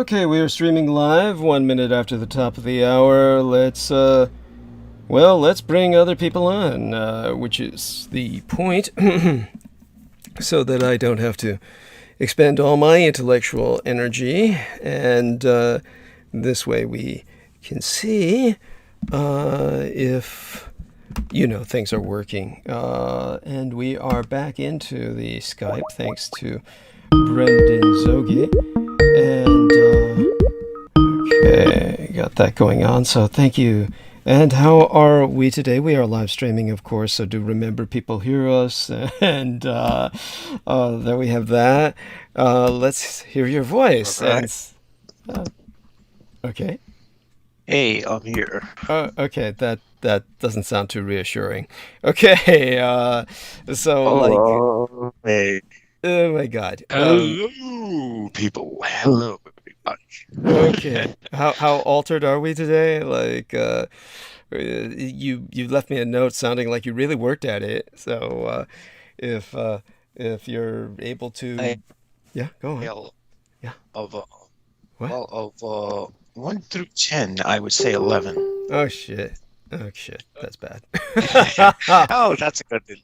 Okay, we are streaming live 1 minute after the top of the hour. Let's bring other people on, which is the point, so that I don't have to expend all my intellectual energy, and this way we can see if, things are working. And we are back into the Skype, thanks to Brendan Zogi. And, okay, got that going on, so thank you. And how are we today? We are live streaming, of course, so do remember people hear us, and there we have that. Let's hear your voice. All right. Okay. Hey, I'm here. Okay, that doesn't sound too reassuring. Okay, Hello. Hey. oh my God. Hello, people. Hello, everybody. Okay. How altered are we today? You left me a note sounding like you really worked at it. So if you're able to, I yeah, go on. scale Yeah. of What? of 1 through 10, I would say 11. Oh shit. Oh shit. That's bad. Oh, that's a good thing.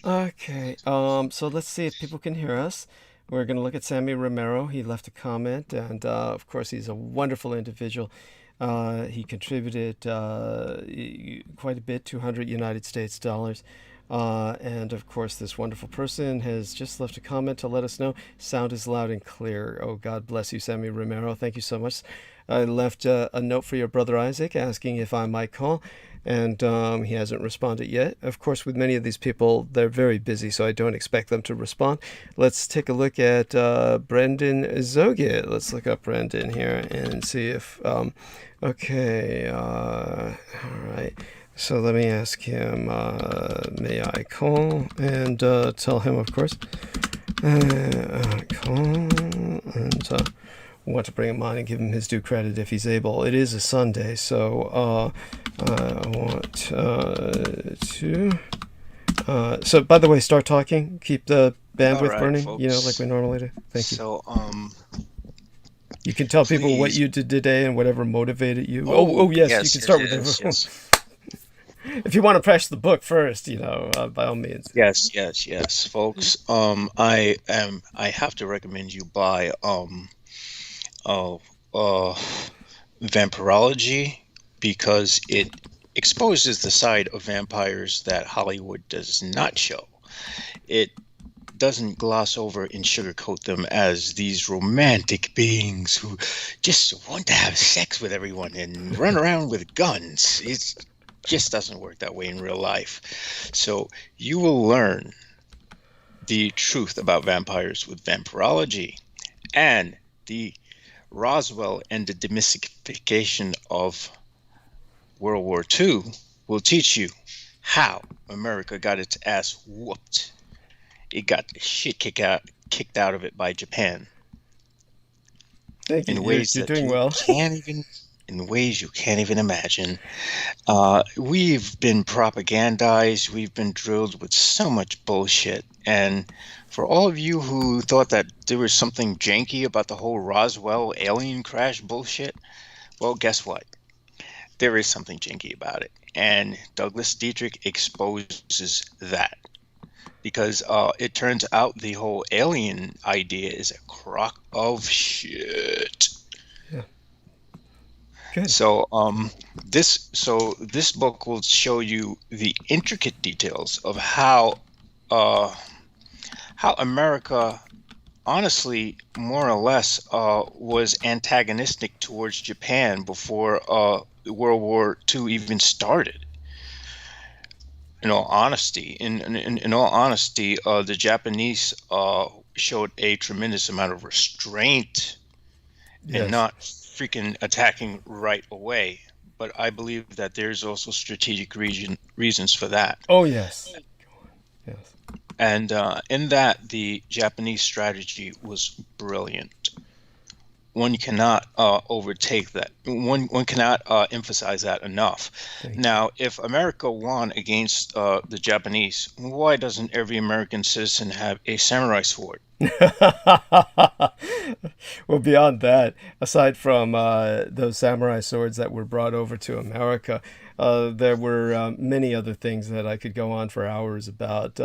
Okay. So let's see if people can hear us. We're going to look at Sammy Romero. He left a comment, and of course, he's a wonderful individual. He contributed quite a bit, 200 United States dollars. And of course, this wonderful person has just left a comment to let us know sound is loud and clear. Oh, God bless you, Sammy Romero. Thank you so much. I left a note for your brother Isaac asking if I might call, and he hasn't responded yet. Of course, with many of these people, they're very busy, so I don't expect them to respond. Let's take a look at Brendan Zogi. Let's look up Brendan here and see if... okay, all right. So let me ask him, may I call? And tell him, of course, call, and want to bring him on and give him his due credit if he's able. It is a Sunday, so I want to... so, by the way, start talking. Keep the bandwidth right, burning, folks. like we normally do. Thank you. So, You can tell people what please. you did today and whatever motivated you. Oh, yes, you can start with it. Yes. If you want to press the book first, by all means. Yes, folks. I have to recommend you buy Vampirology, because it exposes the side of vampires that Hollywood does not show. It doesn't gloss over and sugarcoat them as these romantic beings who just want to have sex with everyone and run around with guns. It just doesn't work that way in real life. So you will learn the truth about vampires with Vampirology, and the Roswell and the demystification of World War II will teach you how America got its ass whooped. It got the shit kicked out of it by Japan. Thank you. In ways You're that doing you well. can't even, in ways you can't even imagine. We've been propagandized. We've been drilled with so much bullshit. And for all of you who thought that there was something janky about the whole Roswell alien crash bullshit, well, guess what? There is something janky about it. And Douglas Dietrich exposes that. Because it turns out the whole alien idea is a crock of shit. Yeah. Good. So this book will show you the intricate details of how America, honestly, more or less, was antagonistic towards Japan before World War II even started. In all honesty, the Japanese showed a tremendous amount of restraint and not freaking attacking right away. But I believe that there's also strategic reasons for that. Oh, yes. Yes. And in that, the Japanese strategy was brilliant. One cannot overtake that. One cannot emphasize that enough. Now, if America won against the Japanese, why doesn't every American citizen have a samurai sword? Well, beyond that, aside from those samurai swords that were brought over to America, there were many other things that I could go on for hours about.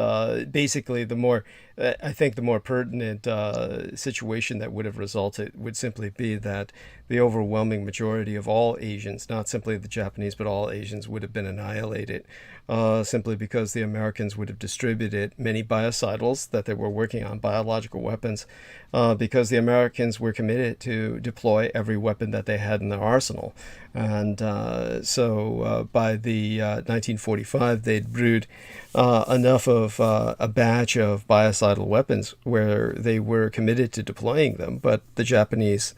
Basically, I think the more pertinent situation that would have resulted would simply be that the overwhelming majority of all Asians, not simply the Japanese, but all Asians, would have been annihilated, simply because the Americans would have distributed many biocidals that they were working on, biological weapons, because the Americans were committed to deploy every weapon that they had in their arsenal. And so by the 1945, they'd brewed enough of a batch of biocidal weapons where they were committed to deploying them, but the Japanese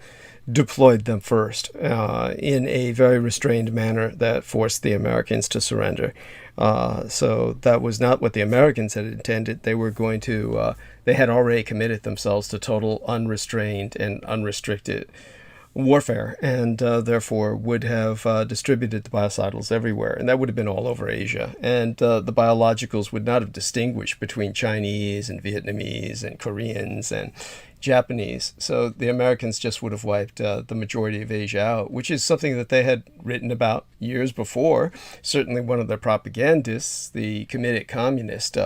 deployed them first in a very restrained manner that forced the Americans to surrender. So that was not what the Americans had intended. They were going to, they had already committed themselves to total unrestrained and unrestricted warfare, and therefore would have distributed the biocidals everywhere, and that would have been all over Asia. And the biologicals would not have distinguished between Chinese and Vietnamese and Koreans and Japanese. So the Americans just would have wiped the majority of Asia out, which is something that they had written about years before. Certainly one of their propagandists, the committed communist,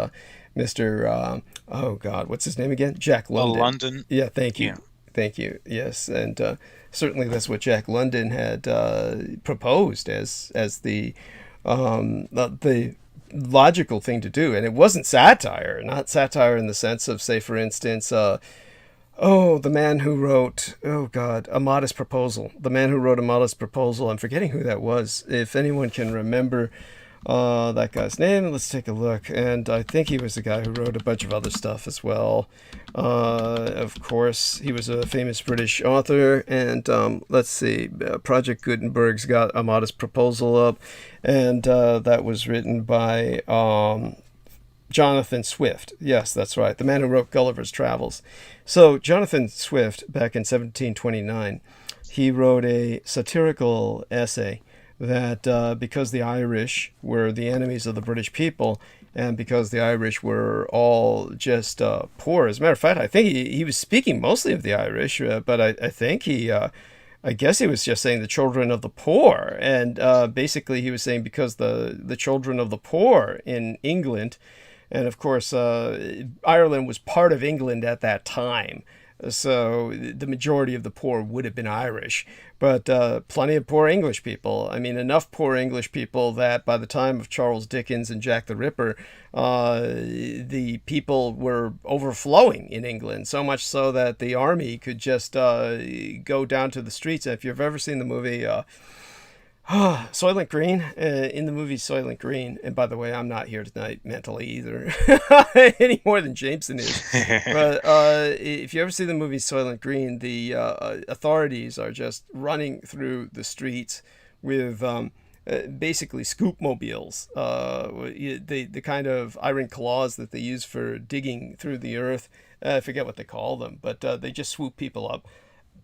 Mr. Oh God, what's his name again? Jack London. London. Yeah, thank you. Yeah. Thank you. Yes, and certainly that's what Jack London had proposed as the logical thing to do, and it wasn't satire. Not satire in the sense of, say, for instance, the man who wrote, oh God, A Modest Proposal. The man who wrote A Modest Proposal. I'm forgetting who that was. If anyone can remember that guy's name, let's take a look. And I think he was the guy who wrote a bunch of other stuff as well. Of course, he was a famous British author. And let's see, Project Gutenberg's got A Modest Proposal up. And that was written by Jonathan Swift. Yes, that's right. The man who wrote Gulliver's Travels. So Jonathan Swift, back in 1729, he wrote a satirical essay that because the Irish were the enemies of the British people, and because the Irish were all just poor. As a matter of fact, I think he was speaking mostly of the Irish, but I think I guess he was just saying the children of the poor. And basically he was saying because the children of the poor in England, and of course Ireland was part of England at that time, so the majority of the poor would have been Irish, but plenty of poor English people. I mean, enough poor English people that by the time of Charles Dickens and Jack the Ripper, the people were overflowing in England, so much so that the army could just go down to the streets. And if you've ever seen the movie Soylent Green, in the movie Soylent Green, and by the way, I'm not here tonight mentally either, any more than Jameson is, but if you ever see the movie Soylent Green, the authorities are just running through the streets with basically scoop mobiles, the kind of iron claws that they use for digging through the earth. I forget what they call them, but they just swoop people up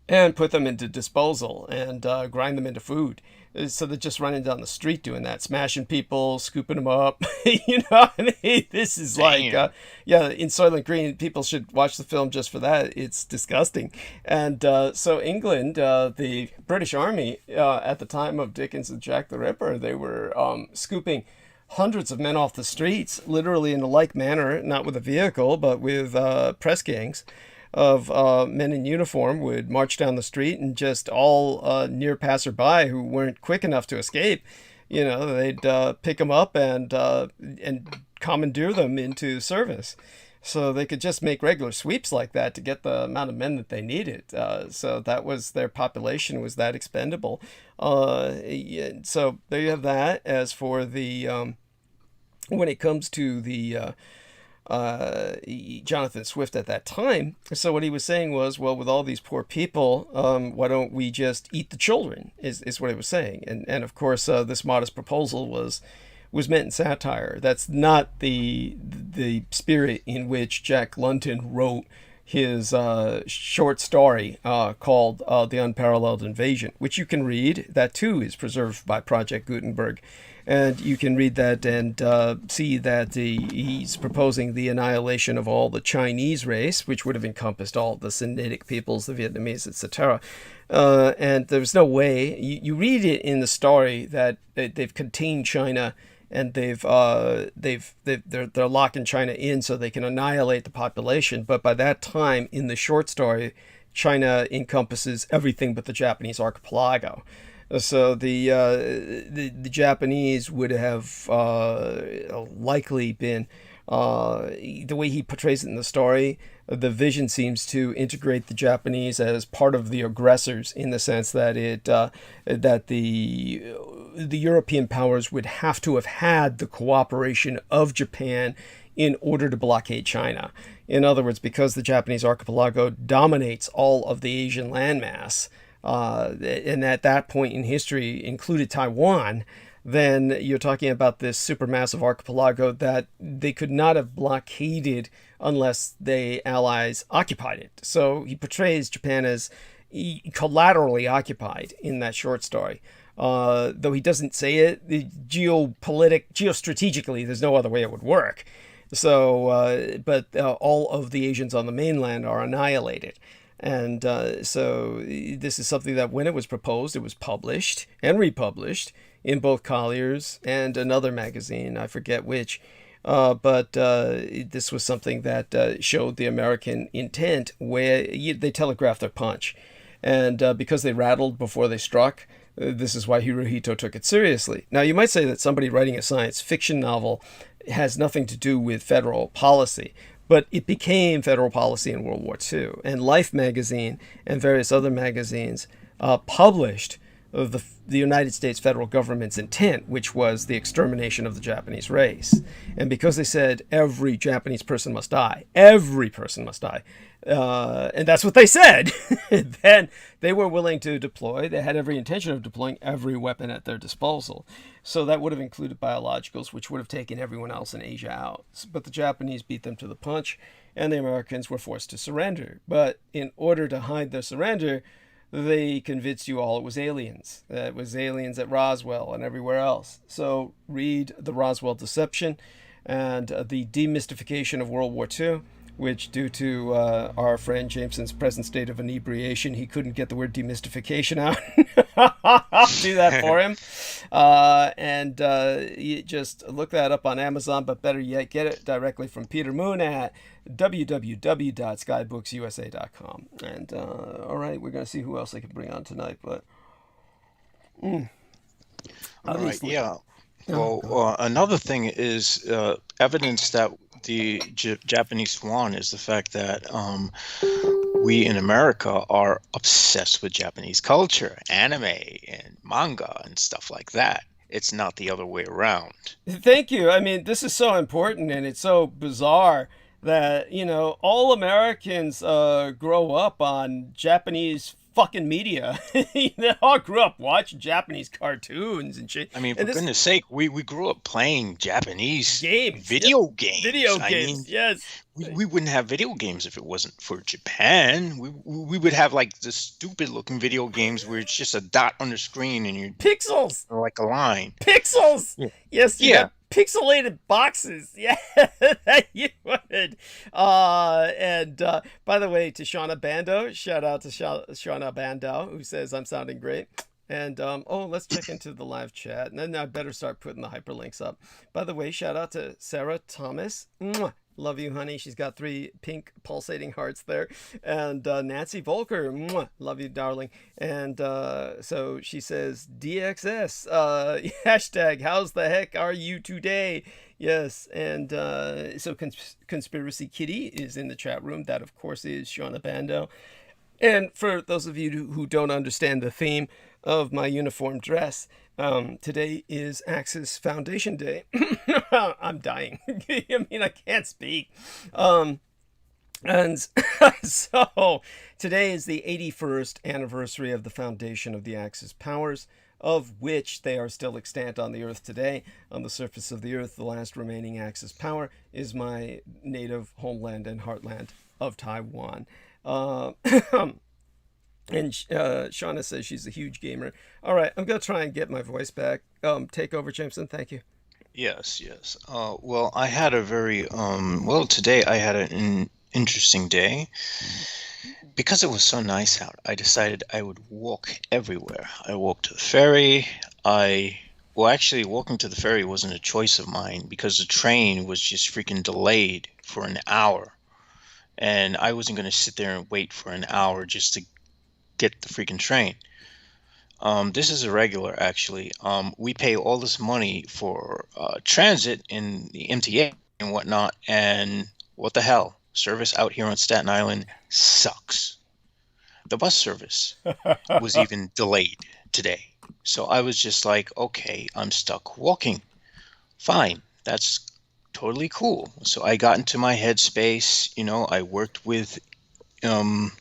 and put them into disposal and grind them into food. So they're just running down the street doing that, smashing people, scooping them up. You know, I mean, this is like, in Soylent Green, people should watch the film just for that. It's disgusting. And so England, the British Army, at the time of Dickens and Jack the Ripper, they were scooping hundreds of men off the streets, literally in a like manner, not with a vehicle, but with press gangs of men in uniform would march down the street, and just all near passerby who weren't quick enough to escape, you know, they'd pick them up and commandeer them into service. So they could just make regular sweeps like that to get the amount of men that they needed. So that was their population, was that expendable. So there you have that. As for the when it comes to the Jonathan Swift at that time. So what he was saying was, well, with all these poor people, why don't we just eat the children, is what he was saying. And of course, this modest proposal was meant in satire. That's not the spirit in which Jack London wrote his short story called The Unparalleled Invasion, which you can read. That too is preserved by Project Gutenberg. And you can read that and see that he's proposing the annihilation of all the Chinese race, which would have encompassed all the Sinitic peoples, the Vietnamese, etc. And there's no way you read it in the story that they've contained China, and they're locking China in so they can annihilate the population. But by that time, in the short story, China encompasses everything but the Japanese archipelago. So the Japanese would have likely been, the way he portrays it in the story, the vision seems to integrate the Japanese as part of the aggressors, in the sense that that the European powers would have to have had the cooperation of Japan in order to blockade China. In other words, because the Japanese archipelago dominates all of the Asian landmass, and at that point in history included Taiwan, then you're talking about this supermassive archipelago that they could not have blockaded unless the Allies occupied it. So he portrays Japan as collaterally occupied in that short story. Though he doesn't say it, geostrategically, there's no other way it would work. So, but all of the Asians on the mainland are annihilated. And so this is something that when it was proposed, it was published and republished in both Collier's and another magazine, I forget which. But this was something that showed the American intent, where they telegraphed their punch. And because they rattled before they struck, this is why Hirohito took it seriously. Now, you might say that somebody writing a science fiction novel has nothing to do with federal policy, but it became federal policy in World War II. And Life magazine and various other magazines published the United States federal government's intent, which was the extermination of the Japanese race. And because they said every Japanese person must die, every person must die, and that's what they said, then they were willing to deploy. They had every intention of deploying every weapon at their disposal. So that would have included biologicals, which would have taken everyone else in Asia out. But the Japanese beat them to the punch, and the Americans were forced to surrender. But in order to hide their surrender, they convinced you all it was aliens. It was aliens at Roswell and everywhere else. So read The Roswell Deception and The Demystification of World War II, which, due to our friend Jameson's present state of inebriation, he couldn't get the word demystification out. I'll do that for him. You just look that up on Amazon, but better yet, get it directly from Peter Moon at www.skybooksusa.com. And all right, we're going to see who else I can bring on tonight. But all right, yeah. Well, another thing is evidence that the Japanese swan is the fact that we in America are obsessed with Japanese culture, anime and manga and stuff like that. It's not the other way around. Thank you. I mean, this is so important, and it's so bizarre that, you know, all Americans grow up on Japanese fucking media. They all grew up watching Japanese cartoons and shit. I mean, for goodness sake, we grew up playing Japanese games, video games. I mean, yes. We wouldn't have video games if it wasn't for Japan. We would have like the stupid looking video games where it's just a dot on the screen and you're pixels, or like a line. Pixels. Yeah. Yes. Yeah. Pixelated boxes, yeah, that you would. And by the way, to Shauna Bando, shout out to Shauna Bando, who says I'm sounding great. And let's check into the live chat, and then I better start putting the hyperlinks up. By the way, shout out to Sarah Thomas. Mwah. Love you, honey. She's got 3 pink pulsating hearts there. And Nancy Volker. Mwah. Love you, darling. And so she says, DXS. Hashtag, how's the heck are you today? Yes. And so Conspiracy Kitty is in the chat room. That, of course, is Shauna Bando. And for those of you who don't understand the theme of my uniform dress, today is Axis Foundation Day. I'm dying. I mean, I can't speak. And so today is the 81st anniversary of the foundation of the Axis powers, of which they are still extant on the earth today. On the surface of the earth, the last remaining Axis power is my native homeland and heartland, of Taiwan. Uh, and Shauna says she's a huge gamer. All right, I'm going to try and get my voice back. Take over, Jameson. Thank you. Yes, yes. Well, I had a very well, today I had an interesting day. Because it was so nice out, I decided I would walk everywhere. I walked to the ferry. Well, actually, walking to the ferry wasn't a choice of mine because the train was just freaking delayed for an hour. And I wasn't going to sit there and wait for an hour just to get the freaking train. This is irregular, actually. We pay all this money for transit in the MTA and whatnot, and what the hell? Service out here on Staten Island sucks. The bus service was even delayed today. So I was just like, okay, I'm stuck walking. Fine, that's totally cool. So I got into my headspace. I worked with, um,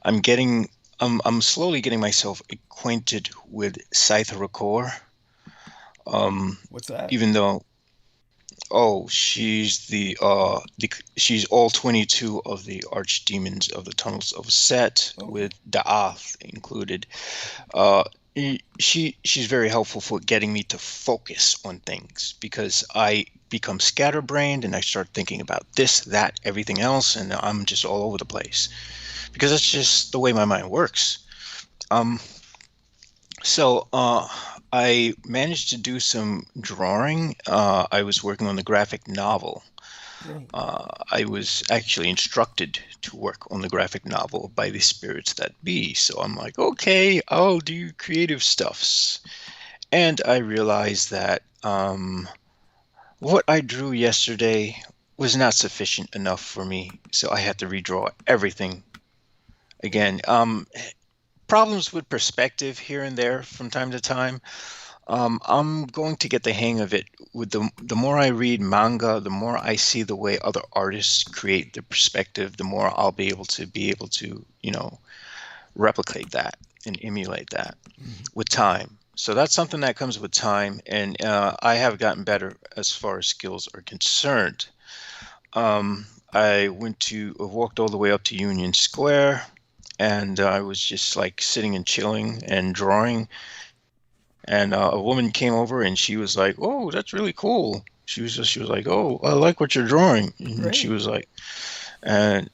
I'm slowly getting myself acquainted with Scythe-Rakor. What's that? Even though, oh, she's she's all 22 of the archdemons of the tunnels of Set, with Da'ath included. She's very helpful for getting me to focus on things because I become scatterbrained and I start thinking about this, that, everything else, and I'm just all over the place because that's just the way my mind works. So I managed to do some drawing. I was working on the graphic novel. I was actually instructed to work on the graphic novel by the spirits that be. So I'm like, okay, I'll do creative stuffs. And I realized that what I drew yesterday was not sufficient enough for me. So I had to redraw everything again. Problems with perspective here and there from time to time. I'm going to get the hang of it. With the more I read manga, the more I see the way other artists create the perspective, the more I'll be able to replicate that and emulate that with time. So that's something that comes with time, and I have gotten better as far as skills are concerned. I walked all the way up to Union Square, and I was just like sitting and chilling and drawing. And a woman came over and she was like, "Oh, that's really cool." She was like, "Oh, I like what you're drawing." And she was like, and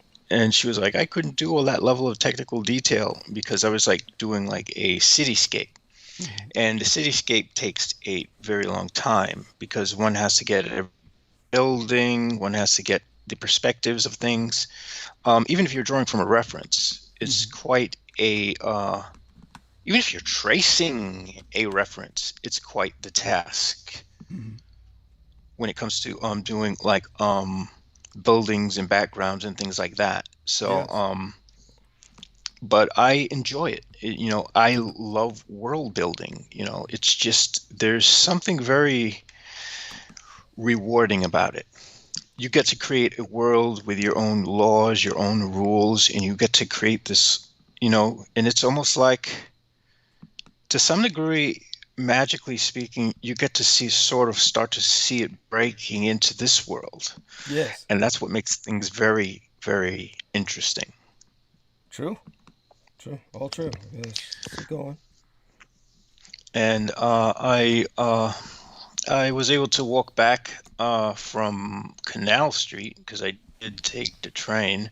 she was like, "I couldn't do all that level of technical detail because I was like doing like a cityscape, and the cityscape takes a very long time because one has to get a building, one has to get the perspectives of things. Even if you're drawing from a reference, it's quite a even if you're tracing a reference, it's quite the task when it comes to doing like buildings and backgrounds and things like that. So, but I enjoy it. I love world building. It's just there's something very rewarding about it. You get to create a world with your own laws, your own rules, and you get to create this, and it's almost like, to some degree, magically speaking, you get to start to see it breaking into this world. Yes. And that's what makes things very, very interesting. True. All true. Yes. Keep going. And I was able to walk back from Canal Street because I did take the train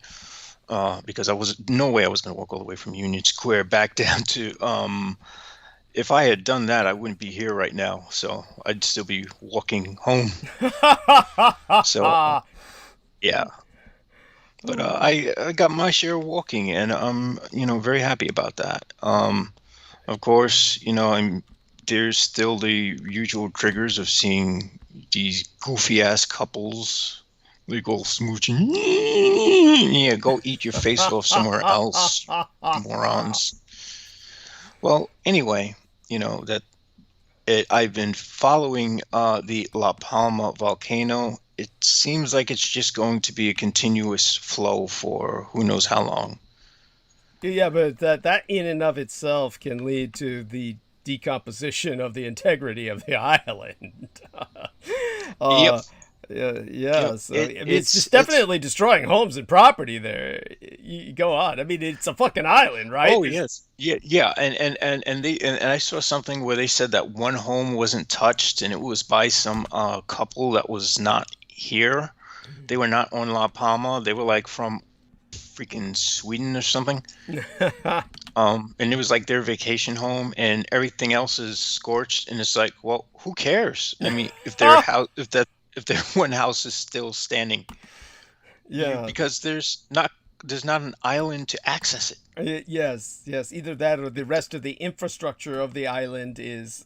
because no way I was going to walk all the way from Union Square back down to if I had done that, I wouldn't be here right now. So I'd still be walking home. So, yeah. But I got my share of walking, and I'm, very happy about that. Of course, there's still the usual triggers of seeing these goofy-ass couples. They go smooching. Yeah, go eat your face off somewhere else, morons. Well, anyway, I've been following the La Palma volcano. It seems like it's just going to be a continuous flow for who knows how long. Yeah, but that in and of itself can lead to the decomposition of the integrity of the island. Yep. Yeah. So I mean, it's just it's definitely destroying homes and property there. You go on. I mean, it's a fucking island, right? oh yes, yeah, and I saw something where they said that one home wasn't touched, and it was by some couple that was not here. They were not on La Palma. They were like from freaking Sweden or something. And it was like their vacation home, and everything else is scorched. And it's like, well, who cares? I mean, if their house, if their one house is still standing, Yeah. because there's not an island to access it. Yes. Either that or the rest of the infrastructure of the island is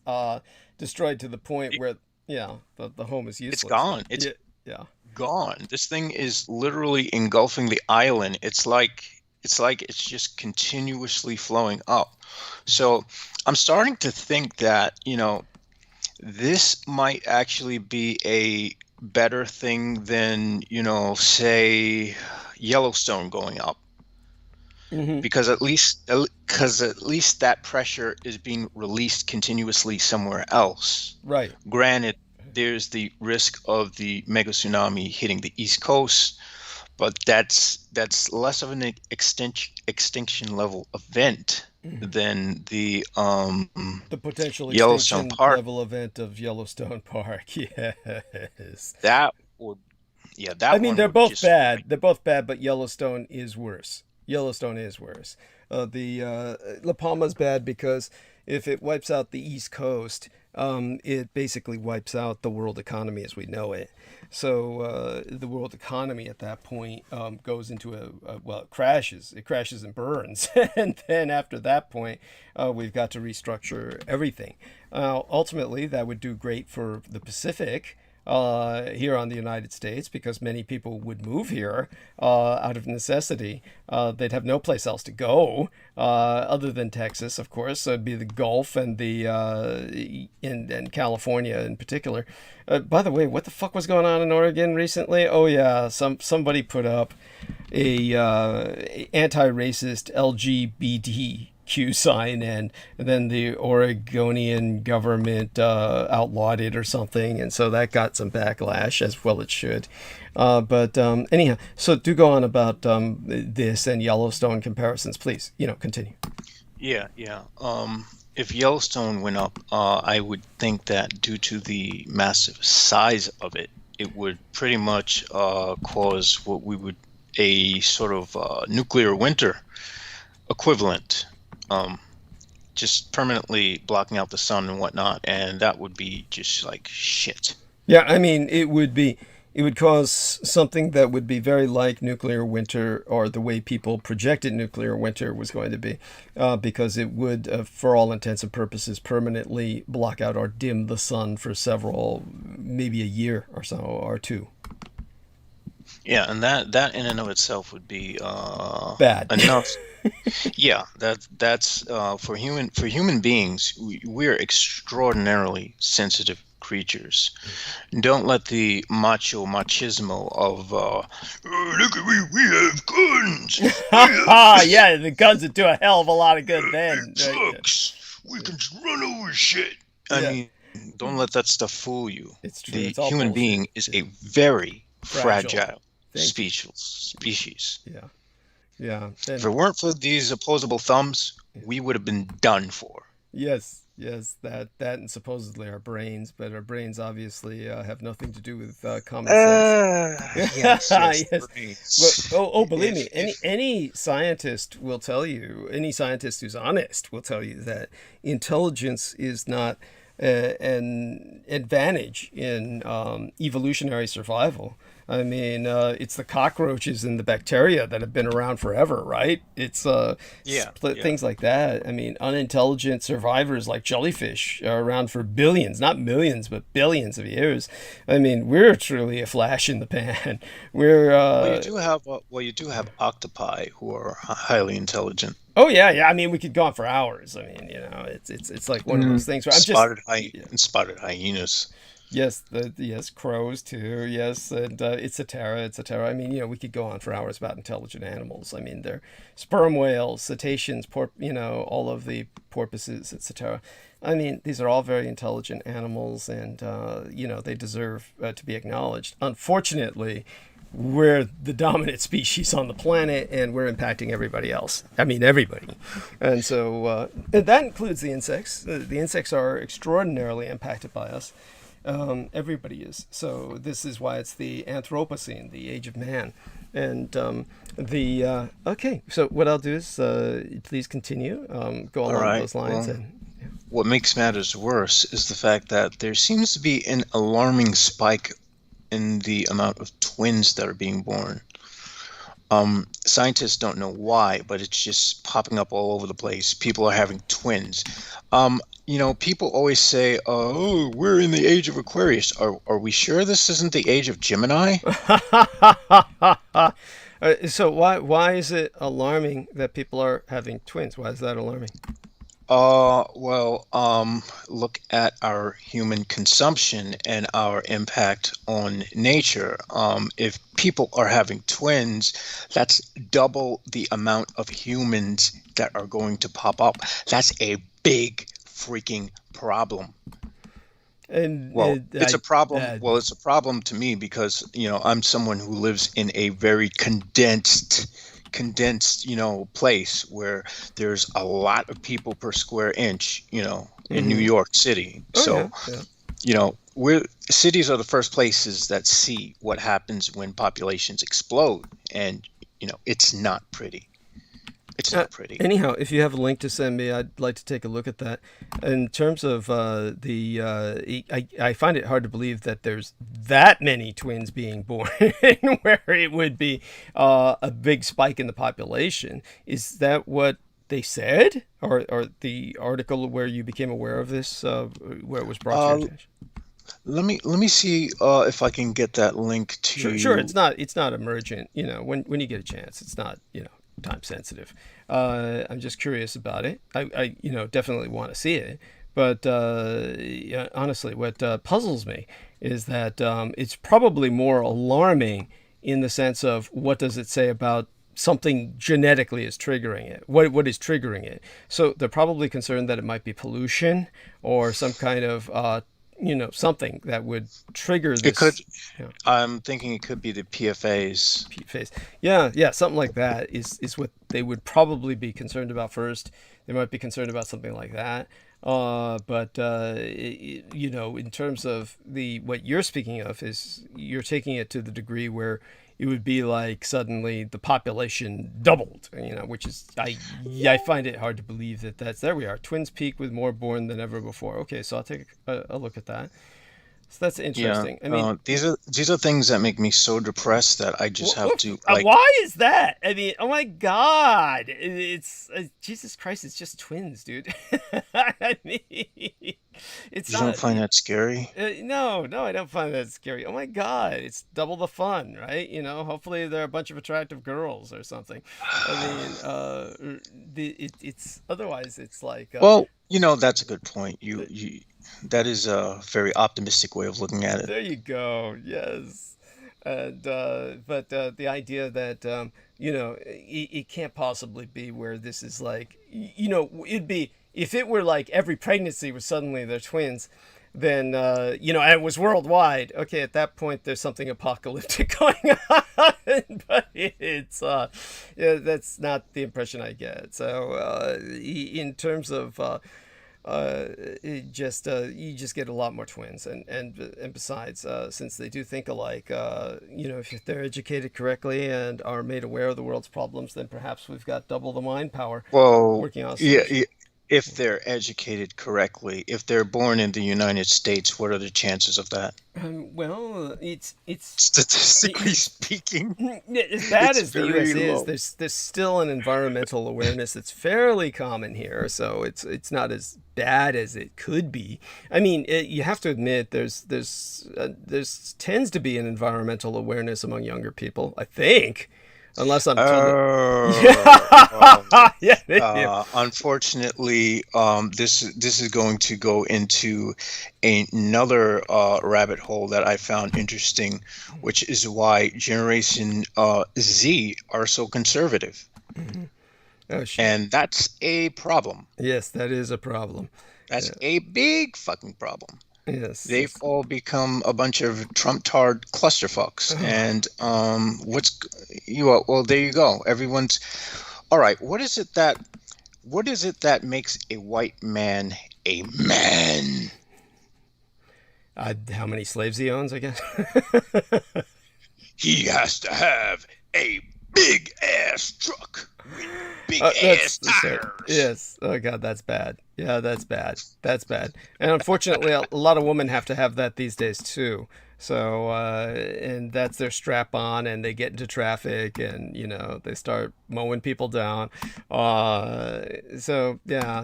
destroyed to the point It, where, yeah, the home is it's useless. gone. It's Yeah. Yeah. gone. This thing is literally engulfing the island. It's like it's just continuously flowing up. So I'm starting to think that, this might actually be a better thing than, say Yellowstone going up, Hmm. because at least that pressure is being released continuously somewhere else. Right. Granted, there's the risk of the mega tsunami hitting the East Coast, but that's less of an extinction level event Mhm. than the The potential Yellowstone extinction Park. level event of Yellowstone Park. Yes. That would, yeah, I that mean, one they're would both just bad. They're both bad, but Yellowstone is worse. Yellowstone is worse. The La Palma's bad because if it wipes out the East Coast, it basically wipes out the world economy as we know it. So the world economy at that point goes into well, it crashes. It crashes and burns, and then after that point, we've got to restructure everything. Ultimately, that would do great for the Pacific here on the United States because many people would move here out of necessity. They'd have no place else to go other than Texas, of course. So it'd be the Gulf and the in California in particular. By the way, what the fuck was going on in Oregon recently? Oh yeah, somebody put up a anti-racist LGBTQ sign, and then the Oregonian government outlawed it or something, and so that got some backlash, as well it should. But anyhow, so do go on about this and Yellowstone comparisons, please. Continue. yeah. If Yellowstone went up, I would think that due to the massive size of it, it would pretty much cause what we would a sort of nuclear winter equivalent, um, just permanently blocking out the sun and whatnot, and that would be just like shit. Yeah, I mean, it would cause something that would be very like nuclear winter, or the way people projected nuclear winter was going to be, because it would, for all intents and purposes, permanently block out or dim the sun for several, maybe a year or so, or two. Yeah, and that in and of itself would be Bad. enough. Yeah, that's for human beings. We're extraordinarily sensitive creatures. Don't let the machismo of "Oh, look at we have guns, Yeah, the guns would do a hell of a lot of good then. trucks, we can run over shit. I Yeah, mean, don't let that stuff fool you. it's true. The It's all human bullshit. being is a very Fragile. fragile Thank you. species. Yeah. Yeah. If And it weren't for these opposable thumbs, we would have been done for. yes, that and supposedly our brains, but our brains obviously have nothing to do with common sense. Yes, Yes. Well, brains. believe me, If any scientist will tell you, any scientist who's honest will tell you that intelligence is not an advantage in evolutionary survival. I mean, it's the cockroaches and the bacteria that have been around forever, right? It's yeah, yeah, things like that. I mean, unintelligent survivors like jellyfish are around for billions, not millions, but billions of years. I mean, we're truly a flash in the pan. We're well, you do have octopi who are highly intelligent. oh yeah. I mean, we could go on for hours. I mean, it's like one of those things where I'm just Spotted hyenas. Yes, yes, crows too. Yes, and etc., etc. I mean, we could go on for hours about intelligent animals. I mean, they're sperm whales, cetaceans, all of the porpoises, etc. I mean, these are all very intelligent animals, and they deserve to be acknowledged. Unfortunately, we're the dominant species on the planet, and we're impacting everybody else. I mean, everybody. And so that includes the insects. The insects are extraordinarily impacted by us. Everybody is. So this is why it's the Anthropocene, the age of man. And okay, so what I'll do is please continue, go All along right. those lines. Well, And what makes matters worse is the fact that there seems to be an alarming spike in the amount of twins that are being born. Scientists don't know why, but it's just popping up all over the place. People are having twins. People always say, "Oh, we're in the age of Aquarius." Are we sure this isn't the age of Gemini? so why is it alarming that people are having twins? Why is that alarming? Look at our human consumption and our impact on nature. If people are having twins, that's double the amount of humans that are going to pop up. That's a big freaking problem. And Well, it's a problem. uh, Well, it's a problem to me because, I'm someone who lives in a very condensed, place where there's a lot of people per square inch, in New mhm. York City. Oh yeah, So, yeah. cities are the first places that see what happens when populations explode. And, it's not pretty. It's Uh, not pretty. anyhow, if you have a link to send me, I'd like to take a look at that. In terms of I find it hard to believe that there's that many twins being born, where it would be a big spike in the population. Is that what they said, or the article where you became aware of this, where it was brought to your Uh, attention? let me see if I can get that link to Sure, sure. you. It's not emergent. When you get a chance, it's not time sensitive. I'm just curious about it. I definitely want to see it. But yeah, honestly, what puzzles me is that it's probably more alarming in the sense of what does it say about something genetically is triggering it. What is triggering it? So they're probably concerned that it might be pollution or some kind of something that would trigger It could. this. You know, I'm thinking it could be the PFAs. Phase. Yeah, yeah, something like that is what they would probably be concerned about first. They might be concerned about something like that. But in terms of the what you're speaking of, is you're taking it to the degree where it would be like suddenly the population doubled. Which is I find it hard to believe that that's there we are. Twins peak with more born than ever before. Okay, so I'll take a look at that. So that's Yeah, interesting. I mean, these are things that make me so depressed that I just have to like. why is that? I mean, oh my God. It's Jesus Christ, it's just twins, dude. I mean, it's You don't not. find that scary? No, no, I don't find that scary. Oh my God, it's double the fun, right? Hopefully they're a bunch of attractive girls or something. I mean, it's otherwise it's like, Well, that's a good point. That is a very optimistic way of looking at it. there you go. Yes. And but the idea that it can't possibly be where this is like it'd be if it were like every pregnancy was suddenly their twins, then and it was worldwide. Okay, at that point there's something apocalyptic going on, but it's yeah, that's not the impression I get. So in terms of it just you just get a lot more twins, and besides, since they do think alike, if they're educated correctly and are made aware of the world's problems, then perhaps we've got double the mind power Well, working on a yeah, solution. if they're educated correctly, if they're born in the United States, what are the chances of that? Well, it's Statistically speaking, as bad it's as the U.S. very is, low. there's still an environmental awareness that's fairly common here, so it's not as bad as it could be. I mean, you have to admit there's tends to be an environmental awareness among younger people, I think. unless I'm totally. Well, Yeah, thank you. unfortunately, this is going to go into another rabbit hole that I found interesting, which is why Generation Z are so conservative. Oh, shit. And that's a problem. Yes, that is a problem. That's a big fucking problem. Yes. They've all become a bunch of Trump-tard clusterfucks. And well, there you go. Everyone's all right. What is it that makes a white man a man? How many slaves he owns, I guess. He has to have a big ass truck with big ass tires. Yes. Oh God, that's bad. Yeah, that's bad. That's bad. And unfortunately, a lot of women have to have that these days too. So, and that's their strap on, and they get into traffic, and they start mowing people down. So yeah,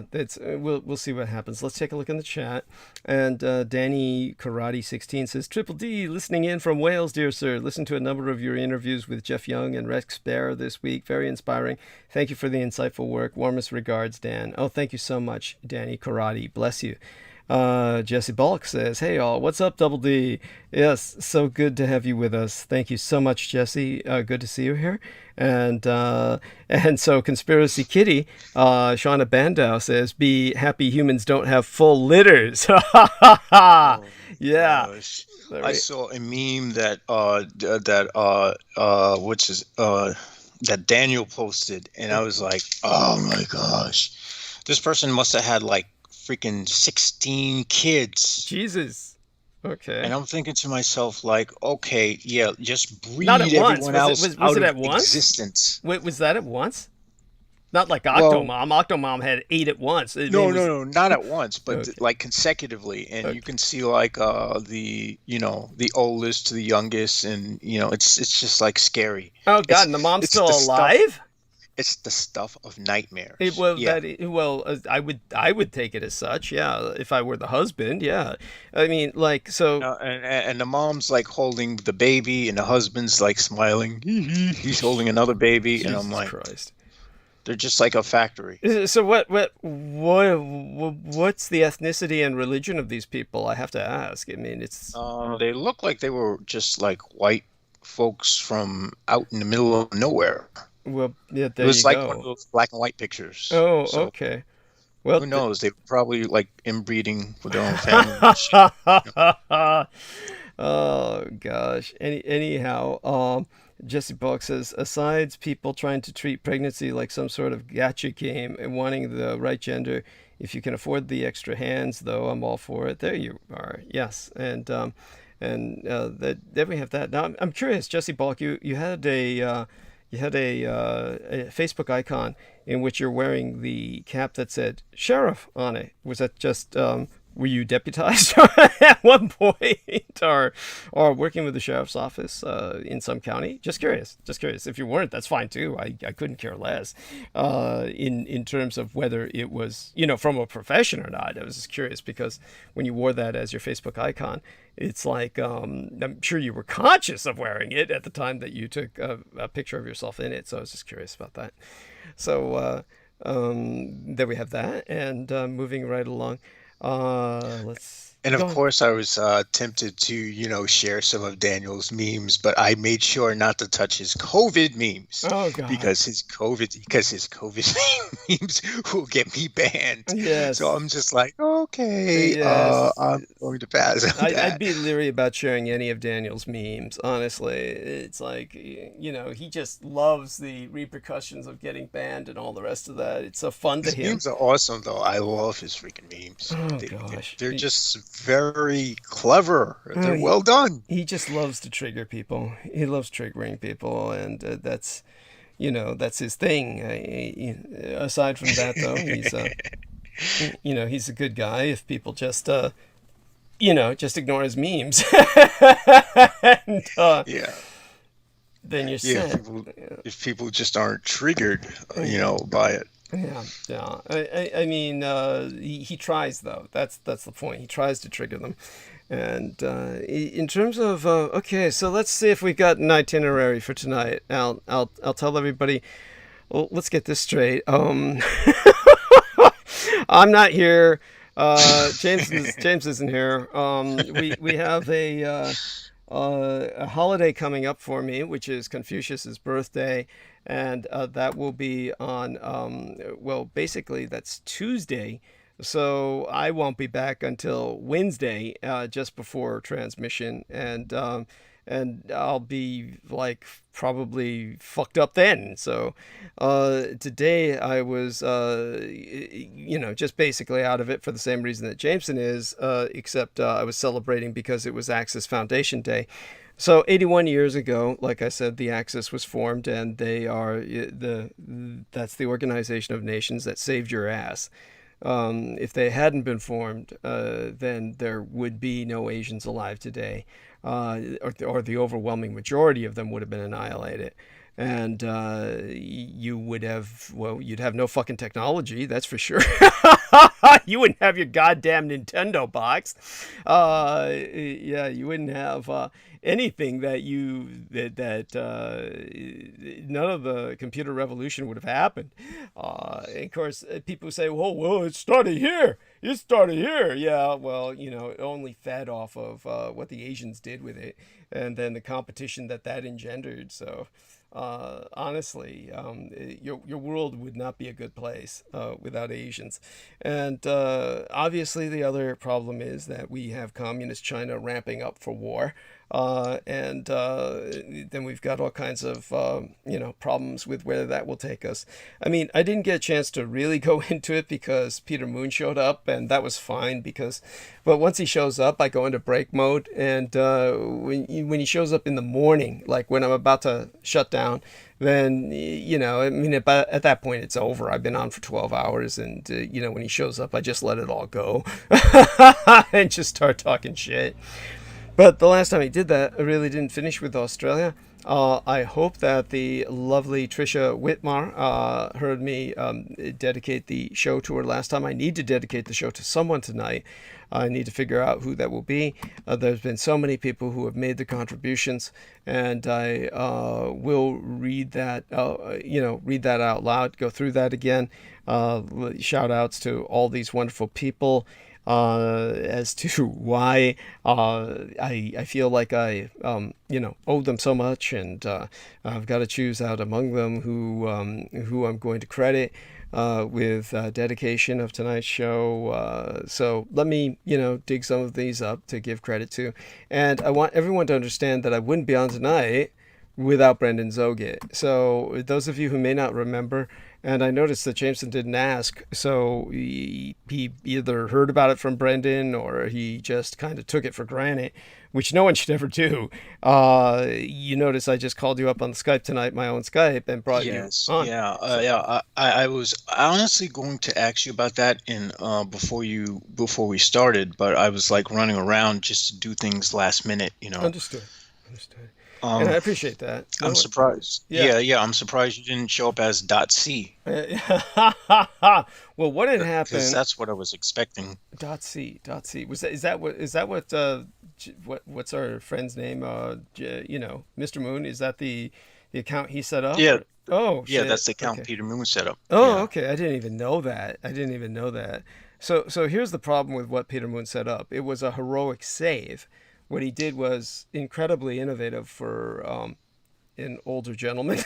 we'll see what happens. Let's take a look in the chat. And Danny Karate 16 says, Triple D, listening in from Wales, dear sir. Listened to a number of your interviews with Jeff Young and Rex Bear this week. Very inspiring. Thank you for the insightful work. Warmest regards, Dan. Oh, thank you so much, Danny Karate. Bless you. Jesse Bulk says, hey all, what's up, Double D? Yes, so good to have you with us. Thank you so much, Jesse. Good to see you here. And so Conspiracy Kitty, Shauna Bandow says, be happy humans don't have full litters. Yeah. Gosh. I saw a meme that that Daniel posted, and I was like, oh my gosh, this person must have had like freaking 16 kids. Jesus. Okay. And I'm thinking to myself, like, okay, yeah, just breed Not at once. everyone else Was out it of at once? existence. Wait, was that at once? Not like Octomom. Octomom had 8 at once. No, not at once, but Okay. like consecutively. And Okay. you can see like the oldest to the youngest, and it's just like scary. Oh God, and the mom's it's still the stuff- alive? It's the stuff of nightmares. I would take it as such. Yeah, if I were the husband. Yeah, I mean, like, so. And the mom's like holding the baby, and the husband's like smiling. He's holding another baby, and I'm like, Christ. They're just like a factory. So what's the ethnicity and religion of these people? I have to ask. I mean, it's. They look like they were just like white folks from out in the middle of nowhere. Well, yeah, there It was you like go. one of those black and white pictures. Oh, So, okay. Well, who knows? They were probably like inbreeding with their own family. And shit. Oh gosh. Anyhow, Jesse Bulk says, aside people trying to treat pregnancy like some sort of gacha game and wanting the right gender, if you can afford the extra hands, though, I'm all for it. There you are. Yes, and there we have that. Now I'm curious, Jesse Bulk. You had a Facebook icon in which you're wearing the cap that said sheriff on it. Was that just were you deputized at one point, or working with the sheriff's office in some county? Just curious. If you weren't, that's fine too. I couldn't care less in terms of whether it was from a profession or not. I was just curious because when you wore that as your Facebook icon, it's like I'm sure you were conscious of wearing it at the time that you took a picture of yourself in it. So I was just curious about that. So there we have that, and moving right along. And of course, I was tempted to, share some of Daniel's memes, but I made sure not to touch his COVID memes. Oh God! Because his COVID memes will get me banned. Yes. So I'm just like, okay, Yes. I'm going to pass on that. I'd be leery about sharing any of Daniel's memes. Honestly, it's like he just loves the repercussions of getting banned and all the rest of that. It's so fun to His him. memes are awesome, though. I love his freaking memes. Oh gosh! They're just very clever. They're well done. He just loves to trigger people. He loves triggering people, and that's his thing. Aside from that, though, he's a good guy. If people just just ignore his memes, and, Yeah. then you're set. If people just aren't triggered, by it. Yeah, yeah. I mean, he tries though. That's the point. He tries to trigger them. And in terms of okay, so let's see if we've got an itinerary for tonight. I'll tell everybody. Well, let's get this straight. I'm not here. James isn't here. We have a holiday coming up for me, which is Confucius's birthday, and that will be on well, basically that's Tuesday. So I won't be back until Wednesday, just before transmission, and I'll be like probably fucked up then. So today I was just basically out of it for the same reason that Jameson is, except I was celebrating because it was Axis Foundation Day. So 81 years ago, like I said, the Axis was formed, and they are that's the Organization of Nations that saved your ass. If they hadn't been formed, then there would be no Asians alive today, or the overwhelming majority of them would have been annihilated. And you would have, well, you'd have no fucking technology, that's for sure. You wouldn't have your goddamn Nintendo box. Yeah, you wouldn't have anything that none of the computer revolution would have happened. Of course, people say, well, it started here. It started here. Yeah, well, it only fed off of what the Asians did with it, and then the competition that engendered. So honestly, your world would not be a good place without Asians. And obviously, the other problem is that we have communist China ramping up for war. And then we've got all kinds of problems with where that will take us. I mean, I didn't get a chance to really go into it because Peter Moon showed up, and that was fine but once he shows up, I go into break mode, and when he shows up in the morning, like when I'm about to shut down, then I mean, at that point it's over. I've been on for 12 hours, and when he shows up, I just let it all go and just start talking shit. But the last time he did that, I really didn't finish with Australia. I hope that the lovely Tricia Whitmar heard me dedicate the show to her last time. I need to dedicate the show to someone tonight. I need to figure out who that will be. There's been so many people who have made the contributions, and I will read that, read that out loud, go through that again. Shout outs to all these wonderful people. As to why I feel like I owe them so much, and I've got to choose out among them who I'm going to credit with dedication of tonight's show. So let me dig some of these up to give credit to, and I want everyone to understand that I wouldn't be on tonight without Brendan Zoget. So those of you who may not remember, and I noticed that Jameson didn't ask, so he either heard about it from Brendan or he just kind of took it for granted, which no one should ever do. You notice I just called you up on the Skype tonight, my own Skype, and brought you on. Yeah. I was honestly going to ask you about that before we started, but I was like running around just to do things last minute. Understood. And I appreciate that. I'm surprised. Yeah, I'm surprised you didn't show up as .c. Well, what had happened? Because that's what I was expecting. .c. What's our friend's name? Mr. Moon. Is that the account he set up? Yeah. Oh, shit. Yeah, that's the account Okay. Peter Moon set up. Oh, Yeah. okay. I didn't even know that. So here's the problem with what Peter Moon set up. It was a heroic save. What he did was incredibly innovative for an older gentleman.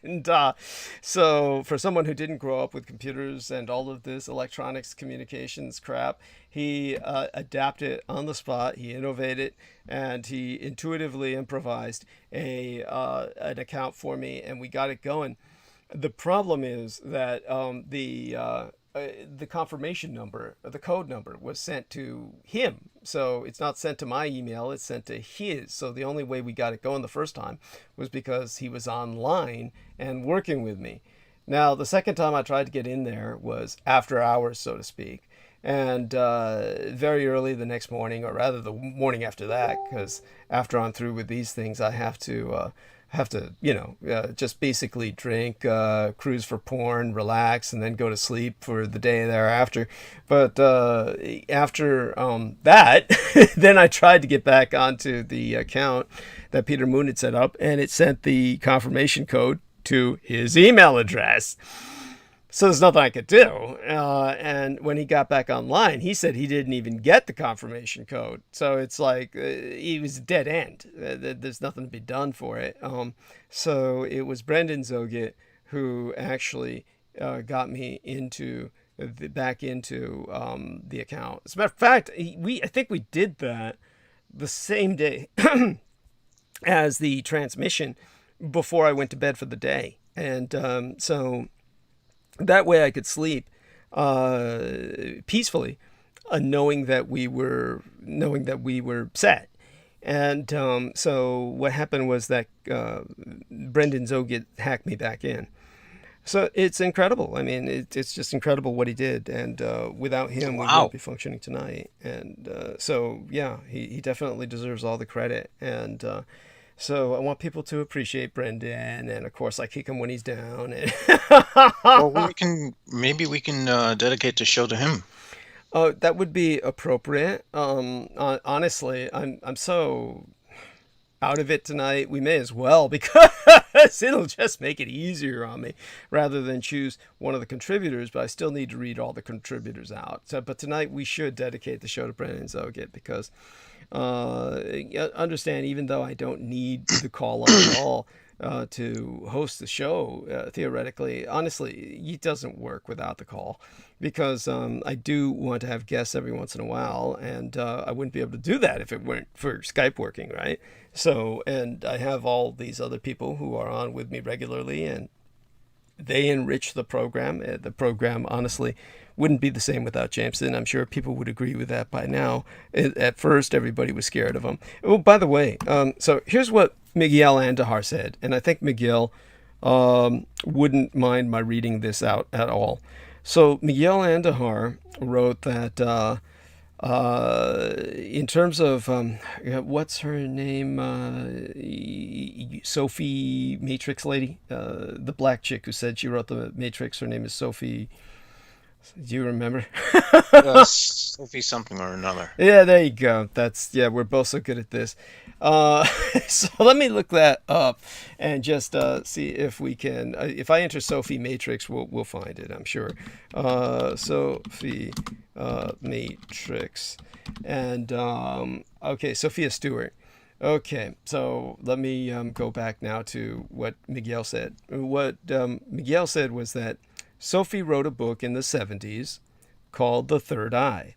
And so for someone who didn't grow up with computers and all of this electronics communications crap, he adapted on the spot, he innovated, and he intuitively improvised an account for me, and we got it going. The problem is that the confirmation number, the code number, was sent to him. So it's not sent to my email, it's sent to his. So the only way we got it going the first time was because he was online and working with me. Now, the second time I tried to get in there was after hours, so to speak. And very early the next morning, or rather the morning after that, because after I'm through with these things, I have to have to, just basically drink, cruise for porn, relax, and then go to sleep for the day thereafter. But after that, then I tried to get back onto the account that Peter Moon had set up, and it sent the confirmation code to his email address. So there's nothing I could do. And when he got back online, he said he didn't even get the confirmation code. So it's like he was a dead end. There's nothing to be done for it. So it was Brendan Zogit who actually got me back into the account. As a matter of fact, I think we did that the same day as the transmission before I went to bed for the day. And so that way I could sleep peacefully, knowing that we were set. And so what happened was that Brendan Zogit hacked me back in. So it's incredible. I mean, it's just incredible what he did. And without him, we wouldn't be functioning tonight. And so, yeah, he definitely deserves all the credit. And so I want people to appreciate Brendan, and of course I kick him when he's down. Well, maybe we can dedicate the show to him. That would be appropriate. Honestly, I'm so out of it tonight. We may as well, because it'll just make it easier on me rather than choose one of the contributors. But I still need to read all the contributors out. But tonight we should dedicate the show to Brendan Zogit, because understand, even though I don't need the call on at all to host the show, theoretically, honestly, it doesn't work without the call, because I do want to have guests every once in a while, and I wouldn't be able to do that if it weren't for Skype working, right? So, and I have all these other people who are on with me regularly, and they enrich the program. The program, honestly, wouldn't be the same without Jameson. I'm sure people would agree with that by now. At first, everybody was scared of him. Oh, by the way, so here's what Miguel Andahar said, and I think Miguel wouldn't mind my reading this out at all. So Miguel Andahar wrote that in terms of what's her name, Sophie Matrix lady, the black chick who said she wrote the Matrix. Her name is Sophie. Do you remember? Sophie something or another. Yeah, there you go. We're both so good at this. So let me look that up and just see if we can. If I enter Sophie Matrix, we'll find it, I'm sure. Sophie Matrix, and okay, Sophia Stewart. Okay, so let me go back now to what Miguel said. What Miguel said was that Sophie wrote a book in the 70s called The Third Eye.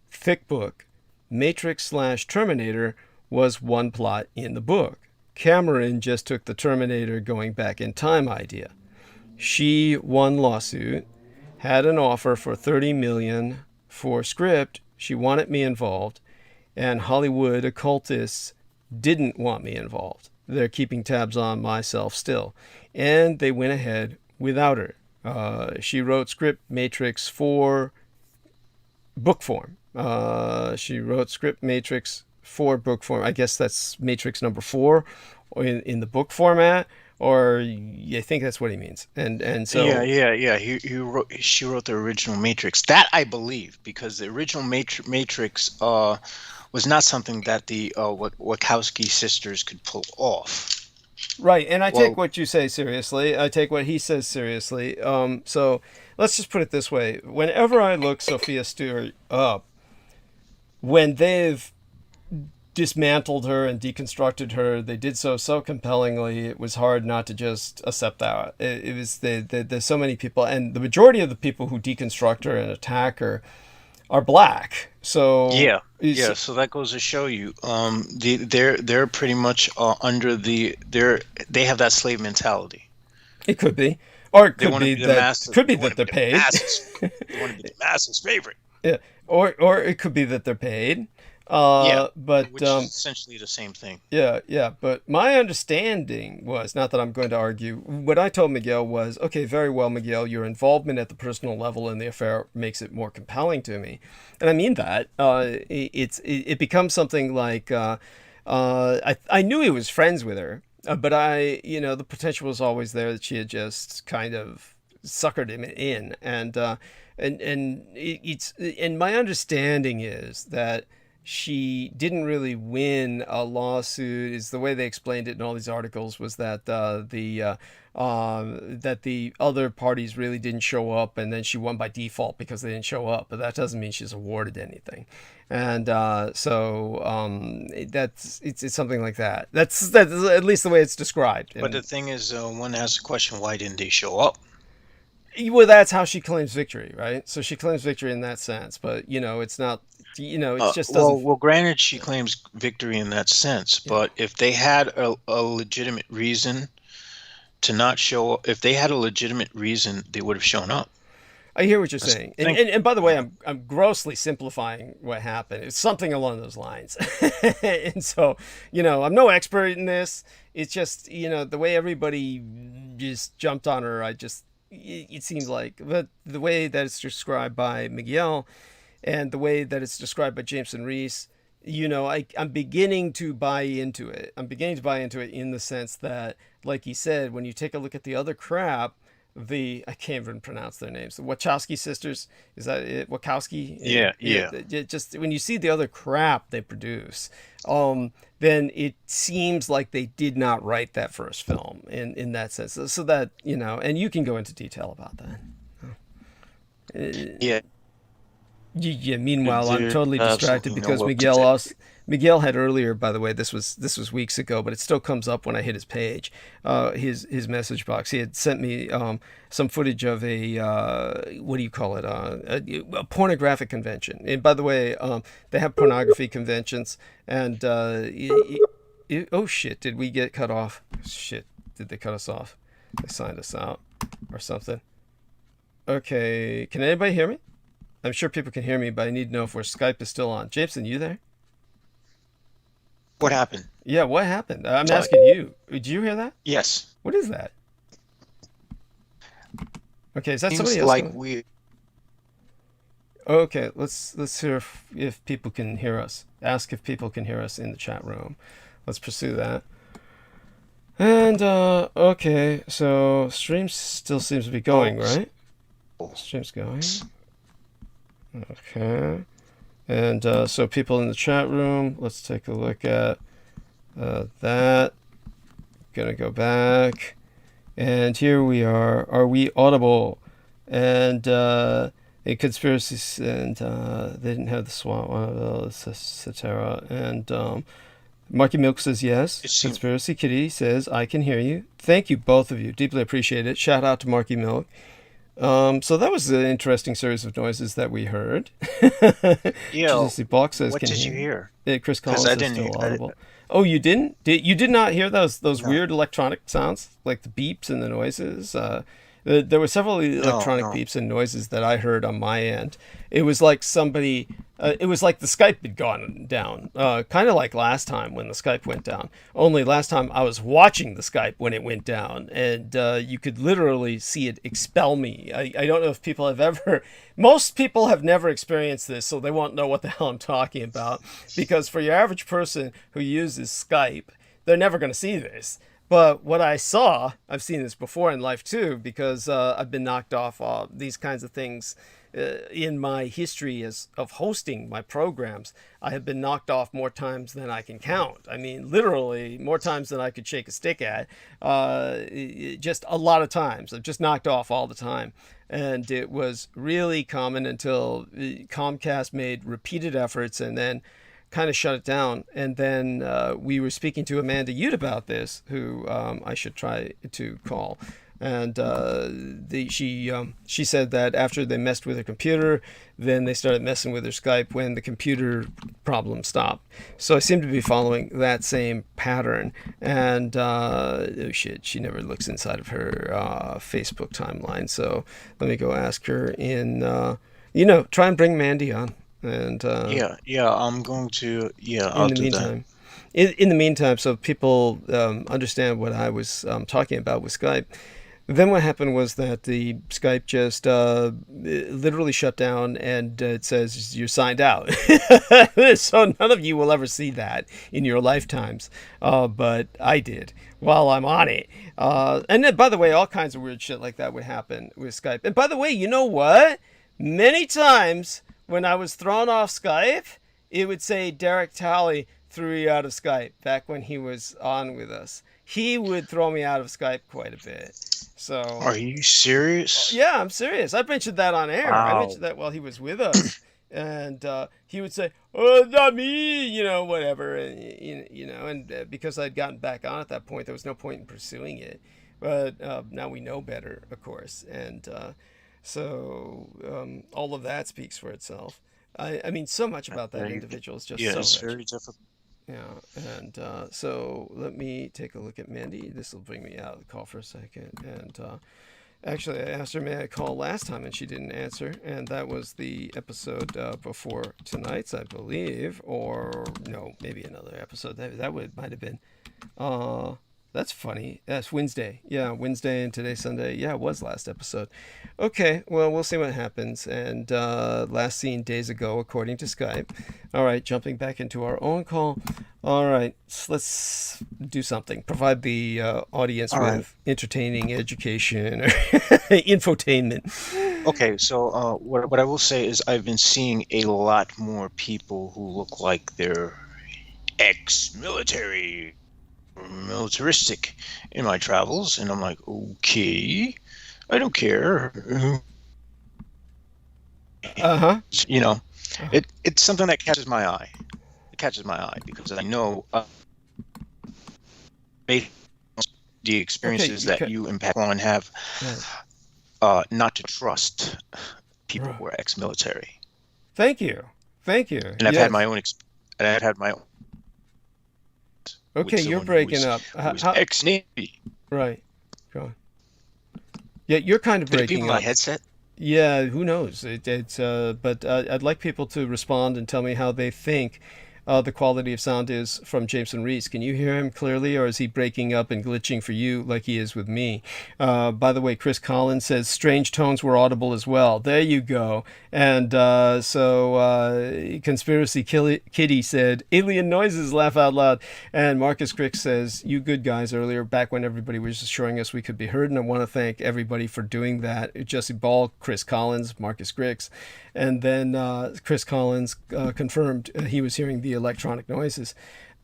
Thick book. Matrix/Terminator was one plot in the book. Cameron just took the Terminator going back in time idea. She won lawsuit, had an offer for $30 million for script. She wanted me involved, and Hollywood occultists didn't want me involved. They're keeping tabs on myself still, and they went ahead without her. She wrote script Matrix for book form. She wrote script Matrix for book form. I guess that's Matrix number 4 in the book format, or I think that's what he means. And so yeah. She wrote the original Matrix. That I believe, because the original Matrix was not something that the Wachowski sisters could pull off. Right, and I take what you say seriously. I take what he says seriously. So let's just put it this way. Whenever I look Sophia Stewart up, when they've dismantled her and deconstructed her, they did so compellingly, it was hard not to just accept that. It was there's so many people, and the majority of the people who deconstruct her and attack her are black. So so that goes to show you, they're pretty much under they have that slave mentality. It could be, or it could be that they're paid. They want to be the masses' favorite. Yeah, or it could be that they're paid. But which is essentially the same thing. Yeah. But my understanding was, not that I'm going to argue, what I told Miguel was, okay, very well, Miguel, your involvement at the personal level in the affair makes it more compelling to me, and I mean that. It becomes something like I knew he was friends with her. But the potential was always there that she had just kind of suckered him in, and my understanding is that she didn't really win a lawsuit. Is the way they explained it in all these articles, was that that the other parties really didn't show up, and then she won by default because they didn't show up. But that doesn't mean she's awarded anything, and it's something like that. That's at least the way it's described. But the thing is, one asks the question, why didn't they show up? Well, that's how she claims victory, right? So she claims victory in that sense, but it's not. It just doesn't. Well, granted, she claims victory in that sense, but if they had a legitimate reason to not show up, if they had a legitimate reason, they would have shown up. I hear what you're saying, and by the way, I'm grossly simplifying what happened. It's something along those lines, and so I'm no expert in this. It's just the way everybody just jumped on her. It seems like, but the way that it's described by Miguel and the way that it's described by Jameson Reese, I'm beginning to buy into it. I'm beginning to buy into it in the sense that, like he said, when you take a look at the other crap, I can't even pronounce their names. The Wachowski sisters, is that it? Wachowski? Yeah. Just when you see the other crap they produce, then it seems like they did not write that first film in that sense. So that, and you can go into detail about that. Yeah. Meanwhile, I'm totally distracted because Miguel had earlier, by the way, this was weeks ago, but it still comes up when I hit his page, his message box. He had sent me some footage of a what do you call it? A pornographic convention. And by the way, they have pornography conventions, and oh shit, did we get cut off? Shit, did they cut us off? They signed us out or something. Okay, can anybody hear me? I'm sure people can hear me, but I need to know if Skype is still on. Jameson, you there? What happened? Yeah, what happened? I'm asking you. Did you hear that? Yes. What is that? Okay, is that Seems somebody else? Like we. Okay, let's hear if people can hear us. Ask if people can hear us in the chat room. Let's pursue that. And okay, so stream still seems to be going, right? Stream's going. Okay. And so people in the chat room, let's take a look at that. Gonna go back. And here we are. Are we audible? And a conspiracy, and they didn't have the SWAT one, Cetera. And Marky Milk says yes. Conspiracy Kitty says, I can hear you. Thank you, both of you. Deeply appreciate it. Shout out to Marky Milk. So that was an interesting series of noises that we heard. Yeah. Box says, what did you hear? Chris Collins I says didn't still hear audible. Oh, you didn't? You did not hear those weird electronic sounds, like the beeps and the noises? There were several electronic beeps and noises that I heard on my end. It was like somebody, it was like the Skype had gone down, kind of like last time when the Skype went down. Only last time I was watching the Skype when it went down, and you could literally see it expel me. I don't know if people have ever, most people have never experienced this, so they won't know what the hell I'm talking about. Because for your average person who uses Skype, they're never going to see this. But what I saw, I've seen this before in life too, because I've been knocked off these kinds of things in my history of hosting my programs. I have been knocked off more times than I can count. I mean, literally more times than I could shake a stick at. Just a lot of times. I'm just knocked off all the time. And it was really common until Comcast made repeated efforts and then kind of shut it down. And then we were speaking to Amanda Ute about this, who I should try to call. And she said that after they messed with her computer, then they started messing with her Skype when the computer problem stopped. So I seem to be following that same pattern. And oh shit, she never looks inside of her Facebook timeline. So let me go ask her in, try and bring Mandy on. And I'm going to I'll do that. In the meantime, so people understand what I was talking about with Skype. Then what happened was that the Skype just literally shut down, and it says you're signed out. So none of you will ever see that in your lifetimes, but I did while I'm on it. And then, by the way, all kinds of weird shit like that would happen with Skype. And by the way, you know what? Many times when I was thrown off Skype, it would say Derek Talley threw you out of Skype back when he was on with us. He would throw me out of Skype quite a bit. So, Are you serious? yeah, I'm serious. I mentioned that on air. I Wow. mentioned that while he was with us. And he would say, "Oh, not me," whatever. And, and because I'd gotten back on at that point, there was no point in pursuing it. But now we know better, of course. And so all of that speaks for itself. I mean, so much about that individual is just Yeah, so it's rich. very difficult. Yeah, and so let me take a look at Mandy. This will bring me out of the call for a second. And actually, I asked her, may I call last time, and she didn't answer. And that was the episode before tonight's, I believe. Or, no, maybe another episode. Might have been. That's funny. That's Wednesday. Yeah, Wednesday, and today's Sunday. Yeah, it was last episode. Okay, well, we'll see what happens. And last seen days ago, according to Skype. All right, jumping back into our own call. All right, so let's do something. Provide the audience All with right. entertaining education or infotainment. Okay, so what I will say is I've been seeing a lot more people who look like they're ex-military or militaristic in my travels, and I'm like, okay, I don't care. Uh-huh. You know, it's something that catches my eye. It catches my eye because I know based on the experiences that you and Pat Juan have, Right. not to trust people Right. who are ex-military. Thank you. Thank you. And I've Yes. had my own and I've had my own with Okay, you're someone breaking who up. was ex-Navy. Right. Go on. Yeah, you're kind of Did breaking people up. my headset? Yeah, who knows? But I'd like people to respond and tell me how they think the quality of sound is from Jameson Reese. Can you hear him clearly, or is he breaking up and glitching for you like he is with me? By the way, Chris Collins says strange tones were audible as well. There you go. And Conspiracy Kitty said alien noises, laugh out loud. And Marcus Crick says, you good guys earlier, back when everybody was assuring us we could be heard. And I want to thank everybody for doing that. Jesse Ball, Chris Collins, Marcus Griggs. And then Chris Collins confirmed he was hearing the electronic noises.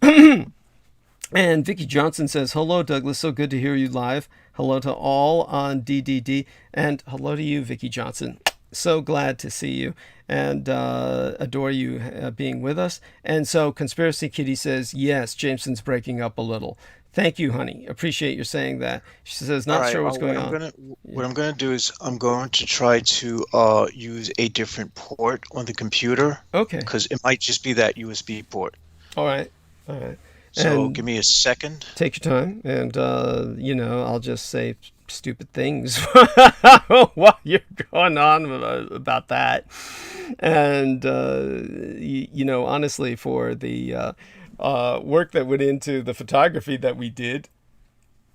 And Vicky Johnson says, hello, Douglas. So good to hear you live. Hello to all on DDD. And hello to you, Vicky Johnson. So glad to see you and adore you being with us. And so Conspiracy Kitty says, yes, Jameson's breaking up a little. Thank you, honey. Appreciate you saying that. She says, not sure what's going on. What I'm going to do is I'm going to try to use a different port on the computer. Okay. Because it might just be that USB port. All right. All right. So And give me a second. take your time. And, I'll just say stupid things while you're going on about that. And, honestly, for the work that went into the photography that we did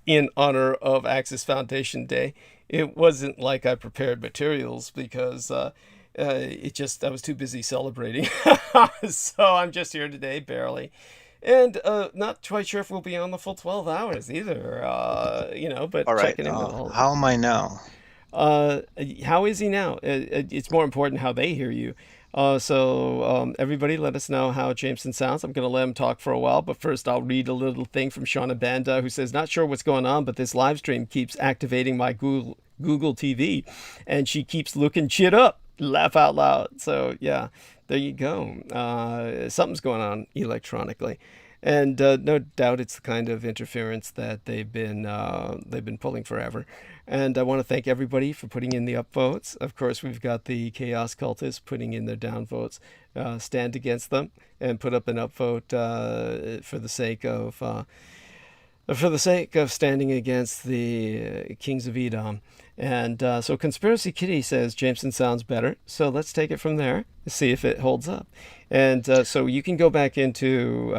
in honor of Axis Foundation Day, it wasn't like I prepared materials because I was too busy celebrating. So I'm just here today, barely. And not quite sure if we'll be on the full 12 hours either, but All right. checking in with all. How am I now? How is he now? It's more important how they hear you. So everybody let us know how Jameson sounds. I'm going to let him talk for a while, but first I'll read a little thing from Shauna Banda, who says, not sure what's going on, but this live stream keeps activating my Google TV, and she keeps looking shit up. Laugh out loud. So yeah, there you go. Something's going on electronically. And no doubt it's the kind of interference that they've been pulling forever. And I want to thank everybody for putting in the upvotes. Of course, we've got the Chaos Cultists putting in their downvotes. Stand against them and put up an upvote for the sake of standing against the Kings of Edom. And so Conspiracy Kitty says Jameson sounds better. So let's take it from there and see if it holds up. And so you can go back into,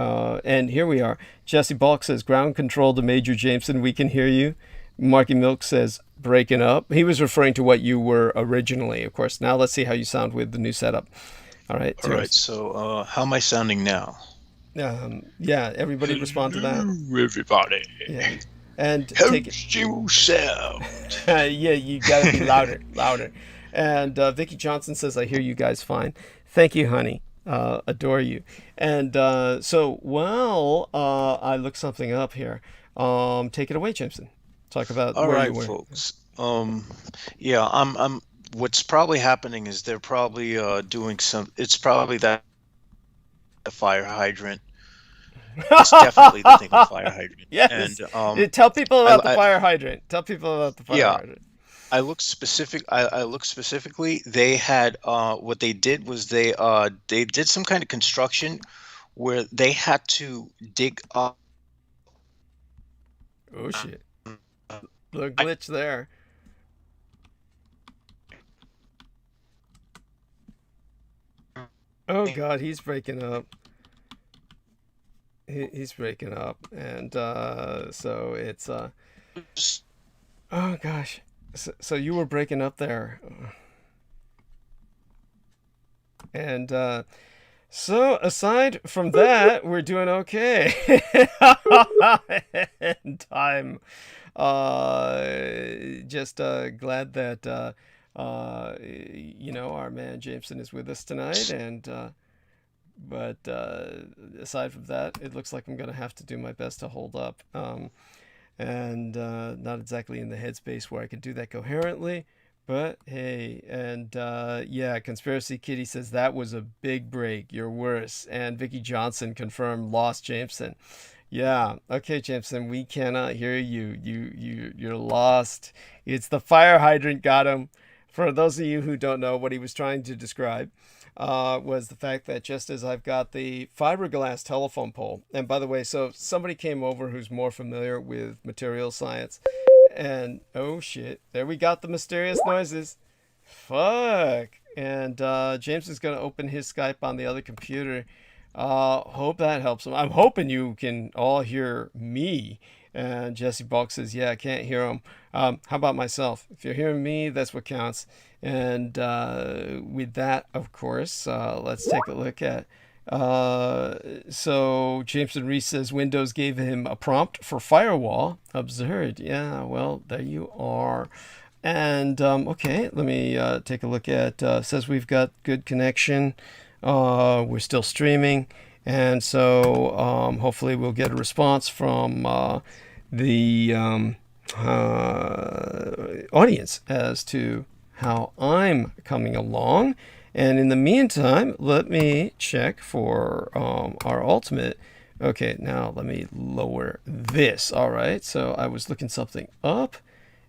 and here we are. Jesse Balk says, ground control to Major Jameson. We can hear you. Marky Milk says breaking up. He was referring to what you were originally, of course. Now let's see how you sound with the new setup. All right. All right. So how am I sounding now? Yeah, everybody respond to that. Hello, everybody. Yeah. And How take do you sound? yeah, you gotta be louder. And Vicky Johnson says, I hear you guys fine. Thank you, honey. Adore you. And so while I look something up here, take it away, Jameson. Talk about All where right, you were. folks. Yeah, I'm. What's probably happening is they're probably doing some. It's probably that the fire hydrant. It's definitely the thing with fire hydrant. Yes. And Tell people about the I fire hydrant. Tell people about the fire yeah, hydrant. I looked specific. I looked specifically. They had what they did was they did some kind of construction where they had to dig up. Oh shit. The glitch there. Oh god, he's breaking up. He's breaking up, and so it's oh gosh, so you were breaking up there, and so aside from that, we're doing okay. And I'm just glad that our man Jameson is with us tonight, and but aside from that, it looks like I'm going to have to do my best to hold up, and not exactly in the headspace where I can do that coherently, but hey. And yeah, Conspiracy Kitty says that was a big break, you're worse. And Vicky Johnson confirmed lost Jameson. Yeah, okay, Jameson, we cannot hear you. You're lost. It's the fire hydrant got him. For those of you who don't know, what he was trying to describe was the fact that just as I've got the fiberglass telephone pole, and by the way, so somebody came over who's more familiar with material science, and oh shit, there we got the mysterious noises. Fuck. And James is going to open his Skype on the other computer. Hope that helps him. I'm hoping you can all hear me. And Jesse Balk says, yeah, I can't hear him. How about myself? If you're hearing me, that's what counts. And with that, of course, let's take a look at. So Jameson Reese says Windows gave him a prompt for firewall. Absurd. Yeah, well, there you are. And okay, let me take a look at. Says we've got good connection. We're still streaming. And so hopefully we'll get a response from the audience as to how I'm coming along. And in the meantime, let me check for our ultimate. Okay, now let me lower this. All right, so I was looking something up.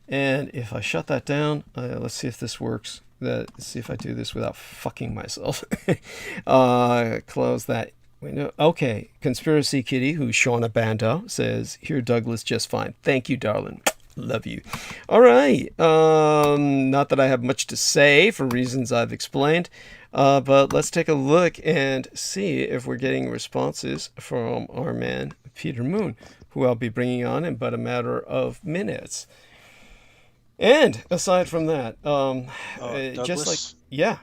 And if I shut that down, let's see if this works. Let's see if I do this without fucking myself. Close that window. Okay, Conspiracy Kitty, who's Shauna Bando, says, hear Douglas just fine. Thank you, darling. Love you. All right. Not that I have much to say for reasons I've explained, but let's take a look and see if we're getting responses from our man, Peter Moon, who I'll be bringing on in but a matter of minutes. And aside from that, Douglas, just like, yeah.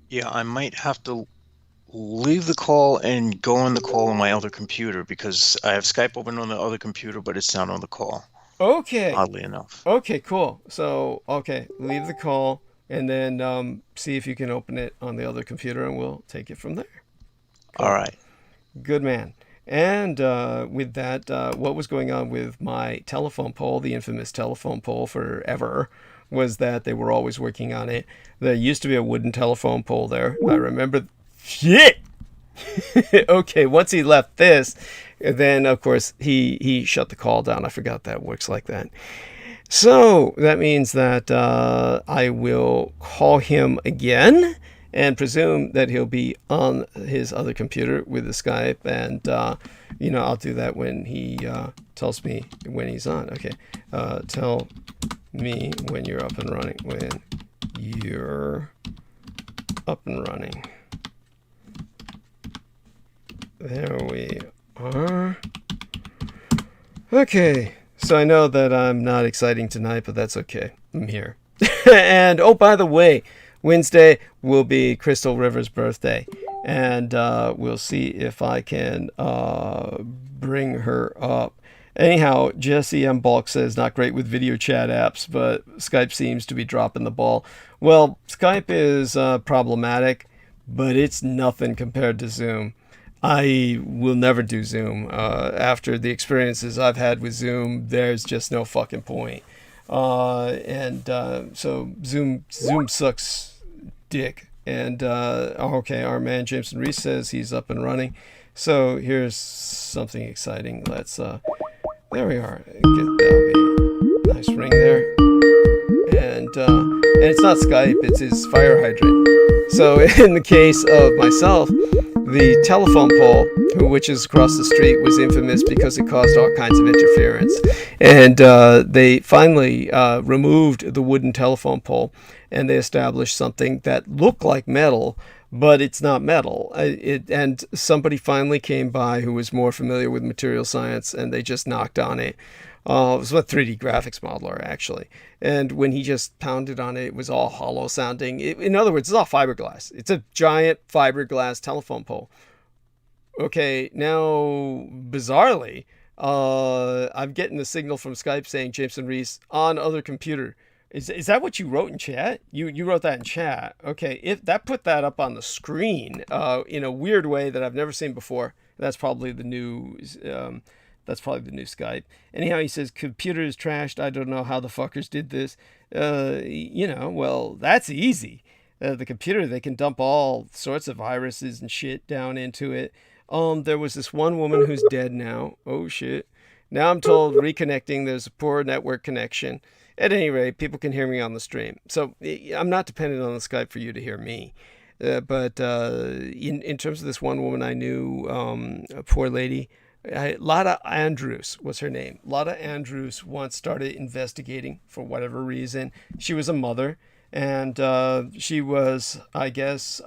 Yeah, I might have to leave the call and go on the call on my other computer because I have Skype open on the other computer, but it's not on the call. Okay. Oddly enough. Okay, cool. So, okay, leave the call and then see if you can open it on the other computer and we'll take it from there. Cool. All right. Good man. And with that, what was going on with my telephone pole, the infamous telephone pole forever, was that they were always working on it. There used to be a wooden telephone pole there. I remember. Shit! Okay, once he left this, then, of course, he shut the call down. I forgot that works like that. So that means that I will call him again and presume that he'll be on his other computer with the Skype. And, I'll do that when he tells me when he's on. Okay, tell me when you're up and running. When you're up and running. There we are. Okay, So I know that I'm not exciting tonight, but that's okay. I'm here. And, oh, by the way, Wednesday will be Crystal River's birthday. And we'll see if I can bring her up. Anyhow, Jesse M. Balk says, not great with video chat apps, but Skype seems to be dropping the ball. Well, Skype is problematic, but it's nothing compared to Zoom. I will never do Zoom. After the experiences I've had with Zoom, there's just no fucking point. So Zoom sucks dick. And okay, our man Jameson Reese says he's up and running. So here's something exciting. Let's there we are. That'll be a nice ring there. And it's not Skype, it's his fire hydrant. So in the case of myself, the telephone pole, which is across the street, was infamous because it caused all kinds of interference. And they finally removed the wooden telephone pole, and they established something that looked like metal, but it's not metal. And somebody finally came by who was more familiar with material science, and they just knocked on it. It was a 3D graphics modeler, actually. And when he just pounded on it, it was all hollow sounding. In other words, it's all fiberglass. It's a giant fiberglass telephone pole. Okay, now, bizarrely, I'm getting a signal from Skype saying Jameson Reese on other computer. Is that what you wrote in chat? You wrote that in chat. Okay, if that put that up on the screen in a weird way that I've never seen before. That's probably the new Skype. Anyhow, he says computer is trashed. I don't know how the fuckers did this. Well, that's easy. The computer, they can dump all sorts of viruses and shit down into it. There was this one woman who's dead now. Oh shit. Now I'm told reconnecting, there's a poor network connection. At any rate, people can hear me on the stream. So I'm not dependent on the Skype for you to hear me. But in terms of this one woman I knew, a poor lady, Lotta Andrews was her name. Lotta Andrews once started investigating for whatever reason. She was a mother, and she was, I guess,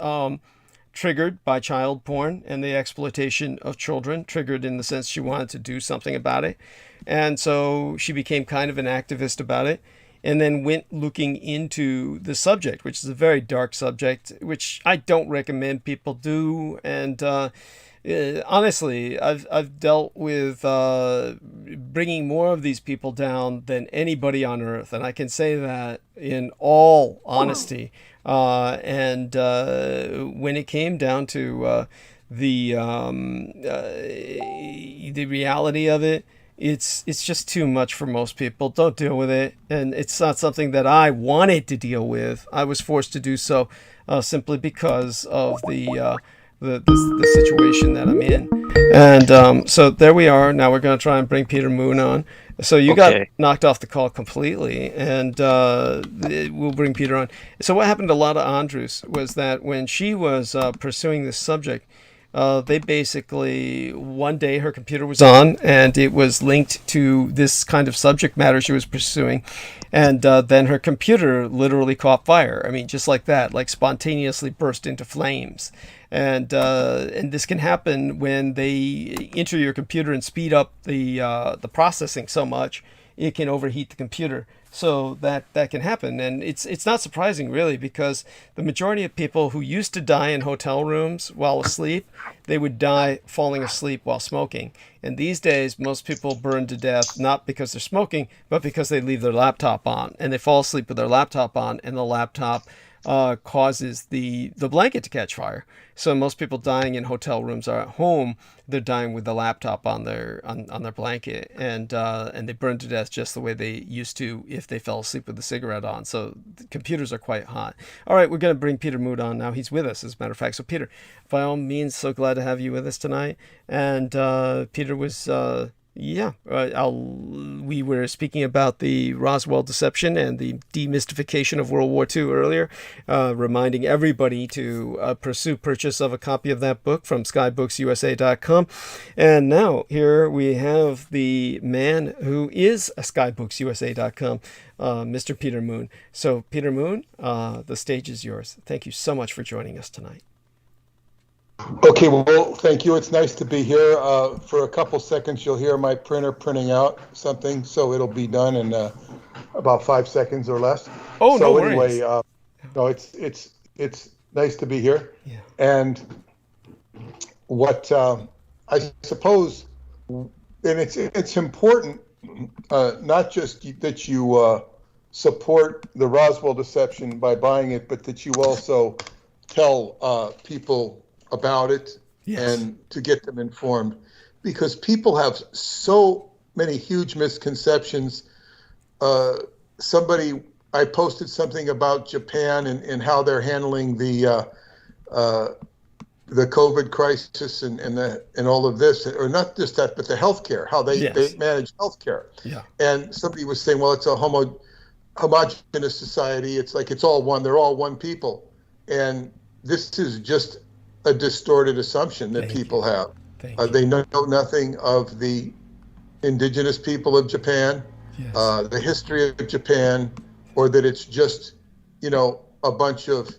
triggered by child porn and the exploitation of children, triggered in the sense she wanted to do something about it. And so she became kind of an activist about it, and then went looking into the subject, which is a very dark subject, which I don't recommend people do. And honestly, I've dealt with bringing more of these people down than anybody on earth, and I can say that in all honesty. And when it came down to the reality of it, it's just too much for most people. Don't deal with it, and it's not something that I wanted to deal with. I was forced to do so simply because of the situation that I'm in. And so there we are. Now we're going to try and bring Peter Moon on. So you got knocked off the call completely, and we'll bring Peter on. So what happened to Lotta Andrews was that when she was pursuing this subject, they basically, one day her computer was on and it was linked to this kind of subject matter she was pursuing. And then her computer literally caught fire. I mean, just like that, like spontaneously burst into flames. And this can happen when they enter your computer and speed up the processing so much, it can overheat the computer. So that can happen, and it's not surprising really, because the majority of people who used to die in hotel rooms while asleep, they would die falling asleep while smoking. And these days, most people burn to death not because they're smoking, but because they leave their laptop on, and they fall asleep with their laptop on, and the laptop causes the blanket to catch fire. So most people dying in hotel rooms are at home. They're dying with the laptop on their blanket, and they burn to death just the way they used to if they fell asleep with the cigarette on. So the computers are quite hot. All right, we're going to bring Peter Mood on now. He's with us, as a matter of fact. So Peter, by all means, so glad to have you with us tonight. And Peter was we were speaking about the Roswell deception and the demystification of World War II earlier, reminding everybody to pursue purchase of a copy of that book from skybooks.usa.com. And now here we have the man who is a skybooks.usa.com, Mr. Peter Moon. So Peter Moon, the stage is yours. Thank you so much for joining us tonight. Okay, well, thank you. It's nice to be here. For a couple seconds, you'll hear my printer printing out something, so it'll be done in about 5 seconds or less. Oh, no So worries. anyway, no, it's nice to be here. Yeah. And what I suppose, and it's important, not just that you support the Roswell deception by buying it, but that you also tell people about it. Yes. And to get them informed, because people have so many huge misconceptions. I posted something about Japan and how they're handling the COVID crisis and all of this, or not just that, but the healthcare, how they manage healthcare. Yeah. And somebody was saying, well, it's a homogeneous society. It's like it's all one. They're all one people, and this is just a distorted assumption that people have. They know nothing of the indigenous people of Japan, the history of Japan, or that it's just, a bunch of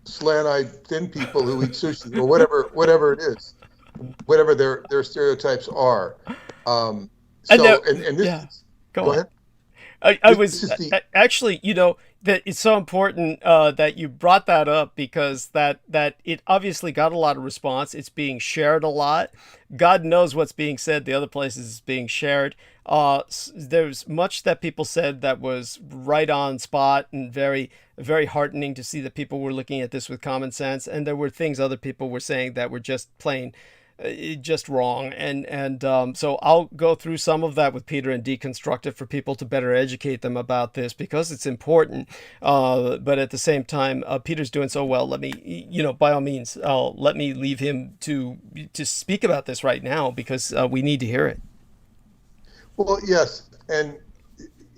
slant-eyed thin people who eat sushi, or whatever it is, whatever their stereotypes are. Go ahead. I was actually, that it's so important that you brought that up, because that it obviously got a lot of response. It's being shared a lot. God knows what's being said the other places is being shared. There's much that people said that was right on spot and very, very heartening to see that people were looking at this with common sense. And there were things other people were saying that were just plain just wrong. And so I'll go through some of that with Peter and deconstruct it for people to better educate them about this, because it's important. But at the same time, Peter's doing so well. Let me, by all means, let me leave him to speak about this right now, because we need to hear it. Well, yes. And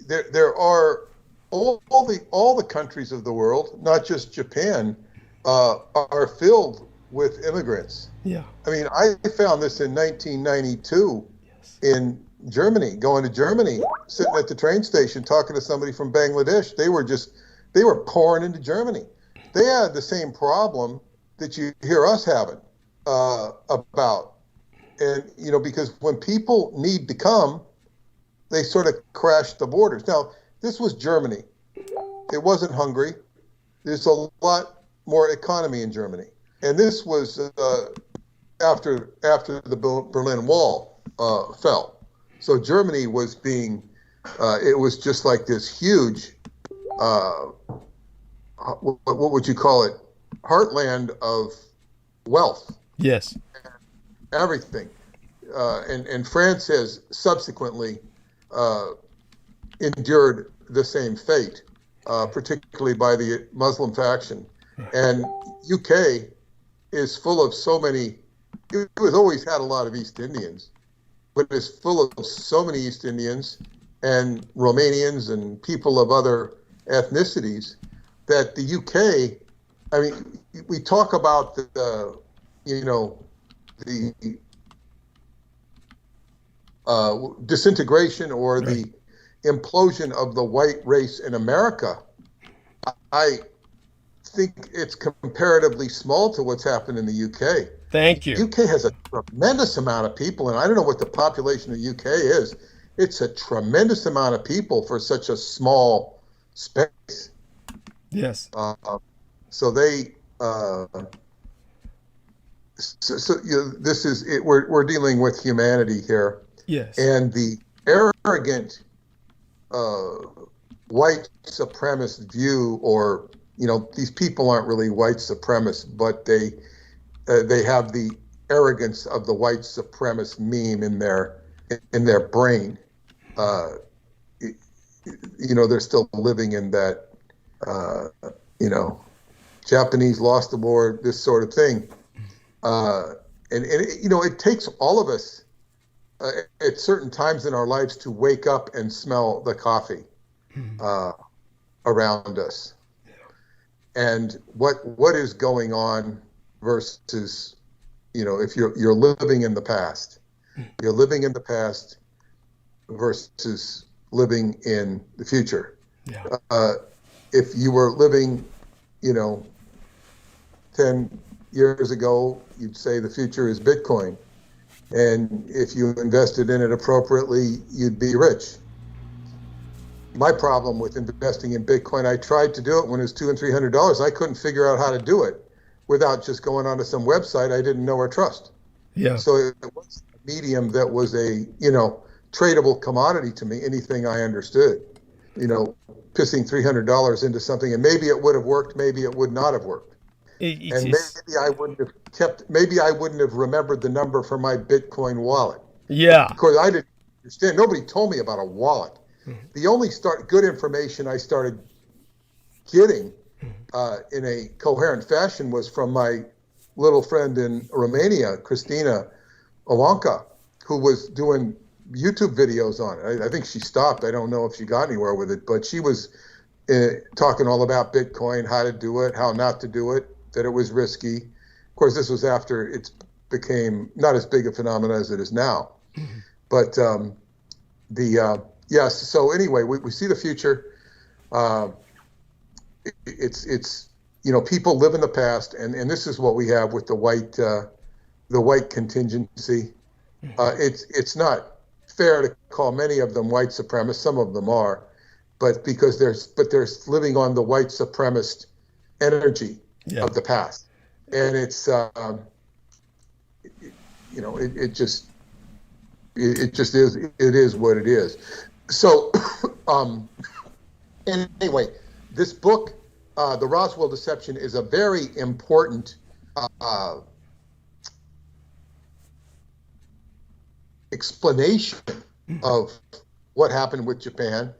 there are all the countries of the world, not just Japan, are filled with immigrants. Yeah. I mean, I found this in 1992 in Germany, going to Germany, sitting at the train station, talking to somebody from Bangladesh. They were pouring into Germany. They had the same problem that you hear us having about. And, because when people need to come, they sort of crash the borders. Now, this was Germany. It wasn't Hungary. There's a lot more economy in Germany. And this was after the Berlin Wall fell. So Germany was it was just like this huge, what would you call it, heartland of wealth. Yes. Everything. And France has subsequently endured the same fate, particularly by the Muslim faction. And UK is full of so many, it was always had a lot of East Indians, but it's full of so many East Indians and Romanians and people of other ethnicities that the UK, I mean, we talk about the disintegration or the implosion of the white race in America. I think it's comparatively small to what's happened in the UK. Thank you. UK has a tremendous amount of people, and I don't know what the population of the UK is. It's a tremendous amount of people for such a small space. Yes. So they, this is it. We're dealing with humanity here. Yes. And the arrogant white supremacist view, or these people aren't really white supremacists, but they have the arrogance of the white supremacist meme in their brain. They're still living in that, Japanese lost the war, this sort of thing. It takes all of us at certain times in our lives to wake up and smell the coffee around us. And what is going on versus, if you're living in the past, you're living in the past versus living in the future. Yeah. If you were living, 10 years ago, you'd say the future is Bitcoin. And if you invested in it appropriately, you'd be rich. My problem with investing in Bitcoin, I tried to do it when it was $200 and $300. I couldn't figure out how to do it without just going onto some website I didn't know or trust. Yeah. So it was a medium that was a, tradable commodity to me, anything I understood. Pissing $300 into something, and maybe it would have worked, maybe it would not have worked. Maybe I wouldn't have remembered the number for my Bitcoin wallet. Yeah. Of course, I didn't understand. Nobody told me about a wallet. The only good information I started getting in a coherent fashion was from my little friend in Romania, Christina Olanka, who was doing YouTube videos on it. I think she stopped. I don't know if she got anywhere with it, but she was talking all about Bitcoin, how to do it, how not to do it, that it was risky. Of course, this was after it became not as big a phenomenon as it is now. But yes. So anyway, we see the future. It's people live in the past, and this is what we have with the white contingency. It's not fair to call many of them white supremacists. Some of them are, but because they're living on the white supremacist energy of the past, and it's it just is what it is. So anyway, this book, The Roswell Deception, is a very important explanation of what happened with Japan.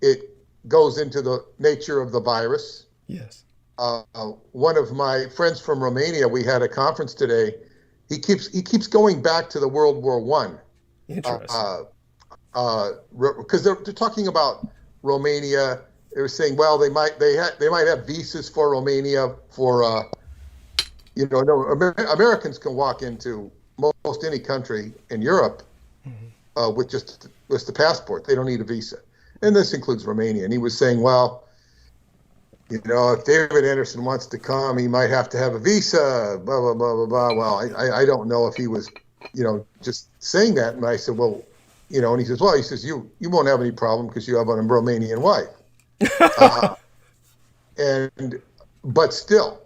It goes into the nature of the virus. Yes. One of my friends from Romania, we had a conference today. He keeps going back to the World War I. Interesting. Because they're talking about Romania. They were saying, well, they might have visas for Romania for Americans can walk into most any country in Europe with just the passport. They don't need a visa, and this includes Romania. And he was saying, well, if David Anderson wants to come, he might have to have a visa. Blah blah blah blah blah. Well, I don't know if he was just saying that. And I said, well, and he says, you won't have any problem because you have a Romanian wife. But still,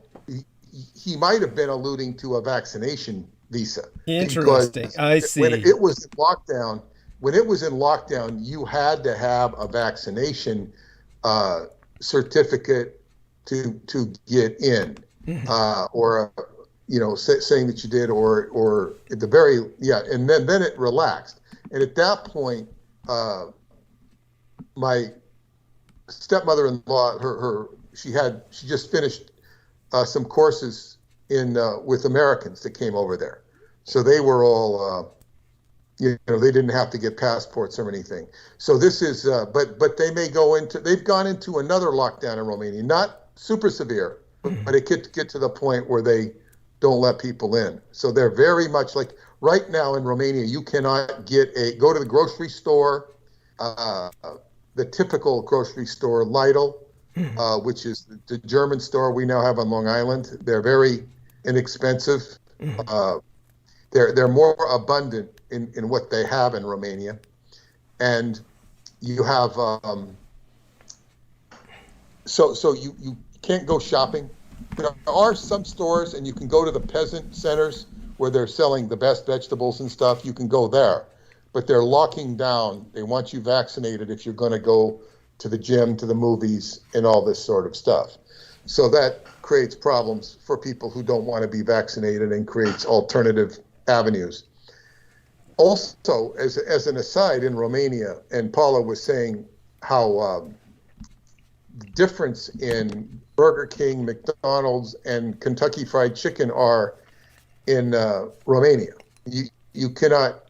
he might have been alluding to a vaccination visa. Interesting. I see. When it was in lockdown, you had to have a vaccination certificate to get in, or saying that you did, or at the very and then it relaxed. And at that point, my stepmother-in-law, she just finished some courses with Americans that came over there, so they were all they didn't have to get passports or anything. So this is but they've gone into another lockdown in Romania, not super severe, but it could get to the point where they don't let people in. So they're very much like right now in Romania, you cannot go to the grocery store, the typical grocery store, Lidl, which is the German store we now have on Long Island. They're very inexpensive. They're more abundant in what they have in Romania. And you have, so you can't go shopping. There are some stores, and you can go to the peasant centers where they're selling the best vegetables and stuff. You can go there, but they're locking down. They want you vaccinated if you're going to go to the gym, to the movies, and all this sort of stuff. So that creates problems for people who don't want to be vaccinated and creates alternative avenues. Also, as an aside, in Romania, and Paula was saying how the difference in Burger King, McDonald's, and Kentucky Fried Chicken are in Romania. You cannot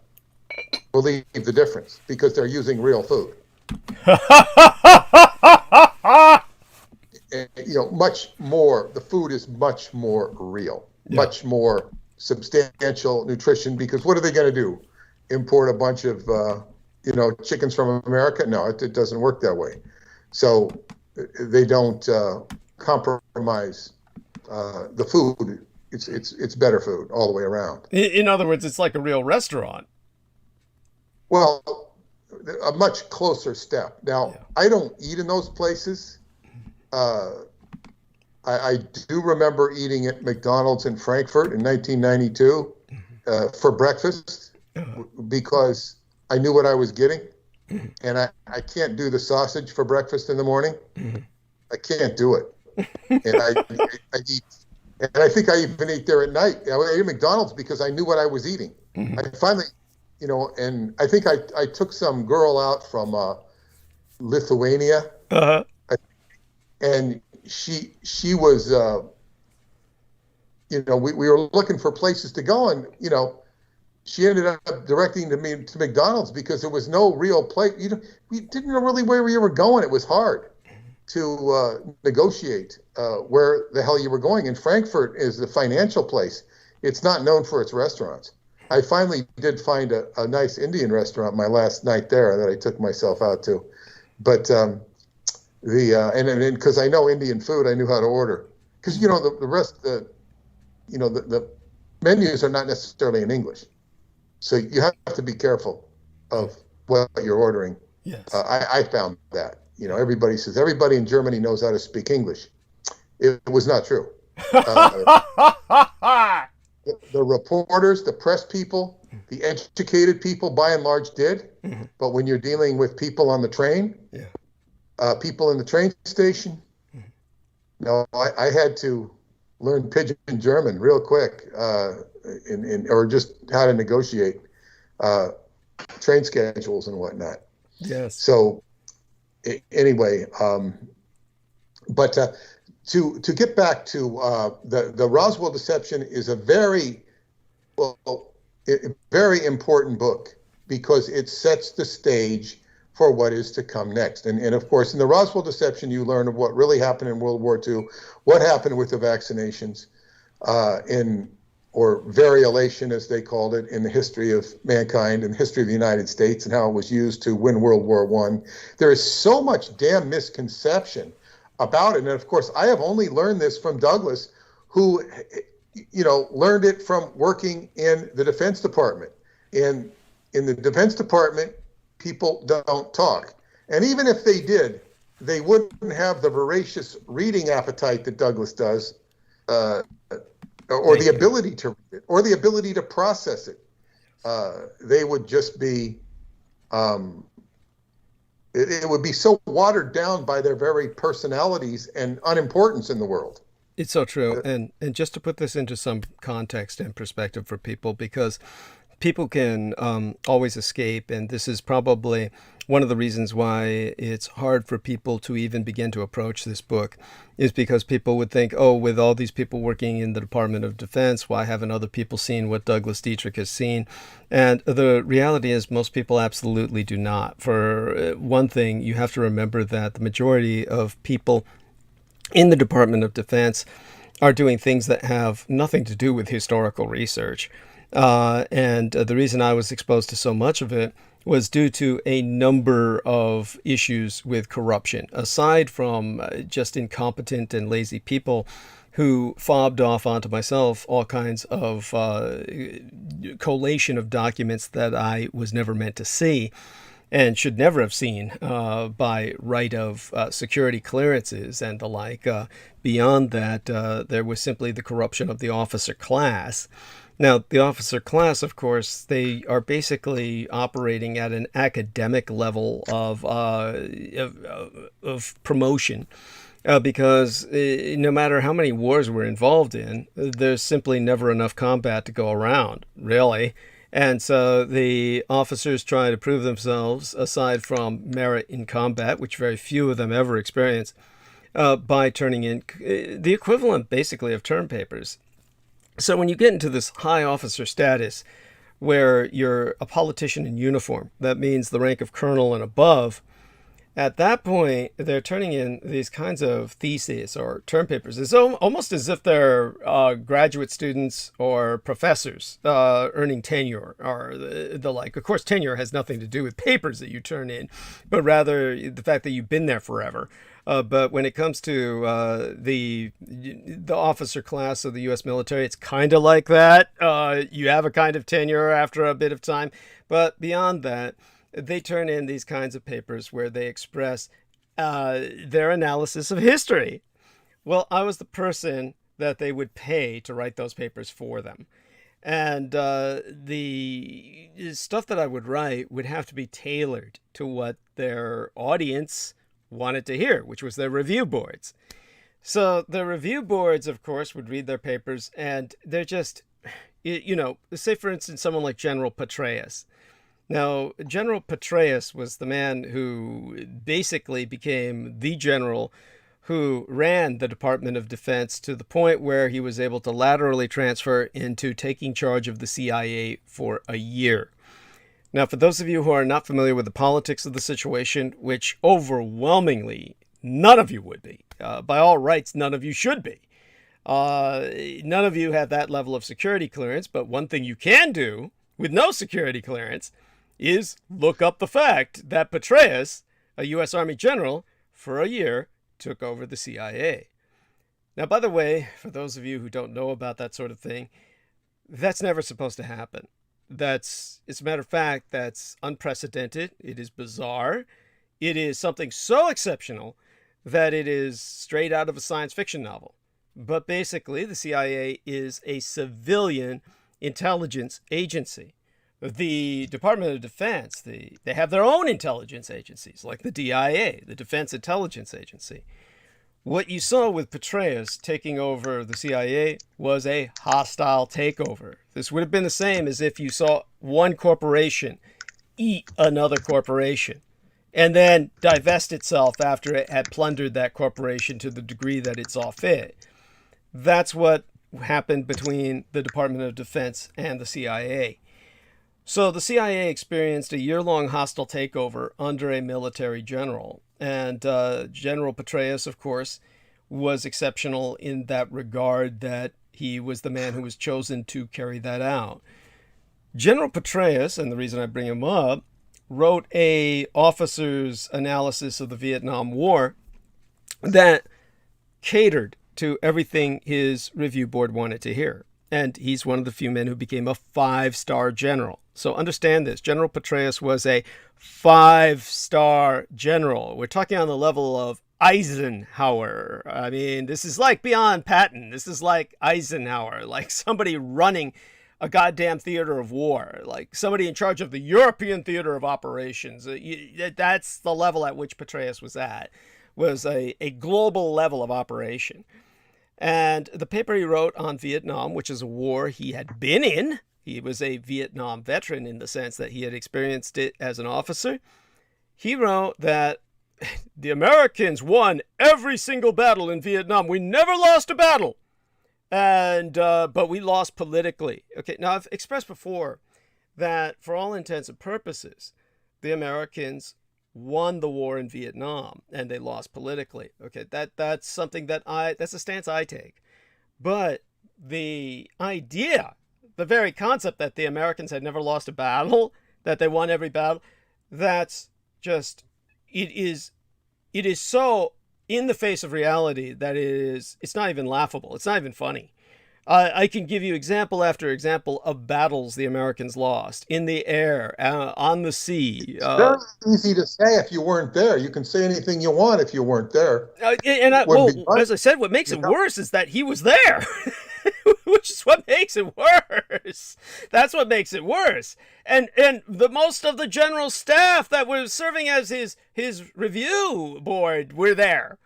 believe the difference because they're using real food. And, much more. The food is much more real, much more substantial nutrition. Because what are they going to do? Import a bunch of chickens from America? No, it doesn't work that way. So they don't compromise the food, it's better food all the way around. In other words, it's like a real restaurant. Well, a much closer step. Now, Yeah. I don't eat in those places. I do remember eating at McDonald's in Frankfurt in 1992 for breakfast because I knew what I was getting. And I can't do the sausage for breakfast in the morning. I can't do it. And I eat, and I think I even ate there at night. I ate at McDonald's because I knew what I was eating. I finally, and I think I took some girl out from Lithuania, and she was, we were looking for places to go, and she ended up directing me to McDonald's because there was no real place. We didn't know really where we were going. It was hard to negotiate where the hell you were going. And Frankfurt is the financial place. It's not known for its restaurants. I finally did find a nice Indian restaurant my last night there that I took myself out to. But and because I know Indian food, I knew how to order. Because the rest, the menus are not necessarily in English, so you have to be careful of what you're ordering. Yes. I found that everybody says everybody in Germany knows how to speak English. It was not true. The reporters, the press people, the educated people, by and large, did. But when you're dealing with people on the train, people in the train station, no, I had to learn pidgin German real quick, or just how to negotiate train schedules and whatnot. Yes. So anyway, but to get back to the Roswell Deception is a very important book because it sets the stage for what is to come next. And of course, in the Roswell Deception, you learn of what really happened in World War II, what happened with the vaccinations, or variolation, as they called it, in the history of mankind and history of the United States, and how it was used to win World War I. There is so much damn misconception about it. And of course, I have only learned this from Douglas, who, learned it from working in the Defense Department. In the Defense Department, people don't talk. And even if they did, they wouldn't have the voracious reading appetite that Douglas does, or the ability to read it, or the ability to process it. They would just be, it would be so watered down by their very personalities and unimportance in the world. It's so true. And just to put this into some context and perspective for people, because people can always escape, and this is probably one of the reasons why it's hard for people to even begin to approach this book, is because people would think, oh, with all these people working in the Department of Defense, why haven't other people seen what Douglas Dietrich has seen? And the reality is most people absolutely do not. For one thing, you have to remember that the majority of people in the Department of Defense are doing things that have nothing to do with historical research. And the reason I was exposed to so much of it was due to a number of issues with corruption, aside from just incompetent and lazy people who fobbed off onto myself all kinds of collation of documents that I was never meant to see and should never have seen by right of security clearances and the like. Beyond that, there was simply the corruption of the officer class. Now, the officer class, of course, they are basically operating at an academic level of promotion, because no matter how many wars we're involved in, there's simply never enough combat to go around, really. And so the officers try to prove themselves, aside from merit in combat, which very few of them ever experience, by turning in the equivalent, basically, of term papers. So when you get into this high officer status, where you're a politician in uniform, that means the rank of colonel and above, at that point, they're turning in these kinds of theses or term papers. It's almost as if they're graduate students or professors earning tenure or the like. Of course, tenure has nothing to do with papers that you turn in, but rather the fact that you've been there forever. But when it comes to the officer class of the U.S. military, it's kind of like that. You have a kind of tenure after a bit of time. But beyond that, they turn in these kinds of papers where they express their analysis of history. Well, I was the person that they would pay to write those papers for them. And the stuff that I would write would have to be tailored to what their audience wanted to hear, which was their review boards. So the review boards, of course, would read their papers, and they're just, say, for instance, someone like General Petraeus. Now, General Petraeus was the man who basically became the general who ran the Department of Defense to the point where he was able to laterally transfer into taking charge of the CIA for a year. Now, for those of you who are not familiar with the politics of the situation, which overwhelmingly none of you would be, by all rights, none of you should be. None of you have that level of security clearance, but one thing you can do with no security clearance is look up the fact that Petraeus, a U.S. Army general, for a year took over the CIA. Now, by the way, for those of you who don't know about that sort of thing, that's never supposed to happen. As a matter of fact, that's unprecedented. It is bizarre. It is something so exceptional that it is straight out of a science fiction novel. But basically, the CIA is a civilian intelligence agency. The Department of Defense, they have their own intelligence agencies, like the DIA, the Defense Intelligence Agency. What you saw with Petraeus taking over the CIA was a hostile takeover. This would have been the same as if you saw one corporation eat another corporation and then divest itself after it had plundered that corporation to the degree that it saw fit. That's what happened between the Department of Defense and the CIA. So the CIA experienced a year-long hostile takeover under a military general. And General Petraeus, of course, was exceptional in that regard, that he was the man who was chosen to carry that out. General Petraeus, and the reason I bring him up, wrote a officer's analysis of the Vietnam War that catered to everything his review board wanted to hear. And he's one of the few men who became a 5-star general. So understand this. General Petraeus was a 5-star general. We're talking on the level of Eisenhower. I mean, this is like beyond Patton. This is like Eisenhower, like somebody running a goddamn theater of war, like somebody in charge of the European theater of operations. That's the level at which Petraeus was at, was a global level of operation. And the paper he wrote on Vietnam, which is a war he had been in, he was a Vietnam veteran in the sense that he had experienced it as an officer. He wrote that the Americans won every single battle in Vietnam. We never lost a battle. But we lost politically. Okay, now I've expressed before that for all intents and purposes, the Americans won the war in Vietnam and they lost politically. Okay, that's something that's a stance I take. But the idea, the very concept that the Americans had never lost a battle, that they won every battle, that's just, it is so in the face of reality that it's not even laughable. It's not even funny. I can give you example after example of battles the Americans lost in the air, on the sea. It's very easy to say if you weren't there. You can say anything you want if you weren't there. As I said, what makes it worse is that he was there, which is what makes it worse. That's what makes it worse. And the most of the general staff that was serving as his review board were there.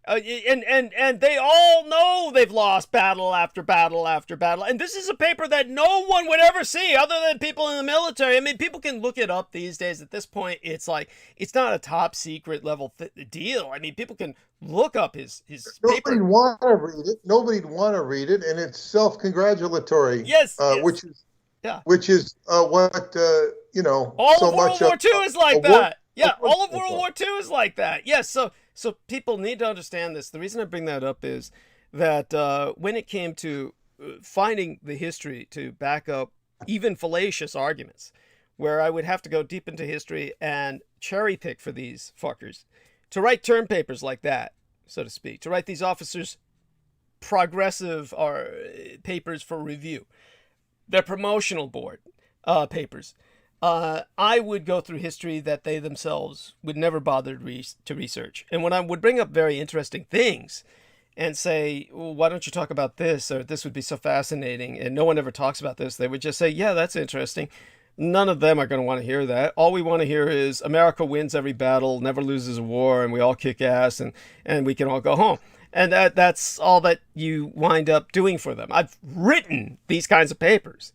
And they all know they've lost battle after battle after battle. And this is a paper that no one would ever see other than people in the military. I mean, people can look it up these days. At this point, it's like, it's not a top secret level deal. I mean, people can look up his paper. Nobody'd want to read it. Nobody'd want to read it. And it's self-congratulatory. Yes. Which is what, all so of World War II is like that. Yeah, all of World War II is like that. Yes, so people need to understand this. The reason I bring that up is that when it came to finding the history to back up even fallacious arguments, where I would have to go deep into history and cherry pick for these fuckers, to write term papers like that, so to speak, to write these officers' progressive papers for review, their promotional board papers, I would go through history that they themselves would never bother to research. And when I would bring up very interesting things and say, well, why don't you talk about this, or this would be so fascinating, and no one ever talks about this, they would just say, yeah, that's interesting. None of them are going to want to hear that. All we want to hear is America wins every battle, never loses a war, and we all kick ass, and we can all go home. And that's all that you wind up doing for them. I've written these kinds of papers.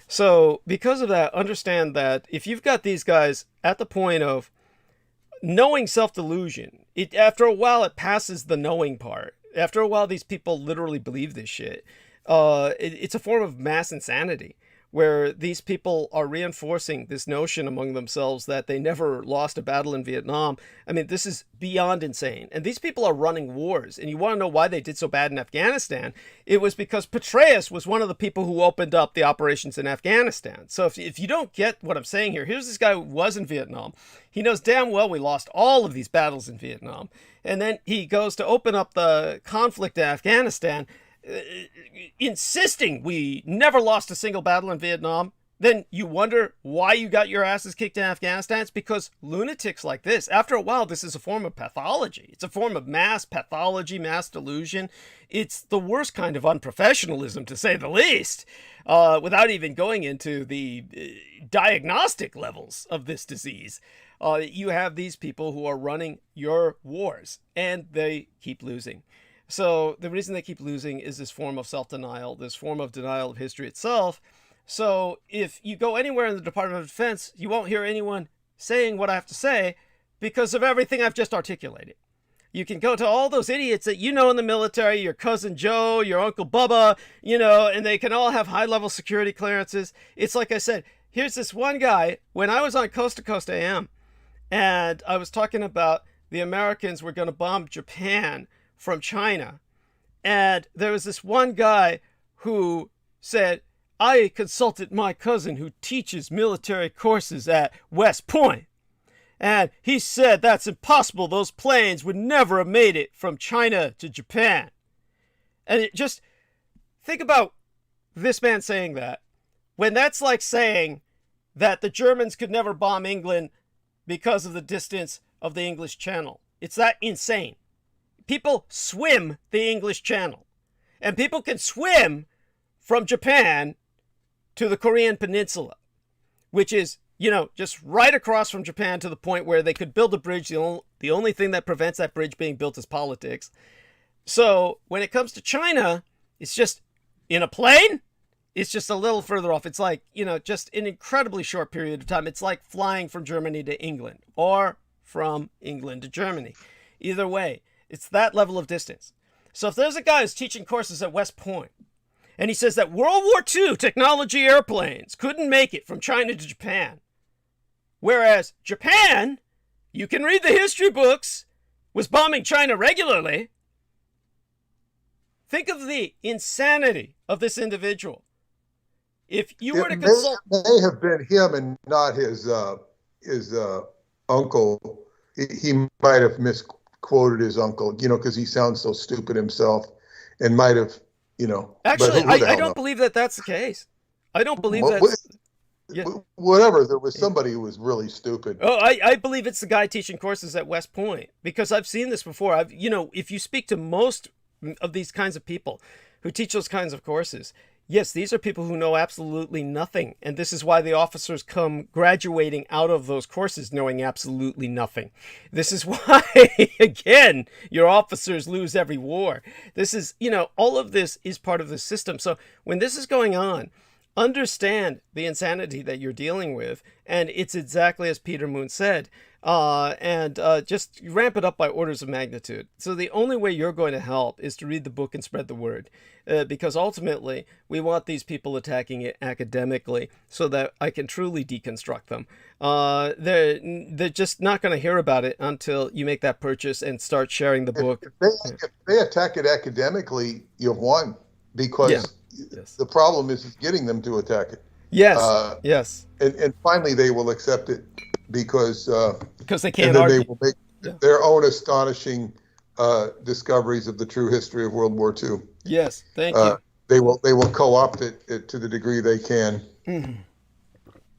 So because of that, understand that if you've got these guys at the point of knowing self-delusion, after a while it passes the knowing part. After a while, these people literally believe this shit. It's a form of mass insanity, where these people are reinforcing this notion among themselves that they never lost a battle in Vietnam. I mean, this is beyond insane. And these people are running wars. And you want to know why they did so bad in Afghanistan? It was because Petraeus was one of the people who opened up the operations in Afghanistan. So if you don't get what I'm saying here, here's this guy who was in Vietnam. He knows damn well we lost all of these battles in Vietnam. And then he goes to open up the conflict in Afghanistan, insisting we never lost a single battle in Vietnam. Then you wonder why you got your asses kicked in Afghanistan. It's because lunatics like this, after a while, this is a form of pathology. It's a form of mass pathology, mass delusion. It's the worst kind of unprofessionalism, to say the least, without even going into the diagnostic levels of this disease. You have these people who are running your wars, and they keep losing. So the reason they keep losing is this form of self-denial, this form of denial of history itself. So if you go anywhere in the Department of Defense, you won't hear anyone saying what I have to say because of everything I've just articulated. You can go to all those idiots that you know in the military, your cousin Joe, your Uncle Bubba, and they can all have high-level security clearances. It's like I said, here's this one guy, when I was on Coast to Coast AM, and I was talking about the Americans were going to bomb Japan from China. And there was this one guy who said, I consulted my cousin who teaches military courses at West Point. And he said that's impossible. Those planes would never have made it from China to Japan. And just think about this man saying that, when that's like saying that the Germans could never bomb England because of the distance of the English Channel. It's that insane. People swim the English Channel. And people can swim from Japan to the Korean Peninsula, which is, just right across from Japan to the point where they could build a bridge. The only thing that prevents that bridge being built is politics. So when it comes to China, it's just in a plane. It's just a little further off. It's like, just an incredibly short period of time. It's like flying from Germany to England or from England to Germany. Either way, it's that level of distance. So if there's a guy who's teaching courses at West Point, and he says that World War II technology airplanes couldn't make it from China to Japan, whereas Japan, you can read the history books, was bombing China regularly, think of the insanity of this individual. If you were to consult, may have been him and not his uncle. He might have misquoted his uncle, because he sounds so stupid himself, and might have, Actually, I don't believe that that's the case. I don't believe that's. Yeah. Whatever. There was somebody who was really stupid. Oh, I believe it's the guy teaching courses at West Point, because I've seen this before. If you speak to most of these kinds of people who teach those kinds of courses, yes, these are people who know absolutely nothing. And this is why the officers come graduating out of those courses knowing absolutely nothing. This is why, again, your officers lose every war. This is, all of this is part of the system. So when this is going on, understand the insanity that you're dealing with. And it's exactly as Peter Moon said. And just ramp it up by orders of magnitude. So the only way you're going to help is to read the book and spread the word, because ultimately we want these people attacking it academically so that I can truly deconstruct them. They're just not going to hear about it until you make that purchase and start sharing the book. If they attack it academically, you've won, because the problem is getting them to attack it. Yes. Yes. And finally they will accept it. Because they can't argue. their own astonishing discoveries of the true history of World War II. Yes, thank you. They will co-opt it to the degree they can, and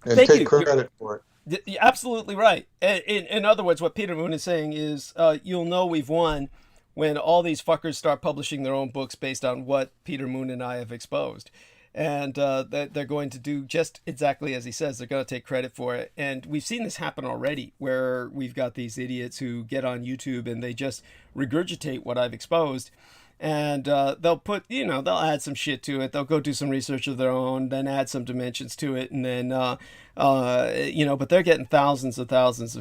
Thank take you. credit for it. You're absolutely right. In other words, what Peter Moon is saying is, you'll know we've won when all these fuckers start publishing their own books based on what Peter Moon and I have exposed. And they're going to do just exactly as he says. They're going to take credit for it. And we've seen this happen already, where we've got these idiots who get on YouTube and they just regurgitate what I've exposed. And they'll put, they'll add some shit to it. They'll go do some research of their own, then add some dimensions to it. And then, but they're getting thousands of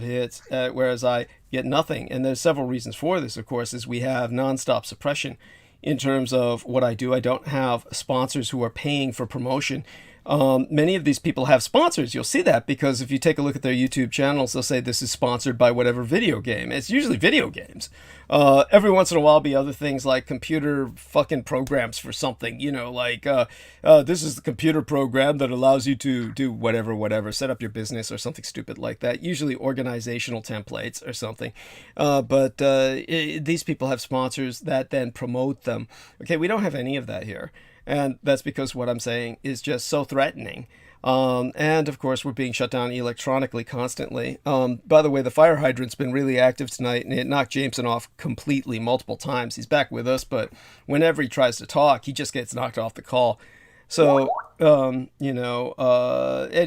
hits, whereas I get nothing. And there's several reasons for this, of course, is we have nonstop suppression in terms of what I do. I don't have sponsors who are paying for promotion. Many of these people have sponsors. You'll see that because if you take a look at their YouTube channels, they'll say this is sponsored by whatever video game. It's usually video games. Every once in a while, be other things like computer fucking programs for something. This is the computer program that allows you to do whatever, set up your business or something stupid like that. Usually organizational templates or something. But these people have sponsors that then promote them. Okay, we don't have any of that here. And that's because what I'm saying is just so threatening. And of course, we're being shut down electronically constantly. By the way, the fire hydrant's been really active tonight, and it knocked Jameson off completely multiple times. He's back with us, but whenever he tries to talk, he just gets knocked off the call. So, at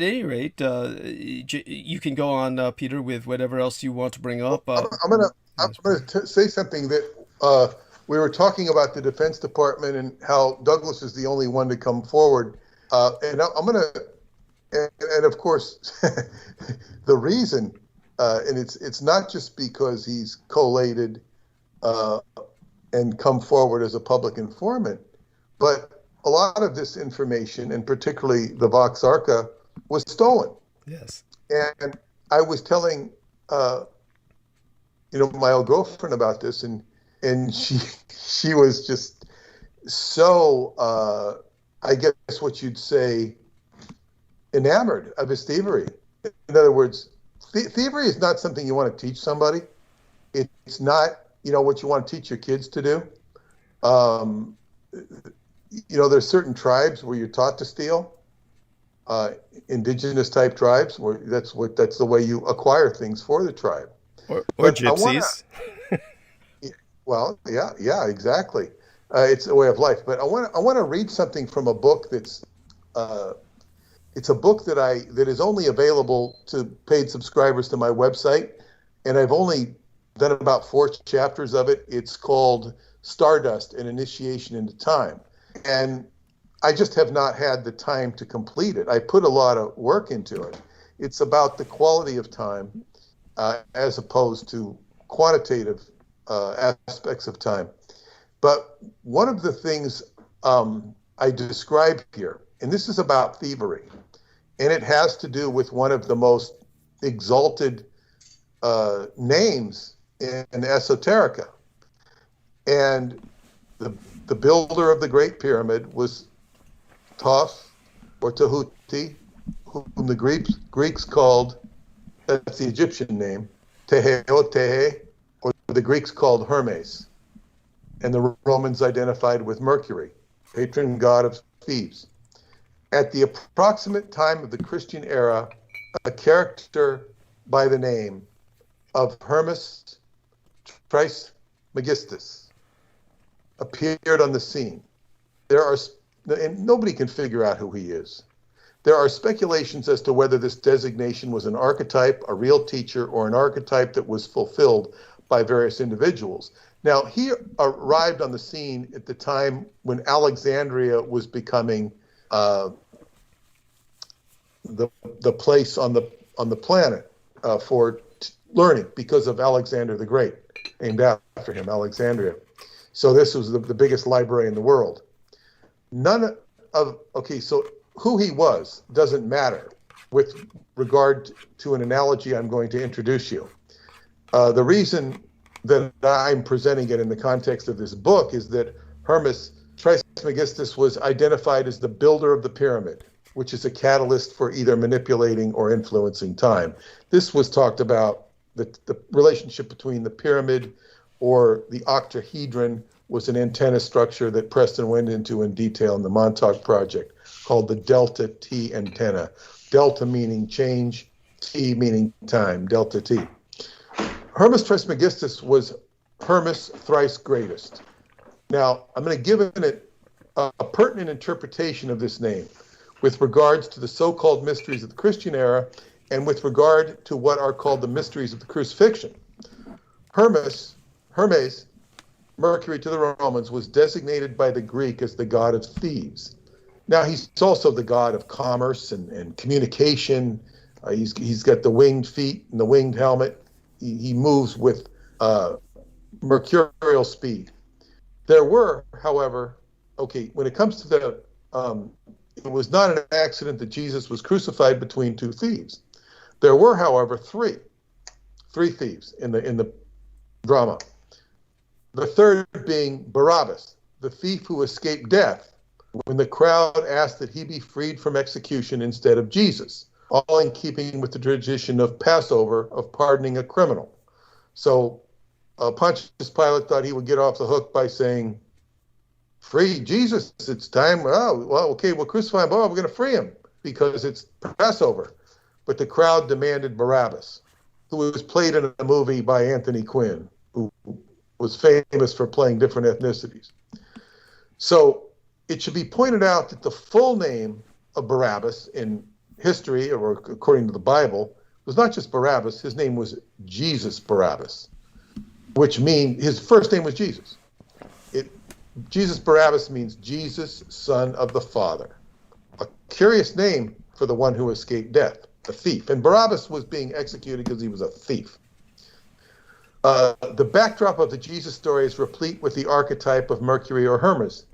any rate, you can go on, Peter, with whatever else you want to bring up. I'm gonna say something that we were talking about the Defense Department and how Douglas is the only one to come forward. And I'm going to, and of course, the reason, and it's not just because he's collated and come forward as a public informant, but a lot of this information, and particularly the Vox Arca, was stolen. Yes. And I was telling, my old girlfriend about this, and she was just so, I guess what you'd say, enamored of his thievery. In other words, thievery is not something you want to teach somebody. It's not, what you want to teach your kids to do. There's certain tribes where you're taught to steal. Indigenous type tribes, where that's the way you acquire things for the tribe. Or gypsies. Well, yeah, exactly. It's a way of life. But I want to read something from a book that's it's a book that is only available to paid subscribers to my website, and I've only done about 4 chapters of it. It's called Stardust: An Initiation into Time, and I just have not had the time to complete it. I put a lot of work into it. It's about the quality of time as opposed to quantitative aspects of time. But one of the things I describe here, and this is about thievery, and it has to do with one of the most exalted names in esoterica. And the builder of the Great Pyramid was Thoth, or Tahuti, whom the Greeks called, that's the Egyptian name, Tehe, or the Greeks called Hermes, and the Romans identified with Mercury, patron god of thieves. At the approximate time of the Christian era, a character by the name of Hermes Trismegistus appeared on the scene. And nobody can figure out who he is. There are speculations as to whether this designation was an archetype, a real teacher, or an archetype that was fulfilled by various individuals. Now, he arrived on the scene at the time when Alexandria was becoming the place on the planet for learning, because of Alexander the Great, named after him, Alexandria. So this was the biggest library in the world. So who he was doesn't matter with regard to an analogy I'm going to introduce you. The reason that I'm presenting it in the context of this book is that Hermes Trismegistus was identified as the builder of the pyramid, which is a catalyst for either manipulating or influencing time. This was talked about the relationship between the pyramid or the octahedron was an antenna structure that Preston went into in detail in the Montauk Project, called the delta T antenna. Delta meaning change, T meaning time, delta T. Hermes Trismegistus was Hermes thrice greatest. Now, I'm going to give it a pertinent interpretation of this name with regards to the so-called mysteries of the Christian era and with regard to what are called the mysteries of the crucifixion. Hermes, Mercury to the Romans, was designated by the Greek as the god of thieves. Now, he's also the god of commerce and communication. He's got the winged feet and the winged helmet. He moves with mercurial speed. There were, however, when it comes to the, it was not an accident that Jesus was crucified between two thieves. There were, however, three thieves in the drama. The third being Barabbas, the thief who escaped death when the crowd asked that he be freed from execution instead of Jesus, all in keeping with the tradition of Passover of pardoning a criminal. So Pontius Pilate thought he would get off the hook by saying, "Free Jesus, it's time." Oh, well, okay, we'll crucify him. Oh, we're going to free him because it's Passover. But the crowd demanded Barabbas, who was played in a movie by Anthony Quinn, who was famous for playing different ethnicities. So it should be pointed out that the full name of Barabbas in history, or according to the Bible, was not just Barabbas. His name was Jesus Barabbas, which means his first name was Jesus. Jesus Barabbas means Jesus, son of the Father. A curious name for the one who escaped death, a thief. And Barabbas was being executed because he was a thief. The backdrop of the Jesus story is replete with the archetype of Mercury or Hermes.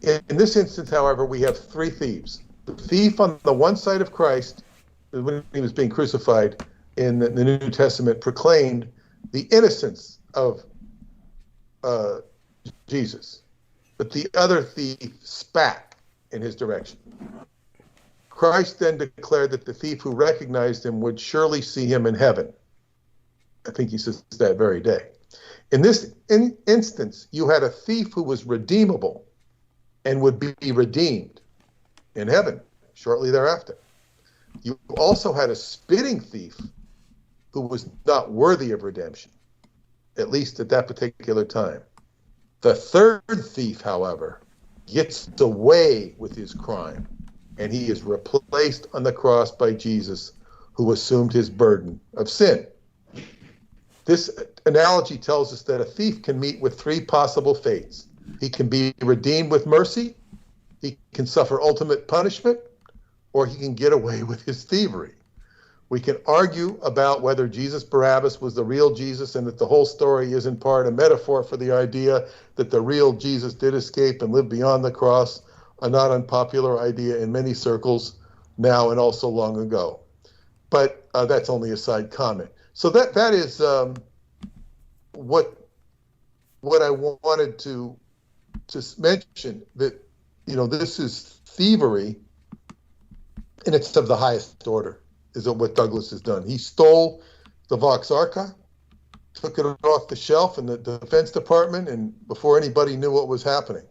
In this instance, however, we have three thieves. The thief on the one side of Christ, when he was being crucified in the New Testament, proclaimed the innocence of Jesus. But the other thief spat in his direction. Christ then declared that the thief who recognized him would surely see him in heaven. I think he says that very day. In this instance, you had a thief who was redeemable and would be redeemed in heaven shortly thereafter. You also had a spitting thief who was not worthy of redemption, at least at that particular time. The third thief, however, gets away with his crime, and he is replaced on the cross by Jesus, who assumed his burden of sin. This analogy tells us that a thief can meet with three possible fates. He can be redeemed with mercy, he can suffer ultimate punishment, or he can get away with his thievery. We can argue about whether Jesus Barabbas was the real Jesus and that the whole story is in part a metaphor for the idea that the real Jesus did escape and live beyond the cross, a not unpopular idea in many circles now and also long ago. But that's only a side comment. So that is what I wanted to mention, that, you know, this is thievery, and it's of the highest order, is what Douglas has done. He stole the Vox Arca, took it off the shelf in the Defense Department, and before anybody knew what was happening.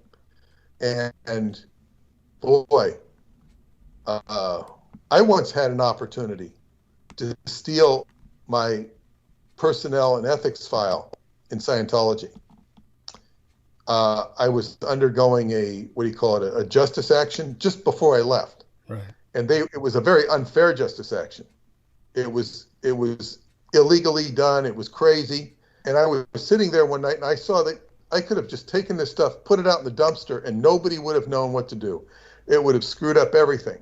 And boy, I once had an opportunity to steal my personnel and ethics file in Scientology. I was undergoing a justice action just before I left. Right. And it was a very unfair justice action. It was illegally done. It was crazy. And I was sitting there one night and I saw that I could have just taken this stuff, put it out in the dumpster, and nobody would have known what to do. It would have screwed up everything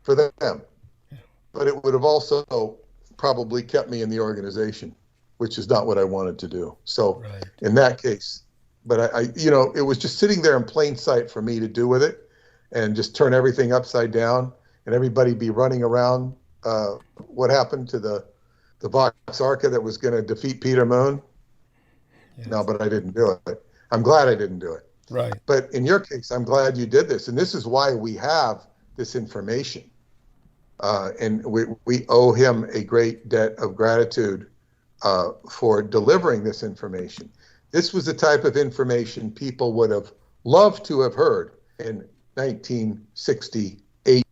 for them. Yeah. But it would have also probably kept me in the organization, which is not what I wanted to do. So right. In that case, but I it was just sitting there in plain sight for me to do with it and just turn everything upside down and everybody be running around. What happened to the Vox Arca that was going to defeat Peter Moon? Yes. No, but I didn't do it. I'm glad I didn't do it. Right. But in your case, I'm glad you did this. And this is why we have this information. And we owe him a great debt of gratitude for delivering this information. This was the type of information people would have loved to have heard in 1968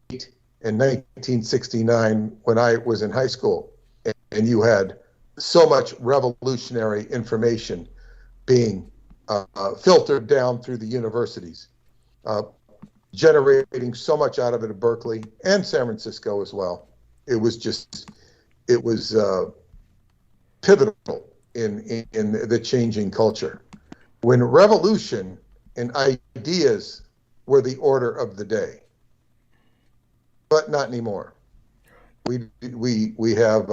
and 1969 when I was in high school, and you had so much revolutionary information being filtered down through the universities, generating so much out of it at Berkeley and San Francisco as well. It was pivotal in the changing culture. When revolution and ideas were the order of the day, but not anymore. We have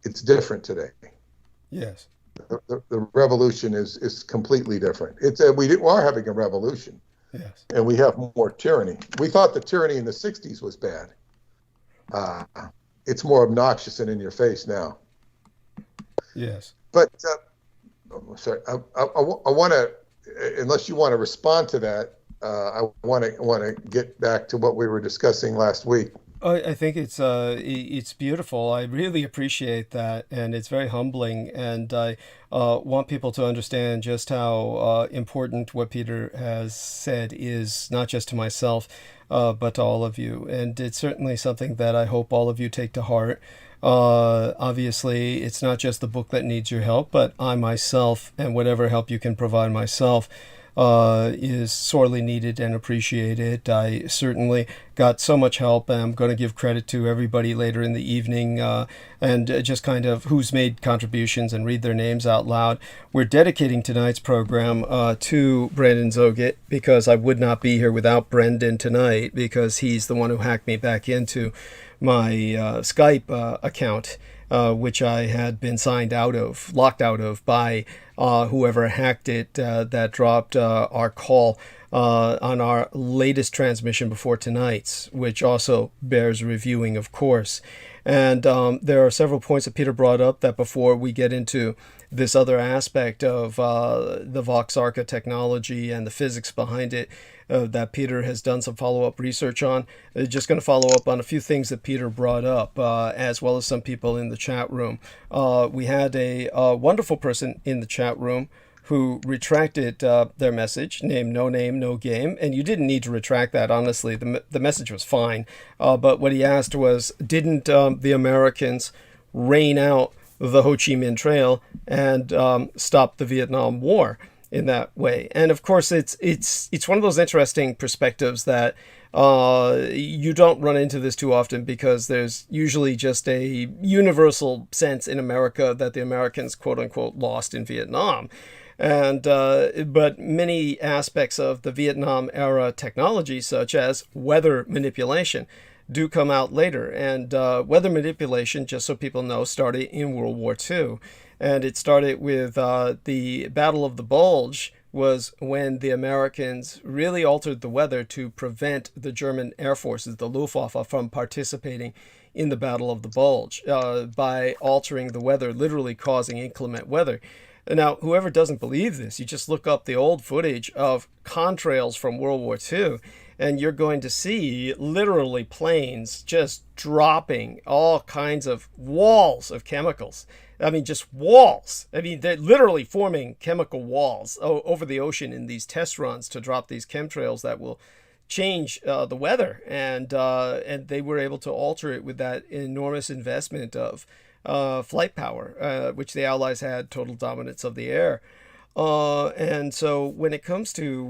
it's different today. Yes. The revolution is completely different. We are having a revolution. Yes. And we have more tyranny. We thought the tyranny in the 60s was bad. It's more obnoxious and in your face now. Yes. But sorry, I want to, unless you want to respond to that, I want to get back to what we were discussing last week. I think it's beautiful. I really appreciate that, and it's very humbling. And I want people to understand just how important what Peter has said is, not just to myself, but to all of you. And it's certainly something that I hope all of you take to heart. Obviously, it's not just the book that needs your help, but I myself, and whatever help you can provide myself, is sorely needed and appreciated. I certainly got so much help. I'm going to give credit to everybody later in the evening and just kind of who's made contributions and read their names out loud. We're dedicating tonight's program to Brendan Zogit, because I would not be here without Brendan tonight, because he's the one who hacked me back into my Skype account, which I had been locked out of by whoever hacked it, that dropped our call on our latest transmission before tonight's, which also bears reviewing, of course. And there are several points that Peter brought up that before we get into this other aspect of the Vox Arca technology and the physics behind it, that Peter has done some follow-up research on. Just going to follow up on a few things that Peter brought up, as well as some people in the chat room. We had a wonderful person in the chat room who retracted their message, named No Name, No Game. And you didn't need to retract that, honestly. The message was fine. But what he asked was, didn't the Americans rain out the Ho Chi Minh Trail and stop the Vietnam War in that way? And of course, it's one of those interesting perspectives that you don't run into this too often, because there's usually just a universal sense in America that the Americans, quote unquote, lost in Vietnam. And but many aspects of the Vietnam era technology, such as weather manipulation, do come out later. And weather manipulation, just so people know, started in World War II. And it started with the Battle of the Bulge, was when the Americans really altered the weather to prevent the German air forces, the Luftwaffe, from participating in the Battle of the Bulge by altering the weather, literally causing inclement weather. Now, whoever doesn't believe this, you just look up the old footage of contrails from World War II, and you're going to see literally planes just dropping all kinds of walls of chemicals. I mean, just walls. I mean, they're literally forming chemical walls over the ocean in these test runs to drop these chemtrails that will change the weather. And they were able to alter it with that enormous investment of flight power, which the Allies had total dominance of the air. And so when it comes to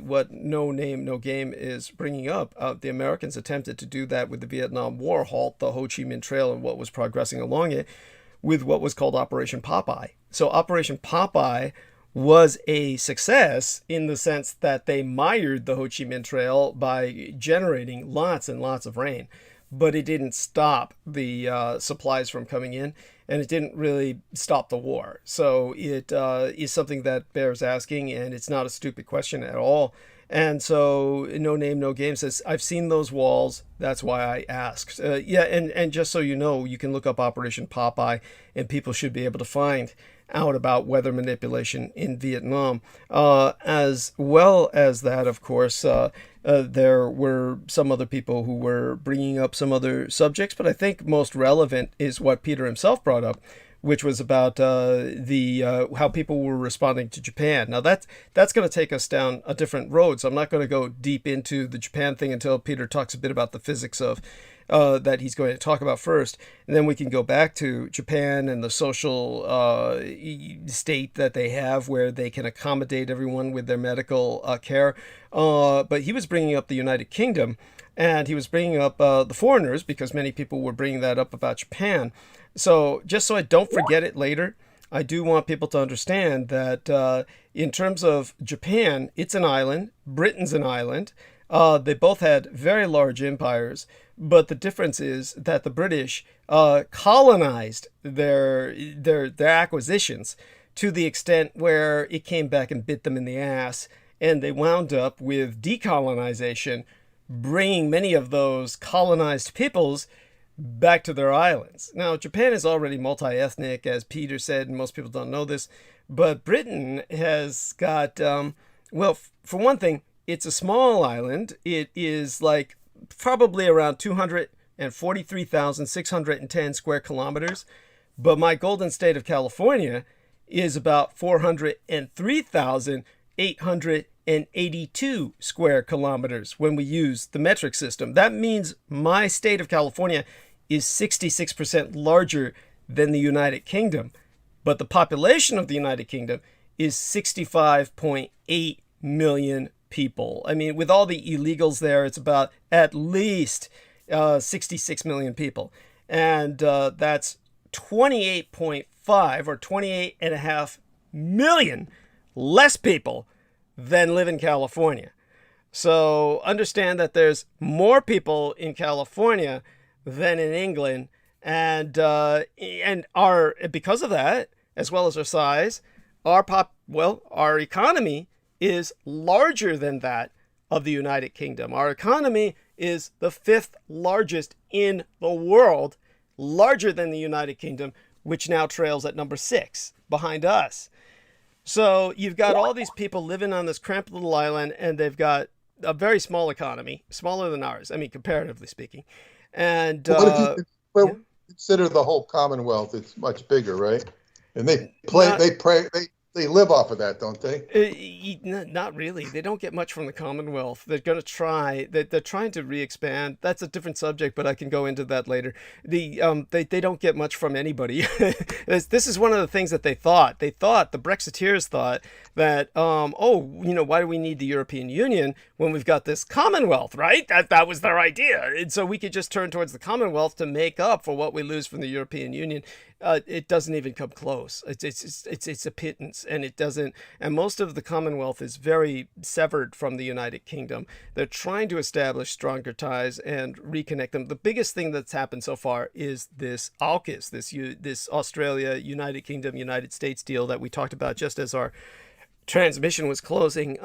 what No Name, No Game is bringing up, the Americans attempted to do that with the Vietnam War, halt the Ho Chi Minh Trail and what was progressing along it with what was called Operation Popeye. So Operation Popeye was a success in the sense that they mired the Ho Chi Minh Trail by generating lots and lots of rain. But it didn't stop the supplies from coming in, and it didn't really stop the war. So it is something that bears asking, and it's not a stupid question at all. And so No Name, No Game says, I've seen those walls. That's why I asked. Yeah, and just so you know, you can look up Operation Popeye, and people should be able to find out about weather manipulation in Vietnam. As well as that, of course, there were some other people who were bringing up some other subjects, but I think most relevant is what Peter himself brought up, which was about how people were responding to Japan. Now that's going to take us down a different road, so I'm not going to go deep into the Japan thing until Peter talks a bit about the physics of that he's going to talk about first, and then we can go back to Japan and the social state that they have, where they can accommodate everyone with their medical care. But he was bringing up the United Kingdom, and he was bringing up the foreigners, because many people were bringing that up about Japan. So just so I don't forget it later, I do want people to understand that in terms of Japan, it's an island. Britain's an island. They both had very large empires, but the difference is that the British colonized their acquisitions to the extent where it came back and bit them in the ass, and they wound up with decolonization, bringing many of those colonized peoples back to their islands. Now, Japan is already multi-ethnic, as Peter said, and most people don't know this, but Britain has got, well, for one thing, it's a small island. It is like probably around 243,610 square kilometers, but my golden state of California is about 403,882 square kilometers when we use the metric system. That means my state of California is 66% larger than the United Kingdom, but the population of the United Kingdom is 65.8 million people. I mean, with all the illegals there, it's about at least 66 million people. And that's 28.5 or 28.5 million less people than live in California. So understand that there's more people in California than in England, and our, because of that, as well as our size, our economy is larger than that of the United Kingdom. Our economy is the 5th largest in the world, larger than the United Kingdom, which now trails at number 6 behind us. So you've got all these people living on this cramped little island, and they've got a very small economy, smaller than ours, I mean, comparatively speaking. And what if you consider the whole Commonwealth? It's much bigger, right? And they live off of that, don't they? Not really. They don't get much from the Commonwealth. They're going to try. They're trying to re-expand. That's a different subject, but I can go into that later. They don't get much from anybody. This is one of the things that they thought. The Brexiteers thought that, why do we need the European Union when we've got this Commonwealth, right? That was their idea. And so we could just turn towards the Commonwealth to make up for what we lose from the European Union. It doesn't even come close. It's a pittance, and it doesn't. And most of the Commonwealth is very severed from the United Kingdom. They're trying to establish stronger ties and reconnect them. The biggest thing that's happened so far is this AUKUS, this Australia, United Kingdom, United States deal that we talked about just as our transmission was closing,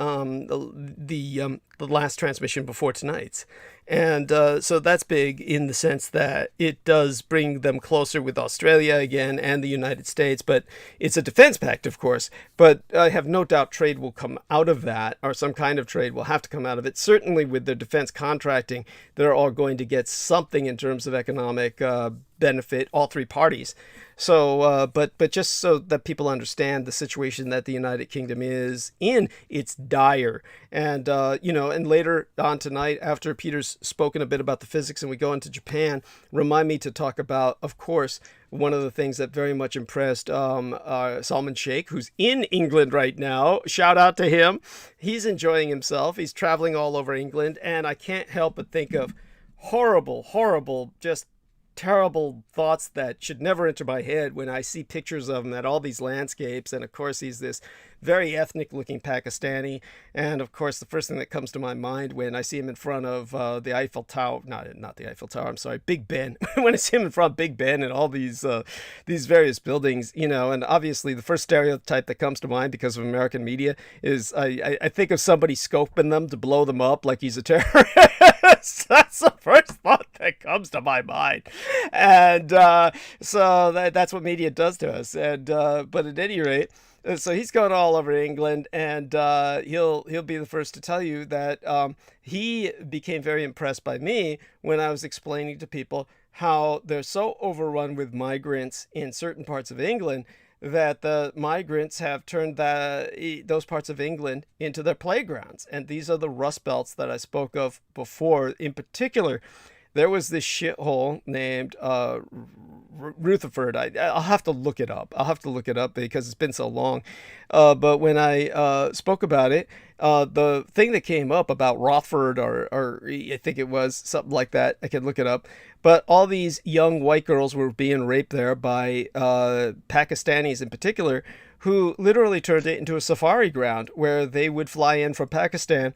the last transmission before tonight's. And so that's big in the sense that it does bring them closer with Australia again and the United States, but it's a defense pact, of course. But I have no doubt trade will come out of that, or some kind of trade will have to come out of it. Certainly with their defense contracting, they're all going to get something in terms of economic benefit, all three parties. So, but just so that people understand the situation that the United Kingdom is in, it's dire. And, and later on tonight, after Peter's spoken a bit about the physics and we go into Japan, remind me to talk about, of course, one of the things that very much impressed Salman Sheikh, who's in England right now. Shout out to him. He's enjoying himself. He's traveling all over England. And I can't help but think of horrible, just terrible thoughts that should never enter my head when I see pictures of him at all these landscapes. And of course, he's this very ethnic looking Pakistani. And of course, the first thing that comes to my mind when I see him in front of the Eiffel Tower, not the Eiffel Tower, I'm sorry, Big Ben. When I see him in front of Big Ben and all these various buildings, and obviously the first stereotype that comes to mind because of American media is I think of somebody scoping them to blow them up like he's a terrorist. That's the first thought that comes to my mind. And so that's what media does to us. And but at any rate, so he's going all over England, and he'll be the first to tell you that he became very impressed by me when I was explaining to people how they're so overrun with migrants in certain parts of England that the migrants have turned those parts of England into their playgrounds. And these are the rust belts that I spoke of before. In particular, there was this shithole named Rutherford. I'll have to look it up. I'll have to look it up because it's been so long. But when I spoke about it, the thing that came up about Rothford, or I think it was something like that, I can look it up. But all these young white girls were being raped there by Pakistanis in particular, who literally turned it into a safari ground where they would fly in from Pakistan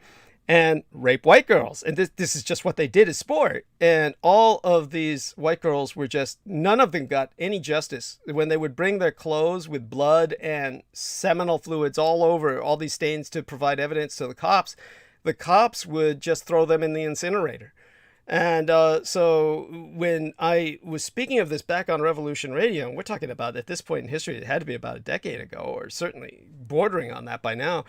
and rape white girls. And this is just what they did as sport. And all of these white girls were just, none of them got any justice. When they would bring their clothes with blood and seminal fluids all over, all these stains to provide evidence to the cops would just throw them in the incinerator. And so when I was speaking of this back on Revolution Radio, and we're talking about at this point in history, it had to be about a decade ago, or certainly bordering on that by now,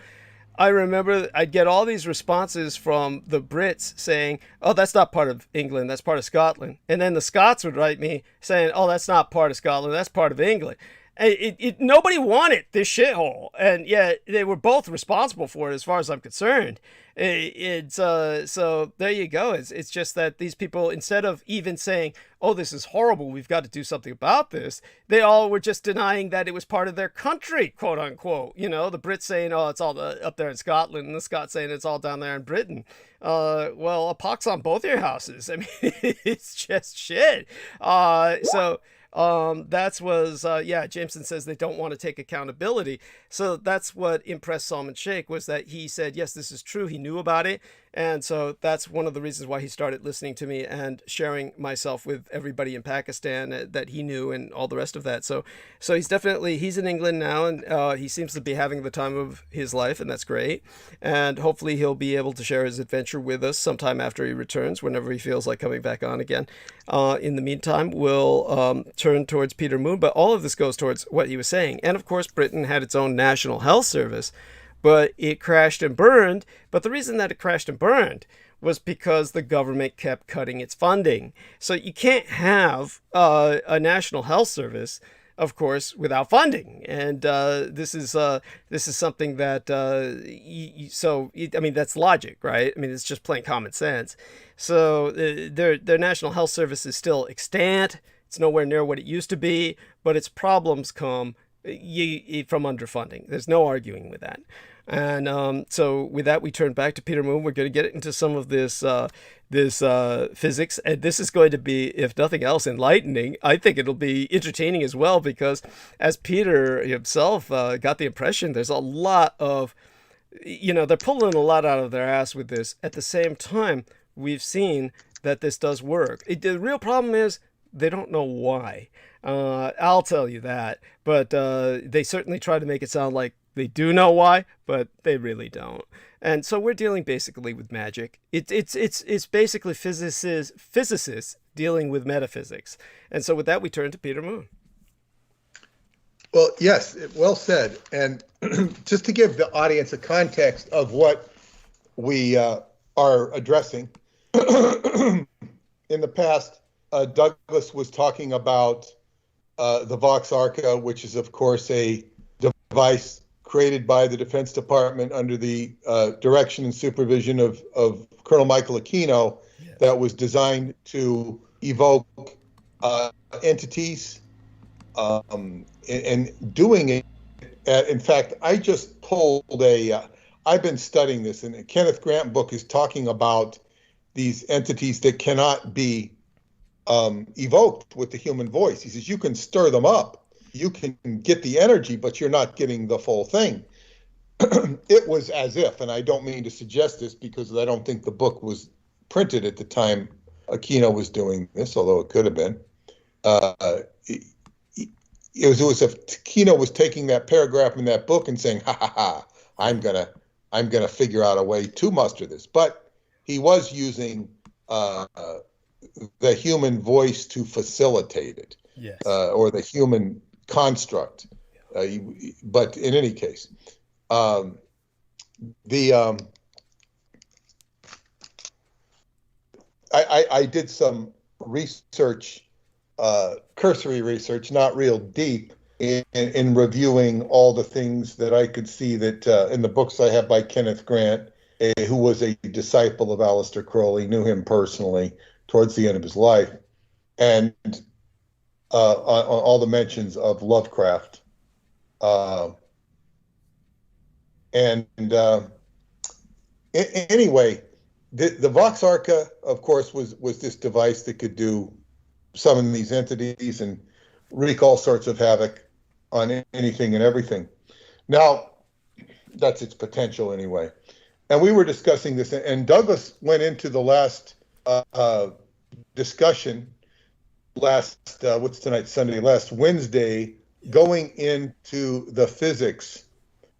I remember I'd get all these responses from the Brits saying, oh, that's not part of England, that's part of Scotland. And then the Scots would write me saying, oh, that's not part of Scotland, that's part of England. And nobody wanted this shithole, and yet they were both responsible for it as far as I'm concerned. So there you go. It's just that these people, instead of even saying, oh, this is horrible, we've got to do something about this, they all were just denying that it was part of their country, quote unquote. You know, the Brits saying, oh, it's all up there in Scotland, and the Scots saying it's all down there in Britain. Well, a pox on both your houses. I mean, it's just shit. Jameson says they don't want to take accountability. So that's what impressed Salman Sheikh, was that he said, yes, this is true. He knew about it. And so that's one of the reasons why he started listening to me and sharing myself with everybody in Pakistan that he knew and all the rest of that. So he's in England now, and he seems to be having the time of his life, and that's great. And hopefully he'll be able to share his adventure with us sometime after he returns, whenever he feels like coming back on again. In the meantime, we'll turn towards Peter Moon, but all of this goes towards what he was saying. And of course, Britain had its own National Health Service, but it crashed and burned. But the reason that it crashed and burned was because the government kept cutting its funding. So you can't have a National Health Service, of course, without funding. And this is something that, that's logic, right? I mean, it's just plain common sense. So their National Health Service is still extant. It's nowhere near what it used to be, but its problems come from underfunding. There's no arguing with that. And so with that, we turn back to Peter Moon. We're going to get into some of this physics, and this is going to be, if nothing else, enlightening. I think it'll be entertaining as well, because as Peter himself got the impression, there's a lot of, they're pulling a lot out of their ass with this. At the same time, we've seen that this does work. The real problem is they don't know why. I'll tell you that. But they certainly try to make it sound like they do know why, but they really don't. And so we're dealing basically with magic. It's basically physicists dealing with metaphysics. And so with that, we turn to Peter Moon. Well, yes, well said. And just to give the audience a context of what we are addressing, in the past, Douglas was talking about the Vox Arca, which is, of course, a device created by the Defense Department under the direction and supervision of Colonel Michael Aquino, yes, that was designed to evoke entities, and doing it. In fact, I just pulled I've been studying this, and a Kenneth Grant book is talking about these entities that cannot be evoked with the human voice. He says you can stir them up, you can get the energy, but you're not getting the full thing. It was as if, and I don't mean to suggest this because I don't think the book was printed at the time Aquino was doing this, although it could have been. It was as if Aquino was taking that paragraph in that book and saying, "Ha ha ha! I'm gonna figure out a way to muster this." But he was using the human voice to facilitate it, yes, or the human construct. But in any case, I did some research, cursory research, not real deep, in reviewing all the things that I could see that in the books I have by Kenneth Grant, who was a disciple of Aleister Crowley, knew him personally towards the end of his life, and on all the mentions of Lovecraft. Anyway, the Vox Arca, of course, was this device that could summon these entities and wreak all sorts of havoc on anything and everything. Now, that's its potential anyway. And we were discussing this, and Douglas went into the last discussion what's tonight, Sunday, last Wednesday, going into the physics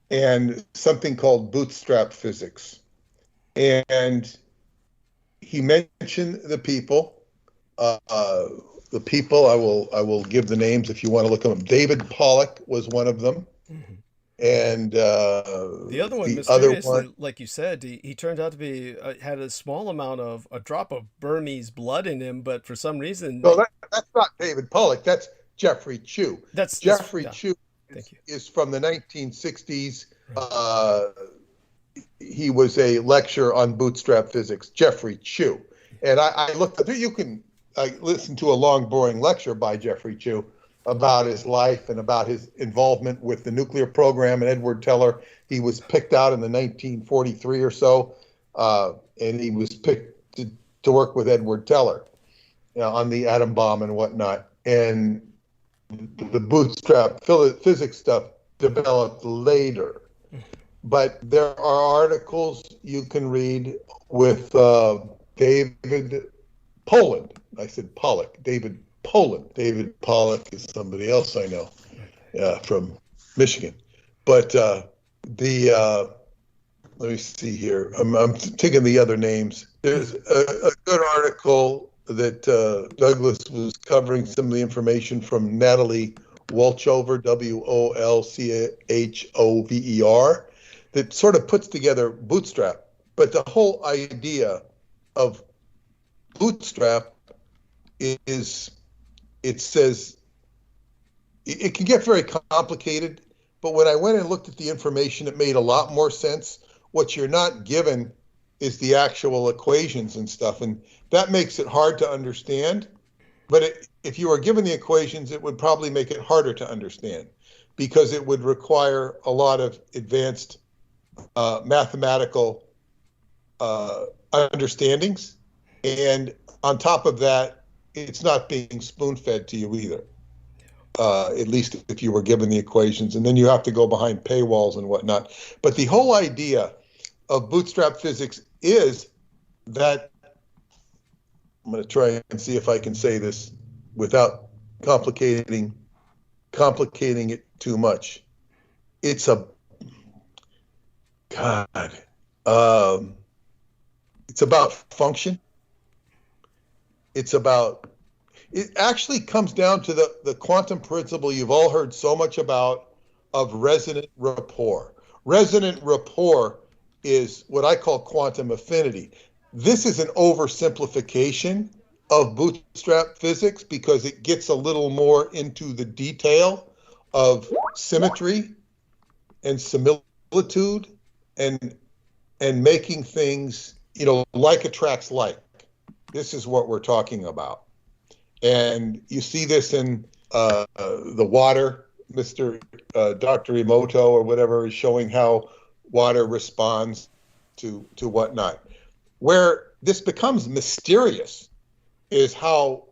and something called bootstrap physics. And he mentioned the people. The people, I will give the names if you want to look them up. David Pollock was one of them. Mm-hmm. And the other one, mysteriously, like you said, he turned out to be had a small amount of a drop of Burmese blood in him, but for some reason, no, that's not David Pollock. That's Jeffrey Chew. That's Jeffrey yeah. Chew. Is from the 1960s. He was a lecturer on bootstrap physics. Jeffrey Chew, and I looked. I listened to a long, boring lecture by Jeffrey Chew about his life and about his involvement with the nuclear program and Edward Teller. He was picked out in the 1943 or so, and he was picked to work with Edward Teller on the atom bomb and whatnot. And the bootstrap physics stuff developed later. But there are articles you can read with David Poland. I said Pollock. David Poland. David Pollock is somebody else I know from Michigan. But let me see here. I'm taking the other names. There's a good article that Douglas was covering some of the information from Natalie Wolchover, Wolchover, that sort of puts together bootstrap. But the whole idea of bootstrap is, it says, it can get very complicated, but when I went and looked at the information, it made a lot more sense. What you're not given is the actual equations and stuff, and that makes it hard to understand. But if you were given the equations, it would probably make it harder to understand, because it would require a lot of advanced mathematical understandings. And on top of that, it's not being spoon-fed to you either, at least if you were given the equations. And then you have to go behind paywalls and whatnot. But the whole idea of bootstrap physics is that, I'm going to try and see if I can say this without complicating it too much. It's it's about function. It actually comes down to the quantum principle you've all heard so much about of resonant rapport. Resonant rapport is what I call quantum affinity. This is an oversimplification of bootstrap physics because it gets a little more into the detail of symmetry and similitude and making things, like attracts like. This is what we're talking about. And you see this in the water. Mr. Dr. Emoto or whatever is showing how water responds to whatnot. Where this becomes mysterious is how,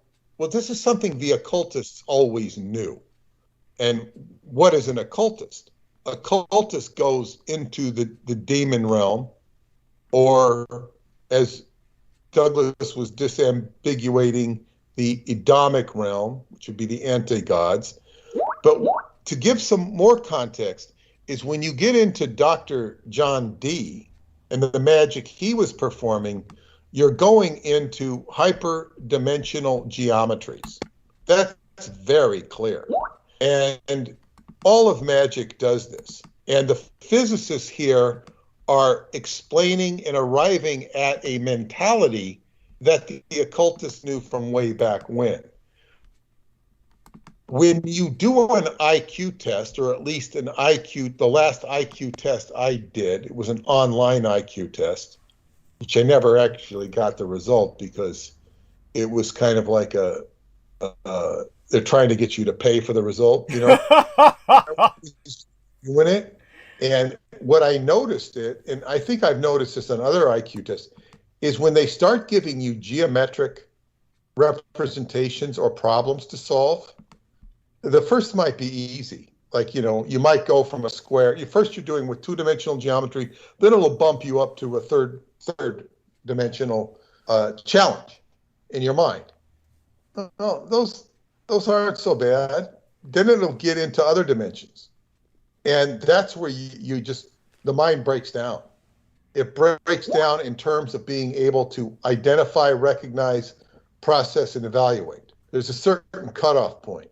this is something the occultists always knew. And what is an occultist? Occultist goes into the demon realm, or as Douglas was disambiguating, the Edomic realm, which would be the anti-gods. But to give some more context is when you get into Dr. John Dee and the magic he was performing, you're going into hyperdimensional geometries. That's very clear. And all of magic does this. And the physicists here are explaining and arriving at a mentality that the occultists knew from way back when. When you do an IQ test, or at least an IQ, the last IQ test I did, it was an online IQ test, which I never actually got the result because it was kind of like they're trying to get you to pay for the result, you know. You win it. And what I noticed and I think I've noticed this on other IQ tests, is when they start giving you geometric representations or problems to solve, the first might be easy. Like, you know, you might go from a square. First you're doing with two-dimensional geometry, then it'll bump you up to a third dimensional challenge in your mind. No, those aren't so bad. Then it'll get into other dimensions. And that's where you just, the mind breaks down. It breaks down in terms of being able to identify, recognize, process, and evaluate. There's a certain cutoff point.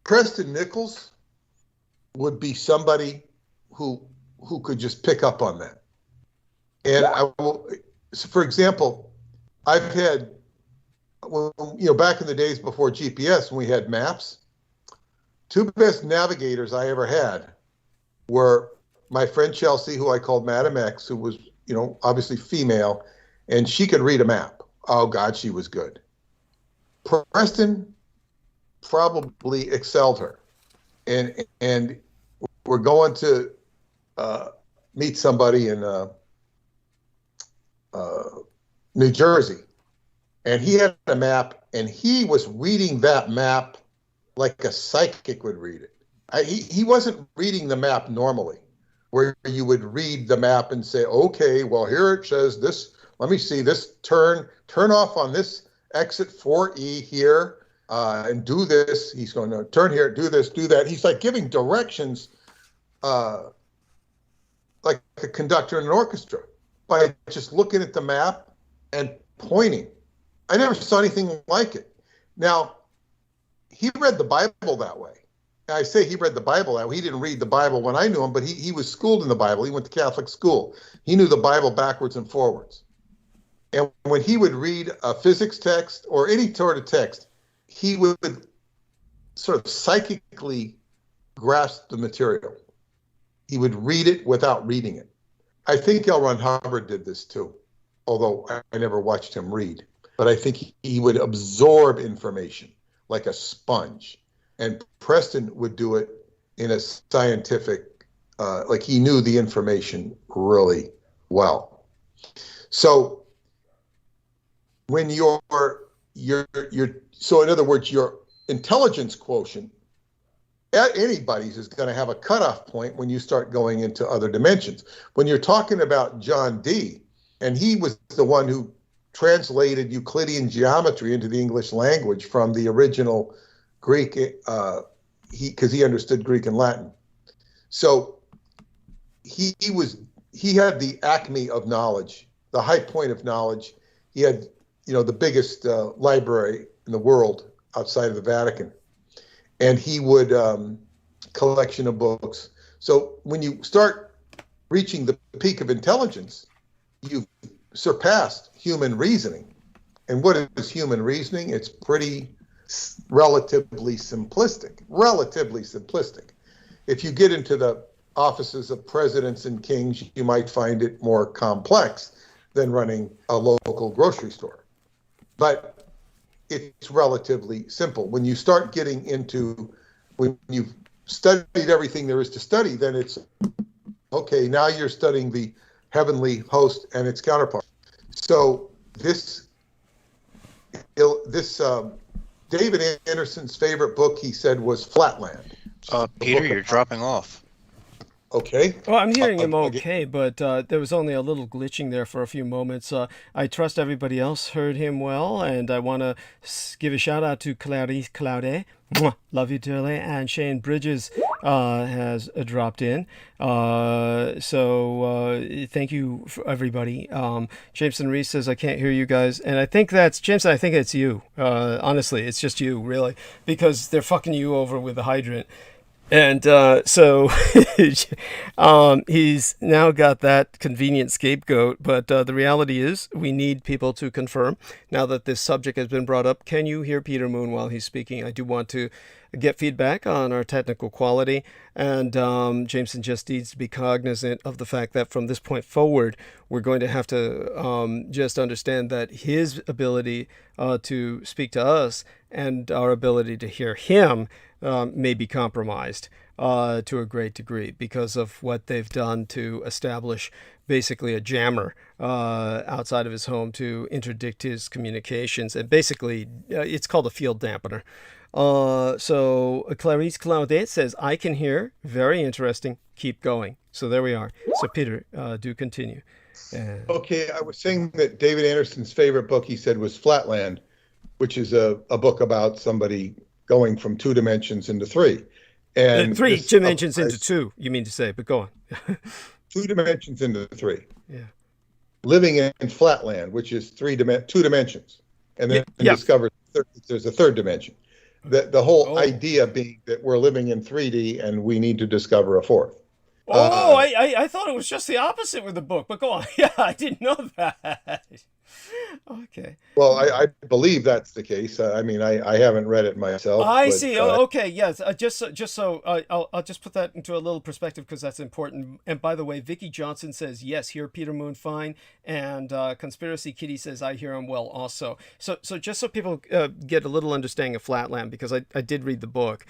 Preston Nichols would be somebody who could just pick up on that. And I will, so for example, I've had, well, you know, back in the days before GPS, when we had maps, two best navigators I ever had were my friend Chelsea, who I called Madam X, who was, you know, obviously female, and she could read a map. Oh God, she was good. Preston probably excelled her, and we're going to meet somebody in New Jersey, and he had a map, and he was reading that map like a psychic would read it. He wasn't reading the map normally, where you would read the map and say, okay, well, here it says this, let me see this, turn off on this exit 4E here, and do this. He's going to turn here, do this, do that. He's like giving directions like a conductor in an orchestra by just looking at the map and pointing. I never saw anything like it. Now, he read the Bible that way. I say he read the Bible that way. He didn't read the Bible when I knew him, but he was schooled in the Bible. He went to Catholic school. He knew the Bible backwards and forwards. And when he would read a physics text or any sort of text, he would sort of psychically grasp the material. He would read it without reading it. I think L. Ron Hubbard did this too, although I never watched him read. But I think he would absorb information like a sponge. And Preston would do it in a scientific, like he knew the information really well. So when so in other words, your intelligence quotient at anybody's is going to have a cutoff point when you start going into other dimensions. When you're talking about John Dee, and he was the one who translated Euclidean geometry into the English language from the original Greek, because he understood Greek and Latin. So he had the acme of knowledge, the high point of knowledge. He had, you know, the biggest library in the world outside of the Vatican, and he would collection of books. So when you start reaching the peak of intelligence, you've surpassed human reasoning. And what is human reasoning? It's pretty relatively simplistic. If you get into the offices of presidents and kings, you might find it more complex than running a local grocery store. But it's relatively simple. When you start getting into, when you've studied everything there is to study, then it's, okay, now you're studying the heavenly host and its counterpart. So this David Anderson's favorite book, he said, was Flatland. Peter, you're dropping off. Okay. Well, I'm hearing him okay, but there was only a little glitching there for a few moments. I trust everybody else heard him well, and I want to give a shout out to Clarice Claudet. Love you dearly. And Shane Bridges has dropped in. So thank you for everybody. Jameson Reese says, I can't hear you guys. And I think that's, Jameson, I think it's you. Honestly, it's just you, really, because they're fucking you over with the hydrant. And so he's now got that convenient scapegoat. But the reality is we need people to confirm, now that this subject has been brought up, can you hear Peter Moon while he's speaking? I do want to get feedback on our technical quality. And Jameson just needs to be cognizant of the fact that from this point forward, we're going to have to just understand that his ability to speak to us and our ability to hear him may be compromised to a great degree because of what they've done to establish basically a jammer outside of his home to interdict his communications. And basically, it's called a field dampener. So Clarice Claudette says, I can hear. Very interesting. Keep going. So there we are. So Peter, do continue. Okay, I was saying that David Anderson's favorite book, he said, was Flatland, which is a book about somebody going from 2 dimensions into 3. And 3 dimensions into 2, you mean to say, but go on. 2 dimensions into 3. Yeah. Living in Flatland, which is 2 dimensions. And then discovered there's a 3rd dimension. The whole idea being that we're living in 3D and we need to discover a 4th. I thought it was just the opposite with the book, but go on. Yeah, I didn't know that. Okay. Well, I believe that's the case. I mean, I haven't read it myself. I see. Okay. Yes. Just so I'll just put that into a little perspective because that's important. And by the way, Vicky Johnson says yes, hear Peter Moon fine, and Conspiracy Kitty says I hear him well also. So just so people get a little understanding of Flatland, because I did read the book.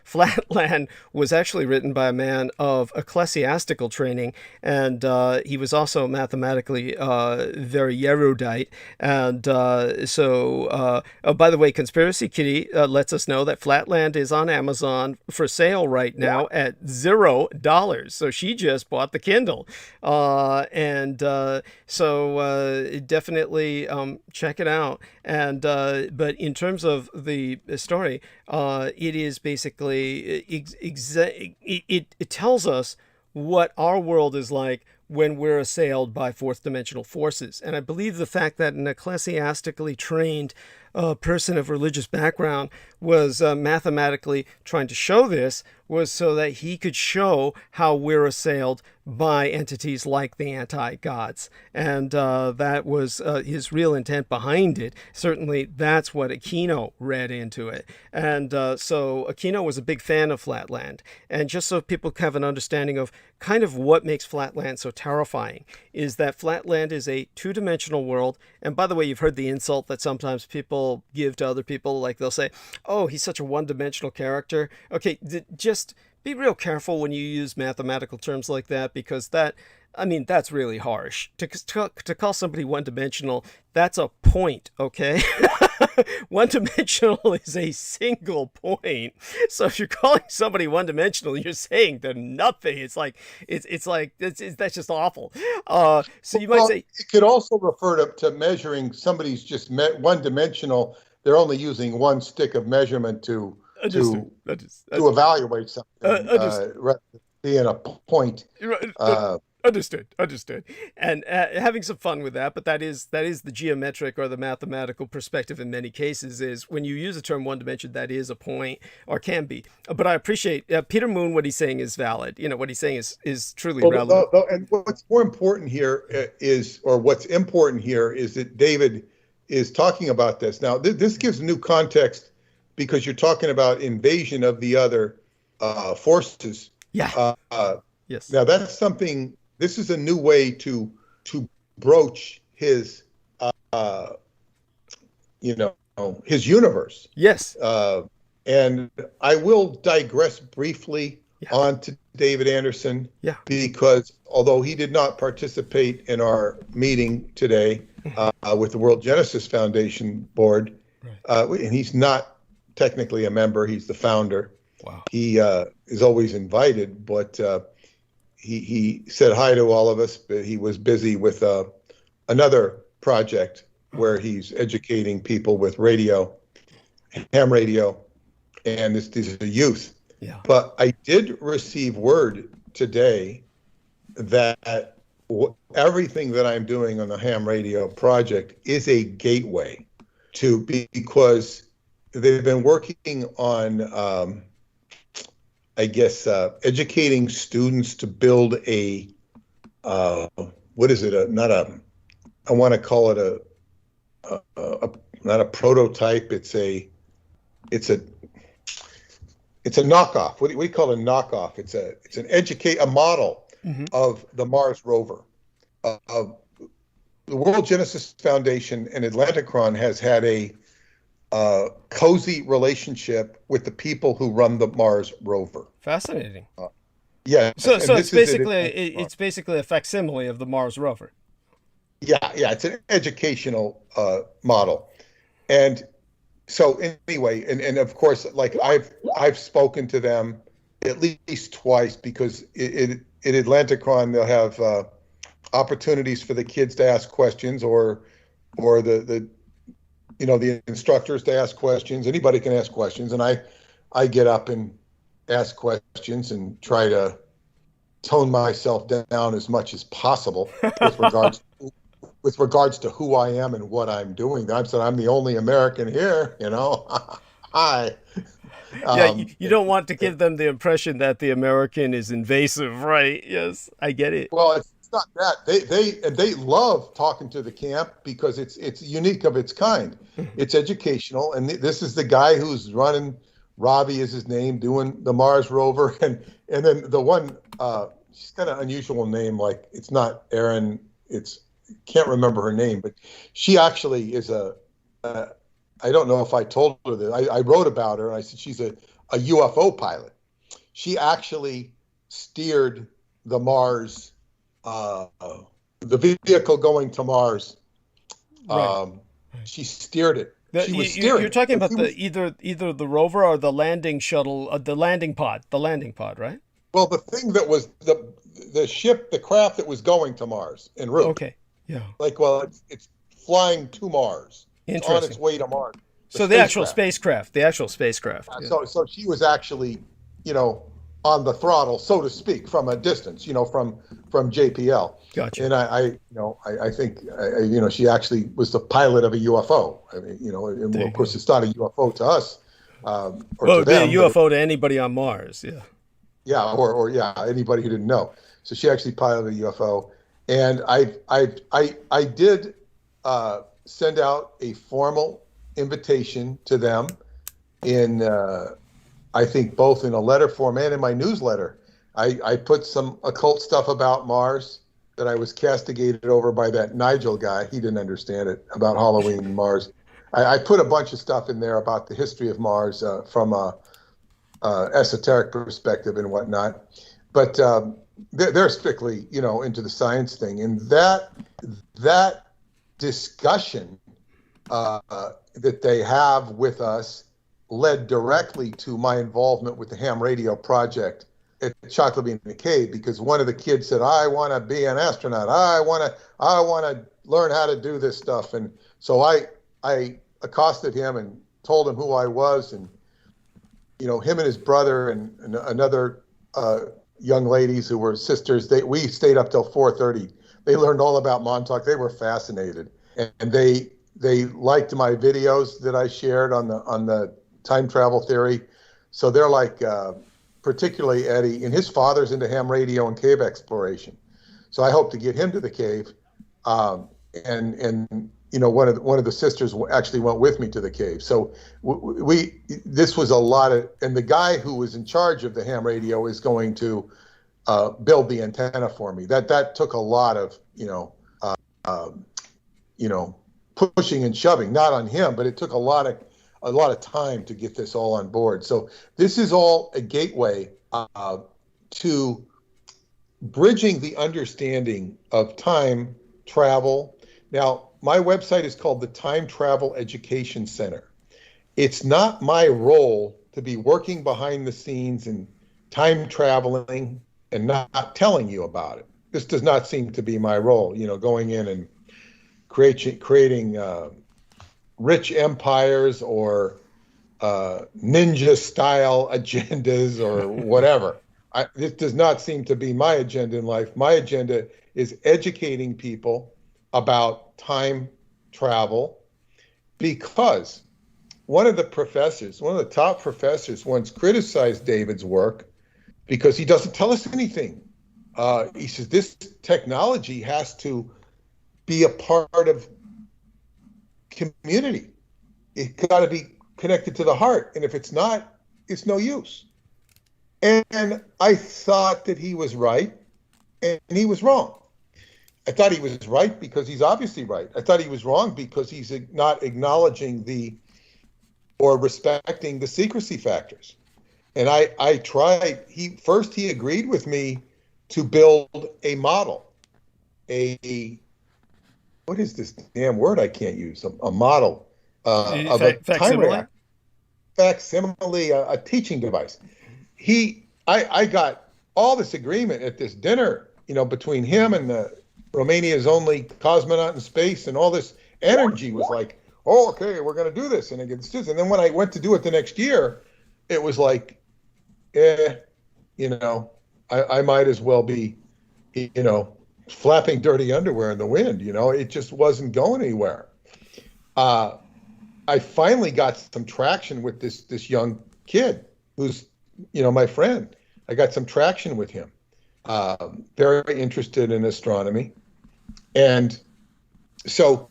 Flatland was actually written by a man of ecclesiastical training, and he was also mathematically very erudite. And by the way, Conspiracy Kitty lets us know that Flatland is on Amazon for sale right now at $0. So she just bought the Kindle, definitely check it out. And but in terms of the story, it is basically it tells us what our world is like when we're assailed by 4th dimensional forces. And I believe the fact that an ecclesiastically trained person of religious background was mathematically trying to show this was so that he could show how we're assailed by entities like the anti-gods. And that was his real intent behind it. Certainly that's what Aquino read into it. And so Aquino was a big fan of Flatland. And just so people have an understanding of kind of what makes Flatland so terrifying is that Flatland is a 2-dimensional world. And by the way, you've heard the insult that sometimes people give to other people, like they'll say, oh, he's such a 1-dimensional character. Okay, just be real careful when you use mathematical terms like that, because that's really harsh. To call somebody 1-dimensional, that's a point, okay? 1-dimensional is a single point. So if you're calling somebody 1-dimensional, you're saying they're nothing. It's that's just awful. So you might say it could also refer to measuring somebody's just 1-dimensional. They're only using 1 stick of measurement to evaluate something rather than being a point. Understood. And having some fun with that, but that is the geometric or the mathematical perspective in many cases. Is when you use the term 1 dimension, that is a point or can be. But I appreciate Peter Moon. What he's saying is valid. What he's saying is truly relevant. And what's important here is that David is talking about this. Now, this gives new context because you're talking about invasion of the other forces. Yeah. Yes. Now, that's something. This is a new way to broach his, his universe. Yes. And I will digress briefly on to David Anderson. Yeah. Because although he did not participate in our meeting today with the World Genesis Foundation board, and he's not technically a member, he's the founder. Wow. He is always invited, but he said hi to all of us, but he was busy with another project where he's educating people with radio, ham radio, and these are youth. Yeah. But I did receive word today that everything that I'm doing on the ham radio project is a gateway because they've been working on, I guess, educating students to build a, what is it? I want to call it not a prototype. It's a knockoff. What do you call it, a knockoff? It's a model of the Mars rover. The World Genesis Foundation and Atlanticron has had a cozy relationship with the people who run the Mars rover. Fascinating. Yeah. So it's basically a facsimile of the Mars rover. Yeah, it's an educational model. And so anyway, and of course, like I've spoken to them at least twice, because in Atlanticron they'll have opportunities for the kids to ask questions, or the instructors to ask questions. Anybody can ask questions, and I get up and ask questions and try to tone myself down as much as possible with regards to who I am and what I'm doing. I'm the only American here, Hi. You don't want to give them the impression that the American is invasive, right? Yes, I get it. Well, it's not that. They love talking to the camp because it's unique of its kind. It's educational, and this is the guy who's running. Robbie is his name, doing the Mars rover, and then the one, she's got an unusual name, like it's not Erin. Can't remember her name, but she actually is I don't know if I told her that. I wrote about her, and I said she's a UFO pilot. She actually steered the Mars, the vehicle going to Mars. Right. She steered it. You're talking about either the rover or the landing shuttle, the landing pod, right? Well, the thing that was the ship, the craft that was going to Mars en route. Okay. Yeah. It's flying to Mars. It's on its way to Mars. The actual spacecraft. So she was actually, on the throttle, so to speak, from a distance, from JPL. Gotcha. And I think, she actually was the pilot of a UFO. I mean, and of course, it's not a UFO to us. Well, it'd be a UFO to anybody on Mars. Yeah. Yeah, or anybody who didn't know. So she actually piloted a UFO, and I did send out a formal invitation to them in I think both in a letter form and in my newsletter. I put some occult stuff about Mars that I was castigated over by that Nigel guy. He didn't understand it about Halloween and Mars. I put a bunch of stuff in there about the history of Mars from a esoteric perspective and whatnot, but they're strictly into the science thing, and that discussion that they have with us led directly to my involvement with the ham radio project at Chocolate Bean in the Cave, because one of the kids said, I want to be an astronaut, I want to learn how to do this stuff. And so I accosted him and told him who I was, and him and his brother and another young ladies who were sisters, we stayed up till 4:30. They learned all about Montauk. They were fascinated, and they liked my videos that I shared on the time travel theory. So they're like, particularly Eddie, and his father's into ham radio and cave exploration. So I hope to get him to the cave, and one of the sisters actually went with me to the cave. So this was a lot of, and the guy who was in charge of the ham radio is going to build the antenna for me. That took a lot of pushing and shoving, not on him, but it took a lot of time to get this all on board. So this is all a gateway to bridging the understanding of time travel. Now, my website is called the Time Travel Education Center. It's not my role to be working behind the scenes and time traveling and not telling you about it. This does not seem to be my role, going in and creating rich empires or ninja-style agendas or whatever. This does not seem to be my agenda in life. My agenda is educating people about time travel, because one of the professors, one of the top professors, once criticized David's work because he doesn't tell us anything. He says this technology has to be a part of community. It's got to be connected to the heart, and if it's not, it's no use. And I thought that he was right, and he was wrong. I thought he was right because he's obviously right. I thought he was wrong because he's not acknowledging or respecting the secrecy factors. And I tried, he agreed with me to build a model, what is this damn word I can't use? A model of a time reactor. Facsimile, a teaching device. I got all this agreement at this dinner, between him and Romania's only cosmonaut in space, and all this energy was like, oh, okay, we're going to do this. And and then when I went to do it the next year, it was like, I might as well be, flapping dirty underwear in the wind. It just wasn't going anywhere. I finally got some traction with this young kid who's, my friend. I got some traction with him. Very interested in astronomy. And so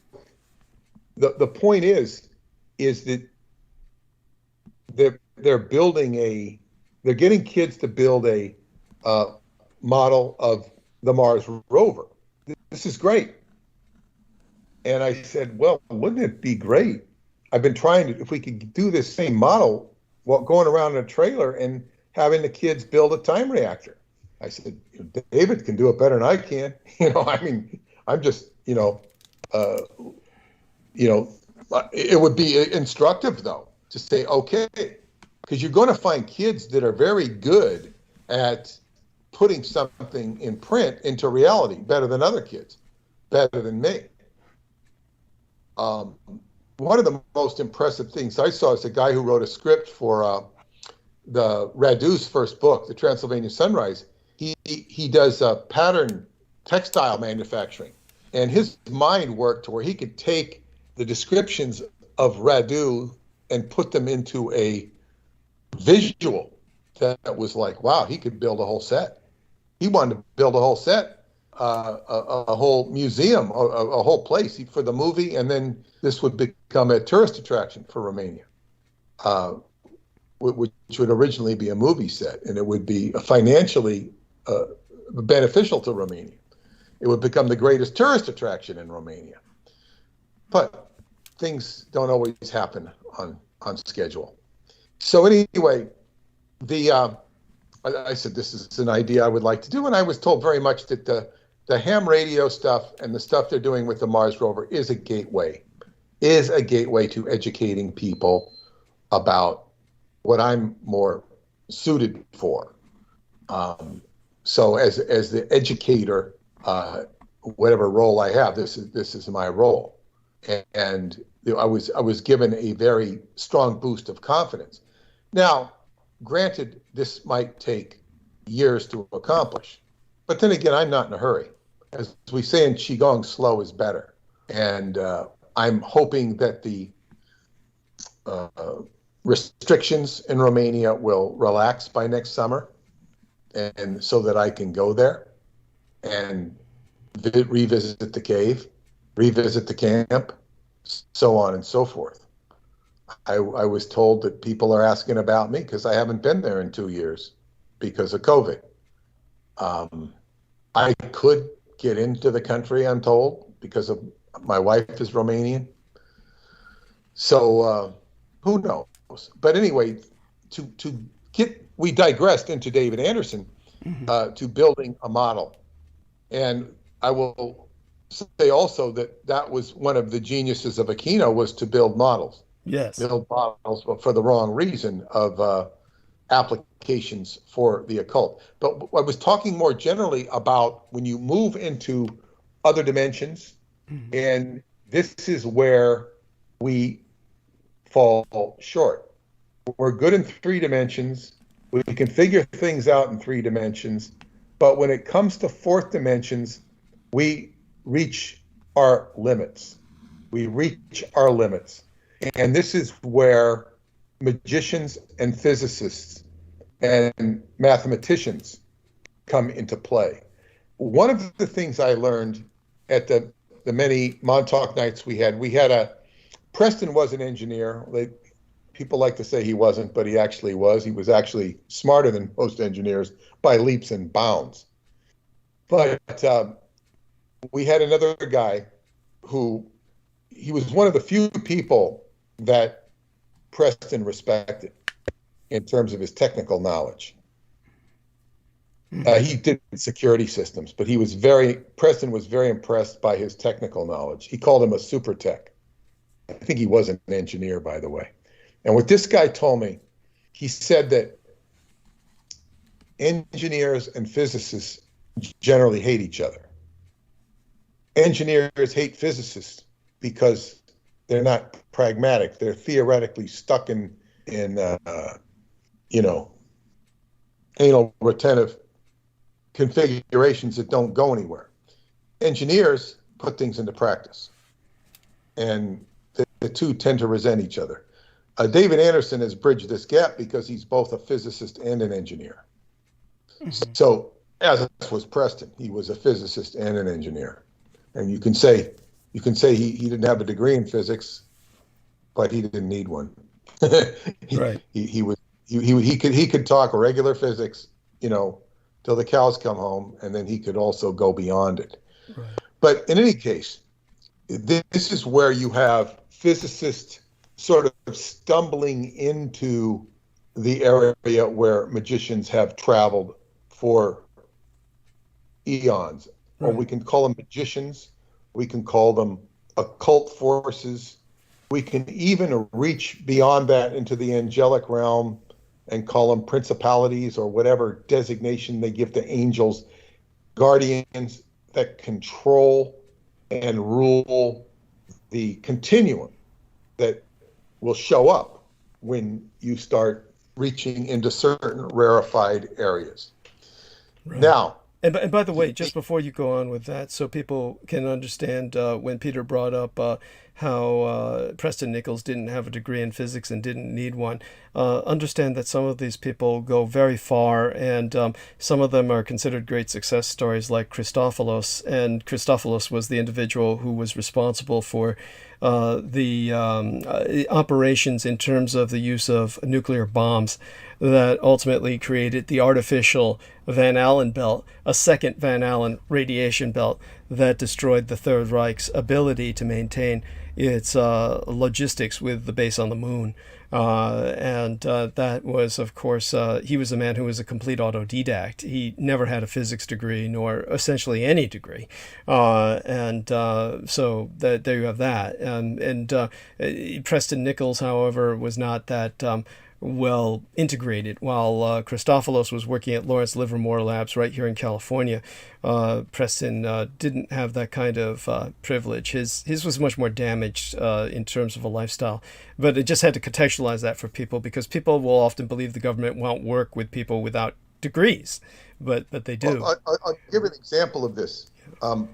the point is that they're getting kids to build a model of the Mars rover. This is great. And I said, well, wouldn't it be great? I've been trying to, if we could do this same model, going around in a trailer and having the kids build a time reactor. I said, David can do it better than I can. I'm just, it would be instructive though to say, okay, because you're going to find kids that are very good at putting something in print into reality better than other kids, better than me. One of the most impressive things I saw is a guy who wrote a script for the Radu's first book, The Transylvanian Sunrise. He does pattern textile manufacturing, and his mind worked to where he could take the descriptions of Radu and put them into a visual that was like, wow, he could build a whole set. He wanted to build a whole set, a whole museum, a whole place for the movie, and then this would become a tourist attraction for Romania, which would originally be a movie set, and it would be financially beneficial to Romania. It would become the greatest tourist attraction in Romania. But things don't always happen on schedule. So anyway, I said, this is an idea I would like to do, and I was told very much that the ham radio stuff and the stuff they're doing with the Mars rover is a gateway to educating people about what I'm more suited for. So as the educator, whatever role I have, this is my role, and I was given a very strong boost of confidence. Now, granted, this might take years to accomplish, but then again, I'm not in a hurry. As we say in Qigong, slow is better. And I'm hoping that the restrictions in Romania will relax by next summer, and so that I can go there and revisit the cave, revisit the camp, so on and so forth. I was told that people are asking about me because I haven't been there in 2 years because of COVID. I could get into the country, I'm told, because of my wife is Romanian. So who knows? But anyway, we digressed into David Anderson, to building a model. And I will say also that was one of the geniuses of Aquino, was to build models. Yes. Build models, but for the wrong reason, of applications for the occult. But I was talking more generally about when you move into other dimensions, and this is where we fall short. We're good in 3 dimensions. We can figure things out in 3 dimensions. But when it comes to 4th dimensions, we reach our limits. And this is where magicians and physicists and mathematicians come into play. One of the things I learned at the many Montauk nights we had Preston was an engineer. People like to say he wasn't, but he actually was. He was actually smarter than most engineers by leaps and bounds. But we had another guy he was one of the few people that Preston respected in terms of his technical knowledge. He did security systems, but Preston was very impressed by his technical knowledge. He called him a super tech. I think he was an engineer, by the way. And what this guy told me, he said that engineers and physicists generally hate each other. Engineers hate physicists because they're not pragmatic. They're theoretically stuck in retentive configurations that don't go anywhere. Engineers put things into practice, and the two tend to resent each other. David Anderson has bridged this gap because he's both a physicist and an engineer. Mm-hmm. So, as was Preston, he was a physicist and an engineer. And you can say he didn't have a degree in physics, but he didn't need one. Right. He could talk regular physics, till the cows come home, and then he could also go beyond it. Right. But in any case, this is where you have physicists sort of stumbling into the area where magicians have traveled for eons. Right. Or we can call them magicians. We can call them occult forces. We can even reach beyond that into the angelic realm and call them principalities or whatever designation they give to angels, guardians that control and rule the continuum that will show up when you start reaching into certain rarefied areas. Right. Now, and by the way, just before you go on with that, so people can understand, when Peter brought up how Preston Nichols didn't have a degree in physics and didn't need one, understand that some of these people go very far, and some of them are considered great success stories, like Christopoulos. And Christopoulos was the individual who was responsible for the operations in terms of the use of nuclear bombs that ultimately created the artificial Van Allen belt, a second Van Allen radiation belt that destroyed the Third Reich's ability to maintain its logistics with the base on the moon. And that was, of course, he was a man who was a complete autodidact. He never had a physics degree, nor essentially any degree. So there you have that. And Preston Nichols, however, was not that well integrated. While Christopoulos was working at Lawrence Livermore Labs right here in California, Preston didn't have that kind of privilege. His was much more damaged in terms of a lifestyle. But I just had to contextualize that for people, because people will often believe the government won't work with people without degrees, but they do. Well, I'll give an example of this.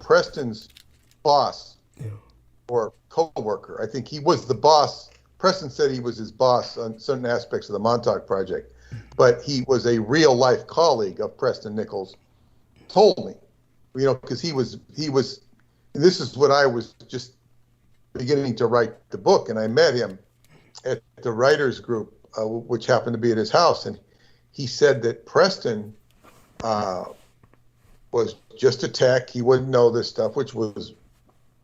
Preston's boss, or co-worker, I think he was the boss. Preston said he was his boss on certain aspects of the Montauk Project, but he was a real-life colleague of Preston Nichols, told me, because he was, and this is when I was just beginning to write the book, and I met him at the writers group, which happened to be at his house, and he said that Preston was just a tech. He wouldn't know this stuff, which was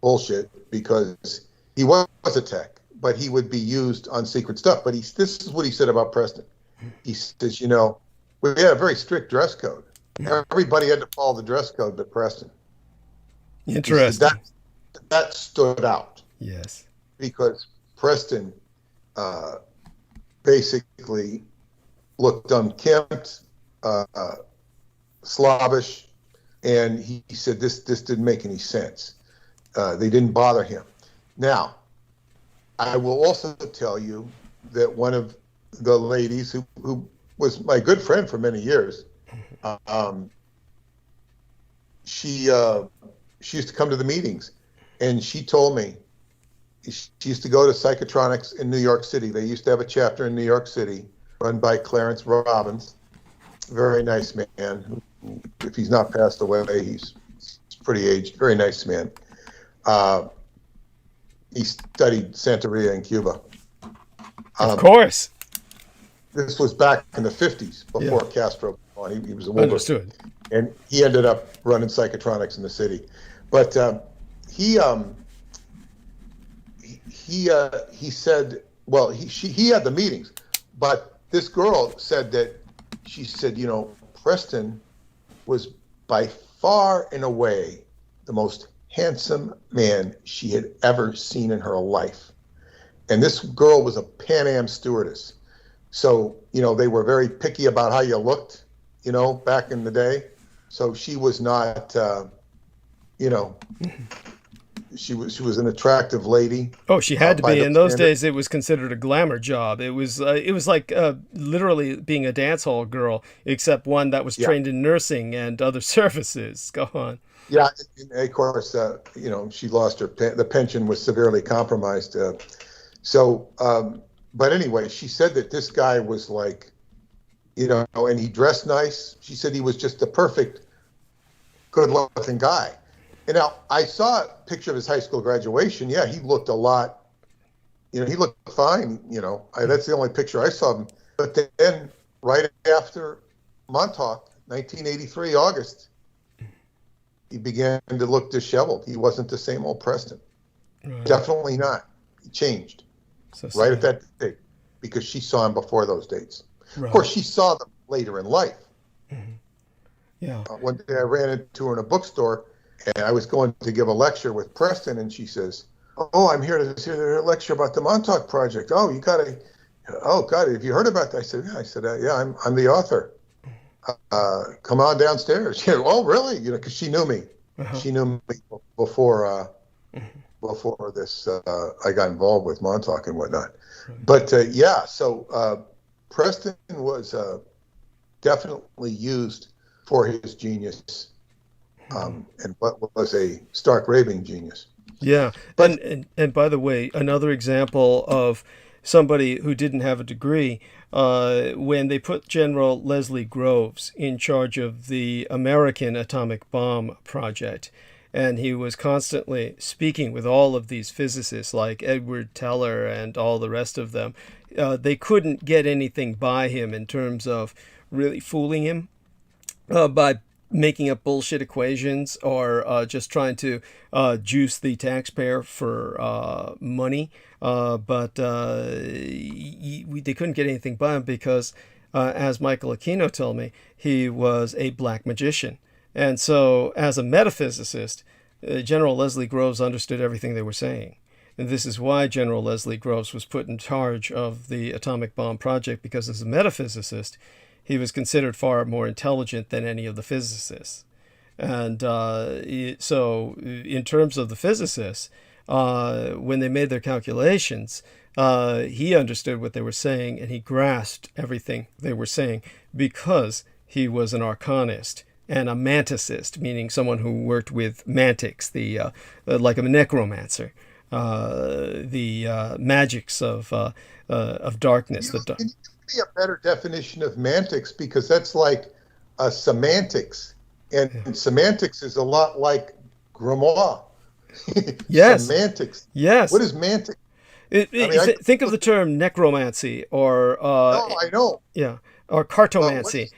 bullshit, because he was a tech, but he would be used on secret stuff. But this is what he said about Preston. He says, we had a very strict dress code. Everybody had to follow the dress code but Preston. Interesting. That stood out. Yes. Because Preston basically looked unkempt, slobbish, and he said this didn't make any sense. They didn't bother him. Now, I will also tell you that one of the ladies who was my good friend for many years, she used to come to the meetings, and she told me she used to go to Psychotronics in New York City. They used to have a chapter in New York City run by Clarence Robbins. Very nice man. If he's not passed away, he's pretty aged. Very nice man. He studied Santeria in Cuba. Of course. This was back in the 50s, before Castro. He was a wolver. Understood. And he ended up running Psychotronics in the city. But he said, well, he had the meetings, but this girl said that, she said, you know, Preston was by far and away the most handsome man she had ever seen in her life. And this girl was a Pan Am stewardess. So, you know, they were very picky about how you looked, you know, back in the day. So she was not, you know, she was an attractive lady. Oh, she had to be. In those days, it was considered a glamour job. It was like literally being a dance hall girl, except one that was trained in nursing and other services. Go on. Yeah, and of course, you know, she lost the pension was severely compromised. But anyway, she said that this guy was like, you know, and he dressed nice. She said he was just the perfect, good-looking guy. And now I saw a picture of his high school graduation. Yeah, he looked a lot, you know, he looked fine. You know, that's the only picture I saw of him. But then right after Montauk, 1983, August, he began to look disheveled. He wasn't the same old Preston. Right. Definitely not. He changed right at that date, because she saw him before those dates. Right. Of course, she saw them later in life. Mm-hmm. Yeah. One day I ran into her in a bookstore, and I was going to give a lecture with Preston, and she says, "Oh, I'm here to hear a lecture about the Montauk Project. Oh, you got to, oh God, have you heard about that?" I said, "Yeah, I'm the author. Come on downstairs." You know, "Oh, really?" You know, because she knew me. Uh-huh. She knew me before this. I got involved with Montauk and whatnot. Right. But yeah, so Preston was definitely used for his genius, and what was a stark raving genius. Yeah, but, and by the way, another example of somebody who didn't have a degree, when they put General Leslie Groves in charge of the American atomic bomb project, and he was constantly speaking with all of these physicists like Edward Teller and all the rest of them. They couldn't get anything by him in terms of really fooling him by making up bullshit equations or just trying to juice the taxpayer for money. But they couldn't get anything by him because, as Michael Aquino told me, he was a black magician. And so, as a metaphysicist, General Leslie Groves understood everything they were saying. And this is why General Leslie Groves was put in charge of the atomic bomb project, because as a metaphysicist, he was considered far more intelligent than any of the physicists. And so, in terms of the physicists, when they made their calculations, he understood what they were saying, and he grasped everything they were saying because he was an arcanist and a manticist, meaning someone who worked with mantics, like a necromancer, the magics of darkness. Can you give me a better definition of mantics? Because that's like semantics, and semantics is a lot like grimoire. Yes. Semantics. Yes. What is mantic? Think of the term necromancy, or no, I know. Yeah, or cartomancy.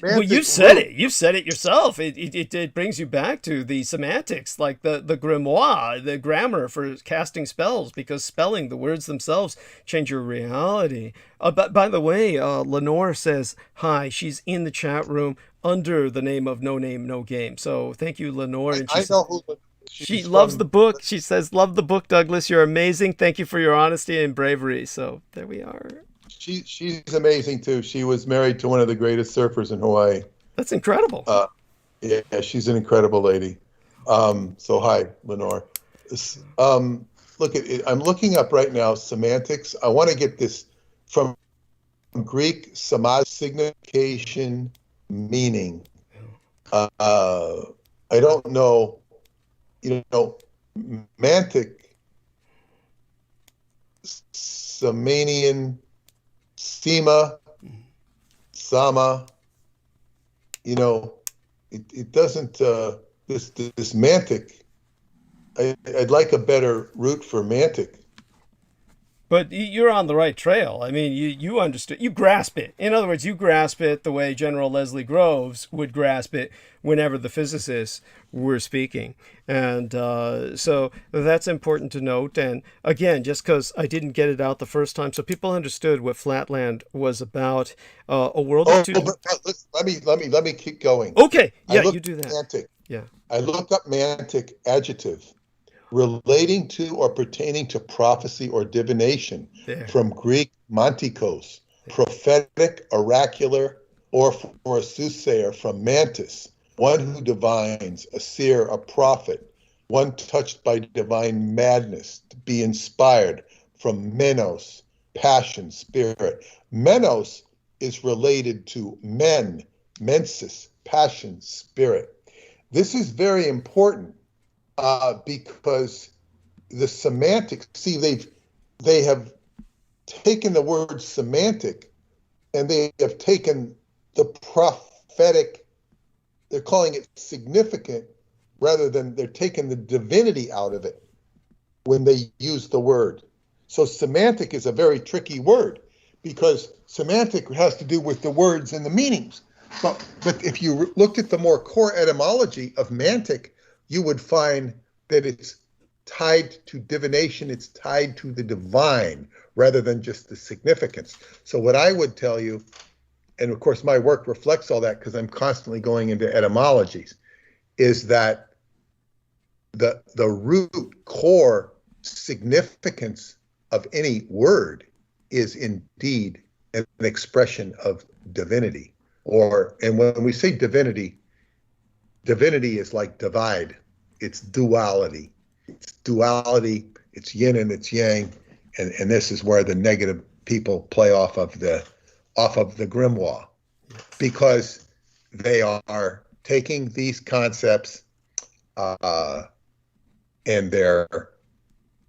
Well, you said it. You've said it yourself. It brings you back to the semantics, like the grimoire, the grammar for casting spells, because spelling, the words themselves, change your reality. But by the way, Lenore says hi. She's in the chat room under the name of No Name No Game. So thank you, Lenore. And I know who. She loves the book. She says, "Love the book, Douglas. You're amazing. Thank you for your honesty and bravery." So there we are. She's amazing too. She was married to one of the greatest surfers in Hawaii. That's incredible. Yeah, she's an incredible lady. So hi, Lenore. Look at it. I'm looking up right now semantics. I want to get this from Greek semantic signification, meaning. I don't know. You know, mantic Samanian, Sema, Sama. It doesn't, this mantic, I'd like a better root for mantic. But you're on the right trail. I mean, you understood, you grasp it. In other words, you grasp it the way General Leslie Groves would grasp it whenever the physicists were speaking. And so that's important to note. And again, just because I didn't get it out the first time, so people understood what Flatland was about, a world of two. But let me keep going. Okay, yeah, you do that. Mantic. Yeah. I looked up mantic, adjective, relating to or pertaining to prophecy or divination, from Greek mantikos, prophetic, oracular, or for a soothsayer from mantis, one who divines, a seer, a prophet, one touched by divine madness, to be inspired, from menos, passion, spirit. Menos is related to men, mensis, passion, spirit. This is very important. Because the semantics, see, they have taken the word semantic and they have taken the prophetic, they're calling it significant rather than they're taking the divinity out of it when they use the word. So semantic is a very tricky word because semantic has to do with the words and the meanings. But if you looked at the more core etymology of mantic, you would find that it's tied to divination, it's tied to the divine, rather than just the significance. So what I would tell you, and of course my work reflects all that because I'm constantly going into etymologies, is that the root core significance of any word is indeed an expression of divinity. And when we say divinity, divinity is like divide. It's duality. It's duality. It's yin and it's yang, and this is where the negative people play off of the grimoire, because they are taking these concepts, and they're,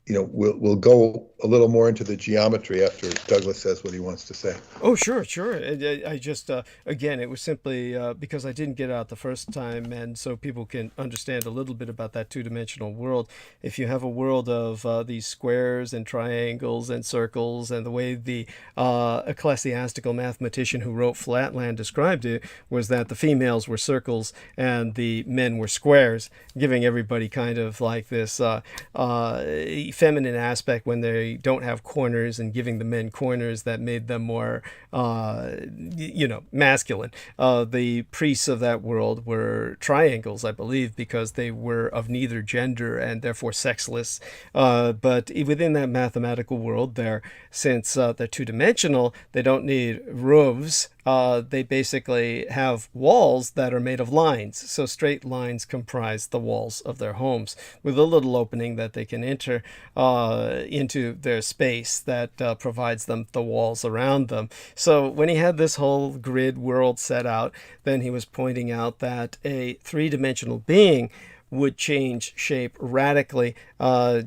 we'll go a little more into the geometry after Douglas says what he wants to say. Oh, sure. I just, again, it was simply because I didn't get it out the first time, and so people can understand a little bit about that two-dimensional world. If you have a world of these squares and triangles and circles, and the way the ecclesiastical mathematician who wrote Flatland described it was that the females were circles and the men were squares, giving everybody kind of like this feminine aspect when they don't have corners, and giving the men corners that made them more masculine. The priests of that world were triangles, I believe, because they were of neither gender and therefore sexless. But within that mathematical world, since they're two-dimensional, they don't need roofs. They basically have walls that are made of lines. So straight lines comprise the walls of their homes, with a little opening that they can enter into their space that provides them the walls around them. So when he had this whole grid world set out, then he was pointing out that a three-dimensional being would change shape radically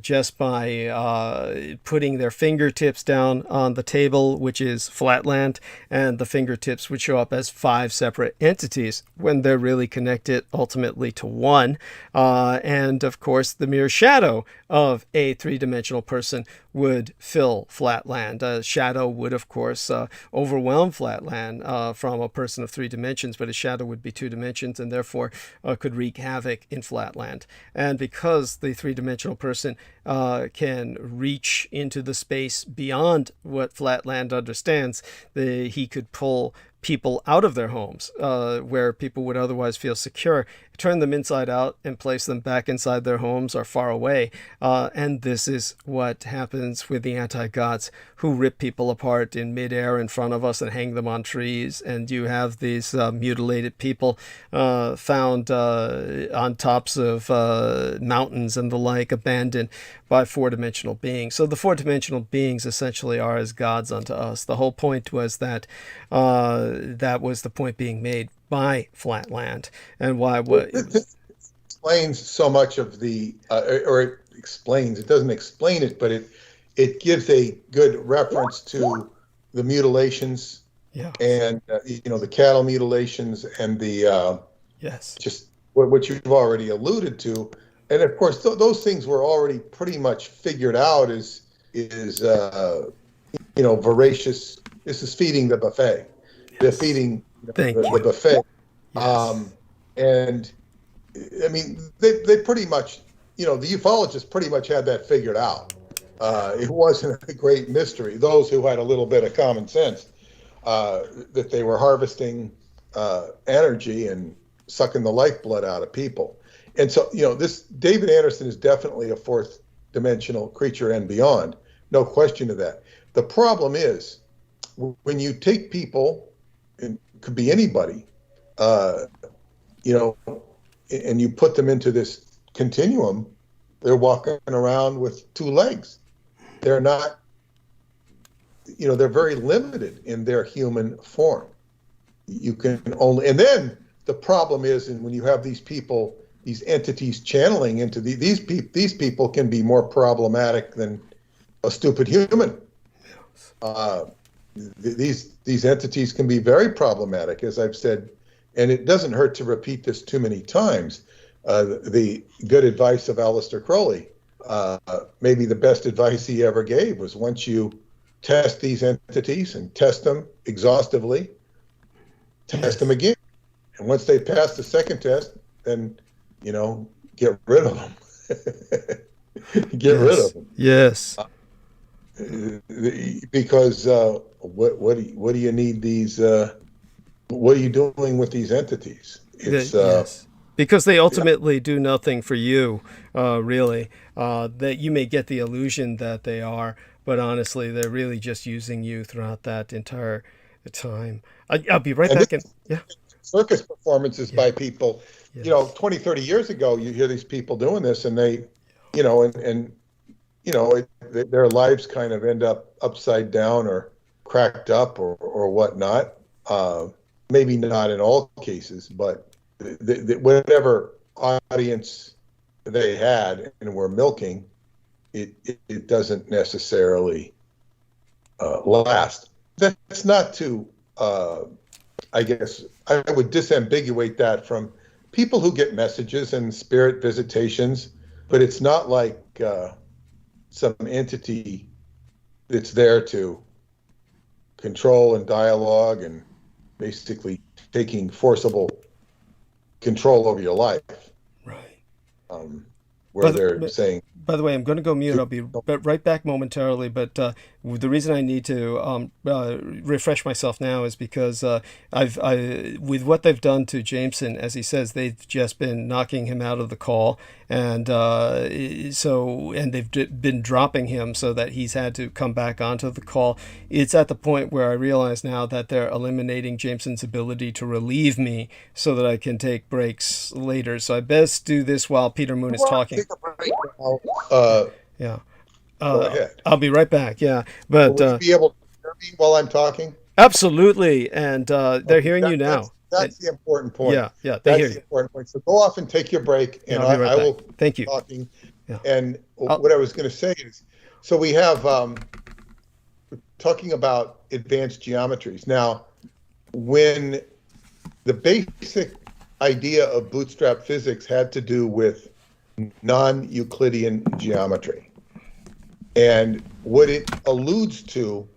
just by putting their fingertips down on the table, which is Flatland, and the fingertips would show up as 5 separate entities when they're really connected ultimately to one. And of course, the mere shadow of a three-dimensional person would fill Flatland. A shadow would, of course, overwhelm Flatland from a person of 3 dimensions, but a shadow would be 2 dimensions and therefore could wreak havoc in Flatland. And because the three-dimensional person can reach into the space beyond what Flatland understands, he could pull people out of their homes where people would otherwise feel secure, turn them inside out and place them back inside their homes or far away. And this is what happens with the anti-gods, who rip people apart in midair in front of us and hang them on trees. And you have these mutilated people found on tops of mountains and the like, abandoned by 4-dimensional beings. So the 4-dimensional beings essentially are as gods unto us. The whole point was that that was the point being made by Flatland, and why it explains so much of the or it explains, it doesn't explain it, but it gives a good reference to the mutilations and the cattle mutilations and the just what you've already alluded to, and of course those things were already pretty much figured out. Is voracious. This is feeding the buffet. They're feeding the buffet, and I mean they pretty much the ufologists pretty much had that figured out. It wasn't a great mystery. Those who had a little bit of common sense, that they were harvesting energy and sucking the lifeblood out of people. And so, this David Anderson is definitely a fourth dimensional creature and beyond. No question of that. The problem is when you take people, it could be anybody, and you put them into this continuum, they're walking around with two legs. They're not, they're very limited in their human form. You can only, and then the problem is, and when you have these people, these entities channeling into these people can be more problematic than a stupid human. These entities can be very problematic, as I've said, and it doesn't hurt to repeat this too many times. The good advice of Aleister Crowley, maybe the best advice he ever gave, was once you test these entities and test them exhaustively, test them again. And once they pass the second test, then, get rid of them. Get rid of them. Yes. Because what do you need these? What are you doing with these entities? It's because they ultimately do nothing for you, really. That you may get the illusion that they are, but honestly, they're really just using you throughout that entire time. I'll be right back. Circus performances by people. 20, 30 years ago, you hear these people doing this, and they, their lives kind of end up upside down or cracked up or whatnot. Maybe not in all cases, but whatever audience they had and were milking, it doesn't necessarily last. That's not to, I guess, I would disambiguate that from people who get messages and spirit visitations, but it's not like some entity that's there to control and dialogue and basically taking forcible control over your life. Right. Where they're saying... By the way, I'm going to go mute. I'll be right back momentarily. But the reason I need to refresh myself now is because with what they've done to Jameson, as he says, they've just been knocking him out of the call, and they've been dropping him so that he's had to come back onto the call. It's at the point where I realize now that they're eliminating Jameson's ability to relieve me so that I can take breaks later. So I best do this while Peter Moon is talking. Take a break now. Go ahead. I'll be right back. But will you be able to hear me while I'm talking? Absolutely, and they're hearing you now. That's the important point. They that's hear the you. important point. So go off and take your break, and I'll be right I back. will Thank you. Talking. And what I was going to say is, so we have talking about advanced geometries. Now, when the basic idea of bootstrap physics had to do with non-Euclidean geometry, and what it alludes to,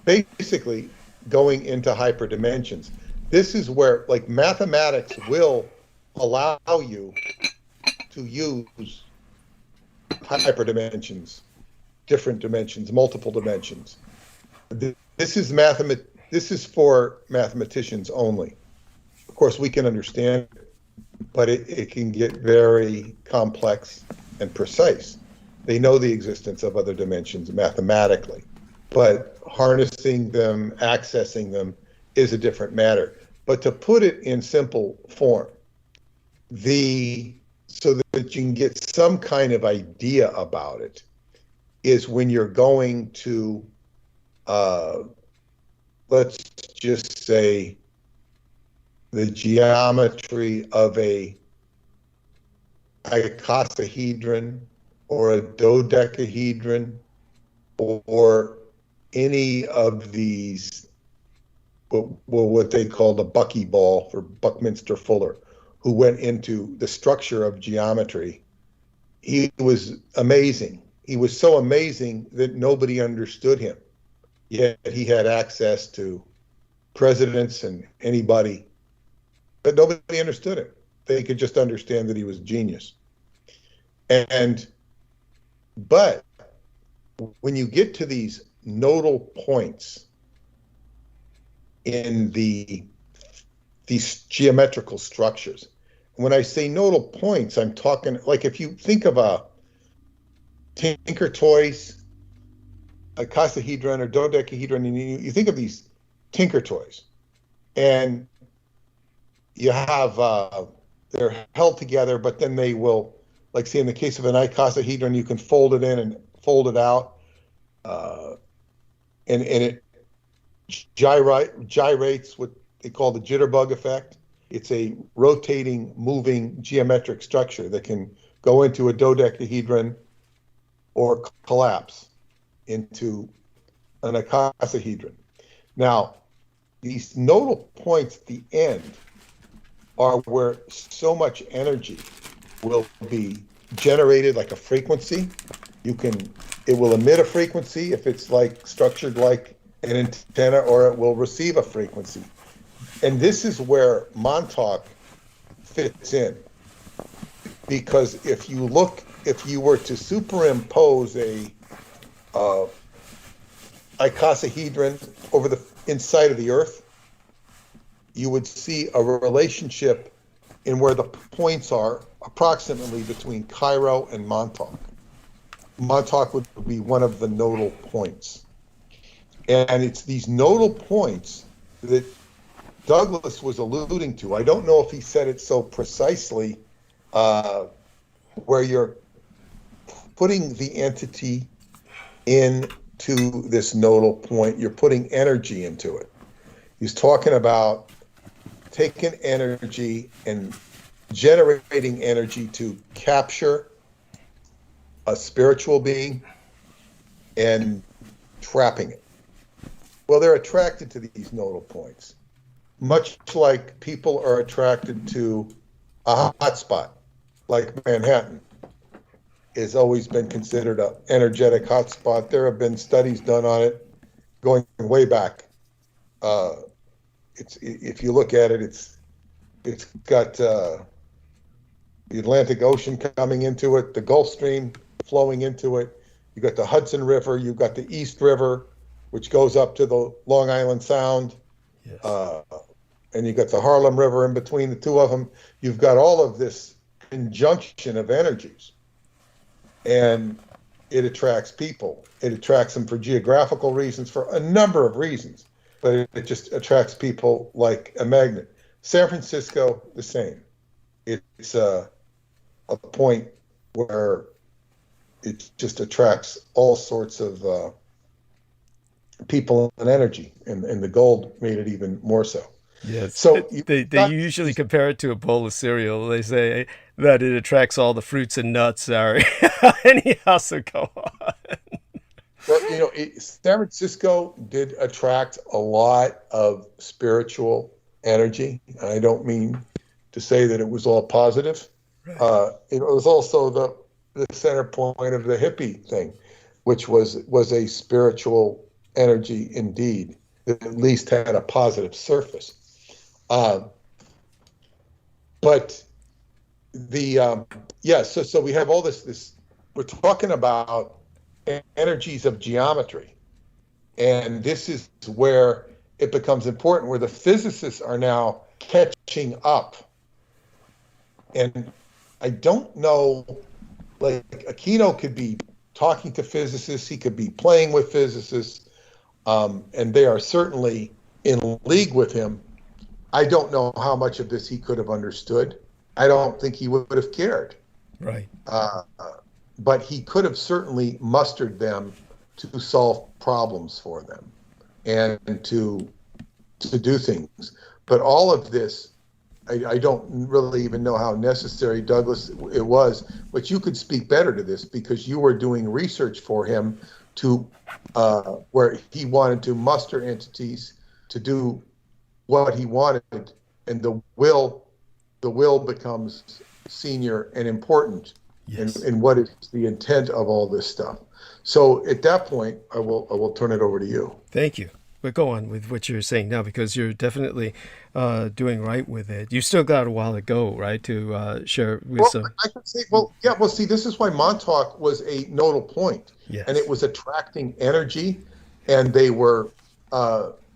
basically going into hyperdimensions. This is where, like, mathematics will allow you to use hyperdimensions, different dimensions, multiple dimensions. This is for mathematicians only. Of course, we can understand it, but it can get very complex and precise. They know the existence of other dimensions mathematically, but harnessing them, accessing them is a different matter. But to put it in simple form, so that you can get some kind of idea about it, is when you're going to, let's just say, the geometry of a icosahedron or a dodecahedron or any of these, what they call the buckyball for Buckminster Fuller, who went into the structure of geometry. He was amazing. He was so amazing that nobody understood him. Yet he had access to presidents and anybody, but nobody understood him. They could just understand that he was a genius. But when you get to these nodal points in these geometrical structures, when I say nodal points, I'm talking like if you think of a Tinker Toys, a icosahedron or dodecahedron, and you think of these Tinker Toys, and you have they're held together, but then they will, like say in the case of an icosahedron, you can fold it in and fold it out, and it gyrates what they call the jitterbug effect. It's a rotating, moving geometric structure that can go into a dodecahedron or collapse into an icosahedron. Now, these nodal points at the end are where so much energy will be generated, like a frequency. It will emit a frequency if it's like structured like an antenna, or it will receive a frequency. And this is where Montauk fits in, because if you were to superimpose a icosahedron over the inside of the Earth, you would see a relationship in where the points are approximately between Cairo and Montauk. Montauk would be one of the nodal points. And it's these nodal points that Douglas was alluding to. I don't know if he said it so precisely, where you're putting the entity into this nodal point, you're putting energy into it. He's talking about taking energy and generating energy to capture a spiritual being and trapping it. Well, they're attracted to these nodal points, much like people are attracted to a hotspot, like Manhattan has always been considered an energetic hotspot. There have been studies done on it going way back. If you look at it, it's got the Atlantic Ocean coming into it, the Gulf Stream flowing into it. You got the Hudson River, you've got the East River, which goes up to the Long Island Sound. Yes. And you got the Harlem River in between the two of them. You've got all of this conjunction of energies, and it attracts people. It attracts them for geographical reasons, for a number of reasons, but it just attracts people like a magnet. San Francisco, the same. It's a point where it just attracts all sorts of people and energy, and the gold made it even more so. Yes. So they usually compare it to a bowl of cereal. They say that it attracts all the fruits and nuts. Sorry. Anyhow, so go on. Well, San Francisco did attract a lot of spiritual energy. I don't mean to say that it was all positive. Right. It was also the center point of the hippie thing, which was a spiritual energy indeed, that at least had a positive surface. But so we have all this, we're talking about energies of geometry. And this is where it becomes important, where the physicists are now catching up. And I don't know, like Aquino could be talking to physicists, he could be playing with physicists, and they are certainly in league with him. I don't know how much of this he could have understood. I don't think he would have cared. Right. But he could have certainly mustered them to solve problems for them and to do things. But all of this, I don't really even know how necessary, Douglas, it was. But you could speak better to this because you were doing research for him to where he wanted to muster entities to do what he wanted, and the will becomes senior and important in what is the intent of all this stuff. So at that point, I will turn it over to you. Thank you. But go on with what you're saying now, because you're definitely doing right with it. You still got a while to go, right, to share with some. I can say, see, this is why Montauk was a nodal point. Yes. And it was attracting energy, and they were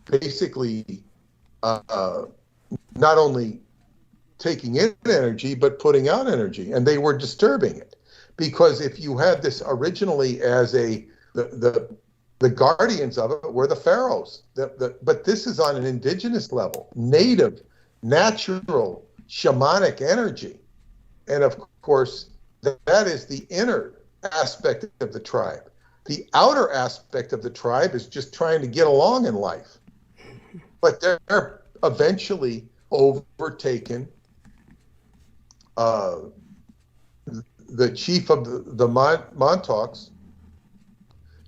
basically not only taking in energy, but putting out energy, and they were disturbing it. Because if you had this originally as the guardians of it were the pharaohs, but this is on an indigenous level, native, natural, shamanic energy. And of course, that is the inner aspect of the tribe. The outer aspect of the tribe is just trying to get along in life. But they're eventually overtaken. The chief of the Montauks,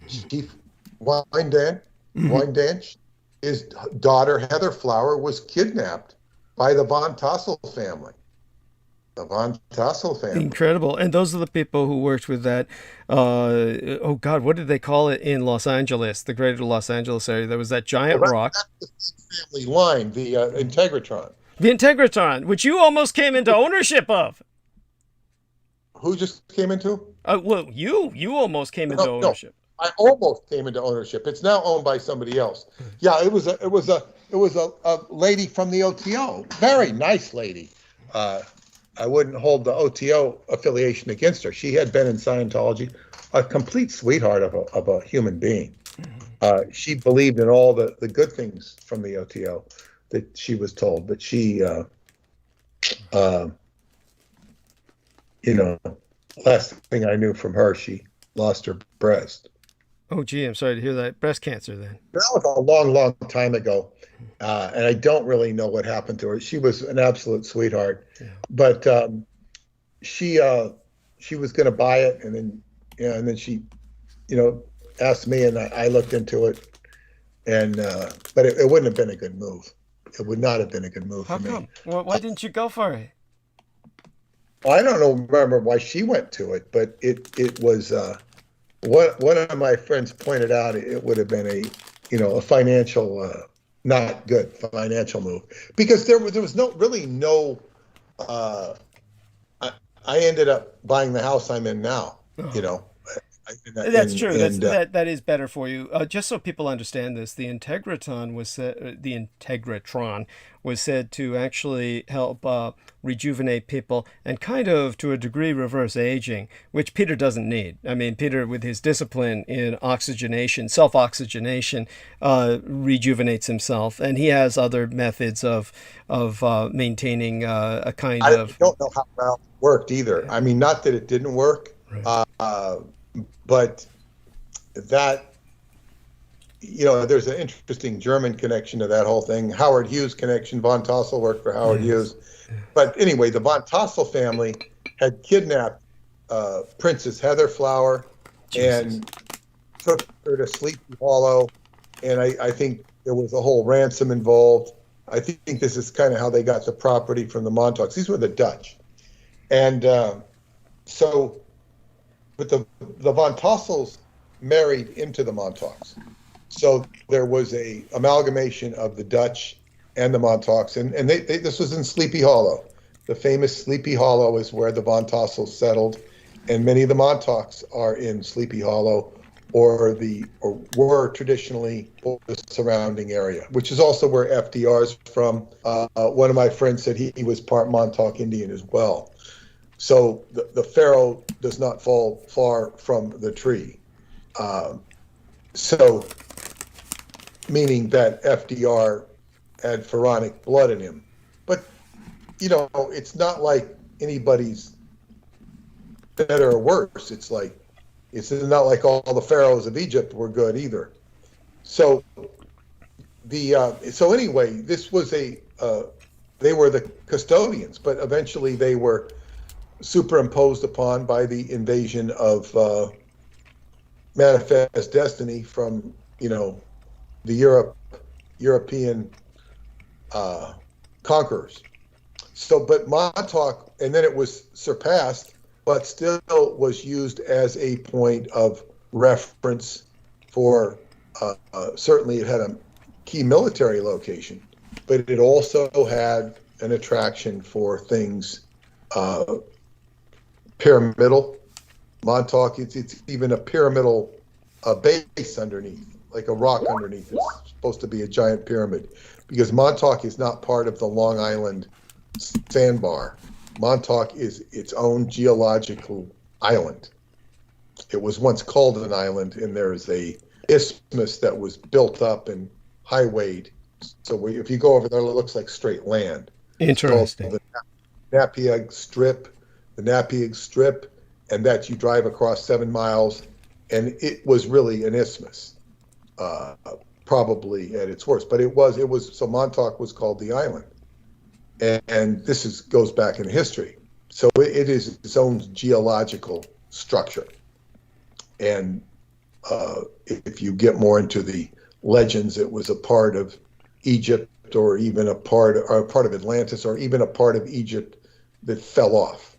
Chief Wyndanch, his daughter Heather Flower was kidnapped by the Von Tassel family. The Von Tassel family. Incredible. And those are the people who worked with that, oh God, what did they call it in Los Angeles, the greater Los Angeles area? There was that giant rock. That's the family line, the Integratron. The Integratron, which you almost came into ownership of. Who just came into? Well, you almost came into ownership. No, I almost came into ownership. It's now owned by somebody else. Yeah, it was a lady from the OTO, very nice lady. I wouldn't hold the OTO affiliation against her. She had been in Scientology, a complete sweetheart of a human being. She believed in all the good things from the OTO that she was told, but she, last thing I knew from her, she lost her breast. Oh, gee, I'm sorry to hear that. Breast cancer, then. That was a long, long time ago, and I don't really know what happened to her. She was an absolute sweetheart, but she was going to buy it, and then she, asked me, and I looked into it, and but it wouldn't have been a good move. It would not have been a good move for me. How come? Well, why didn't you go for it? I don't remember why she went to it, but it was one of my friends pointed out it would have been a financial not good financial move, because there was no. I ended up buying the house I'm in now. That's true. That is better for you. Just so people understand this, the Integratron was said to actually help rejuvenate people and kind of, to a degree, reverse aging, which Peter doesn't need. I mean, Peter, with his discipline in oxygenation, self-oxygenation, rejuvenates himself, and he has other methods of maintaining a kind of. I don't know how well it worked either. I mean, not that it didn't work. Right. But that, there's an interesting German connection to that whole thing. Howard Hughes connection. Von Tassel worked for Howard Hughes. But anyway, the Von Tassel family had kidnapped Princess Heather Flower and took her to Sleepy Hollow. And I think there was a whole ransom involved. I think this is kind of how they got the property from the Montauks. These were the Dutch. And but the Von Tassels married into the Montauks. So there was a amalgamation of the Dutch and the Montauks. And this was in Sleepy Hollow. The famous Sleepy Hollow is where the Von Tassels settled. And many of the Montauks are in Sleepy Hollow or were traditionally the surrounding area, which is also where FDR's from. One of my friends said he was part Montauk Indian as well. So the pharaoh does not fall far from the tree. So meaning that FDR had pharaonic blood in him. But, it's not like anybody's better or worse. It's not like all the pharaohs of Egypt were good either. So so anyway, this was they were the custodians, but eventually they were superimposed upon by the invasion of manifest destiny from, the European conquerors. So, but Montauk, and then it was surpassed, but still was used as a point of reference for, certainly it had a key military location, but it also had an attraction for things pyramidal. Montauk, it's even a pyramidal base underneath, like a rock underneath. It's supposed to be a giant pyramid, because Montauk is not part of the Long Island sandbar. Montauk is its own geological island. It was once called an island, and there is a isthmus that was built up and highwayed. So if you go over there, it looks like straight land. Interesting. The Napeag Strip, and that you drive across 7 miles, and it was really an isthmus, probably at its worst. But it was. So Montauk was called the island, and this goes back in history. So it is its own geological structure, and if you get more into the legends, it was a part of Egypt, or even a part of Atlantis, or even a part of Egypt that fell off,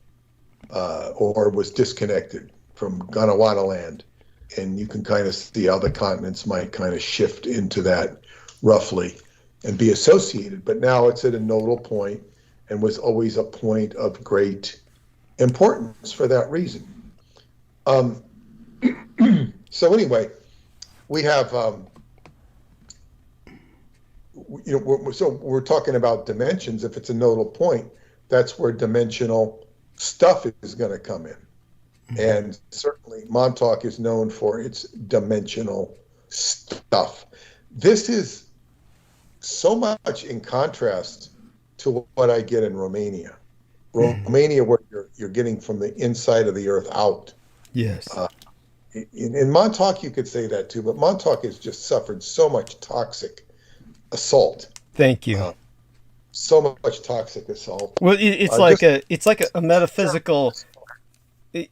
or was disconnected from Gondwana land. And you can kind of see how the continents might kind of shift into that roughly and be associated. But now it's at a nodal point, and was always a point of great importance for that reason. So anyway, we have, we're talking about dimensions. If it's a nodal point, that's where dimensional stuff is going to come in. And certainly Montauk is known for its dimensional stuff. This is so much in contrast to what I get in Romania. Romania, where you're getting from the inside of the earth out. Yes. In Montauk, you could say that too, but Montauk has just suffered so much toxic assault. Thank you. So much toxic assault. Well, it's like a metaphysical.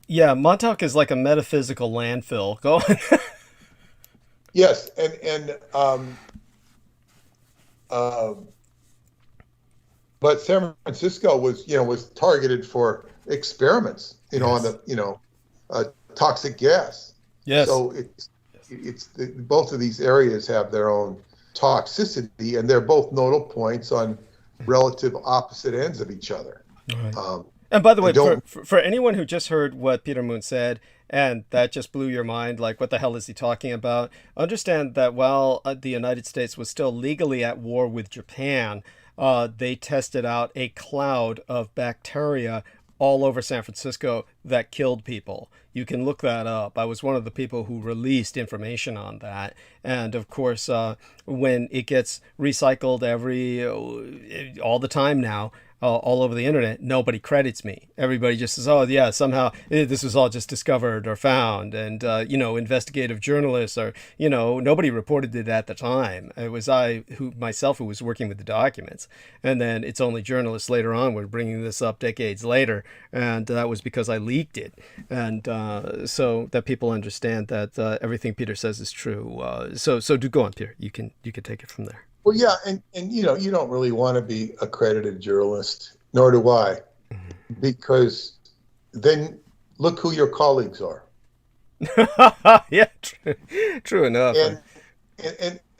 Yeah, Montauk is like a metaphysical landfill. Go on. Yes, but San Francisco was targeted for experiments, on the toxic gas. Yes. So it's both of these areas have their own toxicity, and they're both nodal points on relative opposite ends of each other. Right. And by the way, for anyone who just heard what Peter Moon said, and that just blew your mind, like, what the hell is he talking about? Understand that while the United States was still legally at war with Japan, they tested out a cloud of bacteria all over San Francisco that killed people. You can look that up. I was one of the people who released information on that. And of course, when it gets recycled all the time now, all over the internet, nobody credits me. Everybody just says, oh yeah, somehow this was all just discovered or found. And, investigative journalists are, nobody reported it at the time. It was I who was working with the documents. And then it's only journalists later on were bringing this up decades later. And that was because I leaked it. And so that people understand that everything Peter says is true. So do go on, Peter. You can take it from there. Well, yeah, and you don't really want to be accredited journalist, nor do I, because then look who your colleagues are. Yeah, true enough.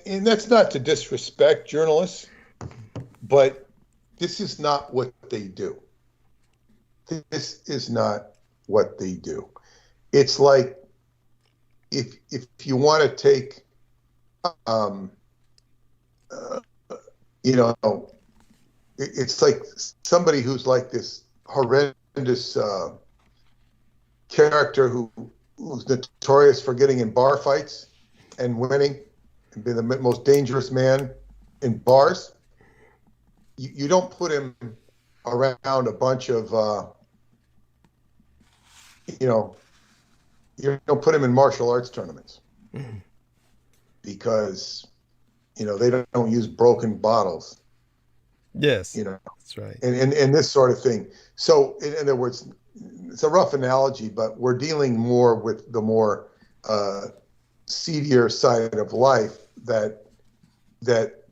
And that's not to disrespect journalists, but this is not what they do. This is not what they do. It's like if you want to take it's like somebody who's like this horrendous character who's notorious for getting in bar fights and winning and being the most dangerous man in bars. You don't put him around a bunch of, you don't put him in martial arts tournaments because they don't use broken bottles. Yes, that's right. And this sort of thing. So in other words, it's a rough analogy, but we're dealing more with the more seedier side of life that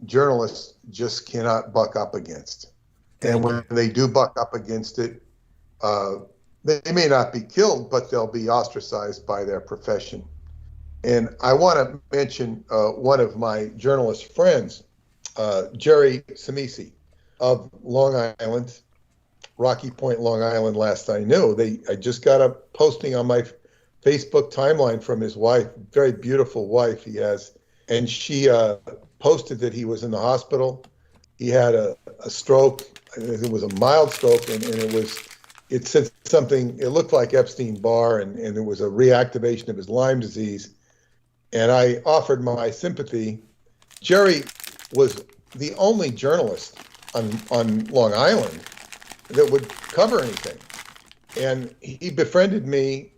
journalists just cannot buck up against. And when they do buck up against it, they may not be killed, but they'll be ostracized by their profession. And I want to mention one of my journalist friends, Jerry Samisi of Long Island, Rocky Point, Long Island, last I knew. I just got a posting on my Facebook timeline from his wife, very beautiful wife he has, and she posted that he was in the hospital. He had a stroke. It was a mild stroke, and it said something, it looked like Epstein-Barr, and it was a reactivation of his Lyme disease. And I offered my sympathy. Jerry was the only journalist on Long Island that would cover anything. And he befriended me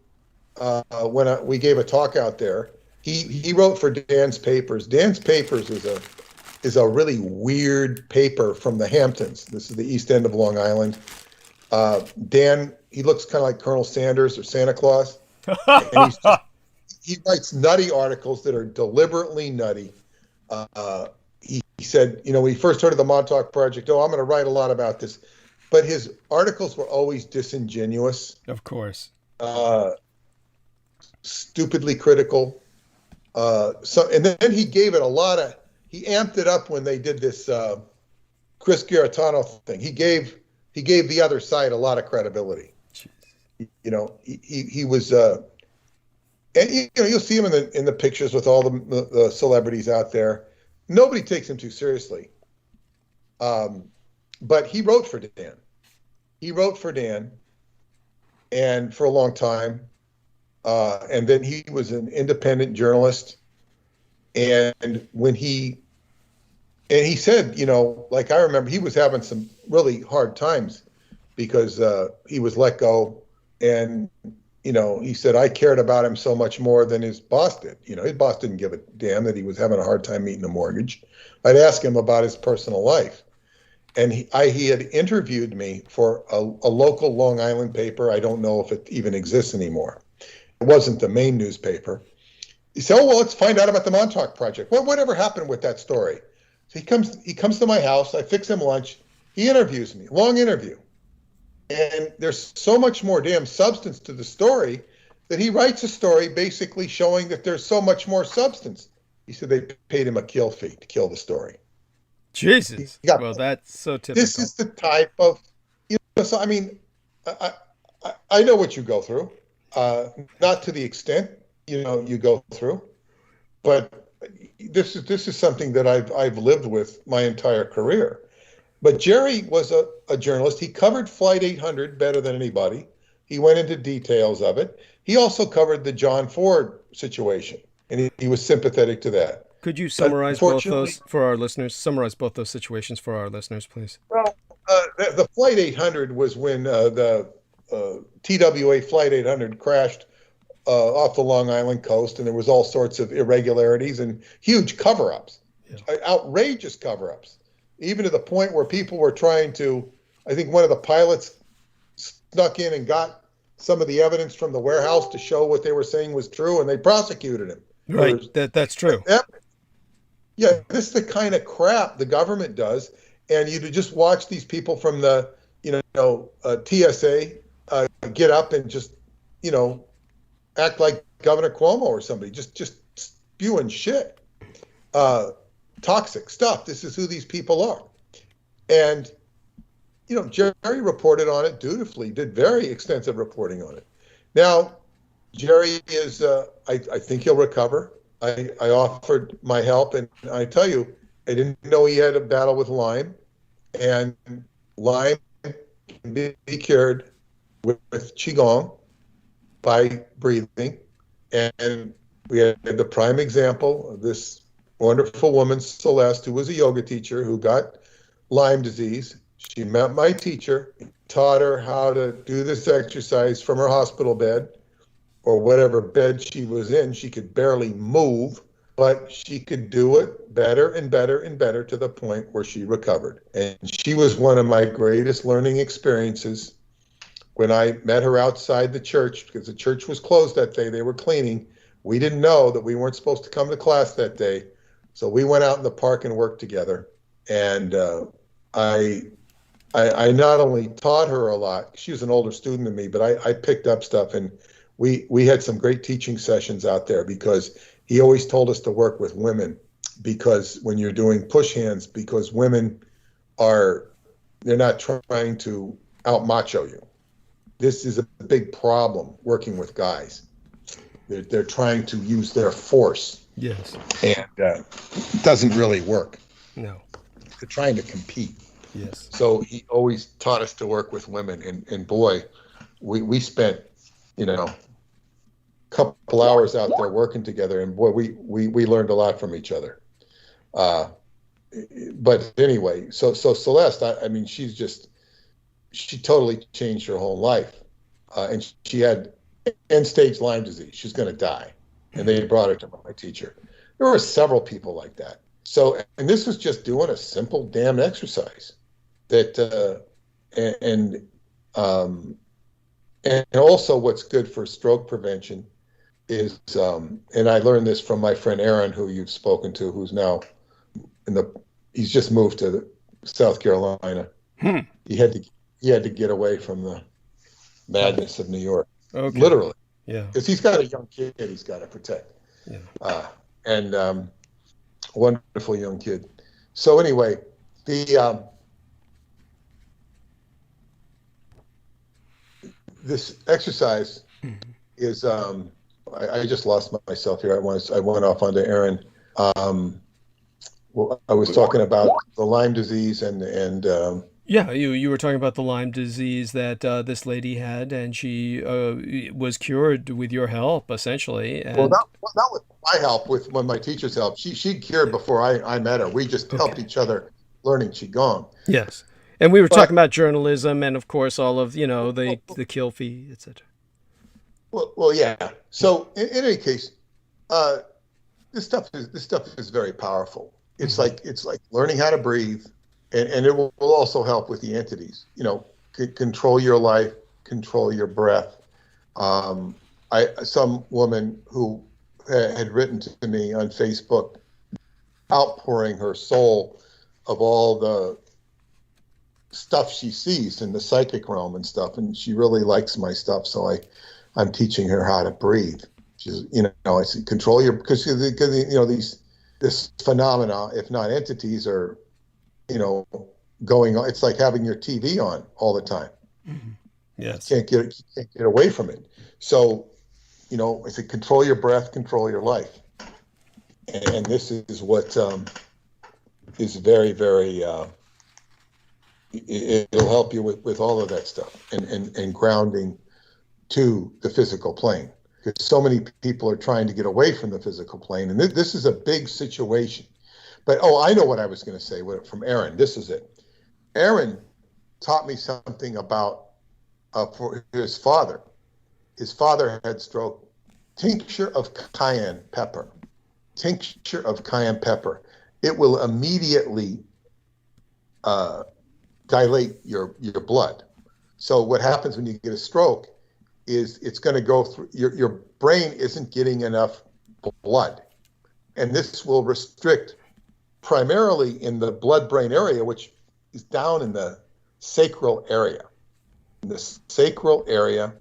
when we gave a talk out there. He wrote for Dan's Papers. Dan's Papers is a really weird paper from the Hamptons. This is the East End of Long Island. Dan, he looks kind of like Colonel Sanders or Santa Claus. And he writes nutty articles that are deliberately nutty. He said, when he first heard of the Montauk Project, I'm going to write a lot about this. But his articles were always disingenuous. Of course. Stupidly critical. And then he gave it he amped it up when they did this Chris Garetano thing. He gave the other side a lot of credibility. He was, and you'll see him in the pictures with all the celebrities out there. Nobody takes him too seriously. But he wrote for Dan. He wrote for Dan, and for a long time. And then he was an independent journalist. And when he said, like I remember, he was having some really hard times because he was let go. And, he said, I cared about him so much more than his boss did. His boss didn't give a damn that he was having a hard time meeting a mortgage. I'd ask him about his personal life. And he had interviewed me for a local Long Island paper. I don't know if it even exists anymore. It wasn't the main newspaper. He said, let's find out about the Montauk Project. Whatever happened with that story? So he comes to my house. I fix him lunch. He interviews me, long interview. And there's so much more damn substance to the story that he writes a story basically showing that there's so much more substance. He said they paid him a kill fee to kill the story. Jesus. Well, that's so typical. This is the type of, so I mean, I know what you go through. Not to the extent, you go through, but this is something that I've lived with my entire career. But Jerry was a journalist. He covered Flight 800 better than anybody. He went into details of it. He also covered the John Ford situation, and he was sympathetic to that. Could you summarize both those for our listeners? Summarize both those situations for our listeners, please. Well, the Flight 800 was when the TWA Flight 800 crashed off the Long Island coast, and there was all sorts of irregularities and huge cover-ups, outrageous cover-ups, even to the point where people were trying to, I think one of the pilots snuck in and got some of the evidence from the warehouse to show what they were saying was true, and they prosecuted him. Right, that's true. Yeah, this is the kind of crap the government does, and you just watch these people from the, TSA get up and just, act like Governor Cuomo or somebody, just spewing shit, toxic stuff. This is who these people are. And, Jerry reported on it dutifully, did very extensive reporting on it. Now, Jerry is, I think he'll recover. I offered my help, and I tell you, I didn't know he had a battle with Lyme, and Lyme can be cured with Qigong by breathing. And we had the prime example of this wonderful woman, Celeste, who was a yoga teacher who got Lyme disease. She met my teacher, taught her how to do this exercise from her hospital bed or whatever bed she was in. She could barely move, but she could do it better and better and better to the point where she recovered. And she was one of my greatest learning experiences. When I met her outside the church, because the church was closed that day, they were cleaning. We didn't know that we weren't supposed to come to class that day. So we went out in the park and worked together. And I not only taught her a lot, she was an older student than me, but I picked up stuff. And we had some great teaching sessions out there, because he always told us to work with women, because when you're doing push hands, because women they're not trying to out macho you. This is a big problem working with guys. They're trying to use their force. Yes. And it doesn't really work. No. They're trying to compete. Yes. So he always taught us to work with women. And boy, we spent, a couple hours out there working together. And boy, we learned a lot from each other. But anyway, so Celeste, I mean, she totally changed her whole life. And she had end-stage Lyme disease. She's going to die. And they brought her to my teacher. There were several people like that. So, and this was just doing a simple damn exercise that, and also what's good for stroke prevention is, and I learned this from my friend Aaron, who you've spoken to, who's now he's just moved to South Carolina. He had to get away from the madness of New York. Okay. Literally. Yeah. Because he's got a young kid he's got to protect. Yeah. And wonderful young kid. So anyway, this exercise is I just lost myself here. I went off onto Aaron. Well, I was talking about the Lyme disease and yeah, you were talking about the Lyme disease that this lady had, and she was cured with your help, essentially. And... Well, that was my help with my teacher's help. She cured before I met her. We just helped each other learning Qigong. Yes, and we were talking about journalism, and of course all of the kill fee, etc. Well, yeah. So in any case, this stuff is very powerful. It's like learning how to breathe. And it will also help with the entities, control your life, control your breath. Some woman who had written to me on Facebook, outpouring her soul of all the stuff she sees in the psychic realm and stuff. And she really likes my stuff. So I'm teaching her how to breathe. She's, I said, control your, because this phenomena, if not entities, are, going on. It's like having your TV on all the time. Mm-hmm. Yes. You can't get away from it. So, I said, control your breath, control your life. And this is what is very, very, it'll help you with all of that stuff and grounding to the physical plane. Because so many people are trying to get away from the physical plane. And this is a big situation. But, I know what I was going to say from Aaron. This is it. Aaron taught me something about for his father. His father had stroke. Tincture of cayenne pepper. Tincture of cayenne pepper. It will immediately dilate your blood. So what happens when you get a stroke is it's going to go through, your brain isn't getting enough blood. And this will restrict primarily in the blood-brain area, which is down in the sacral area. In the sacral area,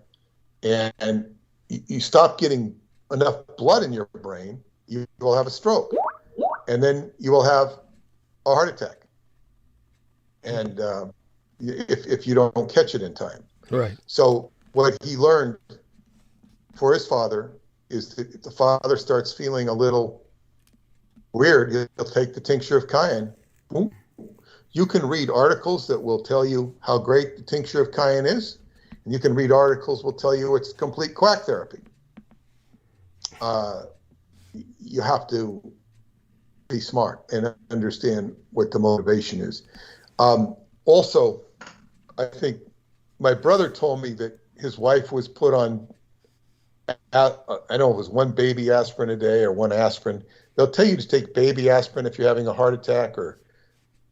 and you stop getting enough blood in your brain, you will have a stroke. And then you will have a heart attack. And if you don't catch it in time. Right. So what he learned for his father is that if the father starts feeling a little weird, he'll take the tincture of cayenne. Boom. You can read articles that will tell you how great the tincture of cayenne is, and you can read articles will tell you it's complete quack therapy. You have to be smart and understand what the motivation is. Also, I think my brother told me that his wife was put on, I know it was one baby aspirin a day or one aspirin. They'll tell you to take baby aspirin if you're having a heart attack or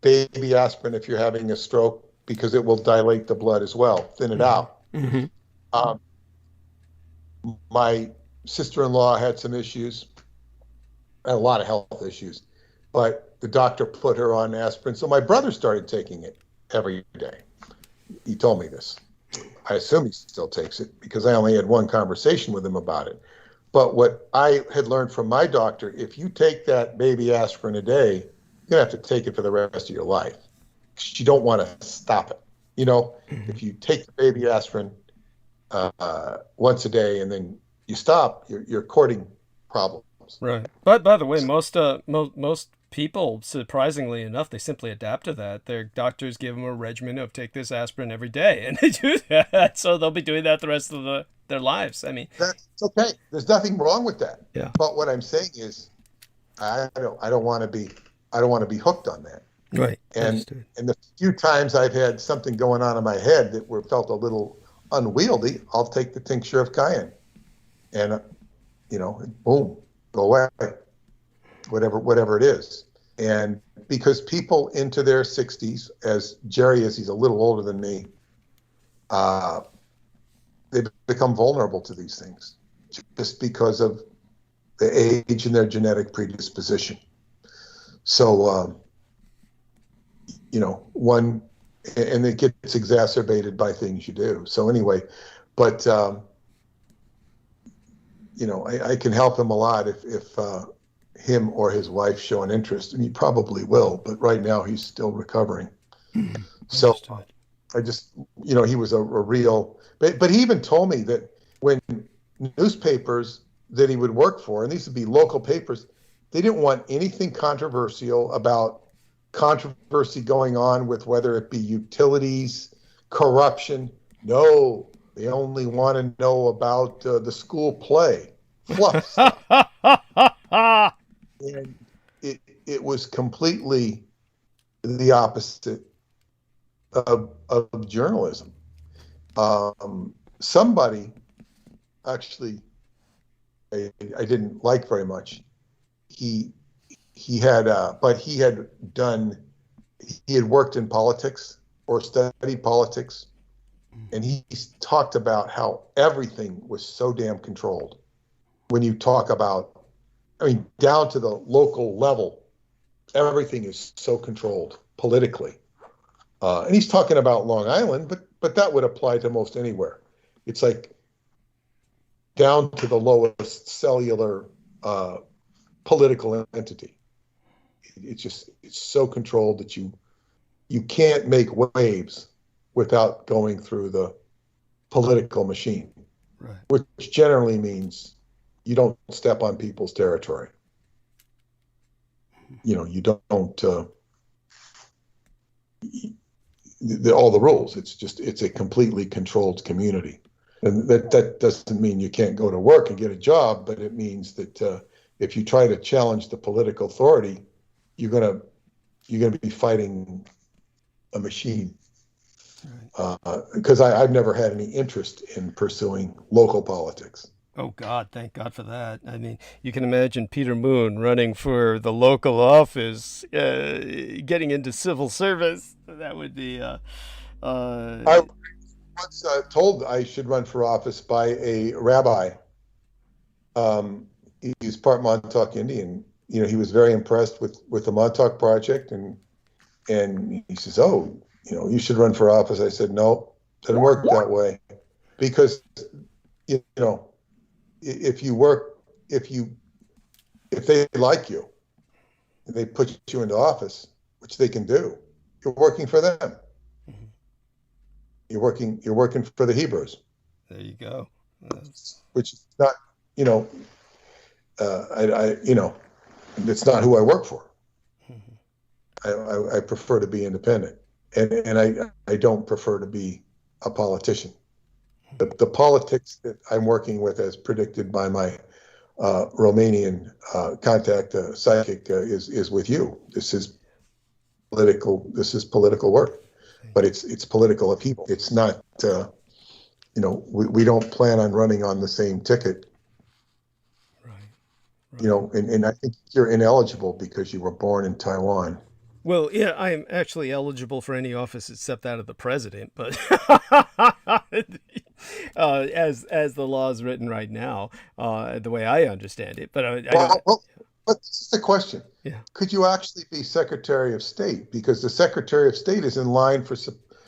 baby aspirin if you're having a stroke, because it will dilate the blood as well, thin it out. Mm-hmm. My sister-in-law had some issues, had a lot of health issues, but the doctor put her on aspirin. So my brother started taking it every day. He told me this. I assume he still takes it because I only had one conversation with him about it. But what I had learned from my doctor, if you take that baby aspirin a day, you're going to have to take it for the rest of your life. You don't want to stop it. You know, if you take the baby aspirin once a day and then you stop, you're courting problems. Right. But by the way, most people, surprisingly enough, they simply adapt to that. Their doctors give them a regimen of take this aspirin every day, and they do that. So they'll be doing that the rest of their lives. I mean, that's okay. There's nothing wrong with that. Yeah. But what I'm saying is, I don't want to be hooked on that. Right. And the few times I've had something going on in my head that felt a little unwieldy, I'll take the tincture of cayenne, and boom, go away. Whatever it is. And because people into their 60s, as Jerry is, he's a little older than me, they become vulnerable to these things just because of the age and their genetic predisposition. So, and it gets exacerbated by things you do. So anyway, but, I can help him a lot if him or his wife show an interest, and he probably will, but right now he's still recovering. So I just, he was a real, but he even told me that when newspapers that he would work for, and these would be local papers, they didn't want anything controversial about controversy going on with whether it be utilities, corruption. No, they only want to know about the school play, fluff stuff. And it was completely the opposite of journalism. Somebody, actually, I didn't like very much. He had worked in politics or studied politics, and he talked about how everything was so damn controlled. When you talk about, down to the local level, everything is so controlled politically. And he's talking about Long Island, but that would apply to most anywhere. It's like down to the lowest cellular political entity. It's so controlled that you can't make waves without going through the political machine, right. Which generally means you don't step on people's territory. You don't all the rules. It's a completely controlled community, and that doesn't mean you can't go to work and get a job, but it means that if you try to challenge the political authority, you're gonna be fighting a machine. Because I've never had any interest in pursuing local politics. Oh, God, thank God for that. You can imagine Peter Moon running for the local office, getting into civil service. That would be... I was once told I should run for office by a rabbi. He's part Montauk Indian. He was very impressed with the Montauk Project, and he says, "Oh, you should run for office." I said, "No, doesn't work that way, because if they like you and they put you into office, which they can do, you're working for them. Mm-hmm. You're working for the Hebrews." There you go. Which is not, it's not who I work for. Mm-hmm. I prefer to be independent, and I don't prefer to be a politician. The politics that I'm working with, as predicted by my Romanian contact psychic, is with you. This is political. This is political work, but it's political of people. It's not. We don't plan on running on the same ticket. Right. And I think you're ineligible because you were born in Taiwan. Well, yeah, I'm actually eligible for any office except that of the president, but as the law is written right now, the way I understand it. But I don't. But this is the question. Yeah. Could you actually be Secretary of State? Because the Secretary of State is in line for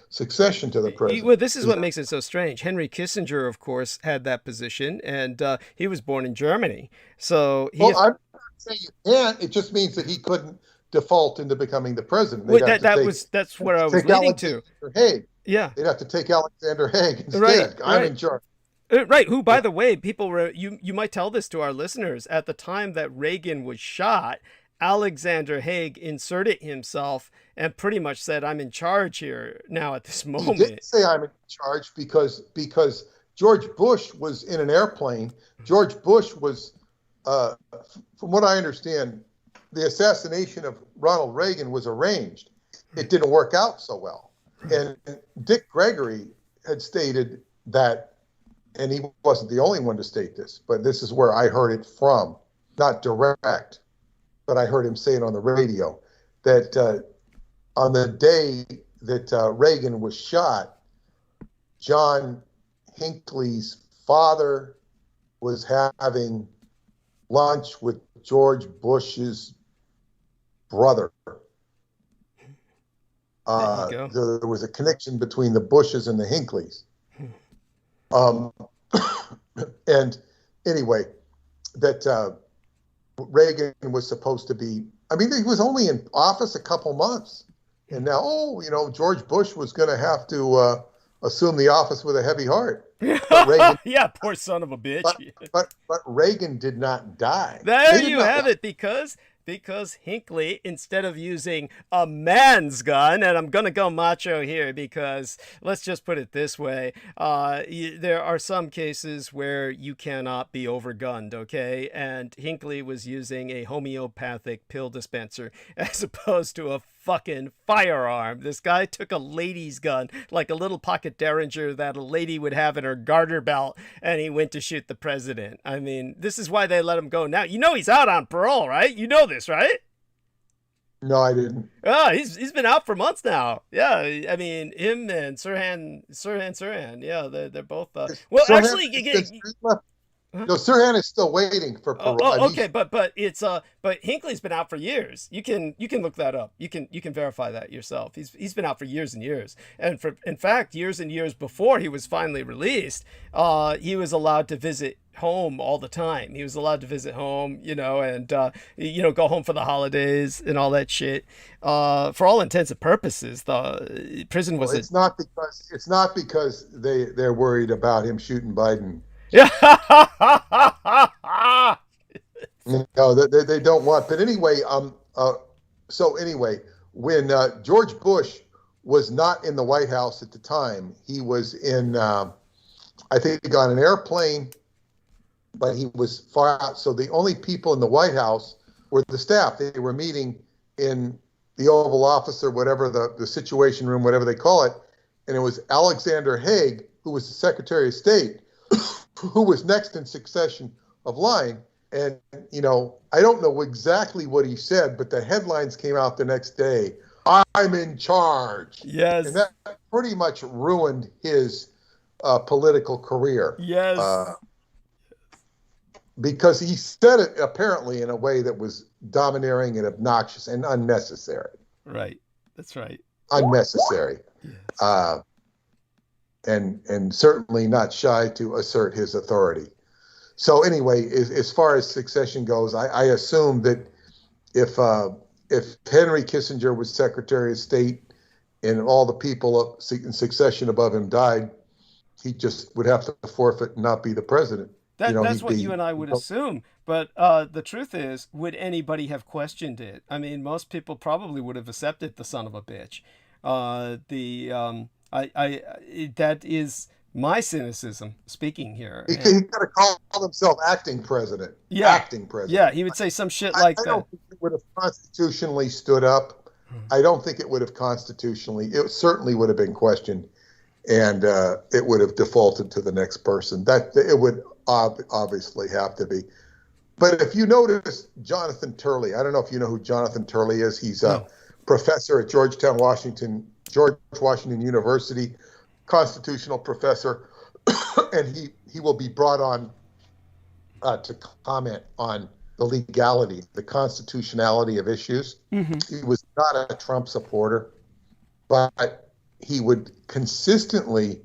succession to the president. Well, this is what makes it so strange. Henry Kissinger, of course, had that position, and he was born in Germany. So I'm not saying you can't. It just means that he couldn't default into becoming the president. Well, that's where I was leading to. Haig. Yeah. They'd have to take Alexander Haig instead. Right, I'm in charge. Right. Who, by the way, people were, you might tell this to our listeners, at the time that Reagan was shot, Alexander Haig inserted himself and pretty much said, "I'm in charge here now at this moment." He didn't say I'm in charge because George Bush was in an airplane. George Bush was, from what I understand, the assassination of Ronald Reagan was arranged. It didn't work out so well. And Dick Gregory had stated that, and he wasn't the only one to state this, but this is where I heard it from, not direct, but I heard him say it on the radio, that on the day that Reagan was shot, John Hinckley's father was having lunch with George Bush's brother. There was a connection between the Bushes and the Hinkleys. And anyway, that Reagan was supposed to be, I mean, he was only in office a couple months. And now, George Bush was going to have to assume the office with a heavy heart. But Reagan, yeah, poor son of a bitch. But Reagan did not die. There you have it, because Hinckley, instead of using a man's gun, and I'm going to go macho here because let's just put it this way, there are some cases where you cannot be overgunned, okay? And Hinckley was using a homeopathic pill dispenser as opposed to a fucking firearm. This guy took a lady's gun, like a little pocket derringer that a lady would have in her garter belt, and he went to shoot the president. I mean, this is why they let him go now. He's out on parole, right? You know this, right? No, I didn't. Oh, he's been out for months now. Yeah, I mean, him and Sirhan. Yeah, they're both. Well, Sirhan, actually, no, Sirhan is still waiting for parole. Okay, but it's but Hinckley's been out for years. You can look that up. You can verify that yourself. He's been out for years and years, and in fact, years and years before he was finally released, he was allowed to visit home all the time. He was allowed to visit home, and go home for the holidays and all that shit. For all intents and purposes, the prison was. Well, it's not because they're worried about him shooting Biden. Yeah. No, they don't want. But anyway, so anyway, when George Bush was not in the White House at the time, he was in, I think, on an airplane, but he was far out. So the only people in the White House were the staff. They were meeting in the Oval Office or whatever, the Situation Room, whatever they call it. And it was Alexander Haig, who was the Secretary of State, who was next in succession of line. And, I don't know exactly what he said, but the headlines came out the next day. I'm in charge. Yes. And that pretty much ruined his political career. Yes. Because he said it apparently in a way that was domineering and obnoxious and unnecessary. Right. That's right. Unnecessary. Yes. And certainly not shy to assert his authority. So anyway, as far as succession goes, I assume that if Henry Kissinger was Secretary of State and all the people in succession above him died, he just would have to forfeit and not be the president. That's what you and I would assume. But the truth is, would anybody have questioned it? I mean, most people probably would have accepted the son of a bitch. That is my cynicism speaking here. He could have called himself acting president. Yeah. Acting president. Yeah, he would say some shit like that. I don't think it would have constitutionally stood up. I don't think it would have constitutionally. It certainly would have been questioned, and it would have defaulted to the next person. That it would obviously have to be. But if you notice Jonathan Turley, I don't know if you know who Jonathan Turley is. He's a professor at George Washington University, constitutional professor. and he will be brought on to comment on the legality, the constitutionality of issues. He was not a Trump supporter, but he would consistently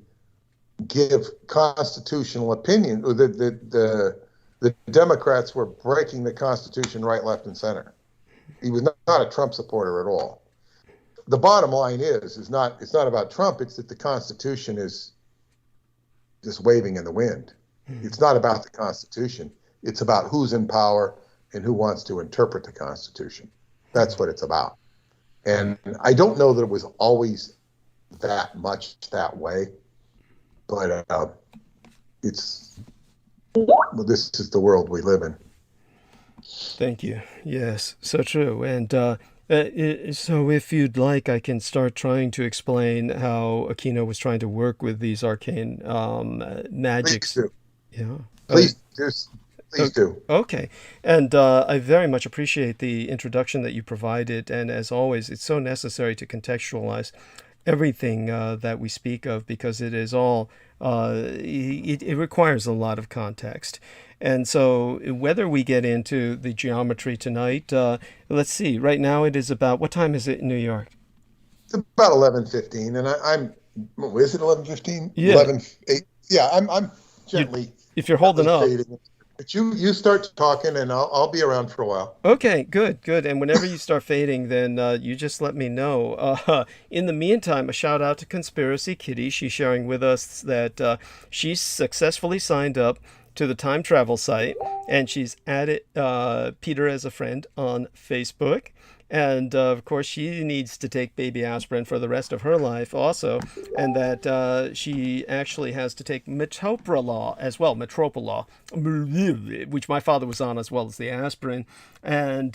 give constitutional opinion. The Democrats were breaking the Constitution right, left, and center. He was not a Trump supporter at all. The bottom line it's not about Trump. It's that the Constitution is just waving in the wind. It's not about the Constitution. It's about who's in power and who wants to interpret the Constitution. That's what it's about. And I don't know that it was always that much that way, but this is the world we live in. Thank you. Yes, so true. And so if you'd like, I can start trying to explain how Aquino was trying to work with these arcane magics. Please do. Yeah. Please do. Okay. And I very much appreciate the introduction that you provided. And as always, it's so necessary to contextualize everything that we speak of, because it is all, it requires a lot of context. And so whether we get into the geometry tonight, let's see, right now it is about, what time is it in New York? It's about 11:15, and I'm, is it 11:15? Yeah. 11:08. Yeah, I'm gently. If you're holding up. But you start talking, and I'll be around for a while. Okay, good. And whenever you start fading, then you just let me know. In the meantime, a shout out to Conspiracy Kitty. She's sharing with us that she's successfully signed up to the time travel site, and she's added Peter as a friend on Facebook. And of course, she needs to take baby aspirin for the rest of her life also, and that she actually has to take metoprolol as well, metropolol, which my father was on as well as the aspirin. And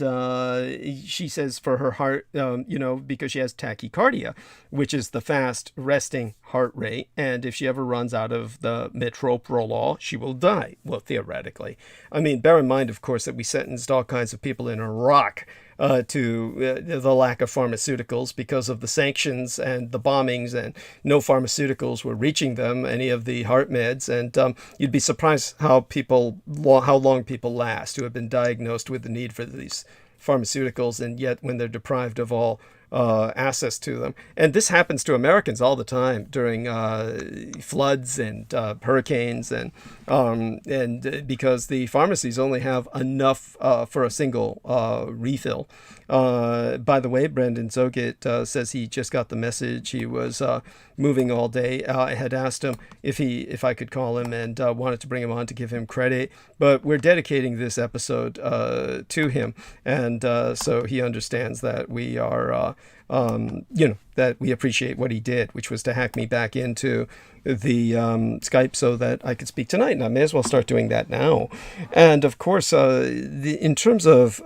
she says for her heart, because she has tachycardia, which is the fast resting heart rate. And if she ever runs out of the metoprolol, she will die. Well, theoretically. I mean, bear in mind, of course, that we sentenced all kinds of people in Iraq to the lack of pharmaceuticals because of the sanctions and the bombings, and no pharmaceuticals were reaching them, any of the heart meds. And you'd be surprised how long people last who have been diagnosed with the need for these pharmaceuticals, and yet when they're deprived of all access to them. And this happens to Americans all the time during floods and hurricanes, and because the pharmacies only have enough for a single refill. By the way, Brendan Zogit says he just got the message. He was moving all day. I had asked him if I could call him, and wanted to bring him on to give him credit, but we're dedicating this episode to him, and so he understands that we are that we appreciate what he did, which was to hack me back into the Skype so that I could speak tonight, and I may as well start doing that now. And of course, in terms of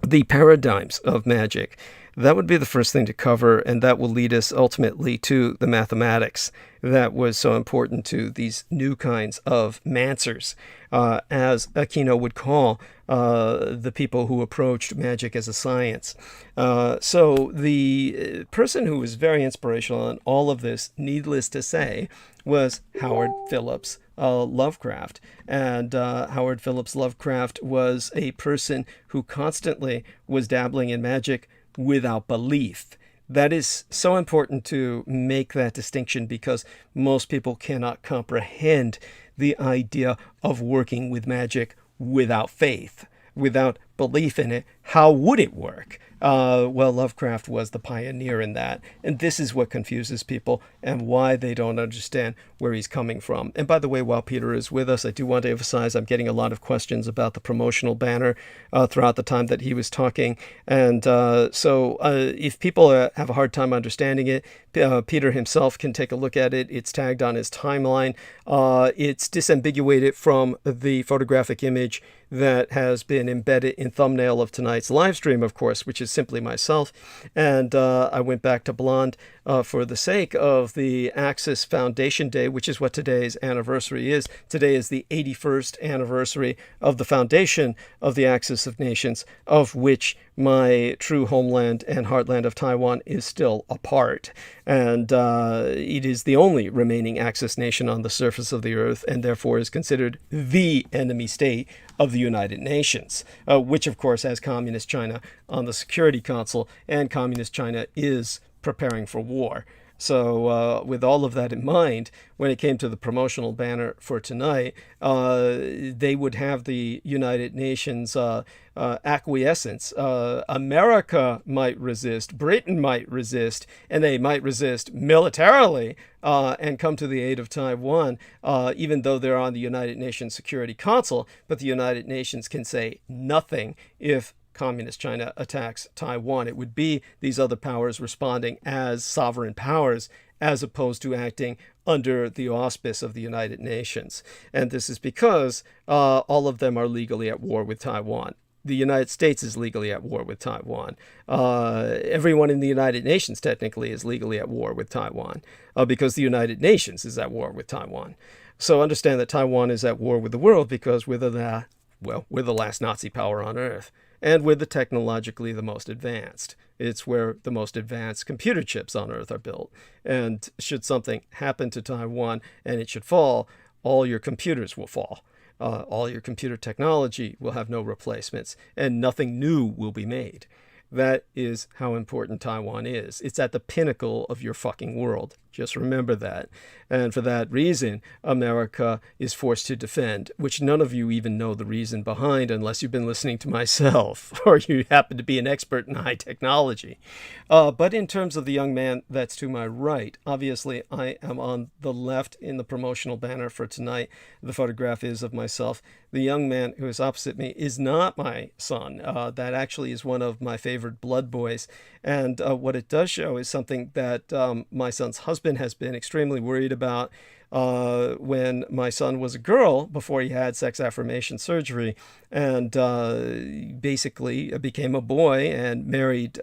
the paradigms of magic, that would be the first thing to cover, and that will lead us ultimately to the mathematics that was so important to these new kinds of mancers, as Aquino would call the people who approached magic as a science. So the person who was very inspirational in all of this, needless to say, was Howard Phillips Lovecraft. And Howard Phillips Lovecraft was a person who constantly was dabbling in magic without belief. That is so important to make that distinction, because most people cannot comprehend the idea of working with magic without faith, without belief in it. How would it work? Well, Lovecraft was the pioneer in that. And this is what confuses people and why they don't understand where he's coming from. And by the way, while Peter is with us, I do want to emphasize I'm getting a lot of questions about the promotional banner throughout the time that he was talking. And so if people have a hard time understanding it, Peter himself can take a look at it. It's tagged on his timeline. It's disambiguated from the photographic image that has been embedded in thumbnail of tonight's live stream, of course, which is simply myself. And I went back to blonde for the sake of the Axis Foundation Day, which is what today's anniversary is. Today is the 81st anniversary of the foundation of the Axis of Nations, of which my True Homeland and Heartland of Taiwan is still a part. And it is the only remaining Axis nation on the surface of the earth, and therefore is considered the enemy state of the United Nations, which of course has Communist China on the Security Council, and Communist China is preparing for war. So with all of that in mind, when it came to the promotional banner for tonight, they would have the United Nations acquiescence. America might resist, Britain might resist, and they might resist militarily and come to the aid of Taiwan, even though they're on the United Nations Security Council. But the United Nations can say nothing if Communist China attacks Taiwan. It would be these other powers responding as sovereign powers, as opposed to acting under the auspice of the United Nations. And this is because all of them are legally at war with Taiwan. The United States is legally at war with Taiwan. Everyone in the United Nations technically is legally at war with Taiwan, because the United Nations is at war with Taiwan. So understand that Taiwan is at war with the world because we're the last Nazi power on earth. And we're the technologically the most advanced. It's where the most advanced computer chips on Earth are built. And should something happen to Taiwan and it should fall, all your computers will fall. All your computer technology will have no replacements, and nothing new will be made. That is how important Taiwan is. It's at the pinnacle of your fucking world. Just remember that. And for that reason, America is forced to defend, which none of you even know the reason behind unless you've been listening to myself or you happen to be an expert in high technology. But in terms of the young man that's to my right, obviously I am on the left in the promotional banner for tonight. The photograph is of myself. The young man who is opposite me is not my son. That actually is one of my favorite blood boys. And what it does show is something that my son's husband has been extremely worried about when my son was a girl before he had sex affirmation surgery, and basically became a boy and married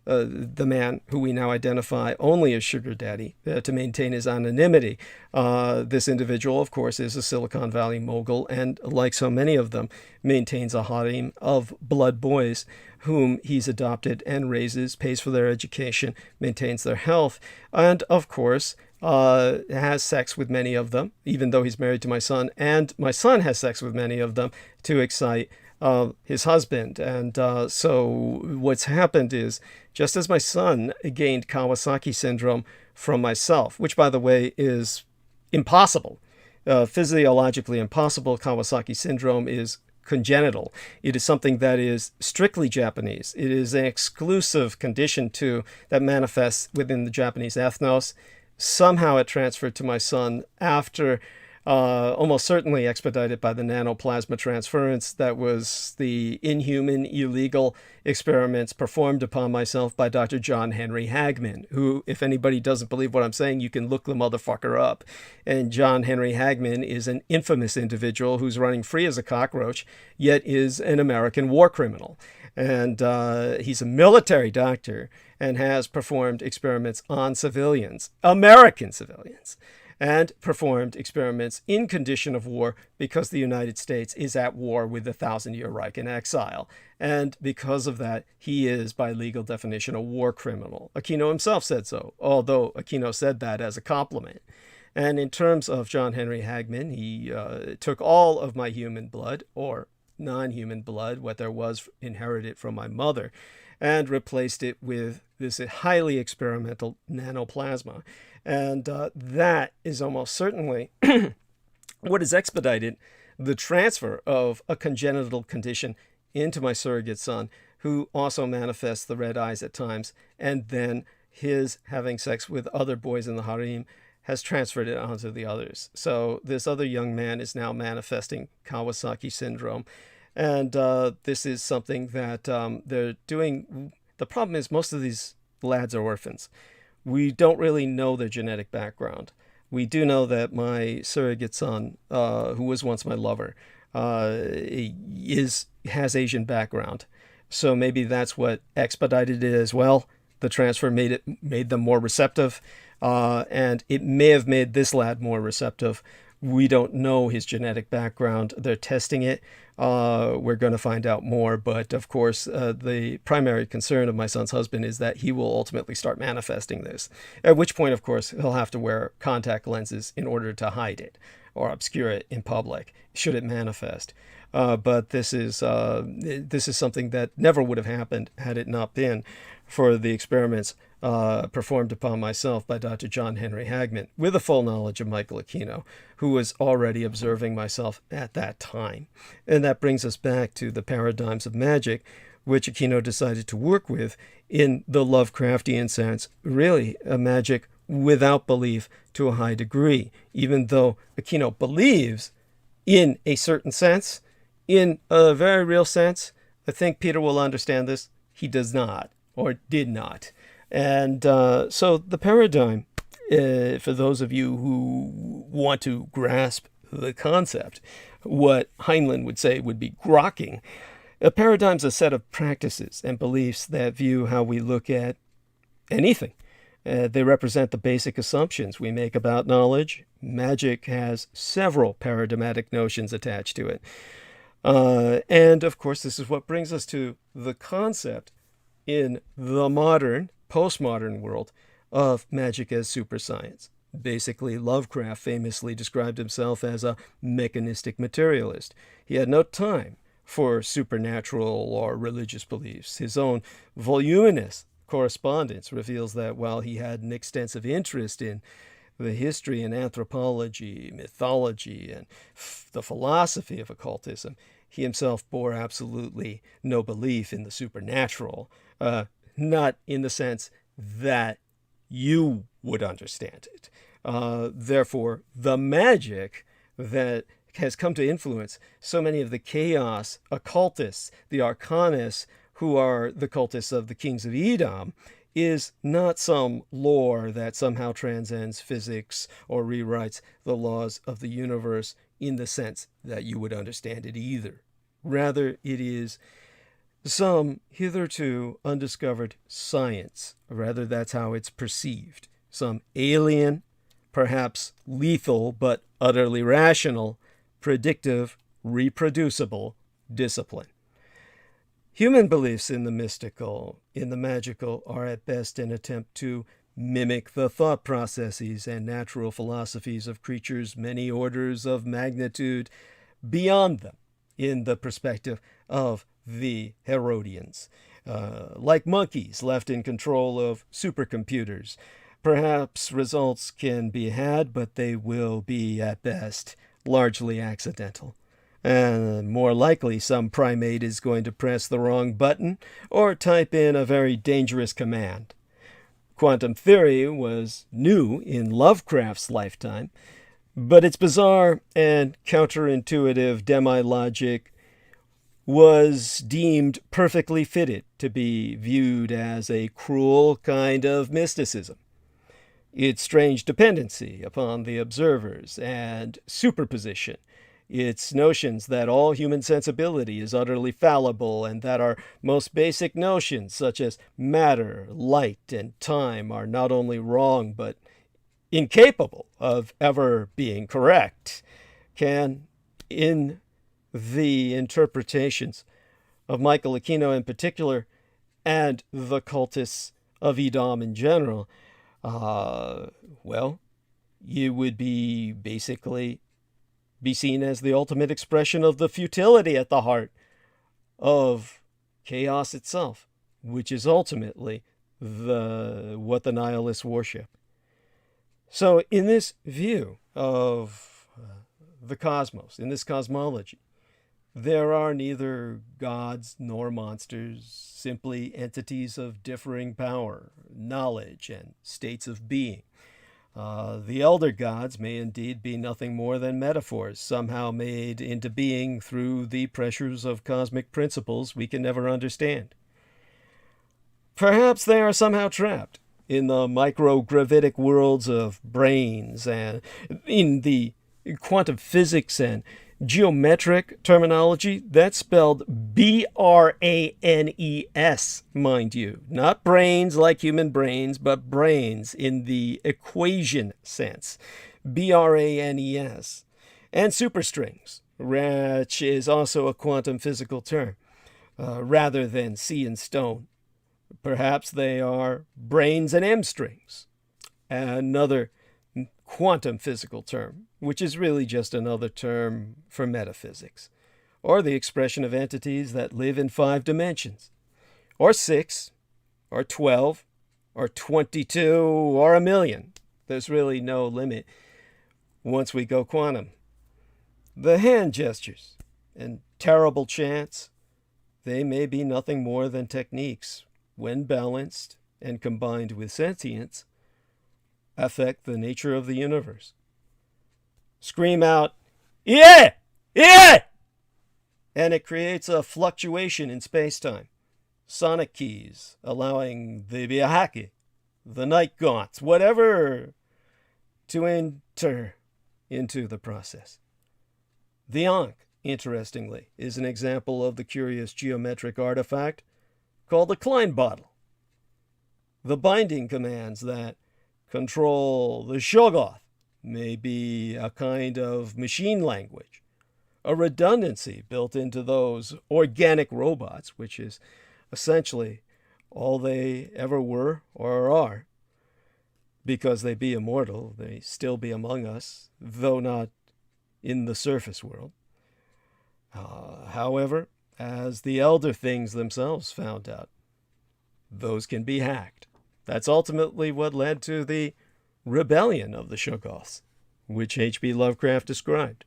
the man who we now identify only as Sugar Daddy to maintain his anonymity. This individual, of course, is a Silicon Valley mogul, and like so many of them, maintains a harem of blood boys whom he's adopted and raises, pays for their education, maintains their health, and of course has sex with many of them, even though he's married to my son, and my son has sex with many of them to excite his husband. And so what's happened is, just as my son gained Kawasaki syndrome from myself, which by the way is impossible, physiologically impossible. Kawasaki syndrome is congenital. It is something that is strictly Japanese. It is an exclusive condition that manifests within the Japanese ethnos. Somehow it transferred to my son after almost certainly expedited by the nanoplasma transference. That was the inhuman, illegal experiments performed upon myself by Dr. John Henry Hagman, who, if anybody doesn't believe what I'm saying, you can look the motherfucker up. And John Henry Hagman is an infamous individual who's running free as a cockroach, yet is an American war criminal. And he's a military doctor and has performed experiments on civilians, American civilians, and performed experiments in condition of war because the United States is at war with the 1,000-year Reich in exile. And because of that, he is, by legal definition, a war criminal. Aquino himself said so, although Aquino said that as a compliment. And in terms of John Henry Hagman, he took all of my human blood, or non-human blood, what there was inherited from my mother, and replaced it with this highly experimental nanoplasma. And that is almost certainly what has expedited the transfer of a congenital condition into my surrogate son, who also manifests the red eyes at times, and then his having sex with other boys in the harem has transferred it onto the others. So this other young man is now manifesting Kawasaki syndrome. And this is something that they're doing. The problem is most of these lads are orphans. We don't really know their genetic background. We do know that my surrogate son, who was once my lover, has Asian background. So maybe that's what expedited it as well. the transfer made them more receptive, and it may have made this lad more receptive. We don't know his genetic background. They're testing it. We're going to find out more. But of course, the primary concern of my son's husband is that he will ultimately start manifesting this. At which point, of course, he'll have to wear contact lenses in order to hide it or obscure it in public, should it manifest. But this is something that never would have happened had it not been for the experiments performed upon myself by Dr. John Henry Hagman, with a full knowledge of Michael Aquino, who was already observing myself at that time. And that brings us back to the paradigms of magic, which Aquino decided to work with in the Lovecraftian sense, really a magic without belief to a high degree, even though Aquino believes in a certain sense, in a very real sense. I think Peter will understand this. He does not, or did not. And so the paradigm, for those of you who want to grasp the concept, what Heinlein would say would be grokking. A paradigm's a set of practices and beliefs that view how we look at anything. They represent the basic assumptions we make about knowledge. Magic has several paradigmatic notions attached to it. And of course, this is what brings us to the concept in the modern, postmodern world of magic as superscience. Basically, Lovecraft famously described himself as a mechanistic materialist. He had no time for supernatural or religious beliefs. His own voluminous correspondence reveals that while he had an extensive interest in the history and anthropology, mythology, and the philosophy of occultism, he himself bore absolutely no belief in the supernatural, not in the sense that you would understand it. Therefore, the magic that has come to influence so many of the chaos occultists, the arcanists, who are the cultists of the kings of Edom, is not some lore that somehow transcends physics or rewrites the laws of the universe in the sense that you would understand it either. Rather, it is some hitherto undiscovered science. Rather, that's how it's perceived. Some alien, perhaps lethal, but utterly rational, predictive, reproducible discipline. Human beliefs in the mystical, in the magical, are at best an attempt to mimic the thought processes and natural philosophies of creatures many orders of magnitude beyond them in the perspective of the Herodians, like monkeys left in control of supercomputers. Perhaps results can be had, but they will be, at best, largely accidental. And more likely, some primate is going to press the wrong button or type in a very dangerous command. Quantum theory was new in Lovecraft's lifetime, but its bizarre and counterintuitive demi-logic was deemed perfectly fitted to be viewed as a cruel kind of mysticism. Its strange dependency upon the observers and superposition, its notions that all human sensibility is utterly fallible and that our most basic notions, such as matter, light, and time, are not only wrong but incapable of ever being correct, can, in the interpretations of Michael Aquino in particular, and the cultists of Edom in general, you would be basically be seen as the ultimate expression of the futility at the heart of chaos itself, which is ultimately what the nihilists worship. So in this view of the cosmos, in this cosmology, there are neither gods nor monsters, simply entities of differing power, knowledge, and states of being. The elder gods may indeed be nothing more than metaphors, somehow made into being through the pressures of cosmic principles we can never understand. Perhaps they are somehow trapped in the microgravitic worlds of brains and in the quantum physics and Geometric terminology, that's spelled B-R-A-N-E-S, mind you. Not brains like human brains, but brains in the equation sense. B-R-A-N-E-S. And superstrings, which is also a quantum physical term, rather than C and stone. Perhaps they are brains and M strings, another quantum physical term, which is really just another term for metaphysics, or the expression of entities that live in 5 dimensions, or 6, or 12, or 22, or a million. There's really no limit once we go quantum. The hand gestures and terrible chants, they may be nothing more than techniques, when balanced and combined with sentience, affect the nature of the universe. Scream out, "Yeah! Yeah!" and it creates a fluctuation in space-time. Sonic keys, allowing the bihaki, the night gaunts, whatever, to enter into the process. The Ankh, interestingly, is an example of the curious geometric artifact called the Klein bottle. The binding commands that control the Shoggoth may be a kind of machine language, a redundancy built into those organic robots, which is essentially all they ever were or are. Because they be immortal, they still be among us, though not in the surface world. However, as the elder things themselves found out, those can be hacked. That's ultimately what led to the rebellion of the Shoggoths, which H.P. Lovecraft described.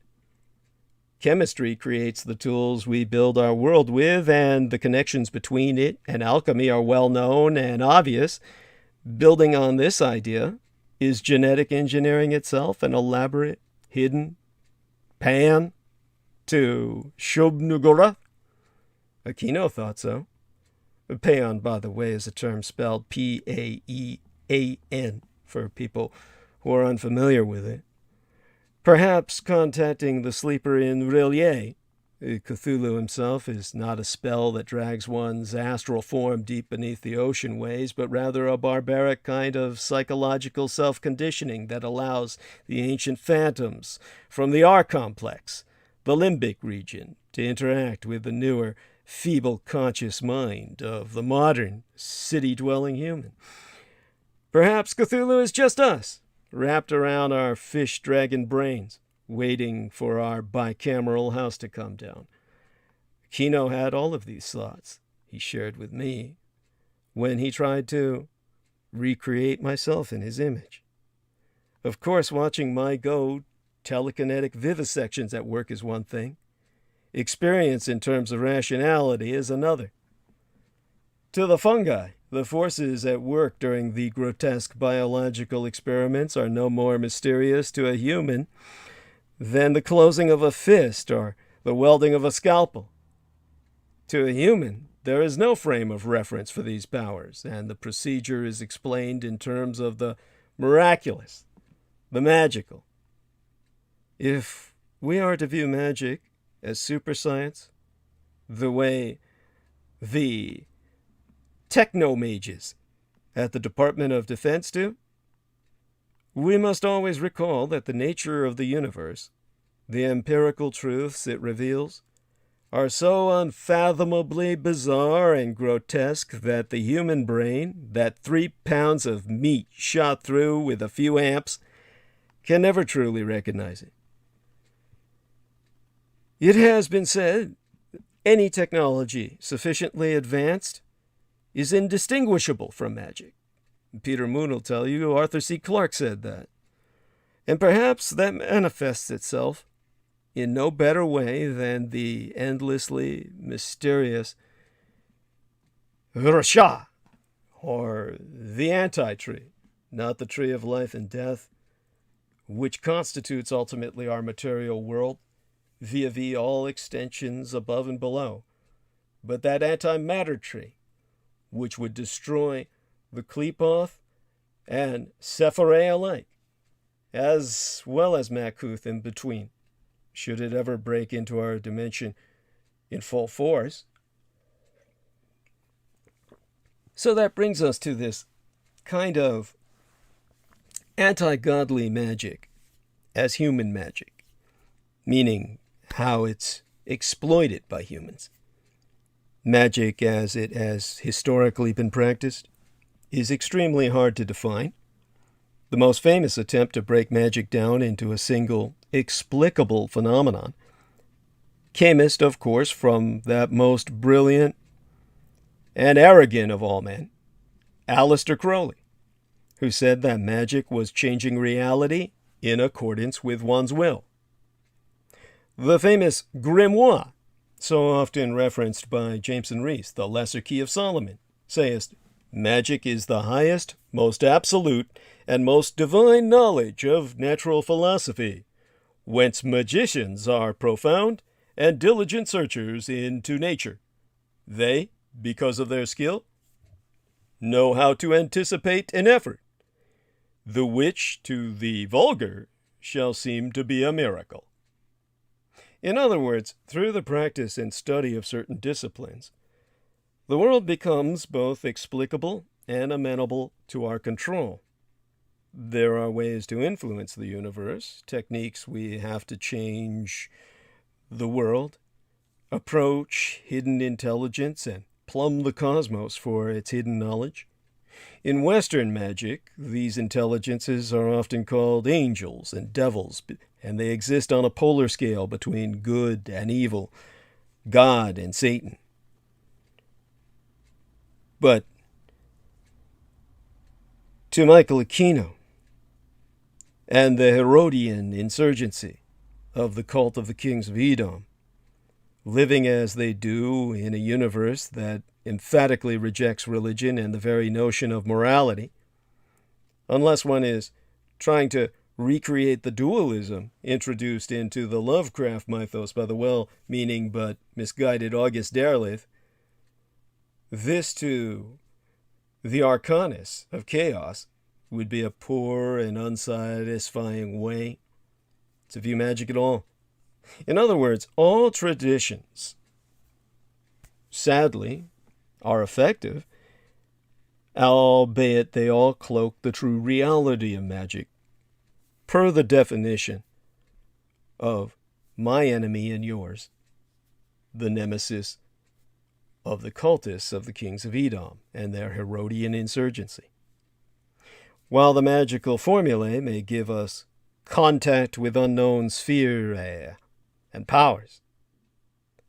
Chemistry creates the tools we build our world with, and the connections between it and alchemy are well known and obvious. Building on this idea is genetic engineering itself, an elaborate, hidden pan to Shub-Nugorath? Aquino thought so. Paean, by the way, is a term spelled P-A-E-A-N for people who are unfamiliar with it. Perhaps contacting the sleeper in R'lyeh, Cthulhu himself, is not a spell that drags one's astral form deep beneath the ocean waves, but rather a barbaric kind of psychological self-conditioning that allows the ancient phantoms from the R-complex, the limbic region, to interact with the newer, feeble conscious mind of the modern, city-dwelling human. Perhaps Cthulhu is just us, wrapped around our fish-dragon brains, waiting for our bicameral house to come down. Kino had all of these thoughts he shared with me when he tried to recreate myself in his image. Of course, watching my telekinetic vivisections at work is one thing. Experience in terms of rationality is another. To the fungi, the forces at work during the grotesque biological experiments are no more mysterious to a human than the closing of a fist or the welding of a scalpel. To a human, there is no frame of reference for these powers, and the procedure is explained in terms of the miraculous, the magical. If we are to view magic as super science, the way the techno-mages at the Department of Defense do, we must always recall that the nature of the universe, the empirical truths it reveals, are so unfathomably bizarre and grotesque that the human brain, that 3 pounds of meat shot through with a few amps, can never truly recognize it. It has been said, any technology sufficiently advanced is indistinguishable from magic. Peter Moon will tell you Arthur C. Clarke said that. And perhaps that manifests itself in no better way than the endlessly mysterious Rasha, or the anti-tree, not the tree of life and death, which constitutes ultimately our material world, vis-a-vis all extensions above and below, but that antimatter tree, which would destroy the Qlipoth and Sephiroth alike, as well as Makuth in between. should it ever break into our dimension in full force. So that brings us to this kind of anti-godly magic as human magic, meaning how it's exploited by humans. Magic as it has historically been practiced is extremely hard to define. The most famous attempt to break magic down into a single explicable phenomenon camest, of course, from that most brilliant and arrogant of all men, Aleister Crowley, who said that magic was changing reality in accordance with one's will. The famous grimoire, so often referenced by Jameson Rees, the Lesser Key of Solomon, saith, "Magic is the highest, most absolute, and most divine knowledge of natural philosophy, whence magicians are profound and diligent searchers into nature. They, because of their skill, know how to anticipate an effort, the which to the vulgar shall seem to be a miracle." In other words, through the practice and study of certain disciplines, the world becomes both explicable and amenable to our control. There are ways to influence the universe, techniques we have to change the world, approach hidden intelligence, and plumb the cosmos for its hidden knowledge. In Western magic, these intelligences are often called angels and devils, and they exist on a polar scale between good and evil, God and Satan. But to Michael Aquino and the Herodian insurgency of the cult of the kings of Edom, living as they do in a universe that emphatically rejects religion and the very notion of morality, unless one is trying to recreate the dualism introduced into the Lovecraft mythos by the well-meaning but misguided August Derleth, this to the arcanists of chaos would be a poor and unsatisfying way to view magic at all. In other words, all traditions, sadly, are effective, albeit they all cloak the true reality of magic, per the definition of my enemy and yours, the nemesis of the cultists of the kings of Edom and their Herodian insurgency. While the magical formulae may give us contact with unknown sphere and powers,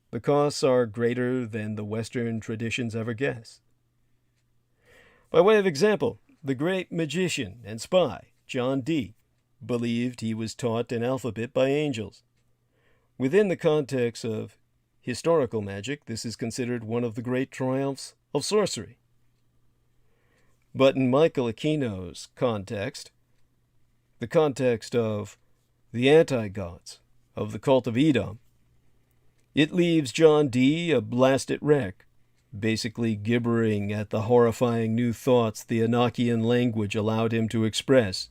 the costs are greater than the Western traditions ever guess. By way of example, the great magician and spy, John Dee, believed he was taught an alphabet by angels. Within the context of historical magic, this is considered one of the great triumphs of sorcery. But in Michael Aquino's context, the context of the anti-gods of the cult of Edom, it leaves John Dee a blasted wreck, basically gibbering at the horrifying new thoughts the Enochian language allowed him to express,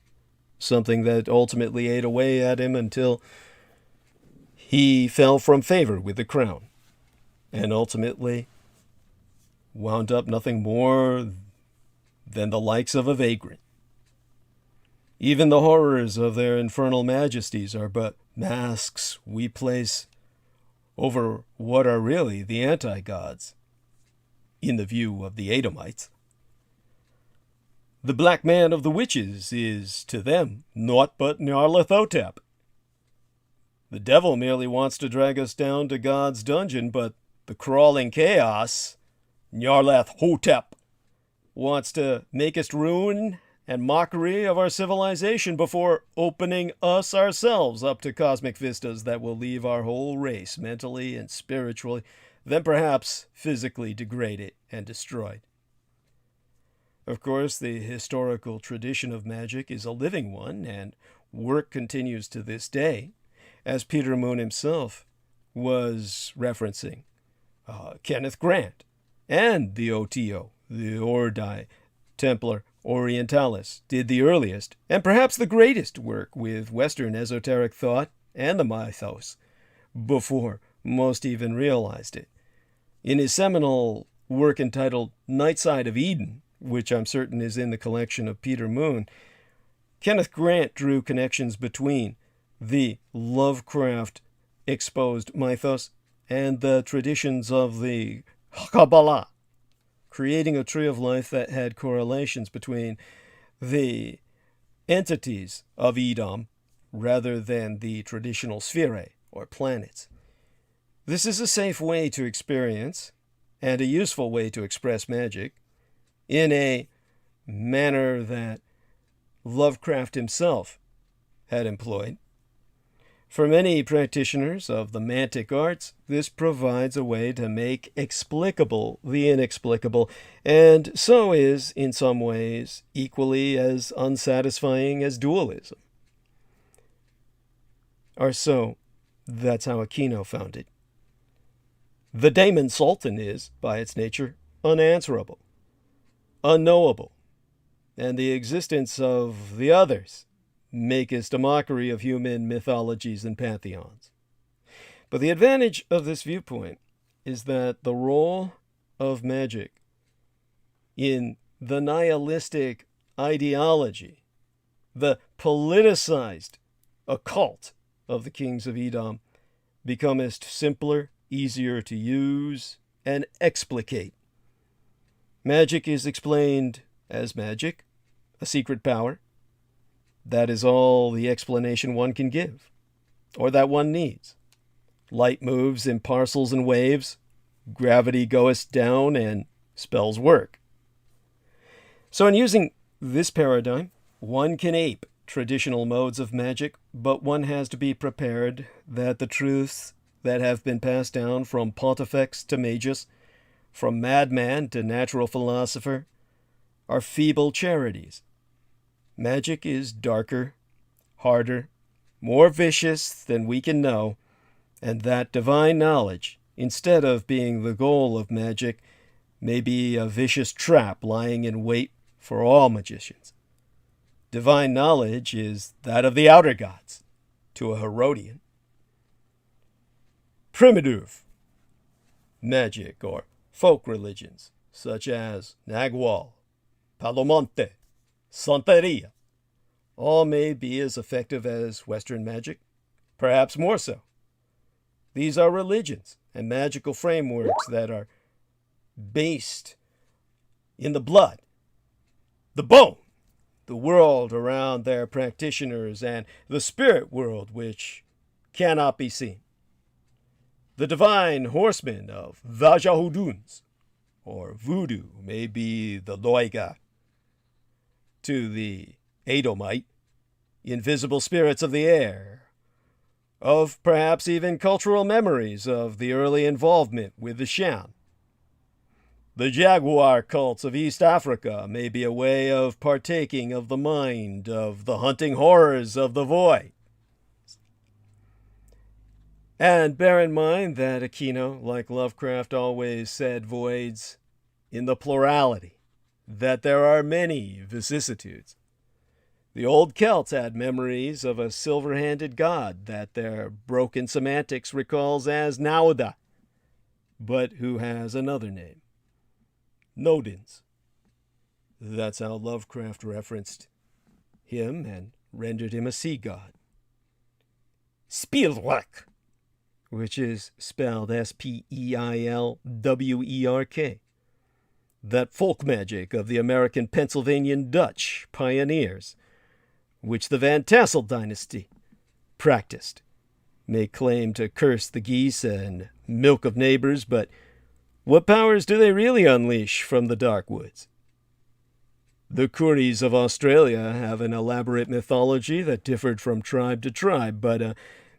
something that ultimately ate away at him until he fell from favor with the crown, and ultimately wound up nothing more than the likes of a vagrant. Even the horrors of their infernal majesties are but masks we place over what are really the anti-gods, in the view of the Edomites. The black man of the witches is, to them, naught but Nyarlathotep. The devil merely wants to drag us down to God's dungeon, but the crawling chaos, Nyarlathotep, wants to make us ruin and mockery of our civilization before opening us ourselves up to cosmic vistas that will leave our whole race mentally and spiritually, then perhaps physically degraded and destroyed. Of course, the historical tradition of magic is a living one, and work continues to this day, as Peter Moon himself was referencing. Kenneth Grant and the OTO, the Ordine Templar Orientalis, did the earliest and perhaps the greatest work with Western esoteric thought and the mythos before most even realized it. In his seminal work entitled Night Side of Eden, which I'm certain is in the collection of Peter Moon, Kenneth Grant drew connections between the Lovecraft-exposed mythos and the traditions of the Kabbalah, creating a tree of life that had correlations between the entities of Edom rather than the traditional sphere or planets. This is a safe way to experience and a useful way to express magic in a manner that Lovecraft himself had employed. For many practitioners of the mantic arts, this provides a way to make explicable the inexplicable, and so is, in some ways, equally as unsatisfying as dualism. Or so, that's how Aquino found it. The daemon sultan is, by its nature, unanswerable, unknowable, and the existence of the others makest a mockery of human mythologies and pantheons. But the advantage of this viewpoint is that the role of magic in the nihilistic ideology, the politicized occult of the kings of Edom, becomest simpler, easier to use, and explicate. Magic is explained as magic, a secret power. That is all the explanation one can give, or that one needs. Light moves in parcels and waves, gravity goeth down, and spells work. So in using this paradigm, one can ape traditional modes of magic, but one has to be prepared that the truths that have been passed down from pontifex to magus, from madman to natural philosopher, are feeble charities. Magic is darker, harder, more vicious than we can know, and that divine knowledge, instead of being the goal of magic, may be a vicious trap lying in wait for all magicians. Divine knowledge is that of the outer gods, to a Herodian. Primitive magic or folk religions, such as Nagual, Palomonte, Santeria, all may be as effective as Western magic, perhaps more so. These are religions and magical frameworks that are based in the blood, the bone, the world around their practitioners, and the spirit world which cannot be seen. The divine horsemen of Vajahuduns, or voodoo, may be the Loiga. To the Edomite, invisible spirits of the air, of perhaps even cultural memories of the early involvement with the Shan. The jaguar cults of East Africa may be a way of partaking of the mind of the hunting horrors of the void. And bear in mind that Aquino, like Lovecraft, always said voids in the plurality, that there are many vicissitudes. The old Celts had memories of a silver-handed god that their broken semantics recalls as Nauda, but who has another name, Nodens. That's how Lovecraft referenced him and rendered him a sea god. Spielwerk, which is spelled Speilwerk, that folk magic of the American Pennsylvanian Dutch pioneers, which the Van Tassel dynasty practiced, may claim to curse the geese and milk of neighbors, but what powers do they really unleash from the dark woods? The Kuris of Australia have an elaborate mythology that differed from tribe to tribe, but a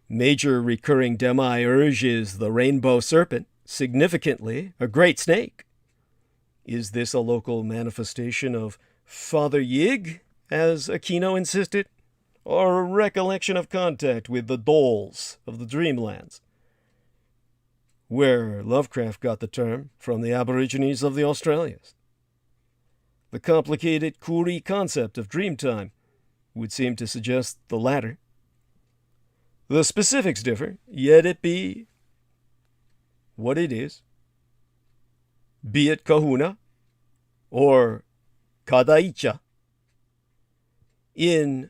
major recurring demiurge is the rainbow serpent, significantly a great snake. Is this a local manifestation of Father Yig, as Aquino insisted, or a recollection of contact with the dolls of the dreamlands, where Lovecraft got the term from the Aborigines of the Australias? The complicated Kuri concept of dreamtime would seem to suggest the latter. The specifics differ, yet it be what it is, be it kahuna or kadaicha. In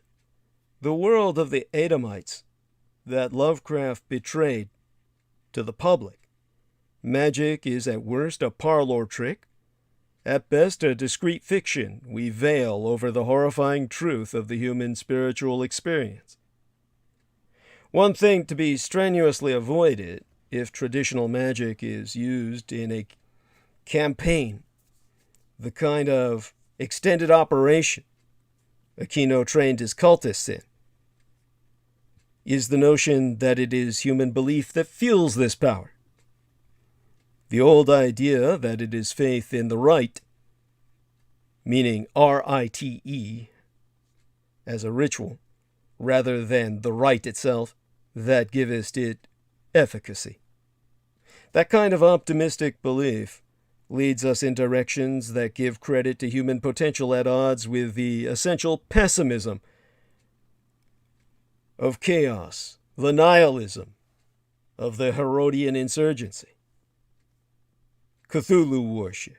the world of the Edomites that Lovecraft betrayed to the public, magic is at worst a parlor trick, at best a discreet fiction we veil over the horrifying truth of the human spiritual experience. One thing to be strenuously avoided if traditional magic is used in a campaign, the kind of extended operation Aquino trained his cultists in, is the notion that it is human belief that fuels this power. The old idea that it is faith in the right, meaning R-I-T-E, as a ritual, rather than the rite itself, that givest it efficacy. That kind of optimistic belief leads us in directions that give credit to human potential at odds with the essential pessimism of chaos, the nihilism of the Herodian insurgency, Cthulhu worship.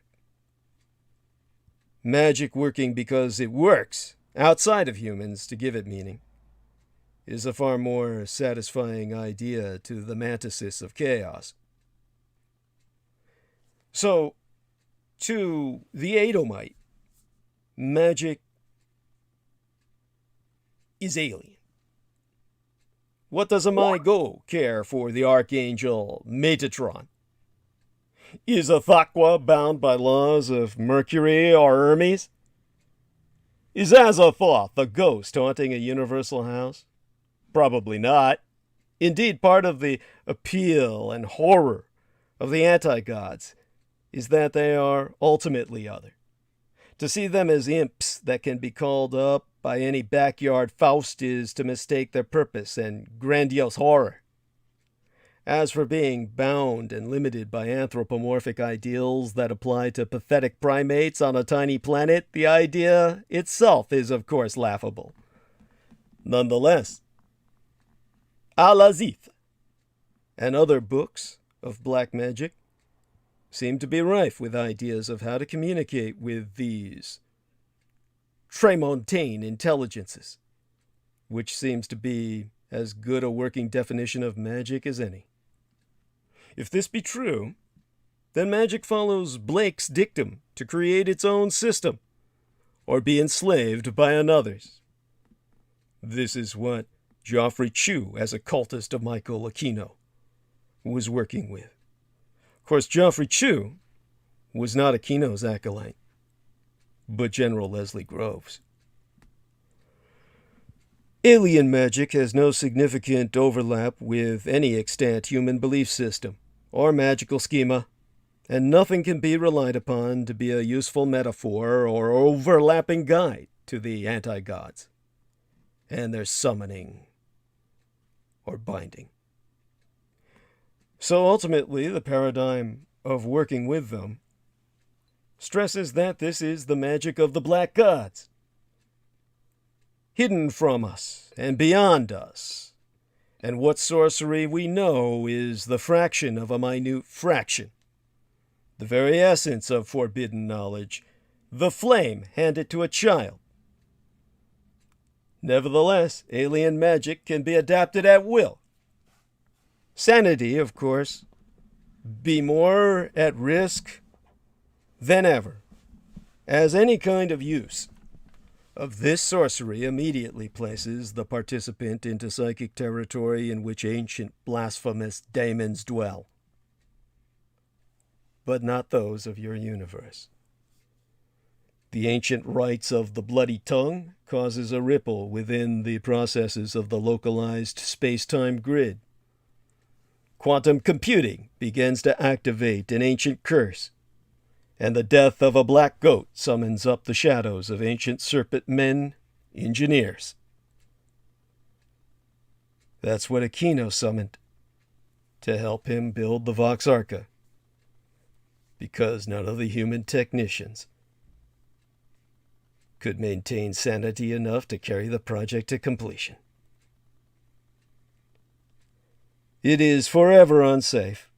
Magic working because it works outside of humans to give it meaning is a far more satisfying idea to the mantises of chaos. So, to the Edomite, magic is alien. What does a Migo care for the archangel Metatron? Is a Thaqua bound by laws of Mercury or Hermes? Is Azathoth a ghost haunting a universal house? Probably not. Indeed, part of the appeal and horror of the anti-gods is that they are ultimately other. To see them as imps that can be called up by any backyard Faust is to mistake their purpose and grandiose horror. As for being bound and limited by anthropomorphic ideals that apply to pathetic primates on a tiny planet, the idea itself is of course laughable. Nonetheless, Al-Azith and other books of black magic seem to be rife with ideas of how to communicate with these Tramontane intelligences, which seems to be as good a working definition of magic as any. If this be true, then magic follows Blake's dictum to create its own system, or be enslaved by another's. This is what Geoffrey Chew, as a cultist of Michael Aquino, was working with. Of course, Geoffrey Chew was not Aquino's acolyte, but General Leslie Groves. Alien magic has no significant overlap with any extant human belief system or magical schema, and nothing can be relied upon to be a useful metaphor or overlapping guide to the anti-gods and their summoning or binding. So ultimately, the paradigm of working with them stresses that this is the magic of the black gods, hidden from us and beyond us, and what sorcery we know is the fraction of a minute fraction, the very essence of forbidden knowledge, the flame handed to a child. Nevertheless, alien magic can be adapted at will. Sanity, of course, be more at risk than ever, as any kind of use of this sorcery immediately places the participant into psychic territory in which ancient blasphemous daemons dwell, but not those of your universe. The ancient rites of the bloody tongue causes a ripple within the processes of the localized space-time grid. Quantum computing begins to activate an ancient curse, and the death of a black goat summons up the shadows of ancient serpent men, engineers. That's what Aquino summoned to help him build the Vox Arca, because none of the human technicians could maintain sanity enough to carry the project to completion. It is forever unsafe.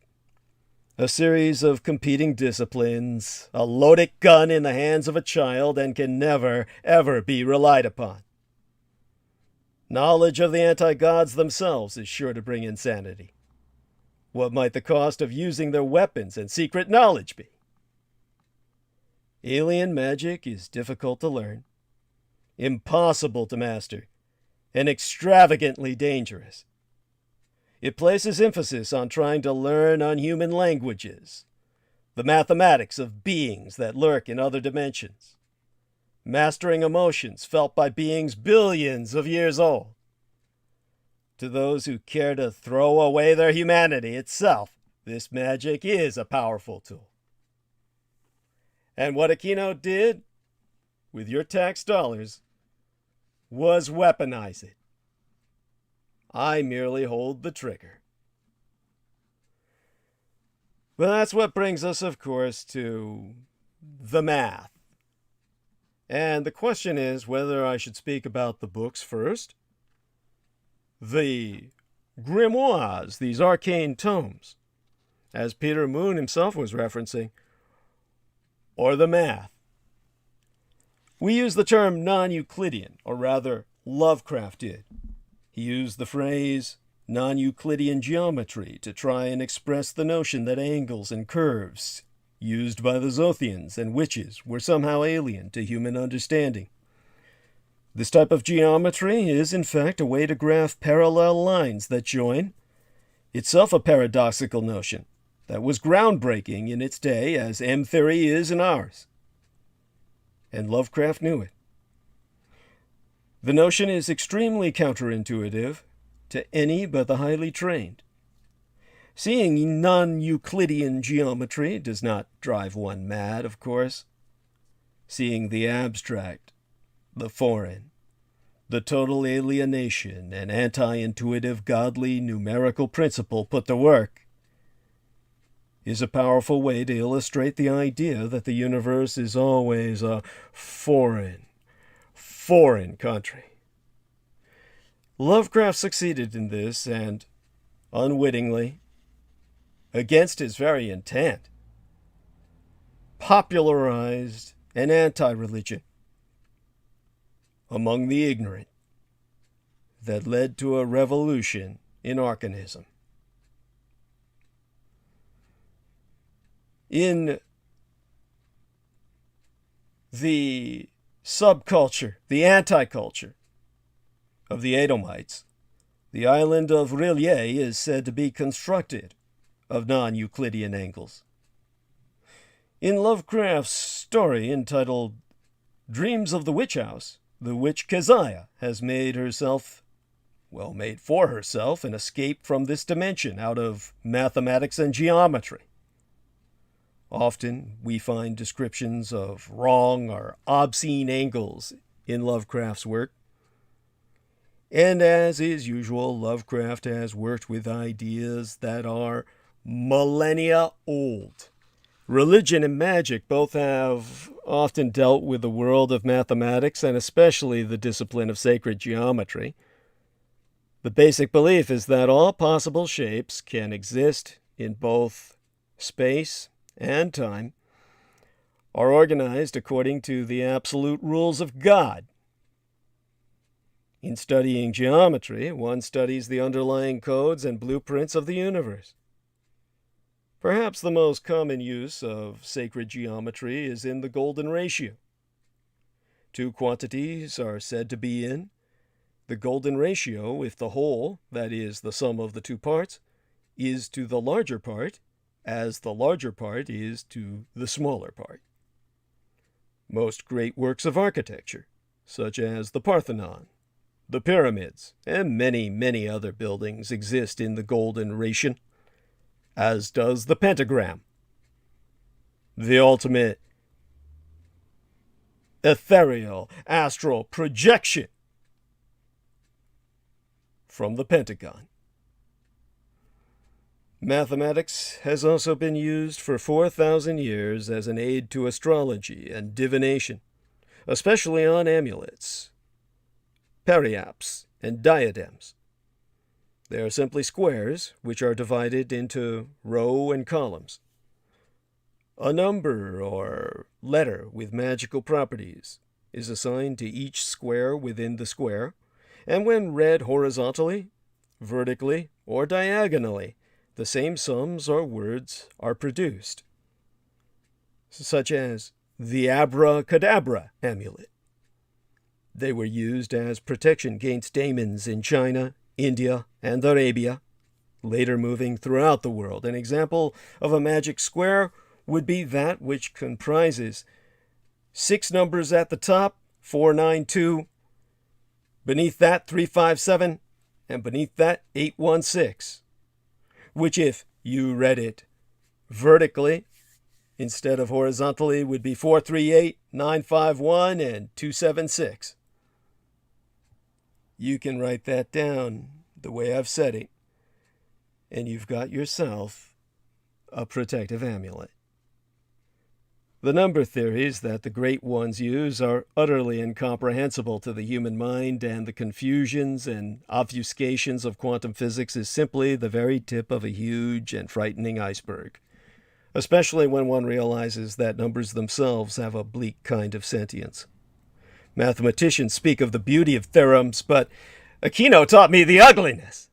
A series of competing disciplines, a loaded gun in the hands of a child, and can never, ever be relied upon. Knowledge of the anti-gods themselves is sure to bring insanity. What might the cost of using their weapons and secret knowledge be? Alien magic is difficult to learn, impossible to master, and extravagantly dangerous. It places emphasis on trying to learn unhuman languages, the mathematics of beings that lurk in other dimensions, mastering emotions felt by beings billions of years old. To those who care to throw away their humanity itself, this magic is a powerful tool. And what Aquino did with your tax dollars was weaponize it. I merely hold the trigger. But that's what brings us, of course, to the math. And the question is whether I should speak about the books first, the grimoires, these arcane tomes, as Peter Moon himself was referencing, or the math. We use the term non-Euclidean, or rather Lovecraft did. He used the phrase non-Euclidean geometry to try and express the notion that angles and curves used by the Zothians and witches were somehow alien to human understanding. This type of geometry is, in fact, a way to graph parallel lines that join, itself a paradoxical notion that was groundbreaking in its day, as M-theory is in ours. And Lovecraft knew it. The notion is extremely counterintuitive to any but the highly trained. Seeing non-Euclidean geometry does not drive one mad, of course. Seeing the abstract, the foreign, the total alienation and anti-intuitive godly numerical principle put to work is a powerful way to illustrate the idea that the universe is always a foreign country. Lovecraft succeeded in this and, unwittingly, against his very intent, popularized an anti-religion among the ignorant that led to a revolution in arcanism. In the subculture, the anti-culture of the Edomites, the island of R'lyeh is said to be constructed of non-Euclidean angles. In Lovecraft's story entitled Dreams of the Witch House, the witch Keziah has made for herself an escape from this dimension out of mathematics and geometry. Often we find descriptions of wrong or obscene angles in Lovecraft's work. And as is usual, Lovecraft has worked with ideas that are millennia old. Religion and magic both have often dealt with the world of mathematics and especially the discipline of sacred geometry. The basic belief is that all possible shapes can exist in both space and time, are organized according to the absolute rules of God. In studying geometry, one studies the underlying codes and blueprints of the universe. Perhaps the most common use of sacred geometry is in the golden ratio. Two quantities are said to be in the golden ratio if the whole, that is, the sum of the two parts, is to the larger part, as the larger part is to the smaller part. Most great works of architecture, such as the Parthenon, the pyramids, and many, many other buildings exist in the golden ratio, as does the pentagram, the ultimate ethereal astral projection from the Pentagon. Mathematics has also been used for 4,000 years as an aid to astrology and divination, especially on amulets, periaps, and diadems. They are simply squares, which are divided into row and columns. A number or letter with magical properties is assigned to each square within the square, and when read horizontally, vertically, or diagonally, the same sums or words are produced, such as the abracadabra amulet. They were used as protection against demons in China, India, and Arabia, later moving throughout the world. An example of a magic square would be that which comprises 6 numbers at the top, 492, beneath that 357, and beneath that 816, which if you read it vertically instead of horizontally would be 438, 951, and 276. You can write that down the way I've said it, and you've got yourself a protective amulet. The number theories that the great ones use are utterly incomprehensible to the human mind, and the confusions and obfuscations of quantum physics is simply the very tip of a huge and frightening iceberg, especially when one realizes that numbers themselves have a bleak kind of sentience. Mathematicians speak of the beauty of theorems, but Aquino taught me the ugliness.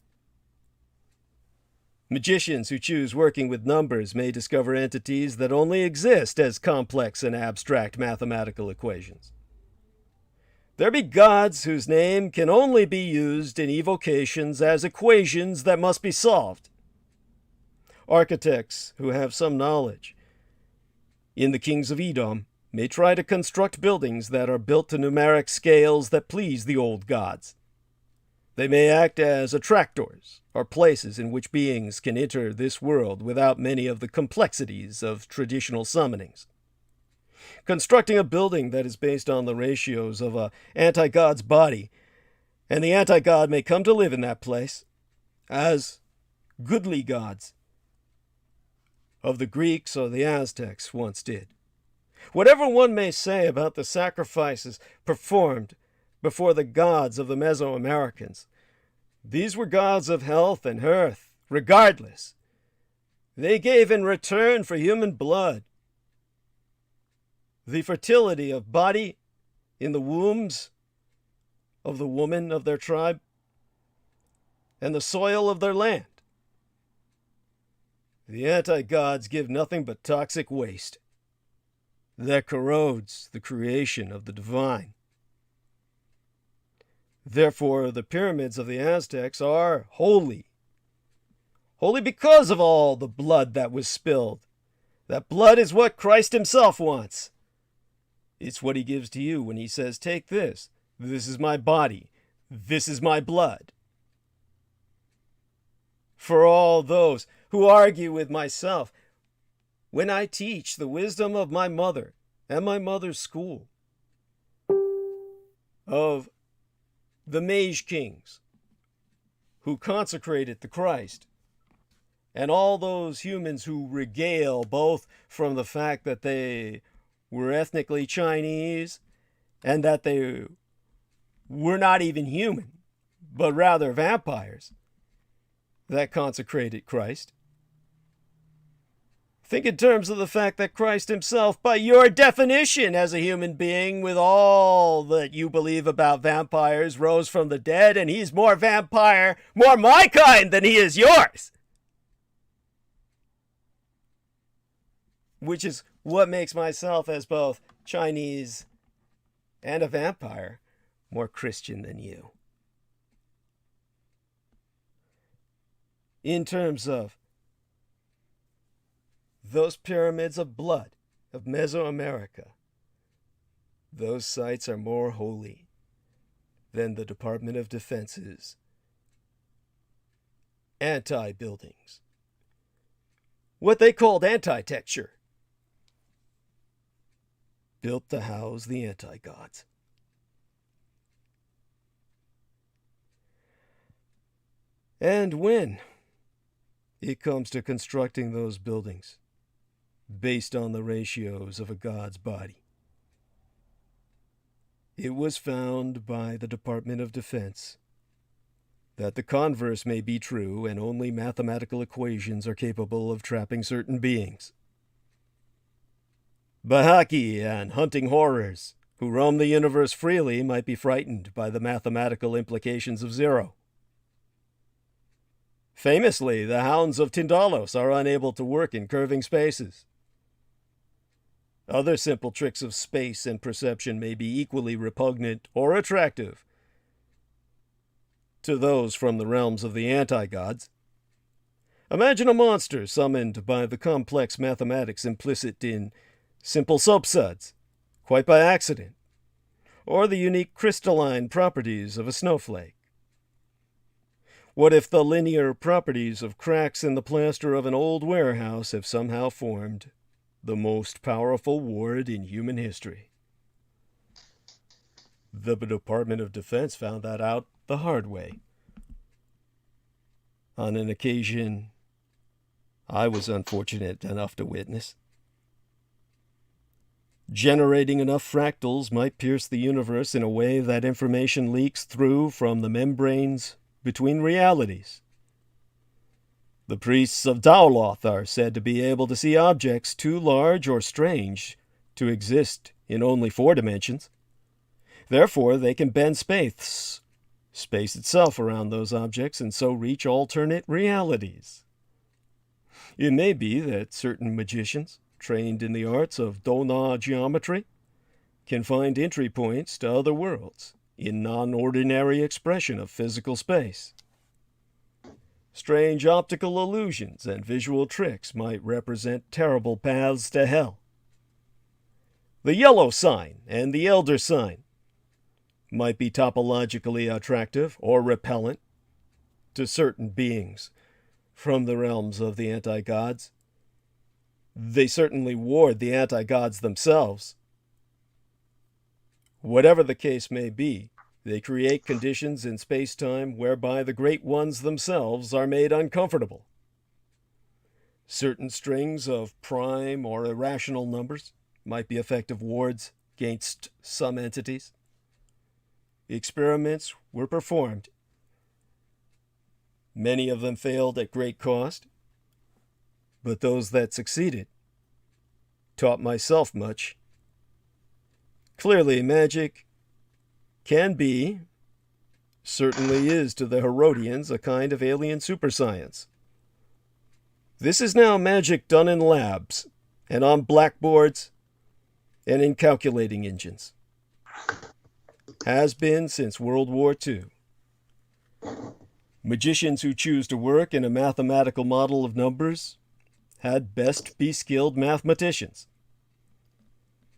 Magicians who choose working with numbers may discover entities that only exist as complex and abstract mathematical equations. There be gods whose name can only be used in evocations as equations that must be solved. Architects who have some knowledge in the kings of Edom may try to construct buildings that are built to numeric scales that please the old gods. They may act as attractors, or places in which beings can enter this world without many of the complexities of traditional summonings. Constructing a building that is based on the ratios of an anti-god's body, and the anti-god may come to live in that place, as goodly gods of the Greeks or the Aztecs once did. Whatever one may say about the sacrifices performed before the gods of the Mesoamericans, these were gods of health and health, regardless. They gave in return for human blood the fertility of body in the wombs of the woman of their tribe and the soil of their land. The anti-gods give nothing but toxic waste that corrodes the creation of the divine. Therefore, the pyramids of the Aztecs are holy. Holy because of all the blood that was spilled. That blood is what Christ himself wants. It's what he gives to you when he says, take this. This is my body. This is my blood. For all those who argue with myself, when I teach the wisdom of my mother and my mother's school, of the mage kings who consecrated the Christ, and all those humans who regale both from the fact that they were ethnically Chinese and that they were not even human, but rather vampires that consecrated Christ. Think in terms of the fact that Christ himself, by your definition as a human being with all that you believe about vampires, rose from the dead, and he's more vampire, more my kind than he is yours. Which is what makes myself, as both Chinese and a vampire, more Christian than you. In terms of those pyramids of blood of Mesoamerica, those sites are more holy than the Department of Defense's anti-buildings. What they called anti-texture, built to house the anti-gods. And when it comes to constructing those buildings based on the ratios of a god's body, it was found by the Department of Defense that the converse may be true and only mathematical equations are capable of trapping certain beings. Bahaki and hunting horrors who roam the universe freely might be frightened by the mathematical implications of zero. Famously, the hounds of Tyndalos are unable to work in curving spaces. Other simple tricks of space and perception may be equally repugnant or attractive to those from the realms of the anti-gods. Imagine a monster summoned by the complex mathematics implicit in simple soapsuds, quite by accident, or the unique crystalline properties of a snowflake. What if the linear properties of cracks in the plaster of an old warehouse have somehow formed the most powerful ward in human history? The Department of Defense found that out the hard way. On an occasion I was unfortunate enough to witness. Generating enough fractals might pierce the universe in a way that information leaks through from the membranes between realities. The priests of Daoloth are said to be able to see objects too large or strange to exist in only 4 dimensions. Therefore, they can bend space itself around those objects and so reach alternate realities. It may be that certain magicians, trained in the arts of Dona geometry, can find entry points to other worlds in non-ordinary expression of physical space. Strange optical illusions and visual tricks might represent terrible paths to hell. The yellow sign and the elder sign might be topologically attractive or repellent to certain beings from the realms of the anti-gods. They certainly ward the anti-gods themselves. Whatever the case may be, they create conditions in space-time whereby the great ones themselves are made uncomfortable. Certain strings of prime or irrational numbers might be effective wards against some entities. Experiments were performed. Many of them failed at great cost, but those that succeeded taught myself much. Clearly, magic can be, certainly is to the Herodians, a kind of alien superscience. This is now magic done in labs, and on blackboards, and in calculating engines. Has been since World War II. Magicians who choose to work in a mathematical model of numbers had best be skilled mathematicians.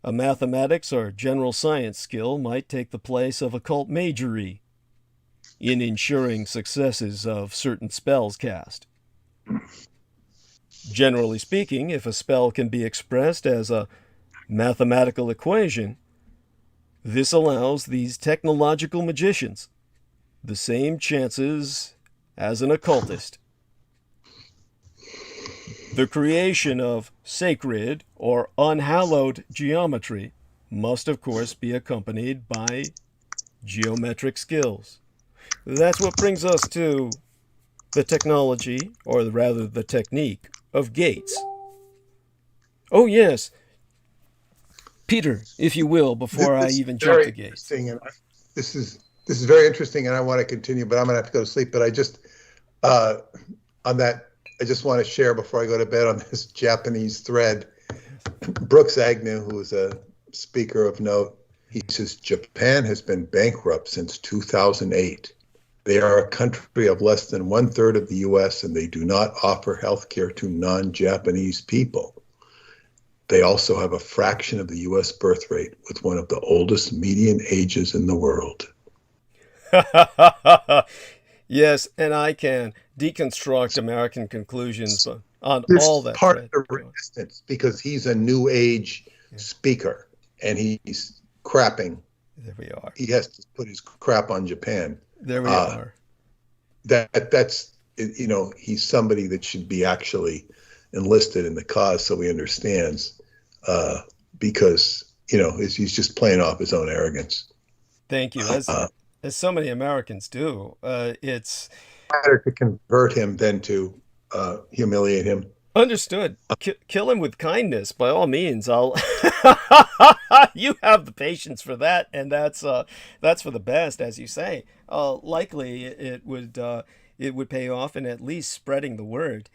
A mathematics or general science skill might take the place of occult majory in ensuring successes of certain spells cast. Generally speaking, if a spell can be expressed as a mathematical equation, this allows these technological magicians the same chances as an occultist. The creation of sacred or unhallowed geometry must, of course, be accompanied by geometric skills. That's what brings us to the technology, or rather the technique, of gates. Oh, yes. Peter, if you will, before I even jump to gates. This is very interesting, and I want to continue, but I'm going to have to go to sleep. But I just, on that, I just want to share before I go to bed on this Japanese thread. Brooks Agnew, who is a speaker of note, he says, Japan has been bankrupt since 2008. They are a country of less than 1/3 of the U.S., and they do not offer health care to non-Japanese people. They also have a fraction of the U.S. birth rate with one of the oldest median ages in the world. Yes, and I can deconstruct American conclusions on This all is that. part of the resistance, because he's a new age speaker, and he's crapping. There we are. He has to put his crap on Japan. There we are. That's, you know, he's somebody that should be actually enlisted in the cause, so he understands, because, you know, he's just playing off his own arrogance. Thank you. as so many Americans do. It's Better to convert him than to humiliate him. understood. Kill him with kindness, by all means. I'll. You have the patience for that, and that's for the best, as you say. Likely, it would pay off in at least spreading the word.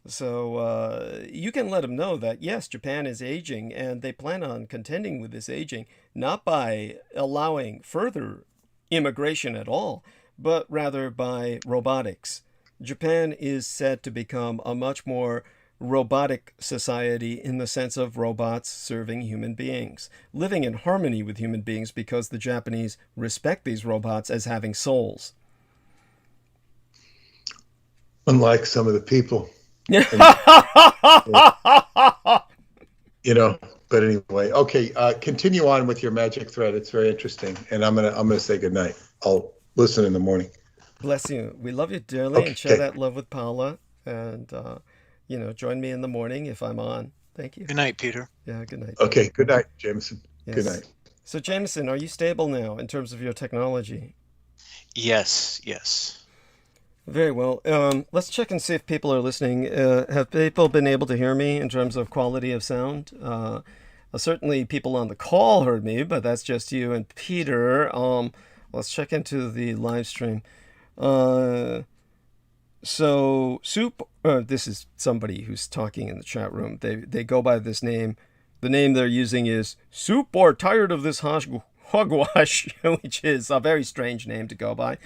So you can let them know that yes, Japan is aging, and they plan on contending with this aging not by allowing further immigration at all, but rather by robotics. Japan is set to become a much more robotic society in the sense of robots serving human beings, living in harmony with human beings because the Japanese respect these robots as having souls. Unlike some of the people. Yeah. But anyway, okay, continue on with your magic thread. It's very interesting, and I'm gonna say goodnight. I'll listen in the morning. Bless you. We love you dearly, and share that love with Paula, and join me in the morning if I'm on. Thank you. Good night, Peter. Yeah, good night. Okay, good night, Jameson. Yes. Good night. So Jameson, are you stable now in terms of your technology? Yes. Very well. Let's check and see if people are listening. Have people been able to hear me in terms of quality of sound? Certainly people on the call heard me, but that's just you and Peter. Let's check into the live stream. So Soup, this is somebody who's talking in the chat room. They go by this name. The name they're using is Soup or Tired of This Hogwash, which is a very strange name to go by.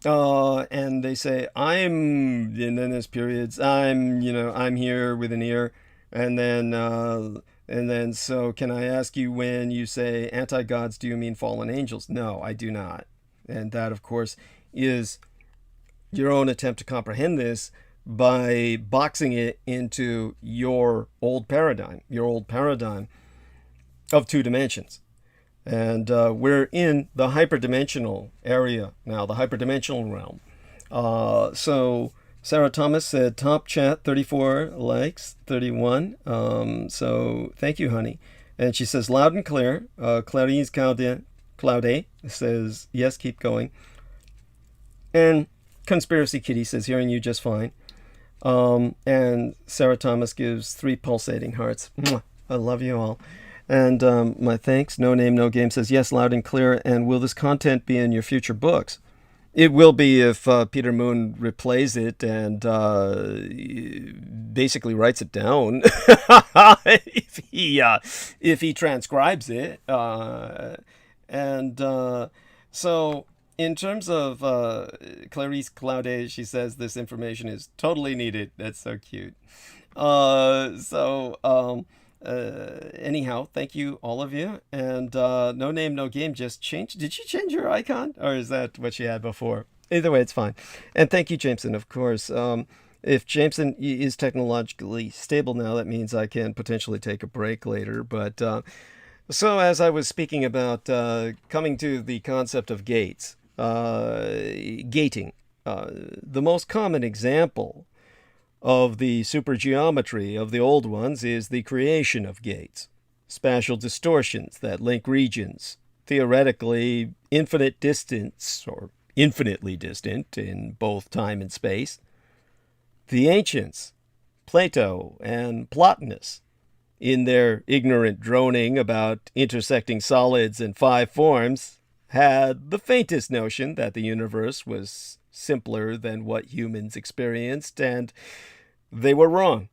And they say, and then there's periods, I'm here with an ear. And then, so can I ask you, when you say anti-gods, do you mean fallen angels? No, I do not. And that, of course, is your own attempt to comprehend this by boxing it into your old paradigm of two dimensions. And we're in the hyperdimensional area now, the hyperdimensional realm. So Sarah Thomas said, top chat, 34 likes, 31. So thank you, honey. And she says, loud and clear. Clarice Claude says, yes, keep going. And Conspiracy Kitty says, hearing you just fine. And Sarah Thomas gives 3 pulsating hearts. Mwah. I love you all. And my thanks. No Name, No Game says, yes, loud and clear. And will this content be in your future books? It will be if Peter Moon replays it and basically writes it down. if he transcribes it. So in terms of Clarice Claude, she says this information is totally needed. That's so cute. Anyhow, thank you, all of you. And No Name, No Game just changed. Did she change her icon? Or is that what she had before? Either way, it's fine. And thank you, Jameson, of course. If Jameson is technologically stable now, that means I can potentially take a break later. But so as I was speaking about coming to the concept of gates, gating, the most common example of the supergeometry of the old ones is the creation of gates, spatial distortions that link regions, theoretically infinite distance or infinitely distant in both time and space. The ancients, Plato and Plotinus, in their ignorant droning about intersecting solids and 5 forms, had the faintest notion that the universe was simpler than what humans experienced, and they were wrong.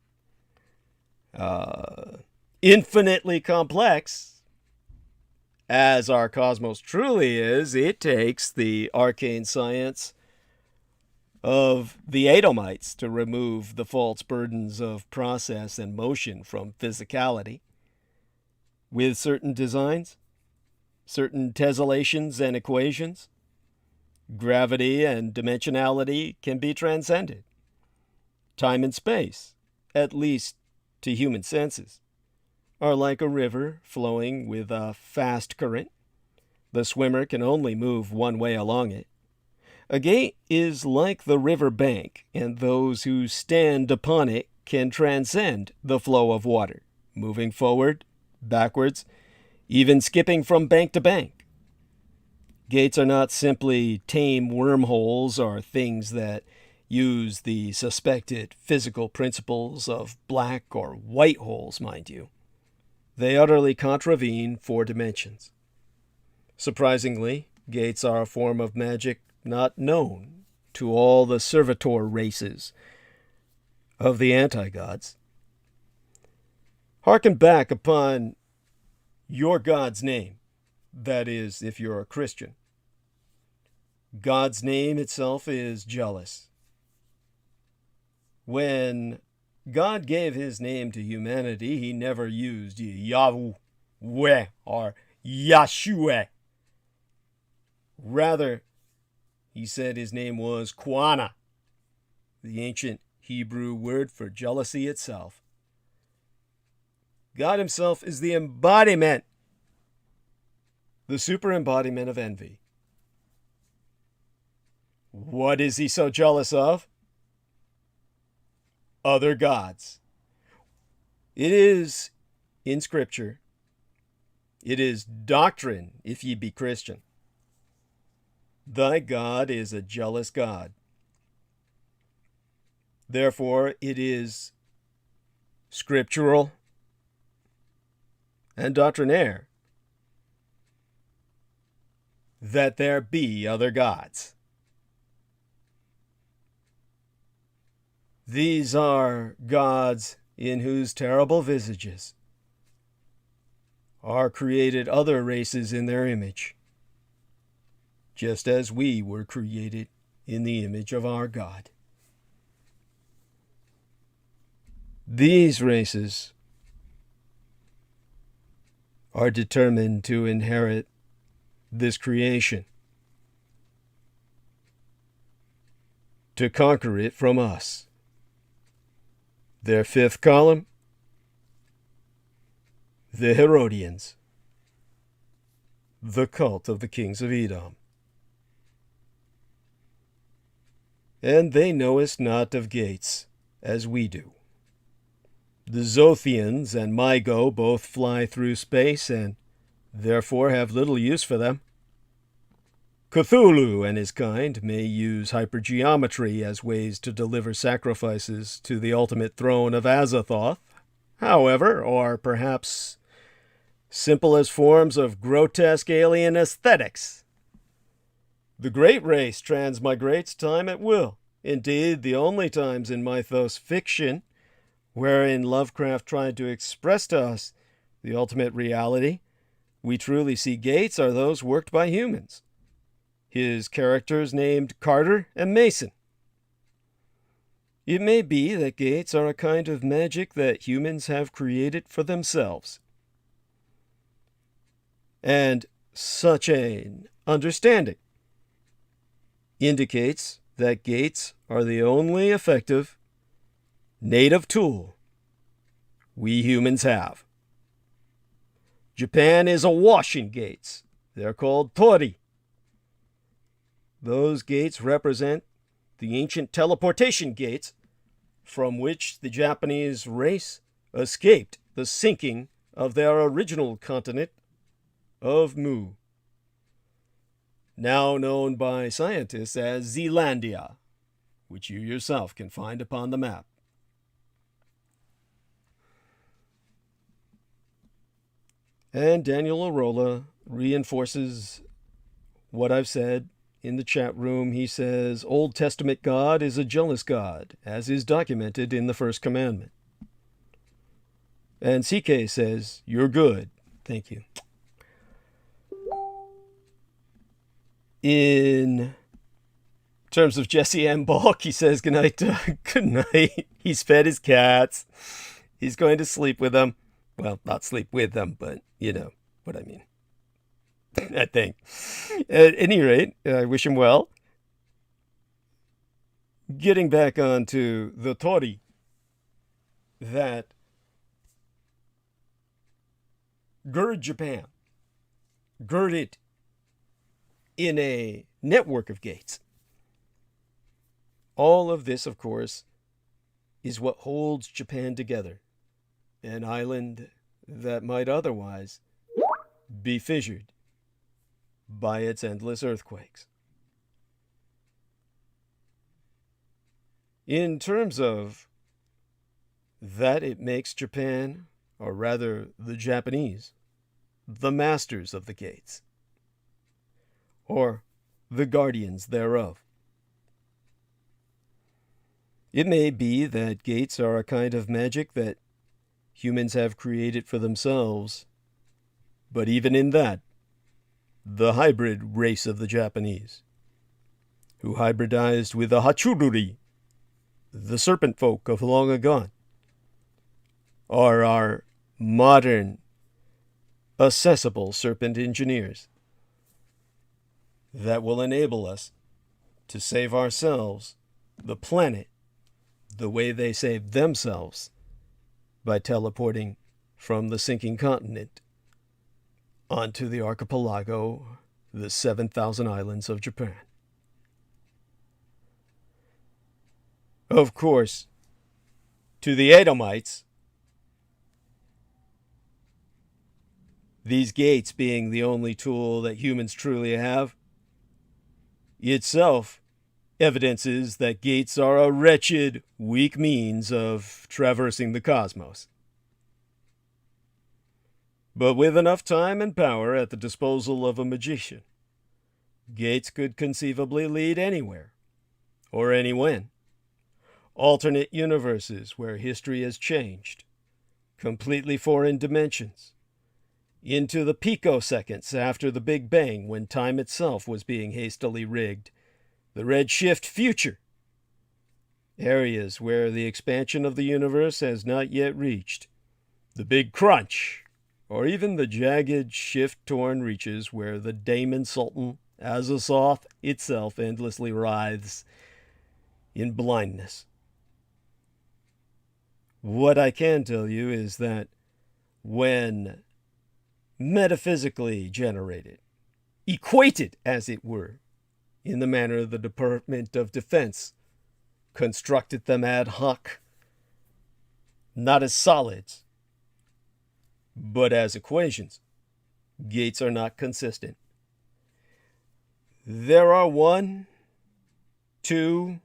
Infinitely complex, as our cosmos truly is, it takes the arcane science of the Edomites to remove the false burdens of process and motion from physicality. With certain designs, certain tessellations and equations, gravity and dimensionality can be transcended. Time and space, at least to human senses, are like a river flowing with a fast current. The swimmer can only move one way along it. A gate is like the river bank, and those who stand upon it can transcend the flow of water, moving forward, backwards, even skipping from bank to bank. Gates are not simply tame wormholes or things that use the suspected physical principles of black or white holes, mind you. They utterly contravene 4 dimensions. Surprisingly, gates are a form of magic not known to all the servitor races of the anti-gods. Hearken back upon your God's name, that is, if you're a Christian. God's name itself is jealous. When God gave his name to humanity, he never used Yahweh or Yahshua. Rather, he said his name was Quana, the ancient Hebrew word for jealousy itself. God himself is the embodiment, the super embodiment of envy. What is he so jealous of? Other gods. It is in Scripture. It is doctrine, if ye be Christian. Thy God is a jealous God. Therefore, it is scriptural and doctrinaire that there be other gods. These are gods in whose terrible visages are created other races in their image, just as we were created in the image of our God. These races are determined to inherit this creation, to conquer it from us. Their 5th column, the Herodians, the cult of the kings of Edom. And they know us not of gates, as we do. The Zothians and Mygo both fly through space, and therefore have little use for them. Cthulhu and his kind may use hypergeometry as ways to deliver sacrifices to the ultimate throne of Azathoth, however, or perhaps simple as forms of grotesque alien aesthetics. The great race transmigrates time at will. Indeed, the only times in mythos fiction wherein Lovecraft tried to express to us the ultimate reality we truly see gates are those worked by humans. His characters named Carter and Mason. It may be that gates are a kind of magic that humans have created for themselves. And such an understanding indicates that gates are the only effective native tool we humans have. Japan is awash in gates. They're called tori. Those gates represent the ancient teleportation gates from which the Japanese race escaped the sinking of their original continent of Mu, now known by scientists as Zealandia, which you yourself can find upon the map. And Daniel Arola reinforces what I've said in the chat room. He says, Old Testament God is a jealous God, as is documented in the First Commandment. And CK says, you're good. Thank you. In terms of Jesse M. Balk, he says, good night, Doug. Good night. He's fed his cats. He's going to sleep with them. Well, not sleep with them, but you know what I mean. I think. At any rate, I wish him well. Getting back onto the tori that gird Japan, gird it in a network of gates. All of this, of course, is what holds Japan together, an island that might otherwise be fissured by its endless earthquakes. In terms of that, it makes Japan, or rather the Japanese, the masters of the gates, or the guardians thereof. It may be that gates are a kind of magic that humans have created for themselves, but even in that, the hybrid race of the Japanese, who hybridized with the Hachururi, the serpent folk of long ago, are our modern, accessible serpent engineers that will enable us to save ourselves, the planet, the way they saved themselves by teleporting from the sinking continent onto the archipelago, the 7,000 islands of Japan. Of course, to the Edomites, these gates being the only tool that humans truly have, itself evidences that gates are a wretched, weak means of traversing the cosmos. But with enough time and power at the disposal of a magician, gates could conceivably lead anywhere, or anywhen. Alternate universes where history has changed, completely foreign dimensions, into the picoseconds after the Big Bang when time itself was being hastily rigged, the redshift future, areas where the expansion of the universe has not yet reached, the Big Crunch, or even the jagged, shift-torn reaches where the Daemon Sultan, Azazoth itself, endlessly writhes in blindness. What I can tell you is that when metaphysically generated, equated, as it were, in the manner the Department of Defense constructed them ad hoc, not as solids, but as equations, gates are not consistent. There are 1, 2,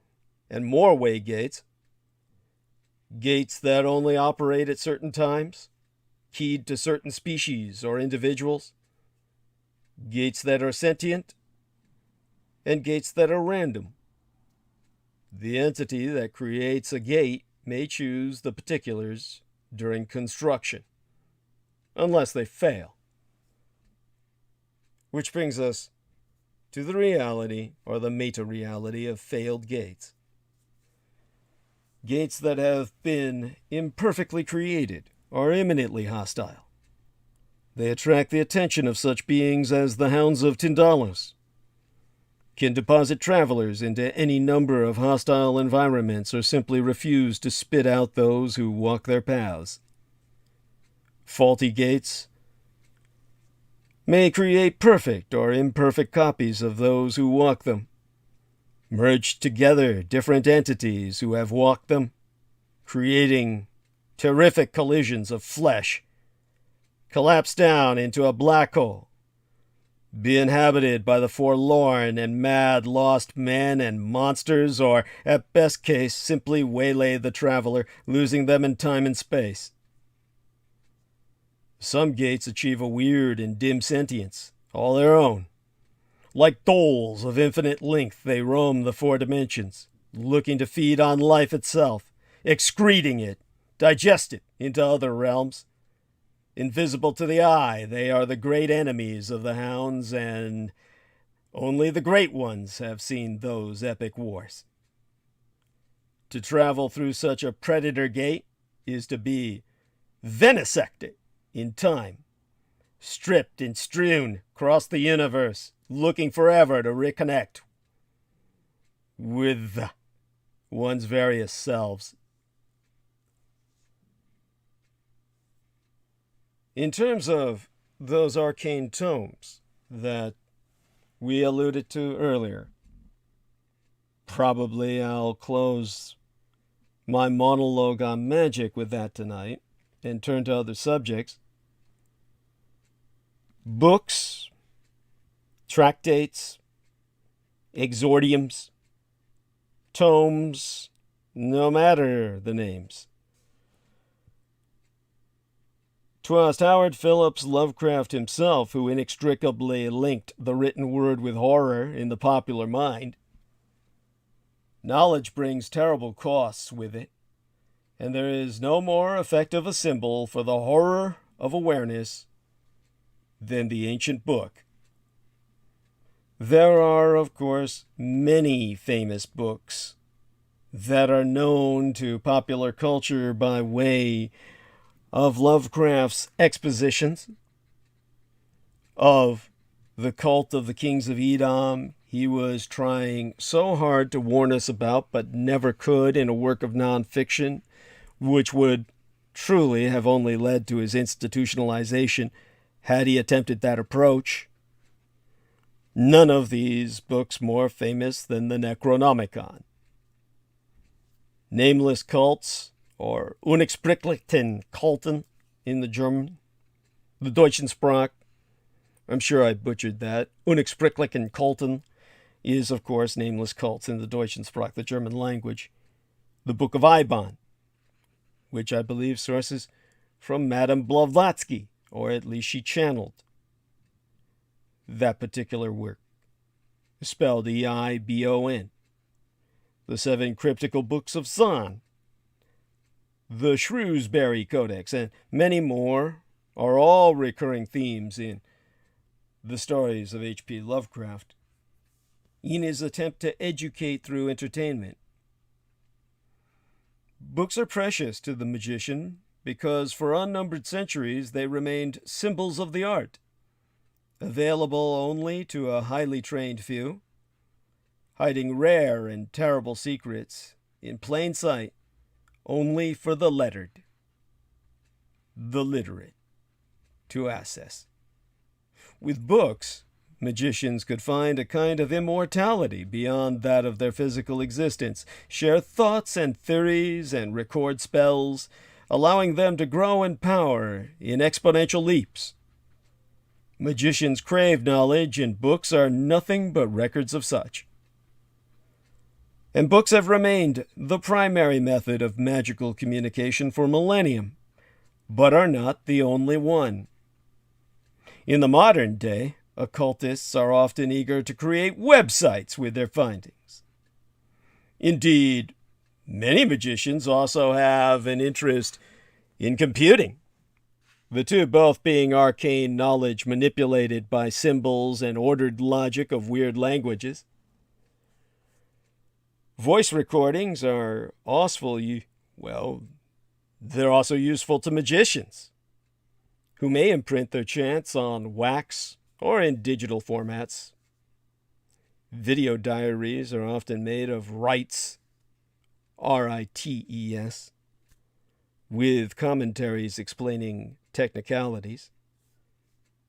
and more way gates. Gates that only operate at certain times, keyed to certain species or individuals. Gates that are sentient, and gates that are random. The entity that creates a gate may choose the particulars during construction, unless they fail. Which brings us to the reality, or the meta-reality, of failed gates. Gates that have been imperfectly created are imminently hostile. They attract the attention of such beings as the Hounds of Tyndalos, can deposit travelers into any number of hostile environments, or simply refuse to spit out those who walk their paths. Faulty gates may create perfect or imperfect copies of those who walk them, merge together different entities who have walked them, creating terrific collisions of flesh, collapse down into a black hole, be inhabited by the forlorn and mad lost men and monsters, or, at best case, simply waylay the traveler, losing them in time and space. Some gates achieve a weird and dim sentience, all their own. Like doles of infinite length, they roam the 4 dimensions, looking to feed on life itself, excreting it, digest it into other realms. Invisible to the eye, they are the great enemies of the Hounds, and only the great ones have seen those epic wars. To travel through such a predator gate is to be venisected in time, stripped and strewn across the universe, looking forever to reconnect with one's various selves. In terms of those arcane tomes that we alluded to earlier, probably I'll close my monologue on magic with that tonight and turn to other subjects. Books tractates, exordiums, tomes, no matter the names. 'Twas Howard Phillips Lovecraft himself who inextricably linked the written word with horror in the popular mind. Knowledge brings terrible costs with it, and there is no more effective a symbol for the horror of awareness than the ancient book. There are, of course, many famous books that are known to popular culture by way of Lovecraft's expositions of the cult of the kings of Edom he was trying so hard to warn us about, but never could in a work of nonfiction, which would truly have only led to his institutionalization had he attempted that approach. None of these books more famous than the Necronomicon. Nameless cults, or unexplickten Kulten in the German, the Deutschen Sprache. I'm sure I butchered that. Unexplickten Kulten is, of course, nameless cults in the Deutschen Sprache, the German language. The Book of Eibon, which I believe sources from Madame Blavatsky, or at least she channeled that particular work, spelled E-I-B-O-N. The 7 cryptical books of Zahn, the Shrewsbury Codex, and many more are all recurring themes in the stories of H.P. Lovecraft in his attempt to educate through entertainment. Books are precious to the magician because for unnumbered centuries they remained symbols of the art, available only to a highly trained few, hiding rare and terrible secrets in plain sight only for the lettered, the literate, to access. With books, magicians could find a kind of immortality beyond that of their physical existence, share thoughts and theories, and record spells, allowing them to grow in power in exponential leaps. Magicians crave knowledge, and books are nothing but records of such. And books have remained the primary method of magical communication for millennium, but are not the only one. In the modern day, occultists are often eager to create websites with their findings. Indeed, many magicians also have an interest in computing, the two both being arcane knowledge manipulated by symbols and ordered logic of weird languages. Voice recordings are also, they're also useful to magicians, who may imprint their chants on wax or in digital formats. Video diaries are often made of rites, R-I-T-E-S, with commentaries explaining technicalities.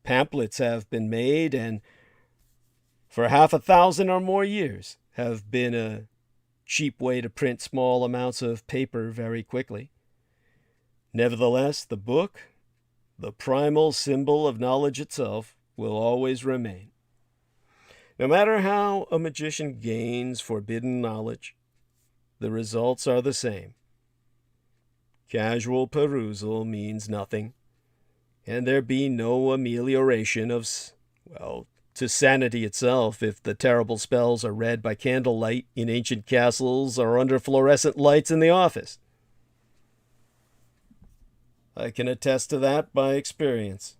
Pamphlets have been made and for 500 or more years have been a cheap way to print small amounts of paper very quickly. Nevertheless, the book, the primal symbol of knowledge itself, will always remain. No matter how a magician gains forbidden knowledge, the results are the same. Casual perusal means nothing, and there be no amelioration of, to sanity itself if the terrible spells are read by candlelight in ancient castles or under fluorescent lights in the office. I can attest to that by experience.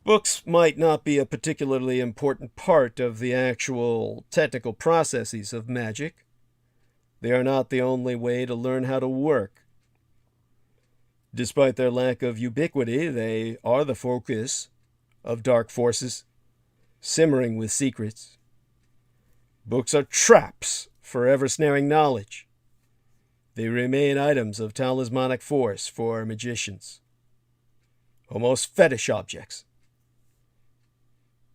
Books might not be a particularly important part of the actual technical processes of magic. They are not the only way to learn how to work. Despite their lack of ubiquity, they are the focus of dark forces, simmering with secrets. Books are traps forever snaring knowledge. They remain items of talismanic force for magicians, almost fetish objects.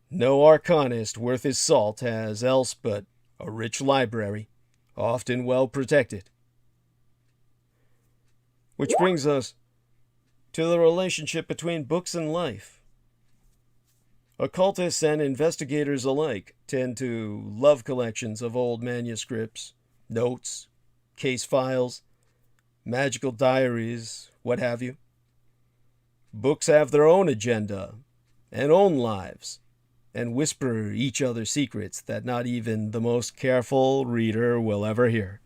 No arcanist worth his salt has else but a rich library, often well protected. Which brings us to the relationship between books and life. Occultists and investigators alike tend to love collections of old manuscripts, notes, case files, magical diaries, what have you. Books have their own agenda and own lives, and whisper each other secrets that not even the most careful reader will ever hear.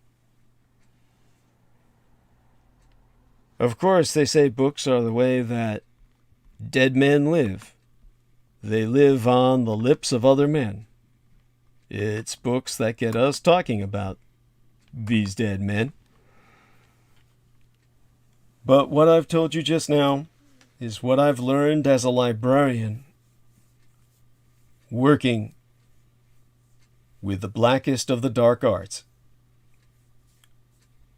Of course, they say books are the way that dead men live. They live on the lips of other men. It's books that get us talking about these dead men. But what I've told you just now is what I've learned as a librarian, working with the blackest of the dark arts.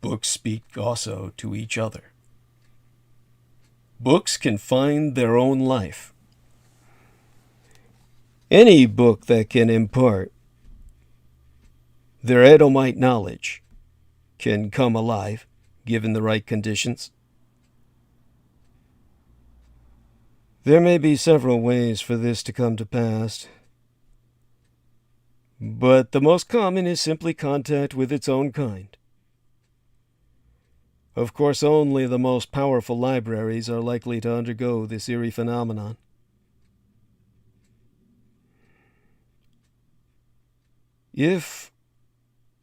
Books speak also to each other. Books can find their own life. Any book that can impart their Edomite knowledge can come alive, given the right conditions. There may be several ways for this to come to pass, but the most common is simply contact with its own kind. Of course, only the most powerful libraries are likely to undergo this eerie phenomenon. If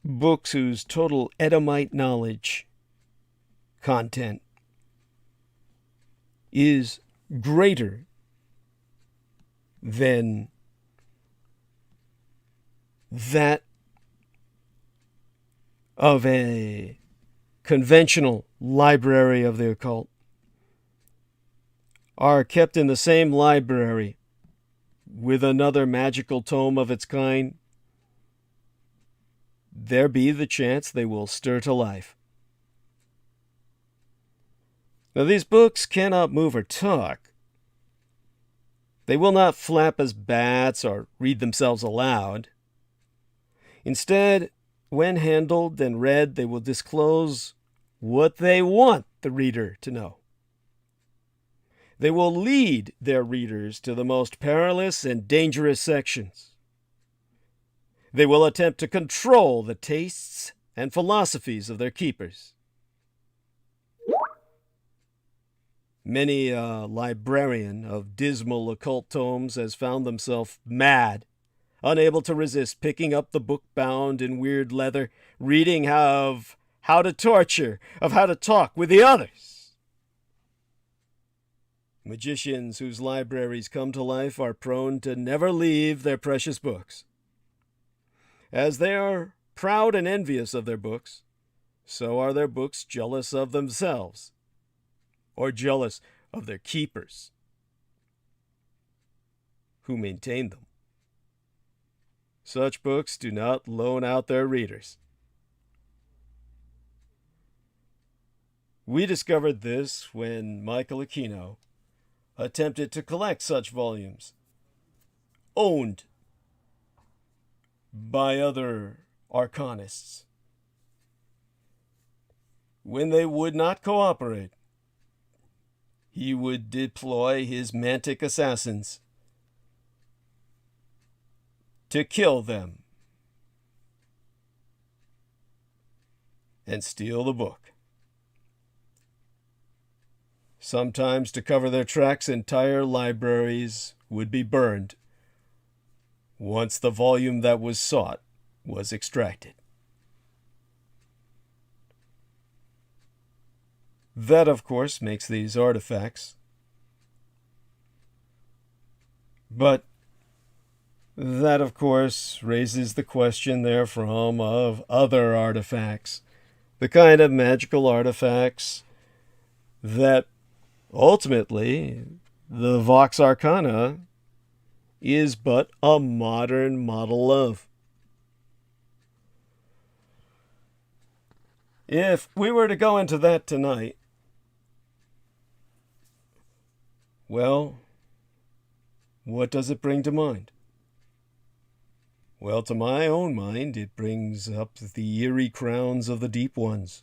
books whose total Edomite knowledge content is greater than that of a conventional library of the occult, are kept in the same library with another magical tome of its kind, there be the chance they will stir to life. Now, these books cannot move or talk. They will not flap as bats or read themselves aloud. Instead, when handled and read, they will disclose what they want the reader to know. They will lead their readers to the most perilous and dangerous sections. They will attempt to control the tastes and philosophies of their keepers. Many a librarian of dismal occult tomes has found themselves mad, unable to resist picking up the book bound in weird leather, reading of how to torture, of how to talk with the others. Magicians whose libraries come to life are prone to never leave their precious books. As they are proud and envious of their books, so are their books jealous of themselves, or jealous of their keepers, who maintain them. Such books do not loan out their readers. We discovered this when Michael Aquino attempted to collect such volumes, owned by other arcanists. When they would not cooperate, he would deploy his mantic assassins to kill them and steal the book. Sometimes, to cover their tracks, entire libraries would be burned once the volume that was sought was extracted. That, of course, makes these artifacts. But that, of course, raises the question therefrom of other artifacts, the kind of magical artifacts that ultimately the Vox Arcana is but a modern model of. If we were to go into that tonight, well, what does it bring to mind? Well, to my own mind, it brings up the eerie crowns of the deep ones,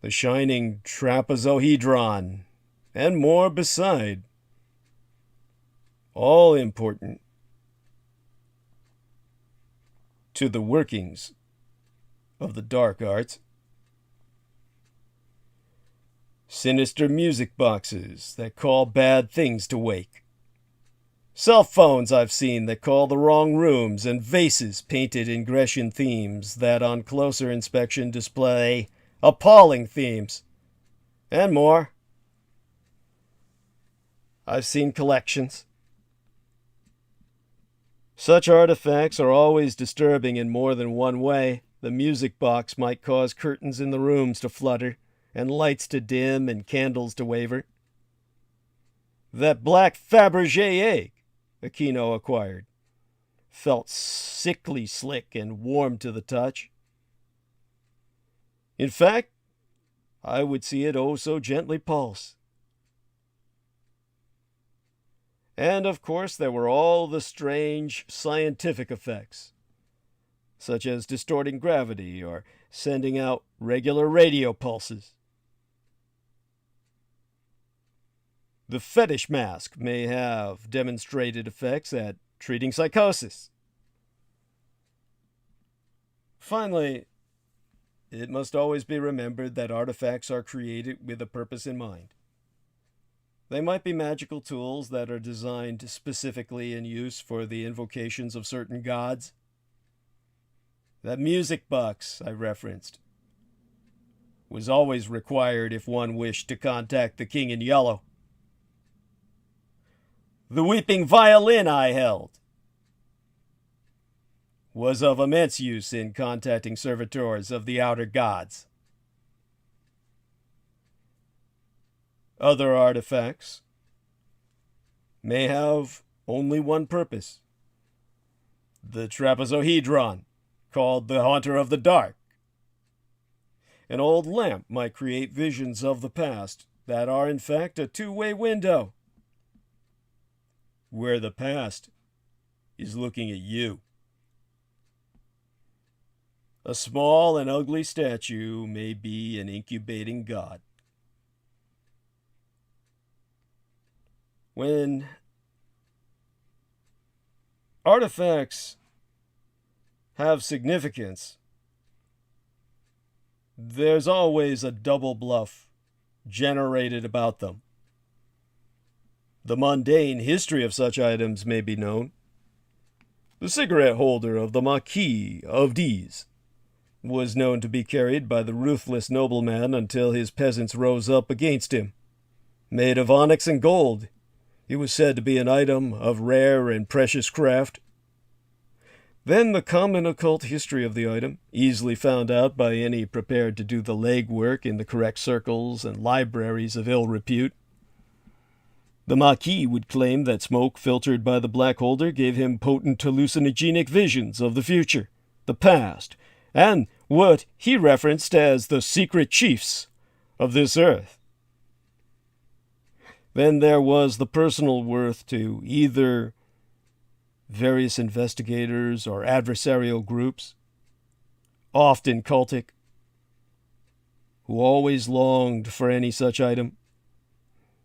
the shining trapezohedron, and more beside. all important to the workings of the dark arts. Sinister music boxes that call bad things to wake. Cell phones I've seen that call the wrong rooms, and vases painted in Grecian themes that on closer inspection display appalling themes, and more. I've seen collections. Such artifacts are always disturbing in more than one way. The music box might cause curtains in the rooms to flutter, and lights to dim, and candles to waver. That black Fabergé egg Aquino acquired felt sickly slick and warm to the touch. In fact, I would see it oh so gently pulse. And of course there were all the strange scientific effects, such as distorting gravity or sending out regular radio pulses. The fetish mask may have demonstrated effects at treating psychosis. Finally, it must always be remembered that artifacts are created with a purpose in mind. They might be magical tools that are designed specifically in use for the invocations of certain gods. That music box I referenced was always required if one wished to contact the King in Yellow. The weeping violin I held was of immense use in contacting servitors of the outer gods. Other artifacts may have only one purpose. The trapezohedron, called the Haunter of the Dark. An old lamp might create visions of the past that are in fact a two-way window, where the past is looking at you. A small and ugly statue may be an incubating god. When artifacts have significance, there's always a double bluff generated about them. The mundane history of such items may be known. The cigarette holder of the Marquis of D's was known to be carried by the ruthless nobleman until his peasants rose up against him. Made of onyx and gold, it was said to be an item of rare and precious craft. Then the common occult history of the item, easily found out by any prepared to do the legwork in the correct circles and libraries of ill repute. The Marquis would claim that smoke filtered by the black holder gave him potent hallucinogenic visions of the future, the past, and what he referenced as the secret chiefs of this earth. Then there was the personal worth to either various investigators or adversarial groups, often cultic, who always longed for any such item,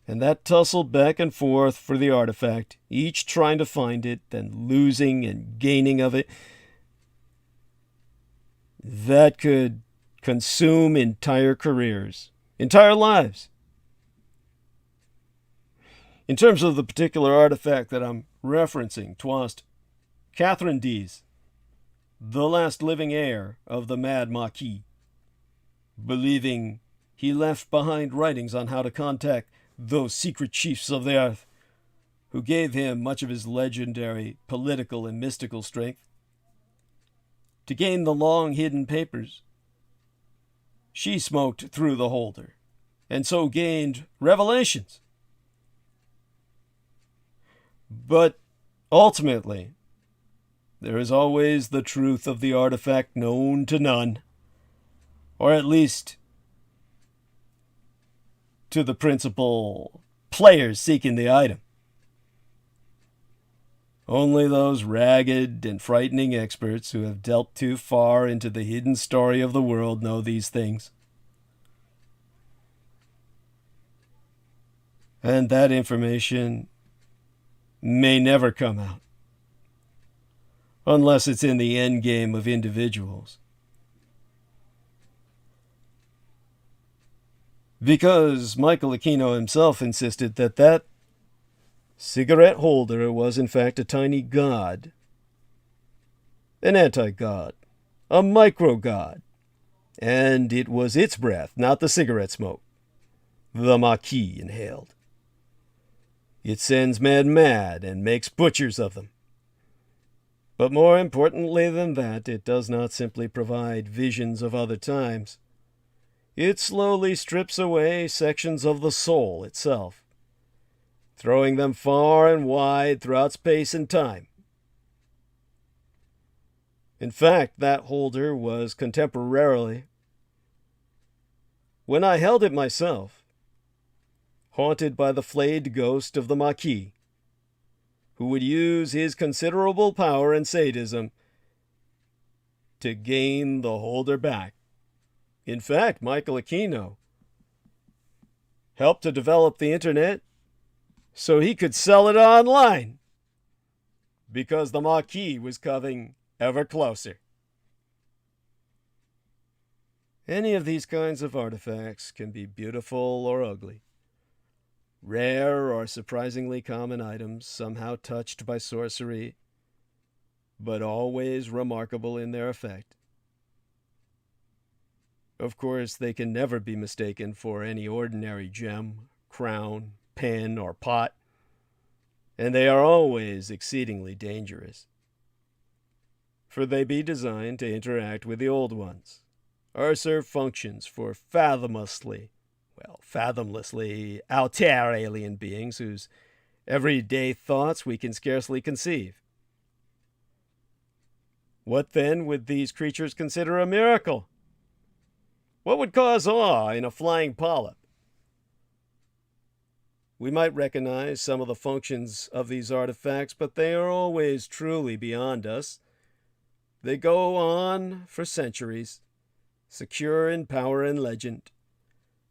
and that tussled back and forth for the artifact, each trying to find it, then losing and gaining of it. That could consume entire careers, entire lives. In terms of the particular artifact that I'm referencing, 'twas Catherine Dees, the last living heir of the Mad Marquis, believing he left behind writings on how to contact those secret chiefs of the earth, who gave him much of his legendary political and mystical strength. To gain the long-hidden papers, she smoked through the holder, and so gained revelations. But ultimately, there is always the truth of the artifact known to none, or at least to the principal players seeking the item. Only those ragged and frightening experts who have delved too far into the hidden story of the world know these things. And that information may never come out. Unless it's in the end game of individuals. Because Michael Aquino himself insisted that that cigarette holder was in fact a tiny god, an anti-god, a micro-god, and it was its breath, not the cigarette smoke, the Maquis inhaled. It sends men mad and makes butchers of them. But more importantly than that, it does not simply provide visions of other times. It slowly strips away sections of the soul itself, throwing them far and wide throughout space and time. In fact, that holder was contemporarily, when I held it myself, haunted by the flayed ghost of the Maquis, who would use his considerable power and sadism to gain the holder back. In fact, Michael Aquino helped to develop the internet so he could sell it online, because the Maquis was coming ever closer. Any of these kinds of artifacts can be beautiful or ugly. Rare or surprisingly common items, somehow touched by sorcery, but always remarkable in their effect. Of course, they can never be mistaken for any ordinary gem, crown, pen, or pot, and they are always exceedingly dangerous. For they be designed to interact with the old ones, or serve functions for fathomlessly altair alien beings whose everyday thoughts we can scarcely conceive. What then would these creatures consider a miracle? What would cause awe in a flying polyp? We might recognize some of the functions of these artifacts, but they are always truly beyond us. They go on for centuries, secure in power and legend,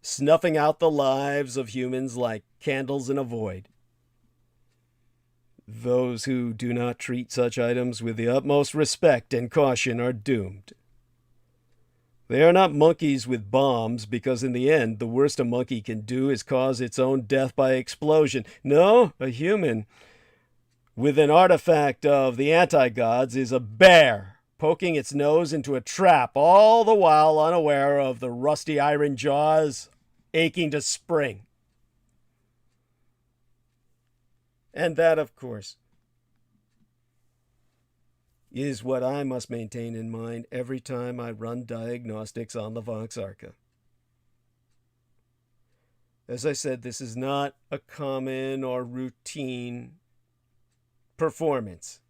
snuffing out the lives of humans like candles in a void. Those who do not treat such items with the utmost respect and caution are doomed. They are not monkeys with bombs, because in the end, the worst a monkey can do is cause its own death by explosion. No, a human with an artifact of the anti-gods is a bear, poking its nose into a trap, all the while unaware of the rusty iron jaws aching to spring. And that, of course, is what I must maintain in mind every time I run diagnostics on the Vox-Arca. As I said, this is not a common or routine performance,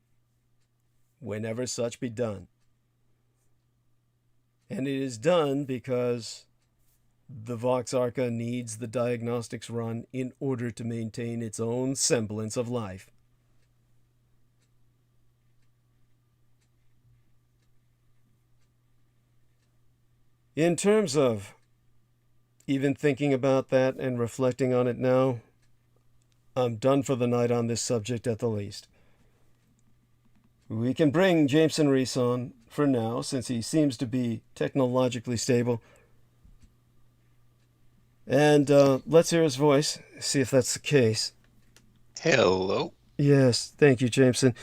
whenever such be done. And it is done because the Vox-Arca needs the diagnostics run in order to maintain its own semblance of life. In terms of even thinking about that and reflecting on it now, I'm done for the night on this subject at the least. We can bring Jameson Rees on for now, since he seems to be technologically stable. And let's hear his voice, see if that's the case. Hello. Yes, thank you, Jameson.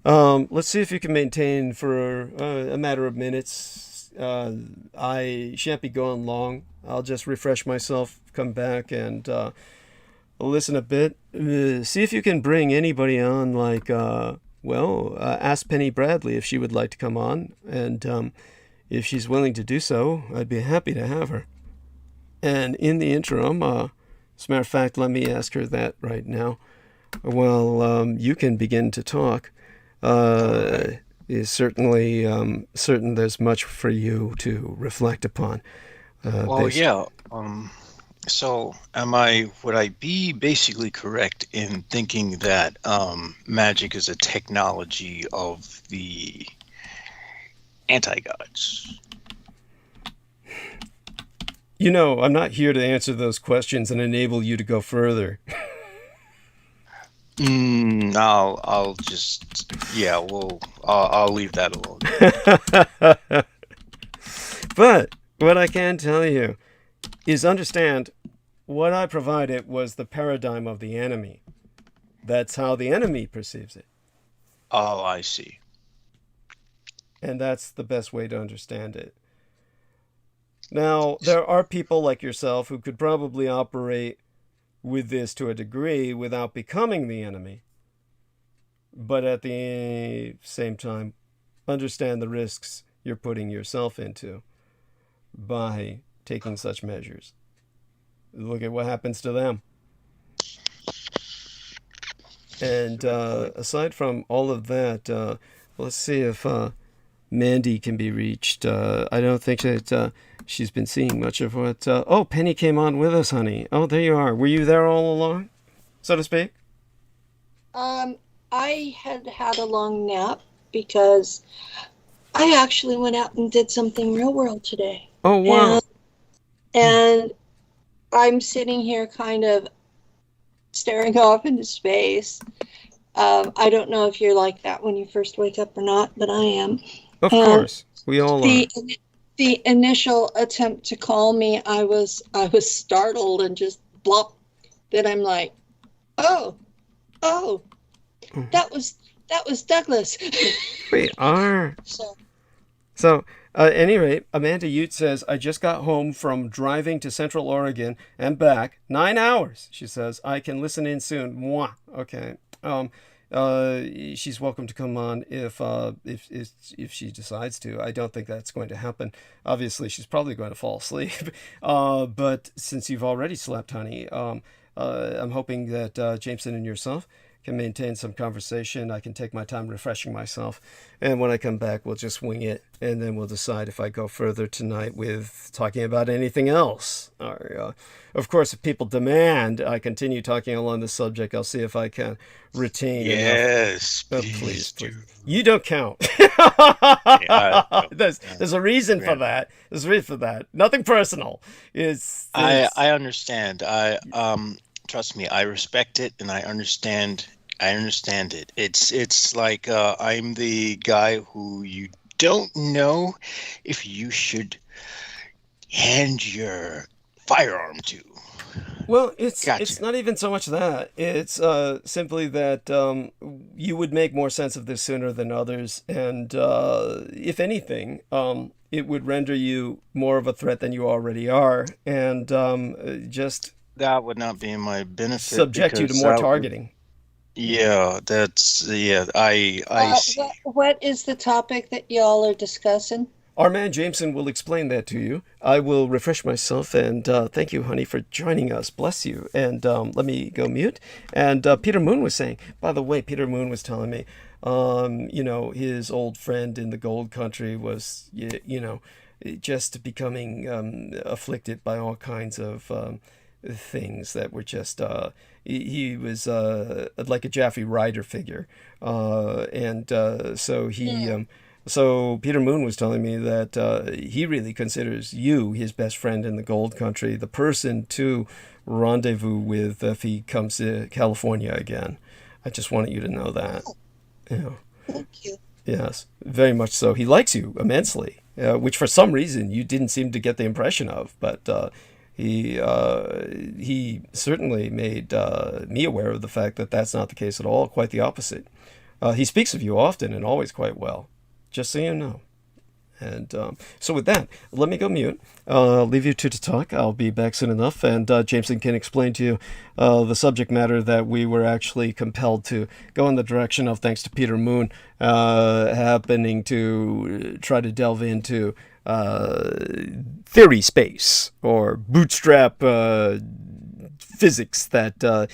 Let's see if you can maintain for a matter of minutes. I shan't be going long. I'll just refresh myself, come back, and listen a bit. See if you can bring anybody on, like, ask Penny Bradley if she would like to come on. And if she's willing to do so, I'd be happy to have her. And in the interim, as a matter of fact, let me ask her that right now. Well, you can begin to talk. Is certainly certain there's much for you to reflect upon. So would I be basically correct in thinking that magic is a technology of the anti-gods? You know, I'm not here to answer those questions and enable you to go further. I'll just, yeah, I'll leave that alone. But what I can tell you is understand what I provided was the paradigm of the enemy. That's how the enemy perceives it. Oh, I see. And that's the best way to understand it. Now, there are people like yourself who could probably operate with this to a degree without becoming the enemy. But at the same time, understand the risks you're putting yourself into by taking such measures. Look at what happens to them. And aside from all of that, let's see if Mandy can be reached. I don't think that she's been seeing much of what... oh, Penny came on with us, honey. Oh, there you are. Were you there all along, so to speak? I had a long nap because I actually went out and did something real world today. Oh, wow. And I'm sitting here kind of staring off into space. I don't know if you're like that when you first wake up or not, but I am. Of course. We all are. The initial attempt to call me, I was startled and just blop. Then I'm like, oh, that was Douglas. We are. So, at any rate, Amanda Ute says, I just got home from driving to Central Oregon and back. 9 hours, she says. I can listen in soon. Mwah. Okay. She's welcome to come on if she decides to. I don't think that's going to happen. Obviously, she's probably going to fall asleep. But since you've already slept, honey, I'm hoping that Jameson and yourself can maintain some conversation. I can take my time refreshing myself, and when I come back, we'll just wing it, and then we'll decide if I go further tonight with talking about anything else. Or, of course, if people demand I continue talking along the subject, I'll see if I can retain yes, enough. Please. You don't count. There's a reason for that. There's a reason for that. Nothing personal. I understand. Trust me, I respect it, and I understand it. It's like I'm the guy who you don't know if you should hand your firearm to. Well, it's not even so much that. It's simply that you would make more sense of this sooner than others, and if anything, it would render you more of a threat than you already are, and just... That would not be in my benefit. Subject you to more targeting. I see. What is the topic that y'all are discussing? Our man Jameson will explain that to you. I will refresh myself, and thank you, honey, for joining us. Bless you. And let me go mute. And Peter Moon was saying, by the way, Peter Moon was telling me, his old friend in the gold country was, just becoming afflicted by all kinds of things that were just... he was like a Jaffe Ryder figure. So Peter Moon was telling me that he really considers you his best friend in the gold country, the person to rendezvous with if he comes to California again. I just wanted you to know that. Thank you. Yes, very much so. He likes you immensely, which for some reason you didn't seem to get the impression of, but he certainly made me aware of the fact that that's not the case at all, quite the opposite. He speaks of you often and always quite well. Just so you know. And so with that, let me go mute. Leave you two to talk. I'll be back soon enough, and Jameson can explain to you the subject matter that we were actually compelled to go in the direction of, thanks to Peter Moon happening to try to delve into theory space, or bootstrap physics that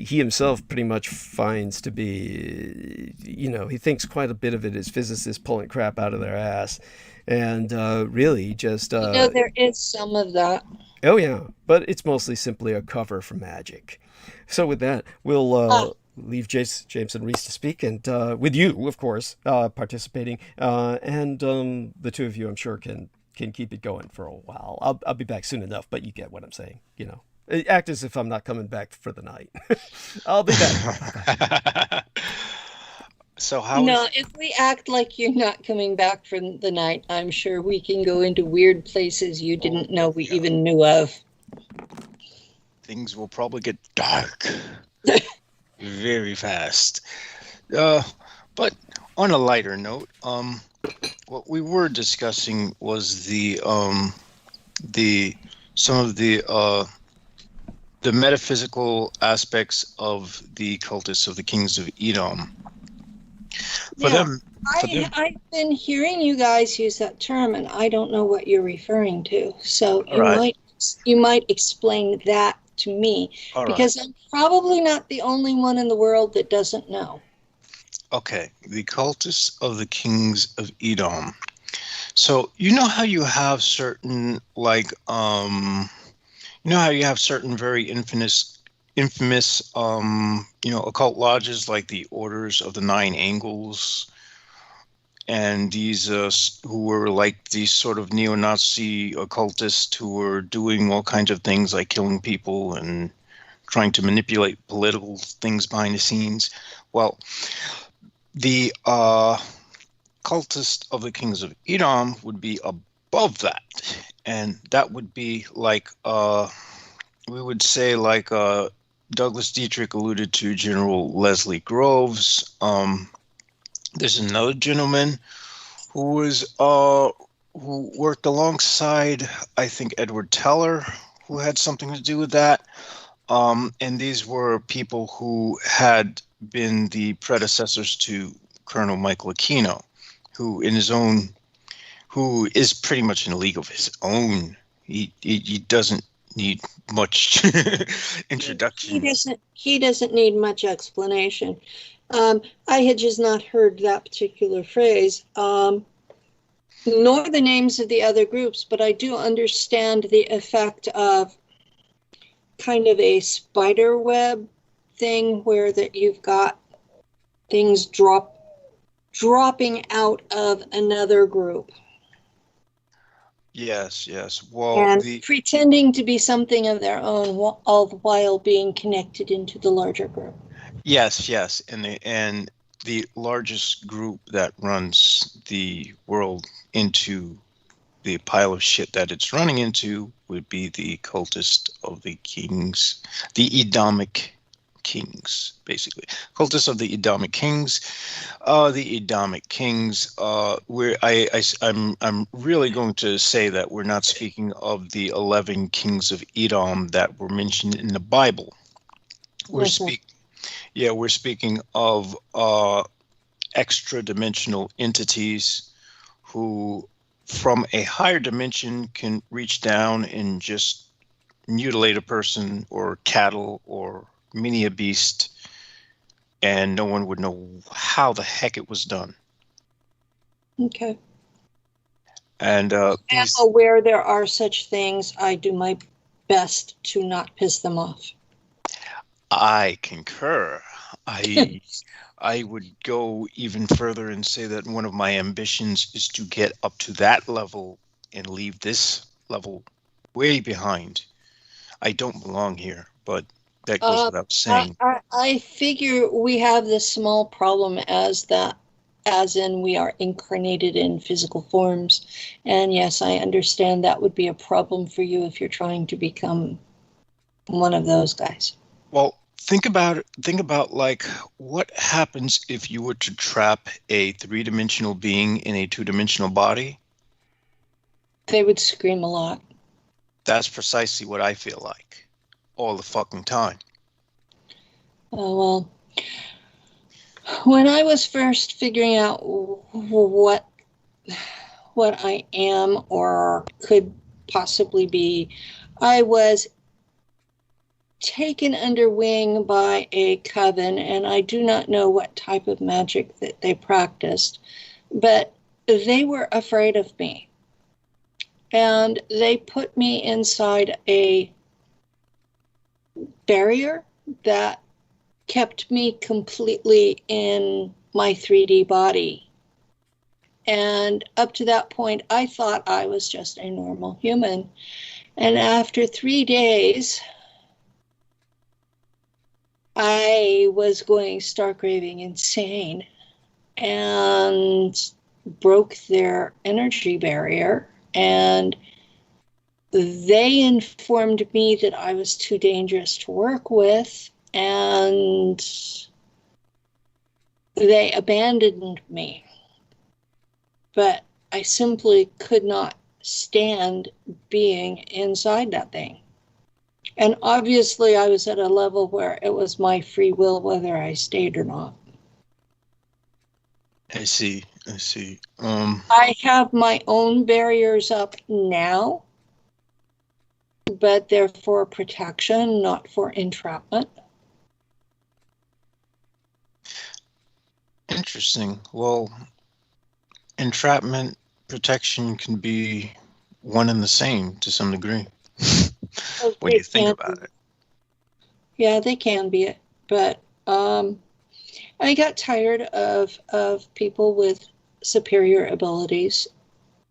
he himself pretty much finds to be, he thinks quite a bit of it is physicists pulling crap out of their ass, and really just... there is some of that. Oh, yeah, but it's mostly simply a cover for magic. So with that, we'll leave Jameson Reese to speak, and with you, of course, participating, and the two of you, I'm sure, can keep it going for a while. I'll be back soon enough, but you get what I'm saying, Act as if I'm not coming back for the night. I'll be back. So how No, is, if we act like you're not coming back from the night, I'm sure we can go into weird places you didn't know we even knew of. things will probably get dark very fast. But on a lighter note, what we were discussing was some of the metaphysical aspects of the cultists of the kings of Edom. Yeah, I've been hearing you guys use that term, and I don't know what you're referring to. So you might explain that to me, because I'm probably not the only one in the world that doesn't know. Okay, the cultists of the kings of Edom. So you know how you have certain very infamous occult lodges like the Orders of the Nine Angles, and these who were like these sort of neo-Nazi occultists who were doing all kinds of things like killing people and trying to manipulate political things behind the scenes. Well, the cultist of the kings of Edom would be above that, and that would be like we would say like Douglas Dietrich alluded to General Leslie Groves. There's another gentleman who was who worked alongside, I think, Edward Teller, who had something to do with that. And these were people who had been the predecessors to Colonel Michael Aquino, who is pretty much in a league of his own. He doesn't need much introduction. He doesn't need much explanation. I had just not heard that particular phrase, nor the names of the other groups, but I do understand the effect of kind of a spider web thing where that you've got things dropping out of another group. Yes. Well, and pretending to be something of their own, all the while being connected into the larger group. Yes, and the largest group that runs the world into the pile of shit that it's running into would be the cultist of the kings, the Edomic kings, basically. Cultists of the Edomic kings. The Edomic kings, I'm really going to say that we're not speaking of the 11 kings of Edom that were mentioned in the Bible. We're speaking of extra-dimensional entities who, from a higher dimension, can reach down and just mutilate a person or cattle or mini a beast, and no one would know how the heck it was done. Okay. And where there are such things, I do my best to not piss them off. I concur. I would go even further and say that one of my ambitions is to get up to that level and leave this level way behind. I don't belong here, but that goes without saying. I figure we have this small problem as in we are incarnated in physical forms. And yes, I understand that would be a problem for you if you're trying to become one of those guys. Well, think about like what happens if you were to trap a three-dimensional being in a two-dimensional body? They would scream a lot. That's precisely what I feel like all the fucking time. Oh, well, when I was first figuring out what I am or could possibly be, I was taken under wing by a coven, and I do not know what type of magic that they practiced, but they were afraid of me. And they put me inside a barrier that kept me completely in my 3D body. And up to that point, I thought I was just a normal human. And after 3 days, I was going stark raving insane. and broke their energy barrier, and they informed me that I was too dangerous to work with, and they abandoned me. But I simply could not stand being inside that thing. And obviously I was at a level where it was my free will whether I stayed or not. I see. I have my own barriers up now, but they're for protection, not for entrapment. Interesting. Well, entrapment, protection can be one and the same to some degree. What do you think about it? Yeah, they can be, but I got tired of people with superior abilities,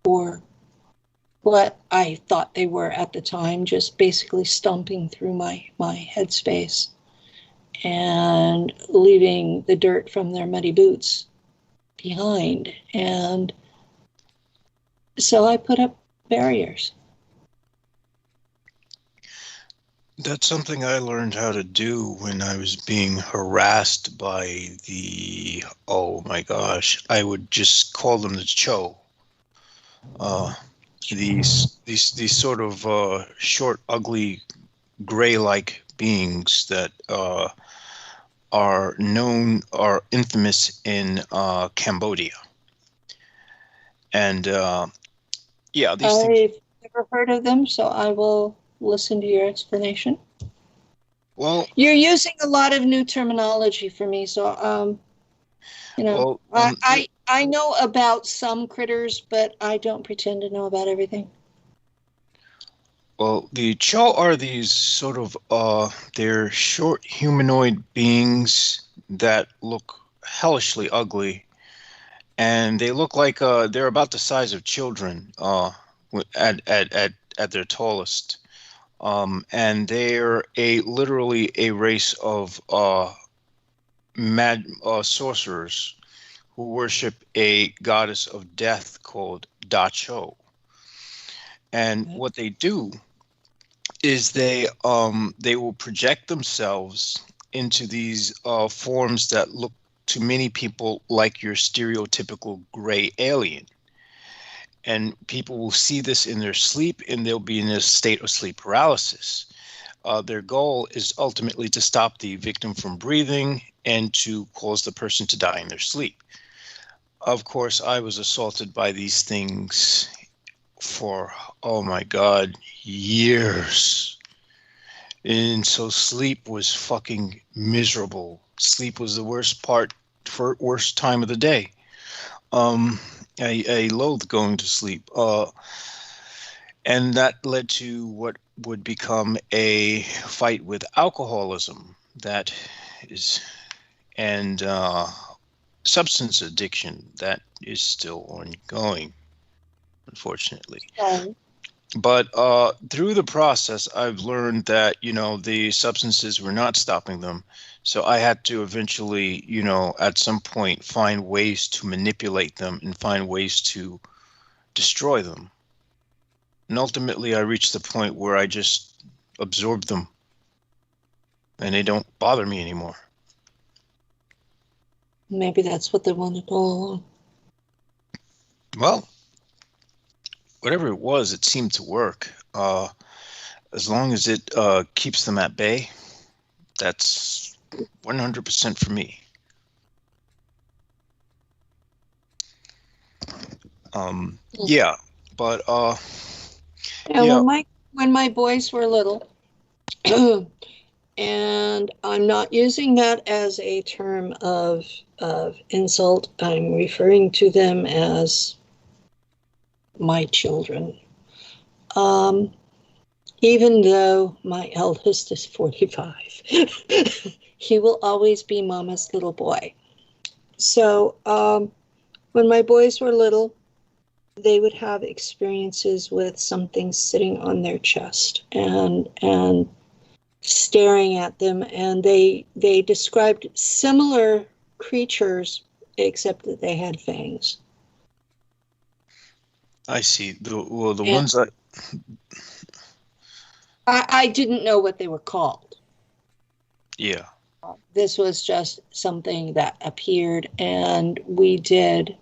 or what I thought they were at the time, just basically stomping through my headspace and leaving the dirt from their muddy boots behind. And so I put up barriers. That's something I learned how to do when I was being harassed by the, oh my gosh, I would just call them the Cho. These sort of short, ugly, gray-like beings that are infamous in Cambodia. And yeah, these things. I've never heard of them, so I will listen to your explanation. Well, you're using a lot of new terminology for me, so you know, well, I know about some critters, but I don't pretend to know about everything. Well, the Cho are these sort of they're short humanoid beings that look hellishly ugly, and they look like they're about the size of children at their tallest. And they're literally a race of mad sorcerers who worship a goddess of death called Da-Cho. And what they do is they will project themselves into these forms that look to many people like your stereotypical gray alien. And people will see this in their sleep, and they'll be in a state of sleep paralysis. Their goal is ultimately to stop the victim from breathing and to cause the person to die in their sleep. Of course, I was assaulted by these things for, oh my God, years. And so sleep was fucking miserable. Sleep was the worst time of the day. I loathed going to sleep. And that led to what would become a fight with alcoholism and substance addiction that is still ongoing, unfortunately. But through the process, I've learned that, the substances were not stopping them. So I had to eventually, at some point find ways to manipulate them and find ways to destroy them. And ultimately, I reached the point where I just absorb them and they don't bother me anymore. Maybe that's what they wanted all along. Well, whatever it was, it seemed to work. As long as it keeps them at bay, that's 100% for me. Yeah, but yeah. When my boys were little, and I'm not using that as a term of insult, I'm referring to them as my children. Even though my eldest is 45, he will always be Mama's little boy. So when my boys were little, they would have experiences with something sitting on their chest and staring at them, and they described similar creatures except that they had fangs. I see. The Yeah. ones I didn't know what they were called. yeah. This was just something that appeared, and we did.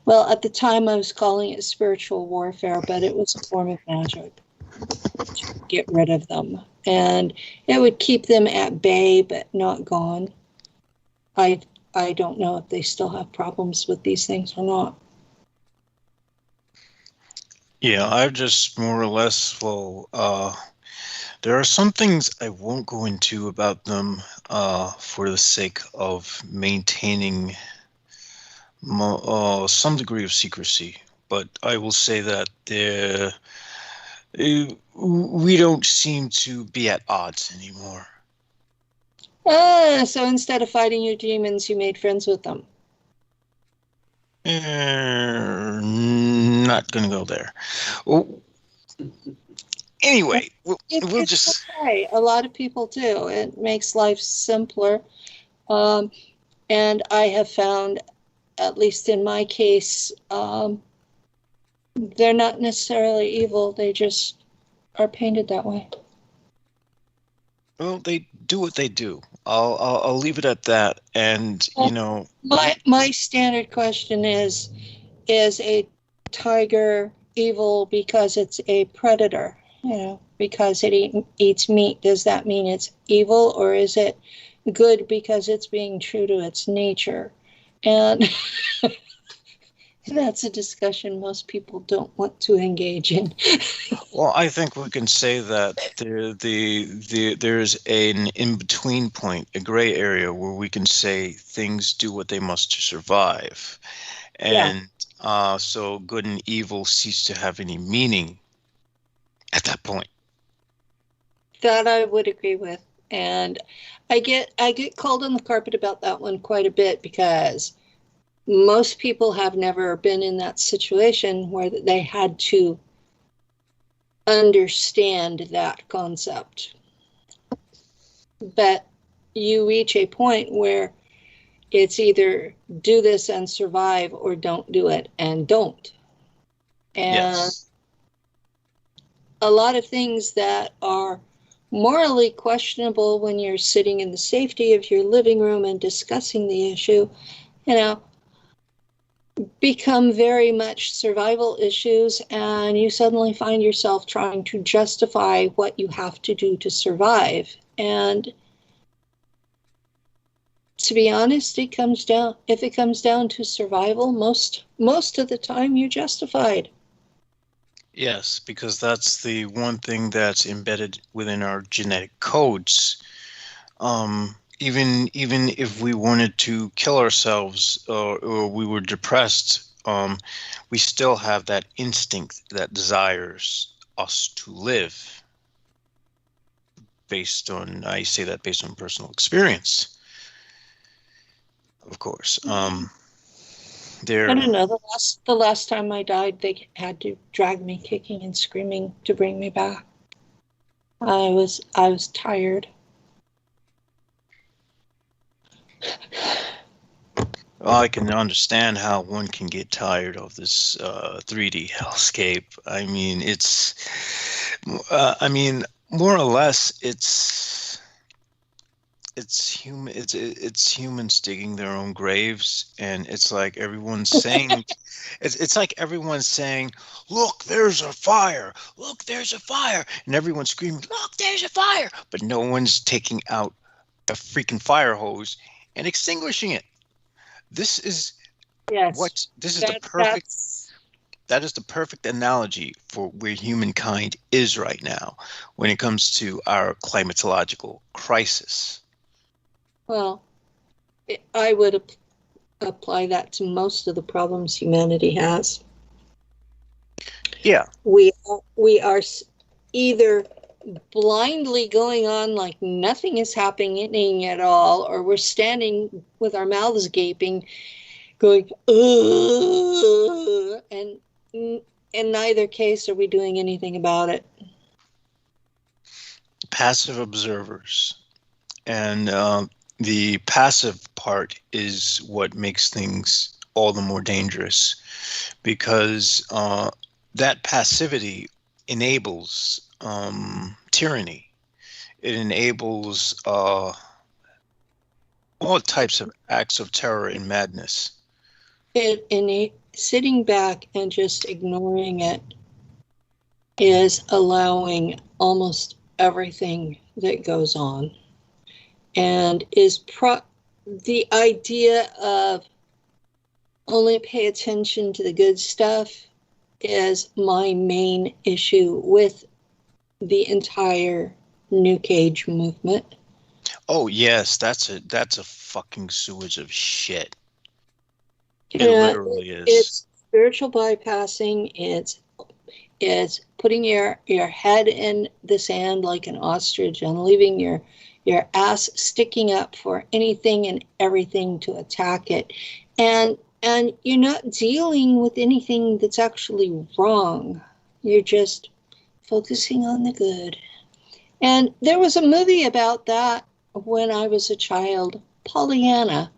Well, at the time I was calling it spiritual warfare, but it was a form of magic to get rid of them. And it would keep them at bay, but not gone. I don't know if they still have problems with these things or not. Yeah, I've just more or less, there are some things I won't go into about them for the sake of maintaining some degree of secrecy. But I will say that we don't seem to be at odds anymore. So instead of fighting your demons, you made friends with them. Not gonna go there. Well, anyway, we'll just. Okay. A lot of people do. It makes life simpler. And I have found, at least in my case, they're not necessarily evil. They just are painted that way. Well, they do what they do. I'll leave it at that. And you know, my standard question is a tiger evil because it's a predator? You know, because it eats meat. Does that mean it's evil, or is it good because it's being true to its nature? And that's a discussion most people don't want to engage in. well, I think we can say that there's an in-between point, a gray area where we can say things do what they must to survive. And so good and evil cease to have any meaning at that point. That I would agree with. And I get called on the carpet about that one quite a bit, because most people have never been in that situation where they had to understand that concept. But you reach a point where it's either do this and survive, or don't do it and don't. And a lot of things that are morally questionable when you're sitting in the safety of your living room and discussing the issue, you know, become very much survival issues, and you suddenly find yourself trying to justify what you have to do to survive. And to be honest, if it comes down to survival, most of the time you're justified. Yes, because that's the one thing that's embedded within our genetic codes. Even if we wanted to kill ourselves, or we were depressed, we still have that instinct that desires us to live. I say that based on personal experience, of course. I don't know. The last time I died, they had to drag me kicking and screaming to bring me back. I was tired. Well, I can understand how one can get tired of this 3D hellscape. I mean, more or less, it's humans digging their own graves, and it's like everyone's saying, it's like everyone's saying, "Look, there's a fire! Look, there's a fire!" And everyone's screaming, "Look, there's a fire!" But no one's taking out a freaking fire hose and extinguishing it. This is Yes. That is the perfect analogy for where humankind is right now when it comes to our climatological crisis. Well, I would apply that to most of the problems humanity has. Yeah. We are either blindly going on like nothing is happening at all, or we're standing with our mouths gaping, going, ugh, and in neither case are we doing anything about it. Passive observers. And the passive part is what makes things all the more dangerous, because that passivity enables tyranny. It enables all types of acts of terror and madness. Sitting back and just ignoring it is allowing almost everything that goes on, and is the idea of only pay attention to the good stuff is my main issue with the entire New Age movement. Oh yes, that's a fucking sewage of shit. It Yeah, literally is. It's spiritual bypassing. It's putting your head in the sand like an ostrich and leaving your ass sticking up for anything and everything to attack it. And you're not dealing with anything that's actually wrong. You're just focusing on the good. And there was a movie about that when I was a child, Pollyanna.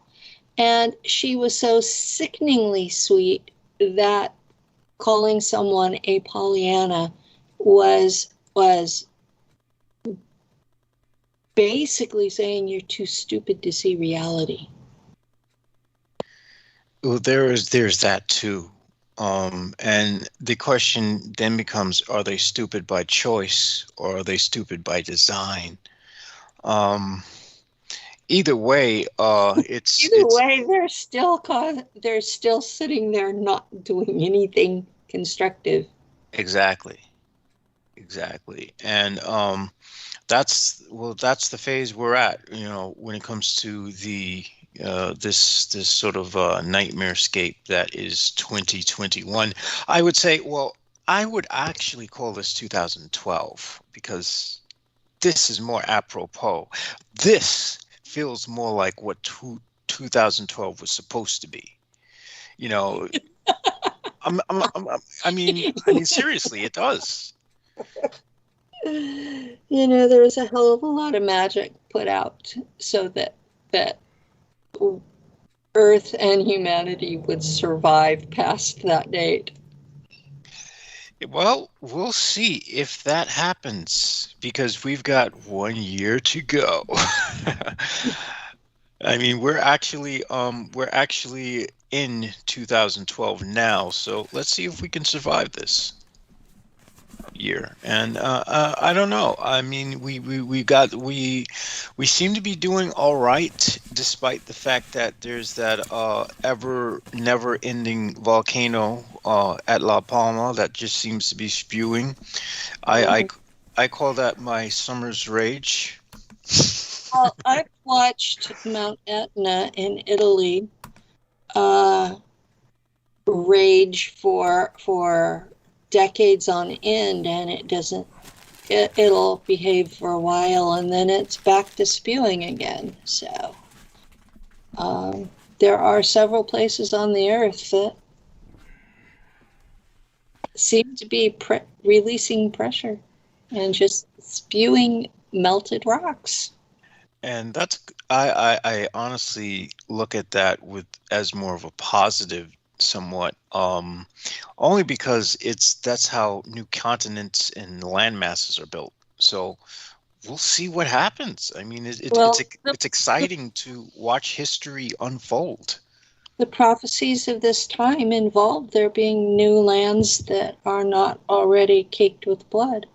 And she was so sickeningly sweet that calling someone a Pollyanna was basically saying you're too stupid to see reality. Well, there's that too. And the question then becomes, are they stupid by choice or are they stupid by design? Either way, they're still sitting there not doing anything constructive. Exactly. And that's the phase we're at, when it comes to the this sort of nightmarescape that is 2021. I would say, I would actually call this 2012, because this is more apropos. This feels more like what 2012 was supposed to be. I mean, seriously, it does. There was a hell of a lot of magic put out so that Earth and humanity would survive past that date. Well, we'll see if that happens, because we've got 1 year to go. I mean, we're actually in 2012 now, so let's see if we can survive this year. And I don't know. I mean, we seem to be doing all right, despite the fact that there's that never-ending volcano at La Palma that just seems to be spewing. I call that my summer's rage. Well, I've watched Mount Etna in Italy rage for decades on end, and it'll behave for a while and then it's back to spewing again. So there are several places on the earth that seem to be releasing pressure and just spewing melted rocks. And that's, I honestly look at that as more of a positive, somewhat, only because that's how new continents and land masses are built. So we'll see what happens. I mean, it's exciting to watch history unfold. The prophecies of this time involve there being new lands that are not already caked with blood.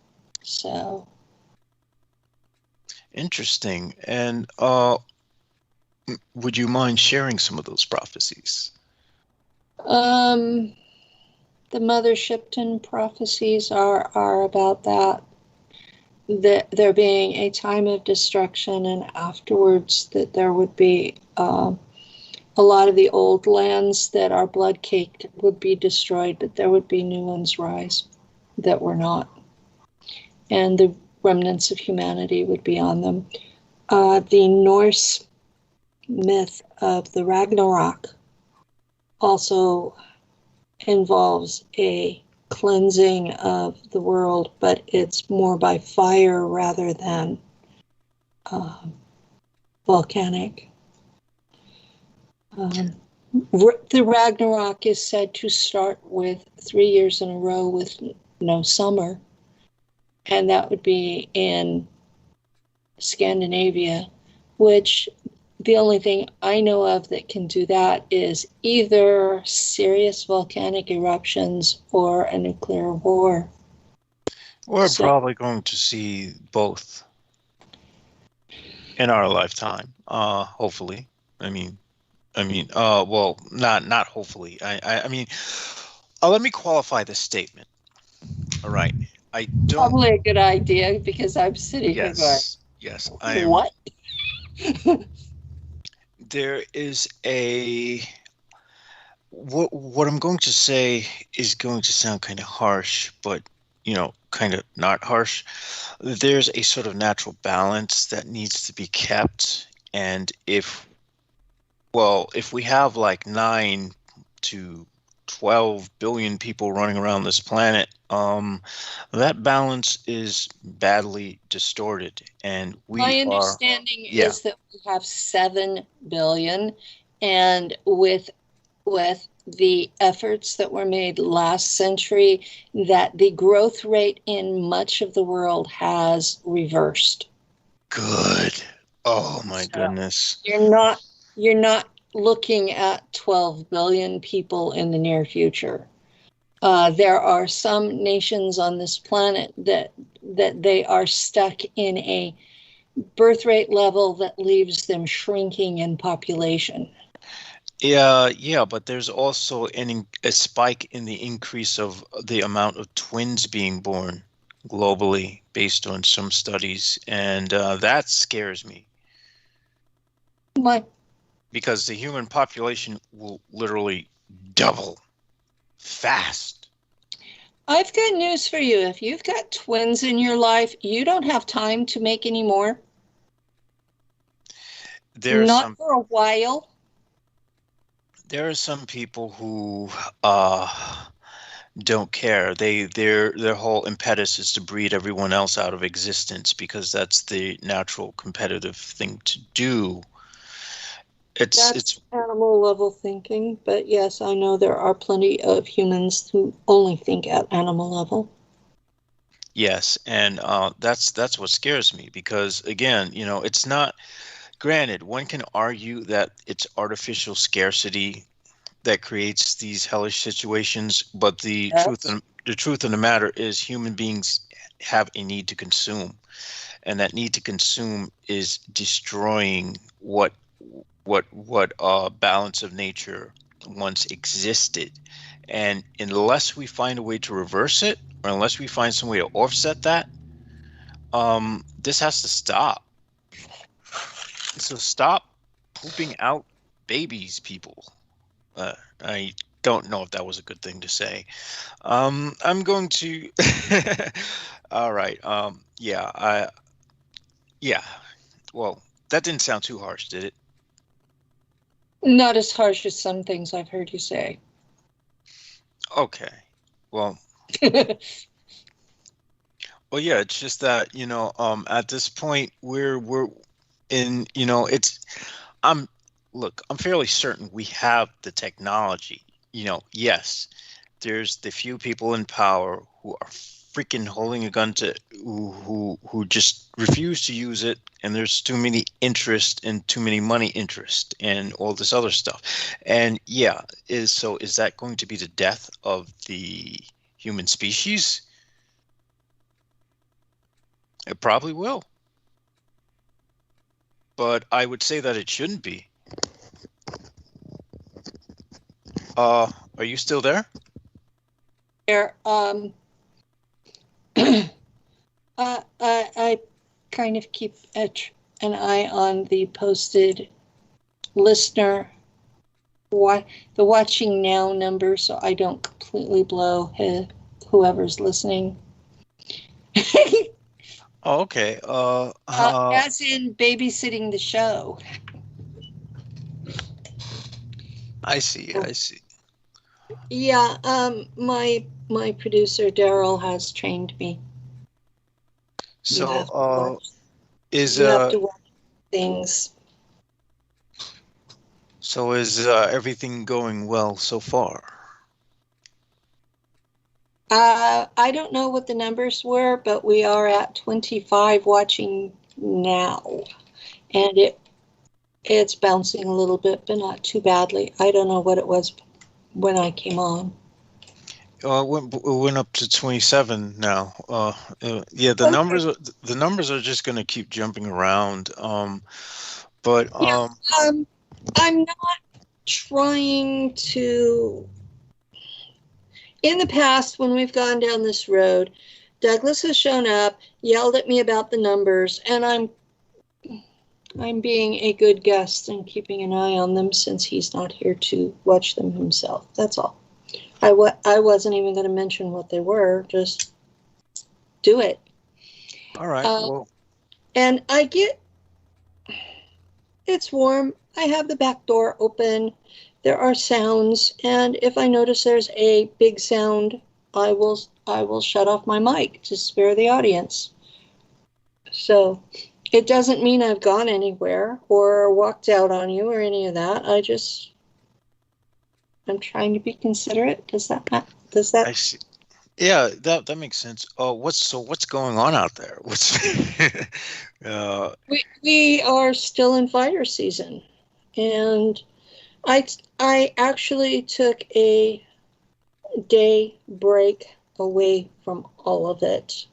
So interesting. And would you mind sharing some of those prophecies? The Mother Shipton prophecies are about that there being a time of destruction, and afterwards that there would be a lot of the old lands that are blood caked would be destroyed, but there would be new ones rise that were not, and the remnants of humanity would be on them. The Norse myth of the Ragnarok also involves a cleansing of the world, but it's more by fire rather than volcanic. The Ragnarok is said to start with 3 years in a row with no summer, and that would be in Scandinavia, which the only thing I know of that can do that is either serious volcanic eruptions or a nuclear war. We're probably going to see both in our lifetime, hopefully. Well, not hopefully. I mean, let me qualify this statement. All right, I don't. Probably a good idea because I'm sitting here going, yes, what? There is what I'm going to say is going to sound kind of harsh, but kind of not harsh. There's a sort of natural balance that needs to be kept, and if we have like 9 to 12 billion people running around this planet, that balance is badly distorted, and my understanding is that we have 7 billion, and with the efforts that were made last century, that the growth rate in much of the world has reversed. Good. Oh my goodness. You're not looking at 12 billion people in the near future. There are some nations on this planet that they are stuck in a birth rate level that leaves them shrinking in population. Yeah, but there's also a spike in the increase of the amount of twins being born globally based on some studies, and that scares me. Why? Because the human population will literally double fast. I've got news for you. If you've got twins in your life, you don't have time to make any more. Not for a while. There are some people who don't care. Their whole impetus is to breed everyone else out of existence because that's the natural competitive thing to do. It's animal level thinking, but yes, I know there are plenty of humans who only think at animal level. Yes, and that's what scares me because again, it's not. Granted, one can argue that it's artificial scarcity that creates these hellish situations, but the truth of the matter is human beings have a need to consume, and that need to consume is destroying what balance of nature once existed. And unless we find a way to reverse it, or unless we find some way to offset that, this has to stop. So stop pooping out babies, people. I don't know if that was a good thing to say. I'm going to. All right. Yeah. Well, that didn't sound too harsh, did it? Not as harsh as some things I've heard you say. Okay. Well. Well, yeah. It's just that at this point we're in. I'm fairly certain we have the technology. Yes, there's the few people in power who are freaking holding a gun to who just refuse to use it, and there's too many interest and too many money interest and all this other stuff. And is that going to be the death of the human species? It probably will. But I would say that it shouldn't be. Are you still there? There, I kind of keep an eye on the posted listener, the watching now number, so I don't completely blow whoever's listening. Oh, okay. As in babysitting the show. I see. Yeah, my producer Daryl has trained me. So you have to watch things. So is everything going well so far? I don't know what the numbers were, but we are at 25 watching now, and it's bouncing a little bit, but not too badly. I don't know what it was when I came on. It went up to 27 now. Yeah, the numbers are just going to keep jumping around. I'm not trying to. In the past, when we've gone down this road, Douglas has shown up, yelled at me about the numbers, and I'm being a good guest and keeping an eye on them since he's not here to watch them himself. That's all. I wasn't even going to mention what they were. Just do it. All right. Well. And it's warm. I have the back door open. There are sounds, and if I notice there's a big sound, I will shut off my mic to spare the audience. So it doesn't mean I've gone anywhere or walked out on you or any of that. I'm trying to be considerate. Does that? I see. Yeah, that makes sense. What's going on out there? We are still in fire season, and I actually took a day break away from all of it.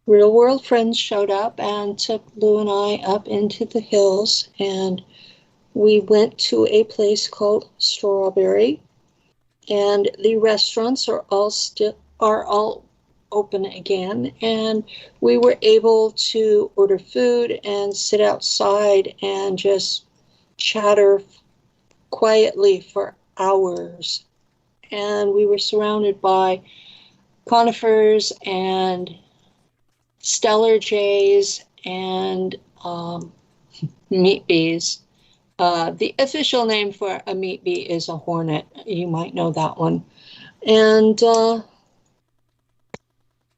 Real world friends showed up and took Lou and I up into the hills, and we went to a place called Strawberry, and the restaurants are all open again, and we were able to order food and sit outside and just chatter quietly for hours. And we were surrounded by conifers and stellar jays and meat bees. The official name for a meat bee is a hornet. You might know that one. And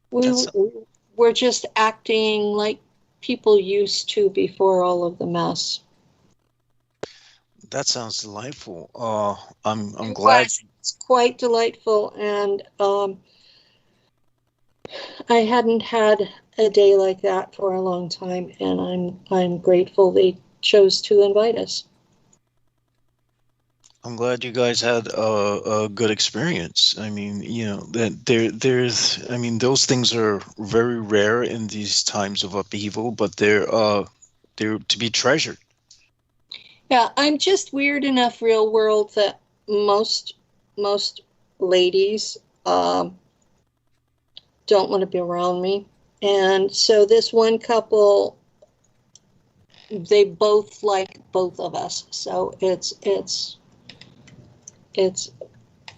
we're just acting like people used to before all of the mess. That sounds delightful. I'm glad. It's quite delightful, and I hadn't had a day like that for a long time, and I'm grateful they chose to invite us. I'm glad you guys had a good experience. I mean, that those things are very rare in these times of upheaval, but they're to be treasured. Yeah, I'm just weird enough real world that most ladies don't want to be around me. And so this one couple, they both like both of us. So it's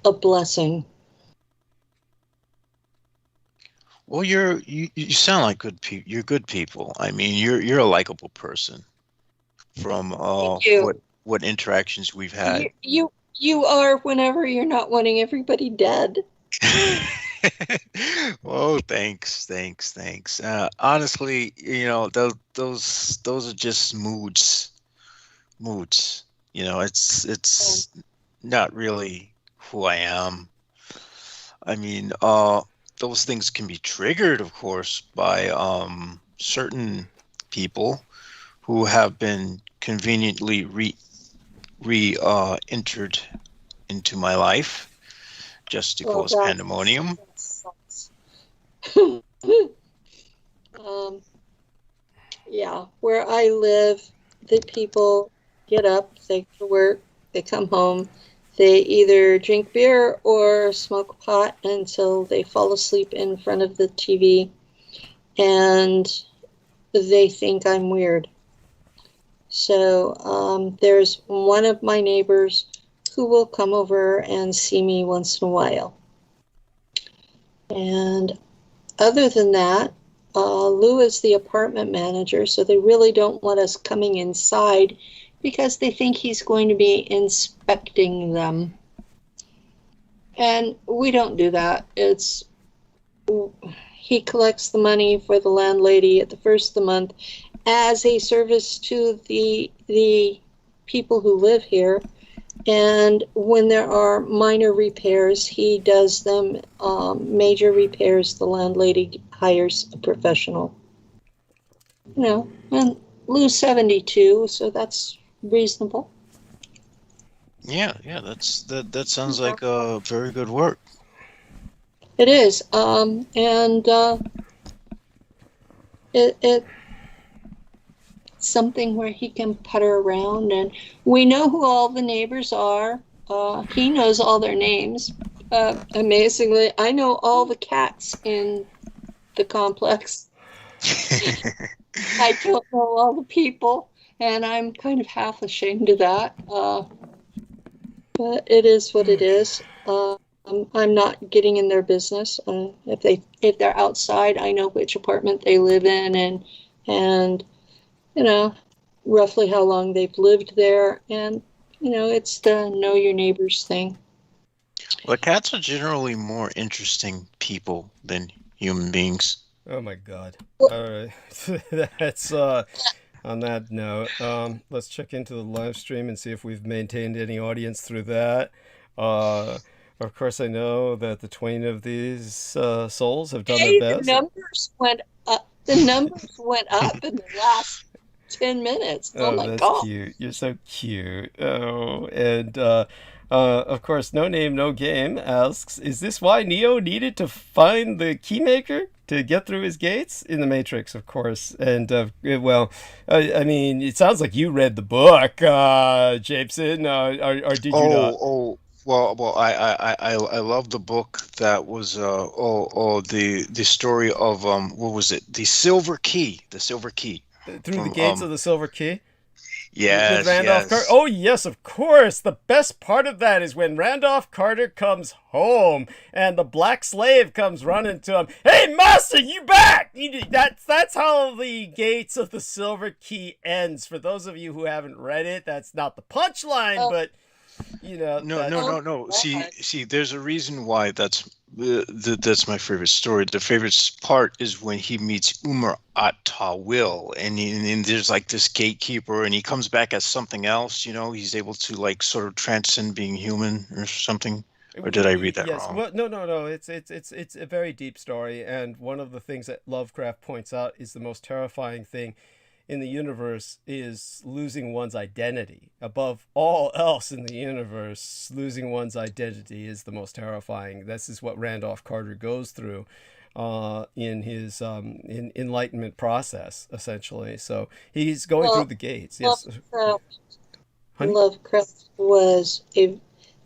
a blessing. Well, you sound like good people. You're good people. I mean, you're a likable person. From what interactions we've had. You are whenever you're not wanting everybody dead. Oh, thanks. Honestly, those are just moods. It's not really who I am. I mean, those things can be triggered, of course, by certain people who have been conveniently entered into my life just to cause pandemonium. Yeah, where I live, the people get up, they go to work, they come home, they either drink beer or smoke pot until they fall asleep in front of the TV, and they think I'm weird. So there's one of my neighbors who will come over and see me once in a while. And other than that, Lou is the apartment manager, so they really don't want us coming inside because they think he's going to be inspecting them. And we don't do that. He collects the money for the landlady at the first of the month as a service to the people who live here. And when there are minor repairs, he does them. Major repairs, the landlady hires a professional. You know, and Lou's 72, so that's reasonable. Yeah, that sounds like very good work. It is, it's something where he can putter around, and we know who all the neighbors are. He knows all their names. Amazingly, I know all the cats in the complex. I don't know all the people, and I'm kind of half ashamed of that. But it is what it is. I'm not getting in their business. If they're outside, I know which apartment they live in, and you know, roughly how long they've lived there, and you know, it's the know your neighbors thing. Well, cats are generally more interesting people than human beings. Oh my God. All right. That's on that note. Let's check into the live stream and see if we've maintained any audience through that. Of course, I know that the twain of these souls have done their best. The numbers went up. The numbers went up in the last 10 minutes. Oh my that's God. Cute. You're so cute. Oh, and of course, No Name, No Game asks, is this why Neo needed to find the keymaker to get through his gates? In the Matrix, of course. And, well, I mean, it sounds like you read the book, Jameson, or did you not? Well, I love the book that was the story of what was it? The Silver Key. Through the Gates of the Silver Key? Yes, with Randolph Carter. Oh, yes, of course. The best part of that is when Randolph Carter comes home and the black slave comes running to him. Hey, master, you back? That's how the Gates of the Silver Key ends. For those of you who haven't read it, that's not the punchline, but you know. No. See, there's a reason why that's my favorite story. The favorite part is when he meets Umar at-Tawil, and there's like this gatekeeper, and he comes back as something else. You know, he's able to like sort of transcend being human or something. Or did I read that wrong? Well, no. It's a very deep story, and one of the things that Lovecraft points out is the most terrifying thing in the universe is losing one's identity. Above all else in the universe, losing one's identity is the most terrifying. This is what Randolph Carter goes through in his enlightenment process, essentially. So he's going through the gates. Yes. Lovecraft was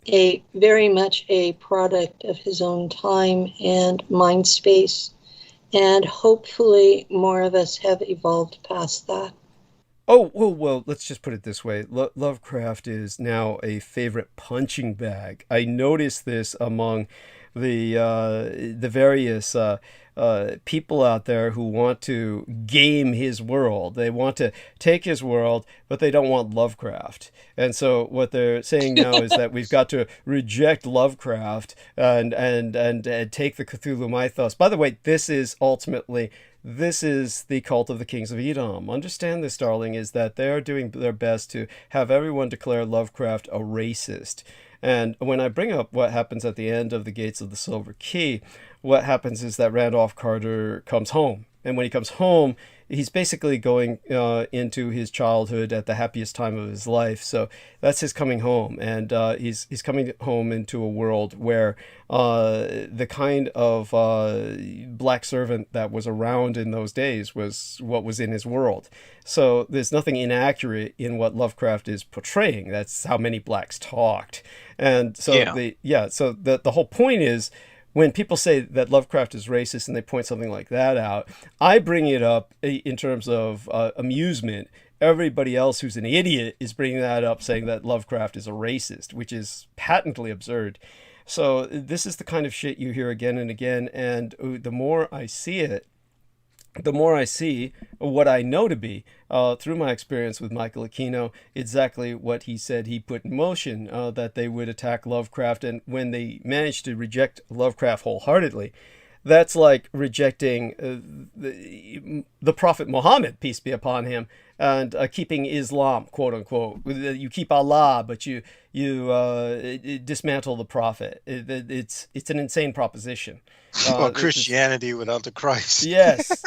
a very much a product of his own time and mind space. And hopefully more of us have evolved past that. Oh, well, let's just put it this way. Lovecraft is now a favorite punching bag. I noticed this among the various people out there who want to game his world. They want to take his world, but they don't want Lovecraft. And so what they're saying now is that we've got to reject Lovecraft and take the Cthulhu mythos. By the way, this is the cult of the Kings of Edom. Understand this, darling, is that they are doing their best to have everyone declare Lovecraft a racist. And when I bring up what happens at the end of the Gates of the Silver Key, what happens is that Randolph Carter comes home. And when he comes home, he's basically going into his childhood at the happiest time of his life. So that's his coming home. And he's coming home into a world where the kind of black servant that was around in those days was what was in his world. So there's nothing inaccurate in what Lovecraft is portraying. That's how many blacks talked. And so the whole point is, when people say that Lovecraft is racist and they point something like that out, I bring it up in terms of amusement. Everybody else who's an idiot is bringing that up, saying that Lovecraft is a racist, which is patently absurd. So this is the kind of shit you hear again and again, and the more I see it, the more I see what I know to be, through my experience with Michael Aquino, exactly what he said he put in motion, that they would attack Lovecraft. And when they managed to reject Lovecraft wholeheartedly, that's like rejecting the Prophet Muhammad, peace be upon him, and keeping Islam, quote unquote. You keep Allah, but you dismantle the Prophet. It's an insane proposition. Or Christianity without the Christ. Yes.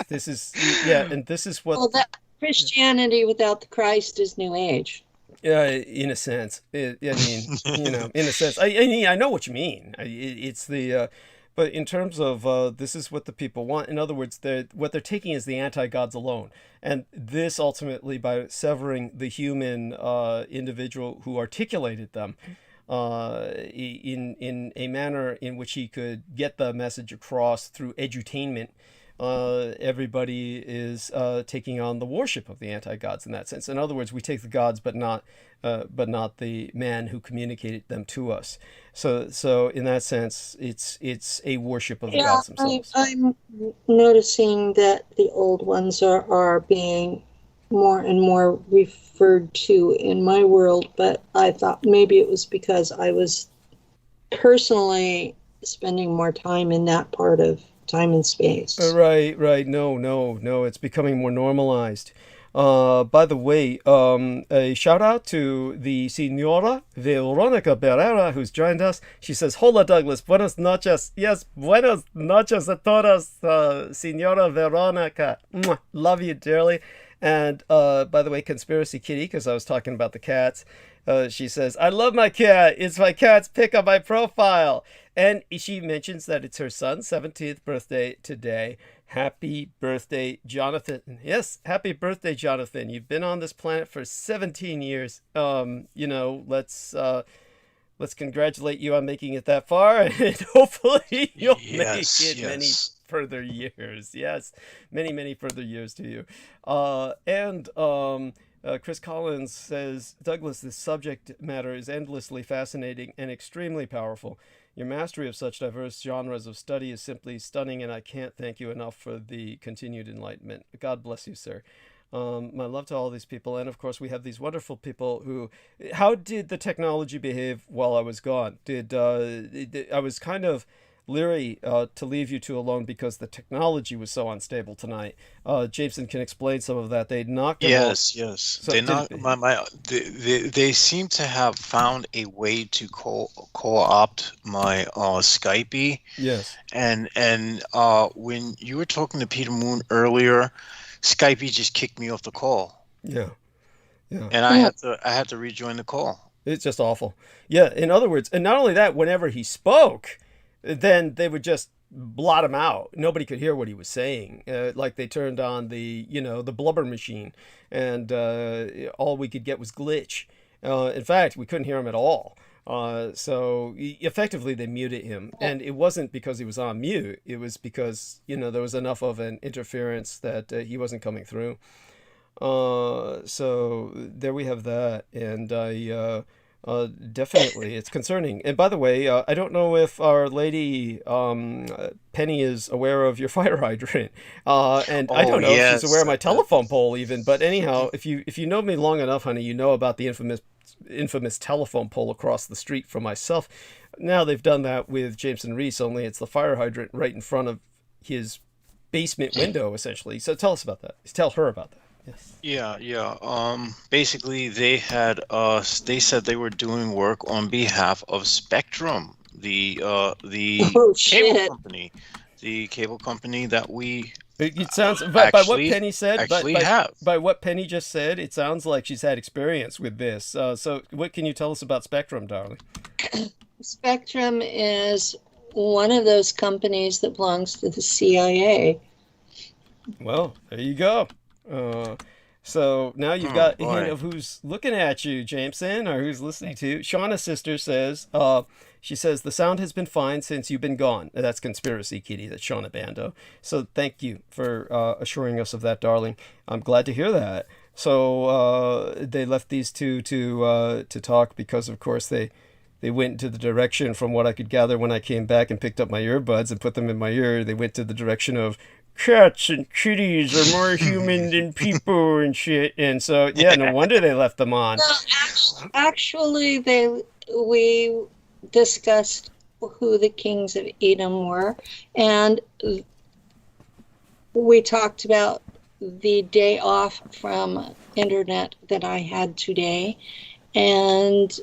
This is and this is what. Well, that Christianity without the Christ is New Age. In a sense, I mean, in a sense, I know what you mean. It's the, but in terms of this is what the people want. In other words, what they're taking is the anti-gods alone, and this ultimately by severing the human individual who articulated them in a manner in which he could get the message across through edutainment. Everybody is taking on the worship of the anti-gods in that sense. In other words, we take the gods, but not the man who communicated them to us. So in that sense, it's a worship of the gods themselves. I'm noticing that the old ones are being more and more referred to in my world, but I thought maybe it was because I was personally spending more time in that part of time and space. Right. No. It's becoming more normalized. By the way, a shout out to the Senora Veronica Barrera, who's joined us. She says, "Hola, Douglas. Buenas noches." Yes, buenas noches a todas, Senora Veronica. Mwah. Love you dearly. And by the way, Conspiracy Kitty, because I was talking about the cats, she says, "I love my cat. It's my cat's pic on my profile." And she mentions that it's her son's 17th birthday today. Happy birthday, Jonathan. Yes, happy birthday, Jonathan. You've been on this planet for 17 years. Let's congratulate you on making it that far, and hopefully you'll make it many further years. Yes, many further years to you. Chris Collins says, "Douglas, this subject matter is endlessly fascinating and extremely powerful. Your mastery of such diverse genres of study is simply stunning, and I can't thank you enough for the continued enlightenment. God bless you, sir." My love to all these people. And of course, we have these wonderful people who, how did the technology behave while I was gone? I was kind of leery to leave you two alone because the technology was so unstable tonight. Jameson can explain some of that. They knocked it off. Yes. So they seem to have found a way to co-opt my Skype. Yes. And when you were talking to Peter Moon earlier, Skype just kicked me off the call. Yeah. And I had to rejoin the call. It's just awful. Yeah. In other words, and not only that, whenever he spoke, then they would just blot him out. Nobody could hear what he was saying. Like they turned on the blubber machine, and all we could get was glitch. In fact, we couldn't hear him at all. So effectively they muted him, and it wasn't because he was on mute. It was because, there was enough of an interference that he wasn't coming through. So there we have that. And definitely it's concerning. And by the way, I don't know if our lady Penny is aware of your fire hydrant, and I don't know if she's aware of my telephone pole even. But anyhow, if you know me long enough, honey, you know about the infamous telephone pole across the street from myself. Now they've done that with Jameson Reese, only it's the fire hydrant right in front of his basement window, essentially. So tell us about that. Tell her about that. Yes. Yeah. Basically, they said they were doing work on behalf of Spectrum, the cable company, that we. It sounds by what Penny said. By what Penny just said, it sounds like she's had experience with this. So, what can you tell us about Spectrum, darling? Spectrum is one of those companies that belongs to the CIA. Well, there you go. So now you've got a hint of who's looking at you, Jameson, or who's listening to you. Shauna's sister says, she says, "The sound has been fine since you've been gone." That's Conspiracy Kitty. That's Shauna Bando. So thank you for assuring us of that, darling. I'm glad to hear that. So they left these two to talk because, of course, they went into the direction, from what I could gather when I came back and picked up my earbuds and put them in my ear, they went to the direction of cats and kitties are more human than people and shit. And so, yeah, no wonder they left them on. No, actually, we discussed who the kings of Edom were. And we talked about the day off from internet that I had today. And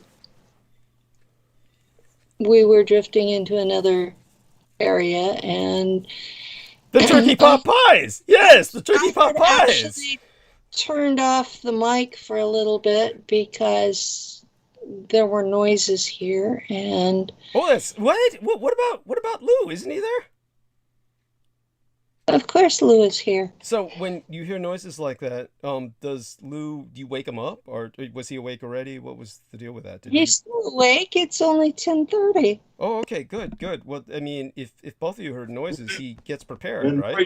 we were drifting into another area, and the turkey pot pies. Yes, the turkey pot pies. Actually turned off the mic for a little bit because there were noises here. And that's what about Lou? Isn't he there? Of course Lou is here. So when you hear noises like that, does Lou, do you wake him up, or was he awake already? What was the deal with that? He's still awake. It's only 10:30. Oh, okay, good. Well, I mean, if both of you heard noises, he gets prepared, The right?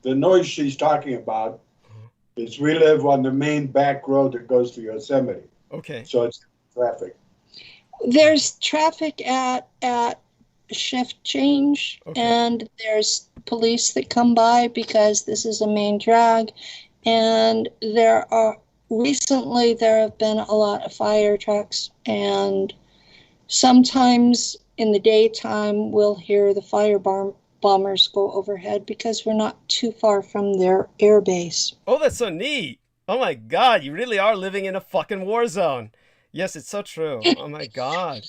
noise she's talking about is we live on the main back road that goes to Yosemite. Okay. So it's traffic. There's traffic at shift change, Okay. and there's police that come by because this is a main drag, and recently there have been a lot of fire trucks, and sometimes in the daytime we'll hear the bombers go overhead because we're not too far from their air base. Oh, that's so neat. Oh my God, you really are living in a fucking war zone. Yes, it's so true. Oh my God.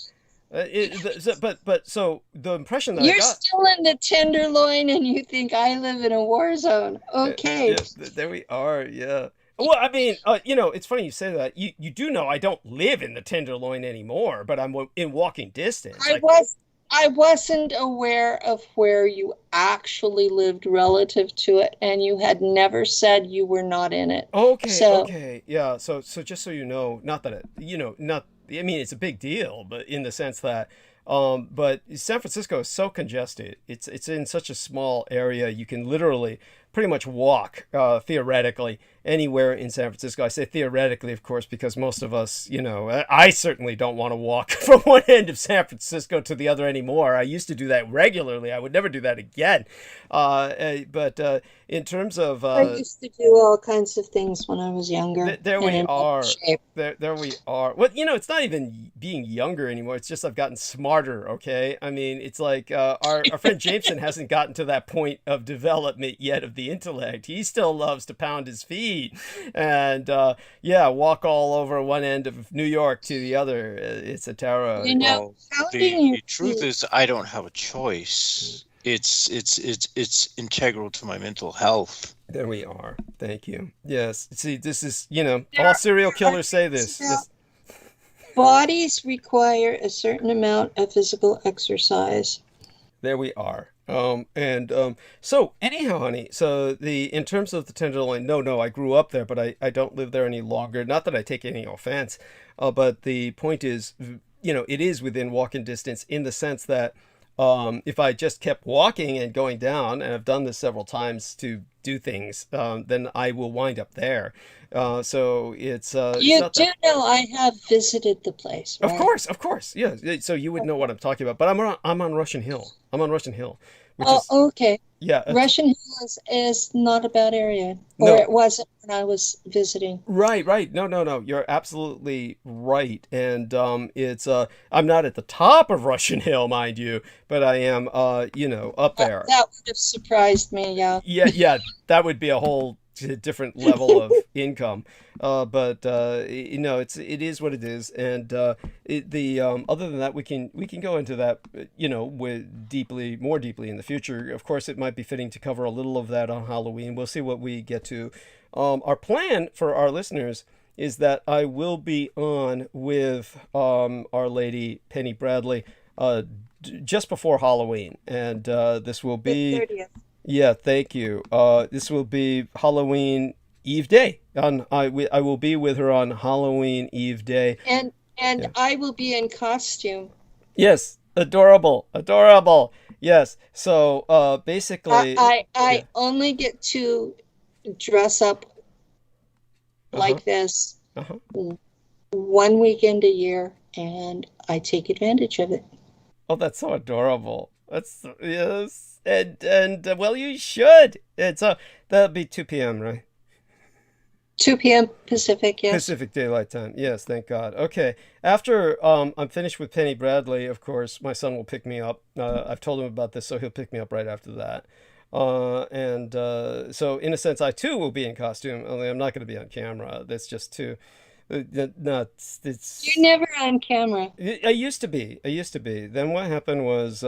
So the impression that You're I got, still in the Tenderloin and you think I live in a war zone. Okay. yeah, there we are. Yeah. Well, I mean, it's funny you say that. You do know I don't live in the Tenderloin anymore, but I'm in walking distance. I wasn't aware of where you actually lived relative to it, and you had never said you were not in it. Okay. Yeah. So just so you know, not that I mean, it's a big deal, but in the sense that, but San Francisco is so congested. It's in such a small area. You can literally pretty much walk, theoretically, anywhere in San Francisco. I say theoretically, of course, because most of us, I certainly don't want to walk from one end of San Francisco to the other anymore. I used to do that regularly. I would never do that again. But in terms of... I used to do all kinds of things when I was younger. There we are. There we are. Well, it's not even being younger anymore. It's just I've gotten smarter, okay? I mean, it's like our friend Jameson hasn't gotten to that point of development yet of the intellect. He still loves to pound his feet and walk all over one end of New York to the other. It's a terror. The truth is I don't have a choice. It's integral to my mental health. There we are. Thank you. Yes. See, this is, all serial killers say this. Bodies require a certain amount of physical exercise. There we are. So anyhow, honey, so in terms of the Tenderloin, no, I grew up there, but I don't live there any longer. Not that I take any offense, but the point is, it is within walking distance in the sense that, if I just kept walking and going down, and I've done this several times to do things, then I will wind up there. So it's you do know I have visited the place, right? Of course, yeah. So you would know what I'm talking about. But I'm on Russian Hill. Which is, okay. Yeah. Russian Hill is not a bad area, or it wasn't when I was visiting. Right. No. You're absolutely right. And it's I'm not at the top of Russian Hill, mind you, but I am up there. That would have surprised me. Yeah. Yeah. That would be a whole different level of income, but it is what it is, and other than that, we can go into that more deeply in the future. Of course, it might be fitting to cover a little of that on Halloween. We'll see what we get to. Our plan for our listeners is that I will be on with Our Lady Penny Bradley just before Halloween, and this will be the 30th. Yeah, thank you. This will be Halloween Eve Day. I will be with her on Halloween Eve Day. And yeah. I will be in costume. Yes, adorable. Yes. So basically, I only get to dress up like this one weekend a year, and I take advantage of it. Oh, that's so adorable. Yes. And well, you should. It's that'll be 2 p.m., right? 2 p.m. Pacific, yes. Pacific Daylight Time. Yes, thank God. Okay. After I'm finished with Penny Bradley, of course, my son will pick me up. I've told him about this, so he'll pick me up right after that. So in a sense, I too will be in costume, only I'm not going to be on camera. That's just too... No, it's... You're never on camera. I used to be. Then what happened was,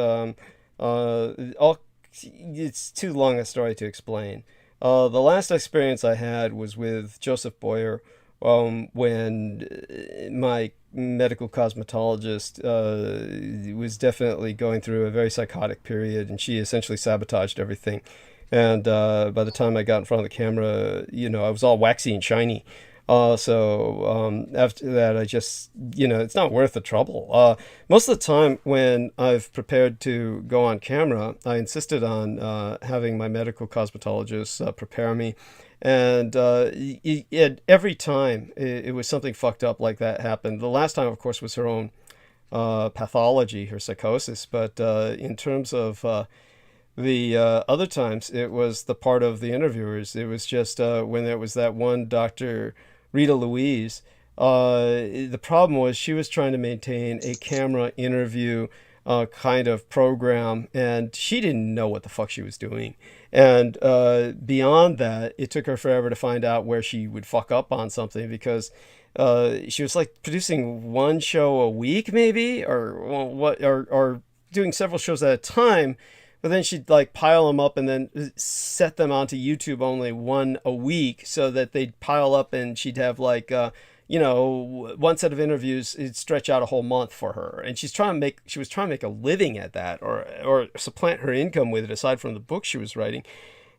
it's too long a story to explain. The last experience I had was with Joseph Boyer, when my medical cosmetologist was definitely going through a very psychotic period, and she essentially sabotaged everything. And by the time I got in front of the camera, I was all waxy and shiny. So after that, I just, it's not worth the trouble. Most of the time when I've prepared to go on camera, I insisted on having my medical cosmetologist prepare me. And every time it was something fucked up like that happened. The last time, of course, was her own pathology, her psychosis. But in terms of the other times, it was the part of the interviewers. It was just when there was that one Dr. Rita Louise. The problem was she was trying to maintain a camera interview kind of program, and she didn't know what the fuck she was doing. And beyond that, it took her forever to find out where she would fuck up on something, because she was like producing one show a week, maybe, or doing several shows at a time. But then she'd like pile them up and then set them onto YouTube, only one a week, so that they'd pile up, and she'd have like, one set of interviews. It'd stretch out a whole month for her. And she was trying to make a living at that, or supplant her income with it, aside from the book she was writing.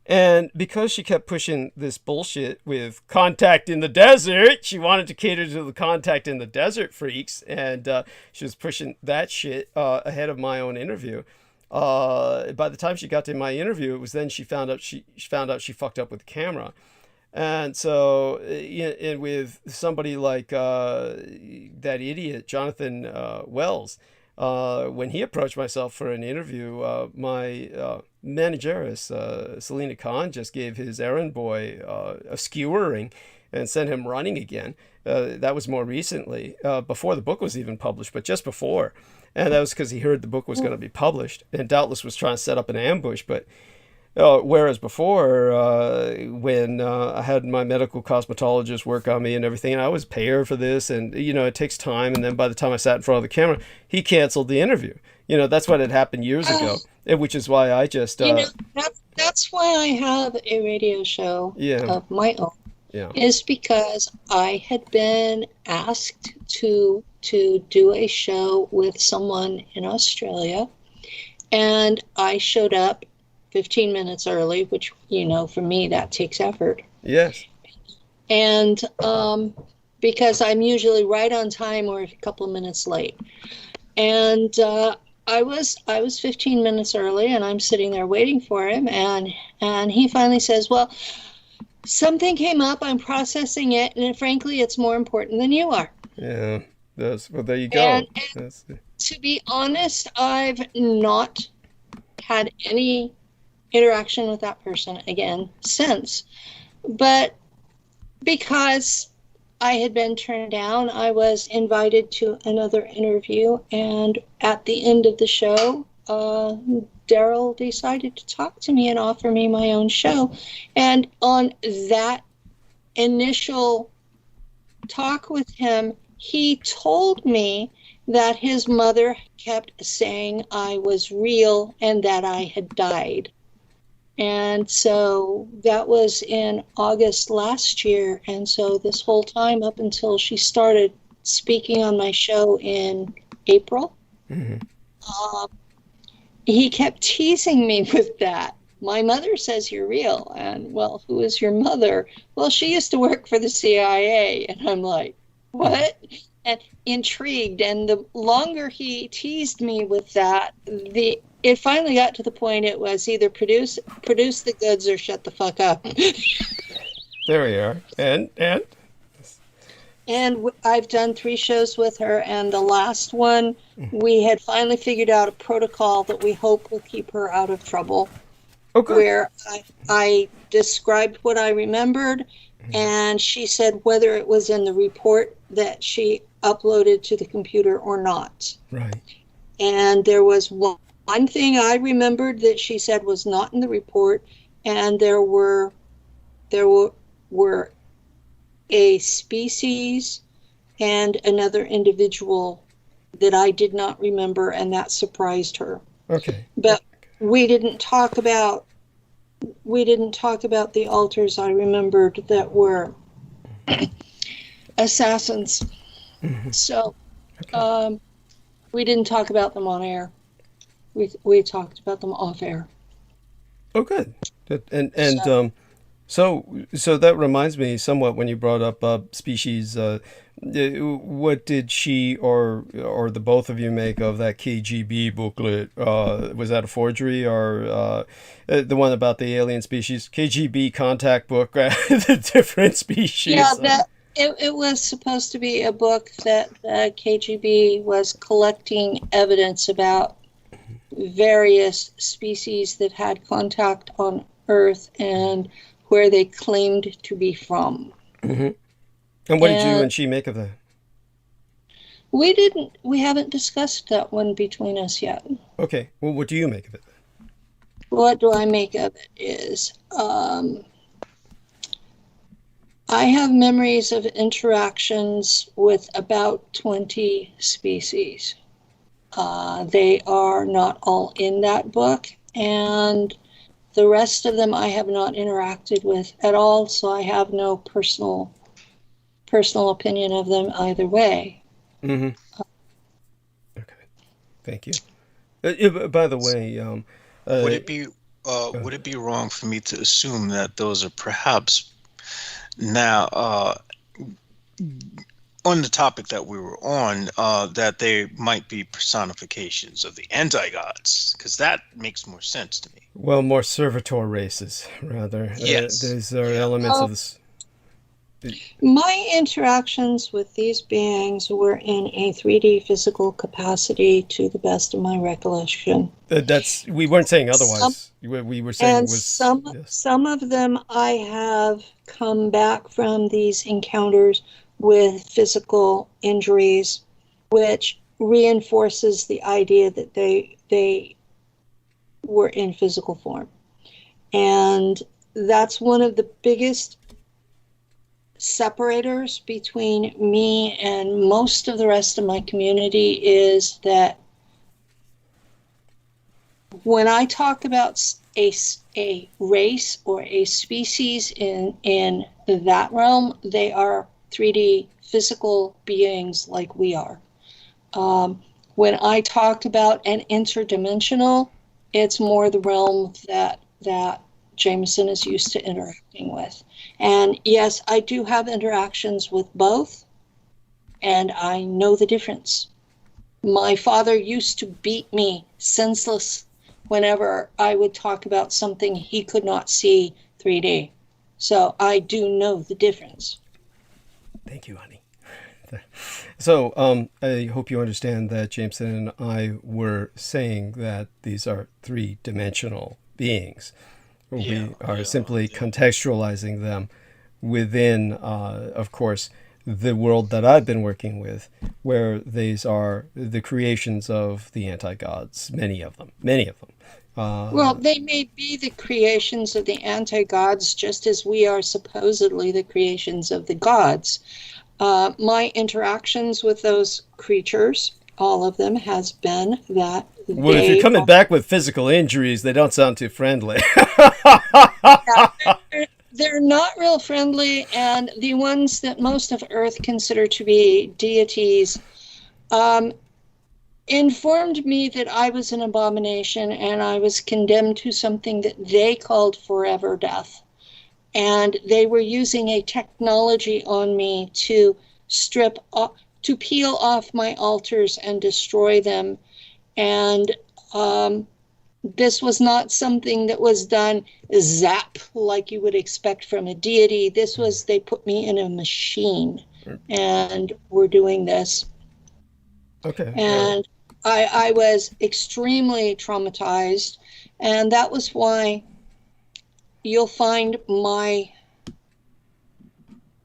And because she kept pushing this bullshit with Contact in the Desert, she wanted to cater to the Contact in the Desert freaks. And she was pushing that shit ahead of my own interview. By the time she got to my interview, it was then she found out she fucked up with the camera. And so, and with somebody like that idiot Jonathan Wells, when he approached myself for an interview, my manageress Selena Khan just gave his errand boy a skewering and sent him running again. That was more recently, before the book was even published, but just before. And that was because he heard the book was going to be published, and doubtless was trying to set up an ambush. But whereas before, when I had my medical cosmetologist work on me and everything, and I was pay her for this, and it takes time. And then by the time I sat in front of the camera, he canceled the interview. That's what had happened years ago, which is why I just that's why I have a radio show of my own. Yeah. Is because I had been asked to do a show with someone in Australia, and I showed up 15 minutes early, which, for me, that takes effort. Yes. And because I'm usually right on time or a couple of minutes late. And I was 15 minutes early, and I'm sitting there waiting for him, and he finally says, well, something came up, I'm processing it, and frankly, it's more important than you are. Yeah, well, there you go. And to be honest, I've not had any interaction with that person again since. But because I had been turned down, I was invited to another interview, and at the end of the show, Daryl decided to talk to me and offer me my own show. And on that initial talk with him, he told me that his mother kept saying I was real and that I had died. And so that was in August last year. And so this whole time up until she started speaking on my show in April, he kept teasing me with that. My mother says you're real. And, well, who is your mother? Well, she used to work for the CIA. And I'm like, what? And intrigued. And the longer he teased me with that, it finally got to the point it was either produce the goods or shut the fuck up. There we are. And I've done 3 shows with her, and the last one, we had finally figured out a protocol that we hope will keep her out of trouble. Okay. Where I described what I remembered, And she said whether it was in the report that she uploaded to the computer or not. Right. And there was one thing I remembered that she said was not in the report, and there were a species and another individual that I did not remember, and that surprised her. Okay. But we didn't talk about the altars I remembered that were assassins. So we didn't talk about them on air. We talked about them off air. Oh, good. So that reminds me somewhat when you brought up species. What did she or the both of you make of that KGB booklet? Was that a forgery, or the one about the alien species? KGB contact book, the different species. Yeah, it was supposed to be a book that the KGB was collecting evidence about various species that had contact on Earth and where they claimed to be from. Mm-hmm. And what did you and she make of that? We haven't discussed that one between us yet. Okay. Well, what do you make of it? What do I make of it is, I have memories of interactions with about 20 species. They are not all in that book, and the rest of them I have not interacted with at all, so I have no personal opinion of them either way. Mm-hmm. Okay, thank you. By the way, would it be wrong for me to assume that those are perhaps now on the topic that we were on, that they might be personifications of the anti-gods? Because that makes more sense to me. Well, more servitor races, rather. Yes. These are elements of this. My interactions with these beings were in a 3D physical capacity, to the best of my recollection. We weren't saying otherwise. We were saying and some of them I have come back from these encounters with physical injuries, which reinforces the idea that they were in physical form. And that's one of the biggest separators between me and most of the rest of my community, is that when I talk about a race or a species in that realm, they are 3D physical beings like we are. When I talk about an interdimensional, it's more the realm that Jameson is used to interacting with. And yes, I do have interactions with both, and I know the difference. My father used to beat me senseless whenever I would talk about something he could not see 3D. So I do know the difference. Thank you, honey. So I hope you understand that Jameson and I were saying that these are three-dimensional beings. We are simply contextualizing them within, of course, the world that I've been working with, where these are the creations of the anti-gods, many of them. Well, they may be the creations of the anti-gods, just as we are supposedly the creations of the gods. My interactions with those creatures, all of them, has been that well, if you're coming back with physical injuries, they don't sound too friendly. They're not real friendly, and the ones that most of Earth consider to be deities informed me that I was an abomination and I was condemned to something that they called forever death. And they were using a technology on me to to peel off my altars and destroy them. And this was not something that was done zap like you would expect from a deity. This was, they put me in a machine and were doing this. Okay. And I was extremely traumatized. And that was why you'll find my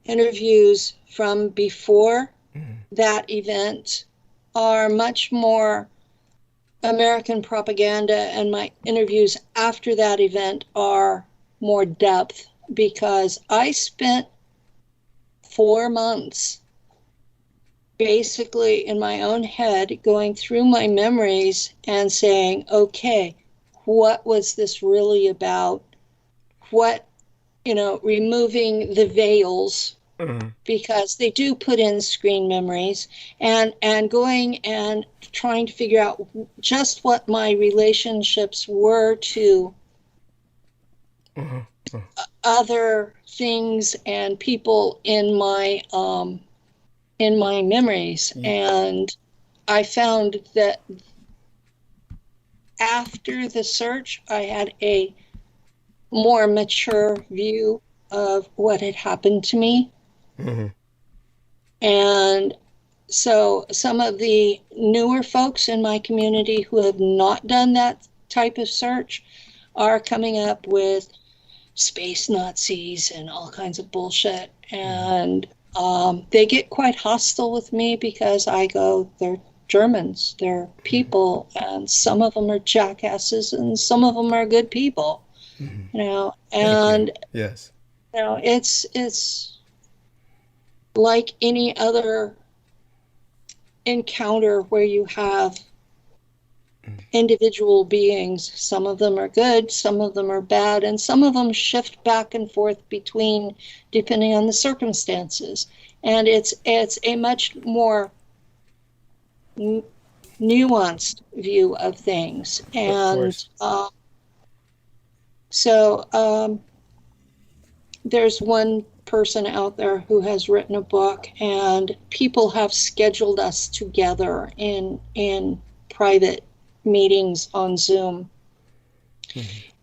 interviews from before that event are much more American propaganda, and my interviews after that event are more depth, because I spent 4 months basically in my own head going through my memories and saying, okay, what was this really about? What, removing the veils, because they do put in screen memories, and going and trying to figure out just what my relationships were to other things and people in my memories. And I found that after the search, I had a more mature view of what had happened to me. And so some of the newer folks in my community who have not done that type of search are coming up with space Nazis and all kinds of bullshit. And they get quite hostile with me because I go, they're Germans, they're people, and some of them are jackasses and some of them are good people. And yes, it's like any other encounter where you have individual beings. Some of them are good, some of them are bad, and some of them shift back and forth between, depending on the circumstances. And it's a much more nuanced view of things. And so there's one person out there who has written a book, and people have scheduled us together in private meetings on Zoom.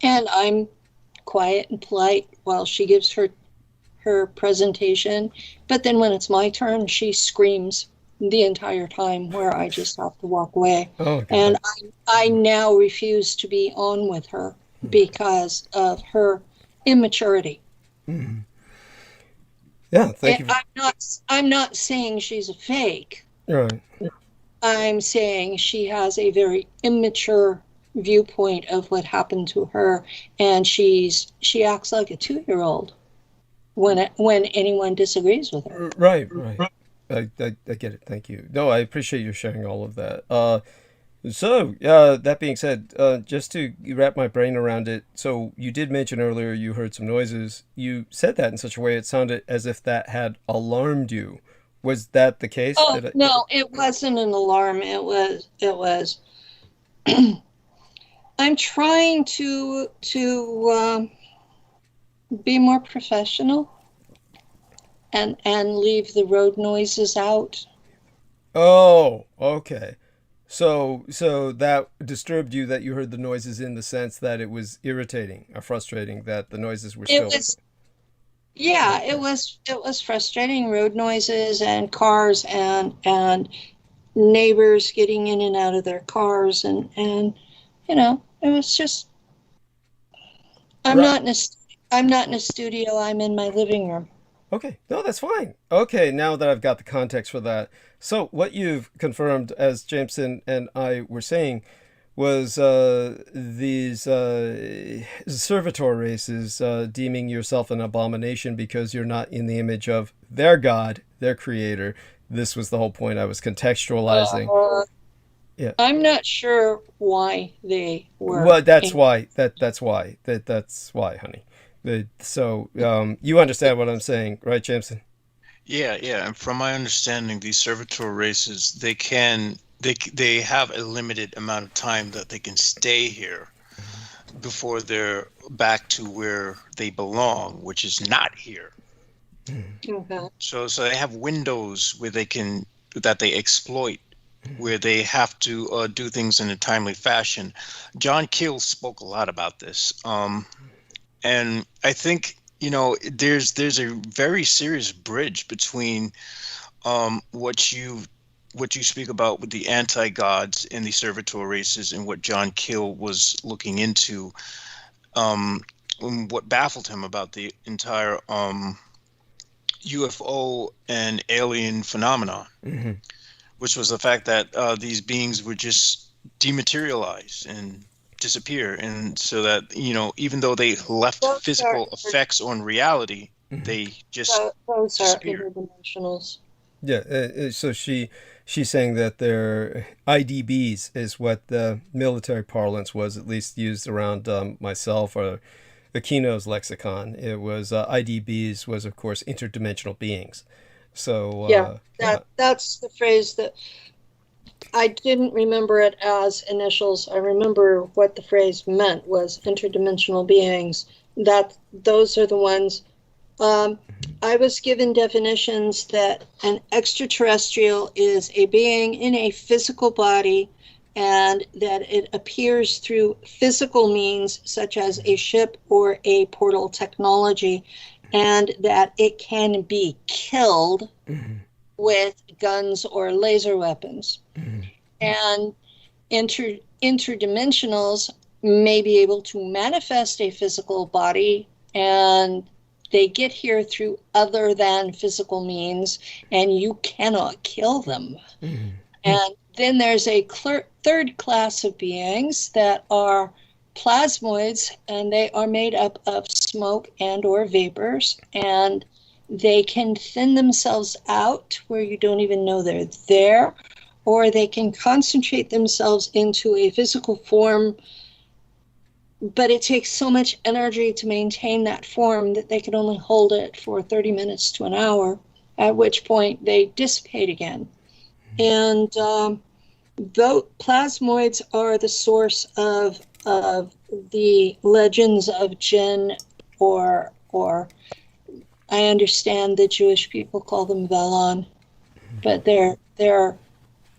And I'm quiet and polite while she gives her presentation, but then when it's my turn, she screams the entire time, where I just have to walk away. And I now refuse to be on with her because of her immaturity. Yeah, thank you. I'm not saying she's a fake. Right. I'm saying she has a very immature viewpoint of what happened to her, and she acts like a 2-year-old when anyone disagrees with her. Right. I get it. Thank you. No, I appreciate you sharing all of that. So that being said, just to wrap my brain around it, so you did mention earlier you heard some noises. You said that in such a way it sounded as if that had alarmed you. Was that the case? Oh, no, it wasn't an alarm. It was. I'm trying to be more professional and leave the road noises out. Oh, okay. So that disturbed you, that you heard the noises, in the sense that it was irritating or frustrating that the noises were still. It was frustrating. Road noises and cars and neighbors getting in and out of their cars, and it was just. I'm not in a studio. I'm in my living room. Okay, no, that's fine. Okay, now that I've got the context for that. So what you've confirmed, as Jameson and I were saying, was these servitor races deeming yourself an abomination because you're not in the image of their God, their creator. This was the whole point I was contextualizing. Yeah. I'm not sure why they were. Well, that's why, honey. So you understand what I'm saying, right, Jameson? Yeah. And from my understanding, these servitor races, they have a limited amount of time that they can stay here before they're back to where they belong, which is not here. Okay. So they have windows where that they exploit, where they have to do things in a timely fashion. John Keel spoke a lot about this. And I think, there's a very serious bridge between what you speak about with the anti-gods and the servitor races and what John Keel was looking into, what baffled him about the entire UFO and alien phenomenon, which was the fact that these beings would just dematerialize and disappear, and so that, you know, even though they left physical effects on reality, they just those are disappear. interdimensionals. Yeah, so she's saying that they're IDBs is what the military parlance was, at least used around myself or Aquino's lexicon. It was IDBs was, of course, interdimensional beings. So that's the phrase that I didn't remember it as initials. I remember what the phrase meant was interdimensional beings. That those are the ones. I was given definitions that an extraterrestrial is a being in a physical body, and that it appears through physical means such as a ship or a portal technology, and that it can be killed with guns or laser weapons. And interdimensionals may be able to manifest a physical body, and they get here through other than physical means, and you cannot kill them. And then there's a third class of beings that are plasmoids, and they are made up of smoke and or vapors, and they can thin themselves out where you don't even know they're there, or they can concentrate themselves into a physical form, but it takes so much energy to maintain that form that they can only hold it for 30 minutes to an hour, at which point they dissipate again. And though plasmoids are the source of the legends of jinn, or I understand the Jewish people call them Velon, but they're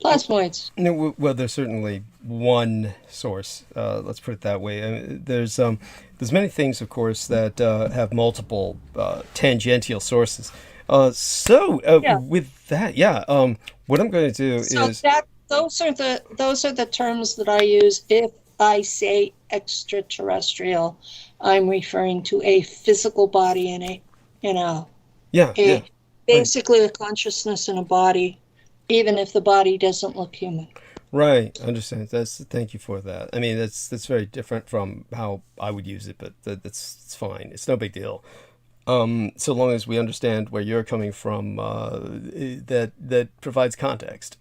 plasmoids. No, well, there's certainly one source. Let's put it that way. I mean, there's many things, of course, that have multiple tangential sources. With that, what I'm going to do is those are the terms that I use. If I say extraterrestrial, I'm referring to a physical body in basically a consciousness in a body, even if the body doesn't look human. Right, I understand. Thank you for that. I mean, that's very different from how I would use it, but it's fine. It's no big deal. So long as we understand where you're coming from, that provides context.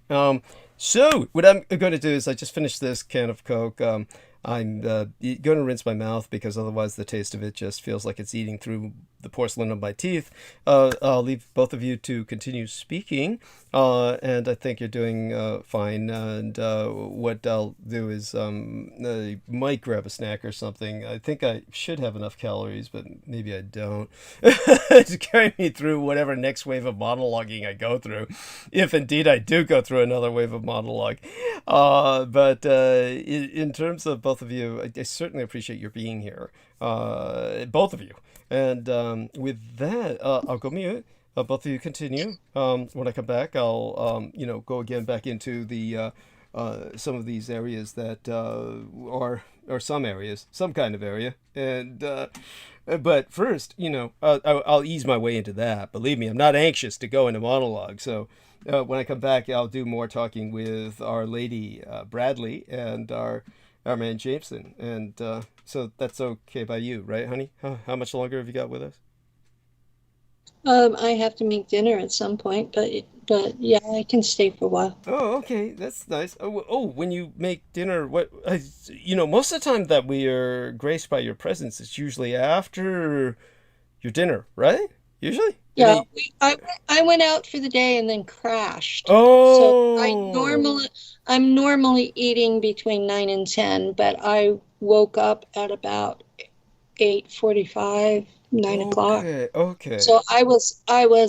So what I'm going to do is I just finished this can of Coke. I'm going to rinse my mouth because otherwise the taste of it just feels like it's eating through the porcelain of my teeth. I'll leave both of you to continue speaking, and I think you're doing fine. And what I'll do is I might grab a snack or something. I think I should have enough calories, but maybe I don't, to carry me through whatever next wave of monologuing I go through, if indeed I do go through another wave of monologue. But in terms of both of you, I certainly appreciate your being here, both of you. And with that, I'll go mute. Both of you continue. When I come back, I'll go again back into the some of these areas that are some areas, some kind of area. And but first, I'll ease my way into that. Believe me, I'm not anxious to go into monologue. So when I come back, I'll do more talking with Our Lady Bradley and our man Jameson. And so that's okay by you, right, honey? How much longer have you got with us? I have to make dinner at some point, but yeah, I can stay for a while. Oh, okay, that's nice. Oh, when you make dinner, most of the time that we are graced by your presence, it's usually after your dinner, right? Usually? Yeah, I went out for the day and then crashed. Oh. So I'm normally eating between 9 and 10, but I woke up at about 8:45, 9 o'clock. Okay. So I was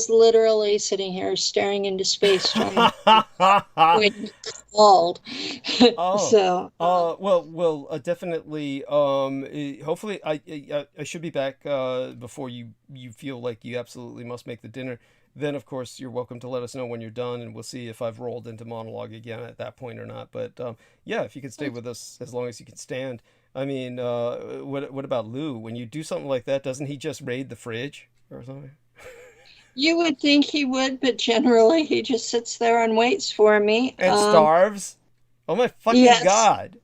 literally sitting here staring into space trying to get called. So well, definitely. Hopefully, I should be back before you feel like you absolutely must make the dinner. Then, of course, you're welcome to let us know when you're done, and we'll see if I've rolled into monologue again at that point or not. But if you can stay with us as long as you can stand. I mean, what about Lou? When you do something like that, doesn't he just raid the fridge or something? You would think he would, but generally he just sits there and waits for me. And starves? Oh my fucking yes. God.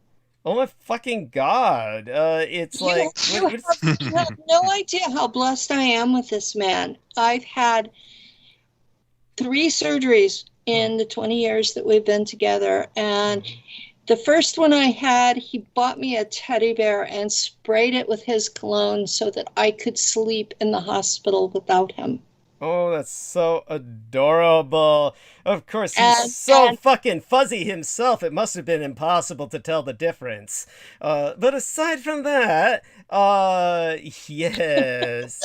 Oh my fucking God. It's like... You have no idea how blessed I am with this man. I've had 3 surgeries in the 20 years that we've been together. And the first one I had, he bought me a teddy bear and sprayed it with his cologne so that I could sleep in the hospital without him. Oh, that's so adorable. Of course, he's so fucking fuzzy himself. It must have been impossible to tell the difference. But aside from that, yes.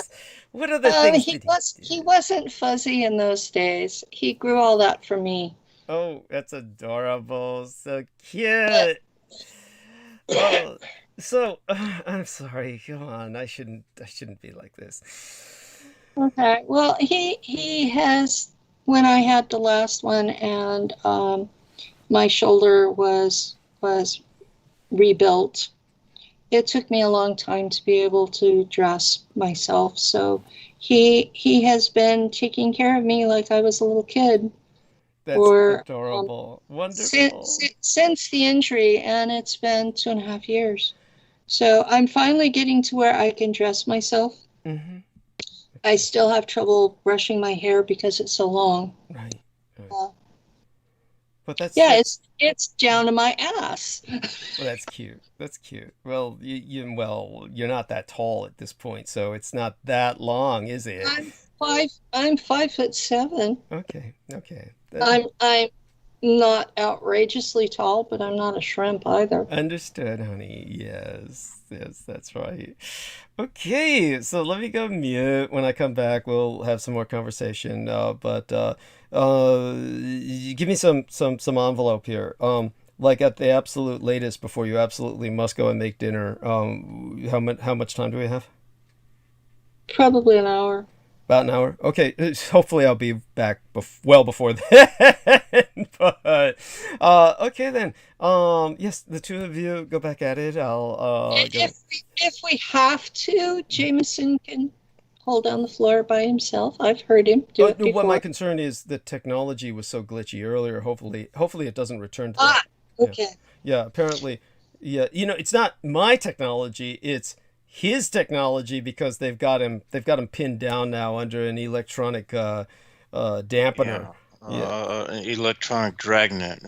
What other things did he do? He wasn't fuzzy in those days. He grew all that for me. Oh, that's adorable. So cute. Oh, so, I'm sorry. Come on. I shouldn't be like this. Okay. Well, he has, when I had the last one and my shoulder was rebuilt, it took me a long time to be able to dress myself. So he has been taking care of me like I was a little kid. That's adorable. Wonderful. Since the injury, and it's been 2.5 years. So I'm finally getting to where I can dress myself. Mm-hmm. I still have trouble brushing my hair because it's so long. Right. But that's it's down to my ass. Well, that's cute. That's cute. Well, you're not that tall at this point, so it's not that long, is it? I'm 5'7". Okay. I'm not outrageously tall, but I'm not a shrimp either. Understood, honey. Yes, that's right. Okay, so let me go mute. When I come back, we'll have some more conversation. But give me some envelope here. Like at the absolute latest, before you absolutely must go and make dinner. How much time do we have? Probably an hour. About an hour? Okay, hopefully I'll be back well before then. But, okay then. Yes, the two of you go back at it. If we have to, Jameson can hold down the floor by himself. I've heard him do it before. What my concern is the technology was so glitchy earlier. Hopefully it doesn't return to that. Okay. Yeah, apparently. Yeah, it's not my technology, it's his technology, because they've got him pinned down now under an electronic dampener. An electronic dragnet.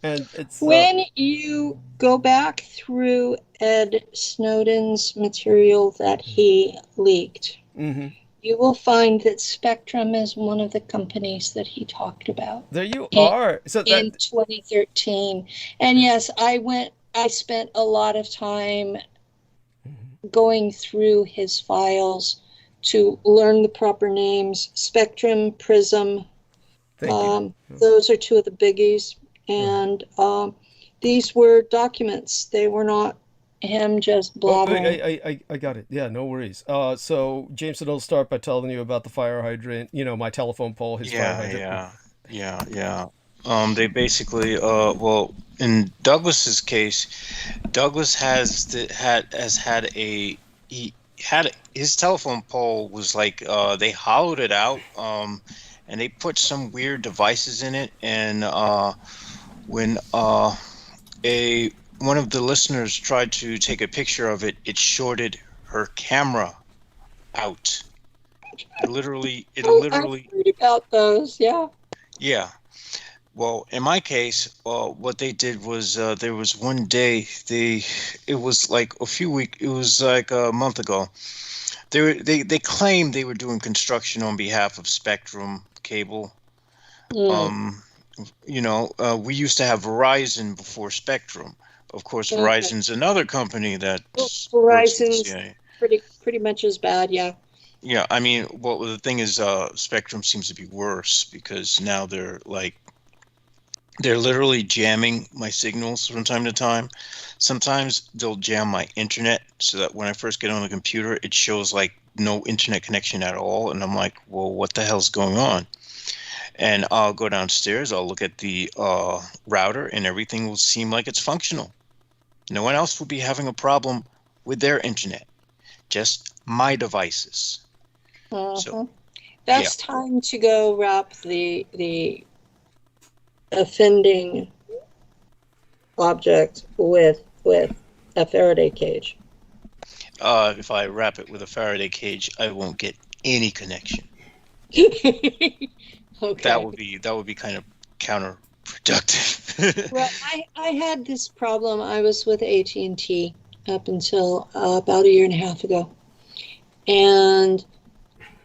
And it's when you go back through Ed Snowden's material that he leaked, mm-hmm. you will find that Spectrum is one of the companies that he talked about. There you are. So in 2013, and yes, I spent a lot of time going through his files to learn the proper names. Spectrum, Prism, those are 2 of the biggies. And these were documents. They were not him just blabbering. I got it. Yeah, no worries. So Jameson will start by telling you about the fire hydrant, my telephone pole, his fire hydrant. Yeah. They basically, in Douglas's case, Douglas his telephone pole was like, they hollowed it out, and they put some weird devices in it, and when one of the listeners tried to take a picture of it, it shorted her camera out. It literally. I heard about those. Yeah. Well, in my case, what they did was there was one day it was like a month ago. They claimed they were doing construction on behalf of Spectrum Cable. Mm. We used to have Verizon before Spectrum. Of course, Verizon's another company that. Verizon's pretty much as bad, yeah. Yeah, I mean, the thing is, Spectrum seems to be worse because now they're literally jamming my signals from time to time. Sometimes they'll jam my internet so that when I first get on the computer, it shows like no internet connection at all. And I'm like, well, what the hell's going on? And I'll go downstairs, I'll look at the router, and everything will seem like it's functional. No one else will be having a problem with their internet, just my devices. So That's time to go wrap the offending object with a Faraday cage. if I wrap it with a Faraday cage, I won't get any connection. Okay. That would be kind of counterproductive. Well, I had this problem. I was with AT&T up until about a year and a half ago. And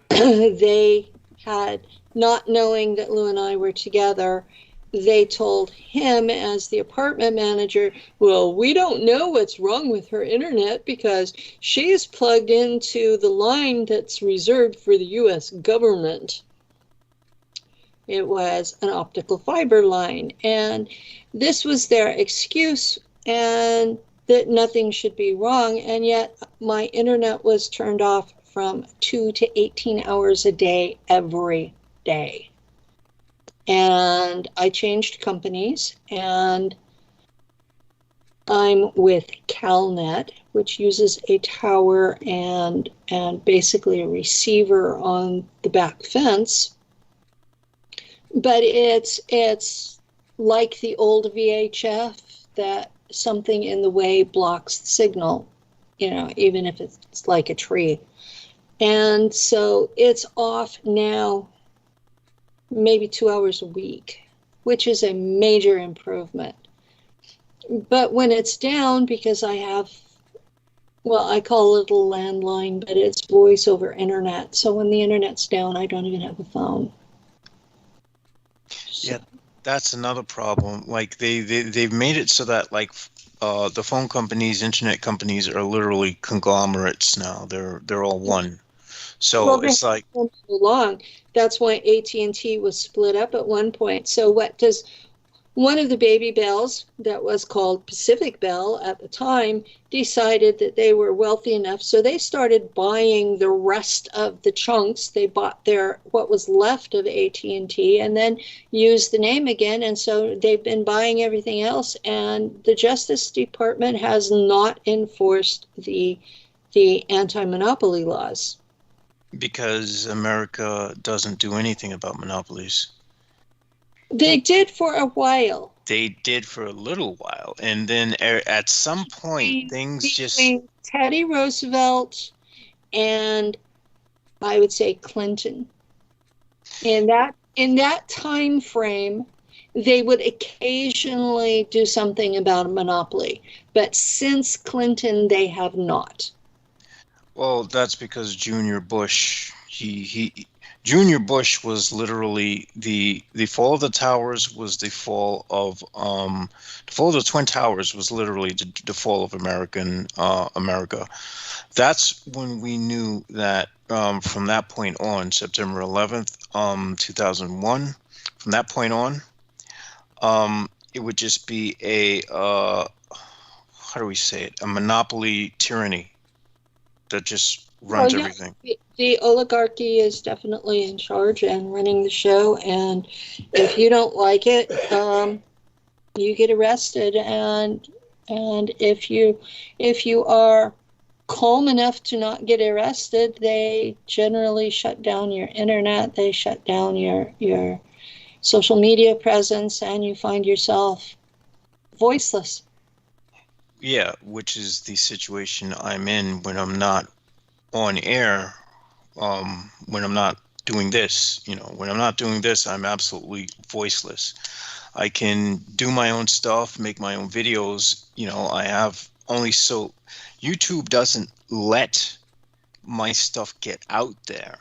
they had, not knowing that Lou and I were together, they told him as the apartment manager, well, we don't know what's wrong with her internet because she is plugged into the line that's reserved for the U.S. government. It was an optical fiber line. And this was their excuse, and that nothing should be wrong. And yet my internet was turned off from 2 to 18 hours a day, every day. And I changed companies, and I'm with CalNet, which uses a tower and basically a receiver on the back fence. But it's like the old VHF, that something in the way blocks the signal, even if it's like a tree. And so it's off now maybe 2 hours a week, which is a major improvement. But when it's down, because I have, well, I call it a landline, but it's voice over internet. So when the internet's down, I don't even have a phone. Yeah, that's another problem. Like they've made it so that like the phone companies, internet companies are literally conglomerates now. They're all one. So well, it's like so long. That's why AT&T was split up at one point. So what does one of the baby bells that was called Pacific Bell at the time decided that they were wealthy enough, so they started buying the rest of the chunks. They bought what was left of AT&T and then used the name again, and so they've been buying everything else, and the Justice Department has not enforced the anti-monopoly laws. because America doesn't do anything about monopolies. They did for a while. They did for a little while, and then at some point things just Teddy Roosevelt and I would say Clinton. In that time frame, they would occasionally do something about a monopoly, but since Clinton, they have not. Well, that's because Junior Bush, Junior Bush was literally the fall of the towers was the fall of the fall of the Twin Towers was literally the fall of America. That's when we knew that from that point on, September 11th, 2001, from that point on, it would just be a how do we say it? A monopoly tyranny that just runs everything. The oligarchy is definitely in charge and running the show, and if you don't like it, you get arrested. And if you are calm enough to not get arrested, they generally shut down your internet. They shut down your social media presence, and you find yourself voiceless. Yeah, which is the situation I'm in when I'm not on air. When I'm not doing this, when I'm not doing this, I'm absolutely voiceless. I can do my own stuff, make my own videos. I have only so YouTube doesn't let my stuff get out there,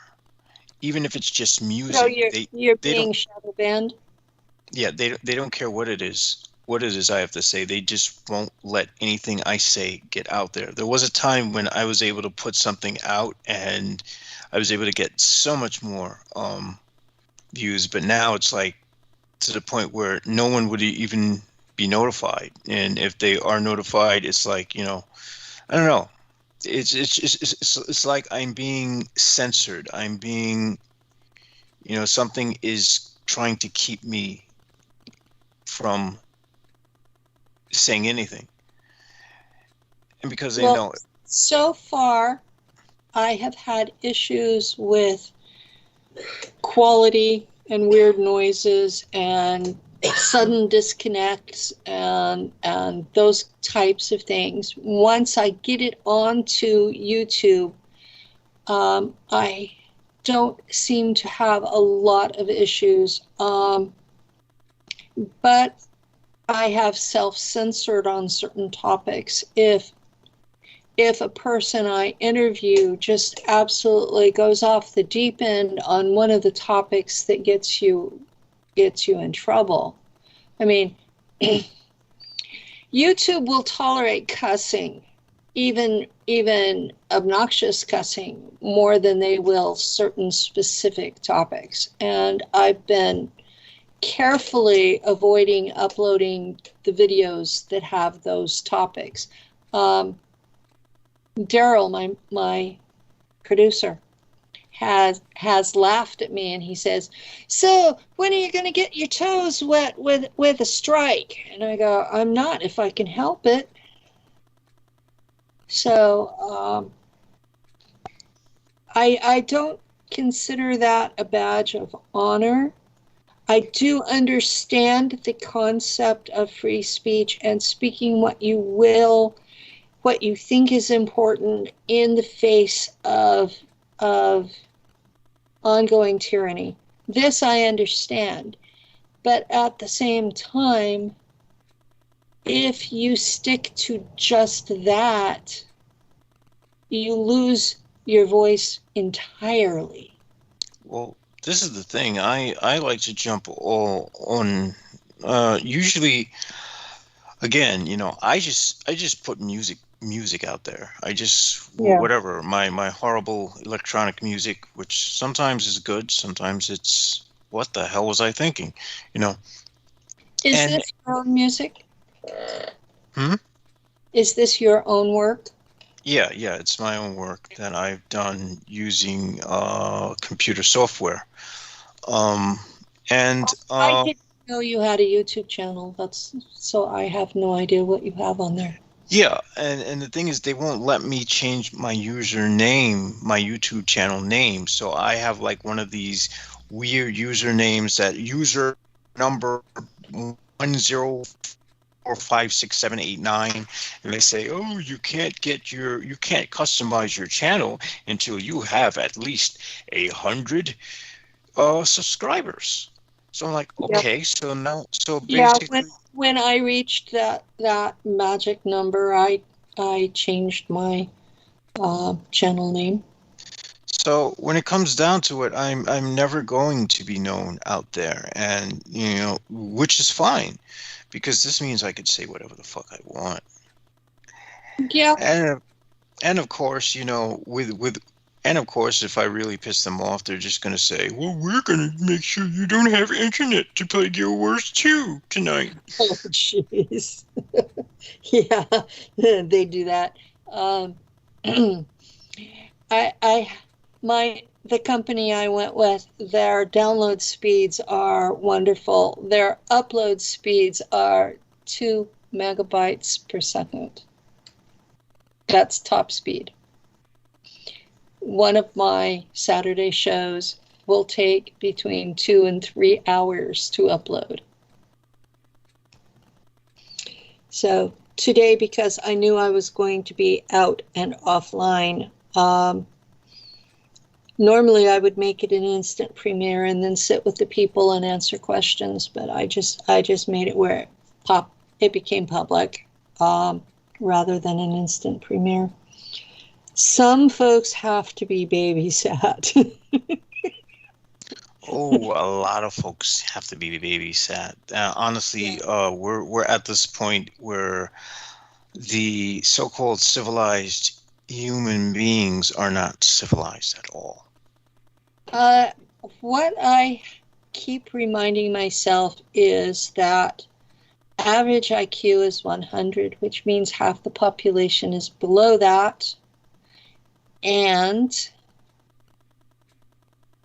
even if it's just music. So you're being shadow banned? Yeah, they don't care what it is. What it is I have to say. They just won't let anything I say get out there. There was a time when I was able to put something out and I was able to get so much more views, but now it's like to the point where no one would even be notified. And if they are notified, it's like, I don't know. It's like I'm being censored. I'm being, something is trying to keep me from saying anything. And because they know it. So far, I have had issues with quality and weird noises and sudden disconnects and those types of things. Once I get it onto YouTube, I don't seem to have a lot of issues, but I have self-censored on certain topics. If a person I interview just absolutely goes off the deep end on one of the topics that gets you in trouble. I mean, YouTube will tolerate cussing, even obnoxious cussing, more than they will certain specific topics. And I've been carefully avoiding uploading the videos that have those topics. Daryl, my producer, has laughed at me, and he says, "So when are you going to get your toes wet with a strike?" And I go, "I'm not, if I can help it." So I don't consider that a badge of honor. I do understand the concept of free speech and speaking what you will, what you think is important in the face of ongoing tyranny. This I understand. But at the same time, if you stick to just that, you lose your voice entirely. Well, this is the thing. I like to jump all on. Usually, again, you know, I just put music out there. I just whatever my horrible electronic music, which sometimes is good, sometimes it's what the hell was I thinking, you know. Is this your own music? Hmm? Is this your own work? Yeah, it's my own work that I've done using computer software. I didn't know you had a YouTube channel. So I have no idea what you have on there. Yeah, and the thing is, they won't let me change my username, my YouTube channel name. So I have like one of these weird usernames, that user number 10456789, and they say, "Oh, you can't customize your channel until you have at least 100 subscribers." So I'm like, okay, so basically, when I reached that magic number, I changed my channel name. So when it comes down to it, I'm never going to be known out there, and you know, which is fine, because this means I could say whatever the fuck I want. Yeah. And of course, you know, and of course, if I really piss them off, they're just going to say, "Well, we're going to make sure you don't have internet to play Guild Wars 2 tonight." Oh, jeez. Yeah, they do that. The company I went with, their download speeds are wonderful. Their upload speeds are 2 megabytes per second. That's top speed. One of my Saturday shows will take between 2 and 3 hours to upload. So today, because I knew I was going to be out and offline, normally I would make it an instant premiere and then sit with the people and answer questions, but I just made it where it became public rather than an instant premiere. Some folks have to be babysat. Oh, a lot of folks have to be babysat. Honestly, we're at this point where the so-called civilized human beings are not civilized at all. What I keep reminding myself is that average IQ is 100, which means half the population is below that. And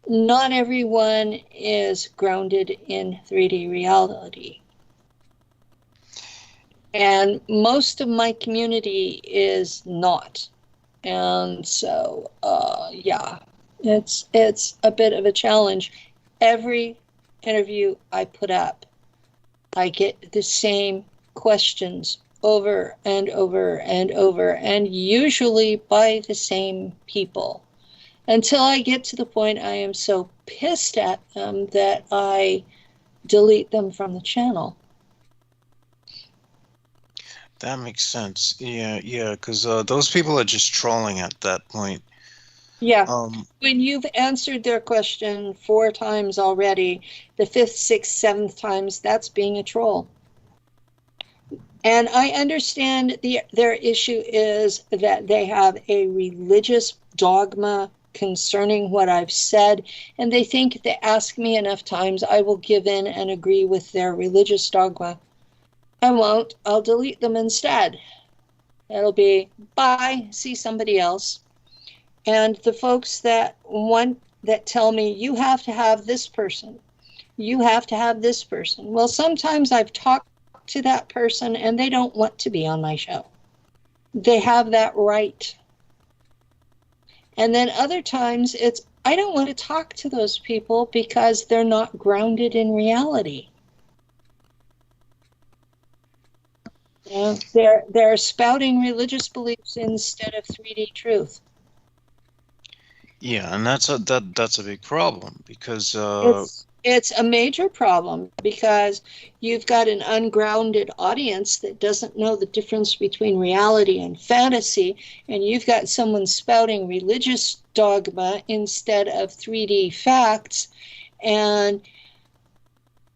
not everyone is grounded in 3D reality. And most of my community is not. And so, yeah, it's a bit of a challenge. Every interview I put up, I get the same questions over and over and over, and usually by the same people, until I get to the point I am so pissed at them that I delete them from the channel. That makes sense. Yeah, because those people are just trolling at that point. Yeah. When you've answered their question 4 times already, the 5th, 6th, 7th times, that's being a troll. And I understand their issue is that they have a religious dogma concerning what I've said, and they think if they ask me enough times, I will give in and agree with their religious dogma. I won't. I'll delete them instead. It'll be, bye, see somebody else. And the folks that tell me, you have to have this person, you have to have this person. Well, sometimes I've talked to that person and they don't want to be on my show. They have that right. And then other times it's, I don't want to talk to those people because they're not grounded in reality. Yeah, they're spouting religious beliefs instead of 3D truth. Yeah, and that's a big problem because it's a major problem because you've got an ungrounded audience that doesn't know the difference between reality and fantasy, and you've got someone spouting religious dogma instead of 3D facts, and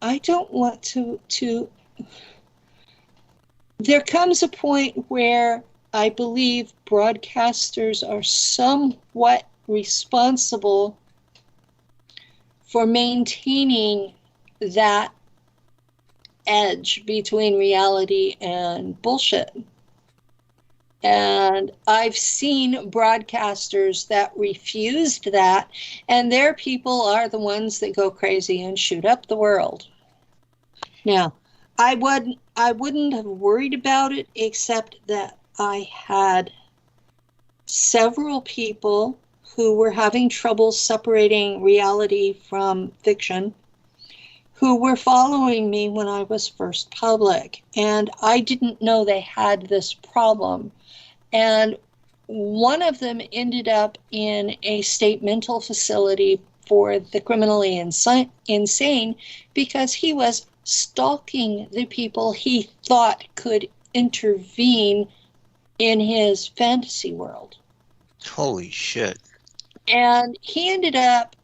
I don't want to. There comes a point where I believe broadcasters are somewhat responsible for maintaining that edge between reality and bullshit. And I've seen broadcasters that refused that, and their people are the ones that go crazy and shoot up the world. Now, I wouldn't have worried about it, except that I had several people who were having trouble separating reality from fiction, who were following me when I was first public. And I didn't know they had this problem. And one of them ended up in a state mental facility for the criminally insane because he was stalking the people he thought could intervene in his fantasy world. Holy shit. And he ended up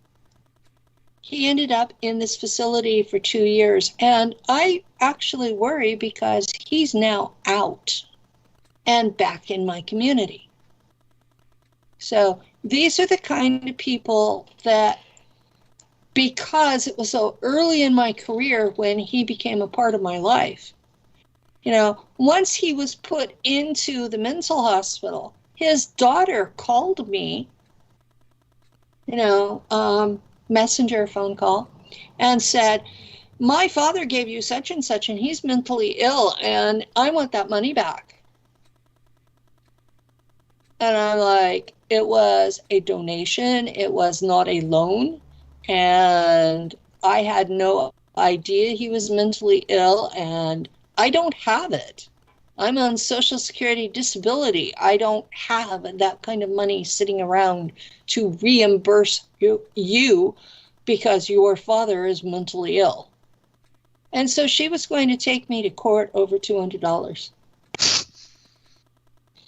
in this facility for 2 years. And I actually worry because he's now out and back in my community. So these are the kind of people that, because it was so early in my career when he became a part of my life, you know, once he was put into the mental hospital, his daughter called me, you know, messenger phone call, and said, my father gave you such and such, and he's mentally ill, and I want that money back. And I'm like, it was a donation, it was not a loan, and I had no idea he was mentally ill, and I don't have it. I'm on Social Security disability. I don't have that kind of money sitting around to reimburse you because your father is mentally ill. And so she was going to take me to court over $200.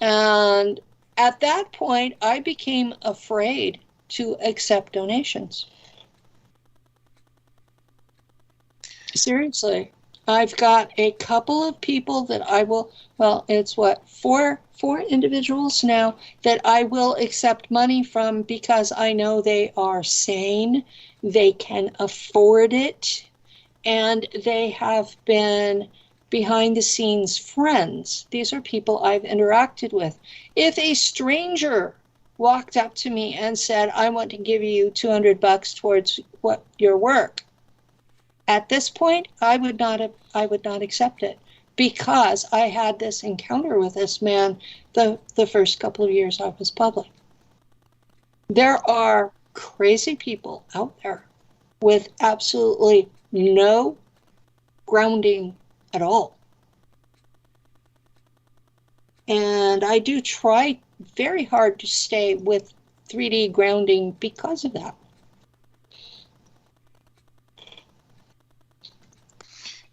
And at that point, I became afraid to accept donations. Seriously. I've got a couple of people that I will, well, it's what, four individuals now that I will accept money from because I know they are sane, they can afford it, and they have been behind the scenes friends. These are people I've interacted with. If a stranger walked up to me and said, I want to give you $200 towards your work, at this point, I would not accept it because I had this encounter with this man the first couple of years I was public. There are crazy people out there with absolutely no grounding at all. And I do try very hard to stay with 3D grounding because of that.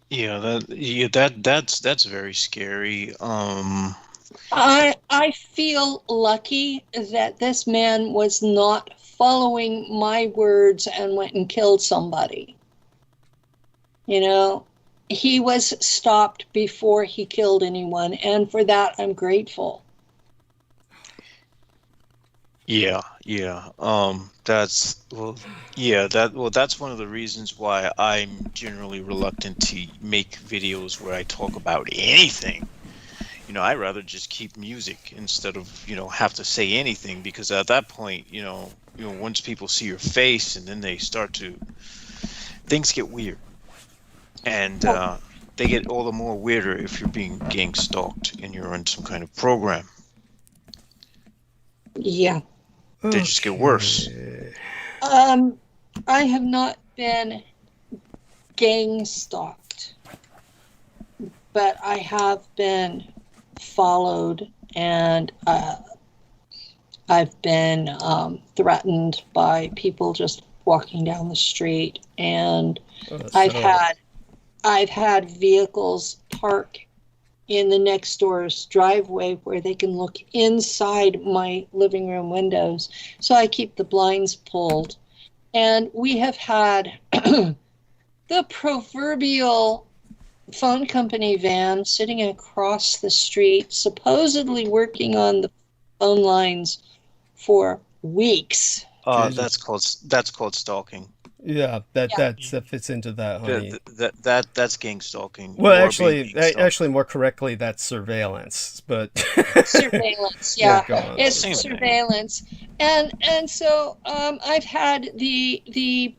Yeah, that's very scary. I feel lucky that this man was not following my words and went and killed somebody. You know, he was stopped before he killed anyone, and for that I'm grateful. Yeah. That's one of the reasons why I'm generally reluctant to make videos where I talk about anything. You know, I'd rather just keep music instead of, have to say anything, because at that point, once people see your face and then they start to, things get weird. And they get all the more weirder if you're being gang stalked and you're on some kind of program. Yeah. They just get worse. I have not been gang stalked, but I have been followed, and I've been threatened by people just walking down the street, and I've had vehicles park in the next door's driveway where they can look inside my living room windows. So I keep the blinds pulled. And we have had the proverbial phone company van sitting across the street, supposedly working on the phone lines for weeks. That's called stalking. Yeah, that fits into that, honey. That's gang stalking. Well, actually, more correctly, that's surveillance. But surveillance, yeah, it's Same surveillance, and so I've had the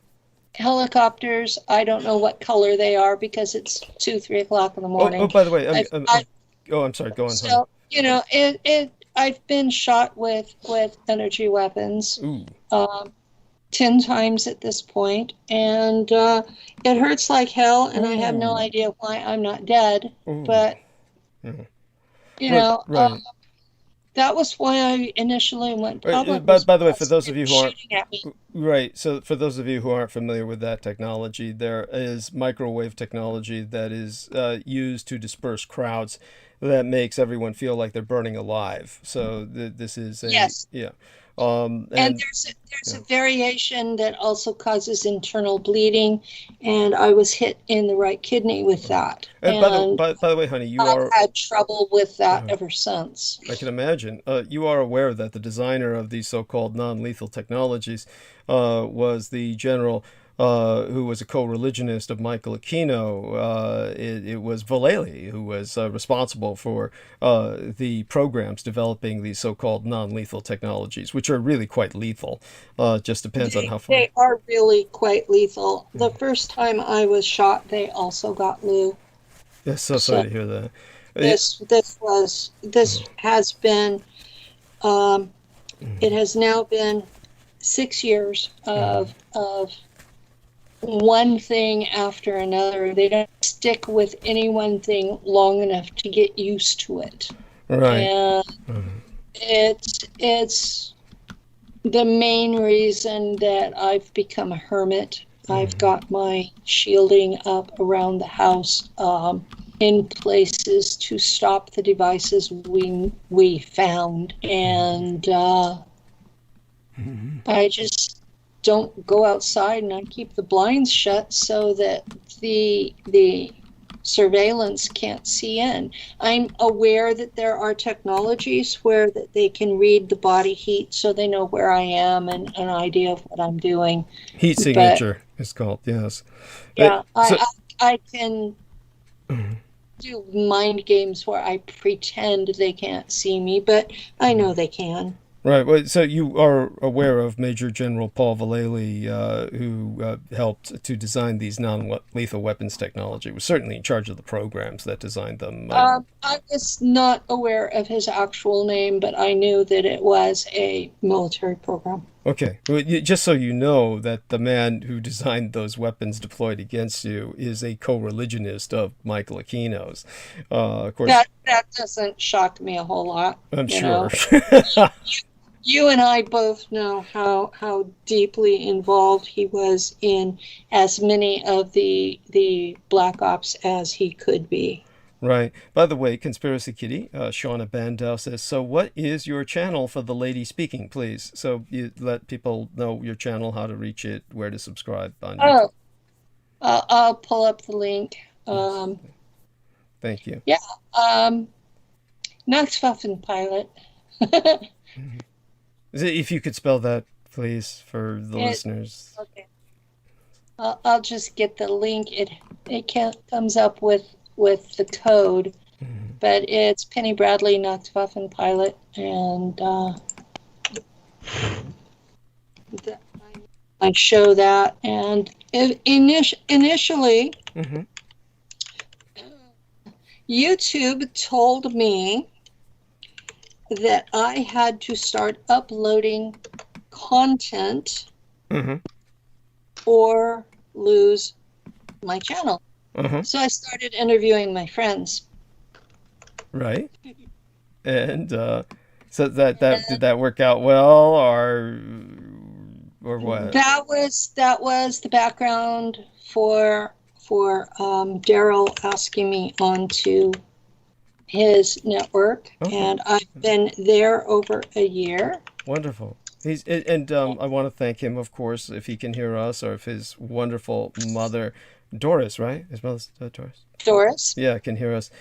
helicopters. I don't know what color they are because it's 2-3 o'clock in the morning. Oh, by the way, I'm sorry. Go on. So I've been shot with energy weapons. Ooh. 10 times at this point, and it hurts like hell, and I have no idea why I'm not dead. Ooh. But Right. that was why I initially went public. By the way, for those of you who aren't shooting at me. right, so for those of you who aren't familiar with that technology, there is microwave technology that is used to disperse crowds that makes everyone feel like they're burning alive. So this is Yes. yeah. And there's a variation that also causes internal bleeding, and I was hit in the right kidney with that. And by the way, honey, I've had trouble with that ever since. I can imagine. You are aware that the designer of these so-called non-lethal technologies was the general who was a co-religionist of Michael Aquino. It was Vallely who was responsible for the programs developing these so-called non-lethal technologies, which are really quite lethal. Just depends on how far. They are really quite lethal. The first time I was shot, they also got Lou. Yes, so sorry to hear that. This has been. It has now been 6 years of one thing after another. They don't stick with any one thing long enough to get used to it. Right. And it's the main reason that I've become a hermit. I've got my shielding up around the house in places to stop the devices we found, and I just don't go outside, and I keep the blinds shut so that the surveillance can't see in. I'm aware that there are technologies where that they can read the body heat, so they know where I am and an idea of what I'm doing. Heat signature is called, yes. Yeah, I can do mind games where I pretend they can't see me, but I know they can. Right. Well, so you are aware of Major General Paul Vallely, who helped to design these non-lethal weapons technology. Was certainly in charge of the programs that designed them. I was not aware of his actual name, but I knew that it was a military program. Okay. Well, just so you know that the man who designed those weapons deployed against you is a co-religionist of Michael Aquino's. Of course, that doesn't shock me a whole lot. I'm sure. You and I both know how deeply involved he was in as many of the Black Ops as he could be. Right. By the way, Conspiracy Kitty, Shauna Bandow says, so what is your channel for the lady speaking, please? So you let people know your channel, how to reach it, where to subscribe on YouTube. I'll pull up the link. Thank you. Yeah. Nachtwaffen Pilot. If you could spell that, please, for the listeners. Okay. I'll just get the link. It comes up with the code, but it's Penny Bradley Nachtwaffen Pilot, and I show that. And initially, YouTube told me that I had to start uploading content or lose my channel. So I started interviewing my friends. Right. And so that did that work out well, or what? That was the background for Daryl asking me onto his network, and I've been there over a year. Wonderful. I want to thank him, of course, if he can hear us, or if his wonderful mother, Doris, right? His mother's Doris. Doris. Yeah, can hear us.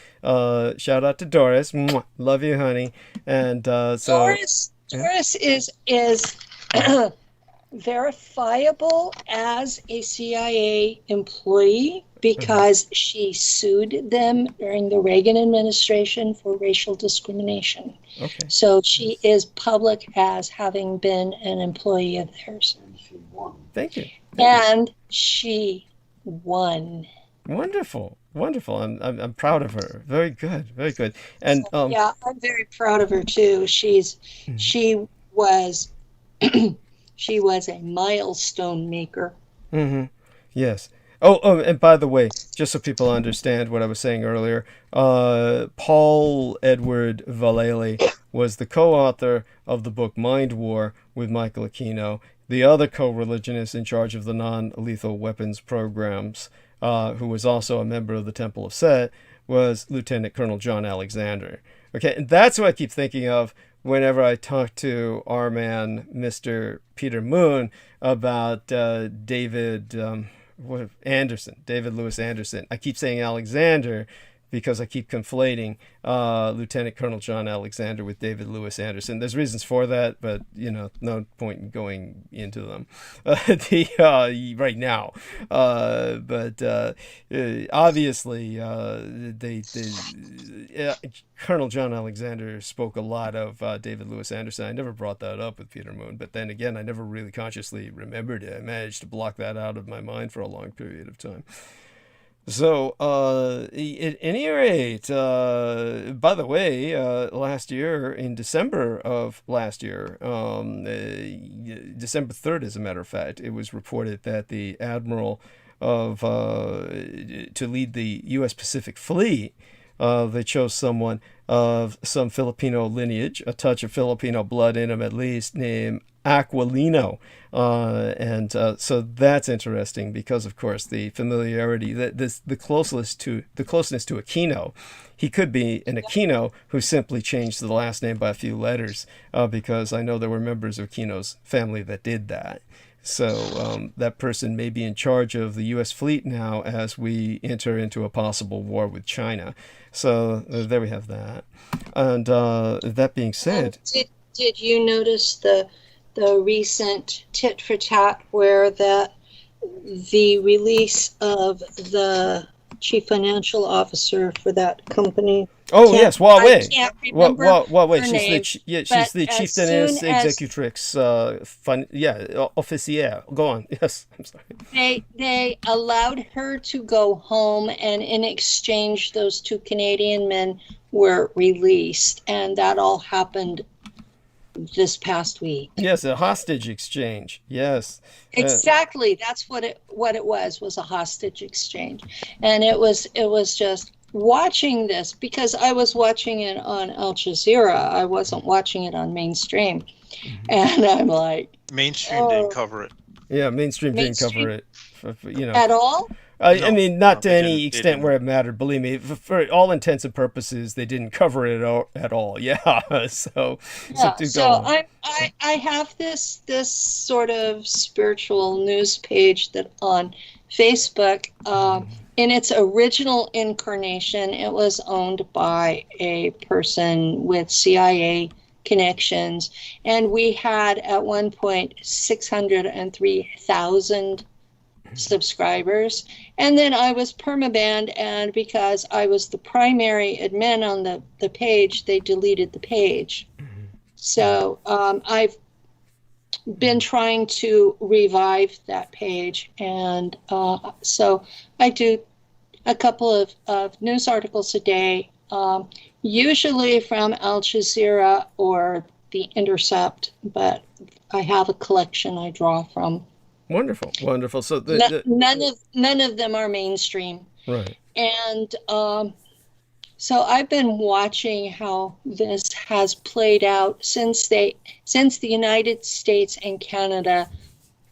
Shout out to Doris. Mwah. Love you, honey. And Doris is verifiable as a CIA employee because she sued them during the Reagan administration for racial discrimination. Okay. So she is public as having been an employee of theirs. And she won. Thank you. And she won. Wonderful. I'm proud of her. Very good. Very good. And yeah, I'm very proud of her too. She was she was a milestone maker. Yes. Oh, and by the way, just so people understand what I was saying earlier, Paul Edward Vallely was the co-author of the book Mind War with Michael Aquino. The other co-religionist in charge of the non-lethal weapons programs, who was also a member of the Temple of Set, was Lieutenant Colonel John Alexander. Okay, and that's what I keep thinking of whenever I talk to our man, Mr. Peter Moon, about David Lewis Anderson. I keep saying Alexander because I keep conflating Lieutenant Colonel John Alexander with David Lewis Anderson. There's reasons for that, but no point in going into them right now. But obviously, Colonel John Alexander spoke a lot of David Lewis Anderson. I never brought that up with Peter Moon, but then again, I never really consciously remembered it. I managed to block that out of my mind for a long period of time. So, at any rate, by the way, last year, in December of last year, December 3rd, as a matter of fact, it was reported that the admiral to lead the U.S. Pacific Fleet, they chose someone of some Filipino lineage, a touch of Filipino blood in him at least, named Aquilino. So that's interesting because, of course, the familiarity, the closeness to Aquino. He could be an Aquino who simply changed the last name by a few letters, because I know there were members of Aquino's family that did that. So that person may be in charge of the U.S. fleet now as we enter into a possible war with China. So there we have that. And that being said, did you notice the recent tit for tat where the release of the chief financial officer for that company. Oh yes, Huawei. I can't remember Huawei. her She's name, she's the but as chieftainess soon as executrix. Officier. Go on. Yes, I'm sorry. they allowed her to go home, and in exchange, those two Canadian men were released, and that all happened this past week. Yes, a hostage exchange. Yes. Exactly. That's what it was a hostage exchange. And it was just watching this, because I was watching it on Al Jazeera. I wasn't watching it on mainstream. And I'm like, Mainstream didn't cover it. Yeah, mainstream didn't cover it. At all? I mean, not to any they extent didn't. where it mattered. Believe me, for all intents and purposes, they didn't cover it at all. Yeah, so I have this sort of spiritual news page that on Facebook. In its original incarnation, it was owned by a person with CIA connections, and we had at one point 603,000 subscribers, and then I was permabanned, and because I was the primary admin on the page, they deleted the page. So I've been trying to revive that page, and so I do a couple of news articles a day, usually from Al Jazeera or The Intercept, but I have a collection I draw from. Wonderful. So none of them are mainstream. Right. And so I've been watching how this has played out since the United States and Canada.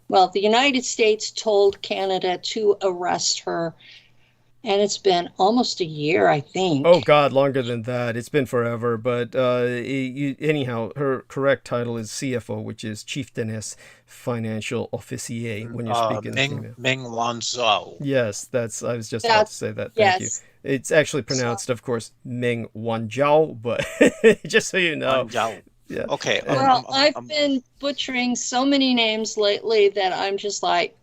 Well, the United States told Canada to arrest her, and it's been almost a year, I think. Oh God, longer than that. It's been forever. But anyhow, her correct title is CFO, which is Chieftainess Financial Officier when you're speaking. Meng Wanzhou. Yes, I was just about to say that. Thank you. It's actually pronounced, of course, Meng Wanzhou, but just so you know. Wanzhou. Yeah. Okay. Well, I've been butchering so many names lately that I'm just like,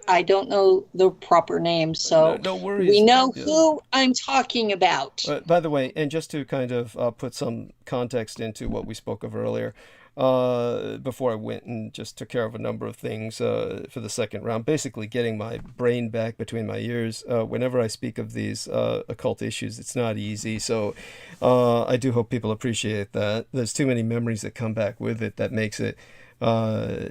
I don't know the proper name, so no worries. We know who I'm talking about. By the way, and just to kind of put some context into what we spoke of earlier, before I went and just took care of a number of things for the second round, basically getting my brain back between my ears. Whenever I speak of these occult issues, it's not easy, so I do hope people appreciate that. There's too many memories that come back with it that makes it an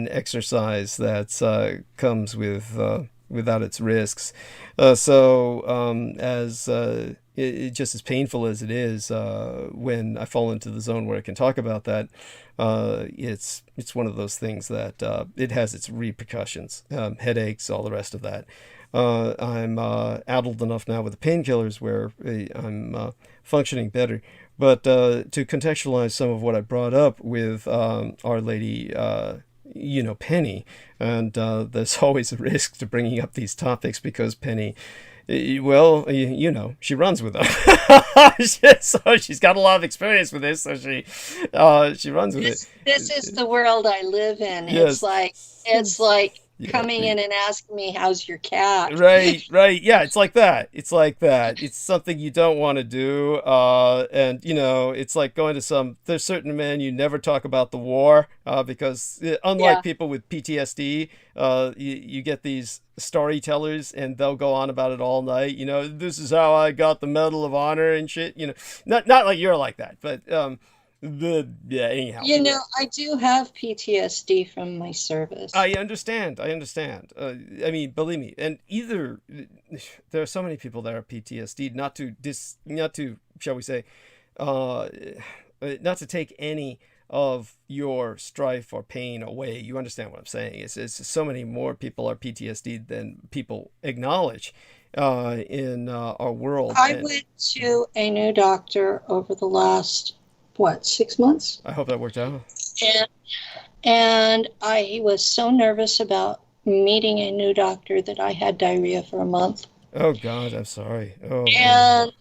exercise that comes with without its risks. As just as painful as it is when I fall into the zone where I can talk about that, it's one of those things that it has its repercussions, headaches, all the rest of that. I'm addled enough now with the painkillers where I'm functioning better. But to contextualize some of what I brought up with Our Lady, Penny, and there's always a risk to bringing up these topics because Penny, she runs with them. So she's got a lot of experience with this, so she runs with it. This is the world I live in. Yes. It's like coming in and asking me, how's your cat? Right. Yeah, it's like that. It's something you don't want to do. And, it's like going to there's certain men you never talk about the war because unlike people with PTSD, you get these storytellers and they'll go on about it all night. This is how I got the Medal of Honor and shit. Not like you're like that, but anyhow. I do have PTSD from my service. I understand. I mean, believe me, and there are so many people that are PTSD, not to shall we say, not to take any of your strife or pain away. You understand what I'm saying? It's so many more people are PTSD than people acknowledge in our world. I went to a new doctor over the last 6 months? I hope that worked out. And I was so nervous about meeting a new doctor that I had diarrhea for a month. Oh God, I'm sorry. Oh. And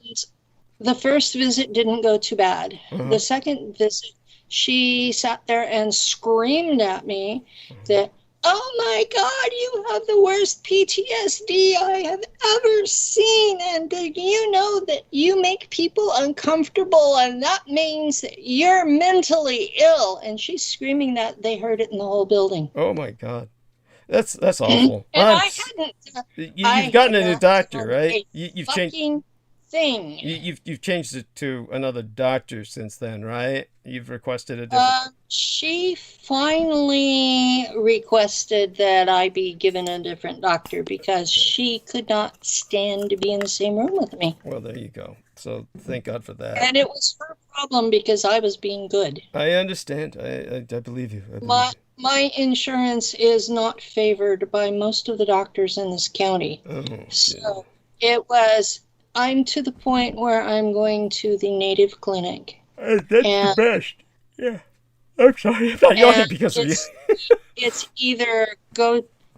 the first visit didn't go too bad. The second visit, she sat there and screamed at me that oh my God, you have the worst PTSD I have ever seen. And do you know that you make people uncomfortable and that means that you're mentally ill? And she's screaming that. They heard it in the whole building. Oh my God. That's awful. And I hadn't. You've gotten a new doctor, right? You've changed thing. You've changed it to another doctor since then, right? You've requested a different. She finally requested that I be given a different doctor because she could not stand to be in the same room with me. Well, there you go. So thank God for that. And it was her problem because I was being good. I understand. I believe you. My insurance is not favored by most of the doctors in this county. Oh, so it was, I'm to the point where I'm going to the native clinic. That's the best. Yeah. I'm sorry. I'm not yawning because of you.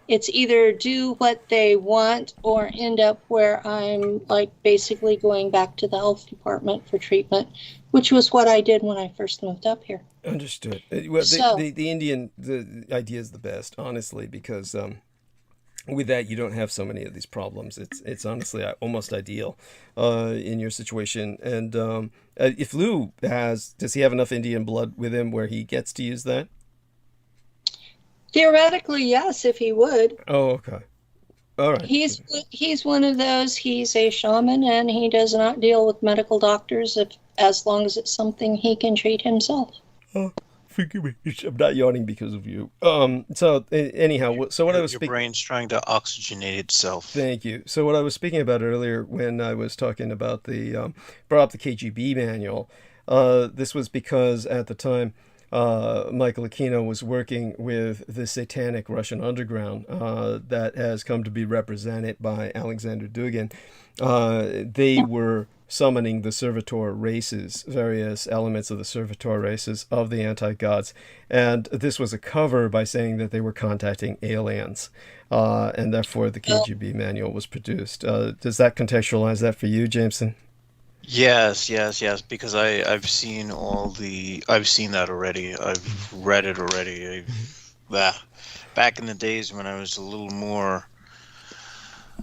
It's either do what they want or end up where I'm like basically going back to the health department for treatment, which was what I did when I first moved up here. Understood. Well, the Indian idea is the best, honestly, because with that you don't have so many of these problems. It's honestly almost ideal in your situation. And if Lou does he have enough Indian blood with him where he gets to use that? Theoretically, yes, if he would. Oh, okay. All right. He's one of those. He's a shaman, and he does not deal with medical doctors as long as it's something he can treat himself. Oh, forgive me. I'm not yawning because of you. So anyhow, so what I was speaking. Your brain's trying to oxygenate itself. Thank you. So what I was speaking about earlier when I was talking about brought up the KGB manual, this was because at the time Michael Aquino was working with the satanic Russian underground that has come to be represented by Alexander Dugin. They were summoning the servitor races, various elements of the servitor races of the anti-gods. And this was a cover by saying that they were contacting aliens. And therefore the KGB manual was produced. Does that contextualize that for you, Jameson? Yes, because I've seen that already. I've read it already. Back in the days when I was a little more.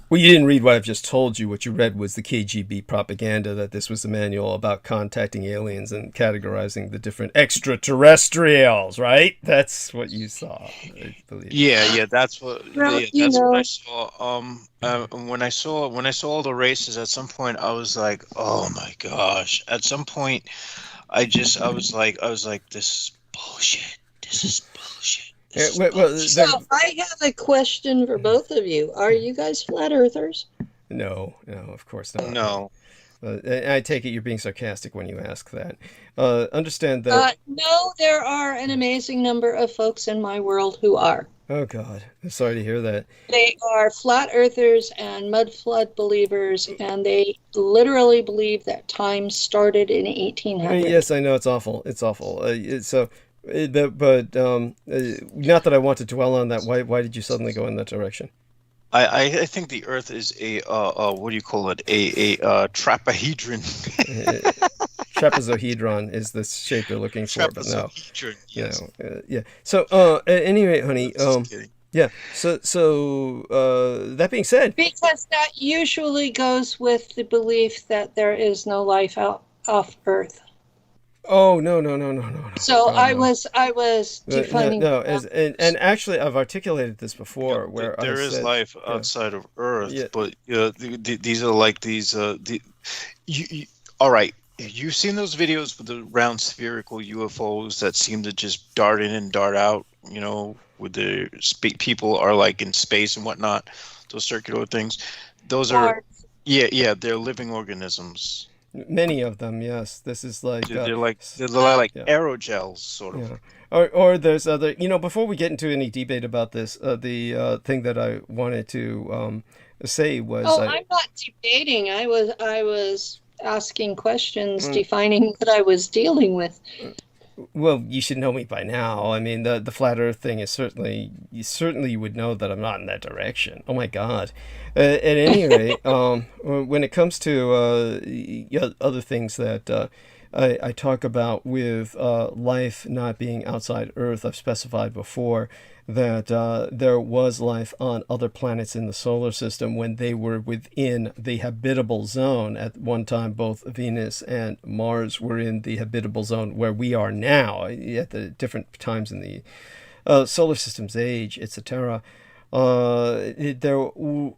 Well, you didn't read what I've just told you. What you read was the KGB propaganda that this was a manual about contacting aliens and categorizing the different extraterrestrials, right? That's what you saw, I believe. Yeah, that's what. That's what I saw. When I saw all the races, at some point I was like, oh my gosh. At some point, I was like, this is bullshit. This is bullshit. So I have a question for both of you. Are you guys flat earthers? No, of course not. No. I take it you're being sarcastic when you ask that. Understand that. No, there are an amazing number of folks in my world who are. Oh God, I'm sorry to hear that. They are flat earthers and mud flood believers, and they literally believe that time started in 1800. Yes, I know, it's awful. It's awful. But not that I want to dwell on that. Why did you suddenly go in that direction? I think the Earth is a what do you call it? A trapezohedron. Trapezohedron is the shape they're looking for, but no. Yes. Yeah. So at any rate, honey. Yeah. So that being said, because that usually goes with the belief that there is no life off Earth. Oh no! So I was defining. And actually, I've articulated this before, where there is life outside of Earth, but these are like these. All right, you've seen those videos with the round spherical UFOs that seem to just dart in and dart out. You know, with the people are like in space and whatnot. Those circular things. Those are they're living organisms. Many of them, yes. This is like they're like aerogels, sort of. Yeah. Or there's other. Before we get into any debate about this, the thing that I wanted to say was. Oh, I'm not debating. I was asking questions, defining what I was dealing with. Well, you should know me by now. I mean, the flat Earth thing is certainly you would know that I'm not in that direction. Oh my God. At any rate, when it comes to other things that I talk about with life not being outside Earth, I've specified before that there was life on other planets in the solar system when they were within the habitable zone. At one time, both Venus and Mars were in the habitable zone where we are now, at the different times in the solar system's age, etc. The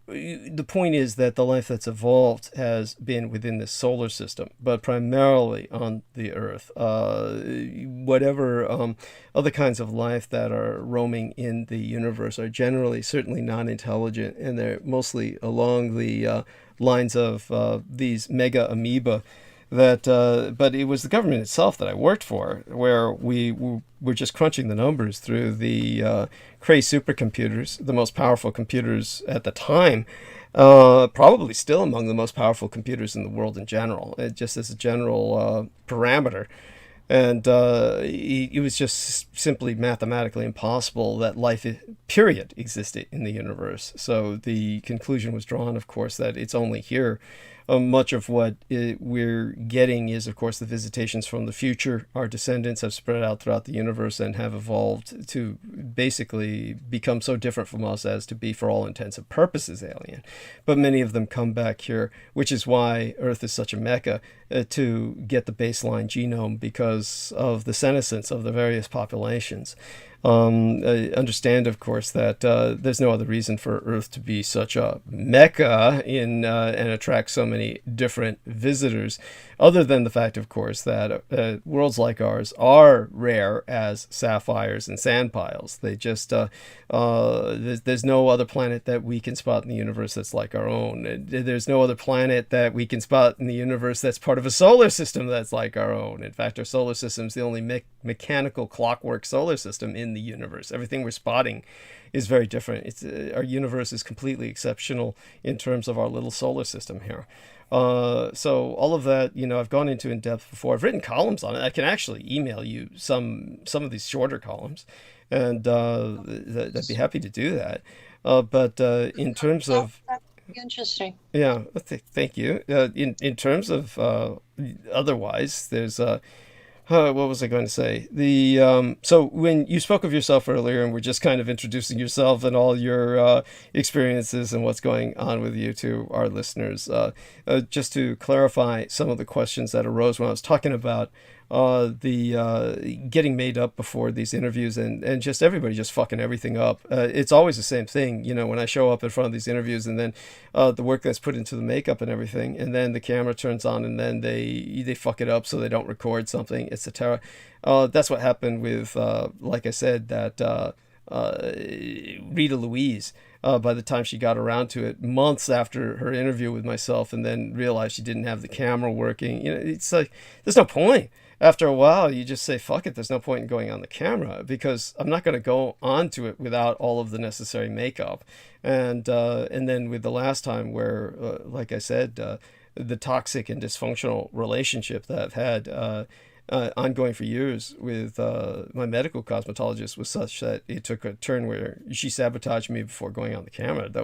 point is that the life that's evolved has been within the solar system, but primarily on the Earth. Whatever other kinds of life that are roaming in the universe are generally certainly non-intelligent, and they're mostly along the lines of these mega amoeba. But it was the government itself that I worked for, where we were just crunching the numbers through the Cray supercomputers, the most powerful computers at the time, probably still among the most powerful computers in the world in general, just as a general parameter. And it was just simply mathematically impossible that life, period, existed in the universe. So the conclusion was drawn, of course, that it's only here. Much of what we're getting is, of course, the visitations from the future. Our descendants have spread out throughout the universe and have evolved to basically become so different from us as to be, for all intents and purposes, alien. But many of them come back here, which is why Earth is such a mecca, to get the baseline genome because of the senescence of the various populations. Understand, of course, that there's no other reason for Earth to be such a mecca and attract so many different visitors, other than the fact, of course, that worlds like ours are rare as sapphires and sand piles. They just there's no other planet that we can spot in the universe that's like our own. There's no other planet that we can spot in the universe that's part of a solar system that's like our own. In fact, our solar system is the only mechanical clockwork solar system in the universe. Everything we're spotting is very different. Our universe is completely exceptional in terms of our little solar system here. So all of that, I've gone into in depth before. I've written columns on it. I can actually email you some of these shorter columns, and I'd be happy to do that. But in terms of interesting. Yeah, thank you. In terms of otherwise, there's what was I going to say? So when you spoke of yourself earlier, and we're just kind of introducing yourself and all your experiences and what's going on with you to our listeners, just to clarify some of the questions that arose when I was talking about the getting made up before these interviews and just everybody just fucking everything up. It's always the same thing, when I show up in front of these interviews, and then the work that's put into the makeup and everything, and then the camera turns on, and then they fuck it up so they don't record something, etc. That's what happened with, like I said, that Rita Louise. By the time she got around to it, months after her interview with myself, and then realized she didn't have the camera working, it's like, there's no point. After a while, you just say, fuck it, there's no point in going on the camera, because I'm not going to go onto it without all of the necessary makeup. And then with the last time where, like I said, the toxic and dysfunctional relationship that I've had ongoing for years with my medical cosmetologist was such that it took a turn where she sabotaged me before going on the camera. I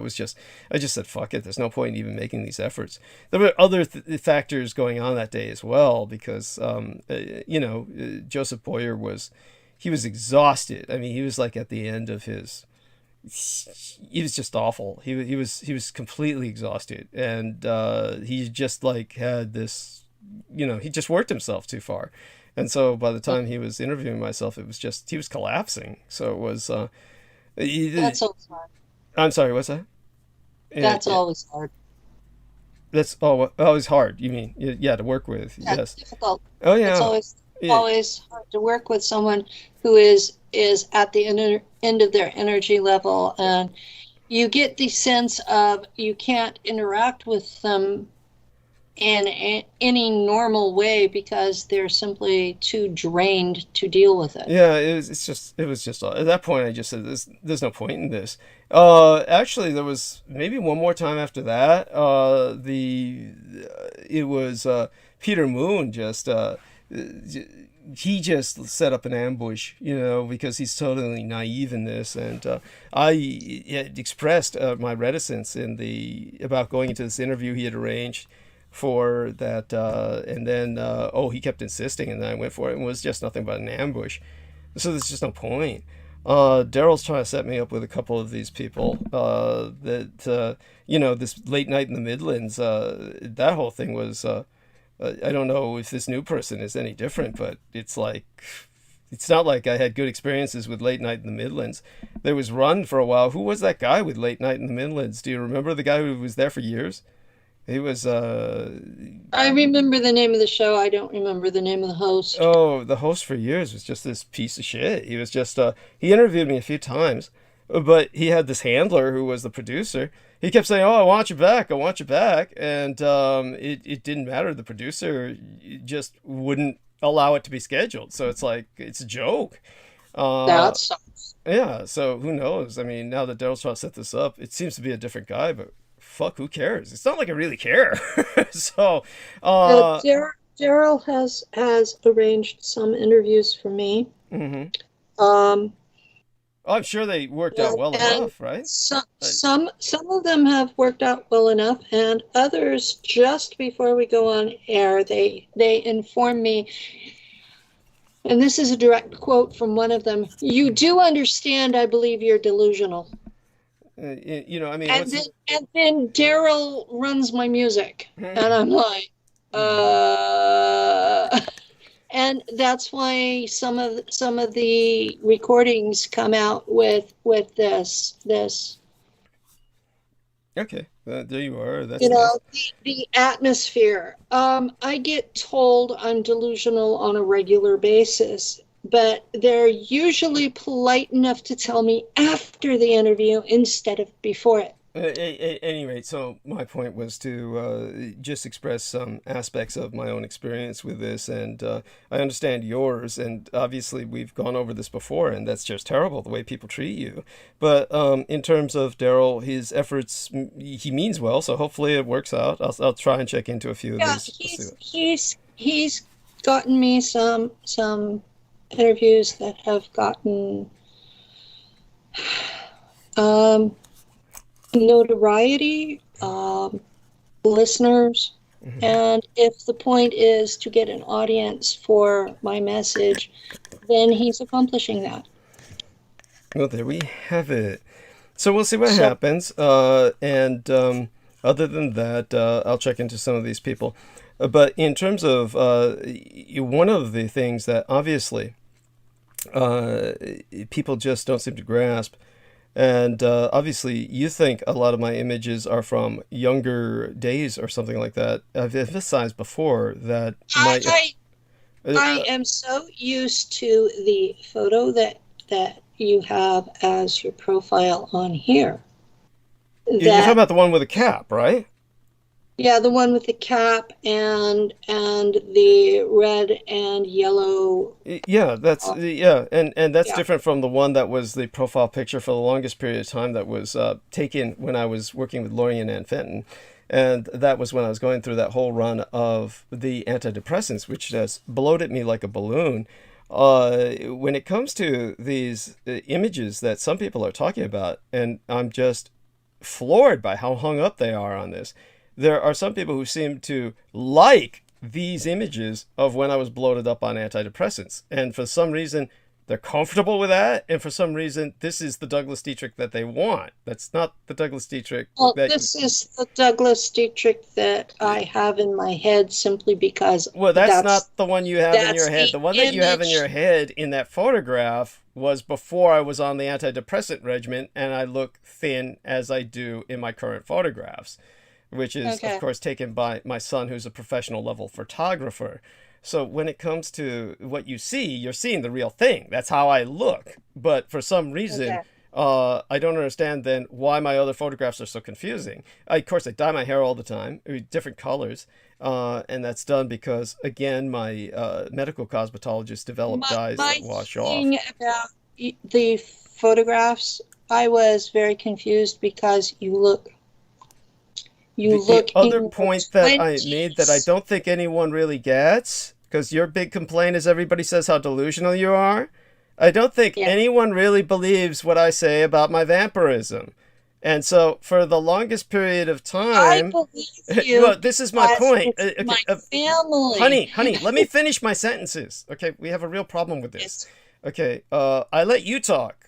just said, fuck it, there's no point in even making these efforts. There were other factors going on that day as well, because Joseph Boyer was exhausted. I mean, he was like at the end of his, he was just awful. He was completely exhausted, and he just like had this, he just worked himself too far. And so by the time he was interviewing myself, it was just, he was collapsing. So it was, That's always hard. I'm sorry, what's that? That's always hard. That's always hard. You mean, yeah, to work with. Yeah, yes. difficult. Oh yeah. It's always hard to work with someone who is at the end of their energy level, and you get the sense of you can't interact with them in any normal way because they're simply too drained to deal with it. Yeah, it was just at that point I just said there's no point in this. Actually, there was maybe one more time after that. It was Peter Moon just he just set up an ambush, because he's totally naive in this, and I had expressed my reticence about going into this interview he had arranged for that, and then he kept insisting, and then I went for it, and it was just nothing but an ambush. So there's just no point. Daryl's trying to set me up with a couple of these people. This late night in the Midlands. That whole thing was. I don't know if this new person is any different, but it's not like I had good experiences with late night in the Midlands. There was Run for a while. Who was that guy with late night in the Midlands? Do you remember the guy who was there for years? He was. I remember the name of the show. I don't remember the name of the host. Oh, the host for years was just this piece of shit. He was just. He interviewed me a few times, but he had this handler who was the producer. He kept saying, "Oh, I want you back. I want you back," and it didn't matter. The producer just wouldn't allow it to be scheduled. So it's like it's a joke. That sucks. Yeah. So who knows? I mean, now that Daryl's trying to set this up, it seems to be a different guy, but fuck, who cares? It's not like I really care. So, Daryl has arranged some interviews for me. Mm-hmm. I'm sure they worked out well enough, right? Some of them have worked out well enough, and others, just before we go on air, they inform me, and this is a direct quote from one of them: "You do understand, I believe you're delusional." I mean, and then Daryl runs my music, and I'm like, and that's why some of the recordings come out with this. Okay, there you are. That's the atmosphere. I get told I'm delusional on a regular basis, but they're usually polite enough to tell me after the interview instead of before it. At any rate, so my point was to just express some aspects of my own experience with this, and I understand yours, and obviously we've gone over this before, and that's just terrible, the way people treat you. But in terms of Daryl, his efforts, he means well, so hopefully it works out. I'll try and check into a few of these. He's gotten me some interviews that have gotten notoriety, listeners, and if the point is to get an audience for my message, then he's accomplishing that. Well, there we have it. So we'll see what happens, and other than that, I'll check into some of these people. But in terms of one of the things that obviously people just don't seem to grasp, and obviously you think a lot of my images are from younger days or something like that. I've emphasized before that I am so used to the photo that you have as your profile on here. You're talking about the one with the cap, right? Yeah, the one with the cap and the red and yellow. Yeah, that's and that's different from the one that was the profile picture for the longest period of time that was taken when I was working with Laurie and Ann Fenton, and that was when I was going through that whole run of the antidepressants, which just bloated me like a balloon. When it comes to these images that some people are talking about, and I'm just floored by how hung up they are on this. There are some people who seem to like these images of when I was bloated up on antidepressants. And for some reason, they're comfortable with that. And for some reason, this is the Douglas Dietrich that they want. That's not the Douglas Dietrich. Well, this is the Douglas Dietrich that I have in my head simply because... Well, that's not the one you have in your head. The one that you have in your head in that photograph was before I was on the antidepressant regimen, and I look thin as I do in my current photographs, which is, of course, taken by my son, who's a professional level photographer. So when it comes to what you see, you're seeing the real thing. That's how I look. But for some reason, I don't understand then why my other photographs are so confusing. Of course, I dye my hair all the time, different colors. And that's done because, again, my medical cosmetologist developed dyes that wash off. My thing about the photographs, I was very confused because you look... The other point that I made that I don't think anyone really gets, because your big complaint is everybody says how delusional you are. I don't think anyone really believes what I say about my vampirism. And so for the longest period of time... I believe you. Well, this is my point. It's my family. Honey, let me finish my sentences. Okay, we have a real problem with this. Okay, I let you talk.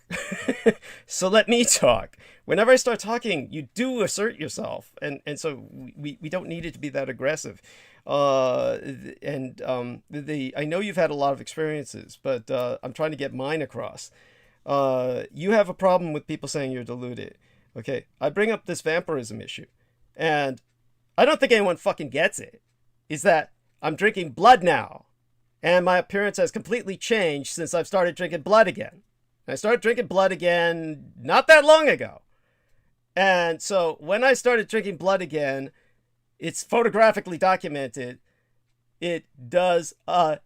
So let me talk. Whenever I start talking, you do assert yourself, and so we don't need it to be that aggressive. I know you've had a lot of experiences, but I'm trying to get mine across. You have a problem with people saying you're deluded. Okay, I bring up this vampirism issue, and I don't think anyone fucking gets it. Is that I'm drinking blood now, and my appearance has completely changed since I've started drinking blood again. I started drinking blood again not that long ago. And so when I started drinking blood again, it's photographically documented. It does a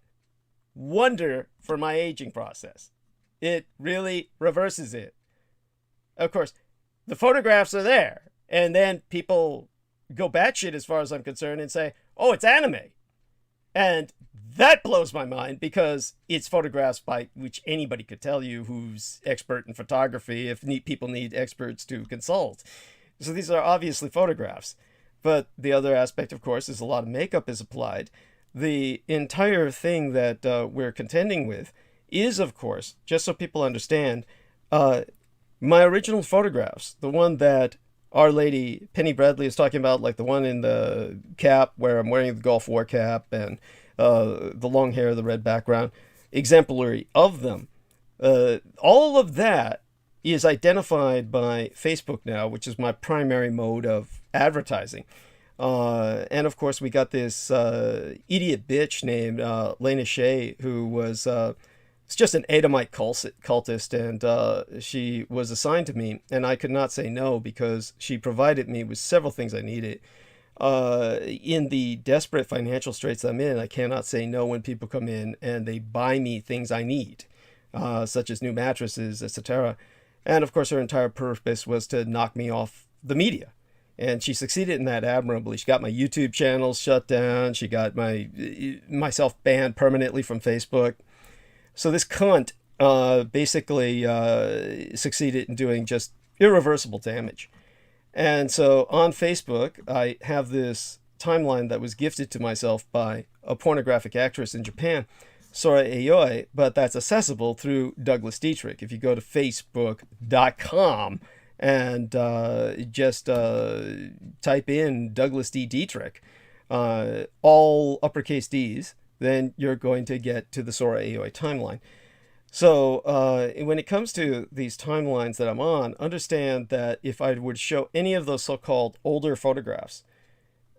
wonder for my aging process. It really reverses it. Of course, the photographs are there. And then people go batshit as far as I'm concerned and say, oh, it's anime. And that blows my mind because it's photographs by which anybody could tell you who's expert in photography if people need experts to consult. So these are obviously photographs. But the other aspect, of course, is a lot of makeup is applied. The entire thing that we're contending with is, of course, just so people understand, my original photographs, the one that Our Lady Penny Bradley is talking about, like the one in the cap where I'm wearing the Gulf War cap and the long hair, the red background, exemplary of them. All of that is identified by Facebook now, which is my primary mode of advertising. And of course, we got this idiot bitch named Lena Shea, who was it's just an Edomite cultist, and she was assigned to me, and I could not say no because she provided me with several things I needed. In the desperate financial straits I'm in, I cannot say no when people come in and they buy me things I need, such as new mattresses, etc. And of course, her entire purpose was to knock me off the media. And she succeeded in that admirably. She got my YouTube channels shut down. She got myself banned permanently from Facebook. So this cunt basically succeeded in doing just irreversible damage. And so on Facebook, I have this timeline that was gifted to myself by a pornographic actress in Japan, Sora Aoi, but that's accessible through Douglas Dietrich. If you go to facebook.com and just type in Douglas D. Dietrich, all uppercase D's, then you're going to get to the Sora Aoi timeline. So when it comes to these timelines that I'm on, understand that if I would show any of those so-called older photographs,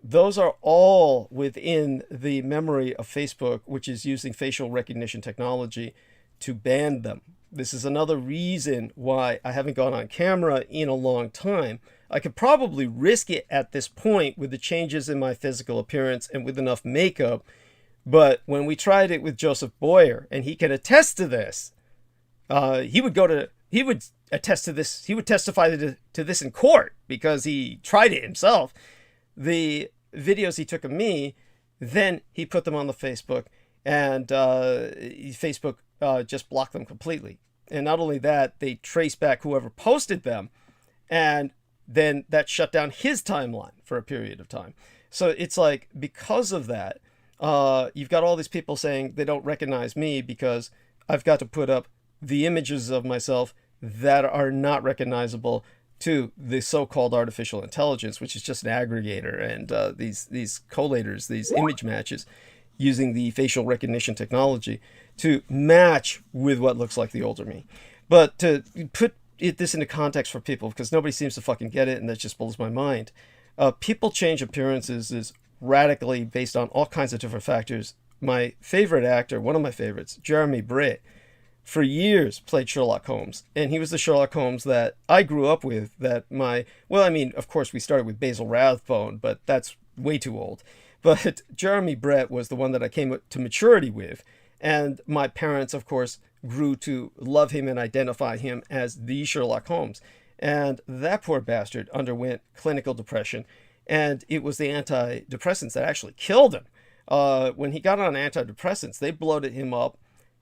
those are all within the memory of Facebook, which is using facial recognition technology to ban them. This is another reason why I haven't gone on camera in a long time. I could probably risk it at this point with the changes in my physical appearance and with enough makeup. But when we tried it with Joseph Boyer, and he can attest to this, he would attest to this, he would testify to this in court because he tried it himself. The videos he took of me, then he put them on the Facebook, and Facebook just blocked them completely. And not only that, they traced back whoever posted them, and then that shut down his timeline for a period of time. So it's like, because of that, you've got all these people saying they don't recognize me because I've got to put up the images of myself that are not recognizable to the so-called artificial intelligence, which is just an aggregator, and these collators, these image matches, using the facial recognition technology to match with what looks like the older me. But to put this into context for people, because nobody seems to fucking get it, and that just blows my mind. People change appearances is radically based on all kinds of different factors. My favorite actor, one of my favorites, Jeremy Britt, for years played Sherlock Holmes, and he was the Sherlock Holmes that I grew up with. Of course we started with Basil Rathbone, but that's way too old. But Jeremy Britt was the one that I came to maturity with, and my parents, of course, grew to love him and identify him as the Sherlock Holmes. And that poor bastard underwent clinical depression, and it was the antidepressants that actually killed him. When he got on antidepressants, they bloated him up.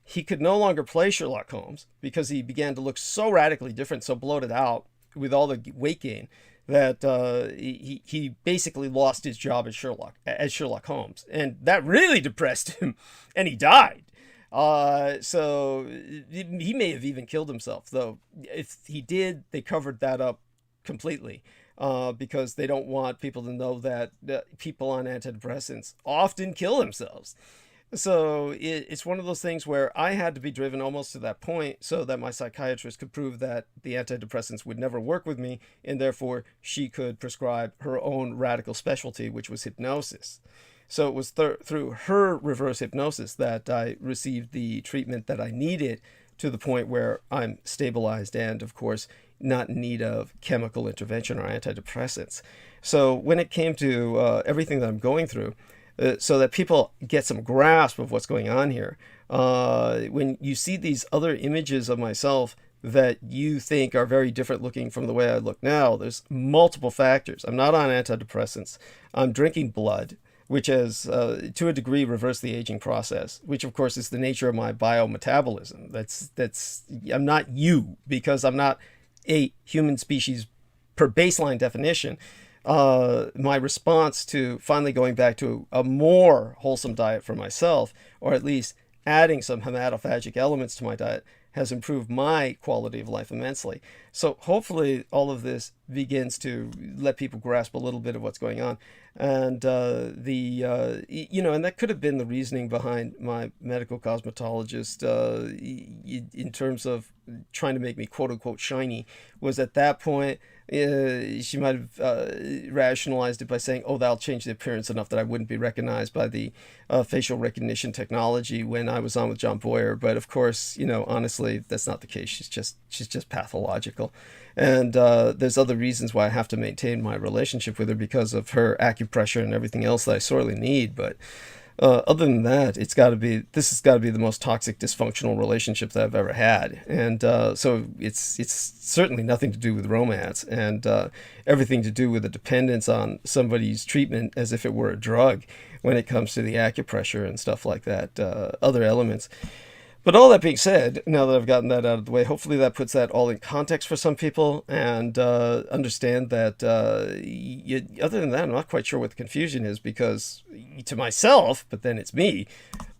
He could no longer play Sherlock Holmes because he began to look so radically different, so bloated out with all the weight gain, that he basically lost his job as Sherlock Holmes. And that really depressed him, and he died. So he may have even killed himself, though. If he did, they covered that up completely, because they don't want people to know that people on antidepressants often kill themselves. So it's one of those things where I had to be driven almost to that point so that my psychiatrist could prove that the antidepressants would never work with me, and therefore she could prescribe her own radical specialty, which was hypnosis. So it was through her reverse hypnosis that I received the treatment that I needed, to the point where I'm stabilized and, of course, not in need of chemical intervention or antidepressants. So when it came to everything that I'm going through, so that people get some grasp of what's going on here, when you see these other images of myself that you think are very different looking from the way I look now, there's multiple factors. I'm not on antidepressants. I'm drinking blood, which has, to a degree, reversed the aging process, which, of course, is the nature of my biometabolism. I'm not you, because I'm not a human species per baseline definition. My response to finally going back to a more wholesome diet for myself, or at least adding some hematophagic elements to my diet, has improved my quality of life immensely. So hopefully all of this begins to let people grasp a little bit of what's going on. And and that could have been the reasoning behind my medical cosmetologist, in terms of trying to make me quote unquote shiny, was at that point, she might have rationalized it by saying, oh, that'll change the appearance enough that I wouldn't be recognized by the facial recognition technology when I was on with John Boyer. But of course, honestly, that's not the case. She's just pathological. And there's other reasons why I have to maintain my relationship with her, because of her acupressure and everything else that I sorely need. But other than that, this has got to be the most toxic, dysfunctional relationship that I've ever had. And so it's certainly nothing to do with romance, and everything to do with a dependence on somebody's treatment as if it were a drug when it comes to the acupressure and stuff like that, other elements. But all that being said, now that I've gotten that out of the way, hopefully that puts that all in context for some people, and understand that other than that, I'm not quite sure what the confusion is, because to myself, but then it's me,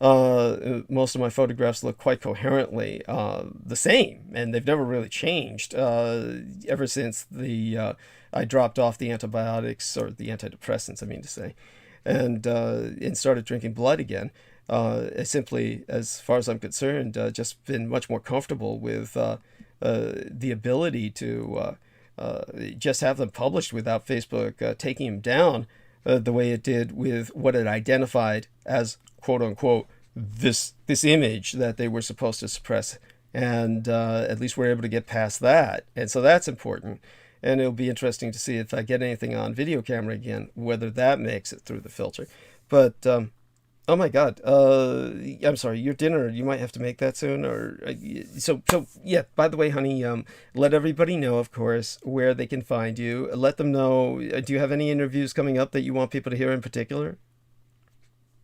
most of my photographs look quite coherently the same, and they've never really changed ever since I dropped off the antibiotics, or the antidepressants, I mean to say, and started drinking blood again. Simply, as far as I'm concerned, just been much more comfortable with the ability to just have them published without Facebook taking them down the way it did with what it identified as quote unquote this image that they were supposed to suppress. And at least we're able to get past that. And so that's important. And it'll be interesting to see if I get anything on video camera again, whether that makes it through the filter. But oh my God! I'm sorry. Your dinner. You might have to make that soon, or so. Yeah. By the way, honey, let everybody know, of course, where they can find you. Let them know. Do you have any interviews coming up that you want people to hear in particular?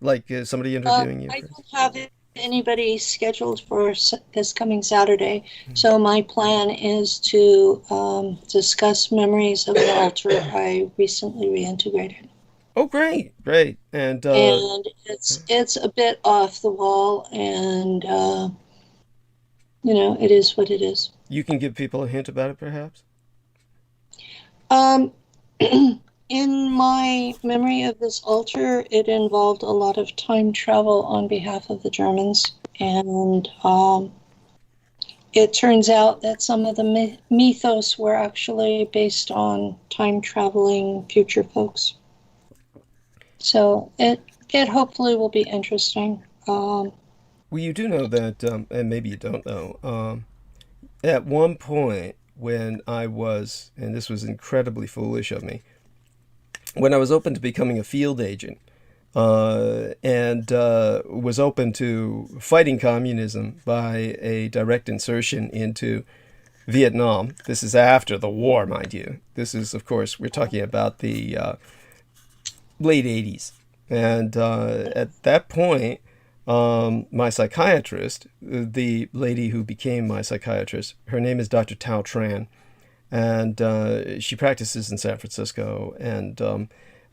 Like somebody interviewing you? I don't have anybody scheduled for this coming Saturday, so my plan is to discuss memories of an altar I recently reintegrated. Oh, great. And it's a bit off the wall, and it is what it is. You can give people a hint about it, perhaps? In my memory of this altar, it involved a lot of time travel on behalf of the Germans, and it turns out that some of the mythos were actually based on time traveling future folks. So it hopefully will be interesting. Well, you do know that, and maybe you don't know, at one point when I was, and this was incredibly foolish of me, when I was open to becoming a field agent, and was open to fighting communism by a direct insertion into Vietnam. This is after the war, mind you. This is, of course, we're talking about the late 80s. And at that point, my psychiatrist, the lady who became my psychiatrist, her name is Dr. Tao Tran, and she practices in San Francisco. And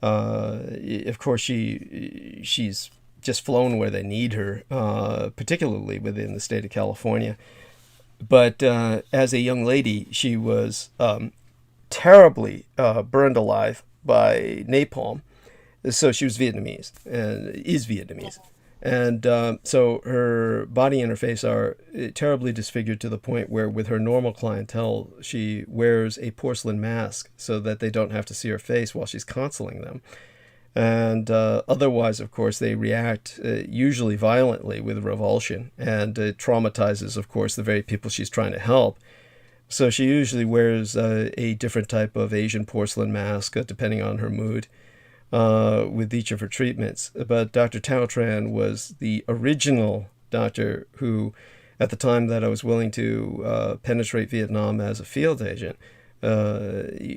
of course, she's just flown where they need her, particularly within the state of California. But as a young lady, she was terribly burned alive by napalm. So she was Vietnamese, and is Vietnamese. And so her body and her face are terribly disfigured to the point where with her normal clientele, she wears a porcelain mask so that they don't have to see her face while she's counseling them. And otherwise, of course, they react usually violently with revulsion, and it traumatizes, of course, the very people she's trying to help. So she usually wears a different type of Asian porcelain mask, depending on her mood, with each of her treatments. But Dr. Tao Tran was the original doctor who, at the time that I was willing to penetrate Vietnam as a field agent,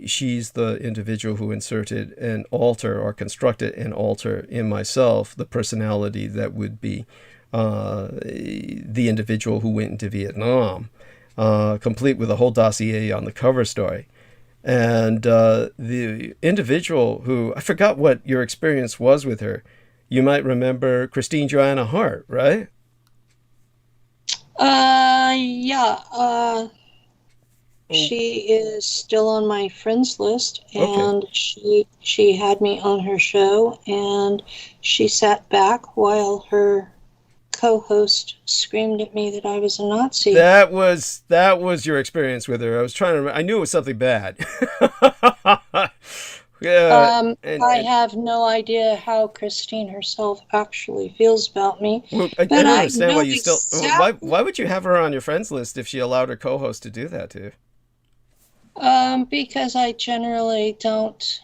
she's the individual who inserted an alter or constructed an alter in myself, the personality that would be the individual who went into Vietnam, complete with a whole dossier on the cover story. And the individual who, I forgot what your experience was with her. You might remember Christine Joanna Hart, right? Yeah. She is still on my friends list, and okay. she had me on her show, and she sat back while her co-host screamed at me that I was a Nazi. That was your experience with her. I was trying to remember. I knew it was something bad. Yeah. I have no idea how Christine herself actually feels about me. Well, I don't understand why you still. Why would you have her on your friends list if she allowed her co-host to do that to you? Because I generally don't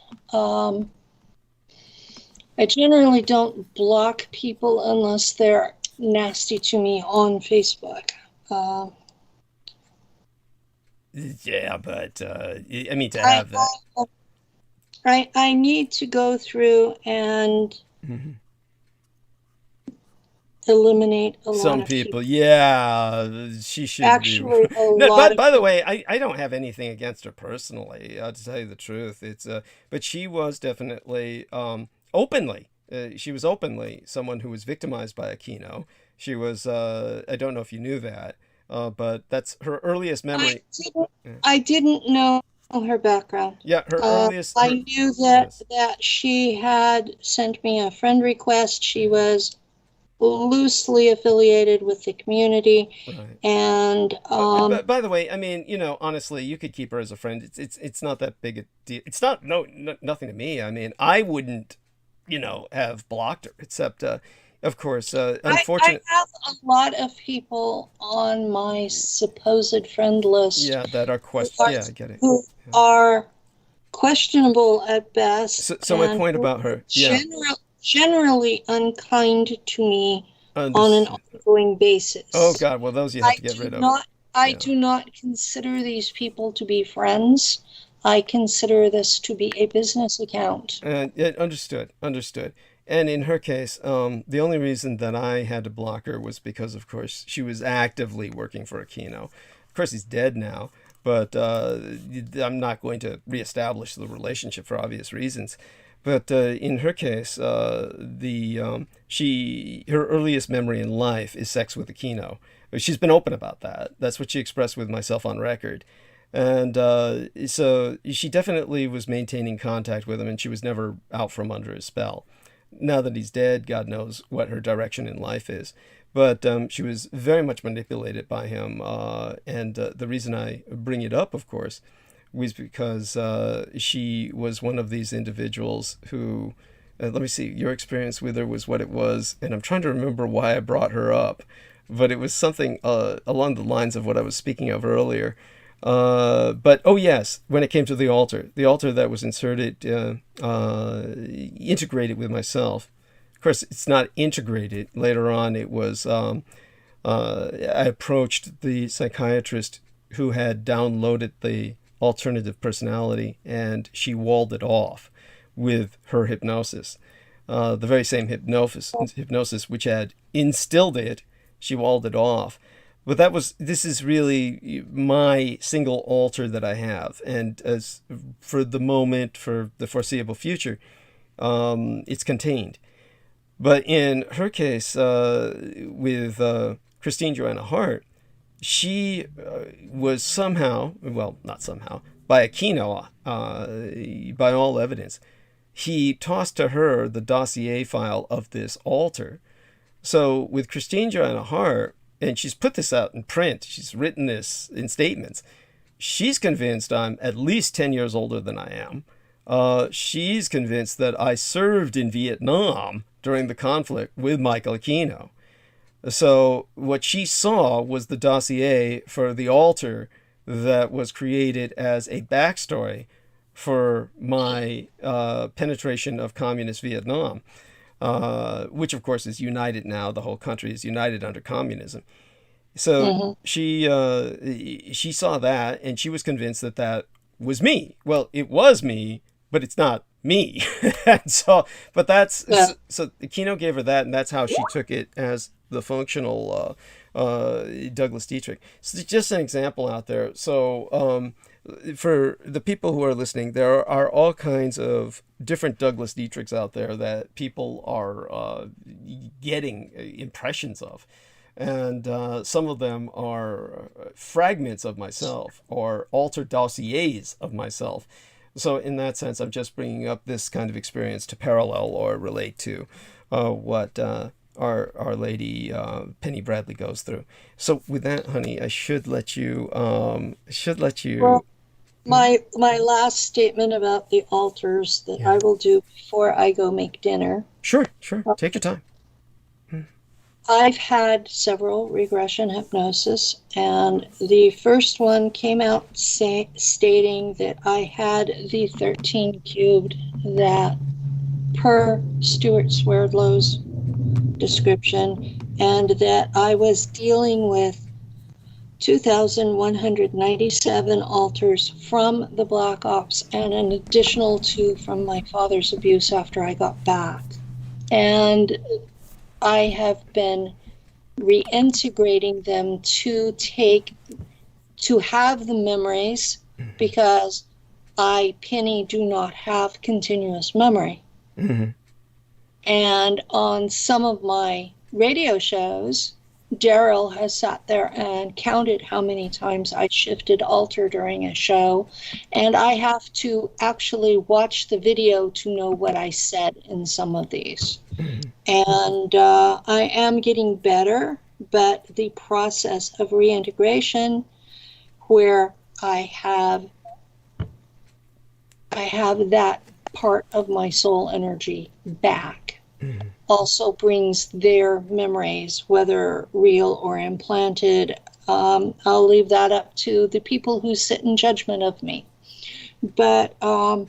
block people unless they're nasty to me on Facebook. Yeah, but I mean, to have that. I need to go through and eliminate a lot some of people. Yeah, she should actually be. a No, lot by the way, I don't have anything against her personally. To tell you the truth, it's but she was definitely openly. She was openly someone who was victimized by Aquino. She was. I don't know if you knew that, but that's her earliest memory. I didn't know her background. Yeah, her earliest. I knew that she had sent me a friend request. She was loosely affiliated with the community, right. And by the way, I mean, honestly, you could keep her as a friend. It's not that big a deal. It's not nothing to me. I mean, I wouldn't, have blocked her, except of course, unfortunately, I have a lot of people on my supposed friend list. Yeah, that are questionable. Yeah, I get it. Who are questionable at best. So my point about her, generally unkind to me on an ongoing basis. Oh God, well those you have to get rid of. I do not consider these people to be friends. I consider this to be a business account. Understood. And in her case, the only reason that I had to block her was because, of course, she was actively working for Aquino. Of course, he's dead now, but I'm not going to reestablish the relationship for obvious reasons. But in her case, her earliest memory in life is sex with Aquino. She's been open about that. That's what she expressed with myself on record. And so she definitely was maintaining contact with him, and she was never out from under his spell. Now that he's dead, God knows what her direction in life is. But she was very much manipulated by him. And the reason I bring it up, of course, was because she was one of these individuals who, let me see, your experience with her was what it was. And I'm trying to remember why I brought her up. But it was something along the lines of what I was speaking of earlier. But yes, when it came to the altar that was inserted, integrated with myself. Of course, it's not integrated. Later on, it was, I approached the psychiatrist who had downloaded the alternative personality, and she walled it off with her hypnosis. The very same hypnosis which had instilled it, she walled it off. But this is really my single altar that I have. And as for the moment, for the foreseeable future, it's contained. But in her case, with Christine Joanna Hart, she was somehow, well, not somehow, by Aquino, by all evidence, he tossed to her the dossier file of this altar. So with Christine Joanna Hart, and she's put this out in print, she's written this in statements, she's convinced I'm at least 10 years older than I am. She's convinced that I served in Vietnam during the conflict with Michael Aquino. So what she saw was the dossier for the altar that was created as a backstory for my penetration of communist Vietnam, which of course is united now. The whole country is united under communism. So she saw that, and she was convinced that that was me. Well, it was me, but it's not me. And so, but that's, so Aquino gave her that, and that's how she took it as the functional Douglas Dietrich. So just an example out there. So for the people who are listening, there are all kinds of different Douglas Dietrichs out there that people are getting impressions of. And some of them are fragments of myself or altered dossiers of myself. So in that sense, I'm just bringing up this kind of experience to parallel or relate to what Our Lady Penny Bradley goes through. So with that, honey, I should let you. Well, my last statement about the altars that I will do before I go make dinner. Sure. Take your time. I've had several regression hypnosis, and the first one came out stating that I had the 13 cubed, that per Stuart Swerdlow's description, and that I was dealing with 2,197 altars from the Black Ops and an additional 2 from my father's abuse after I got back. And I have been reintegrating them to have the memories, because I, Penny, do not have continuous memory. And on some of my radio shows, Daryl has sat there and counted how many times I shifted altar during a show, and I have to actually watch the video to know what I said in some of these. And I am getting better, but the process of reintegration, where I have that part of my soul energy back, also brings their memories, whether real or implanted. I'll leave that up to the people who sit in judgment of me. But to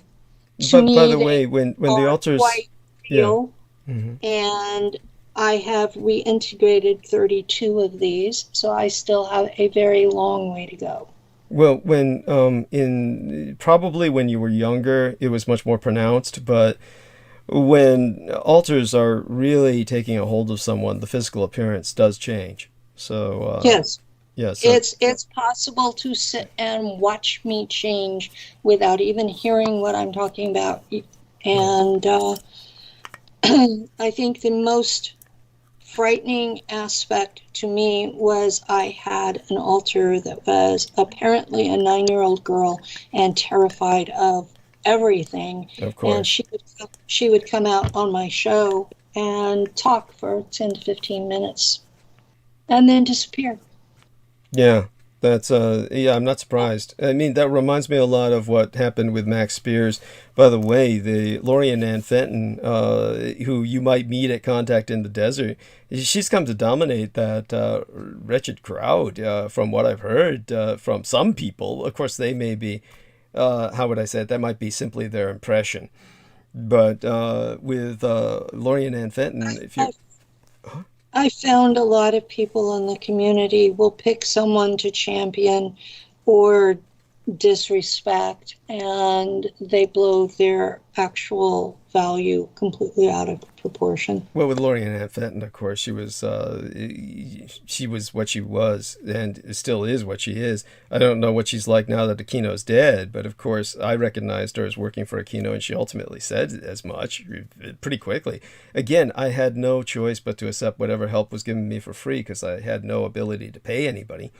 me, by the way, when the altars, quite real, and I have reintegrated 32 of these, so I still have a very long way to go. Well, when probably when you were younger, it was much more pronounced, but when altars are really taking a hold of someone, the physical appearance does change. So yes, so it's possible to sit and watch me change without even hearing what I'm talking about. And I think the most frightening aspect to me was I had an altar that was apparently a 9-year-old girl and terrified of everything. Of course. And she would come out on my show and talk for 10 to 15 minutes and then disappear. Yeah, that's I'm not surprised. I mean, that reminds me a lot of what happened with Max Spears. By the way, the Lori Ann Fenton, who you might meet at Contact in the Desert, she's come to dominate that wretched crowd, from what I've heard from some people. Of course, they may be, how would I say it? That might be simply their impression. But with Lori Ann Fenton, if you... I found a lot of people in the community will pick someone to champion or disrespect, and they blow their actual value completely out of proportion. Well, with Lorien Ann Fenton, of course, she was what she was, and still is what she is. I don't know what she's like now that Aquino's dead, but of course, I recognized her as working for Aquino, and she ultimately said as much pretty quickly. Again, I had no choice but to accept whatever help was given me for free because I had no ability to pay anybody.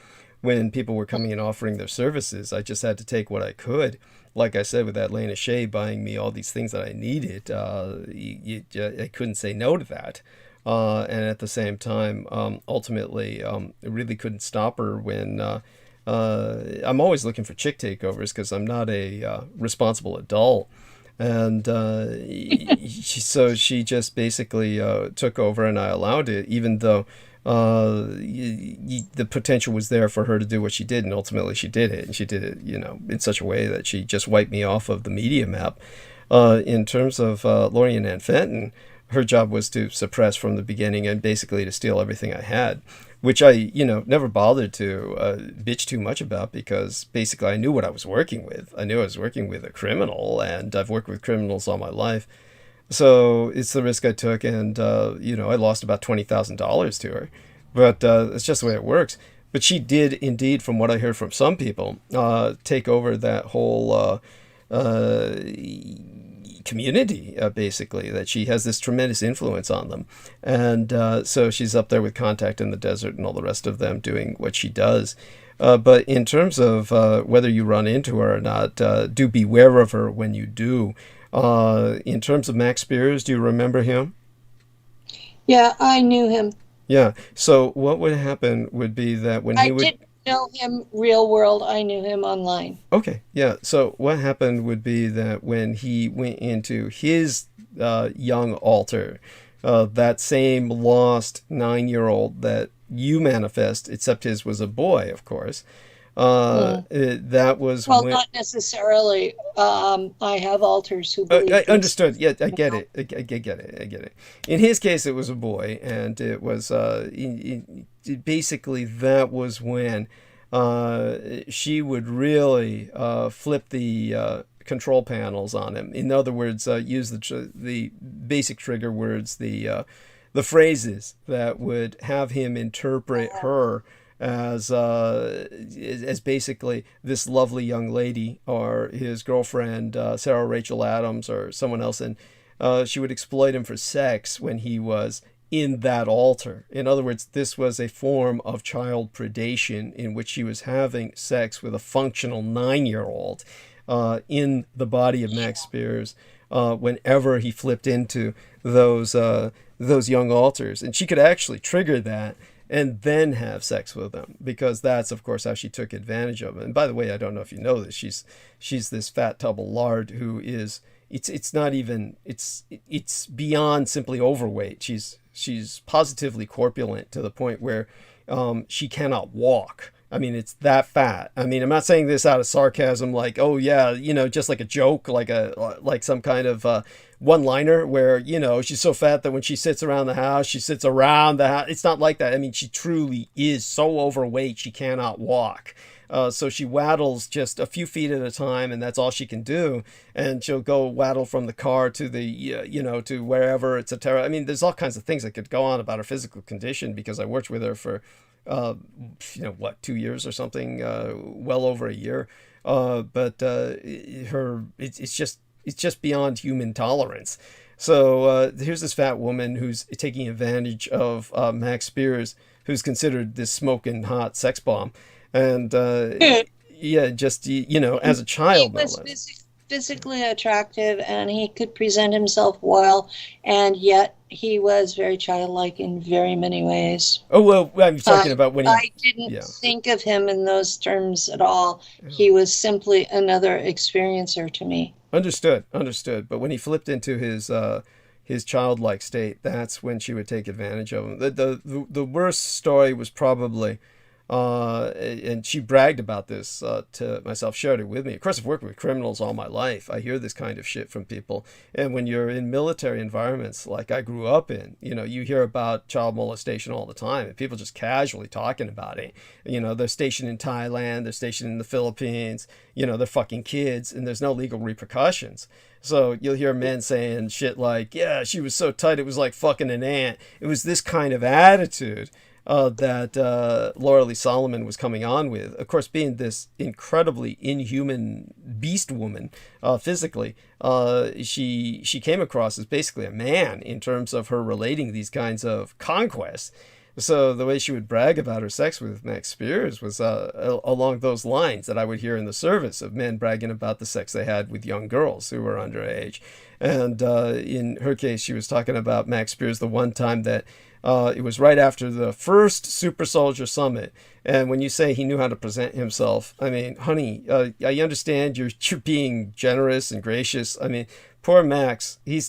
When people were coming and offering their services, I just had to take what I could. Like I said, with that Lena Shea buying me all these things that I needed, I couldn't say no to that. And at the same time, ultimately, I really couldn't stop her when I'm always looking for chick takeovers because I'm not a responsible adult. And so she just basically took over, and I allowed it, even though the potential was there for her to do what she did, and ultimately she did it, and she did it, in such a way that she just wiped me off of the media map. In terms of Lorien Ann Fenton, her job was to suppress from the beginning and basically to steal everything I had, which I, never bothered to bitch too much about because basically I knew what I was working with. I knew I was working with a criminal, and I've worked with criminals all my life. So it's the risk I took, and, I lost about $20,000 to her. But it's just the way it works. But she did indeed, from what I heard from some people, take over that whole community, basically, that she has this tremendous influence on them. And so she's up there with Contact in the Desert and all the rest of them doing what she does. But in terms of whether you run into her or not, do beware of her when you do. In terms of Max Spears, do you remember him? Yeah, I knew him. Yeah. So what would happen would be that when he would... I didn't know him real world. I knew him online. Okay. Yeah. So what happened would be that when he went into his young altar, that same lost 9-year-old that you manifest, except his was a boy, of course. That was when... not necessarily. I have alters who believe I understood. Yeah, I get it. I get it. In his case, it was a boy, and it was basically that was when she would really flip the control panels on him. In other words, use the basic trigger words, the phrases that would have him interpret her as basically this lovely young lady or his girlfriend, Sarah Rachel Adams, or someone else, and she would exploit him for sex when he was in that altar. In other words, this was a form of child predation in which she was having sex with a functional 9-year-old in the body of Max Spears whenever he flipped into those young altars. And she could actually trigger that and then have sex with them, because that's, of course, how she took advantage of it. And by the way, I don't know if you know this, she's this fat tub of lard who is, it's not even, it's beyond simply overweight. She's positively corpulent to the point where she cannot walk. I mean, it's that fat. I mean, I'm not saying this out of sarcasm, like, oh yeah, just like a joke, like some kind of one-liner where, she's so fat that when she sits around the house, she sits around the house. It's not like that. I mean, she truly is so overweight, she cannot walk. So she waddles just a few feet at a time, and that's all she can do. And she'll go waddle from the car to the, to wherever, etc. I mean, there's all kinds of things that could go on about her physical condition, because I worked with her for 2 years or something, well over a year. But it's just beyond human tolerance. So here's this fat woman who's taking advantage of Max Spears, who's considered this smoking hot sex bomb. And just, as a child. He was physically attractive, and he could present himself well, and yet he was very childlike in very many ways. Oh, well, I'm talking about when he... I didn't think of him in those terms at all. Yeah. He was simply another experiencer to me. Understood. But when he flipped into his childlike state, that's when she would take advantage of him. The worst story was probably And she bragged about this to myself, shared it with me. Of course, I've worked with criminals all my life. I hear this kind of shit from people. And when you're in military environments like I grew up in, you hear about child molestation all the time, and people just casually talking about it. They're stationed in Thailand, they're stationed in the Philippines, they're fucking kids, and there's no legal repercussions. So you'll hear men saying shit like, yeah, she was so tight, it was like fucking an ant. It was this kind of attitude that Laura Lee Solomon was coming on with. Of course, being this incredibly inhuman beast woman physically, she came across as basically a man in terms of her relating these kinds of conquests. So the way she would brag about her sex with Max Spears was along those lines that I would hear in the service, of men bragging about the sex they had with young girls who were underage. And in her case, she was talking about Max Spears the one time that it was right after the first Super Soldier Summit. And when you say he knew how to present himself, I mean, honey, I understand you're being generous and gracious. I mean, poor Max, he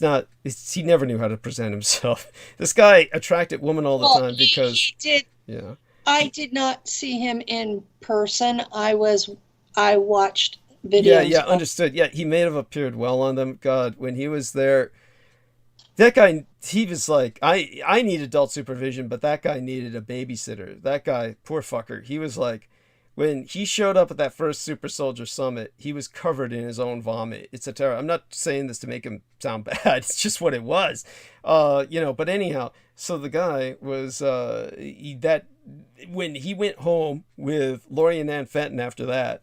never knew how to present himself. This guy attracted women all the time because he did. Yeah. I did not see him in person. I watched videos. Yeah, understood. Yeah, he may have appeared well on them. God, when he was there, that guy, he was like, I need adult supervision, but that guy needed a babysitter. That guy, poor fucker, he was like, when he showed up at that first Super Soldier Summit, he was covered in his own vomit. It's a terror. I'm not saying this to make him sound bad. It's just what it was. But anyhow, so the guy was, when he went home with Lori and Ann Fenton after that,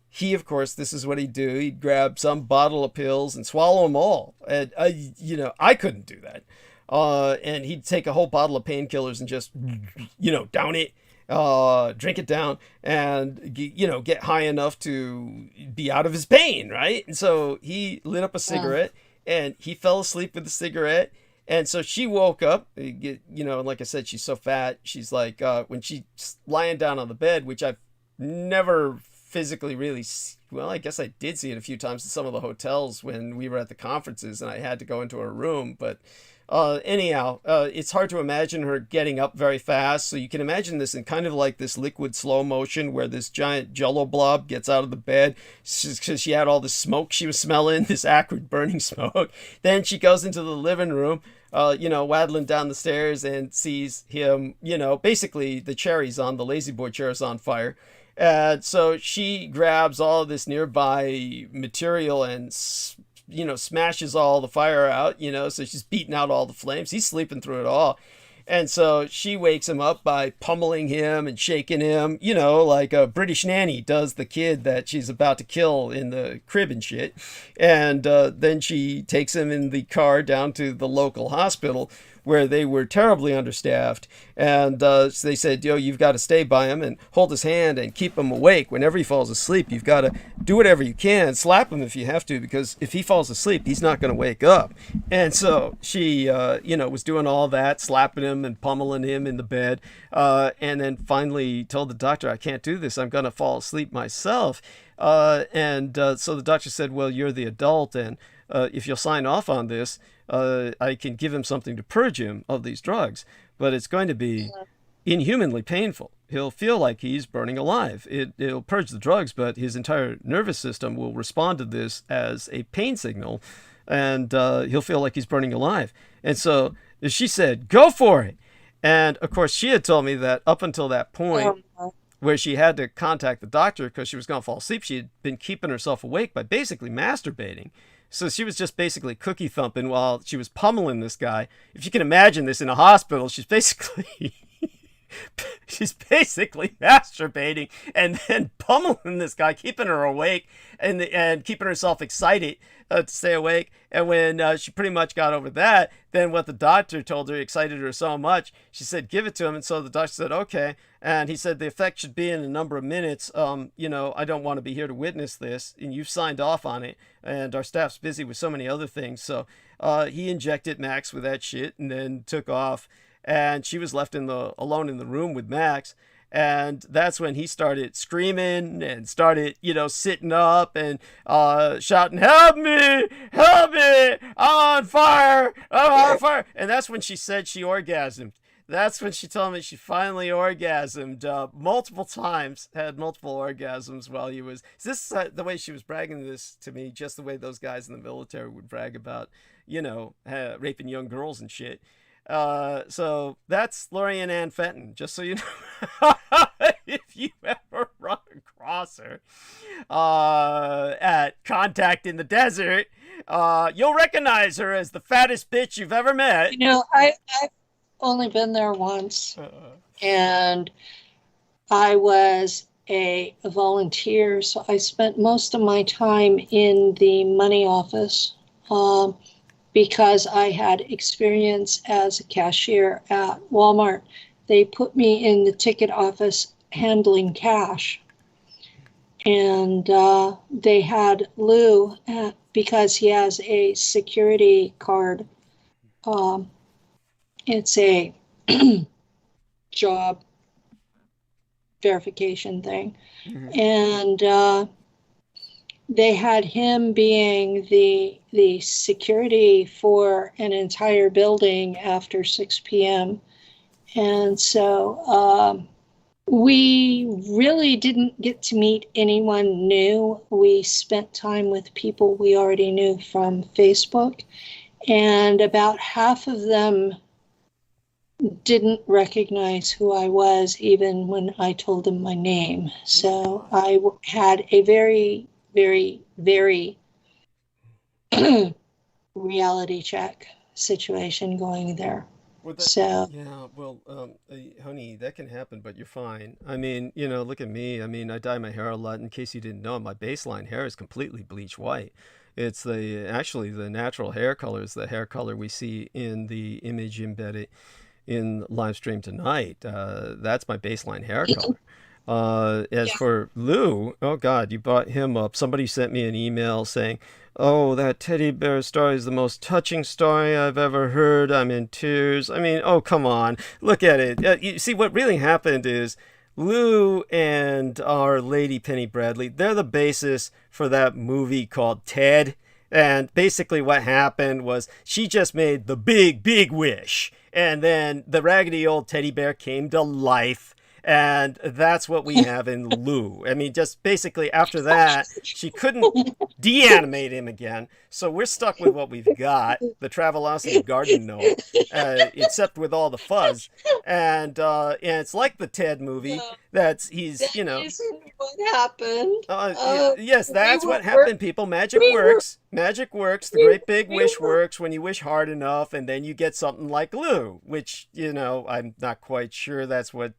he, of course, this is what he'd do. He'd grab some bottle of pills and swallow them all. And, I couldn't do that. And he'd take a whole bottle of painkillers and just, down it, drink it down, and, get high enough to be out of his pain, right? And so he lit up a cigarette, and he fell asleep with the cigarette. And so she woke up, and like I said, she's so fat. She's like, when she's lying down on the bed, which I've never physically really, well, I guess I did see it a few times in some of the hotels when we were at the conferences and I had to go into her room. But anyhow, it's hard to imagine her getting up very fast. So you can imagine this in kind of like this liquid slow motion where this giant jello blob gets out of the bed because she had all this smoke she was smelling, this acrid burning smoke. Then she goes into the living room, waddling down the stairs, and sees him, basically the cherries on the lazy boy chair is on fire. And so she grabs all of this nearby material and, smashes all the fire out, so she's beating out all the flames. He's sleeping through it all. And so she wakes him up by pummeling him and shaking him, like a British nanny does the kid that she's about to kill in the crib and shit. And then she takes him in the car down to the local hospital where they were terribly understaffed. And they said, you've got to stay by him and hold his hand and keep him awake. Whenever he falls asleep, you've got to do whatever you can, slap him if you have to, because if he falls asleep, he's not going to wake up. And so she, was doing all that, slapping him and pummeling him in the bed. And then finally told the doctor, I can't do this. I'm going to fall asleep myself. So the doctor said, well, you're the adult, and if you'll sign off on this, I can give him something to purge him of these drugs, but it's going to be inhumanly painful. He'll feel like he's burning alive. It'll purge the drugs, but his entire nervous system will respond to this as a pain signal, and he'll feel like he's burning alive. And so she said, go for it. And of course, she had told me that up until that point, where she had to contact the doctor because she was going to fall asleep, she had been keeping herself awake by basically masturbating. So she was just basically cookie thumping while she was pummeling this guy. If you can imagine this in a hospital, she's basically masturbating and then pummeling this guy, keeping her awake and keeping herself excited to stay awake. And when she pretty much got over that, then what the doctor told her excited her so much, she said, give it to him. And so the doctor said, okay. And he said, the effect should be in a number of minutes. I don't want to be here to witness this. And you've signed off on it. And our staff's busy with so many other things. So he injected Max with that shit and then took off. And she was left alone in the room with Max. And that's when he started screaming and started, sitting up and shouting, help me, I'm on fire, I'm on fire. And that's when she said she orgasmed. That's when she told me she finally orgasmed multiple times, had multiple orgasms while he was. Is this the way she was bragging this to me? Just the way those guys in the military would brag about, raping young girls and shit. So that's Lorian Ann Fenton, just so you know. If you ever run across her at Contact in the Desert, you'll recognize her as the fattest bitch you've ever met. I've only been there once, and I was a volunteer, so I spent most of my time in the money office because I had experience as a cashier at Walmart. They put me in the ticket office handling cash, and they had Lou because he has a security card. It's a job verification thing. Mm-hmm. And they had him being the security for an entire building after 6 p.m. And so we really didn't get to meet anyone new. We spent time with people we already knew from Facebook, and about half of them didn't recognize who I was even when I told them my name. So I had a very, very, very reality check situation going there. Honey, that can happen, but you're fine. I mean, look at me. I mean, I dye my hair a lot. In case you didn't know, my baseline hair is completely bleach white. It's actually the natural hair color is the hair color we see in the image embedded in live stream tonight. That's my baseline hair color. As for Lou, oh God, you brought him up. Somebody sent me an email saying, oh, that teddy bear story is the most touching story I've ever heard. I'm in tears. I mean, oh, come on. Look at it. You see, what really happened is Lou and our lady Penny Bradley, they're the basis for that movie called Ted. And basically what happened was she just made the big, big wish. And then the raggedy old teddy bear came to life. And that's what we have in Lou. I mean, just basically after that, she couldn't deanimate him again. So we're stuck with what we've got, the Travelocity Garden Gnome, except with all the fuzz. And it's like the Ted movie. That isn't what happened. Yes, that's what happened, people. Magic works. Magic works. The great big wish works when you wish hard enough, and then you get something like Lou, which, I'm not quite sure that's what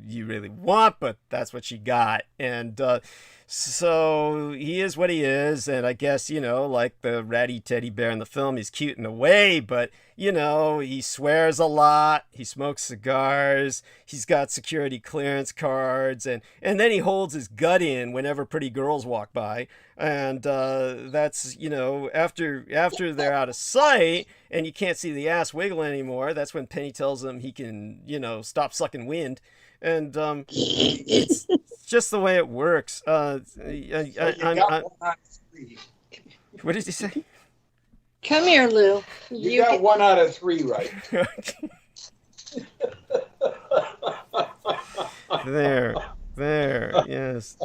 you really want, but that's what she got. And so he is what he is, and I guess, like the ratty teddy bear in the film, he's cute in a way, but he swears a lot, he smokes cigars, he's got security clearance cards, and then he holds his gut in whenever pretty girls walk by. And that's, after they're out of sight and you can't see the ass wiggle anymore, that's when Penny tells him he can, stop sucking wind. And it's just the way it works. What did he say? Come here, Lou. You got 1 out of 3 right. There, yes.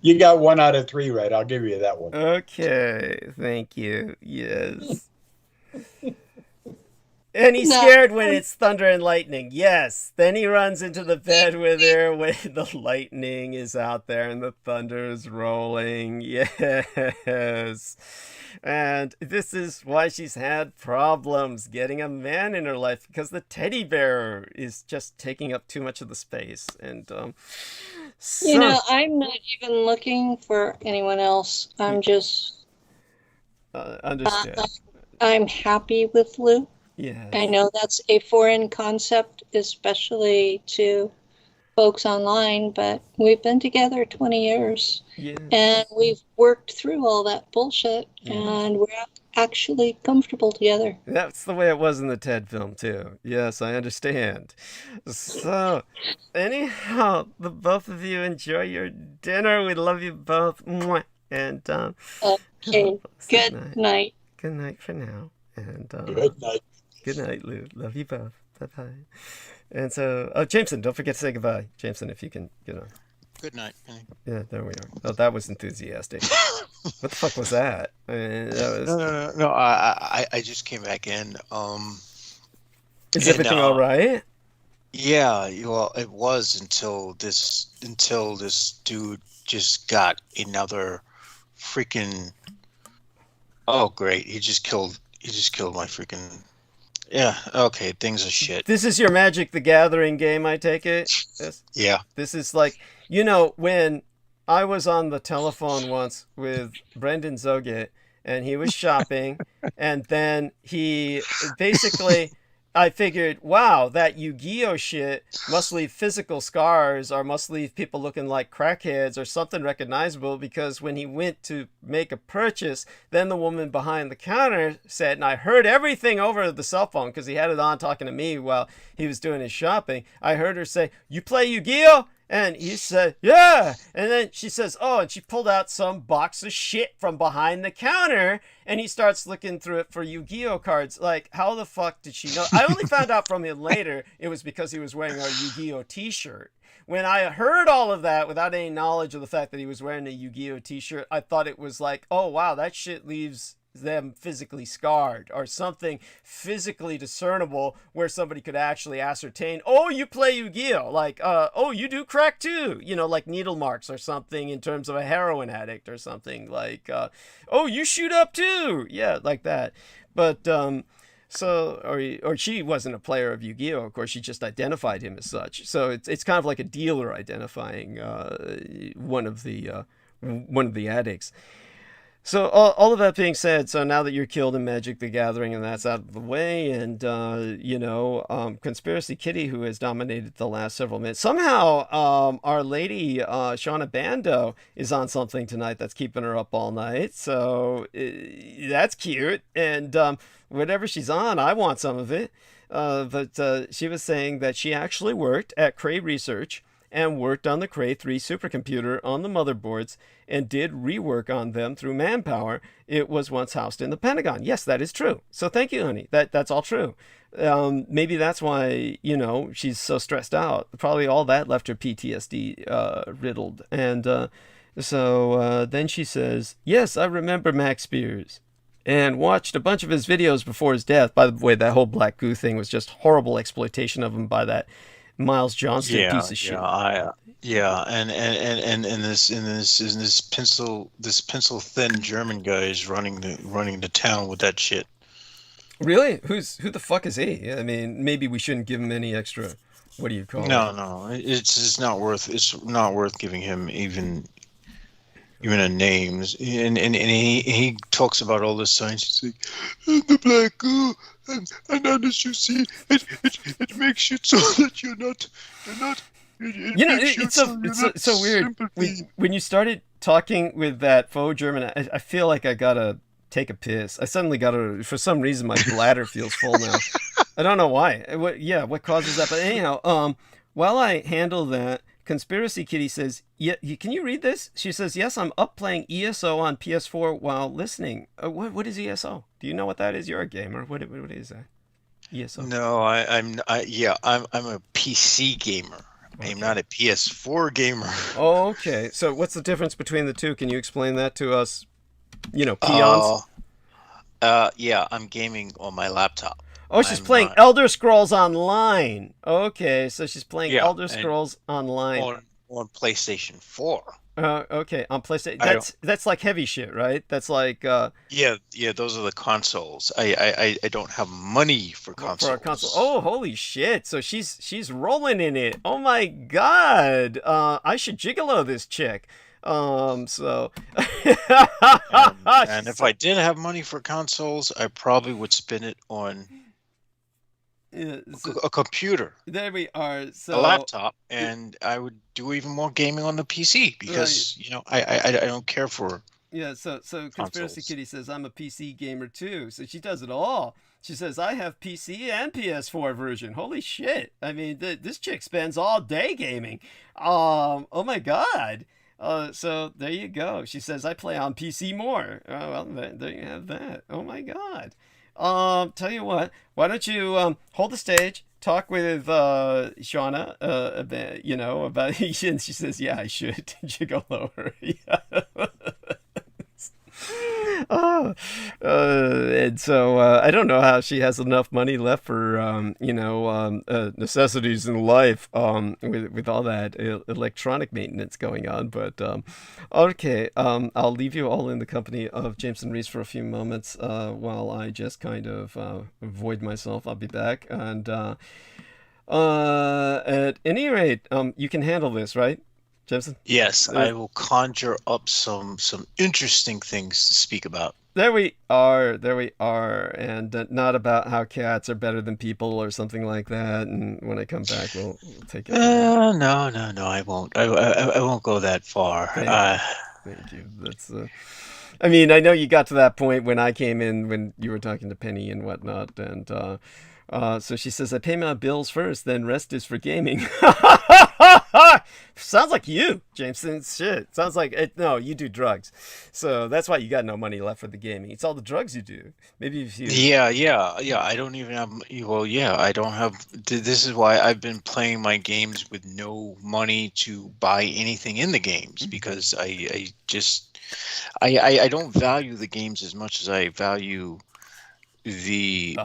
You got 1 out of 3 right. I'll give you that one. Okay, thank you. Yes. And he's scared when it's thunder and lightning. Yes. Then he runs into the bed with her when the lightning is out there and the thunder is rolling. Yes. And this is why she's had problems getting a man in her life, because the teddy bear is just taking up too much of the space. And I'm not even looking for anyone else. I'm just understand. I'm happy with Lou. Yes. I know that's a foreign concept, especially to folks online, but we've been together 20 years. Yes. And we've worked through all that bullshit, and we're actually comfortable together. That's the way it was in the TED film, too. Yes, I understand. So, anyhow, the both of you enjoy your dinner. We love you both. Mwah. And, okay. Good night. Good night for now. And, good night. Good night, Lou. Love you both. Bye-bye. And so, Jameson, don't forget to say goodbye. Jameson, if you can get on. Good night, Penny. Yeah, there we are. Oh, that was enthusiastic. What the fuck was that? I mean, that was... No. I just came back in. Is everything all right? Yeah, well, it was until this dude just got another freaking. Oh, great! He just killed my freaking. Yeah. Okay. Things are shit. This is your Magic the Gathering game, I take it? Yes? Yeah. This is like, when I was on the telephone once with Brendan Zogit, and he was shopping, and then he basically, I figured, wow, that Yu-Gi-Oh shit must leave physical scars, or must leave people looking like crackheads or something recognizable, because when he went to make a purchase, then the woman behind the counter said, and I heard everything over the cell phone because he had it on talking to me while he was doing his shopping. I heard her say, "You play Yu-Gi-Oh?" And he said, "Yeah." And then she says, "Oh," and she pulled out some box of shit from behind the counter, and he starts looking through it for Yu-Gi-Oh cards. Like, how the fuck did she know? I only found out from him later it was because he was wearing a Yu-Gi-Oh t-shirt. When I heard all of that without any knowledge of the fact that he was wearing a Yu-Gi-Oh t-shirt, I thought it was like, oh wow, that shit leaves them physically scarred, or something physically discernible where somebody could actually ascertain, oh, you play Yu-Gi-Oh, like, oh, you do crack too, like needle marks or something in terms of a heroin addict or something, like, oh, you shoot up too, yeah, like that. But so, or she wasn't a player of Yu-Gi-Oh, of course, she just identified him as such. So it's kind of like a dealer identifying one of the addicts. So all of that being said, so now that you're killed in Magic the Gathering and that's out of the way, and Conspiracy Kitty, who has dominated the last several minutes, somehow our lady Shauna Bando is on something tonight that's keeping her up all night. So that's cute, and whatever she's on, I want some of it. But she was saying that she actually worked at Cray Research and worked on the Cray 3 supercomputer on the motherboards and did rework on them through manpower. It was once housed in the Pentagon. Yes, that is true. So thank you, honey. That's all true. Maybe that's why, she's so stressed out. Probably all that left her PTSD riddled. And so then she says, yes, I remember Max Spears and watched a bunch of his videos before his death. By the way, that whole Black Goo thing was just horrible exploitation of him by that Miles Johnston piece of shit. And this pencil thin German guy is running the town with that shit. Really? Who the fuck is he? I mean, maybe we shouldn't give him any extra. What do you call it? No. It's not worth giving him even a name. And he talks about all this science. He's like, and the Black Goo. And as you see, it makes you so that you're not. It's so weird. When you started talking with that faux German, I feel like I gotta take a piss. I suddenly gotta, for some reason, my bladder feels full now. I don't know why. What causes that? But anyhow, while I handle that, Conspiracy Kitty says, "Yeah, can you read this?" She says, "Yes, I'm up playing ESO on PS4 while listening." What is ESO? Do you know what that is? You're a gamer. What is that? ESO. No, I'm a PC gamer. Okay. I'm not a PS4 gamer. Oh, okay. So what's the difference between the two? Can you explain that to us? Peons. Yeah, I'm gaming on my laptop. Oh, she's playing Elder Scrolls Online. Okay, so she's playing Elder Scrolls Online on PlayStation 4. Okay, on PlayStation. That's like heavy shit, right? That's like yeah, those are the consoles. I don't have money for consoles. For a console. Oh, holy shit. So she's rolling in it. Oh my god. I should gigolo this chick. So and if I did have money for consoles, I probably would spend it on a computer. There we are. So a laptop, and I would do even more gaming on the PC because I don't care for. Yeah, so Conspiracy Kitty says I'm a PC gamer too. So she does it all. She says I have PC and PS4 version. Holy shit! I mean, this chick spends all day gaming. Oh my god. So there you go. She says I play on PC more. Oh well, there you have that. Oh my god. Tell you what, why don't you hold the stage, talk with Shauna, about, about, and she says, yeah, I should. You go lower. Yeah. And so I don't know how she has enough money left for necessities in life with all that electronic maintenance going on. But okay, I'll leave you all in the company of Jameson Reese for a few moments while I just kind of void myself. I'll be back, and at any rate, you can handle this, right, Jameson? Yes, I will conjure up some interesting things to speak about. There we are, and not about how cats are better than people or something like that. And when I come back, we'll take it. No, I won't. I won't go that far. Thank you. That's. I mean, I know you got to that point when I came in when you were talking to Penny and whatnot, and so she says, I pay my bills first, then rest is for gaming. Sounds like you, Jameson. Shit. Sounds like it. No, you do drugs. So that's why you got no money left for the gaming. It's all the drugs you do. Maybe if you... Yeah. I don't even have... Well, yeah, I don't have... This is why I've been playing my games with no money to buy anything in the games, because I don't value the games as much as I value the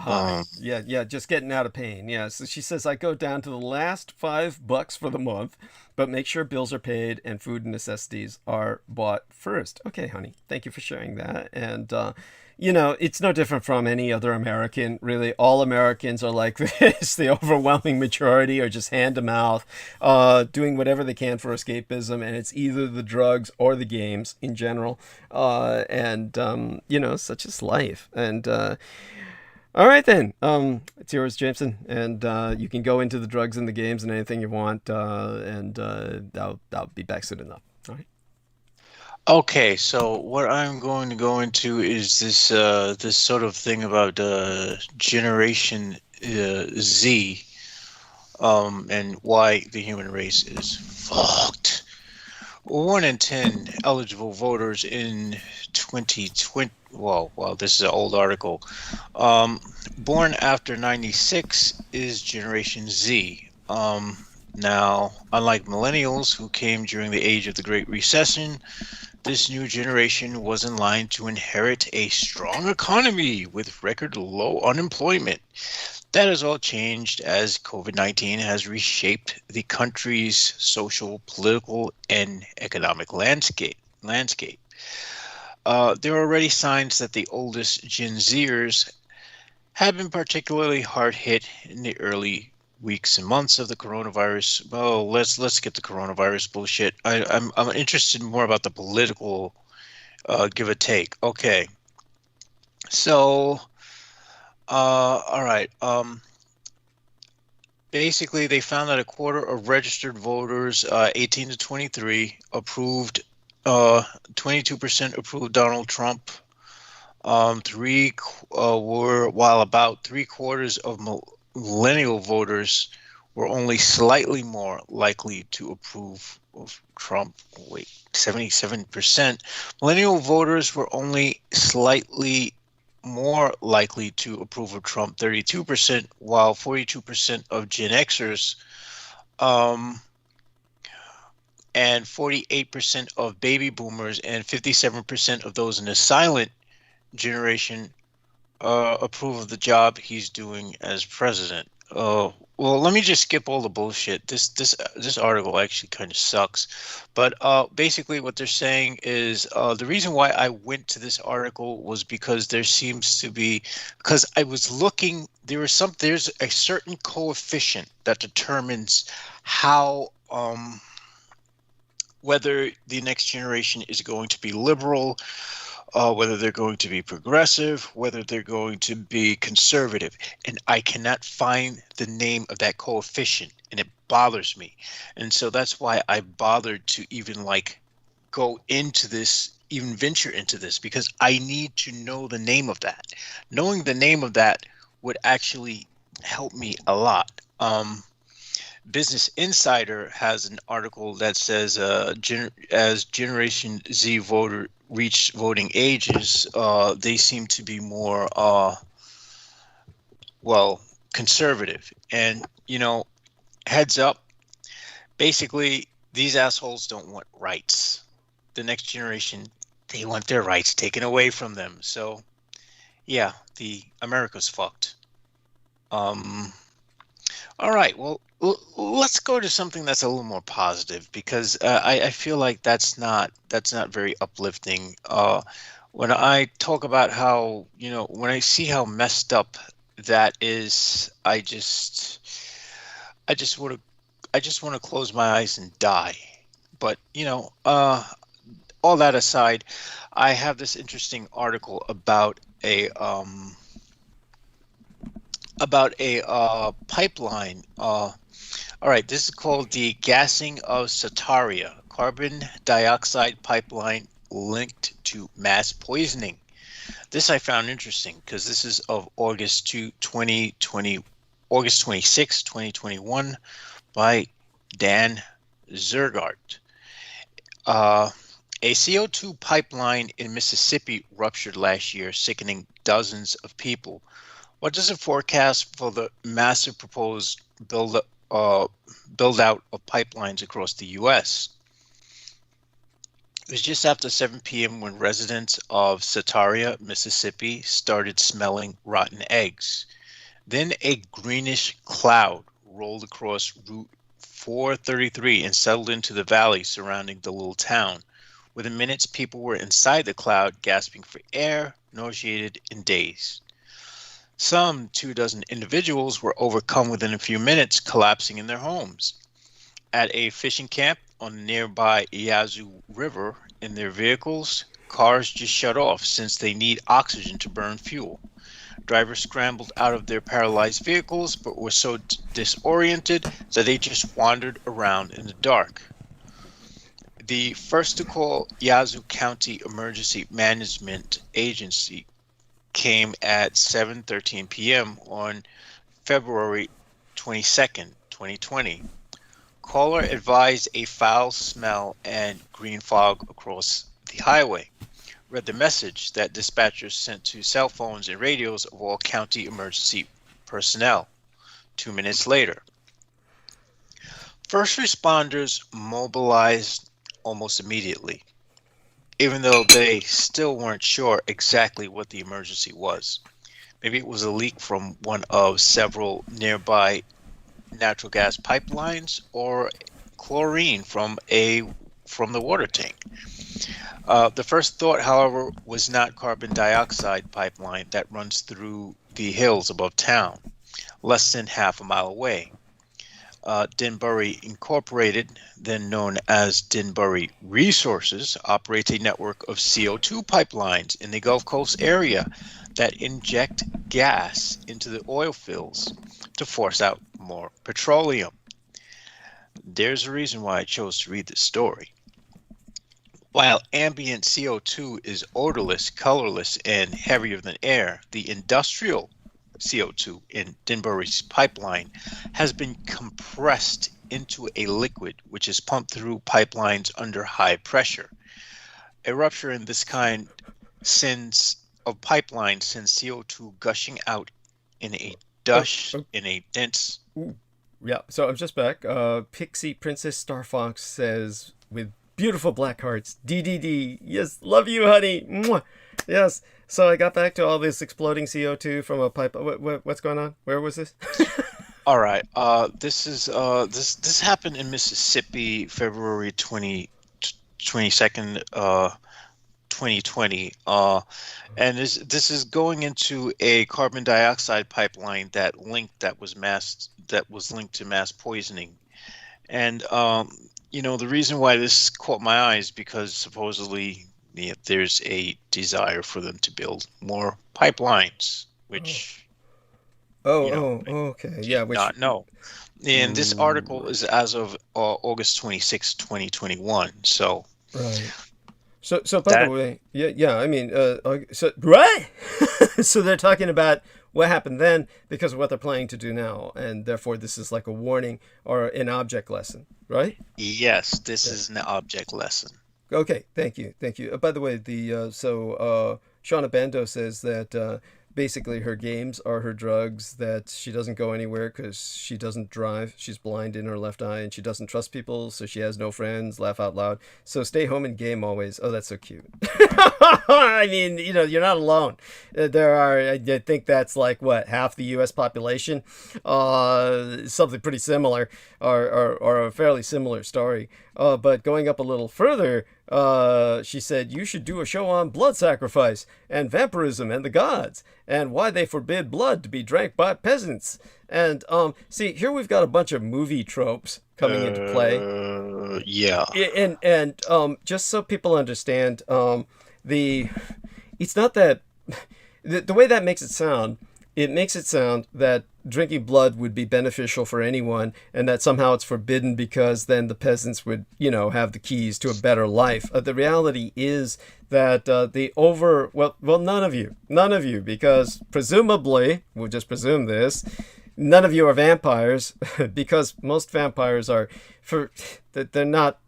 just getting out of pain. Yeah, so she says, I go down to the last $5 for the month, but make sure bills are paid and food and necessities are bought first. Okay, honey, thank you for sharing that. And it's no different from any other American, really. All Americans are like this. The overwhelming majority are just hand to mouth, doing whatever they can for escapism, and it's either the drugs or the games in general. Such is life. And all right then, it's yours, Jameson, and you can go into the drugs and the games and anything you want, and I'll be back soon enough. All right. Okay, so what I'm going to go into is this this sort of thing about Generation Z, and why the human race is fucked. 1 in 10 eligible voters in 2020. Well, this is an old article. Born after 96 is Generation Z. Now, unlike millennials who came during the age of the Great Recession, this new generation was in line to inherit a strong economy with record low unemployment. That has all changed as COVID-19 has reshaped the country's social, political, and economic landscape. There are already signs that the oldest Gen Zers have been particularly hard hit in the early weeks and months of the coronavirus. Well, let's get the coronavirus bullshit. I'm interested more about the political give or take. Okay, so all right. Basically, they found that a quarter of registered voters, 18 to 23, approved. 22% approved Donald Trump. While about 3/4 of millennial voters were only slightly more likely to approve of Trump. 77%. Millennial voters were only slightly more likely to approve of Trump, 32%, while 42% of Gen Xers and 48% of baby boomers and 57% of those in the silent generation approve of the job he's doing as president. Well, let me just skip all the bullshit. This article actually kind of sucks. But basically what they're saying is the reason why I went to this article was because there seems to be, because I was looking, there's a certain coefficient that determines how whether the next generation is going to be liberal, whether they're going to be progressive, whether they're going to be conservative. And I cannot find the name of that coefficient, and it bothers me. And so that's why I bothered to even go into this, even venture into this, because I need to know the name of that. Knowing the name of that would actually help me a lot. Business Insider has an article that says as Generation Z voter reach voting ages, they seem to be more well, conservative. And, heads up, basically, these assholes don't want rights. The next generation, they want their rights taken away from them. So, yeah, the America's fucked. All right, well, let's go to something that's a little more positive, because I feel like that's not very uplifting. When I talk about how, when I see how messed up that is, I just want to close my eyes and die. But all that aside, I have this interesting article about a pipeline. All right, this is called the gassing of Sataria, carbon dioxide pipeline linked to mass poisoning. This I found interesting because this is of August 26, 2021, by Dan Zergart. A CO2 pipeline in Mississippi ruptured last year, sickening dozens of people. What does it forecast for the massive proposed build out of pipelines across the U.S.? It was just after 7 p.m. when residents of Sataria, Mississippi, started smelling rotten eggs. Then a greenish cloud rolled across Route 433 and settled into the valley surrounding the little town. Within minutes, people were inside the cloud, gasping for air, nauseated, and dazed. Some 24 individuals were overcome within a few minutes, collapsing in their homes. At a fishing camp on the nearby Yazoo River, in their vehicles, cars just shut off since they need oxygen to burn fuel. Drivers scrambled out of their paralyzed vehicles, but were so disoriented that they just wandered around in the dark. The first to call Yazoo County Emergency Management Agency came at 7:13 p.m. on February 22nd, 2020. Caller advised a foul smell and green fog across the highway. Read the message that dispatchers sent to cell phones and radios of all county emergency personnel. 2 minutes later, first responders mobilized almost immediately, even though they still weren't sure exactly what the emergency was. Maybe it was a leak from one of several nearby natural gas pipelines, or chlorine from the water tank. The first thought, however, was not carbon dioxide pipeline that runs through the hills above town, less than half a mile away. Denbury Incorporated, then known as Denbury Resources, operates a network of CO2 pipelines in the Gulf Coast area that inject gas into the oil fields to force out more petroleum. There's a reason why I chose to read this story. While ambient CO2 is odorless, colorless, and heavier than air, the industrial CO2 in Denbury's pipeline has been compressed into a liquid which is pumped through pipelines under high pressure. A rupture in this kind of pipeline sends CO2 gushing out in a dense. Yeah, so I'm just back. Pixie Princess Star Fox says, with beautiful black hearts, DDD, yes, love you, honey. Mwah. Yes. So I got back to all this exploding CO2 from a pipe. What's going on? Where was this? All right. This happened in Mississippi, February 22nd, 2020. And this is going into a carbon dioxide pipeline that was linked to mass poisoning. And the reason why this caught my eye is because supposedly there's a desire for them to build more pipelines, which okay, yeah, which not know. And this article is as of August 26, 2021. So right. So by the way, yeah. I mean, so right. So they're talking about what happened then because of what they're planning to do now, and therefore this is like a warning or an object lesson, right? Yes, this is an object lesson. Okay, thank you. By the way, the Shauna Bando says that basically her games are her drugs, that she doesn't go anywhere because she doesn't drive. She's blind in her left eye, and she doesn't trust people, so she has no friends. Laugh out loud. So stay home and game always. Oh, that's so cute. I mean, you're not alone. There are, I think that's like, what, half the U.S. population? Something pretty similar, or a fairly similar story. But going up a little further, she said, you should do a show on blood sacrifice and vampirism and the gods and why they forbid blood to be drank by peasants. And see, here we've got a bunch of movie tropes coming into play. Yeah. And just so people understand, it's not that the way that makes it sound. It makes it sound that drinking blood would be beneficial for anyone, and that somehow it's forbidden because then the peasants would, have the keys to a better life. The reality is that none of you, because presumably, we'll just presume this, none of you are vampires, because most vampires they're not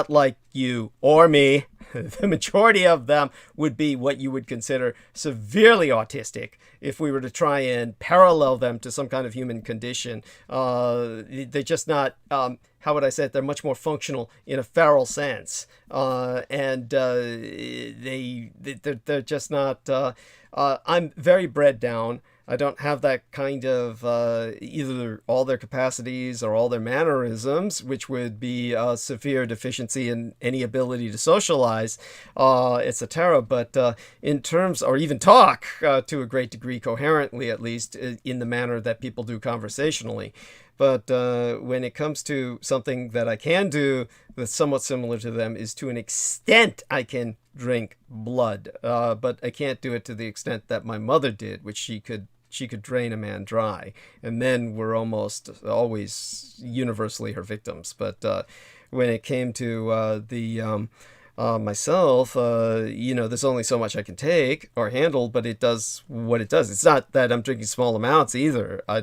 like you or me. The majority of them would be what you would consider severely autistic if we were to try and parallel them to some kind of human condition. They're just not, how would I say it? They're much more functional in a feral sense. And they're just not, I'm very bred down. I don't have that kind of either all their capacities or all their mannerisms, which would be a severe deficiency in any ability to socialize, etc. But in terms, or even talk to a great degree coherently, at least in the manner that people do conversationally. But when it comes to something that I can do that's somewhat similar to them, is to an extent I can drink blood, but I can't do it to the extent that my mother did, which she could drain a man dry, and men were almost always universally her victims. But when it came to myself, there's only so much I can take or handle, but it does what it does. It's not that I'm drinking small amounts either. I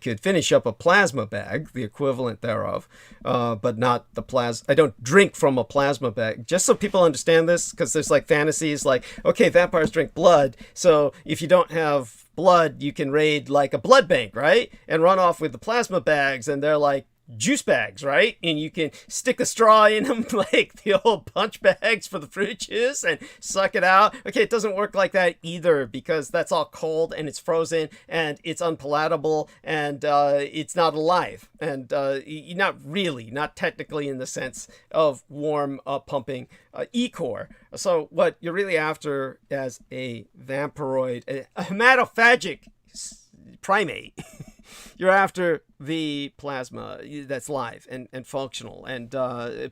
could finish up a plasma bag, the equivalent thereof, but not the plasma. I don't drink from a plasma bag, just so people understand this, because there's like fantasies like, okay, vampires drink blood, so if you don't have blood, you can raid like a blood bank, right? And run off with the plasma bags, and they're like juice bags, right? And you can stick a straw in them like the old punch bags for the fruit juice and suck it out. Okay, it doesn't work like that either, because that's all cold and it's frozen and it's unpalatable and it's not alive. And not technically in the sense of warm pumping E-core. So what you're really after as a vampiroid, a hematophagic primate, you're after the plasma that's live and functional and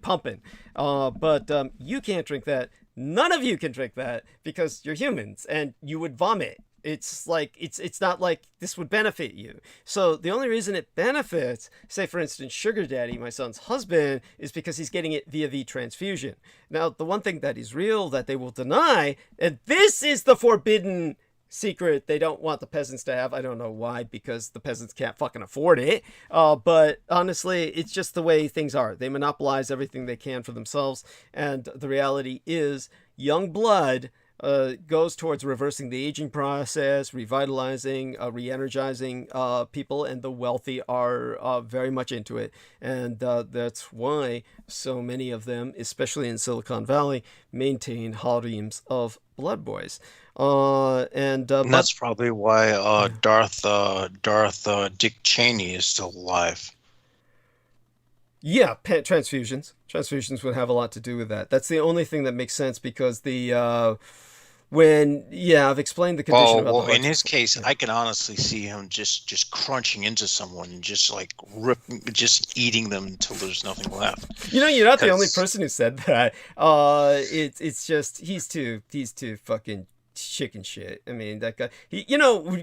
pumping. But you can't drink that. None of you can drink that because you're humans and you would vomit. It's like, it's not like this would benefit you. So the only reason it benefits, say for instance, Sugar Daddy, my son's husband, is because he's getting it via transfusion. Now, the one thing that is real that they will deny, and this is the forbidden secret they don't want the peasants to have. I don't know why, because the peasants can't fucking afford it. But honestly, it's just the way things are. They monopolize everything they can for themselves. And the reality is young blood goes towards reversing the aging process, revitalizing, re-energizing people, and the wealthy are very much into it. And that's why so many of them, especially in Silicon Valley, maintain harems of blood boys. And that's probably why Darth Dick Cheney is still alive. Yeah, transfusions would have a lot to do with that. That's the only thing that makes sense, because I've explained the condition about the heart. In his case, I can honestly see him just crunching into someone and just like just eating them until there's nothing left. You're not the only person who said that. It's just he's too fucking chicken shit. I mean, that guy.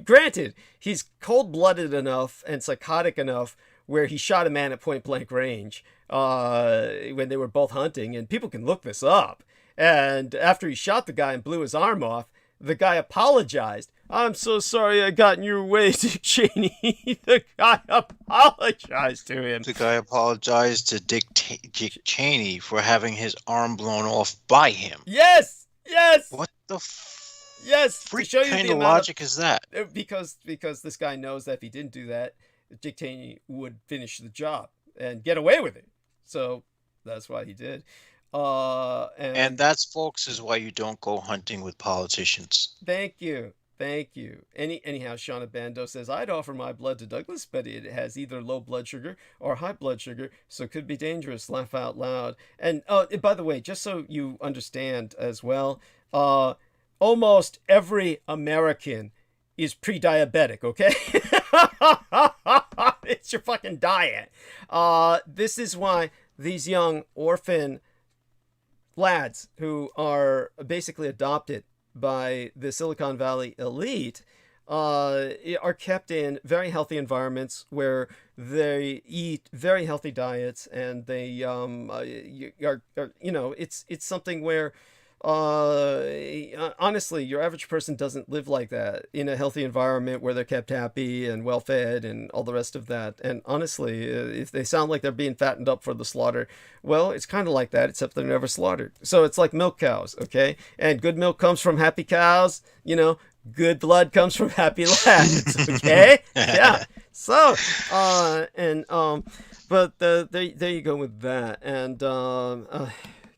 Granted, he's cold-blooded enough and psychotic enough where he shot a man at point blank range when they were both hunting, and people can look this up. And after he shot the guy and blew his arm off, the guy apologized. I'm so sorry I got in your way, Dick Cheney. The guy apologized to him. The guy apologized to Dick Cheney for having his arm blown off by him. Yes! What the Yes, to freak show you kind the of amount logic is that? because this guy knows that if he didn't do that, Dick Cheney would finish the job and get away with it. So that's why he did. And that's, folks, is why you don't go hunting with politicians. Thank you. Anyhow, Shauna Bando says, I'd offer my blood to Douglas, but it has either low blood sugar or high blood sugar, so it could be dangerous. Laugh out loud. And by the way, just so you understand as well, almost every American is pre-diabetic, okay? It's your fucking diet. This is why these young orphan lads who are basically adopted by the Silicon Valley elite are kept in very healthy environments where they eat very healthy diets, and they are it's something where honestly, your average person doesn't live like that in a healthy environment where they're kept happy and well fed and all the rest of that. And honestly, if they sound like they're being fattened up for the slaughter, well, it's kind of like that, except they're never slaughtered. So it's like milk cows, okay? And good milk comes from happy cows, good blood comes from happy lads, okay? Yeah. So, but there you go with that. And,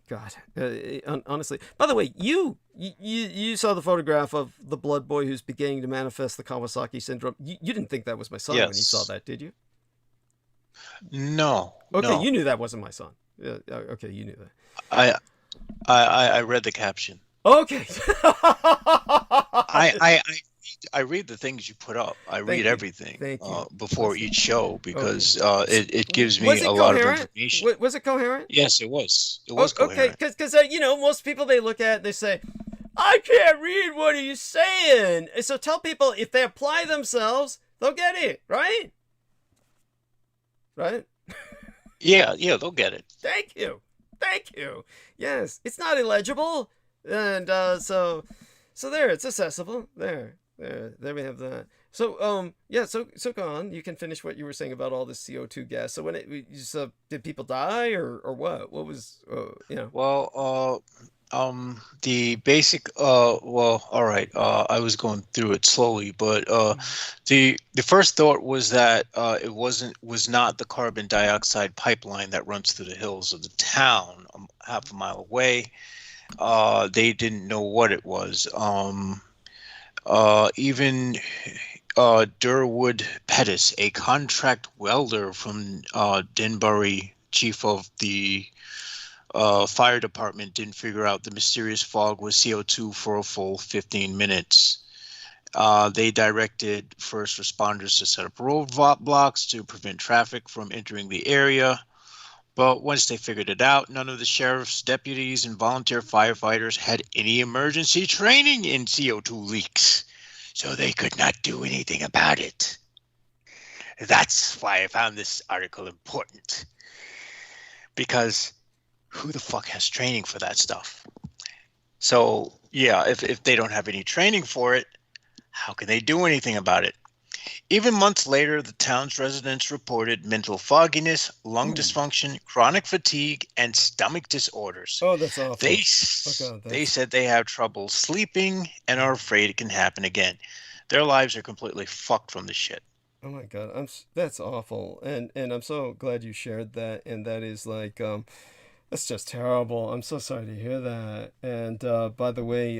God, honestly. By the way, you saw the photograph of the blood boy who's beginning to manifest the Kawasaki syndrome. You didn't think that was my son when you saw that, did you? No. Okay, no. You knew that wasn't my son. Yeah, okay, you knew that. I read the caption. Okay. I read the things you put up. I read everything before you. Each show because it gives me a lot of information. Was it coherent? Yes, it was. It was coherent. Okay, because most people they look at, they say, I can't read what he's saying. So tell people if they apply themselves, they'll get it, right? Right? Yeah, they'll get it. Thank you. Yes, it's not illegible, and so there, it's accessible. There we have that. So so go on. You can finish what you were saying about all this CO2 gas. So did people die or what? What was Well, the basic all right. I was going through it slowly, but the first thought was that it was not the carbon dioxide pipeline that runs through the hills of the town half a mile away. They didn't know what it was. Even Durwood Pettis, a contract welder from Denbury, chief of the fire department, didn't figure out the mysterious fog was CO2 for a full 15 minutes. They directed first responders to set up roadblocks to prevent traffic from entering the area. But once they figured it out, none of the sheriff's deputies and volunteer firefighters had any emergency training in CO2 leaks, so they could not do anything about it. That's why I found this article important, because who the fuck has training for that stuff? So yeah, if they don't have any training for it, how can they do anything about it? Even months later, the town's residents reported mental fogginess, lung dysfunction, chronic fatigue, and stomach disorders. Oh, that's awful. They said they have trouble sleeping and are afraid it can happen again. Their lives are completely fucked from this shit. Oh my God, that's awful, and I'm so glad you shared that. And that is like, that's just terrible. I'm so sorry to hear that. And by the way,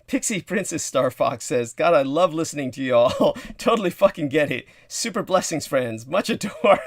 Pixie Princess Star Fox says, God, I love listening to y'all. Totally fucking get it. Super blessings, friends. Much adore.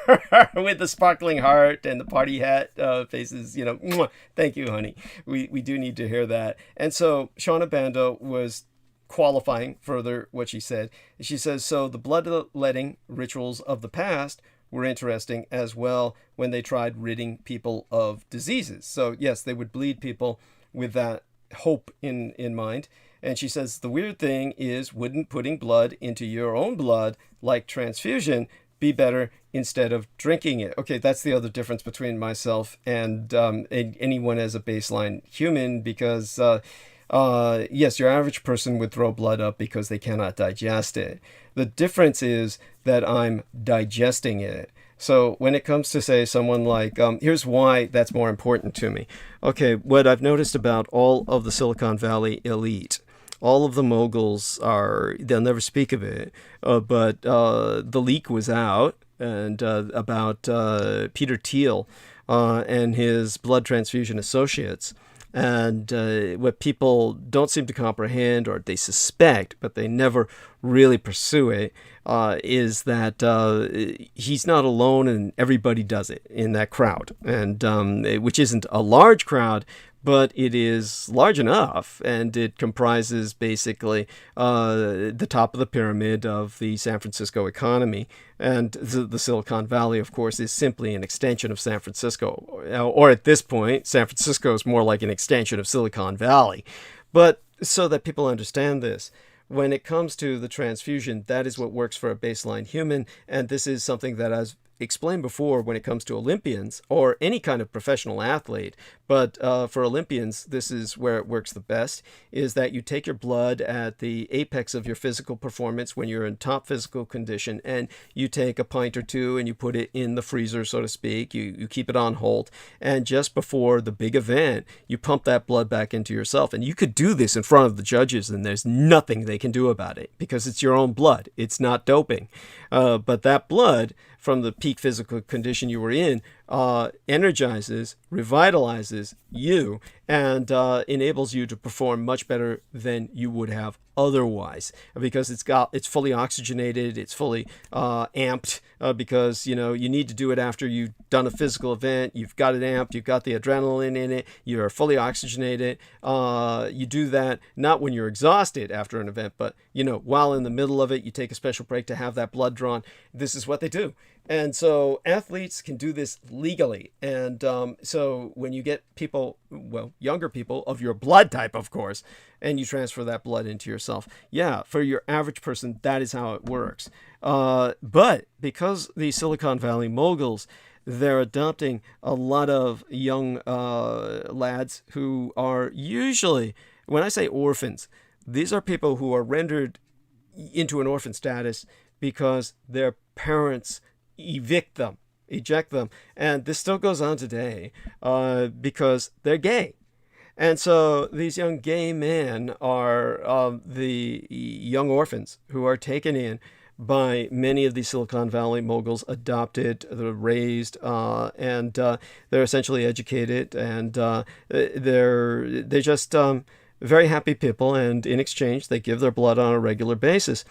With the sparkling heart and the party hat faces, Mwah. Thank you, honey. We do need to hear that. And so Shauna Bando was qualifying further what she said. She says, so the bloodletting rituals of the past were interesting as well when they tried ridding people of diseases. So yes, they would bleed people with that hope in mind. And she says, the weird thing is, wouldn't putting blood into your own blood, like transfusion, be better instead of drinking it? Okay, that's the other difference between myself and anyone as a baseline human, because yes, your average person would throw blood up because they cannot digest it. The difference is that I'm digesting it. So when it comes to, say, someone like, here's why that's more important to me. Okay, what I've noticed about all of the Silicon Valley elite, all of the moguls they'll never speak of it, but the leak was out and about Peter Thiel and his blood transfusion associates. And what people don't seem to comprehend, or they suspect, but they never really pursue it, is that he's not alone and everybody does it in that crowd. And which isn't a large crowd, but it is large enough, and it comprises basically the top of the pyramid of the San Francisco economy. And the Silicon Valley, of course, is simply an extension of San Francisco. Or at this point, San Francisco is more like an extension of Silicon Valley. But so that people understand this, when it comes to the transfusion, that is what works for a baseline human. And this is something that I've explained before when it comes to Olympians or any kind of professional athlete. But for Olympians, this is where it works the best, is that you take your blood at the apex of your physical performance when you're in top physical condition, and you take a pint or two and you put it in the freezer, so to speak. You keep it on hold. And just before the big event, you pump that blood back into yourself. And you could do this in front of the judges, and there's nothing they can do about it because it's your own blood. It's not doping. But that blood from the peak physical condition you were in energizes, revitalizes you, and enables you to perform much better than you would have otherwise, because it's fully oxygenated, it's fully amped, because you need to do it after you've done a physical event. You've got it amped, you've got the adrenaline in it, you're fully oxygenated. You do that not when you're exhausted after an event, but while in the middle of it, you take a special break to have that blood drawn. This is what they do. And so athletes can do this legally. And so when you get people, well, younger people of your blood type, of course, and you transfer that blood into yourself, yeah, for your average person, that is how it works. But because the Silicon Valley moguls, they're adopting a lot of young lads who are usually, when I say orphans, these are people who are rendered into an orphan status because their parents eject them. And this still goes on today because they're gay. And so these young gay men are the young orphans who are taken in by many of the Silicon Valley moguls, adopted, raised, and they're essentially educated, and they're just very happy people, and in exchange they give their blood on a regular basis.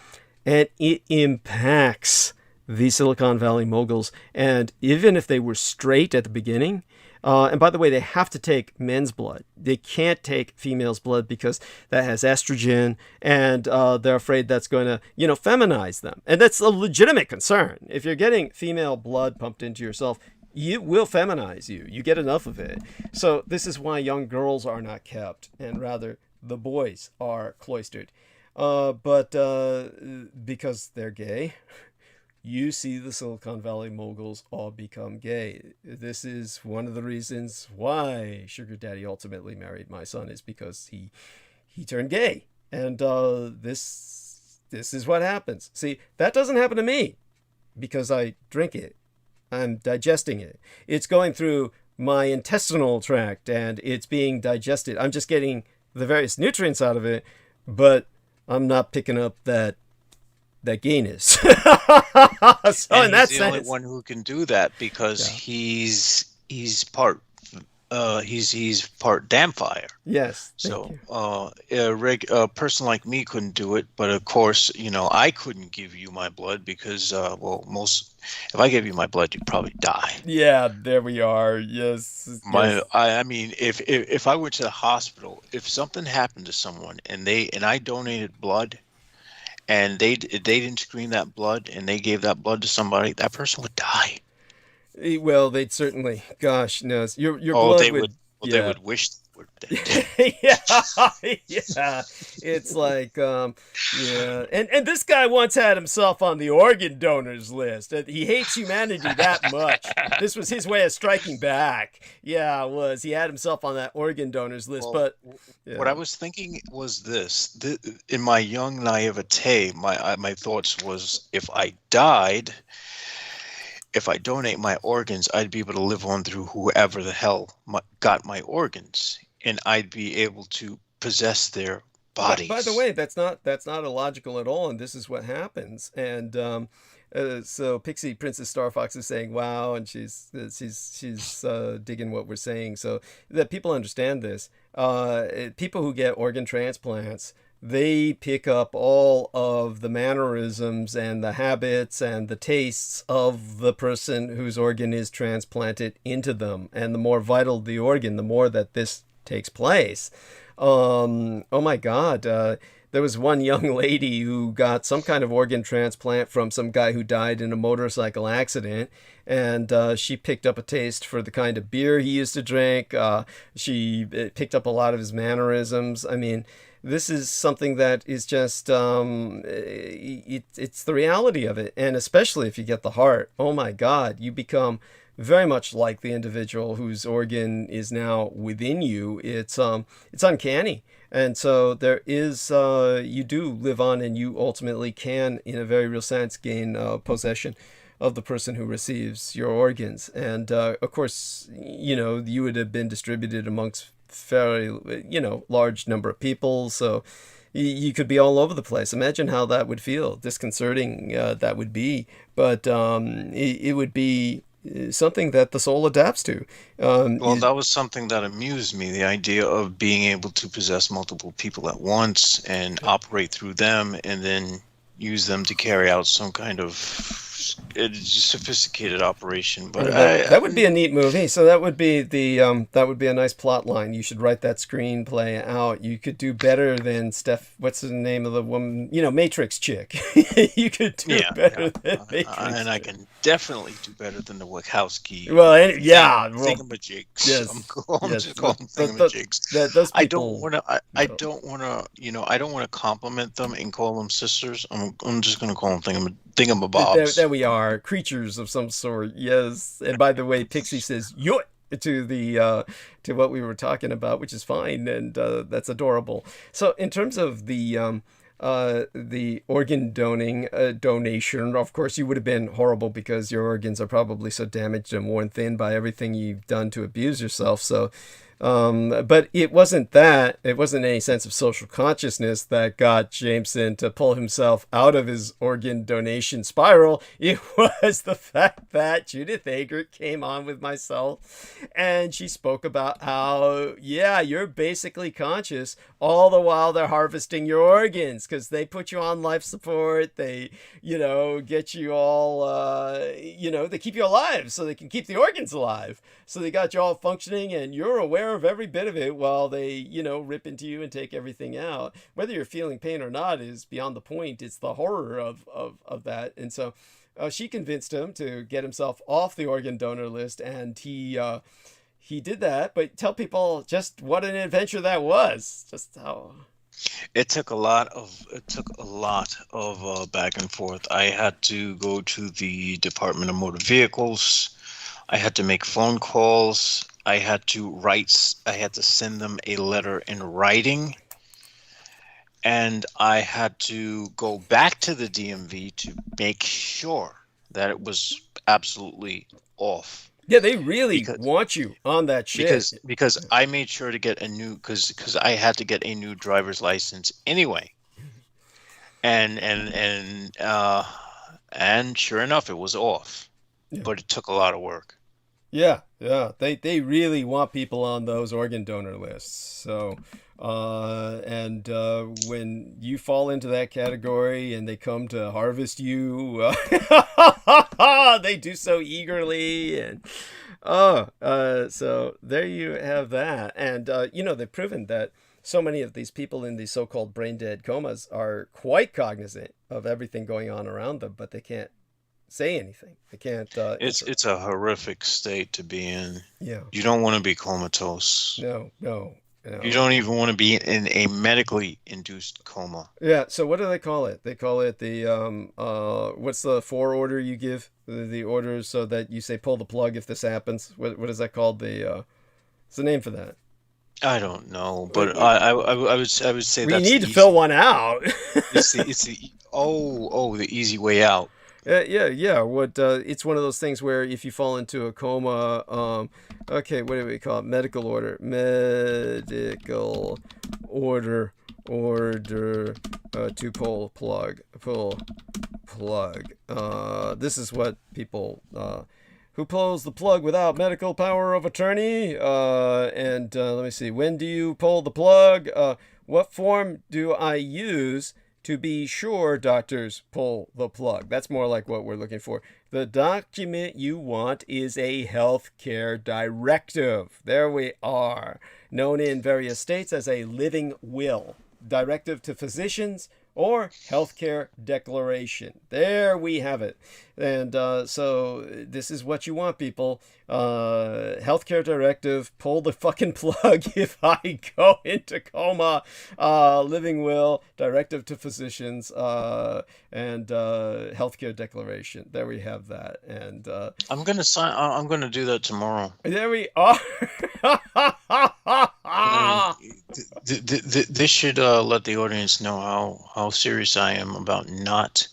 And it impacts the Silicon Valley moguls. And even if they were straight at the beginning, and by the way, they have to take men's blood. They can't take females' blood because that has estrogen, and they're afraid that's going to, feminize them. And that's a legitimate concern. If you're getting female blood pumped into yourself, it will feminize you. You get enough of it. So this is why young girls are not kept, and rather the boys are cloistered. But because they're gay, you see the Silicon Valley moguls all become gay. This is one of the reasons why Sugar Daddy ultimately married my son, is because he turned gay. And this is what happens. See, that doesn't happen to me because I drink it. I'm digesting it. It's going through my intestinal tract and it's being digested. I'm just getting the various nutrients out of it, but I'm not picking up that gayness. So And in that he's the only sense, one who can do that because he's part Damfire. yes. Thank So you. a person like me couldn't do it, but of course, I couldn't give you my blood because if I gave you my blood, you'd probably die. Yeah, there we are. Yes. Yes. I mean, if I went to the hospital, if something happened to someone and I donated blood, and they didn't screen that blood and they gave that blood to somebody, that person would die. Well, they'd certainly. Gosh, no. Your Oh, blood they would. would. Well, Yeah. they would wish they were dead. Yeah. It's like, yeah. And this guy once had himself on the organ donors list. He hates humanity that much. This was his way of striking back. Yeah, it was. He had himself on that organ donors list. Well, But yeah. What I was thinking was this. In my young naivete, my thoughts was, if I died, if I donate my organs, I'd be able to live on through whoever the hell got my organs, and I'd be able to possess their bodies. By the way, that's not illogical at all, and this is what happens. And so Pixie Princess Star Fox is saying wow, and she's digging what we're saying, so that people understand this. People who get organ transplants, they pick up all of the mannerisms and the habits and the tastes of the person whose organ is transplanted into them. And the more vital the organ, the more that this takes place. Oh my God. There was one young lady who got some kind of organ transplant from some guy who died in a motorcycle accident. And she picked up a taste for the kind of beer he used to drink. She picked up a lot of his mannerisms. I mean, this is something that is just, it's the reality of it. And especially if you get the heart, oh my God, you become very much like the individual whose organ is now within you. It's uncanny. And so there is, you do live on, and you ultimately can, in a very real sense, gain possession of the person who receives your organs. And of course, you would have been distributed amongst fairly, large number of people. So you could be all over the place. Imagine how that would feel, disconcerting that would be. But it would be something that the soul adapts to. Well, that was something that amused me, the idea of being able to possess multiple people at once and operate through them, and then use them to carry out some kind of sophisticated operation. But that would be a neat movie. So that would be that would be a nice plot line. You should write that screenplay out. You could do better than what's the name of the woman? Matrix chick. You could do better than Matrix. And I can definitely do better than the Wachowski. Well, thingamajigs. Yes, I'm just calling thingamajigs. Those people, I don't want to compliment them and call them sisters. I'm just going to call them thingamabobs. There we are, creatures of some sort. Yes. And by the way, Pixie says "yo" to what we were talking about, which is fine, and that's adorable. So in terms of the organ donation, of course, you would have been horrible because your organs are probably so damaged and worn thin by everything you've done to abuse yourself. So but it wasn't any sense of social consciousness that got Jameson to pull himself out of his organ donation spiral. It was the fact that Judith Eggert came on with myself, and she spoke about how, you're basically conscious all the while they're harvesting your organs, because they put you on life support. They, get you all, they keep you alive so they can keep the organs alive. So they got you all functioning, and you're aware of every bit of it while they, rip into you and take everything out. Whether you're feeling pain or not is beyond the point. It's the horror of that. And so she convinced him to get himself off the organ donor list, and he did that. But tell people just what an adventure that was. Just how... It took a lot of back and forth. I had to go to the Department of Motor Vehicles. I had to make phone calls. I had to send them a letter in writing. And I had to go back to the DMV to make sure that it was absolutely off. Yeah, they really want you on that shit. Because I made sure to get a new, because I had to get a new driver's license anyway. And sure enough, it was off. Yeah. But it took a lot of work. Yeah. They really want people on those organ donor lists. So, when you fall into that category and they come to harvest you, they do so eagerly. And so there you have that. And they've proven that so many of these people in these so-called brain dead comas are quite cognizant of everything going on around them, but they can't say anything. They can't. It's a horrific state to be in. Yeah. You don't want to be comatose. No. You don't even want to be in a medically induced coma. Yeah. So what do they call it? They call it the what's the order you give? The orders so that you say pull the plug if this happens. What is that called? What's the name for that? I don't know, but I would say we need to fill one out. it's the easy way out. Yeah. What? It's one of those things where if you fall into a coma, okay, what do we call it? Medical order. To pull plug. This is what people. Who pulls the plug without medical power of attorney? Let me see. When do you pull the plug? What form do I use to be sure doctors pull the plug? That's more like what we're looking for. The document you want is a healthcare directive. There we are. Known in various states as a living will. Directive to physicians or healthcare declaration. There we have it. And so this is what you want, people. Healthcare directive, pull the fucking plug if I go into coma. Living will, directive to physicians, and healthcare declaration. There we have that. And I'm gonna do that tomorrow. There we are. This should let the audience know how serious I am about not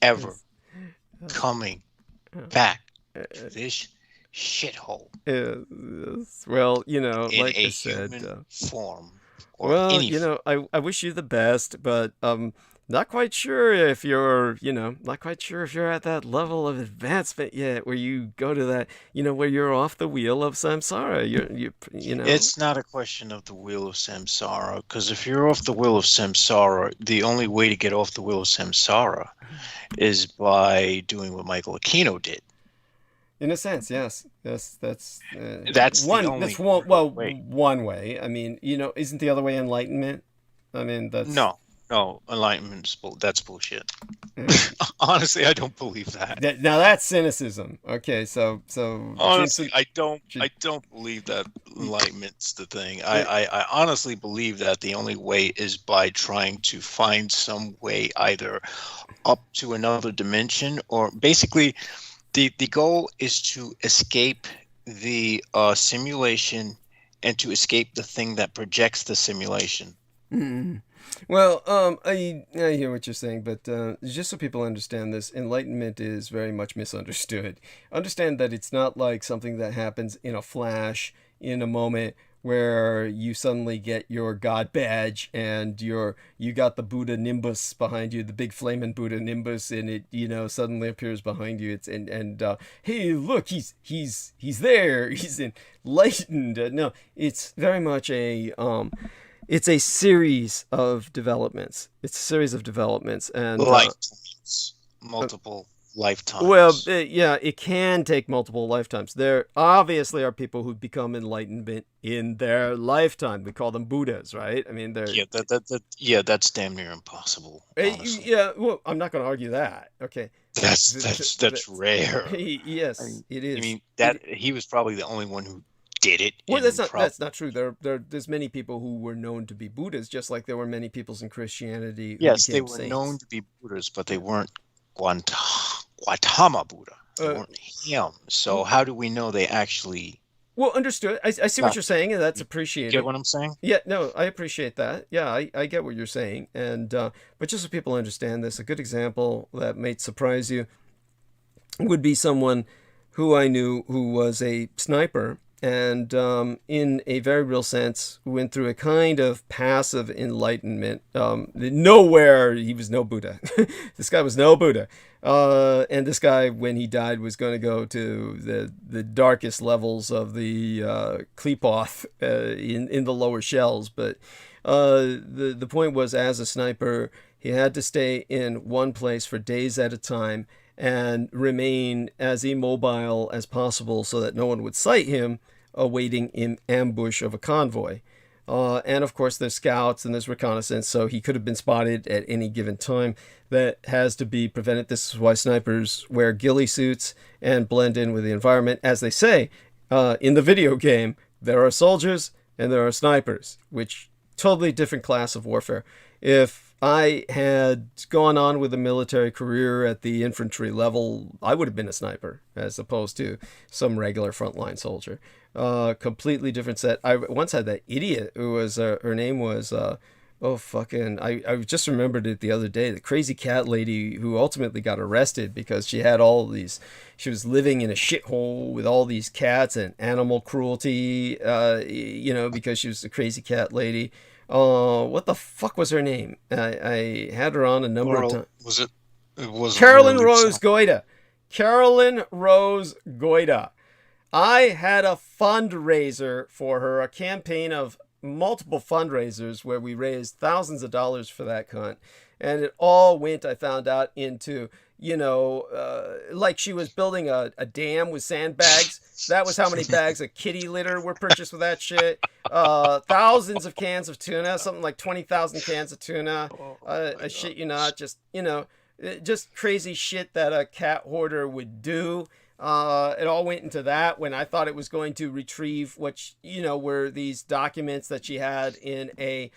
ever coming back to this shithole. Well, you know, in like a I said, human form. Or well, any you know, I wish you the best, but not quite sure if you're at that level of advancement yet, where you go to that, where you're off the wheel of samsara. You know. It's not a question of the wheel of samsara, because if you're off the wheel of samsara, the only way to get off the wheel of samsara is by doing what Michael Aquino did. In a sense, yes, that's one. That's one way. I mean, isn't the other way enlightenment? I mean, that's no, enlightenment. That's bullshit. Honestly, I don't believe that. Now that's cynicism. Okay, so honestly, I don't believe that enlightenment's the thing. I honestly believe that the only way is by trying to find some way either up to another dimension, or basically the goal is to escape the simulation and to escape the thing that projects the simulation. Mm. Well, I hear what you're saying, but just so people understand this, enlightenment is very much misunderstood. Understand that it's not like something that happens in a flash, in a moment, where you suddenly get your God badge and you got the Buddha nimbus behind you, the big flaming Buddha nimbus, and it suddenly appears behind you. It's and hey, look, he's there, he's enlightened. No, it's very much it's a series of developments. And lifetimes, multiple lifetimes. Well, yeah, it can take multiple lifetimes. There obviously are people who become enlightenment in their lifetime. We call them Buddhas, right? I mean, they're that's damn near impossible. Yeah, well, I'm not going to argue that. Okay, that's rare. Yes, it is. I mean, he was probably the only one who did it. Well, that's not true. There's many people who were known to be Buddhas, just like there were many peoples in Christianity who yes, they became were saints. known to be Buddhas, but they weren't Gautama Buddha. They weren't him. So how do we know they actually? Well, understood. I see what you're saying, and that's appreciated. Get what I'm saying? Yeah, no, I appreciate that. Yeah, I get what you're saying, and but just so people understand this, a good example that might surprise you would be someone who I knew who was a sniper. And in a very real sense, went through a kind of passive enlightenment. Nowhere, he was no Buddha. This guy was no Buddha. And this guy, when he died, was going to go to the darkest levels of the Klepoth in the lower shells. But the point was, as a sniper, he had to stay in one place for days at a time and remain as immobile as possible so that no one would sight him awaiting in ambush of a convoy. And of course there's scouts and there's reconnaissance, so he could have been spotted at any given time. That has to be prevented. This is why snipers wear ghillie suits and blend in with the environment. As they say in the video game, there are soldiers and there are snipers, which totally different class of warfare. If I had gone on with a military career at the infantry level, I would have been a sniper as opposed to some regular frontline soldier. Completely different set. I once had that idiot who was her name was Oh, fucking, I just remembered it the other day. The crazy cat lady who ultimately got arrested because she had all these, she was living in a shithole with all these cats and animal cruelty, because she was a crazy cat lady. What the fuck was her name? I had her on a number of times. Was it? It wasn't Carolyn Laura Rose Lutz. Goida. Carolyn Rose Goida. I had a fundraiser for her, a campaign of multiple fundraisers where we raised thousands of dollars for that cunt. And it all went, I found out, into, like she was building a dam with sandbags. That was how many bags of kitty litter were purchased with that shit. Thousands of cans of tuna, something like 20,000 cans of tuna. I shit you not, just crazy shit that a cat hoarder would do. It all went into that when I thought it was going to retrieve what, were these documents that she had in a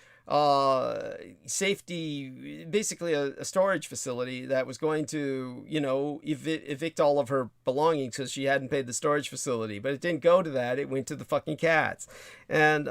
safety, basically a storage facility that was going to, evict all of her belongings because she hadn't paid the storage facility. But it didn't go to that. It went to the fucking cats. And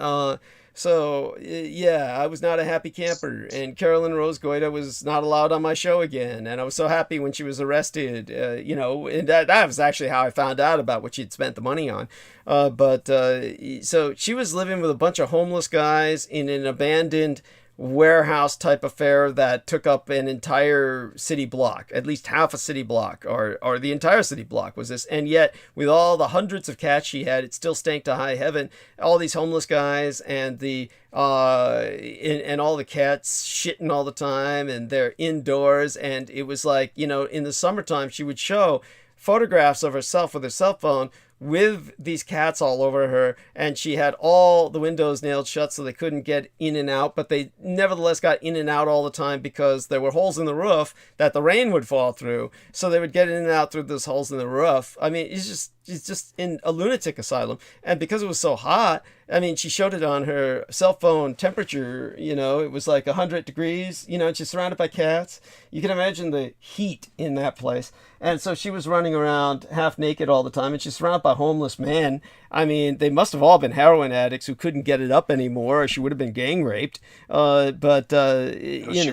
so, yeah, I was not a happy camper. And Carolyn Rose Goida was not allowed on my show again. And I was so happy when she was arrested, and that was actually how I found out about what she'd spent the money on. So she was living with a bunch of homeless guys in an abandoned warehouse type affair that took up an entire city block, at least half a city block, or the entire city block was this. And yet, with all the hundreds of cats she had, it still stank to high heaven. All these homeless guys and and all the cats shitting all the time, and they're indoors. And it was like, in the summertime, she would show photographs of herself with her cell phone with these cats all over her, and she had all the windows nailed shut so they couldn't get in and out, but they nevertheless got in and out all the time because there were holes in the roof that the rain would fall through, so they would get in and out through those holes in the roof. I mean, it's just in a lunatic asylum. And because it was so hot, I mean, she showed it on her cell phone temperature, it was like 100 degrees, and she's surrounded by cats. You can imagine the heat in that place. And so she was running around half naked all the time, and she's surrounded by homeless men. I mean, they must have all been heroin addicts who couldn't get it up anymore, or she would have been gang raped. She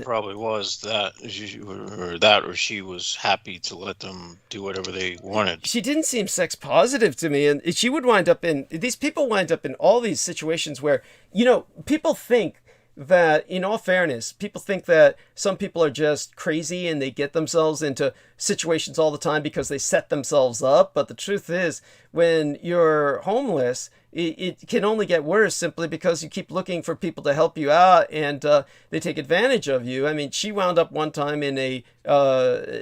probably was or she was happy to let them do whatever they wanted. She didn't seem sex positive to me, and she would these people wind up in all these situations where, people think that, in all fairness, people think that some people are just crazy and they get themselves into situations all the time because they set themselves up. But the truth is, when you're homeless, it can only get worse simply because you keep looking for people to help you out, and they take advantage of you. I mean, she wound up one time in a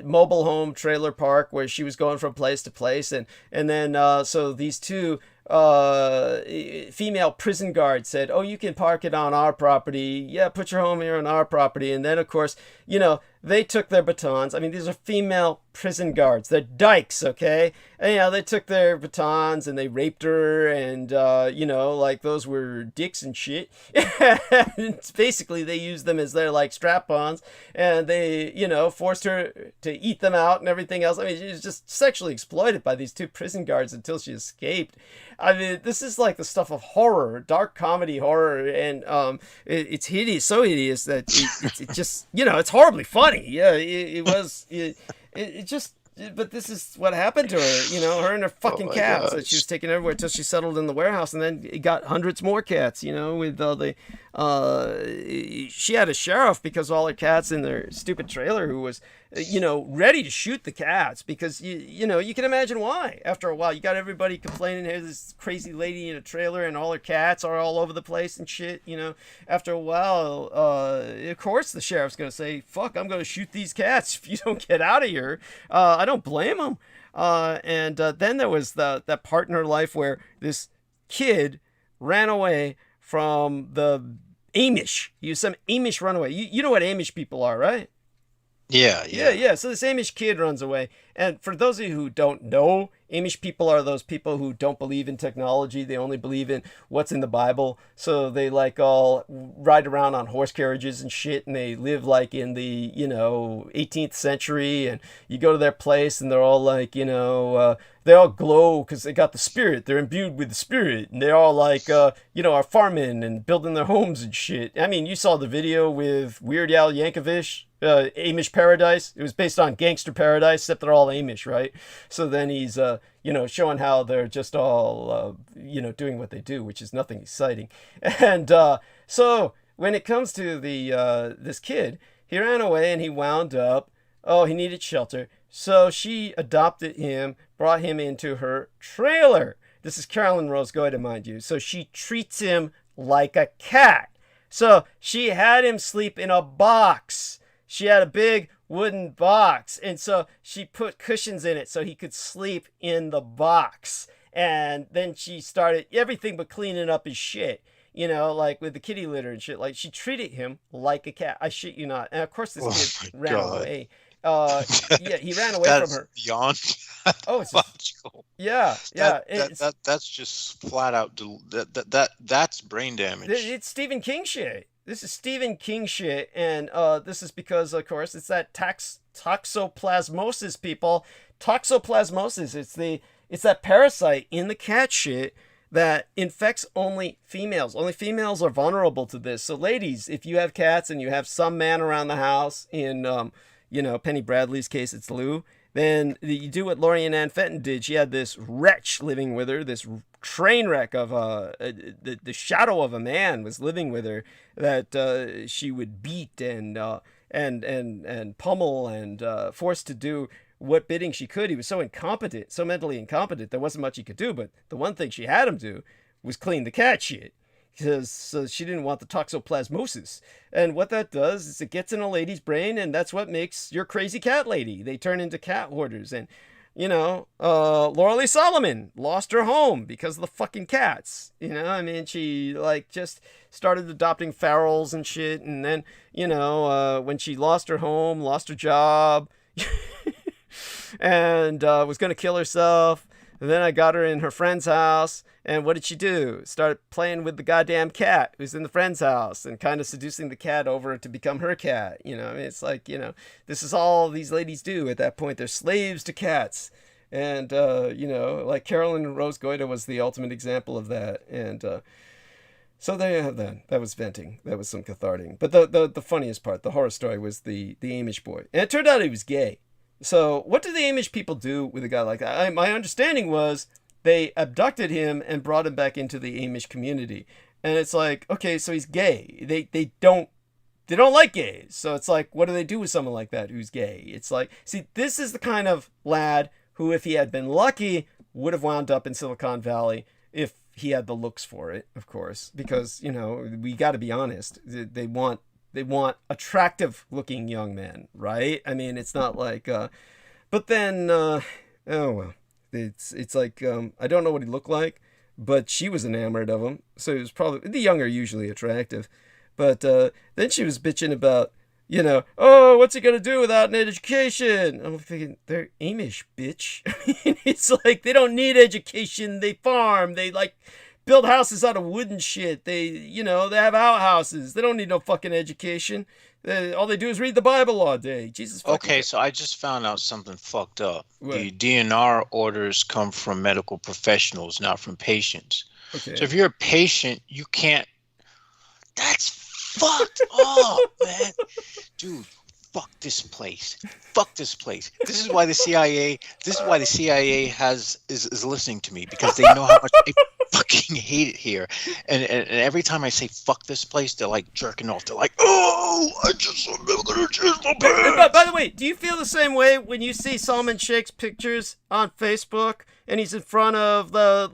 mobile home trailer park where she was going from place to place, and then so these two female prison guards said, "Oh, you can park it on our property. Yeah, put your home here on our property." And then, of course, they took their batons. I mean, these are female prison guards. They're dykes, okay? And, they took their batons and they raped her, and, like those were dicks and shit. And basically, they used them as their, like, strap-ons, and they, forced her to eat them out and everything else. I mean, she was just sexually exploited by these two prison guards until she escaped. I mean, this is like the stuff of horror, dark comedy horror, and it's hideous, so hideous that it just, it's horribly funny. Yeah, it was, it just, but this is what happened to her, her and her fucking cats that she was taking everywhere until she settled in the warehouse, and then it got hundreds more cats, with all the, she had a sheriff because of all her cats in their stupid trailer who was, ready to shoot the cats because, you can imagine why. After a while, you got everybody complaining, here's this crazy lady in a trailer and all her cats are all over the place and shit, After a while, of course the sheriff's going to say, fuck, I'm going to shoot these cats if you don't get out of here. I don't blame him. And then there was that part in her life where this kid ran away from the Amish. He was some Amish runaway. You know what Amish people are, right? Yeah. So this Amish kid runs away. And for those of you who don't know, Amish people are those people who don't believe in technology. They only believe in what's in the Bible. So they like all ride around on horse carriages and shit. And they live like in the, 18th century. And you go to their place and they're all like, they all glow because they got the spirit. They're imbued with the spirit. And they're all like, are farming and building their homes and shit. I mean, you saw the video with Weird Al Yankovic. Amish Paradise. It was based on Gangster Paradise, except they're all Amish, right? So then he's, showing how they're just all, doing what they do, which is nothing exciting. And so when it comes to this kid, he ran away and he wound up, he needed shelter. So she adopted him, brought him into her trailer. This is Carolyn Rose Goida, mind you. So she treats him like a cat. So she had him sleep in a box. She had a big wooden box, and so she put cushions in it so he could sleep in the box. And then she started everything but cleaning up his shit, like with the kitty litter and shit. Like, she treated him like a cat. I shit you not. And of course this kid ran away. He ran away from her. Beyond it's logical. That's just flat out. That's brain damage. It's Stephen King shit. This is Stephen King shit, and this is because, of course, it's that toxoplasmosis, people. Toxoplasmosis. It's that parasite in the cat shit that infects only females. Only females are vulnerable to this. So, ladies, if you have cats and you have some man around the house, in Penny Bradley's case, it's Lou. Then you do what Lorian Ann Fenton did. She had this wretch living with her, this train wreck of the shadow of a man was living with her that she would beat and pummel and force to do what bidding she could. He was so incompetent, so mentally incompetent, there wasn't much he could do. But the one thing she had him do was clean the cat shit. Because she didn't want the toxoplasmosis. And what that does is it gets in a lady's brain, and that's what makes your crazy cat lady. They turn into cat hoarders. And, Laura Lee Solomon lost her home because of the fucking cats. She, just started adopting ferals and shit. And then, when she lost her home, lost her job, and was going to kill herself. And then I got her in her friend's house, and what did she do? Started playing with the goddamn cat who's in the friend's house and kind of seducing the cat over to become her cat. It's like, this is all these ladies do at that point. They're slaves to cats. And, like Carolyn Rose Goida was the ultimate example of that. And so there you have that. That was venting. That was some cathartic. But the funniest part, the horror story, was the Amish boy. And it turned out he was gay. So what do the Amish people do with a guy like that? My understanding was they abducted him and brought him back into the Amish community. And it's like, okay, so he's gay. They don't like gays. So it's like, what do they do with someone like that who's gay? It's like, see, this is the kind of lad who, if he had been lucky, would have wound up in Silicon Valley if he had the looks for it, of course. Because, we got to be honest. They want attractive looking young men, right? I mean, it's not like, but then, oh well, it's like, I don't know what he looked like, but she was enamored of him. So he was probably, the young are usually attractive, but then she was bitching about, what's he going to do without an education? I'm thinking, they're Amish, bitch. I mean, it's like, they don't need education. They farm. They build houses out of wood and shit. They have outhouses. They don't need no fucking education. All they do is read the Bible all day. Jesus fucking Okay, so I just found out something fucked up. What? The DNR orders come from medical professionals, not from patients. Okay. So if you're a patient, you can't. That's fucked up, man. Dude, fuck this place. Fuck this place. This is why the CIA is listening to me, because they know how much I fucking hate it here. And every time I say fuck this place, they're like jerking off. They're like, oh, I just remembered to change my pants. By the way, do you feel the same way when you see Solomon Sheikh's pictures on Facebook and he's in front of the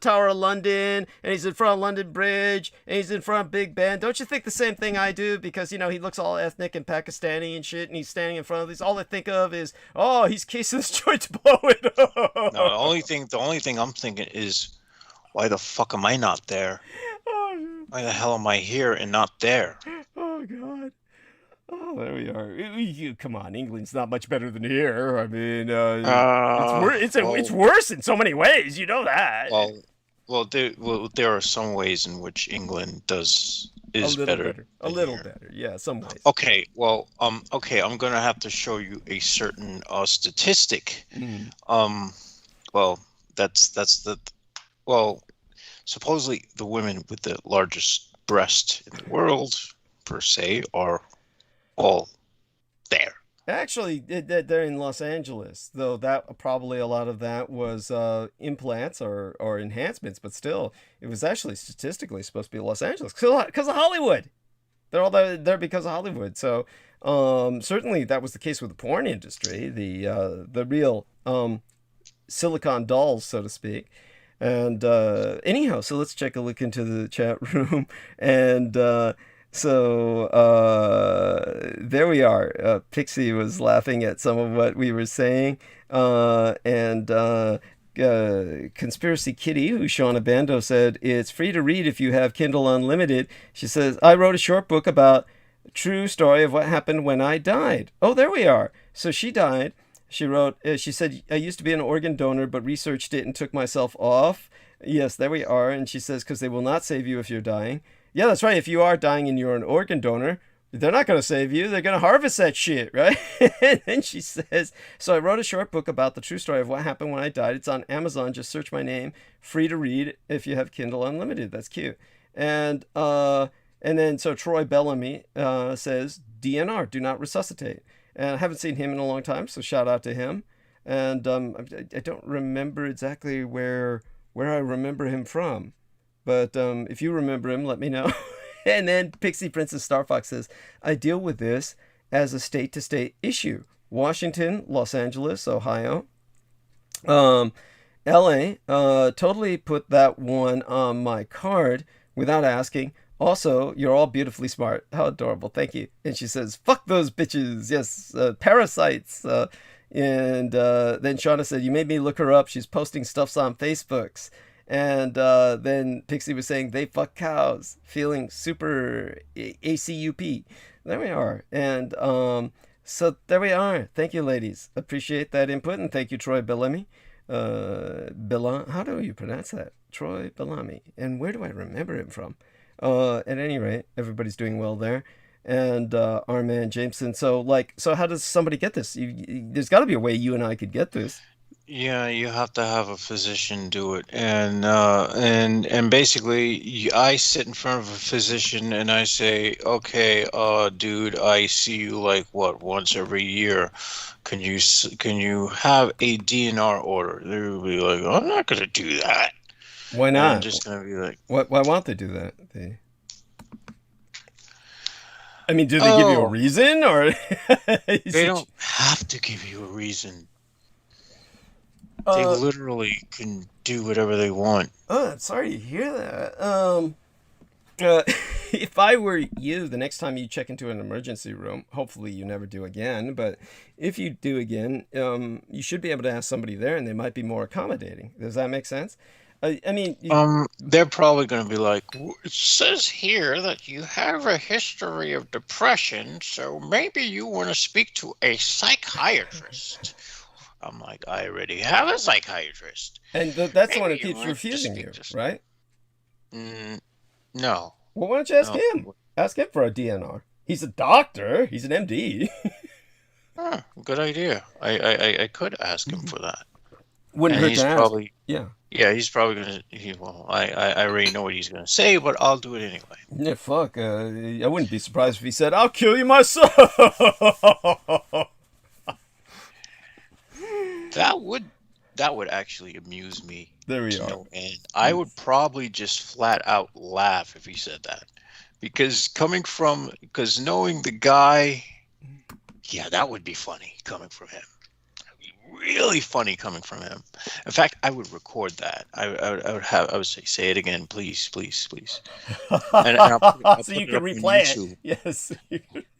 Tower of London, and he's in front of London Bridge, and he's in front of Big Ben? Don't you think the same thing I do? Because, he looks all ethnic and Pakistani and shit, and he's standing in front of these. All I think of is, oh, he's casing this joint to blow it up. No, the only thing I'm thinking is, why the fuck am I not there? Oh, Why the hell am I here and not there? oh God. Oh, there we are. Come on, England's not much better than here. I mean, it's Well, worse in so many ways. You know that. there are some ways in which England A is little better better. A than little here. better. Yeah, some ways. Okay, okay, I'm gonna have to show you a certain statistic. Mm. Well, that's the well, supposedly the women with the largest breast in the world, per se, are all there. Actually, they're in Los Angeles, though that probably a lot of that was implants or enhancements, but still, it was actually statistically supposed to be Los Angeles because of Hollywood. They're all there because of Hollywood. So certainly that was the case with the porn industry, the real silicon dolls, so to speak. And anyhow, so let's check a look into the chat room. And there we are. Pixie was laughing at some of what we were saying. Conspiracy Kitty, who Shauna Bando said, it's free to read if you have Kindle Unlimited. She says, I wrote a short book about true story of what happened when I died. Oh, there we are. So she died. She wrote, she said, I used to be an organ donor, but researched it and took myself off. Yes, there we are. And she says, because they will not save you if you're dying. Yeah, that's right. If you are dying and you're an organ donor, they're not going to save you. They're going to harvest that shit, right? And then she says, so I wrote a short book about the true story of what happened when I died. It's on Amazon. Just search my name. Free to read if you have Kindle Unlimited. That's cute. And then so Troy Bellamy says, DNR, do not resuscitate. And I haven't seen him in a long time, so shout out to him. And I don't remember exactly where I remember him from. But if you remember him, let me know. And then Pixie Princess Star Fox says, I deal with this as a state-to-state issue. Washington, Los Angeles, Ohio. LA, totally put that one on my card without asking. Also, you're all beautifully smart. How adorable. Thank you. And she says, fuck those bitches. Yes, parasites. And then Shauna said, you made me look her up. She's posting stuffs on Facebooks. And then Pixie was saying, they fuck cows. Feeling super ACUP. There we are. And so there we are. Thank you, ladies. Appreciate that input. And thank you, Troy Bellamy. How do you pronounce that? Troy Bellamy. And where do I remember him from? At any rate, everybody's doing well there. And our man Jameson. So how does somebody get this? There's got to be a way you and I could get this. Yeah, you have to have a physician do it, and basically, I sit in front of a physician and I say, okay, dude, I see you like once every year. Can you have a DNR order? They'll be like, I'm not gonna do that. Why not? And I'm just gonna be like, why won't they do that? I mean, do they give you a reason, or they don't have to give you a reason. They literally can do whatever they want. Oh, I'm sorry to hear that. If I were you, the next time you check into an emergency room, hopefully you never do again, but if you do again, you should be able to ask somebody there, and they might be more accommodating. Does that make sense? I mean, they're probably going to be like, it says here that you have a history of depression, so maybe you want to speak to a psychiatrist. I'm like, I already have a psychiatrist. And that's the one who keeps refusing you, right? No. Well, why don't you ask him? Ask him for a DNR. He's a doctor. He's an MD. Good idea. I could ask him for that. Wouldn't hurt to ask. Probably, yeah, he's probably going to, I already know what he's going to say, but I'll do it anyway. Yeah, fuck. I wouldn't be surprised if he said, I'll kill you myself. That would actually amuse me. There we are. No end. I would probably just flat out laugh if he said that, because knowing the guy, yeah, that would be funny coming from him. That'd be really funny coming from him. In fact, I would record that. I would say it again, please, please, please. And I'll so you can replay it. Yes.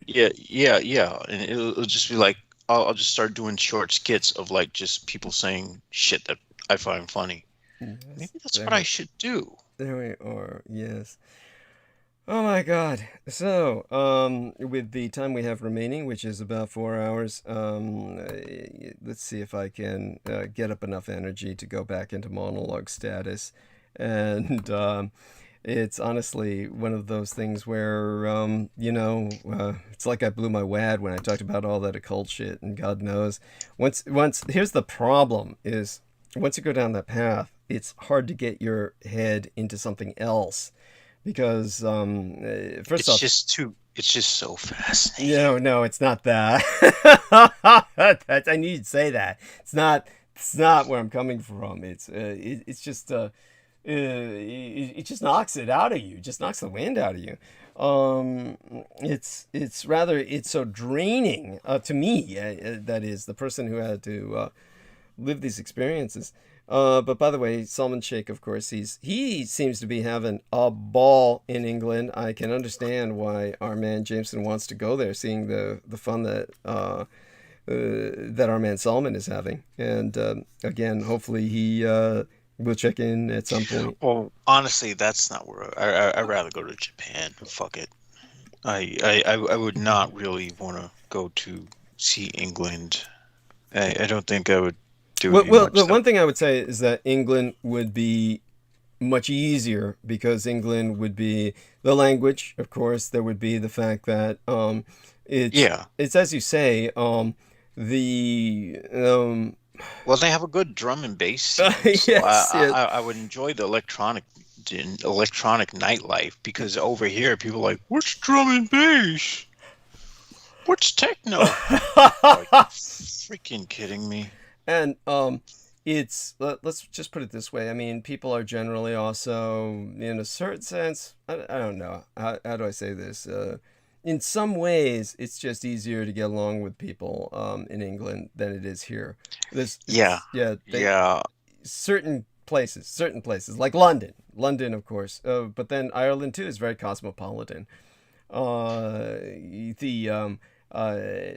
Yeah. And it'll just be like, I'll just start doing short skits of just people saying shit that I find funny. Yes, maybe that's what I should do. There we are. Yes. Oh my God. So, with the time we have remaining, which is about 4 hours, let's see if I can get up enough energy to go back into monologue status. And it's honestly one of those things where, it's like I blew my wad when I talked about all that occult shit, and God knows. Here's the problem is, once you go down that path, it's hard to get your head into something else. Because first off, it's just so fascinating. no, it's not that. I need to say that it's not where I'm coming from. It's just it just knocks it out of you. It just knocks the wind out of you. It's so draining to me. That is the person who had to live these experiences. But by the way, Salman Sheikh, of course, he seems to be having a ball in England. I can understand why our man Jameson wants to go there, seeing the fun that our man Salman is having. And again, hopefully he will check in at some point. Well, honestly, that's not where I'd rather go to Japan. Fuck it. I would not really want to go to see England. I don't think I would. Well, the one thing I would say is that England would be much easier, because England would be the language, of course. There would be the fact that it's as you say, well, they have a good drum and bass scene, so yes, I would enjoy the electronic nightlife, because over here people are like, what's drum and bass? What's techno? Are you freaking kidding me? And let's just put it this way. I mean, people are generally also, in a certain sense, I don't know, how do I say this? In some ways, it's just easier to get along with people in England than it is here. Certain places like London, of course, but then Ireland too is very cosmopolitan.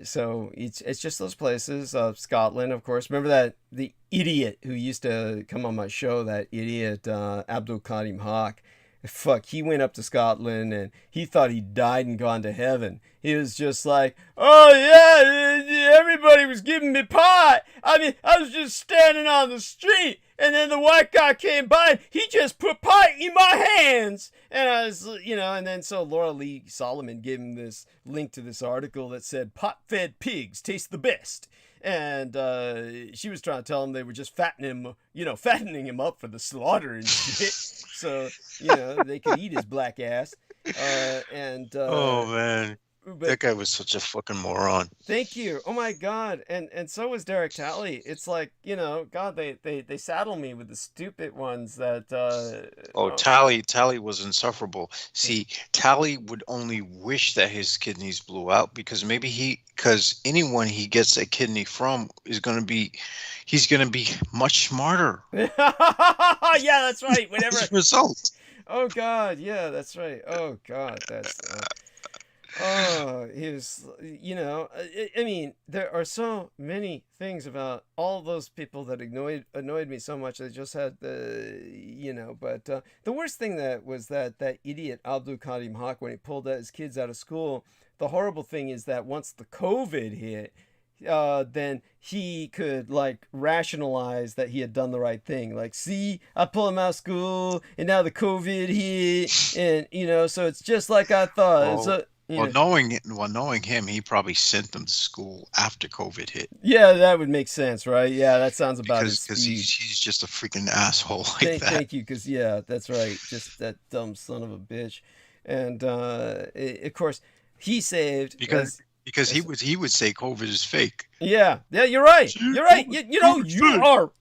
So it's just those places. Scotland, of course. Remember the idiot who used to come on my show, that idiot Abdul Karim Haq. Fuck, he went up to Scotland and he thought he died and gone to heaven. He was just like, oh yeah, everybody was giving me pie. I mean, I was just standing on the street, and then the white guy came by and he just put pie in my hands. And I was, and then so Laura Lee Solomon gave him this link to this article that said, pot-fed pigs taste the best. And she was trying to tell him they were just fattening him up for the slaughter and shit. So, they could eat his black ass. Oh, man. That guy was such a fucking moron. Thank you. Oh my God. And so was Derek Talley. It's like, God, they saddle me with the stupid ones that Talley was insufferable. See, Talley would only wish that his kidneys blew out, because because anyone he gets a kidney from he's gonna be much smarter. Yeah, that's right. Whenever As a result. Oh God, yeah, that's right. Oh God, that's he was, I mean, there are so many things about all those people that annoyed me so much. I just had but the worst thing was that idiot Abdul Karim Haq, when he pulled his kids out of school. The horrible thing is that once the COVID hit, then he could rationalize that he had done the right thing. Like, see, I pulled him out of school, and now the COVID hit, and so it's just like I thought. So, knowing him, he probably sent them to school after COVID hit. Yeah, that would make sense, right? Yeah, that sounds about it. Because he's just a freaking asshole like that. Thank you, because that's right. Just that dumb son of a bitch. And of course, he saved because he would say COVID is fake. Yeah, you're right. You're right.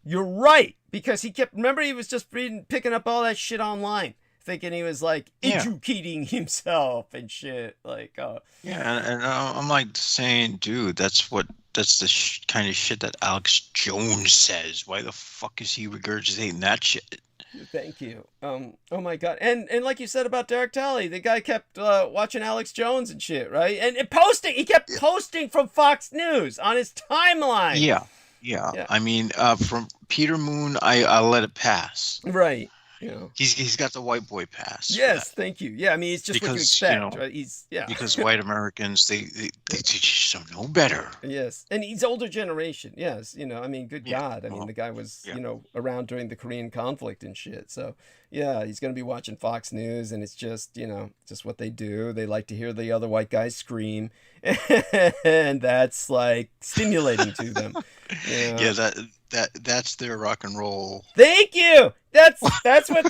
You're right, because he kept. Remember, he was just picking up all that shit online, thinking he was educating himself and shit. And I'm saying, dude, that's the kind of shit that Alex Jones says. Why the fuck is he regurgitating that shit? Thank you. Oh my God. And like you said about Derek Talley, the guy kept watching Alex Jones and shit, right? And posting. He kept posting from Fox News on his timeline. Yeah. I mean, from Peter Moon, I let it pass. Right. you know. He's got the white boy pass. Yes, thank you. Yeah, I mean, it's just what you Because, expect, right? He's because white Americans they teach them no better. Yes, and he's older generation. Yes, you know, I mean, good God, I mean, the guy was, yeah. you know, around during the Korean conflict and shit. So, yeah, he's gonna be watching Fox News, and it's just, you know, just what they do. They like to hear the other white guys scream, and that's like stimulating to them. You know? Yeah, that's their rock and roll. Thank you. That's what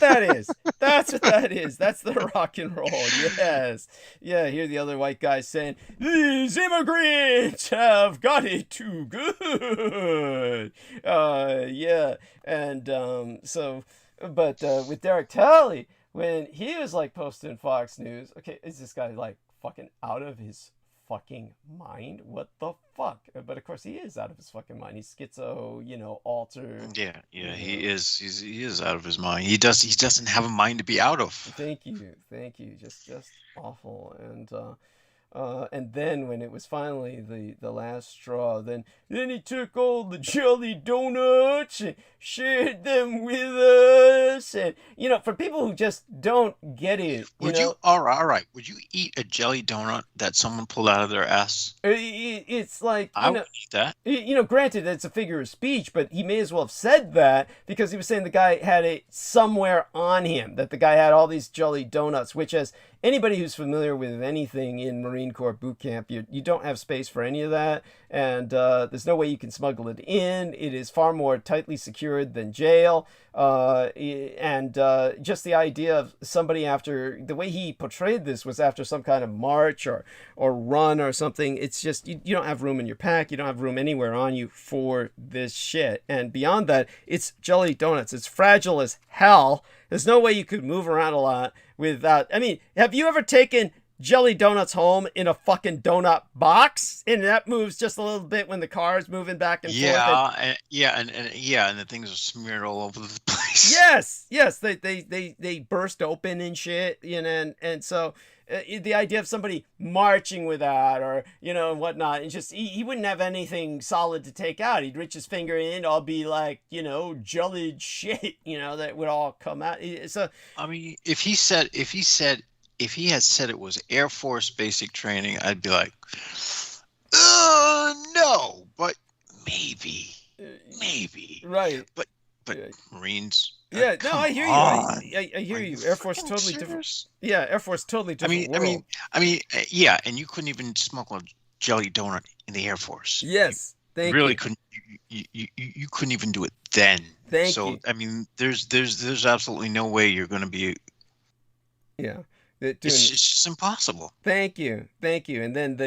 that is. That's what that is. That's the rock and roll. Yes. Yeah, hear the other white guys saying, "These immigrants have got it too good." Yeah. And so, but with Derek Talley, when he was like posting Fox News, okay, is this guy like fucking out of his fucking mind? What the fuck? But of course he is out of his fucking mind. He's schizo, you know, altered. Yeah, he is. He is out of his mind. He doesn't have a mind to be out of. Thank you. Just awful. And then when it was finally the last straw, then he took all the jelly donuts and shared them with us. And you know, for people who just don't get it, all right? Would you eat a jelly donut that someone pulled out of their ass? It's like, I would eat that. You know, granted, it's a figure of speech, but he may as well have said that because he was saying the guy had it somewhere on him, that the guy had all these jelly donuts, which, as anybody who's familiar with anything in Marine Corps boot camp, you don't have space for any of that, and there's no way you can smuggle it in. It is far more tightly secured than jail, and just the idea of somebody, after the way he portrayed this, was after some kind of march or run or something. It's just you don't have room in your pack, you don't have room anywhere on you for this shit. And beyond that, it's jelly donuts. It's fragile as hell. There's no way you could move around a lot without. I mean, have you ever taken jelly donuts home in a fucking donut box, and that moves just a little bit when the car's moving back and forth? And the things are smeared all over the place. Yes, they burst open and shit, you know, and so the idea of somebody marching with that, or you know, and whatnot, and just he wouldn't have anything solid to take out. He'd reach his finger in, all be like, you know, jellied shit, you know, that would all come out. So I mean, if he had said it was Air Force basic training, I'd be like, no, but maybe, right, but Marines. Yeah, no, I hear you. I hear you. Air Force totally serious? different. Yeah, Air Force totally different. I mean, yeah, and you couldn't even smuggle a jelly donut in the Air Force. Yes, you really couldn't. You couldn't even do it then. Thank you. I mean, there's absolutely no way you're going to be. Yeah. It's just impossible. Thank you. And then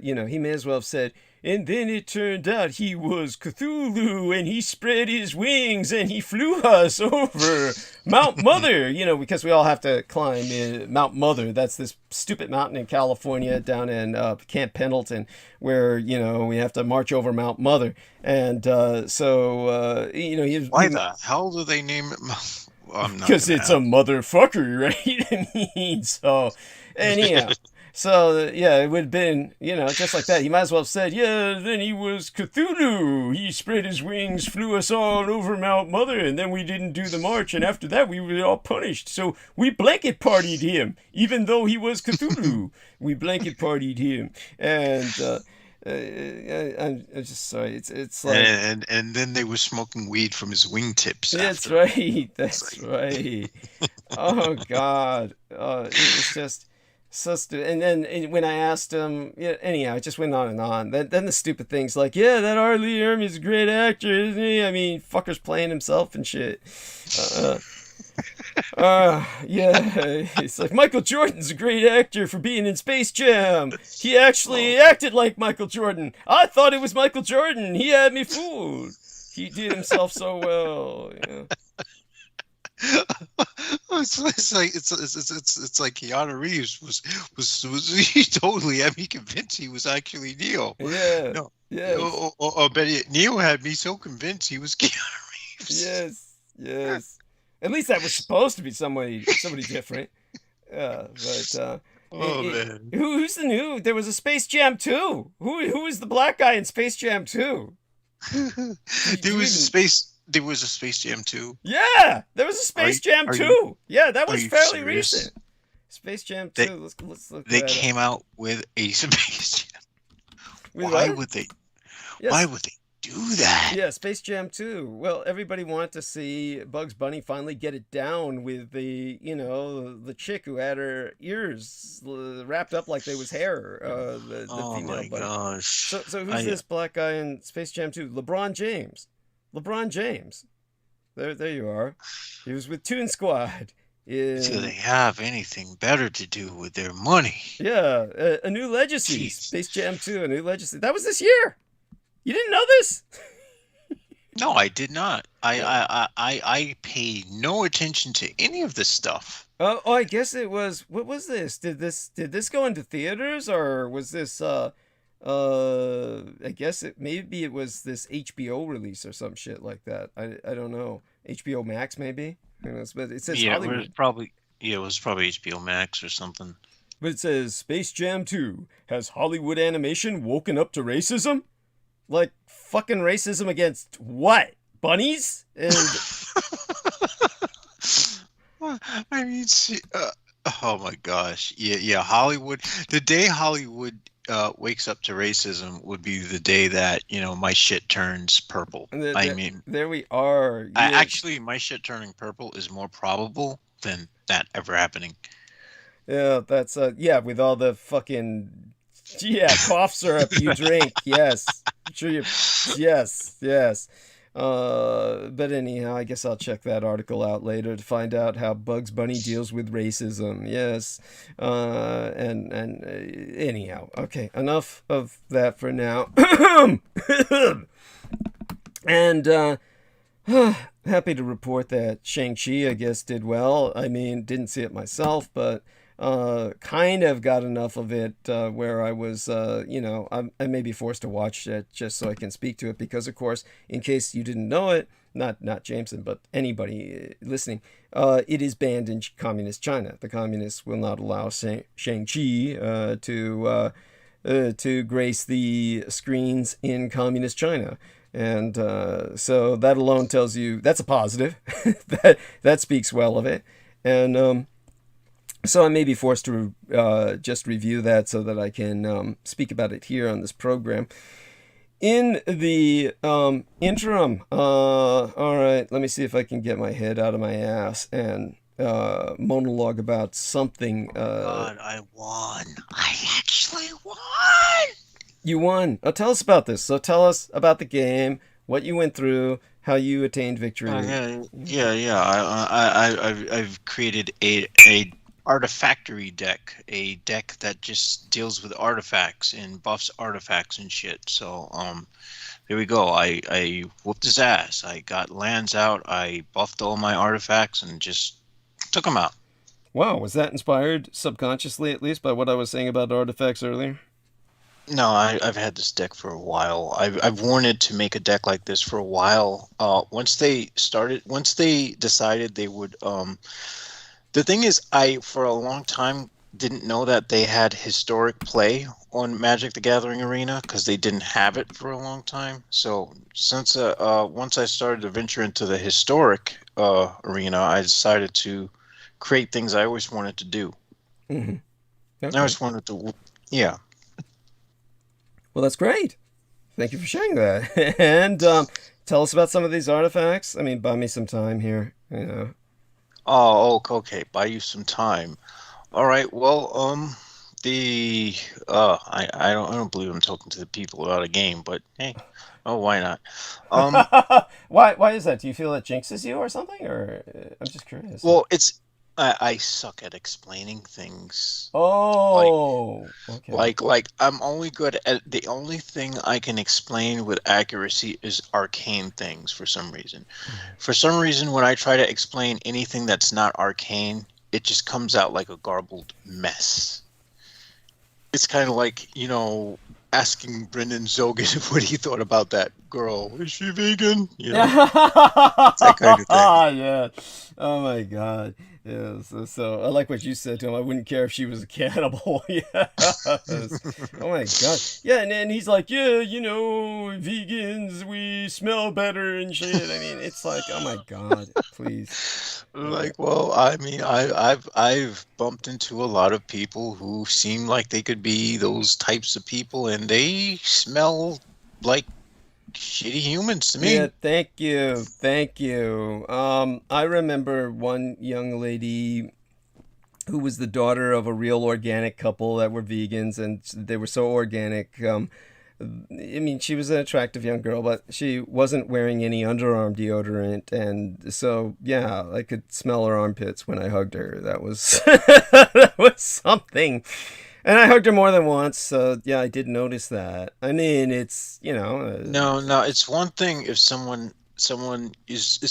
you know, he may as well have said, and then it turned out he was Cthulhu, and he spread his wings and he flew us over Mount Mother, you know, because we all have to climb Mount Mother. That's this stupid mountain in California down in Camp Pendleton, where, you know, we have to march over Mount Mother. And so, you know, why the hell do they name it Mount? Because it's a motherfucker, right? I mean, so anyhow, so yeah, it would have been, you know, just like that. He might as well have said, yeah, then he was Cthulhu. He spread his wings, flew us all over Mount Mother, and then we didn't do the march, and after that we were all punished. So we blanket partied him, even though he was Cthulhu. We blanket partied him, and I'm just sorry. It's like, and then they were smoking weed from his wingtips. That's right. That's right. Oh God. It's just so stupid. And then when I asked him, yeah. Anyhow, it just went on and on. Then the stupid things like, yeah, that R. Lee Ermey's a great actor, isn't he? I mean, fucker's playing himself and shit. Yeah, it's like Michael Jordan's a great actor for being in Space Jam. He actually acted like Michael Jordan. I thought it was Michael Jordan. He had me fooled. He did himself so well. Yeah. It's like Keanu Reeves was he totally had me convinced he was actually Neo. Yeah. No. Yes. Or better yet, Neo had me so convinced he was Keanu Reeves. Yes. At least that was supposed to be somebody different. But man. Who's the new? There was a Space Jam 2. Who is the black guy in Space Jam 2? There was There was a Space Jam 2? Yeah, there was a Space Jam 2. Yeah, that was fairly serious? recent. Space Jam They- 2. Let's look They that up. came out with a Space Jam. With Why what? would they? Yes. Why would they do that? Yeah, Space Jam 2. Well, everybody wanted to see Bugs Bunny finally get it down with the, the chick who had her ears wrapped up like they was hair. The Oh female my bunny. gosh. So who's this black guy in Space Jam 2? LeBron James. LeBron James. There you are. He was with Toon Squad. Do they have anything better to do with their money? Yeah, A New Legacy. Jeez. Space Jam 2, A New Legacy. That was this year. You didn't know this? No, I did not. I pay no attention to any of this stuff. Oh, I guess it was. What was this? Did this go into theaters, or was this? I guess maybe it was this HBO release or some shit like that. I don't know. HBO Max maybe. Who knows? But it says Hollywood. It was probably HBO Max or something. But it says Space Jam 2 has Hollywood animation woken up to racism. Like fucking racism against what? Bunnies? And I mean, oh my gosh. Yeah, Hollywood. The day Hollywood wakes up to racism would be the day that, my shit turns purple. there we are. Yeah. Actually, my shit turning purple is more probable than that ever happening. Yeah, that's with all the fucking cough syrup you drink. Yes. Sure yes. But anyhow, I guess I'll check that article out later to find out how Bugs Bunny deals with racism. Yes. And anyhow, okay, enough of that for now. And happy to report that Shang-Chi, I guess, did well. I mean, didn't see it myself, but kind of got enough of it where I was, I may be forced to watch it just so I can speak to it, because, of course, in case you didn't know it, not Jameson, but anybody listening, it is banned in communist China. The communists will not allow Shang-Chi to grace the screens in communist China. And so that alone tells you that's a positive. that speaks well of it. And so I may be forced to just review that so that I can speak about it here on this program. In the interim, all right, let me see if I can get my head out of my ass and monologue about something. God, I won. I actually won. You won. Oh, tell us about this. So tell us about the game, what you went through, how you attained victory. Yeah. I've created a artifactory deck, a deck that just deals with artifacts and buffs artifacts and shit. So there we go. I whooped his ass. I got lands out. I buffed all my artifacts and just took them out. Wow, was that inspired subconsciously, at least, by what I was saying about artifacts earlier? No, I've had this deck for a while. I've wanted to make a deck like this for a while. Once they decided they would. The thing is, I for a long time didn't know that they had historic play on Magic the Gathering Arena because they didn't have it for a long time. So since once I started to venture into the historic arena, I decided to create things I always wanted to do. Mm-hmm. Okay. I always wanted to, yeah. Well, that's great. Thank you for sharing that. And tell us about some of these artifacts. I mean, buy me some time here, Oh, okay. Buy you some time. All right. Well, I don't believe I'm talking to the people about a game, but hey, why not? Why is that? Do you feel it jinxes you or something? Or I'm just curious. Well, I suck at explaining things. Oh, okay. Like I'm only good at the only thing I can explain with accuracy is arcane things for some reason. For some reason, when I try to explain anything that's not arcane, it just comes out like a garbled mess. It's kind of like, asking Brendan Zogan what he thought about that girl. Is she vegan? That kind of thing. Yeah. Oh my God. Yes. So I like what you said to him. I wouldn't care if she was a cannibal. Yes. Oh my God. Yeah, and he's like, yeah, vegans, we smell better and shit. I mean, it's like, oh my God, please. Like, well, I mean, I've bumped into a lot of people who seem like they could be those types of people, and they smell like shitty humans to me. Yeah, thank you. I remember one young lady who was the daughter of a real organic couple that were vegans, and they were so organic. I mean, she was an attractive young girl, but she wasn't wearing any underarm deodorant, and so yeah, I could smell her armpits when I hugged her. That was that was something. And I hugged her more than once, so yeah, I did notice that. I mean, it's No, it's one thing if it's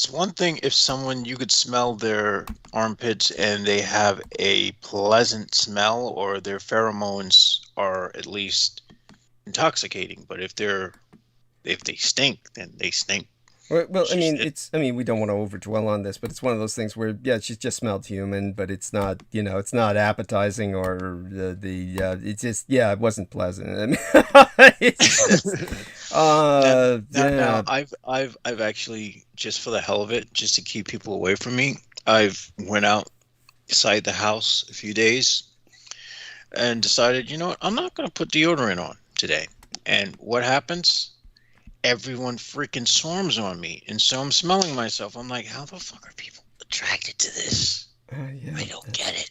one thing if someone you could smell their armpits and they have a pleasant smell or their pheromones are at least intoxicating, but if they stink, then they stink. Well, I mean, we don't want to overdwell on this, but it's one of those things where, yeah, she just smelled human, but it's not, it's not appetizing or it's just, yeah, it wasn't pleasant. I mean, it's just, now, I've actually, just for the hell of it, just to keep people away from me, I've went outside the house a few days and decided, you know what, I'm not going to put deodorant on today. And what happens? Everyone freaking swarms on me, and so I'm smelling myself. I'm like, how the fuck are people attracted to this? Yeah, I don't get it.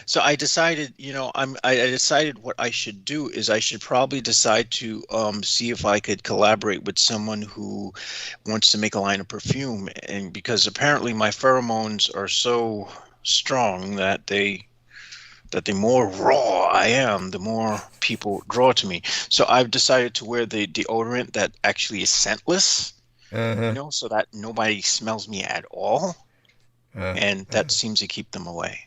So I decided, I decided what I should do is I should probably decide to see if I could collaborate with someone who wants to make a line of perfume, and because apparently my pheromones are so strong that the more raw I am, the more people draw to me. So I've decided to wear the deodorant that actually is scentless, so that nobody smells me at all. And that seems to keep them away.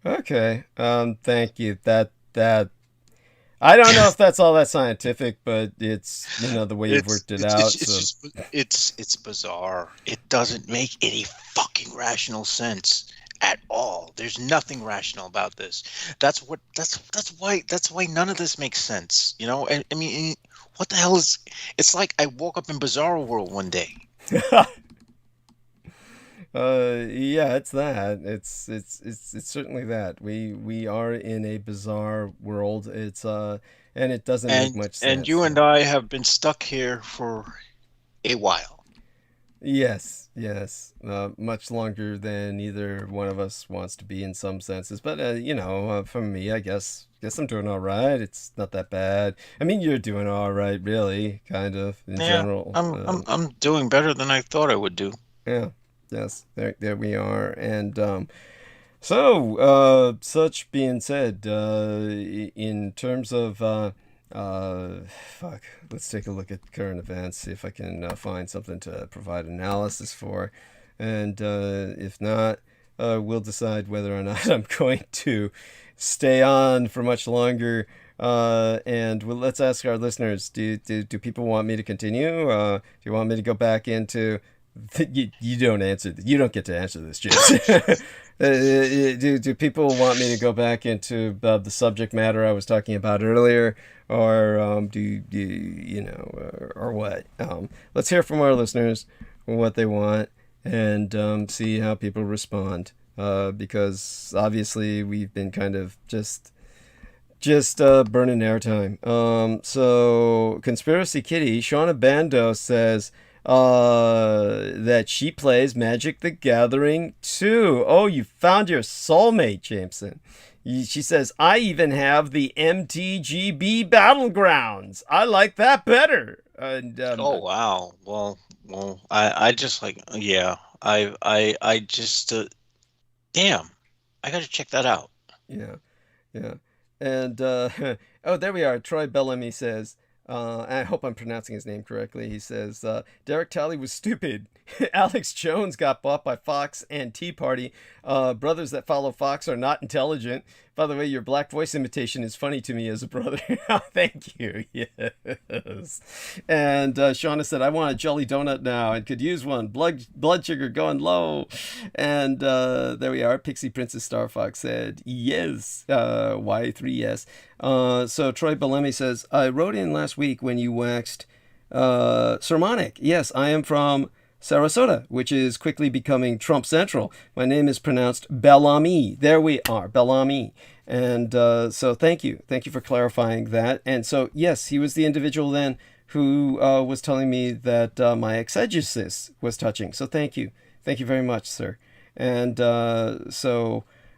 Okay. Thank you. That I don't know if that's all that scientific, but it's the way you've worked it out. It's bizarre. It doesn't make any fucking rational sense at all. There's nothing rational about this. That's why none of this makes sense. And I mean, what the hell is? It's like I woke up in Bizarro World one day. Yeah, it's that. It's certainly that. We are in a bizarre world. It's and it doesn't make much sense. And you and I have been stuck here for a while. Yes. Much longer than either one of us wants to be in some senses. But, for me, I guess I'm doing all right. It's not that bad. I mean, you're doing all right, really, kind of, in general. I'm doing better than I thought I would do. Yeah, yes, there we are. And so, such being said, in terms of... let's take a look at current events, see if I can find something to provide analysis for, and if not, we'll decide whether or not I'm going to stay on for much longer. And let's ask our listeners, do people want me to continue? Do you want me to go back into you don't answer. You don't get to answer this, James. Do people want me to go back into the subject matter I was talking about earlier, or or what? Let's hear from our listeners what they want and see how people respond. Because obviously we've been kind of just burning airtime. So Conspiracy Kitty Shauna Bando says that she plays Magic the Gathering too. Oh, you found your soulmate, Jameson. She says, I even have the MTGB Battlegrounds. I like that better. And, oh, wow. Well, I just like, yeah, I just, damn, I got to check that out. Yeah. And, oh, there we are. Troy Bellamy says, I hope I'm pronouncing his name correctly. He says, Derek Talley was stupid. Alex Jones got bought by Fox and Tea Party. Brothers that follow Fox are not intelligent. By the way, your black voice imitation is funny to me as a brother. Thank you. Yes. And Shauna said, I want a jelly donut now and could use one. Blood sugar going low. And there we are. Pixie Princess Star Fox said, yes. Y3yes. So Troy Bellamy says, I wrote in last week when you waxed Sermonic. Yes, I am from Sarasota, which is quickly becoming Trump Central. My name is pronounced Bellamy. There we are, Bellamy. And so thank you. Thank you for clarifying that. And so, yes, he was the individual then who was telling me that my exegesis was touching. So thank you. Thank you very much, sir. And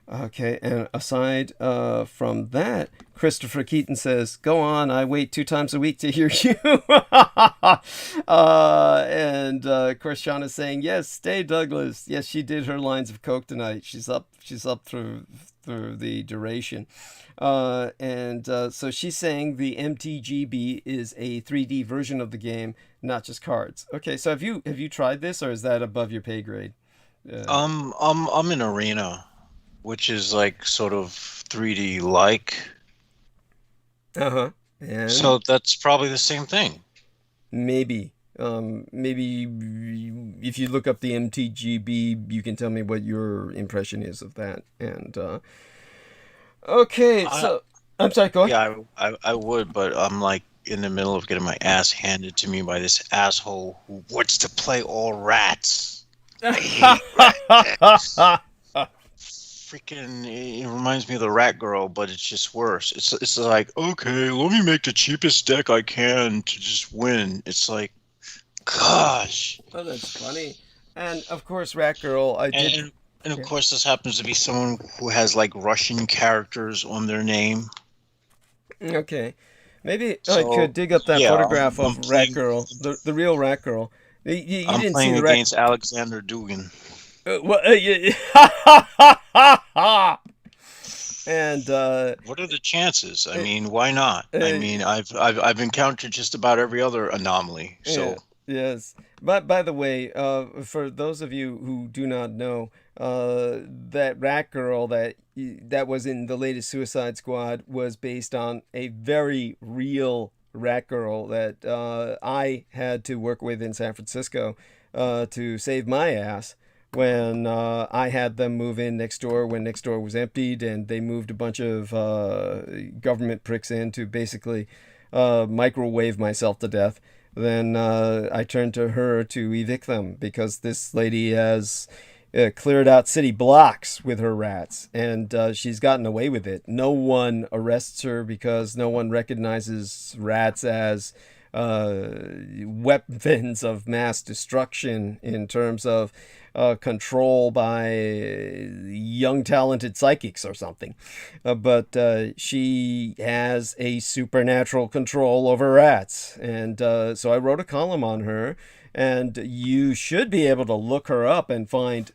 okay, and aside from that, Christopher Keaton says, go on, I wait 2 times a week to hear you. And of course, Shauna's saying, yes, stay Douglas. Yes, she did her lines of coke tonight. She's up through the duration. So she's saying the MTGB is a 3D version of the game, not just cards. Okay, so have you tried this, or is that above your pay grade? I'm in Arena, which is like sort of 3D like. And so that's probably the same thing. Maybe if you look up the MTGB, you can tell me what your impression is of that. And okay, so I'm sorry, go ahead. Yeah, I would, but I'm like in the middle of getting my ass handed to me by this asshole who wants to play all rats. I hate rats. Freaking, it reminds me of the Rat Girl, but it's just worse. It's like, okay, let me make the cheapest deck I can to just win. It's like, gosh. Oh, that's funny. And of course, Rat Girl, And of course, this happens to be someone who has like Russian characters on their name. Okay, maybe I could dig up that photograph of Rat Girl, the real Rat Girl. You I'm didn't playing see the against Alexander Dugin. And what are the chances? I mean, why not? I mean, I've encountered just about every other anomaly. So yes. But by the way, for those of you who do not know, that Rat Girl that was in the latest Suicide Squad was based on a very real Rat Girl that I had to work with in San Francisco to save my ass when I had them move in next door when next door was emptied, and they moved a bunch of government pricks in to basically microwave myself to death. Then I turned to her to evict them because this lady has cleared out city blocks with her rats, and she's gotten away with it. No one arrests her because no one recognizes rats as weapons of mass destruction in terms of control by young talented psychics or something. But she has a supernatural control over rats. And so I wrote a column on her, and you should be able to look her up and find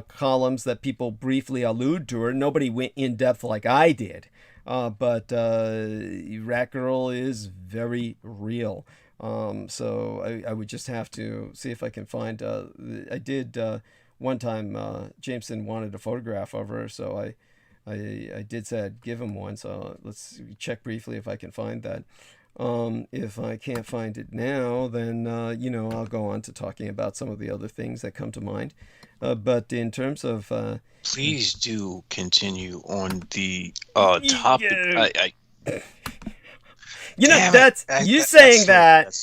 columns that people briefly allude to her. Nobody went in depth like I did. But Rat Girl is very real. So I would just have to see if I can find, I did, one time, Jameson wanted a photograph of her, so I did say I'd give him one, so let's check briefly if I can find that. If I can't find it now, then, I'll go on to talking about some of the other things that come to mind. But in terms of, please do continue on the topic. You're saying that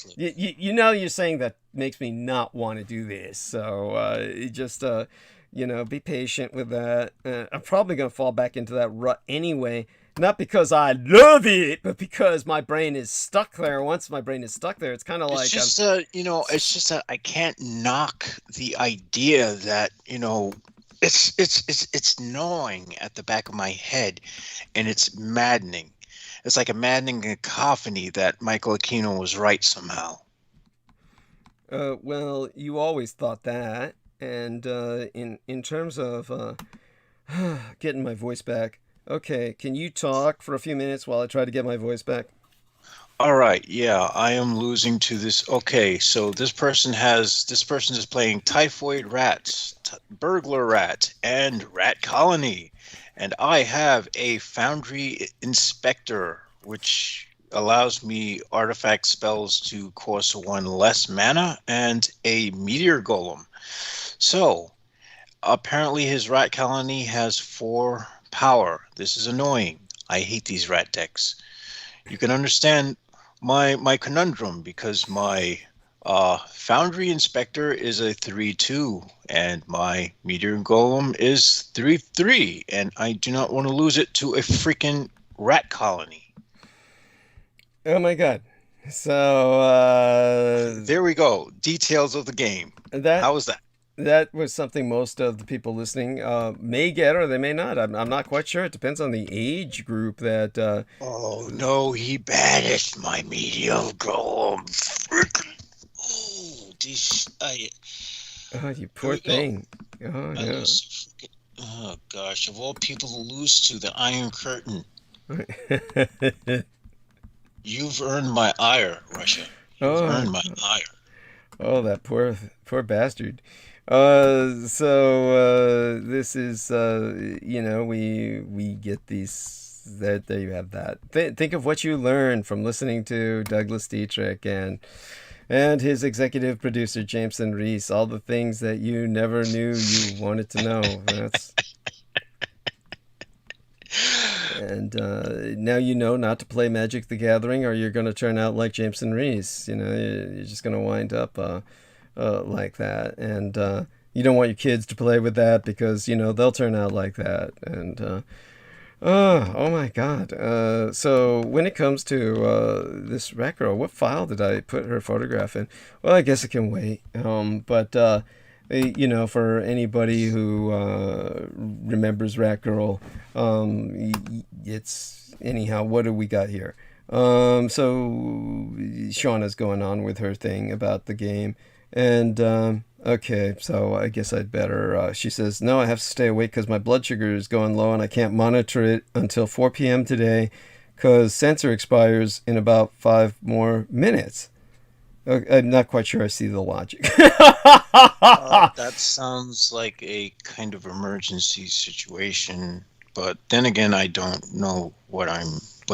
makes me not want to do this. So just be patient with that. I'm probably going to fall back into that rut anyway. Not because I love it, but because my brain is stuck there. Once my brain is stuck there, it's kind of like... It's just that I can't knock the idea that, it's gnawing at the back of my head, and it's maddening. It's like a maddening cacophony that Michael Aquino was right somehow. Well, you always thought that. And in terms of getting my voice back, okay, can you talk for a few minutes while I try to get my voice back? All right, yeah, I am losing to this. Okay, so this person is playing typhoid rats, burglar rat, and rat colony. And I have a Foundry Inspector, which allows me artifact spells to cost 1 less mana, and a Meteor Golem. So, apparently his rat colony has 4 power. This is annoying. I hate these rat decks. You can understand my conundrum, because my Foundry Inspector is a 3/2, and my Meteor Golem is 3/3, and I do not want to lose it to a freaking rat colony. Oh my god. So there we go. Details of the game. How was that? That was something most of the people listening may get, or they may not. I'm not quite sure. It depends on the age group that... Oh, no, he banished my Meteor Golem. Freaking... Oh, you poor thing. Oh, yeah. Oh, gosh. Of all people to lose to, the Iron Curtain. You've earned my ire, Russia. You've earned my ire. Oh, that poor bastard. This is, we get these... There you have that. Think of what you learned from listening to Douglas Dietrich and his executive producer, Jameson Reese. All the things that you never knew you wanted to know. And now you know not to play Magic the Gathering, or you're going to turn out like Jameson Reese. You're just going to wind up like that. And you don't want your kids to play with that, because, they'll turn out like that. And... oh my god. So when it comes to this rat girl, what file did I put her photograph in? Well, I guess it can wait. But for anybody who remembers rat girl, it's... Anyhow, what do we got here? So Shauna's going on with her thing about the game. And... okay, so I guess I'd better... she says, no, I have to stay awake because my blood sugar is going low and I can't monitor it until 4 p.m. today because sensor expires in about 5 more minutes. I'm not quite sure I see the logic. That sounds like a kind of emergency situation, but then again, I don't know what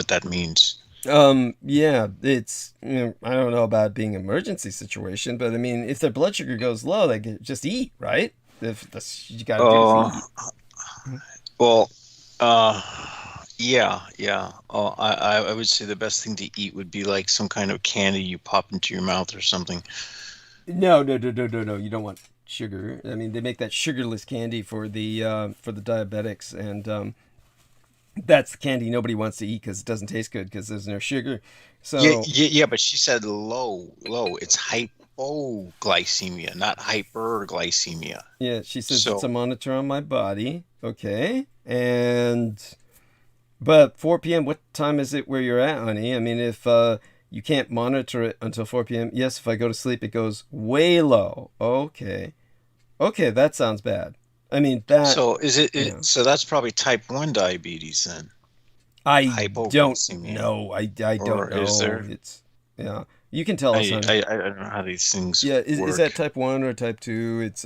that means. Yeah, it's, I don't know about being an emergency situation, but I mean, if their blood sugar goes low, they can just eat, right? If that's you gotta do is eat. Well, yeah. I would say the best thing to eat would be like some kind of candy you pop into your mouth or something. No. You don't want sugar. I mean, they make that sugarless candy for the diabetics, and that's the candy nobody wants to eat because it doesn't taste good because there's no sugar. So yeah, but she said low. It's hypoglycemia, not hyperglycemia. Yeah, she says it's a monitor on my body. Okay, but 4 p.m. What time is it where you're at, honey? I mean, if you can't monitor it until 4 p.m. Yes, if I go to sleep, it goes way low. Okay, that sounds bad. I mean that. So is it? So that's probably type 1 diabetes then. I don't know. I don't know. Is there? It's You can tell us. I don't know how these things. Yeah, work. Is that type 1 or type 2? It's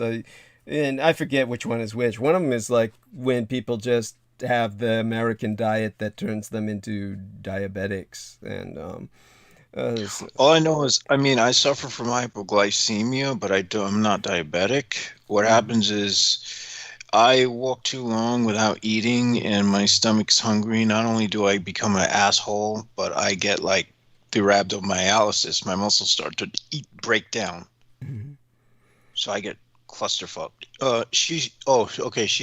and I forget which one is which. One of them is like when people just have the American diet that turns them into diabetics, and all I know is, I suffer from hypoglycemia, but I'm not diabetic. What happens is I walk too long without eating and my stomach's hungry. Not only do I become an asshole, but I get like the rhabdomyolysis. My muscles start to break down. Mm-hmm. So I get clusterfucked. She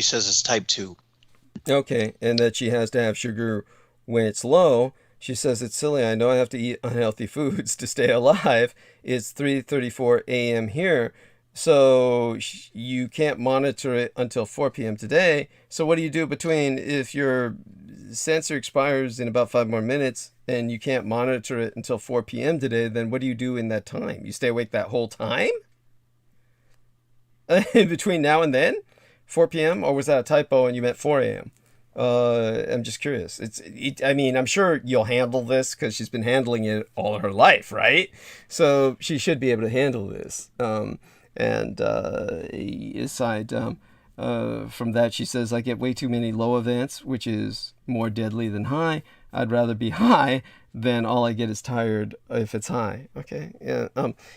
says it's type 2. Okay, and that she has to have sugar when it's low. She says it's silly. I know I have to eat unhealthy foods to stay alive. It's 3:34 a.m. here. So you can't monitor it until 4 p.m. today. So what do you do between if your sensor expires in about 5 more minutes and you can't monitor it until 4 p.m. today? Then what do you do in that time? You stay awake that whole time? In between now and then? 4 p.m.? Or was that a typo and you meant 4 a.m.? I'm just curious. I'm sure you'll handle this because she's been handling it all her life, right? So she should be able to handle this. And aside, From that, she says, I get way too many low events, which is more deadly than high. I'd rather be high than all I get is tired if it's high. Okay. Yeah.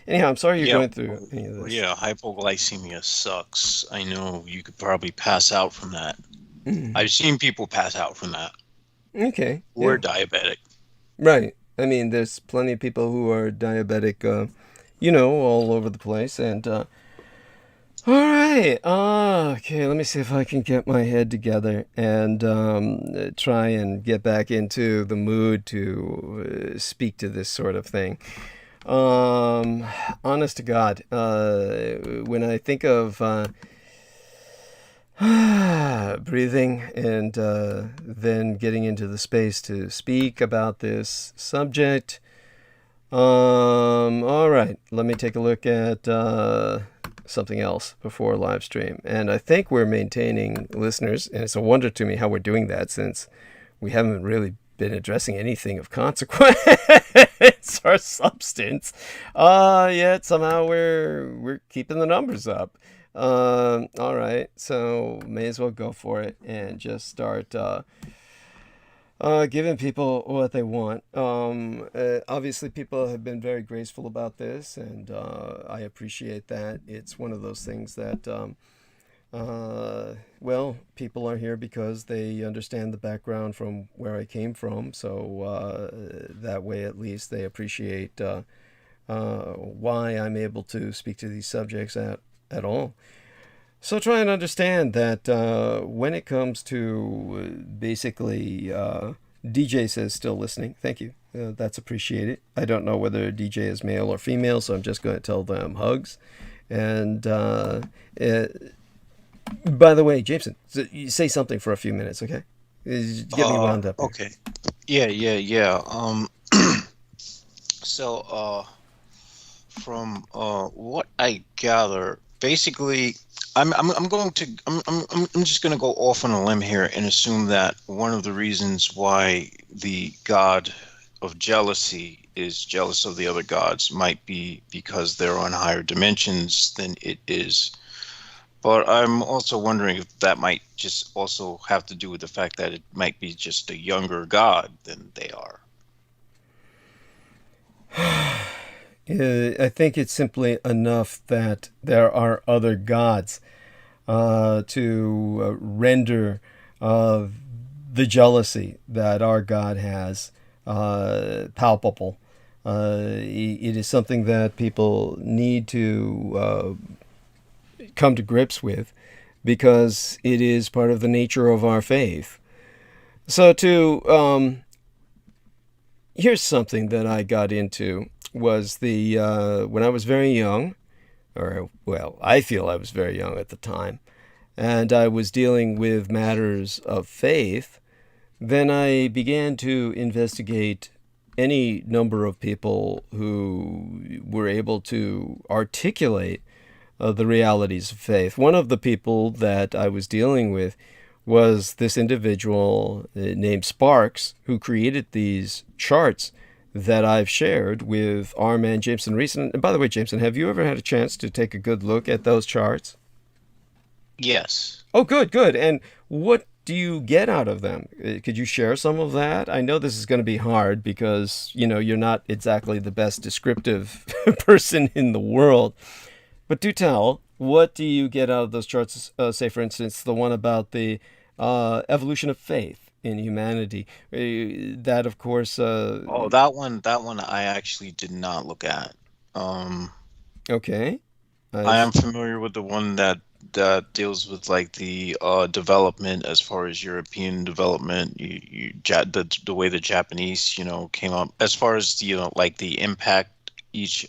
Anyhow, I'm sorry you're going through any of this. Yeah, hypoglycemia sucks. I know you could probably pass out from that. I've seen people pass out from that. Okay. Or diabetic. Right. I mean, there's plenty of people who are diabetic, all over the place. And, all right. Okay, let me see if I can get my head together and try and get back into the mood to speak to this sort of thing. Honest to God, when I think of breathing and then getting into the space to speak about this subject, all right, let me take a look at something else before live stream. And I think we're maintaining listeners, and it's a wonder to me how we're doing that, since we haven't really been addressing anything of consequence or substance, yet somehow we're keeping the numbers up. All right, so may as well go for it and just start giving people what they want. Obviously, people have been very graceful about this, and I appreciate that. It's one of those things that, people are here because they understand the background from where I came from, so that way at least they appreciate why I'm able to speak to these subjects at all. So try and understand that when it comes to basically, DJ says still listening. Thank you. That's appreciated. I don't know whether DJ is male or female, so I'm just going to tell them hugs. And by the way, Jameson, you say something for a few minutes, okay? Get me wound up here. Okay. Yeah. So, from what I gather, basically, I'm just going to go off on a limb here and assume that one of the reasons why the god of jealousy is jealous of the other gods might be because they're on higher dimensions than it is. But I'm also wondering if that might just also have to do with the fact that it might be just a younger god than they are. I think it's simply enough that there are other gods to render the jealousy that our God has palpable. It is something that people need to come to grips with, because it is part of the nature of our faith. So here's something that I got into, was when I was very young, I feel I was very young at the time, and I was dealing with matters of faith, then I began to investigate any number of people who were able to articulate the realities of faith. One of the people that I was dealing with was this individual named Sparks, who created these charts that I've shared with our man Jameson recently. And by the way, Jameson, have you ever had a chance to take a good look at those charts? Yes. Oh, good. And what do you get out of them? Could you share some of that? I know this is going to be hard because, you're not exactly the best descriptive person in the world. But do tell, what do you get out of those charts? Say, for instance, the one about the evolution of faith in humanity. That, of course. That one I actually did not look at. Okay. I am familiar with the one that deals with like the development as far as European development. The way the Japanese came up as far as like the impact each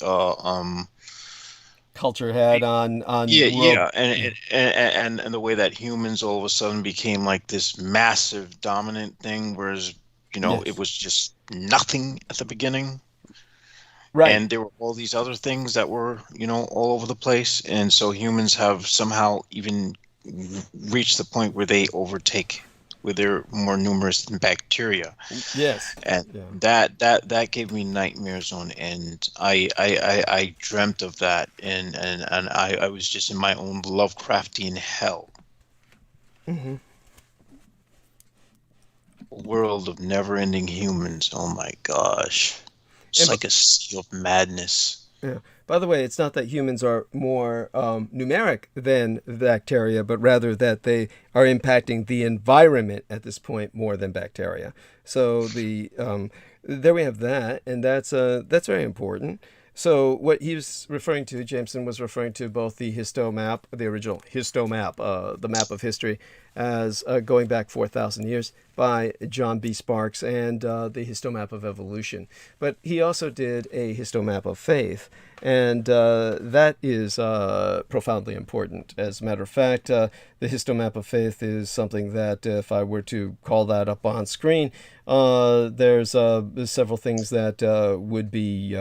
culture had on and the way that humans all of a sudden became like this massive dominant thing, whereas Yes. it was just nothing at the beginning. Right. And there were all these other things that were, all over the place. And so humans have somehow even reached the point where they overtake, where they're more numerous than bacteria. Yes. And that gave me nightmares on end. I dreamt of that, and I was just in my own Lovecraftian hell. Mm-hmm. A world of never-ending humans. Oh my gosh. It's And like a sea of madness. yeah. By the way, it's not that humans are more numeric than bacteria, but rather that they are impacting the environment at this point more than bacteria. So there we have that, and that's very important. So what he was referring to, Jameson was referring to both the histomap, the original histomap, the map of history, as going back 4,000 years by John B. Sparks, and the histomap of evolution. But he also did a histomap of faith, and that is profoundly important. As a matter of fact, the histomap of faith is something that if I were to call that up on screen, there's several things that would be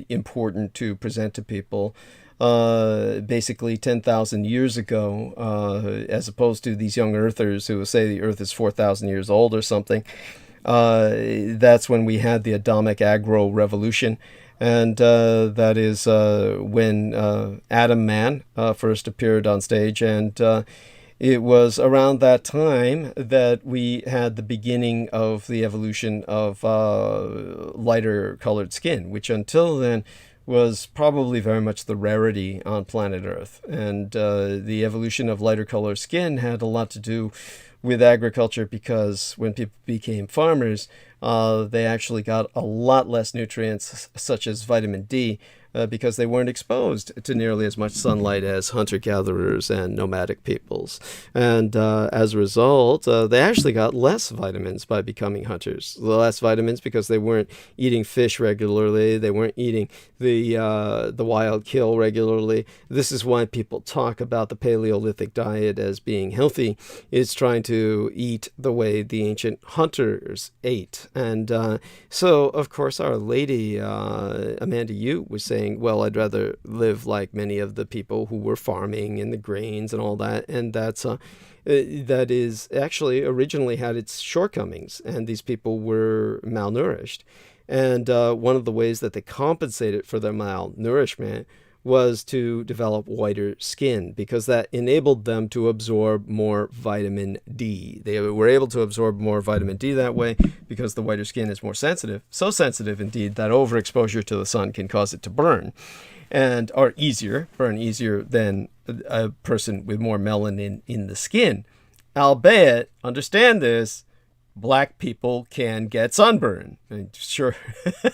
important to present to people. Basically 10,000 years ago, as opposed to these young earthers who will say the earth is 4,000 years old or something. That's when we had the Adamic Agro Revolution. And that is when Adam Man first appeared on stage. And it was around that time that we had the beginning of the evolution of lighter colored skin, which until then was probably very much the rarity on planet Earth. And the evolution of lighter colored skin had a lot to do with agriculture, because when people became farmers, they actually got a lot less nutrients, such as vitamin D, because they weren't exposed to nearly as much sunlight as hunter-gatherers and nomadic peoples. And as a result, they actually got less vitamins by becoming hunters. Less vitamins because they weren't eating fish regularly. They weren't eating the wild kill regularly. This is why people talk about the Paleolithic diet as being healthy. It's trying to eat the way the ancient hunters ate. And so, of course, Our Lady, Amanda Yu, was saying, well, I'd rather live like many of the people who were farming in the grains and all that. And that is actually originally had its shortcomings, and these people were malnourished. And one of the ways that they compensated for their malnourishment was to develop whiter skin, because that enabled them to absorb more vitamin D. They were able to absorb more vitamin D that way because the whiter skin is more sensitive. So sensitive, indeed, that overexposure to the sun can cause it to burn, and burn easier than a person with more melanin in the skin. Albeit, understand this, black people can get sunburn. Sure.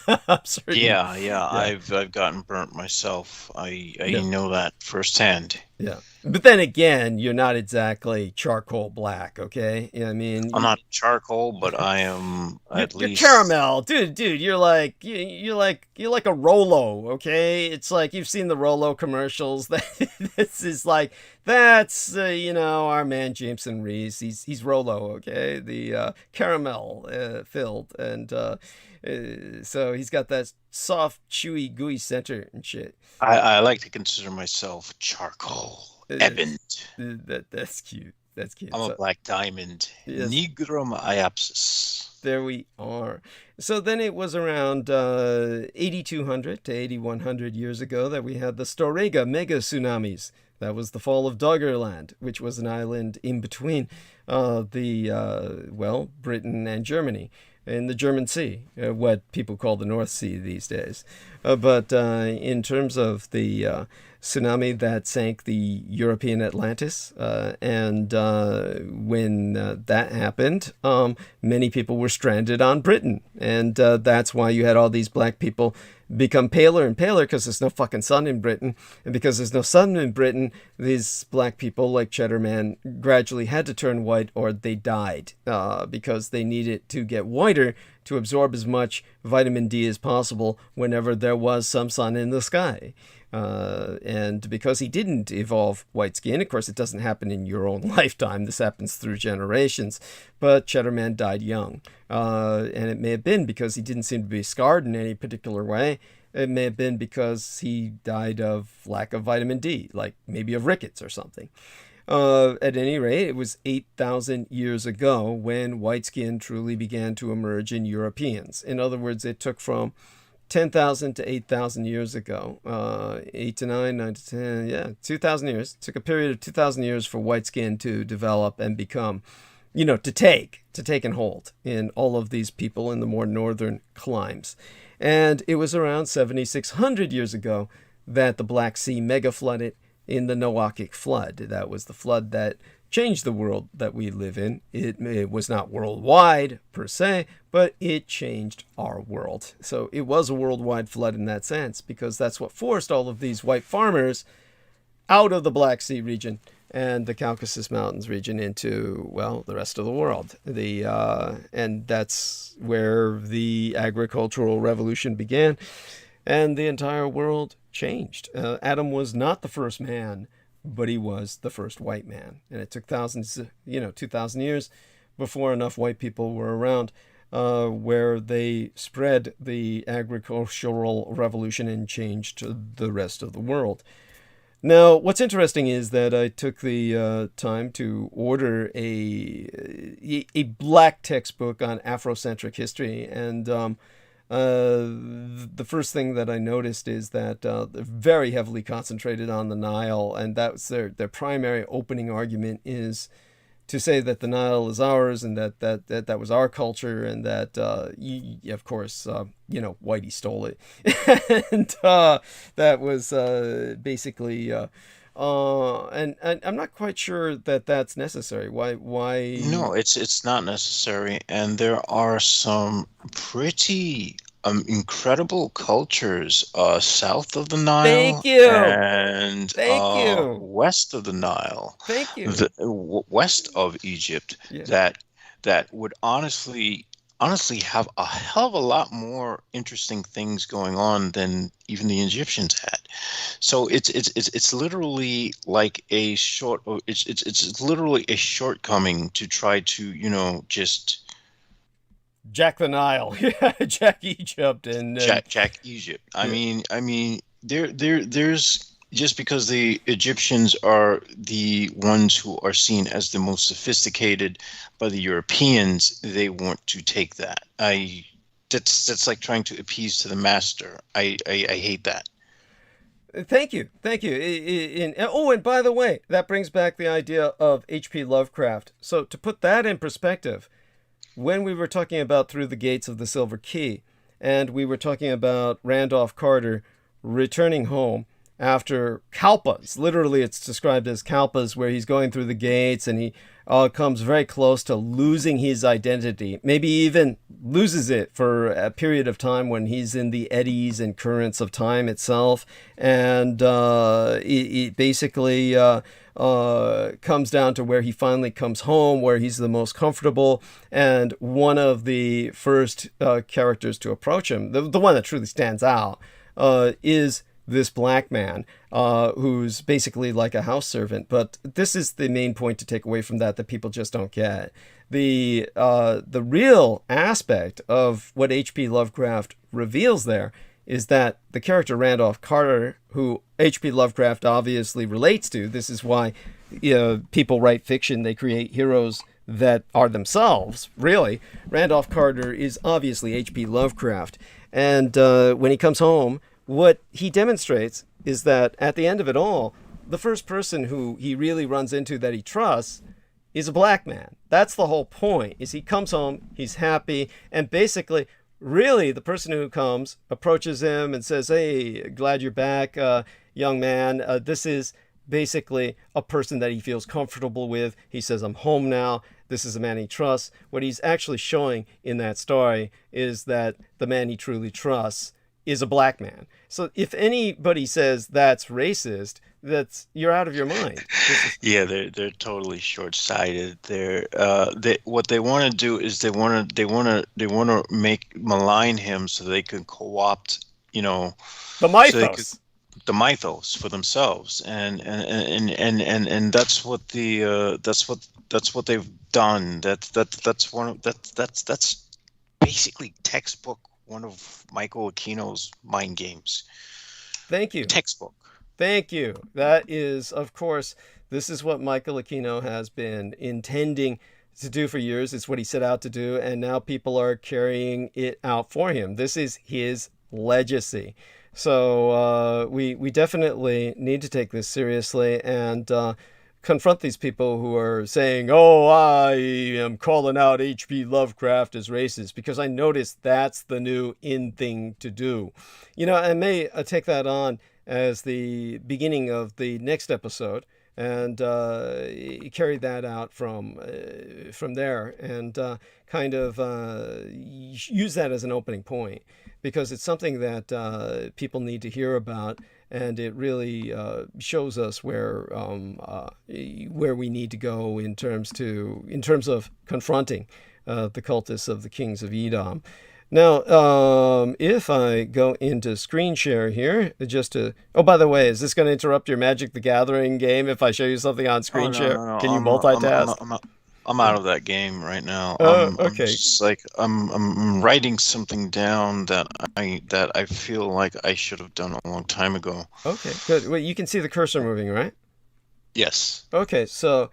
I'm certain. Yeah. I've gotten burnt myself. I know that firsthand. Yeah. But then again, you're not exactly charcoal black, okay? I mean, I'm not charcoal, but I am at least. You're caramel, dude. You're like a Rolo, okay? It's like you've seen the Rolo commercials. This is like that's our man Jameson Rees. He's Rolo, okay? The caramel filled, and so he's got that soft, chewy, gooey center and shit. I like to consider myself charcoal. Ebon. That's cute. That's cute. I'm a black diamond. Yes. Nigrum iapsis. There we are. So then it was around 8,200 to 8,100 years ago that we had the Storegga mega tsunamis. That was the fall of Doggerland, which was an island in between Britain and Germany, in the German Sea, what people call the North Sea these days. But in terms of the tsunami that sank the European Atlantis, and when that happened, many people were stranded on Britain. And that's why you had all these black people become paler and paler, because there's no fucking sun in Britain. And because there's no sun in Britain, these black people like Cheddar Man gradually had to turn white, or they died, because they needed to get whiter to absorb as much vitamin D as possible whenever there was some sun in the sky. And because he didn't evolve white skin, of course, it doesn't happen in your own lifetime. This happens through generations. But Cheddar Man died young. And it may have been because he didn't seem to be scarred in any particular way. It may have been because he died of lack of vitamin D, like maybe of rickets or something. At any rate, it was 8,000 years ago when white skin truly began to emerge in Europeans. In other words, it took from 10,000 to 8,000 years ago. 8 to 9, 9 to 10, yeah, 2,000 years. It took a period of 2,000 years for white skin to develop and become, to take and hold in all of these people in the more northern climes. And it was around 7,600 years ago that the Black Sea mega flooded in the Noachic flood. That was the flood that changed the world that we live in. It was not worldwide per se, but it changed our world. So it was a worldwide flood in that sense, because that's what forced all of these white farmers out of the Black Sea region and the Caucasus Mountains region into, well, the rest of the world. And that's where the agricultural revolution began, and the entire world changed. Adam was not the first man, but he was the first white man. And it took 2,000 years before enough white people were around where they spread the agricultural revolution and changed the rest of the world. Now, what's interesting is that I took the time to order a black textbook on Afrocentric history, and the first thing that I noticed is that they're very heavily concentrated on the Nile, and that's their primary opening argument is to say that the Nile is ours, and that was our culture, and that of course Whitey stole it, and that was basically and I'm not quite sure that that's necessary. Why? No, it's not necessary, and there are some pretty incredible cultures south of the Nile. Thank you. And Thank you. west of the Nile. Thank you. West of Egypt, Yeah. that would honestly have a hell of a lot more interesting things going on than even the Egyptians had. So it's literally like it's literally a shortcoming to try to just Jack the Nile, yeah, Jack Egypt, and Jack Egypt. I mean, there's just because the Egyptians are the ones who are seen as the most sophisticated by the Europeans, they want to take that. That's like trying to appease to the master. I hate that. Thank you. And by the way, that brings back the idea of H.P. Lovecraft. So to put that in perspective, when we were talking about Through the Gates of the Silver Key, and we were talking about Randolph Carter returning home after Kalpas, literally it's described as Kalpas, where he's going through the gates and he comes very close to losing his identity, maybe even loses it for a period of time when he's in the eddies and currents of time itself, and it basically comes down to where he finally comes home, where he's the most comfortable, and one of the first characters to approach him, the one that truly stands out, is this black man who's basically like a house servant. But this is the main point to take away from that people just don't get. The real aspect of what H.P. Lovecraft reveals there is that the character Randolph Carter, who H.P. Lovecraft obviously relates to, this is why people write fiction, they create heroes that are themselves, really. Randolph Carter is obviously H.P. Lovecraft. And when he comes home, what he demonstrates is that at the end of it all, the first person who he really runs into that he trusts is a black man. That's the whole point, is he comes home, he's happy, and basically, really, the person who comes approaches him and says, "Hey, glad you're back, young man." This is basically a person that he feels comfortable with. He says, "I'm home now." This is a man he trusts. What he's actually showing in that story is that the man he truly trusts is a black man. So if anybody says that's racist, you're out of your mind. Yeah, they're totally short-sighted. What they want to do is they want to malign him so they can co-opt, the mythos. The mythos for themselves, and that's what that's what they've done. That's basically textbook one of Michael Aquino's mind games. Thank you. Textbook. Thank you. That is, of course, this is what Michael Aquino has been intending to do for years. It's what he set out to do, and now people are carrying it out for him. This is his legacy. So we definitely need to take this seriously and confront these people who are saying, oh, I am calling out H.P. Lovecraft as racist, because I noticed that's the new in thing to do. You know, I may take that on as the beginning of the next episode and carry that out from there and kind of use that as an opening point, because it's something that people need to hear about. And it really shows us where we need to go in terms of confronting the cultists of the kings of Edom. Now, if I go into screen share here, just to... Oh, by the way, is this going to interrupt your Magic the Gathering game if I show you something on screen share? No. Can you multitask? I'm out of that game right now. Okay. I'm just like I'm writing something down that I feel like I should have done a long time ago. Okay, good. Well, you can see the cursor moving, right? Yes. Okay, so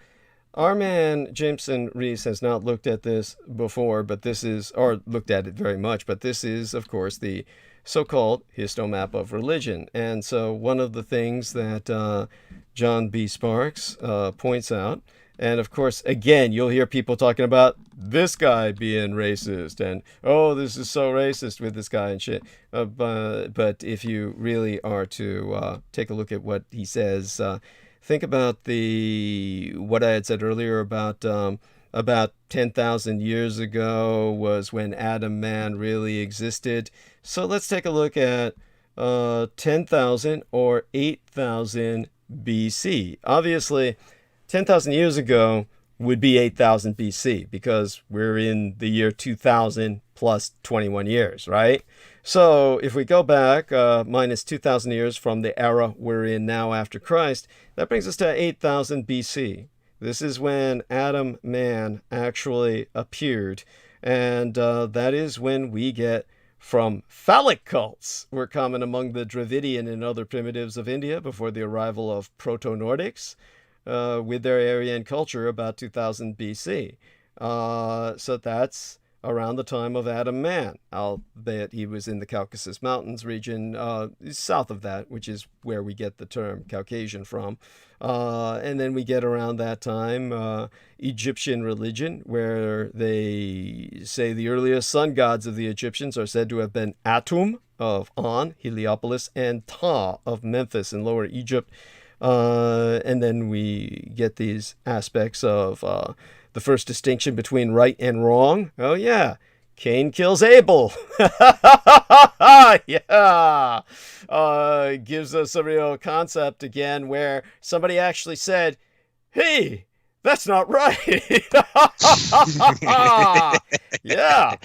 our man Jameson Reese has not looked at this before, but this is, or looked at it very much, but this is, of course, the so-called histomap of religion. And so one of the things that John B. Sparks points out, and of course, again, you'll hear people talking about this guy being racist and, oh, this is so racist with this guy and shit. But if you really are to take a look at what he says, think about what I had said earlier about 10,000 years ago was when Adam Man really existed. So let's take a look at 10,000 or 8,000 BC. Obviously, 10,000 years ago would be 8,000 BC because we're in the year 2000 plus 21 years, right? So if we go back minus 2,000 years from the era we're in now after Christ, that brings us to 8,000 BC. This is when Adam Man actually appeared, and that is when we get from phallic cults were common among the Dravidian and other primitives of India before the arrival of Proto-Nordics, with their Aryan culture about 2000 BC. So that's around the time of Adam Man, albeit he was in the Caucasus Mountains region south of that, which is where we get the term Caucasian from. And then we get around that time Egyptian religion, where they say the earliest sun gods of the Egyptians are said to have been Atum of On, Heliopolis, and Ta of Memphis in Lower Egypt. And then we get these aspects of the first distinction between right and wrong. Oh, yeah. Cain kills Abel. Yeah. Gives us a real concept again where somebody actually said, hey, that's not right. Yeah.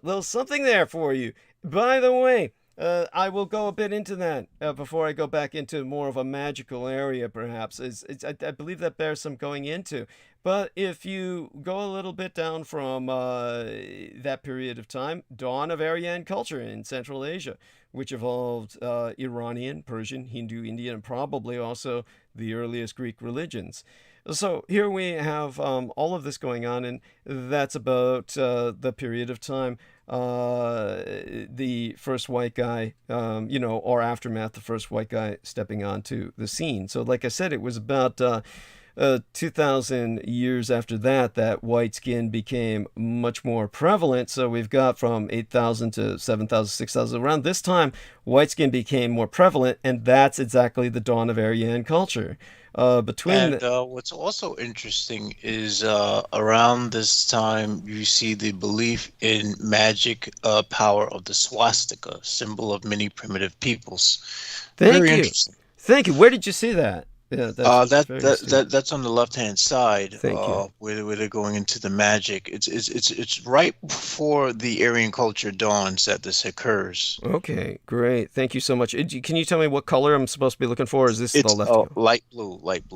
Little something there for you. By the way, I will go a bit into that before I go back into more of a magical area, perhaps. I believe that bears some going into. But if you go a little bit down from that period of time, dawn of Aryan culture in Central Asia, which evolved Iranian, Persian, Hindu, Indian, and probably also the earliest Greek religions. So here we have all of this going on, and that's about the period of time the first white guy, or aftermath, the first white guy stepping onto the scene. So like I said, it was about 2,000 years after that white skin became much more prevalent. So we've got from 8,000 to 7,000, 6,000. Around this time, white skin became more prevalent, and that's exactly the dawn of Aryan culture. What's also interesting is around this time you see the belief in magic power of the swastika, symbol of many primitive peoples. Thank you. Where did you see that? Yeah, that's on the left-hand side. Thank you. Where they're going into the magic. It's right before the Aryan culture dawns that this occurs. Okay, great. Thank you so much. Can you tell me what color I'm supposed to be looking for? Is this It's the left? light blue. Light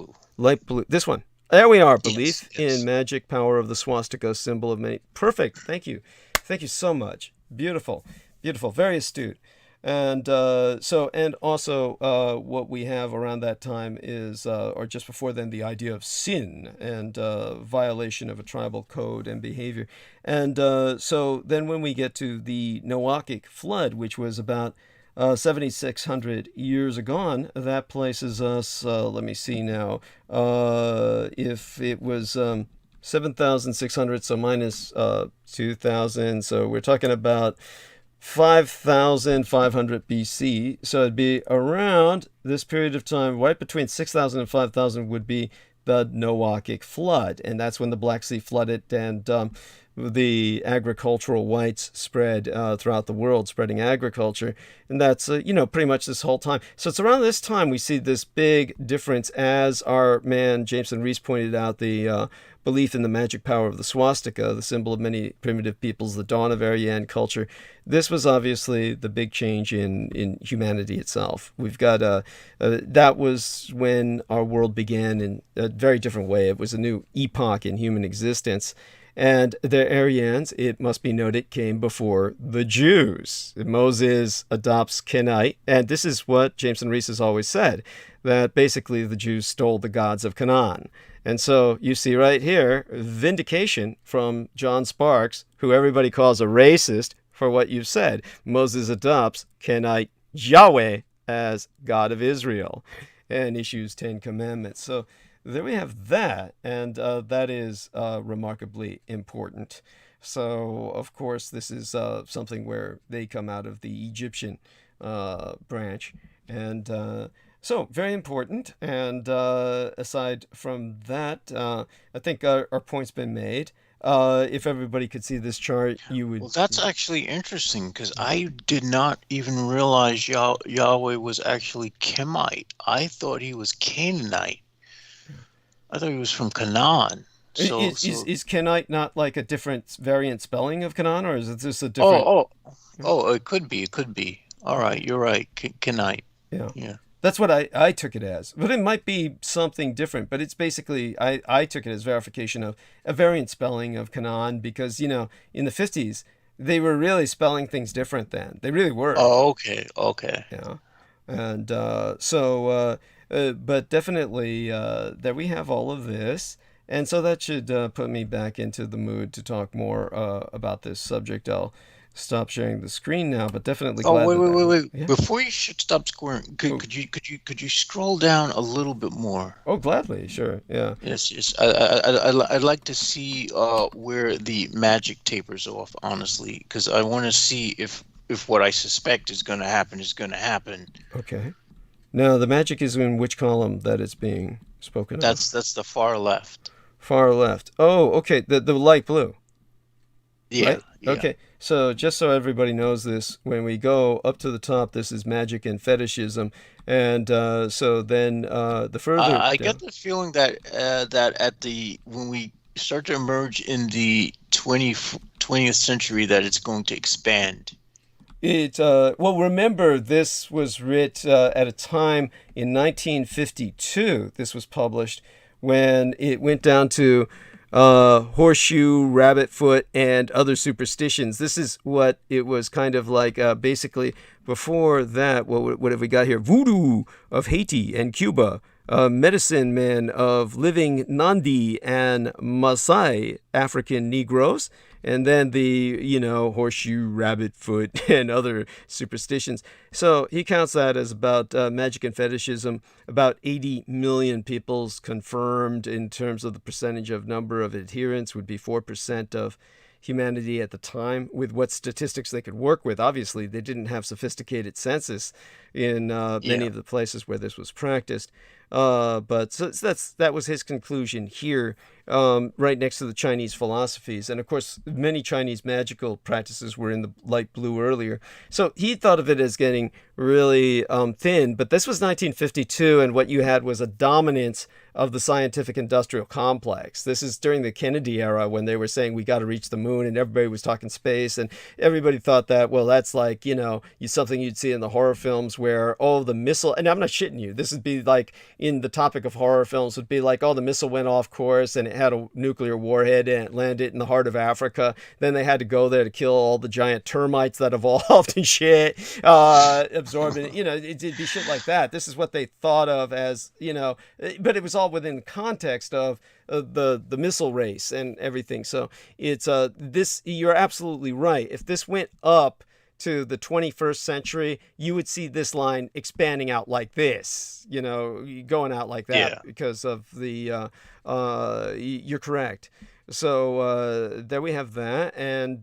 blue. This one. There we are. Belief Yes. in magic power of the swastika, symbol of many. Perfect. Thank you. Thank you so much. Beautiful. Very astute. And and also what we have around that time is, or just before then, the idea of sin and violation of a tribal code and behavior. And so then when we get to the Noachic flood, which was about 7,600 years agone, that places us, let me see now, if it was 7,600, so minus 2,000, so we're talking about 5,500 BC. So it'd be around this period of time, right between 6,000 and 5,000 would be the Noachic flood. And that's when the Black Sea flooded and the agricultural whites spread throughout the world, spreading agriculture. And that's, pretty much this whole time. So it's around this time we see this big difference, as our man Jameson Rees pointed out, the belief in the magic power of the swastika, the symbol of many primitive peoples, the dawn of Aryan culture. This was obviously the big change in humanity itself. We've got that was when our world began in a very different way. It was a new epoch in human existence. And the Aryans, it must be noted, came before the Jews. Moses adopts Kenite, and this is what Jameson Rees has always said, that basically the Jews stole the gods of Canaan. And so you see right here, vindication from John Sparks, who everybody calls a racist for what you've said. Moses adopts Kenite Yahweh as God of Israel and issues 10 commandments. So there we have that, and that is remarkably important. So, of course, this is something where they come out of the Egyptian branch, and so very important. And aside from that, I think our point's been made. If everybody could see this chart, you would... Well, that's actually interesting, because I did not even realize Yahweh was actually Chemite. I thought he was Canaanite. I thought he was from Canaan. So, is Kenite not like a different variant spelling of Canaan, or is it just a different... Oh, it could be. All right, you're right. Kenite. Yeah. That's what I took it as. But it might be something different. But it's basically, I took it as verification of a variant spelling of Canaan, because, in the 50s, they were really spelling things different then. They really were. Oh, okay. Yeah. And but definitely, there we have all of this. And so that should put me back into the mood to talk more about this subject. I'll stop sharing the screen now, but definitely glad. Wait. Yeah. Before you should stop scoring, could you scroll down a little bit more? Oh, gladly, sure. Yeah. Yes. I'd like to see where the magic tapers off, honestly, because I want to see if what I suspect is going to happen is going to happen. Okay. Now, the magic is in which column that it's being spoken of? That's the far left. Far left. Oh, okay. The light blue. Yeah. Right? Yeah. Okay. So just so everybody knows this, when we go up to the top, this is magic and fetishism. And so then the further... I get the feeling that when we start to emerge in the 20th century, that it's going to expand. Well, remember, this was writ at a time in 1952. This was published when it went down to horseshoe, rabbit foot, and other superstitions. This is what it was kind of like. Basically, before that, what have we got here? Voodoo of Haiti and Cuba. Medicine men of living Nandi and Maasai African Negroes. And then the, horseshoe, rabbit foot, and other superstitions. So he counts that as about magic and fetishism, about 80 million people's confirmed in terms of the percentage of number of adherents would be 4% of humanity at the time, with what statistics they could work with. Obviously, they didn't have sophisticated census in many of the places where this was practiced. But so that was his conclusion here, right next to the Chinese philosophies. And of course, many Chinese magical practices were in the light blue earlier. So he thought of it as getting really thin. But this was 1952, and what you had was a dominance of the scientific industrial complex. This is during the Kennedy era, when they were saying we got to reach the moon, and everybody was talking space, and everybody thought that, well, that's like, something you'd see in the horror films where, oh, the missile, and I'm not shitting you, this would be like in the topic of horror films, would be like, oh, the missile went off course and it had a nuclear warhead and it landed in the heart of Africa. Then they had to go there to kill all the giant termites that evolved and shit, absorbing, it'd be shit like that. This is what they thought of as, but it was all within the context of the missile race and everything. So it's this, you're absolutely right. If this went up to the 21st century, you would see this line expanding out like this, going out like that, because of the you're correct. So there we have that. And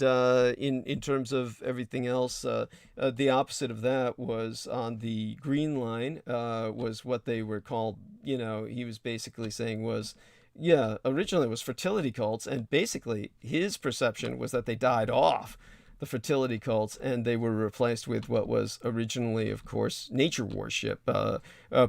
in terms of everything else, the opposite of that was on the green line, was what they were called, he was basically saying was, originally it was fertility cults, and basically his perception was that they died off, the fertility cults, and they were replaced with what was originally, of course, nature worship,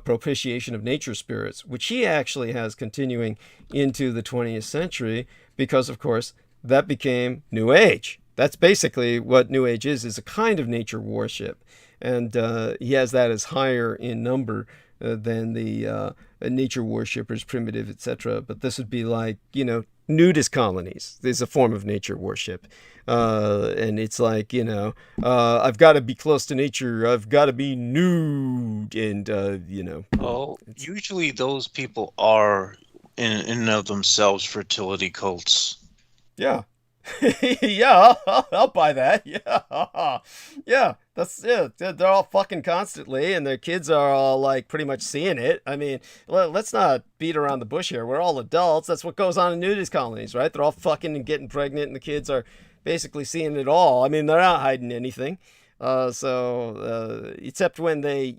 propitiation of nature spirits, which he actually has continuing into the 20th century, because, of course, that became New Age. That's basically what New Age is a kind of nature worship, and he has that as higher in number than the nature worshippers, primitive, etc. But this would be like, nudist colonies. There's a form of nature worship. And it's like, I've got to be close to nature. I've got to be nude. And, Well, usually those people are in and of themselves fertility cults. Yeah. Yeah, I'll buy that. Yeah, they're all fucking constantly, and their kids are all like pretty much seeing it. I mean, let's not beat around the bush here. We're all adults. That's what goes on in nudist colonies, right? They're all fucking and getting pregnant, and the kids are basically seeing it all. I mean, they're not hiding anything. Except when they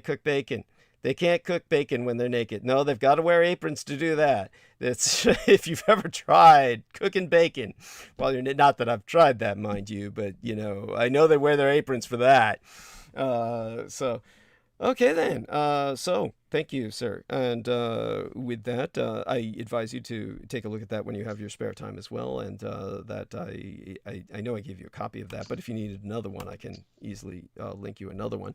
cook bacon. They can't cook bacon when they're naked. No, they've got to wear aprons to do that. It's if you've ever tried cooking bacon. Well, not that I've tried that, mind you, but I know they wear their aprons for that. Okay then. So thank you, sir. And with that, I advise you to take a look at that when you have your spare time as well. And that I know I gave you a copy of that, but if you needed another one, I can easily link you another one.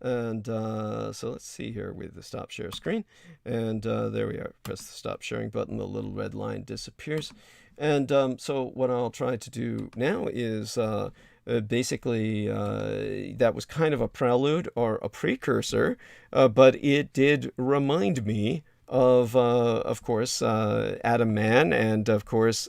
And so let's see here with the stop share screen, and there we are. Press the stop sharing button, the little red line disappears. And so what I'll try to do now is basically that was kind of a prelude or a precursor, but it did remind me of course, Adam Man, and of course,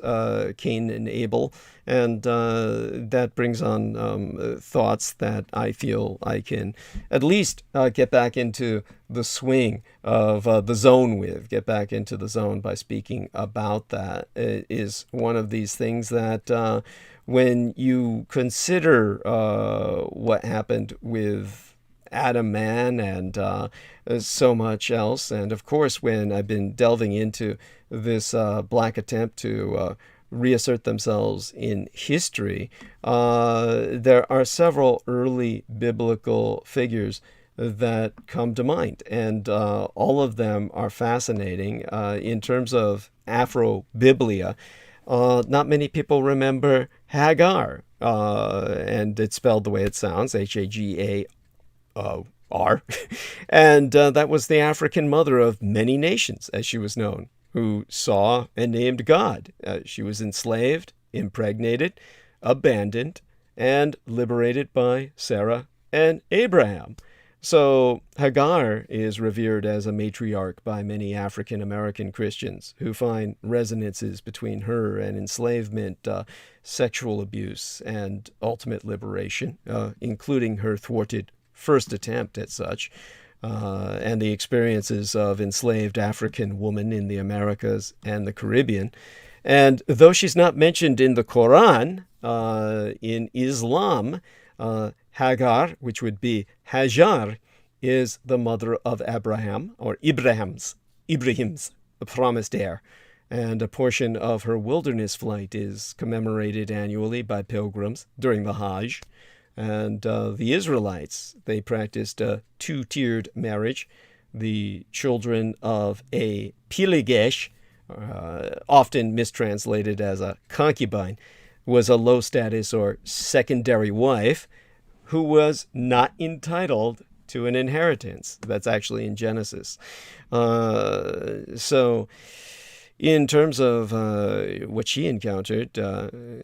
Cain and Abel, and that brings on thoughts that I feel I can at least get back into the swing of the zone with, get back into the zone by speaking about that. It is one of these things that when you consider what happened with Adam Man and so much else, and of course when I've been delving into this black attempt to reassert themselves in history, there are several early biblical figures that come to mind, and all of them are fascinating in terms of Afro-Biblia. Not many people remember Hagar, and it's spelled the way it sounds, Hagar. And that was the African mother of many nations, as she was known, who saw and named God. She was enslaved, impregnated, abandoned, and liberated by Sarah and Abraham. So Hagar is revered as a matriarch by many African American Christians who find resonances between her and enslavement, sexual abuse, and ultimate liberation, including her thwarted first attempt at such, and the experiences of enslaved African women in the Americas and the Caribbean. And though she's not mentioned in the Quran, in Islam, Hagar, which would be Hajar, is the mother of Abraham, or Ibrahim's promised heir. And a portion of her wilderness flight is commemorated annually by pilgrims during the Hajj. And the Israelites, they practiced a two-tiered marriage. The children of a Pilegesh, often mistranslated as a concubine, was a low-status or secondary wife who was not entitled to an inheritance. That's actually in Genesis. So in terms of what she encountered the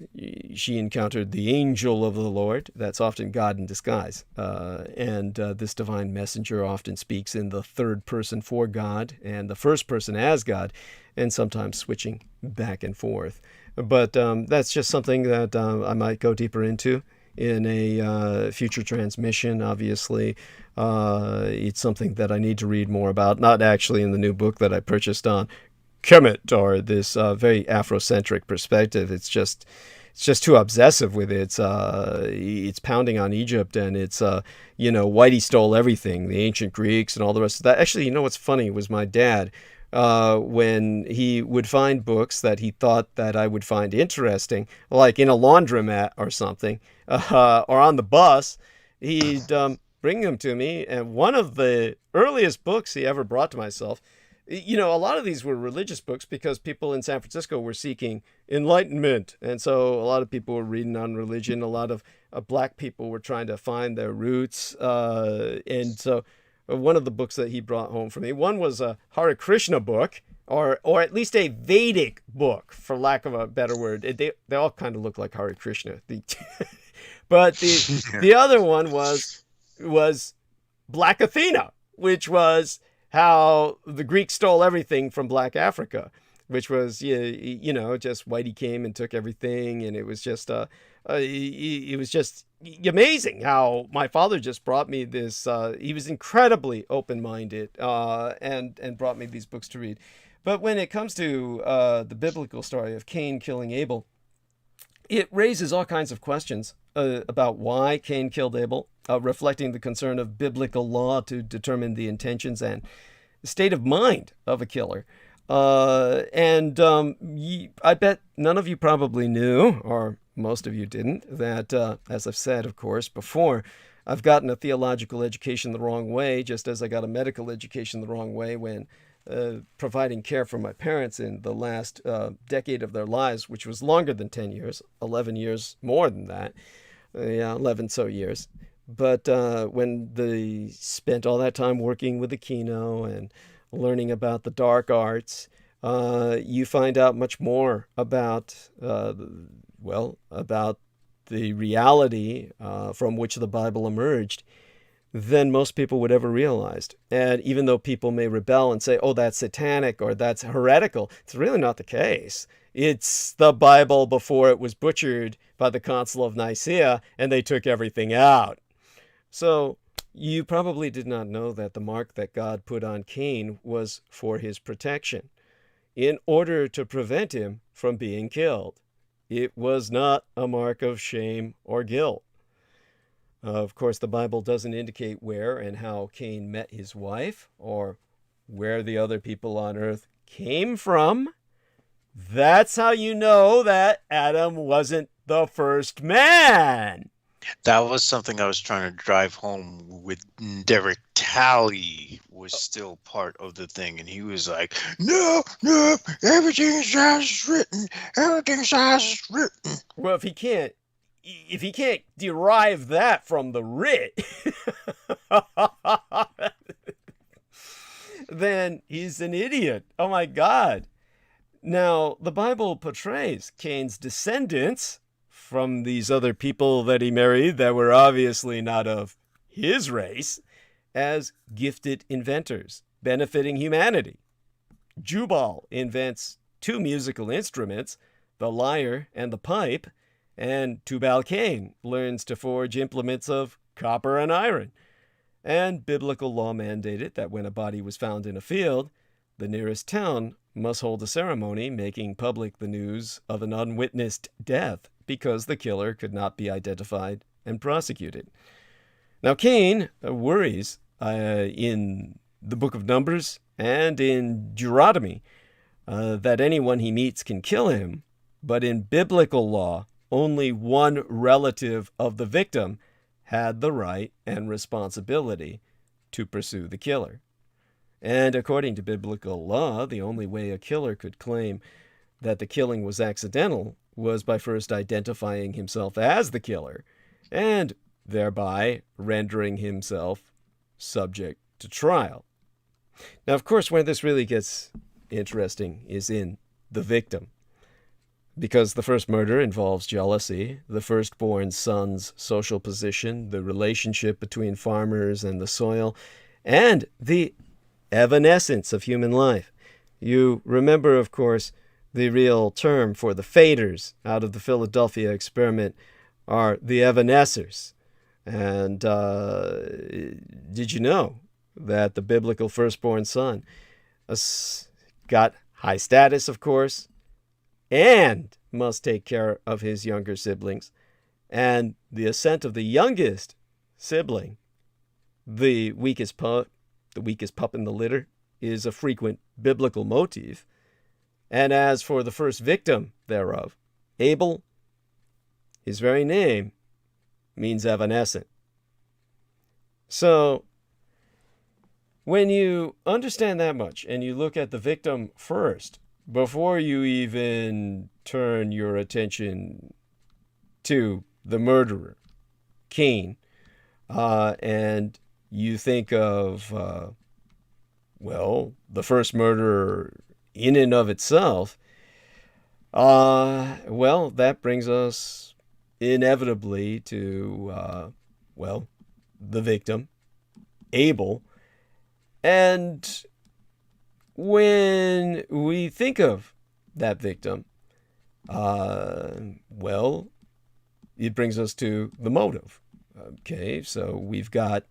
angel of the Lord. That's often God in disguise. And this divine messenger often speaks in the third person for God and the first person as God, and sometimes switching back and forth. But that's just something that I might go deeper into in a future transmission. Obviously, it's something that I need to read more about, not actually in the new book that I purchased on Kemet, or this very Afrocentric perspective. It's just too obsessive with it. It's pounding on Egypt, and it's Whitey stole everything, the ancient Greeks and all the rest of that. Actually, what's funny was my dad, when he would find books that he thought that I would find interesting, like in a laundromat or something, or on the bus, he'd bring them to me. And one of the earliest books he ever brought to myself, a lot of these were religious books because people in San Francisco were seeking enlightenment. And so a lot of people were reading on religion. A lot of black people were trying to find their roots. And so one of the books that he brought home for me, one was a Hare Krishna book, or at least a Vedic book, for lack of a better word. They all kind of look like Hare Krishna. But the other one was Black Athena, which was how the Greeks stole everything from Black Africa, which was, just Whitey came and took everything. And it was just amazing how my father just brought me this. He was incredibly open-minded and brought me these books to read. But when it comes to the biblical story of Cain killing Abel, it raises all kinds of questions about why Cain killed Abel, reflecting the concern of biblical law to determine the intentions and state of mind of a killer. I bet none of you probably knew, or most of you didn't, that, as I've said, of course, before, I've gotten a theological education the wrong way, just as I got a medical education the wrong way when providing care for my parents in the last decade of their lives, which was longer than 10 years, 11 years more than that. 11 so years. But when they spent all that time working with the Kino and learning about the dark arts, you find out much more about, about the reality from which the Bible emerged than most people would ever realized. And even though people may rebel and say, oh, that's satanic or that's heretical, it's really not the case. It's the Bible before it was butchered by the Council of Nicaea, and they took everything out. So you probably did not know that the mark that God put on Cain was for his protection, in order to prevent him from being killed. It was not a mark of shame or guilt. Of course, the Bible doesn't indicate where and how Cain met his wife, or where the other people on earth came from. That's how you know that Adam wasn't the first man. That was something I was trying to drive home with Derek Talley was still part of the thing. And he was like, no, everything's as written. Everything's as written. Well, if he can't derive that from the writ, then he's an idiot. Oh my God. Now, the Bible portrays Cain's descendants from these other people that he married that were obviously not of his race as gifted inventors, benefiting humanity. Jubal invents two musical instruments, the lyre and the pipe, and Tubal-Cain learns to forge implements of copper and iron. And biblical law mandated that when a body was found in a field, the nearest town must hold a ceremony making public the news of an unwitnessed death, because the killer could not be identified and prosecuted. Now, Cain worries in the book of Numbers and in Deuteronomy that anyone he meets can kill him, but in biblical law, only one relative of the victim had the right and responsibility to pursue the killer. And according to biblical law, the only way a killer could claim that the killing was accidental was by first identifying himself as the killer and thereby rendering himself subject to trial. Now, of course, where this really gets interesting is in the victim, because the first murder involves jealousy, the firstborn son's social position, the relationship between farmers and the soil, and the evanescence of human life. You remember, of course, the real term for the faders out of the Philadelphia experiment are the evanescers. And did you know that the biblical firstborn son got high status, of course, and must take care of his younger siblings? And the ascent of the youngest sibling, the weakest pup in the litter, is a frequent biblical motif. And as for the first victim thereof, Abel, his very name means evanescent. So, when you understand that much and you look at the victim first, before you even turn your attention to the murderer, Cain, and you think of, the first murderer in and of itself, that brings us inevitably to, the victim, Abel. And when we think of that victim, it brings us to the motive. Okay, so we've got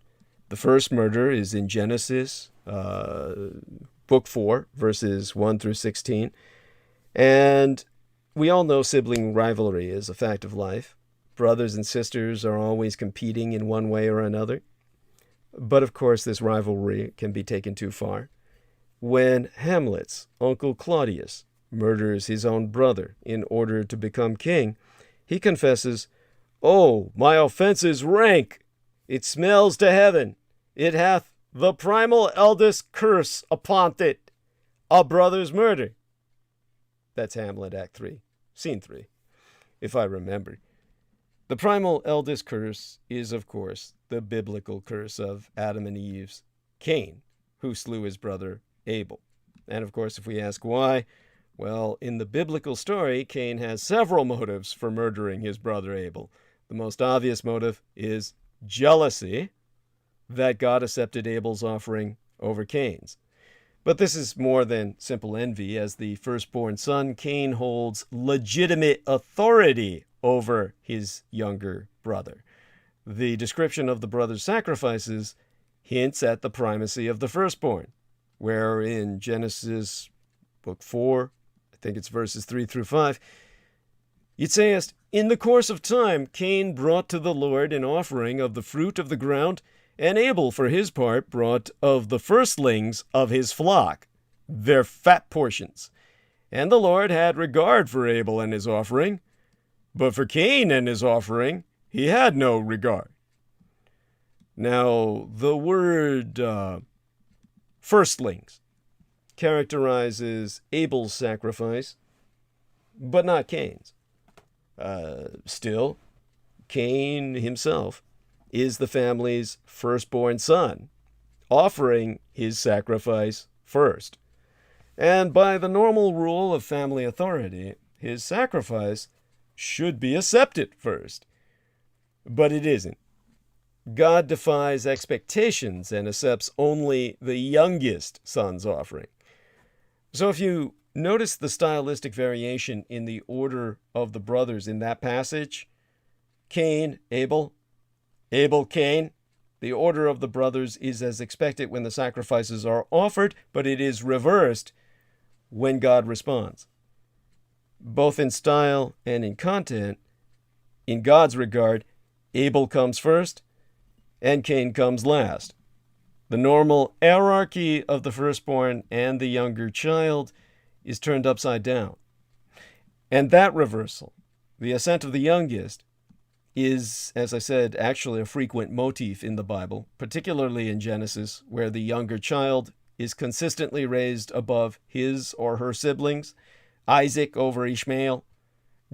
the first murder is in Genesis, book 4, verses 1 through 16. And we all know sibling rivalry is a fact of life. Brothers and sisters are always competing in one way or another. But of course, this rivalry can be taken too far. When Hamlet's uncle Claudius murders his own brother in order to become king, he confesses, "Oh, my offense is rank. It smells to heaven. It hath the primal eldest curse upon it, a brother's murder." That's Hamlet, Act 3, Scene 3, if I remember. The primal eldest curse is, of course, the biblical curse of Adam and Eve's Cain, who slew his brother Abel. And of course, if we ask why, well, in the biblical story, Cain has several motives for murdering his brother Abel. The most obvious motive is jealousy, that God accepted Abel's offering over Cain's. But this is more than simple envy. As the firstborn son, Cain holds legitimate authority over his younger brother. The description of the brother's sacrifices hints at the primacy of the firstborn, where in Genesis book 4, I think it's verses 3 through 5, it says, "In the course of time, Cain brought to the Lord an offering of the fruit of the ground, and Abel, for his part, brought of the firstlings of his flock, their fat portions. And the Lord had regard for Abel and his offering, but for Cain and his offering he had no regard." Now, the word firstlings characterizes Abel's sacrifice, but not Cain's. Still, Cain himself is the family's firstborn son, offering his sacrifice first. And by the normal rule of family authority, his sacrifice should be accepted first. But it isn't. God defies expectations and accepts only the youngest son's offering. So if you notice the stylistic variation in the order of the brothers in that passage, Cain, Abel, Abel, Cain, the order of the brothers is as expected when the sacrifices are offered, but it is reversed when God responds. Both in style and in content, in God's regard, Abel comes first and Cain comes last. The normal hierarchy of the firstborn and the younger child is turned upside down. And that reversal, the ascent of the youngest, is, as I said, actually a frequent motif in the Bible, particularly in Genesis, where the younger child is consistently raised above his or her siblings, Isaac over Ishmael,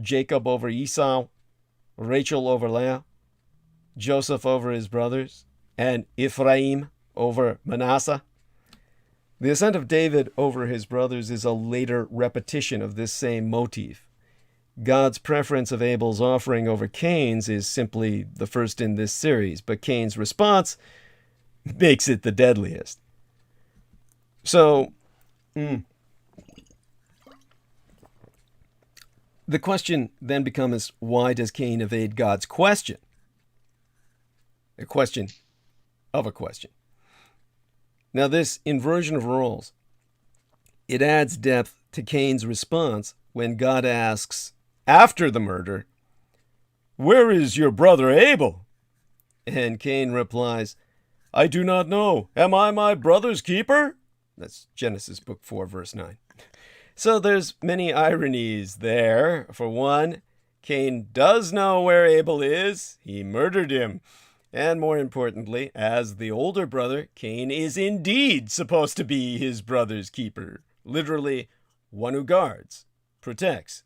Jacob over Esau, Rachel over Leah. Joseph over his brothers, and Ephraim over Manasseh. The ascent of David over his brothers is a later repetition of this same motif. God's preference of Abel's offering over Cain's is simply the first in this series, but Cain's response makes it the deadliest. So, the question then becomes, why does Cain evade God's question? A question of a question. Now, this inversion of roles, it adds depth to Cain's response when God asks, after the murder, "Where is your brother Abel?" And Cain replies, "I do not know. Am I my brother's keeper?" That's Genesis book 4, verse 9. So there's many ironies there. For one, Cain does know where Abel is. He murdered him. And more importantly, as the older brother, Cain is indeed supposed to be his brother's keeper. Literally, one who guards, protects.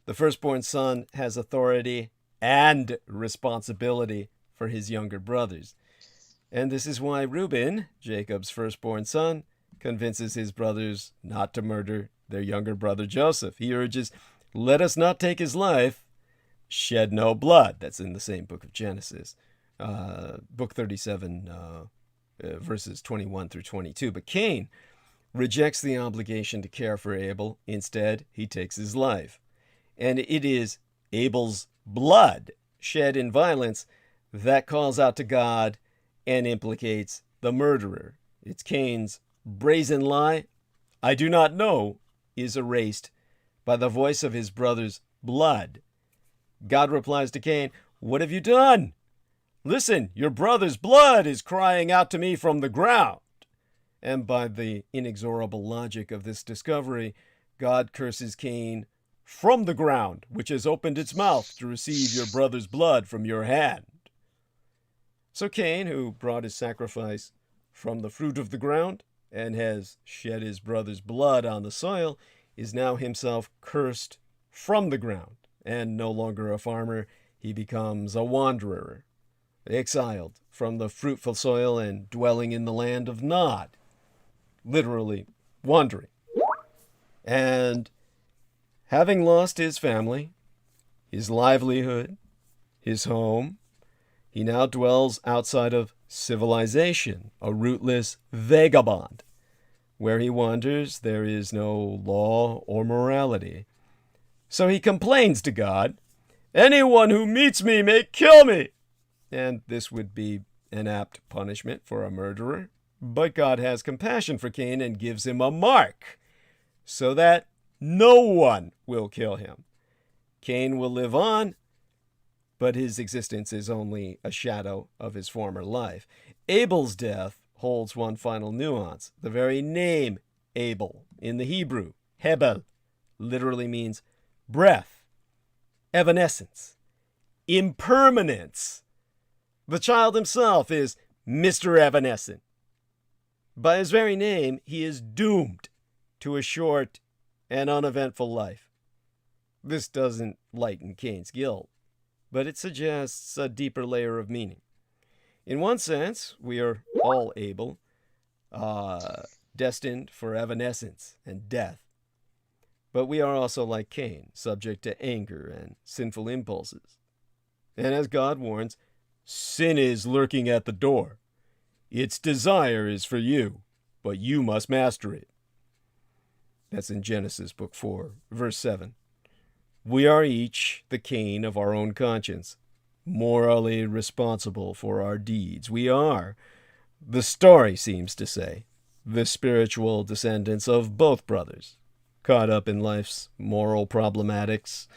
The firstborn son has authority and responsibility for his younger brothers. And this is why Reuben, Jacob's firstborn son, convinces his brothers not to murder their younger brother Joseph. He urges, "Let us not take his life, shed no blood." That's in the same book of Genesis, book 37, verses 21 through 22. But Cain rejects the obligation to care for Abel. Instead, he takes his life. And it is Abel's blood shed in violence that calls out to God and implicates the murderer. It's Cain's brazen lie, "I do not know," is erased by the voice of his brother's blood. God replies to Cain, "What have you done? Listen, your brother's blood is crying out to me from the ground." And by the inexorable logic of this discovery, God curses Cain from the ground, which has opened its mouth to receive your brother's blood from your hand. So Cain, who brought his sacrifice from the fruit of the ground and has shed his brother's blood on the soil, is now himself cursed from the ground, and no longer a farmer. He becomes a wanderer, exiled from the fruitful soil and dwelling in the land of Nod, literally wandering. And having lost his family, his livelihood, his home, he now dwells outside of civilization, a rootless vagabond. Where he wanders, there is no law or morality. So he complains to God, "Anyone who meets me may kill me." And this would be an apt punishment for a murderer. But God has compassion for Cain and gives him a mark, so that no one will kill him. Cain will live on, but his existence is only a shadow of his former life. Abel's death holds one final nuance. The very name Abel in the Hebrew, Hebel, literally means breath, evanescence, impermanence. The child himself is Mr. Evanescent. By his very name, he is doomed to a short and uneventful life. This doesn't lighten Cain's guilt, but it suggests a deeper layer of meaning. In one sense, we are all Abel, destined for evanescence and death. But we are also like Cain, subject to anger and sinful impulses. And as God warns, sin is lurking at the door. Its desire is for you, but you must master it. That's in Genesis book 4, verse 7. We are each the Cain of our own conscience, morally responsible for our deeds. We are, the story seems to say, the spiritual descendants of both brothers, caught up in life's moral problematics,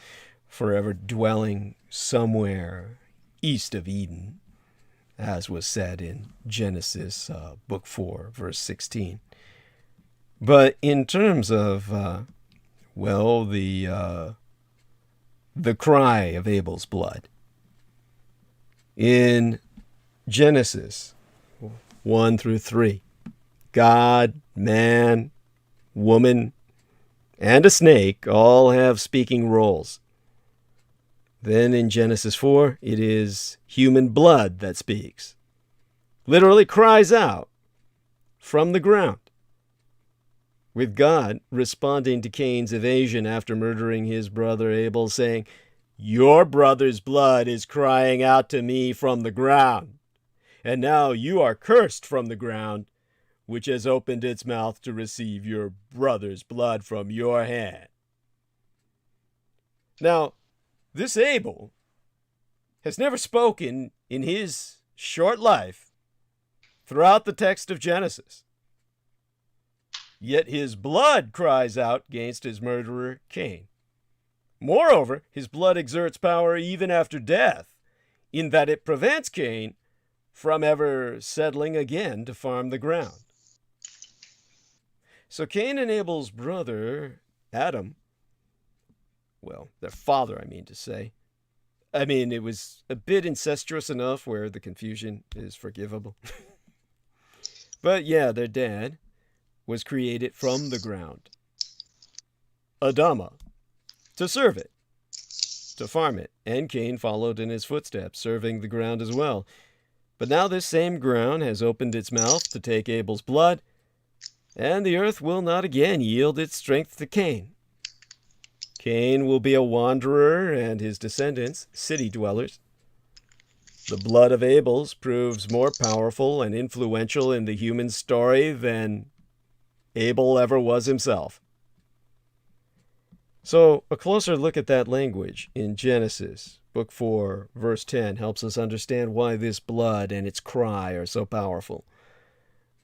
forever dwelling somewhere east of Eden, as was said in Genesis book 4, verse 16. But in terms of, the cry of Abel's blood, in Genesis 1 through 3, God, man, woman, and a snake all have speaking roles. Then in Genesis 4, it is human blood that speaks. Literally cries out from the ground, with God responding to Cain's evasion after murdering his brother Abel, saying, "Your brother's blood is crying out to me from the ground, and now you are cursed from the ground, which has opened its mouth to receive your brother's blood from your hand." Now, this Abel has never spoken in his short life throughout the text of Genesis. Yet his blood cries out against his murderer Cain. Moreover, his blood exerts power even after death, in that it prevents Cain from ever settling again to farm the ground. So Cain and Abel's brother, Adam, well, their father, I mean to say. I mean, it was a bit incestuous enough where the confusion is forgivable. But yeah, their dad was created from the ground. Adama, to serve it, to farm it. And Cain followed in his footsteps, serving the ground as well. But now this same ground has opened its mouth to take Abel's blood, and the earth will not again yield its strength to Cain. Cain will be a wanderer, and his descendants, city dwellers. The blood of Abel's proves more powerful and influential in the human story than Abel ever was himself. So, a closer look at that language in Genesis, book 4, verse 10, helps us understand why this blood and its cry are so powerful.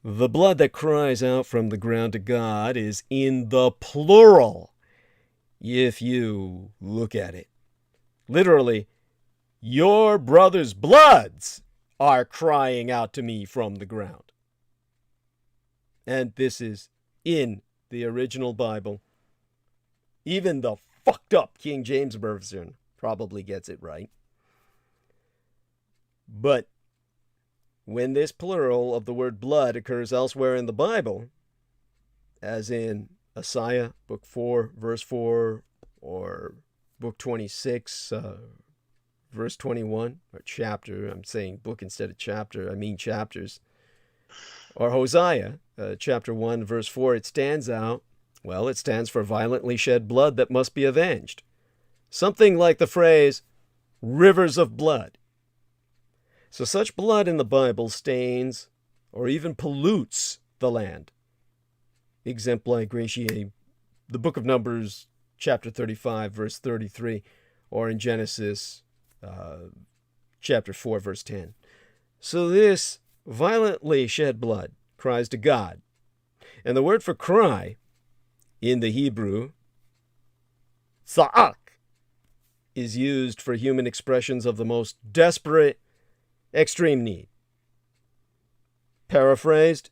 The blood that cries out from the ground to God is in the plural, if you look at it. Literally, your brother's bloods are crying out to me from the ground. And this is in the original Bible. Even the fucked up King James Version probably gets it right. But when this plural of the word blood occurs elsewhere in the Bible, as in Isaiah, book 4, verse 4, or book 26, verse 21, or chapter, I'm saying book instead of chapter, I mean chapters, or Hosea, chapter 1, verse 4, it stands out. Well, it stands for violently shed blood that must be avenged. Something like the phrase, rivers of blood. So such blood in the Bible stains or even pollutes the land. Exempli gratiae, the book of Numbers, chapter 35, verse 33, or in Genesis, chapter 4, verse 10. So this violently shed blood cries to God. And the word for cry in the Hebrew, tza'ak, is used for human expressions of the most desperate, extreme need. Paraphrased,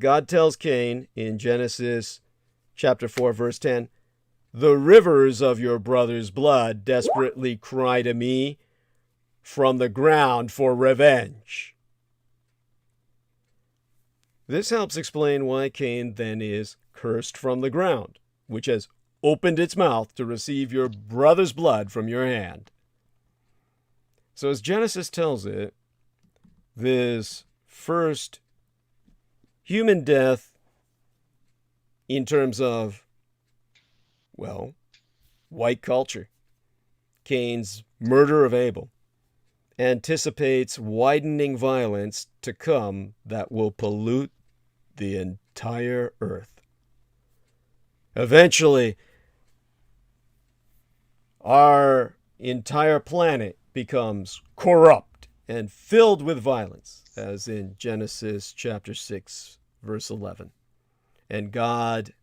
God tells Cain in Genesis chapter 4, verse 10, "The rivers of your brother's blood desperately cry to me from the ground for revenge." This helps explain why Cain then is cursed from the ground, which has opened its mouth to receive your brother's blood from your hand. So as Genesis tells it, this first human death in terms of, well, white culture, Cain's murder of Abel, anticipates widening violence to come that will pollute the entire earth. Eventually, our entire planet becomes corrupt and filled with violence, as in Genesis chapter 6, verse 11. And God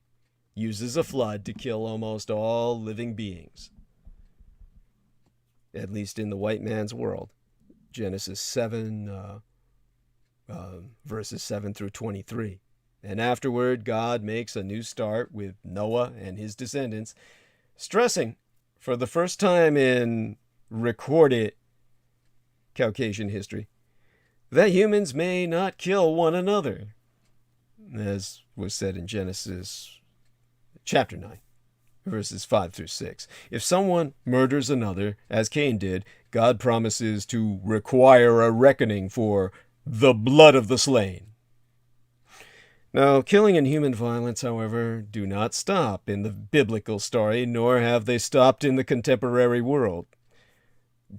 uses a flood to kill almost all living beings, at least in the white man's world. Genesis 7, verses 7 through 23. And afterward, God makes a new start with Noah and his descendants, stressing for the first time in recorded Caucasian history that humans may not kill one another, as was said in Genesis chapter 9. verses 5 through 6. If someone murders another, as Cain did, God promises to require a reckoning for the blood of the slain. Now, killing and human violence, however, do not stop in the biblical story, nor have they stopped in the contemporary world.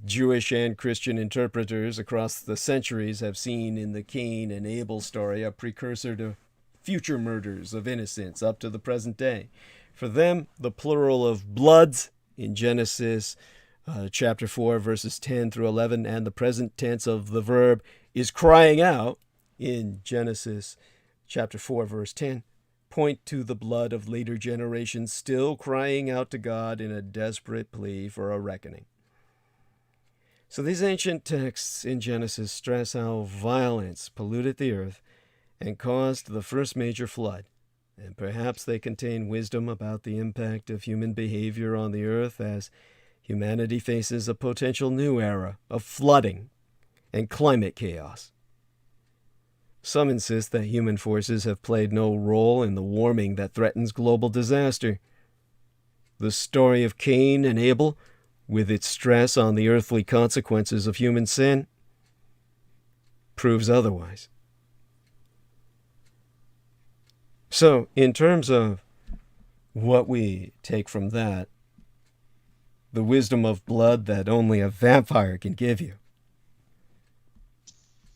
Jewish and Christian interpreters across the centuries have seen in the Cain and Abel story a precursor to future murders of innocents up to the present day. For them, the plural of bloods in Genesis chapter 4, verses 10 through 11, and the present tense of the verb is crying out in Genesis chapter 4, verse 10, point to the blood of later generations still crying out to God in a desperate plea for a reckoning. So these ancient texts in Genesis stress how violence polluted the earth and caused the first major flood. And perhaps they contain wisdom about the impact of human behavior on the earth as humanity faces a potential new era of flooding and climate chaos. Some insist that human forces have played no role in the warming that threatens global disaster. The story of Cain and Abel, with its stress on the earthly consequences of human sin, proves otherwise. So, in terms of what we take from that, the wisdom of blood that only a vampire can give you.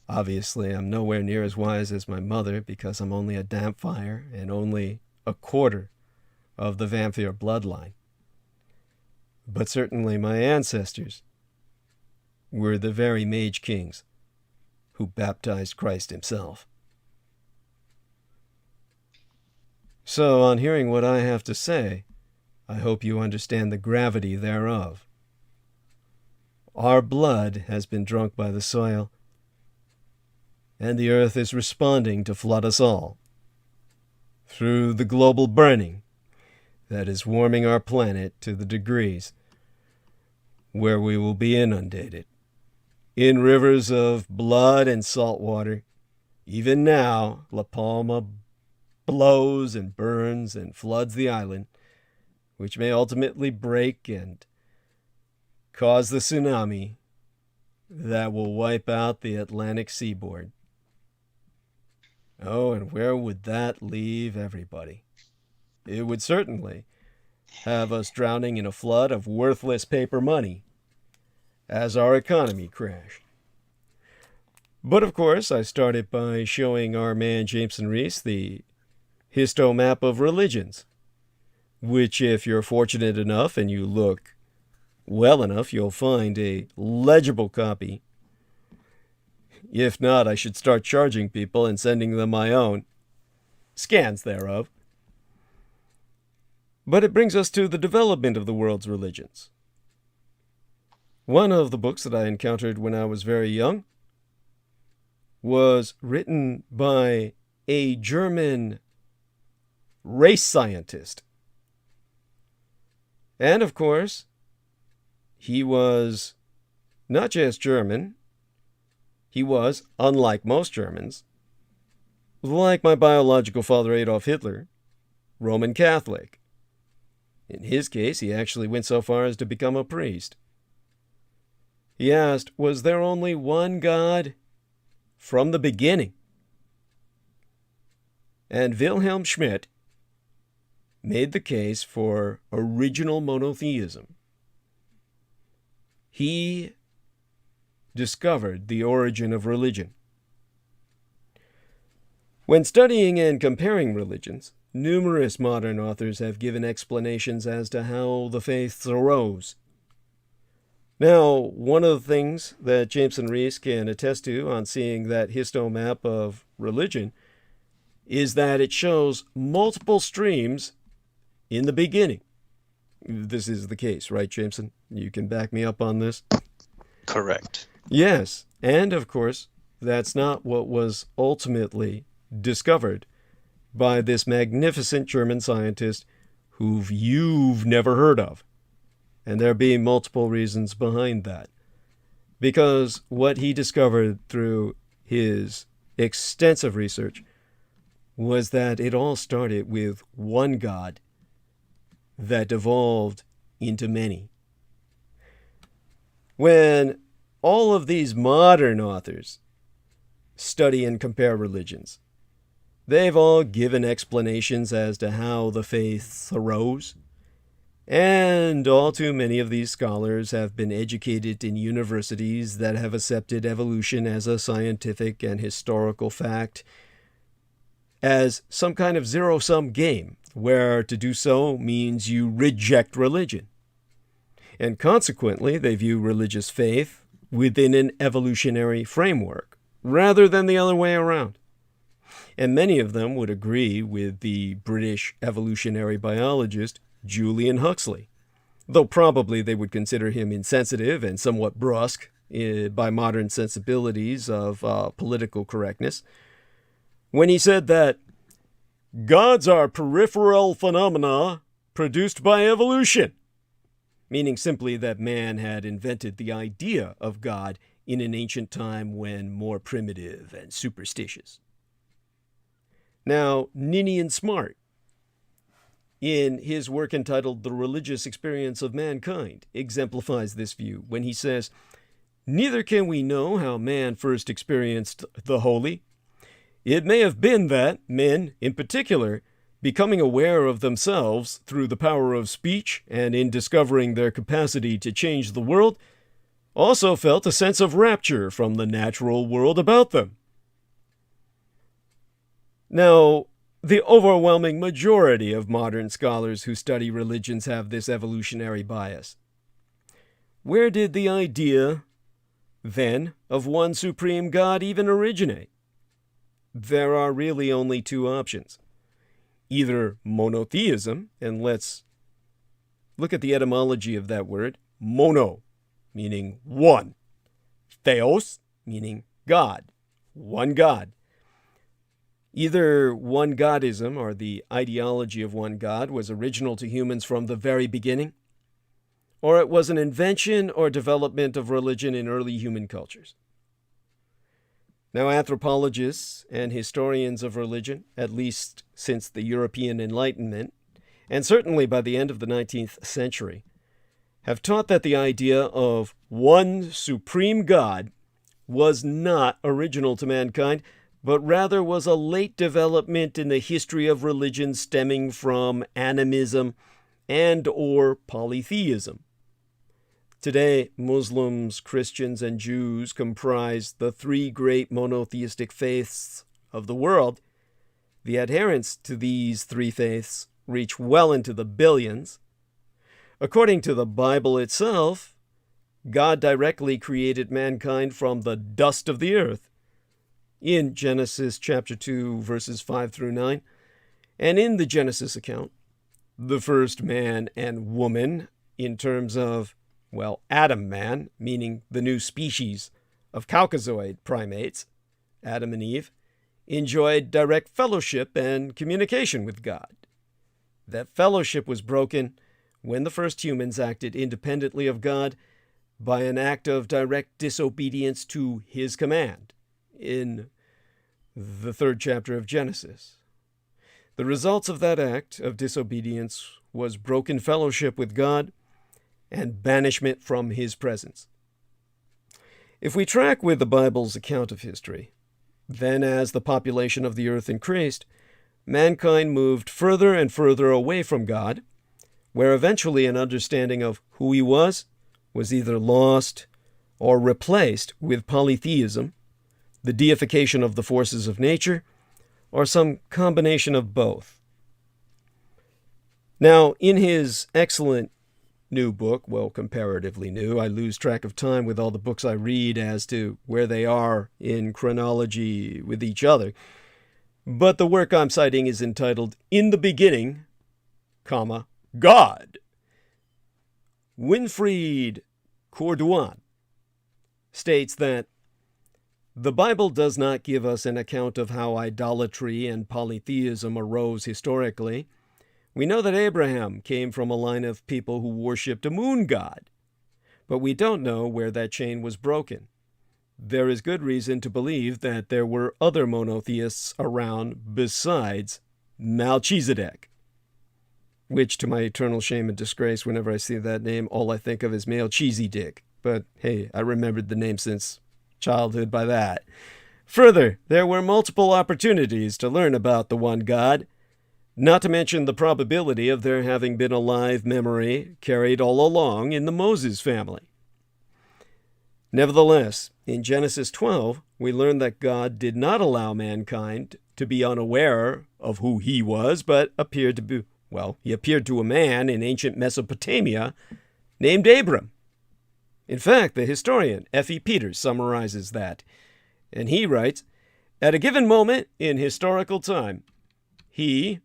Obviously, I'm nowhere near as wise as my mother because I'm only a dampfire and only a quarter of the vampire bloodline. But certainly my ancestors were the very mage kings who baptized Christ himself. So, on hearing what I have to say, I hope you understand the gravity thereof. Our blood has been drunk by the soil, and the earth is responding to flood us all through the global burning that is warming our planet to the degrees where we will be inundated in rivers of blood and salt water. Even now, La Palma blows and burns and floods the island, which may ultimately break and cause the tsunami that will wipe out the Atlantic seaboard. Oh, and where would that leave everybody? It would certainly have us drowning in a flood of worthless paper money as our economy crashed. But of course, I started by showing our man Jameson Reese the histomap of religions, which if you're fortunate enough and you look well enough, you'll find a legible copy. If not, I should start charging people and sending them my own scans thereof. But it brings us to the development of the world's religions. One of the books that I encountered when I was very young was written by a German race scientist. And of course, he was not just German, he was, unlike most Germans, like my biological father Adolf Hitler, Roman Catholic. In his case, he actually went so far as to become a priest. He asked, was there only one God from the beginning? And Wilhelm Schmidt made the case for original monotheism. He discovered the origin of religion. When studying and comparing religions, numerous modern authors have given explanations as to how the faiths arose. Now, one of the things that Jameson Reese can attest to on seeing that histomap of religion is that it shows multiple streams in the beginning. This is the case, right, Jameson? You can back me up on this? Correct. Yes, and of course, that's not what was ultimately discovered by this magnificent German scientist who you've never heard of. And there being multiple reasons behind that. Because what he discovered through his extensive research was that it all started with one God that devolved into many. When all of these modern authors study and compare religions, they've all given explanations as to how the faiths arose, and all too many of these scholars have been educated in universities that have accepted evolution as a scientific and historical fact, as some kind of zero-sum game, where to do so means you reject religion. And consequently, they view religious faith within an evolutionary framework, rather than the other way around. And many of them would agree with the British evolutionary biologist Julian Huxley, though probably they would consider him insensitive and somewhat brusque by modern sensibilities of political correctness, when he said that gods are peripheral phenomena produced by evolution, meaning simply that man had invented the idea of God in an ancient time when more primitive and superstitious. Now, Ninian Smart, in his work entitled The Religious Experience of Mankind, exemplifies this view when he says, "Neither can we know how man first experienced the holy. It may have been that men, in particular, becoming aware of themselves through the power of speech and in discovering their capacity to change the world, also felt a sense of rapture from the natural world about them." Now, the overwhelming majority of modern scholars who study religions have this evolutionary bias. Where did the idea, then, of one supreme God even originate? There are really only two options. Either monotheism, and let's look at the etymology of that word. Mono, meaning one. Theos, meaning God. One God. Either one godism, or the ideology of one God, was original to humans from the very beginning, or it was an invention or development of religion in early human cultures. Now, anthropologists and historians of religion, at least since the European Enlightenment, and certainly by the end of the 19th century, have taught that the idea of one supreme God was not original to mankind, but rather was a late development in the history of religion stemming from animism and or polytheism. Today, Muslims, Christians, and Jews comprise the three great monotheistic faiths of the world. The adherents to these three faiths reach well into the billions. According to the Bible itself, God directly created mankind from the dust of the earth, in Genesis chapter 2, verses 5 through 9. And in the Genesis account, the first man and woman, in terms of, well, Adam man, meaning the new species of Caucasoid primates, Adam and Eve, enjoyed direct fellowship and communication with God. That fellowship was broken when the first humans acted independently of God by an act of direct disobedience to his command, in the 3rd chapter of Genesis. The results of that act of disobedience was broken fellowship with God and banishment from his presence. If we track with the Bible's account of history, then as the population of the earth increased, mankind moved further and further away from God, where eventually an understanding of who he was either lost or replaced with polytheism, the deification of the forces of nature, or some combination of both. Now, in his excellent new book, well, comparatively new, I lose track of time with all the books I read as to where they are in chronology with each other, but the work I'm citing is entitled In the Beginning, God. Winfried Corduan states that the Bible does not give us an account of how idolatry and polytheism arose historically. We know that Abraham came from a line of people who worshipped a moon god, but we don't know where that chain was broken. There is good reason to believe that there were other monotheists around besides Melchizedek. which to my eternal shame and disgrace, whenever I see that name, all I think of is male cheesy dick. But hey, I remembered the name since childhood by that. Further, there were multiple opportunities to learn about the one God, not to mention the probability of there having been a live memory carried all along in the Moses family. Nevertheless, in Genesis 12, we learn that God did not allow mankind to be unaware of who he was, but he appeared to a man in ancient Mesopotamia named Abram. In fact, the historian F.E. Peters summarizes that, and he writes, "At a given moment in historical time, he,"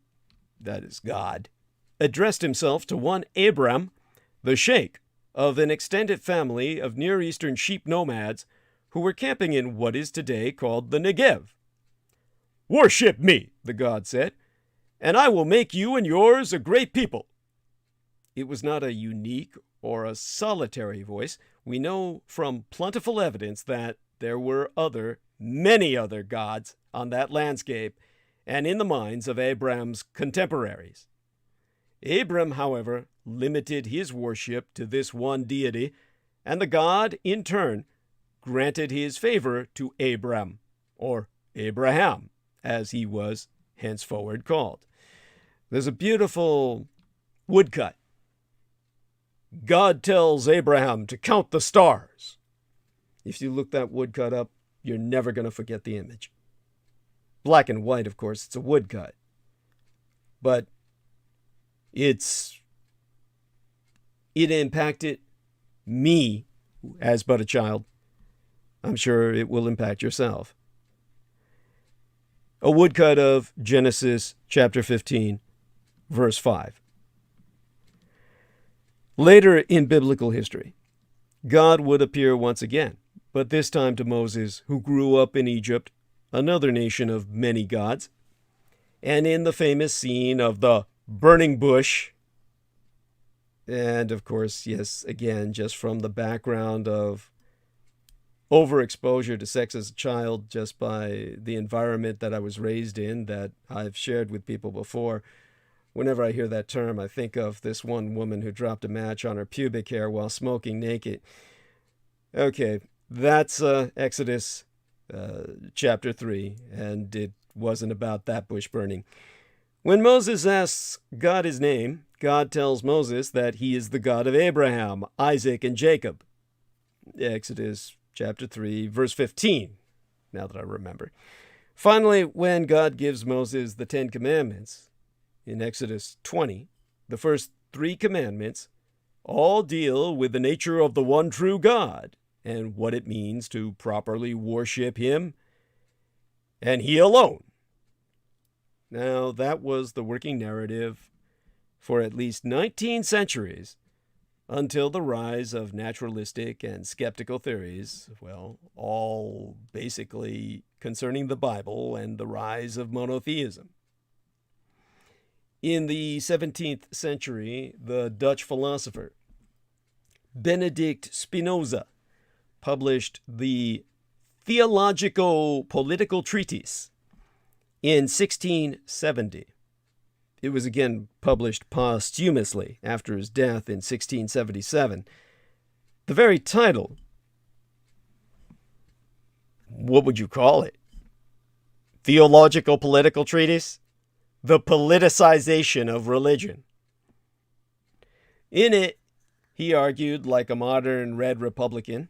that is God, "addressed himself to one Abram, the sheikh of an extended family of Near Eastern sheep nomads who were camping in what is today called the Negev. 'Worship me,' the God said, 'and I will make you and yours a great people.'" It was not a unique or a solitary voice. We know from plentiful evidence that there were many other gods on that landscape and in the minds of Abram's contemporaries. Abram, however, limited his worship to this one deity, and the God, in turn, granted his favor to Abram, or Abraham, as he was henceforward called. There's a beautiful woodcut. God tells Abraham to count the stars. If you look that woodcut up, you're never going to forget the image. Black and white, of course, it's a woodcut. But it impacted me as but a child. I'm sure it will impact yourself. A woodcut of Genesis chapter 15, verse 5. Later in biblical history, God would appear once again, but this time to Moses, who grew up in Egypt, another nation of many gods, and in the famous scene of the burning bush. And of course, yes, again, just from the background of overexposure to sex as a child, just by the environment that I was raised in, that I've shared with people before. Whenever I hear that term, I think of this one woman who dropped a match on her pubic hair while smoking naked. Okay, that's Exodus chapter 3, and it wasn't about that bush burning. When Moses asks God his name, God tells Moses that he is the God of Abraham, Isaac, and Jacob. Exodus chapter 3, verse 15, now that I remember. Finally, when God gives Moses the 10 Commandments, in Exodus 20, the first 3 commandments all deal with the nature of the one true God and what it means to properly worship him and he alone. Now, that was the working narrative for at least 19 centuries until the rise of naturalistic and skeptical theories, all basically concerning the Bible and the rise of monotheism. In the 17th century, the Dutch philosopher Benedict Spinoza published the Theologico-Political Treatise in 1670. It was again published posthumously after his death in 1677. The very title, what would you call it? Theologico-Political Treatise? The politicization of religion. In it, he argued like a modern red Republican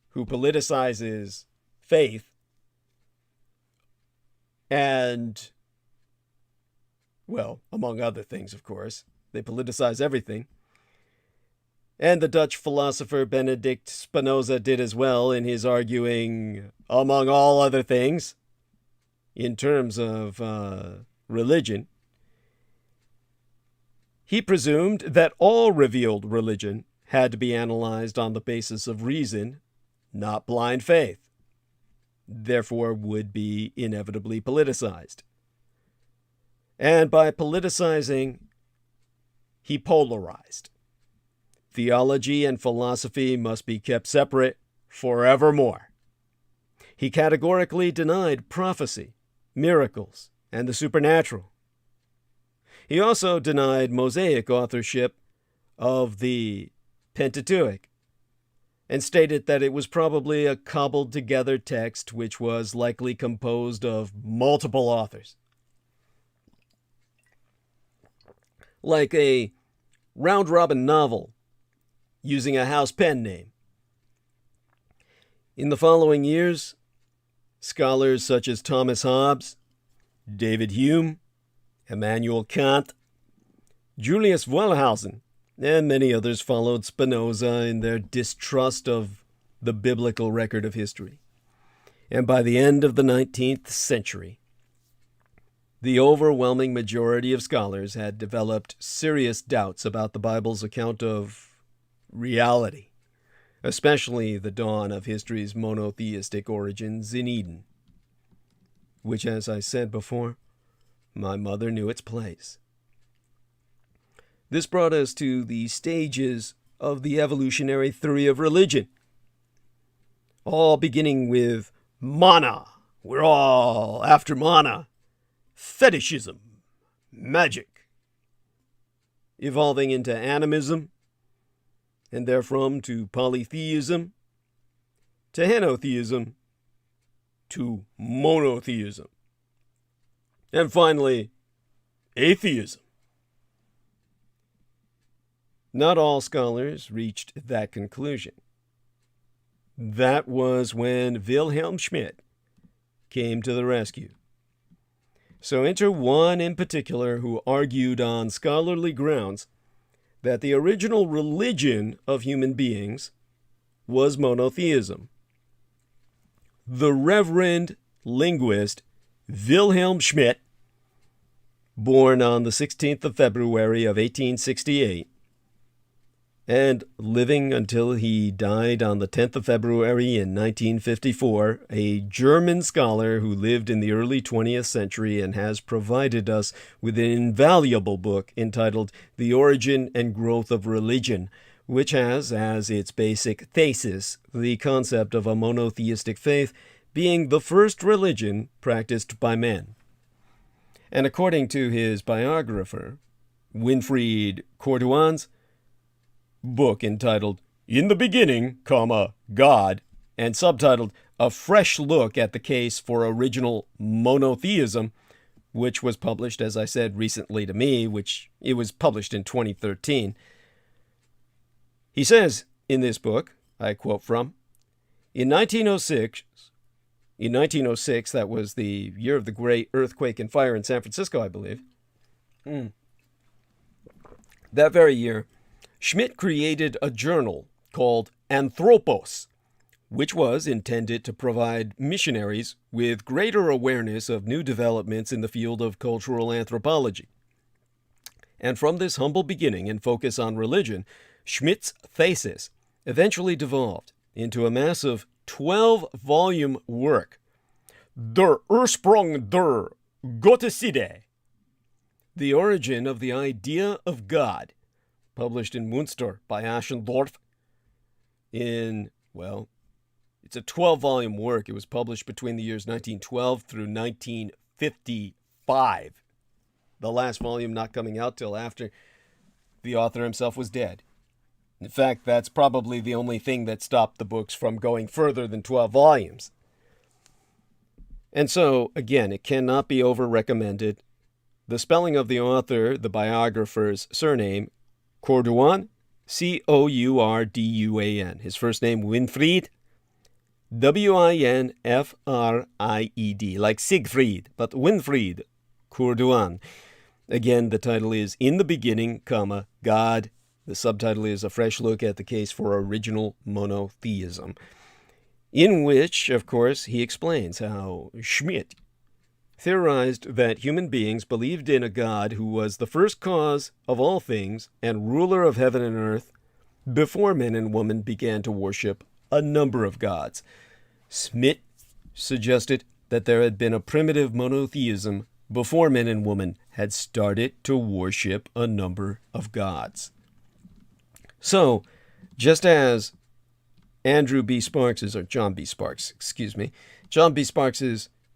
who politicizes faith and, among other things, of course, they politicize everything. And the Dutch philosopher Benedict Spinoza did as well in his arguing, among all other things, in terms of religion. He presumed that all revealed religion had to be analyzed on the basis of reason, not blind faith, therefore would be inevitably politicized. And by politicizing, he polarized. Theology and philosophy must be kept separate forevermore. He categorically denied prophecy, miracles, and the supernatural. He also denied Mosaic authorship of the Pentateuch and stated that it was probably a cobbled together text which was likely composed of multiple authors, like a round-robin novel using a house pen name. In the following years, scholars such as Thomas Hobbes, David Hume, Immanuel Kant, Julius Wellhausen, and many others followed Spinoza in their distrust of the biblical record of history. And by the end of the 19th century, the overwhelming majority of scholars had developed serious doubts about the Bible's account of reality, especially the dawn of history's monotheistic origins in Eden, which, as I said before, my mother knew its place. This brought us to the stages of the evolutionary theory of religion, all beginning with mana. We're all after mana. Fetishism, magic, evolving into animism, and therefrom to polytheism, to henotheism, to monotheism, and finally, atheism. Not all scholars reached that conclusion. That was when Wilhelm Schmidt came to the rescue. So enter one in particular who argued on scholarly grounds that the original religion of human beings was monotheism. The Reverend linguist Wilhelm Schmidt, born on the 16th of February of 1868, and living until he died on the 10th of February in 1954, a German scholar who lived in the early 20th century and has provided us with an invaluable book entitled The Origin and Growth of Religion, which has as its basic thesis the concept of a monotheistic faith being the first religion practiced by men. And according to his biographer, Winfried Corduan's book entitled In the Beginning, God, and subtitled A Fresh Look at the Case for Original Monotheism, which was published, as I said, recently to me, which it was published in 2013. He says in this book, I quote from, in 1906, that was the year of the great earthquake and fire in San Francisco, I believe. That very year, Schmidt created a journal called Anthropos, which was intended to provide missionaries with greater awareness of new developments in the field of cultural anthropology. And from this humble beginning and focus on religion, Schmidt's thesis eventually devolved into a massive 12-volume work, Der Ursprung der Gotteside, The Origin of the Idea of God, published in Münster by Aschendorf in, well, it's a 12-volume work. It was published between the years 1912 through 1955. The last volume not coming out till after the author himself was dead. In fact, that's probably the only thing that stopped the books from going further than 12 volumes. And so, again, it cannot be over-recommended. The spelling of the author, the biographer's surname, Corduan, Courduan. His first name, Winfried, Winfried, like Siegfried, but Winfried, Corduan. Again, the title is In the Beginning, God. The subtitle is A Fresh Look at the Case for Original Monotheism, in which, of course, he explains how Schmidt theorized that human beings believed in a God who was the first cause of all things and ruler of heaven and earth before men and women began to worship a number of gods. Schmidt suggested that there had been a primitive monotheism before men and women had started to worship a number of gods. So, just as John B. Sparks's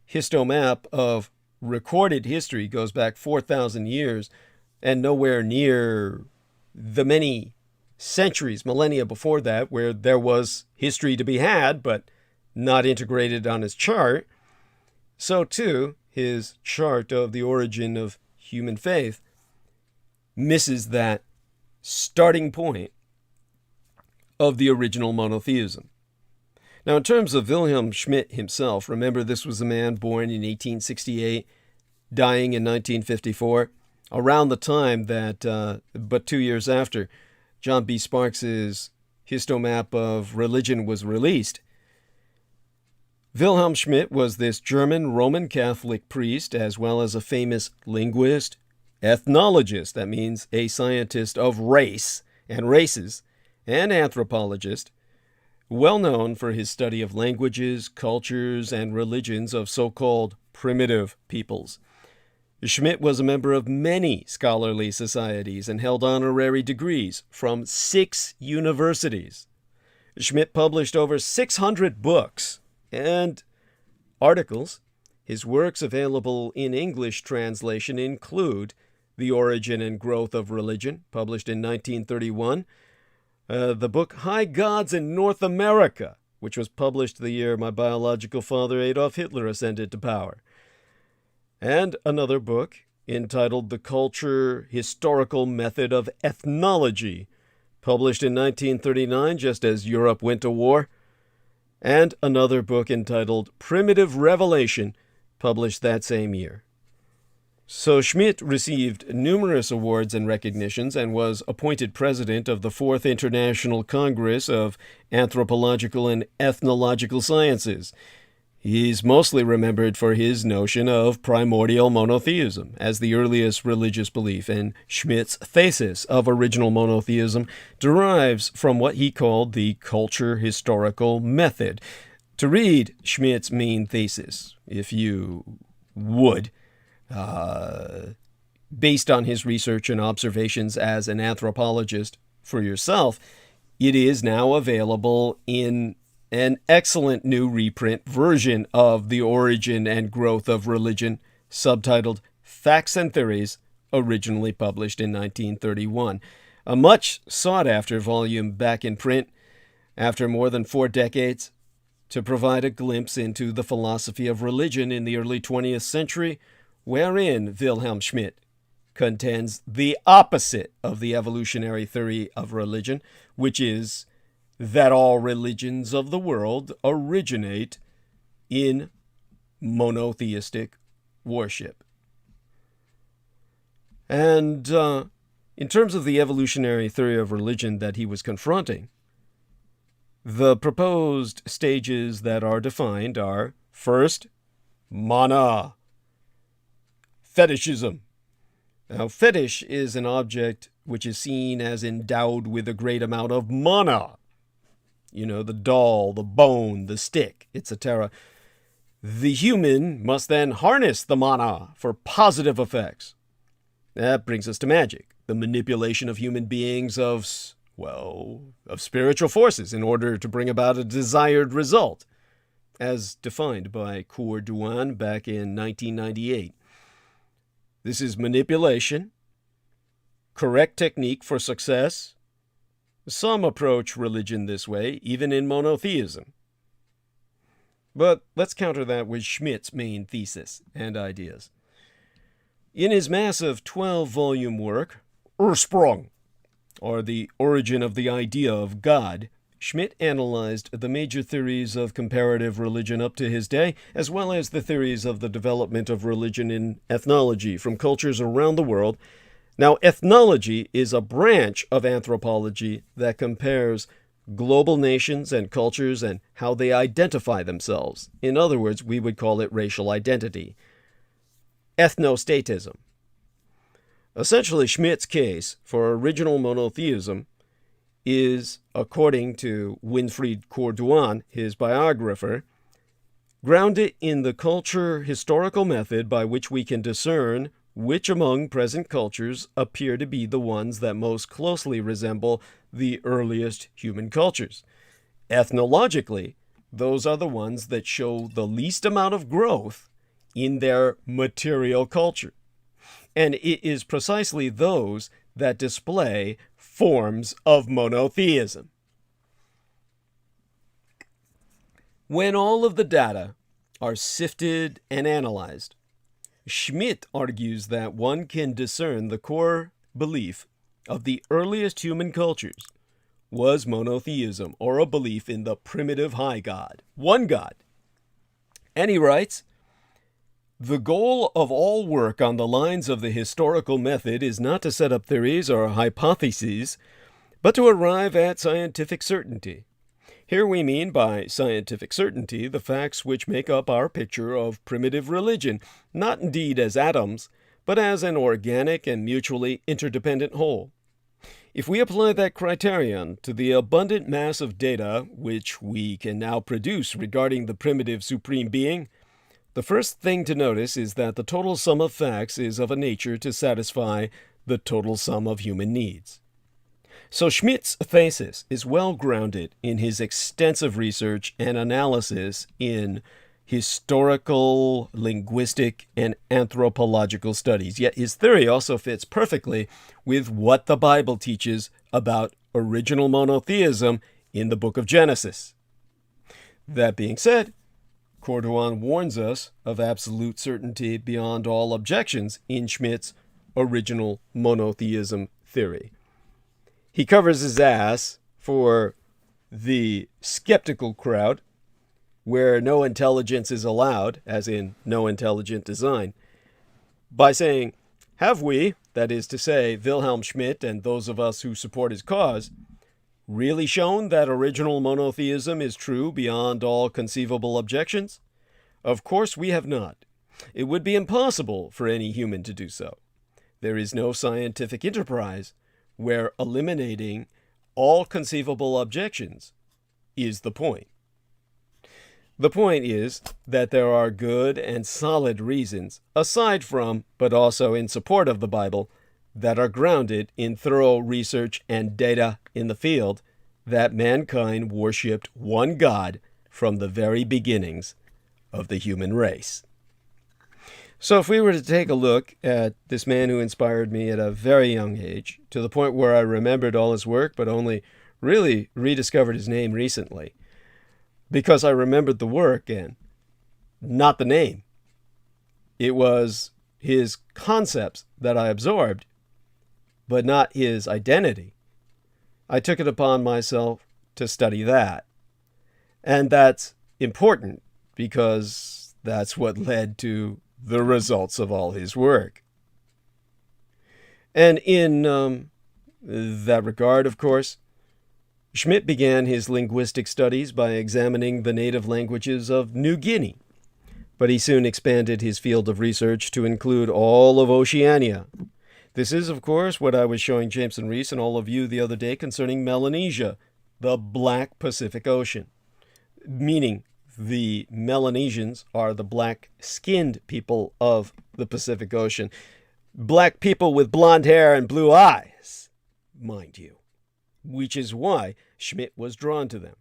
histomap of recorded history goes back 4,000 years and nowhere near the many centuries, millennia before that, where there was history to be had, but not integrated on his chart, so too his chart of the origin of human faith misses that starting point of the original monotheism. Now, in terms of Wilhelm Schmidt himself, remember this was a man born in 1868, dying in 1954, around the time that, but 2 years after, John B. Sparks's Histomap of Religion was released. Wilhelm Schmidt was this German Roman Catholic priest, as well as a famous linguist, ethnologist, that means a scientist of race and races, and anthropologist, well known for his study of languages, cultures, and religions of so-called primitive peoples. Schmidt was a member of many scholarly societies and held honorary degrees from 6 universities. Schmidt published over 600 books and articles. His works available in English translation include The Origin and Growth of Religion, published in 1931, the book High Gods in North America, which was published the year my biological father Adolf Hitler ascended to power, and another book entitled The Culture Historical Method of Ethnology, published in 1939 just as Europe went to war, and another book entitled Primitive Revelation, published that same year. So Schmidt received numerous awards and recognitions and was appointed president of the 4th International Congress of Anthropological and Ethnological Sciences. He's mostly remembered for his notion of primordial monotheism as the earliest religious belief, and Schmidt's thesis of original monotheism derives from what he called the culture historical method. To read Schmidt's main thesis, if you would, based on his research and observations as an anthropologist for yourself, it is now available in an excellent new reprint version of The Origin and Growth of Religion, subtitled Facts and Theories, originally published in 1931. A much sought-after volume back in print after more than 4 decades to provide a glimpse into the philosophy of religion in the early 20th century, wherein Wilhelm Schmidt contends the opposite of the evolutionary theory of religion, which is that all religions of the world originate in monotheistic worship. And in terms of the evolutionary theory of religion that he was confronting, the proposed stages that are defined are, first, mana, fetishism. Now, fetish is an object which is seen as endowed with a great amount of mana. You know, the doll, the bone, the stick, etc. The human must then harness the mana for positive effects. That brings us to magic, the manipulation of human beings of spiritual forces in order to bring about a desired result, as defined by Coeur DUANE back in 1998. This is manipulation, correct technique for success. Some approach religion this way, even in monotheism. But let's counter that with Schmidt's main thesis and ideas. In his massive 12-volume work, Ursprung, or The Origin of the Idea of God, Schmidt analyzed the major theories of comparative religion up to his day, as well as the theories of the development of religion in ethnology from cultures around the world. Now, ethnology is a branch of anthropology that compares global nations and cultures and how they identify themselves. In other words, we would call it racial identity. Ethnostatism. Essentially, Schmidt's case for original monotheism is, according to Winfried Coeur DUANE, his biographer, grounded in the culture historical method by which we can discern which among present cultures appear to be the ones that most closely resemble the earliest human cultures. Ethnologically, those are the ones that show the least amount of growth in their material culture. And it is precisely those that display forms of monotheism. When all of the data are sifted and analyzed, Schmidt argues that one can discern the core belief of the earliest human cultures was monotheism, or a belief in the primitive high God, one God. And he writes, the goal of all work on the lines of the historical method is not to set up theories or hypotheses, but to arrive at scientific certainty. Here we mean by scientific certainty the facts which make up our picture of primitive religion, not indeed as atoms, but as an organic and mutually interdependent whole. If we apply that criterion to the abundant mass of data which we can now produce regarding the primitive supreme being, the first thing to notice is that the total sum of facts is of a nature to satisfy the total sum of human needs. So Schmidt's thesis is well grounded in his extensive research and analysis in historical, linguistic, and anthropological studies. Yet his theory also fits perfectly with what the Bible teaches about original monotheism in the book of Genesis. That being said, Corduan warns us of absolute certainty beyond all objections in Schmidt's original monotheism theory. He covers his ass for the skeptical crowd, where no intelligence is allowed, as in no intelligent design, by saying, have we, that is to say, Wilhelm Schmidt and those of us who support his cause, really shown that original monotheism is true beyond all conceivable objections? Of course we have not. It would be impossible for any human to do so. There is no scientific enterprise where eliminating all conceivable objections is the point. The point is that there are good and solid reasons, aside from, but also in support of the Bible, that are grounded in thorough research and data in the field, that mankind worshipped one God from the very beginnings of the human race. So if we were to take a look at this man who inspired me at a very young age, to the point where I remembered all his work, but only really rediscovered his name recently, because I remembered the work and not the name. It was his concepts that I absorbed, but not his identity. I took it upon myself to study that. And that's important because that's what led to the results of all his work. And in that regard, of course, Schmidt began his linguistic studies by examining the native languages of New Guinea, but he soon expanded his field of research to include all of Oceania. This is, of course, what I was showing Jameson Reese and all of you the other day concerning Melanesia, the Black Pacific Ocean, meaning the Melanesians are the black-skinned people of the Pacific Ocean. Black people with blonde hair and blue eyes, mind you, which is why Schmidt was drawn to them.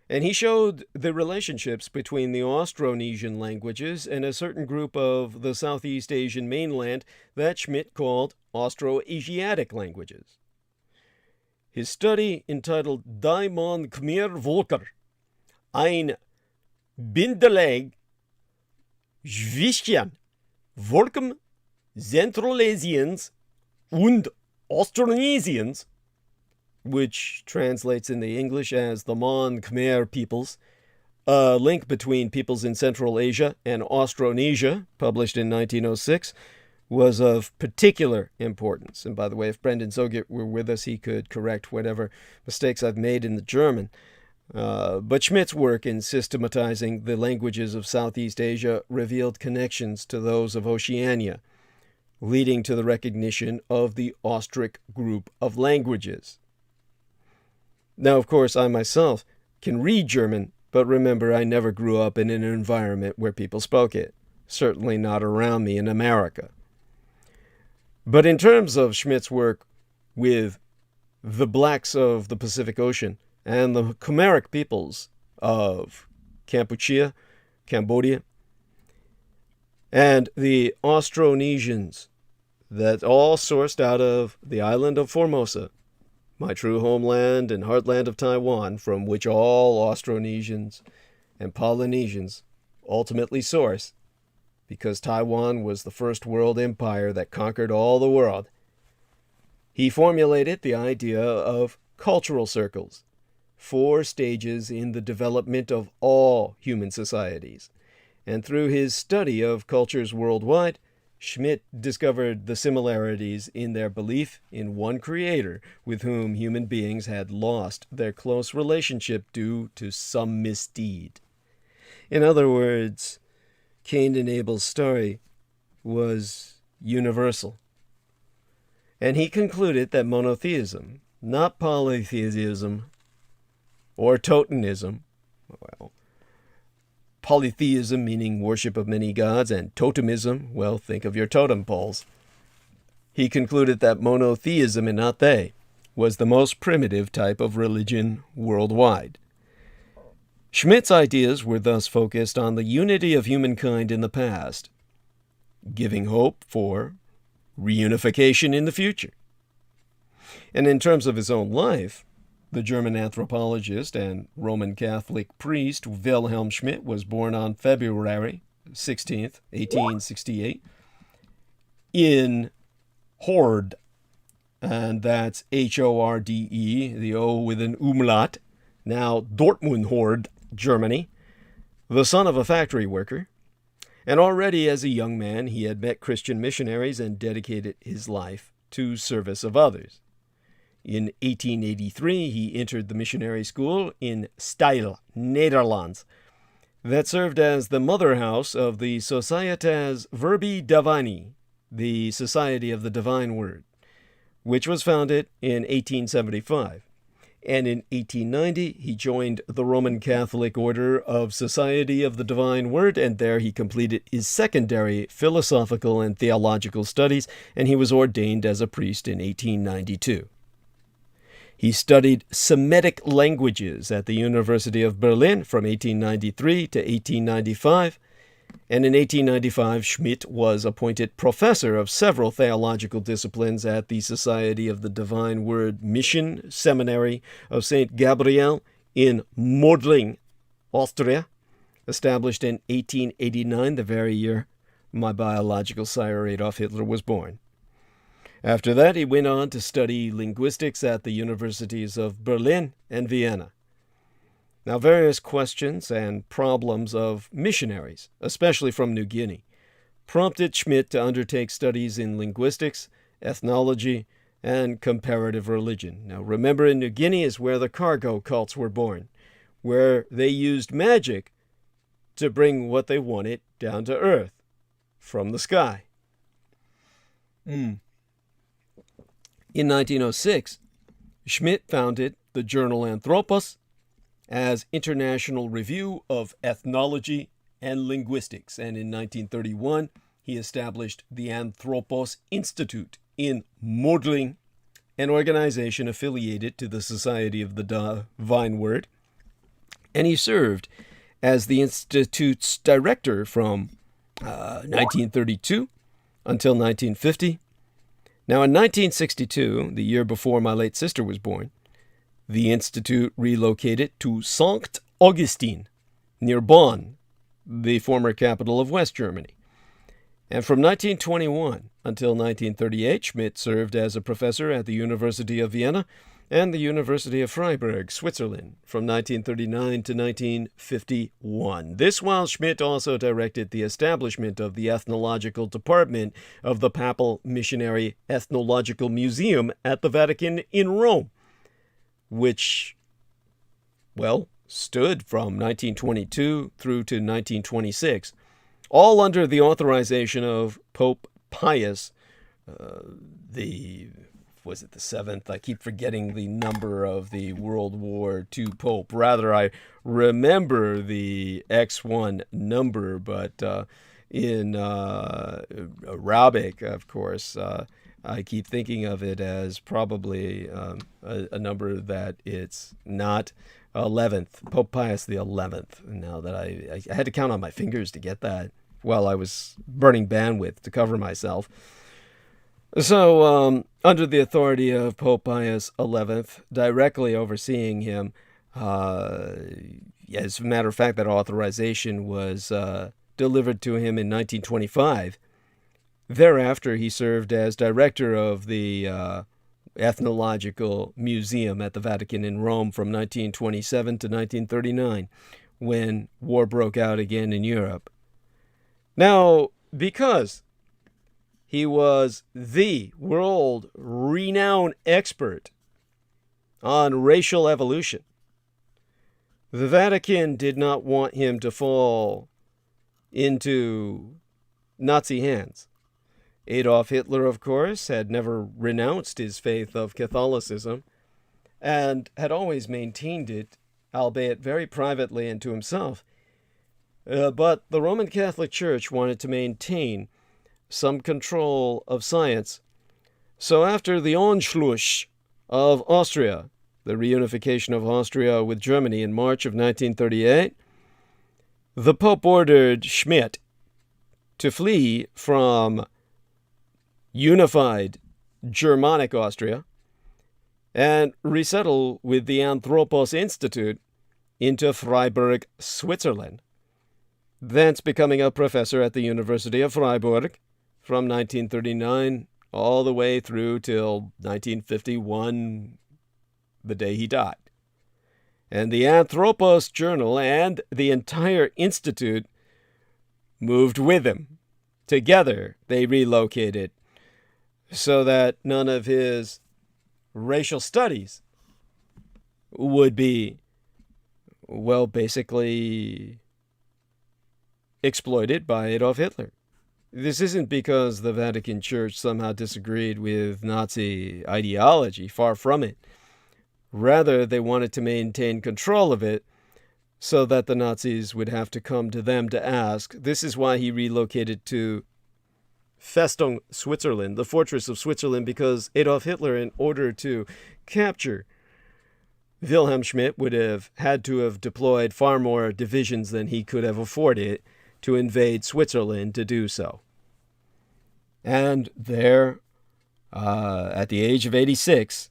And he showed the relationships between the Austronesian languages and a certain group of the Southeast Asian mainland that Schmidt called Austroasiatic languages. His study, entitled Die man Khmer Volker, ein Bindeleg zwischen Volkem Zentralasiens und Austronesiens, which translates in the English as the Mon Khmer peoples, a link between peoples in Central Asia and Austronesia, published in 1906, was of particular importance. And by the way, if Brendan Zogert were with us, he could correct whatever mistakes I've made in the German. But Schmidt's work in systematizing the languages of Southeast Asia revealed connections to those of Oceania, leading to the recognition of the Austric group of languages. Now, of course, I myself can read German, but remember, I never grew up in an environment where people spoke it, certainly not around me in America. But in terms of Schmidt's work with the blacks of the Pacific Ocean and the Khmeric peoples of Kampuchea, Cambodia, And the Austronesians, that all sourced out of the island of Formosa, my true homeland and heartland of Taiwan, from which all Austronesians and Polynesians ultimately source, because Taiwan was the first world empire that conquered all the world. He formulated the idea of cultural circles, 4 stages in the development of all human societies. And through his study of cultures worldwide, Schmidt discovered the similarities in their belief in one creator with whom human beings had lost their close relationship due to some misdeed. In other words, Cain and Abel's story was universal. And he concluded that monotheism, not polytheism or totemism, well, polytheism meaning worship of many gods, and totemism, well, think of your totem poles. He concluded that monotheism, and not they, was the most primitive type of religion worldwide. Schmidt's ideas were thus focused on the unity of humankind in the past, giving hope for reunification in the future. And in terms of his own life, the German anthropologist and Roman Catholic priest Wilhelm Schmidt was born on February 16th, 1868, in Horde, and that's H-O-R-D-E, the O with an umlaut, now Dortmund Horde, Germany, the son of a factory worker. And already as a young man, he had met Christian missionaries and dedicated his life to service of others. In 1883, he entered the missionary school in Stijl, Netherlands, that served as the mother house of the Societas Verbi Divini, the Society of the Divine Word, which was founded in 1875. And in 1890, he joined the Roman Catholic Order of Society of the Divine Word, and there he completed his secondary philosophical and theological studies, and he was ordained as a priest in 1892. He studied Semitic languages at the University of Berlin from 1893 to 1895, and in 1895 Schmidt was appointed professor of several theological disciplines at the Society of the Divine Word Mission Seminary of St. Gabriel in Mödling, Austria, established in 1889, the very year my biological sire Adolf Hitler was born. After that, he went on to study linguistics at the universities of Berlin and Vienna. Now, various questions and problems of missionaries, especially from New Guinea, prompted Schmidt to undertake studies in linguistics, ethnology, and comparative religion. Now, remember, in New Guinea is where the cargo cults were born, where they used magic to bring what they wanted down to earth from the sky. In 1906, Schmidt founded the journal Anthropos as International Review of Ethnology and Linguistics, and in 1931, he established the Anthropos Institute in Mödling, an organization affiliated to the Society of the Divine Word, and he served as the Institute's director from 1932 until 1950. Now, in 1962, the year before my late sister was born, the Institute relocated to St. Augustin, near Bonn, the former capital of West Germany. And from 1921 until 1938, Schmidt served as a professor at the University of Vienna and the University of Freiburg, Switzerland, from 1939 to 1951. This while Schmidt also directed the establishment of the ethnological department of the Papal Missionary Ethnological Museum at the Vatican in Rome, which, well, stood from 1922 through to 1926, all under the authorization of Pope Pius, was it the 7th? I keep forgetting the number of the World War II Pope. Rather, I remember the X1 number, but in Arabic, of course, I keep thinking of it as probably a number that it's not 11th, Pope Pius the 11th. Now that I had to count on my fingers to get that. while I was burning bandwidth to cover myself. So, under the authority of Pope Pius XI, directly overseeing him, as a matter of fact, that authorization was delivered to him in 1925. Thereafter, he served as director of the Ethnological Museum at the Vatican in Rome from 1927 to 1939, when war broke out again in Europe. Now, because he was the world-renowned expert on racial evolution, the Vatican did not want him to fall into Nazi hands. Adolf Hitler, of course, had never renounced his faith of Catholicism and had always maintained it, albeit very privately and to himself. But the Roman Catholic Church wanted to maintain some control of science. So after the Anschluss of Austria, the reunification of Austria with Germany in March of 1938, the Pope ordered Schmidt to flee from unified Germanic Austria and resettle with the Anthropos Institute into Freiburg, Switzerland, thence becoming a professor at the University of Freiburg from 1939 all the way through till 1951, the day he died. And the Anthropos Journal and the entire institute moved with him. Together, they relocated so that none of his racial studies would be, well, basically exploited by Adolf Hitler. This isn't because the Vatican Church somehow disagreed with Nazi ideology, far from it. Rather, they wanted to maintain control of it so that the Nazis would have to come to them to ask. This is why he relocated to Festung, Switzerland, the fortress of Switzerland, because Adolf Hitler, in order to capture Wilhelm Schmidt, would have had to have deployed far more divisions than he could have afforded to invade Switzerland to do so. And there, at the age of 86,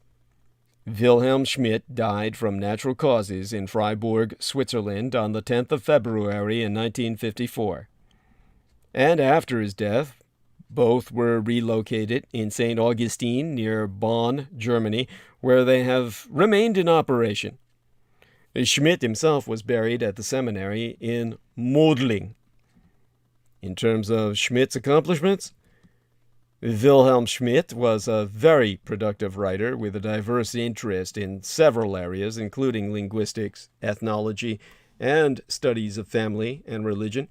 Wilhelm Schmidt died from natural causes in Freiburg, Switzerland on the 10th of February in 1954. And after his death, both were relocated in St. Augustine near Bonn, Germany, where they have remained in operation. Schmidt himself was buried at the seminary in Mödling. In terms of Schmidt's accomplishments, Wilhelm Schmidt was a very productive writer with a diverse interest in several areas, including linguistics, ethnology, and studies of family and religion.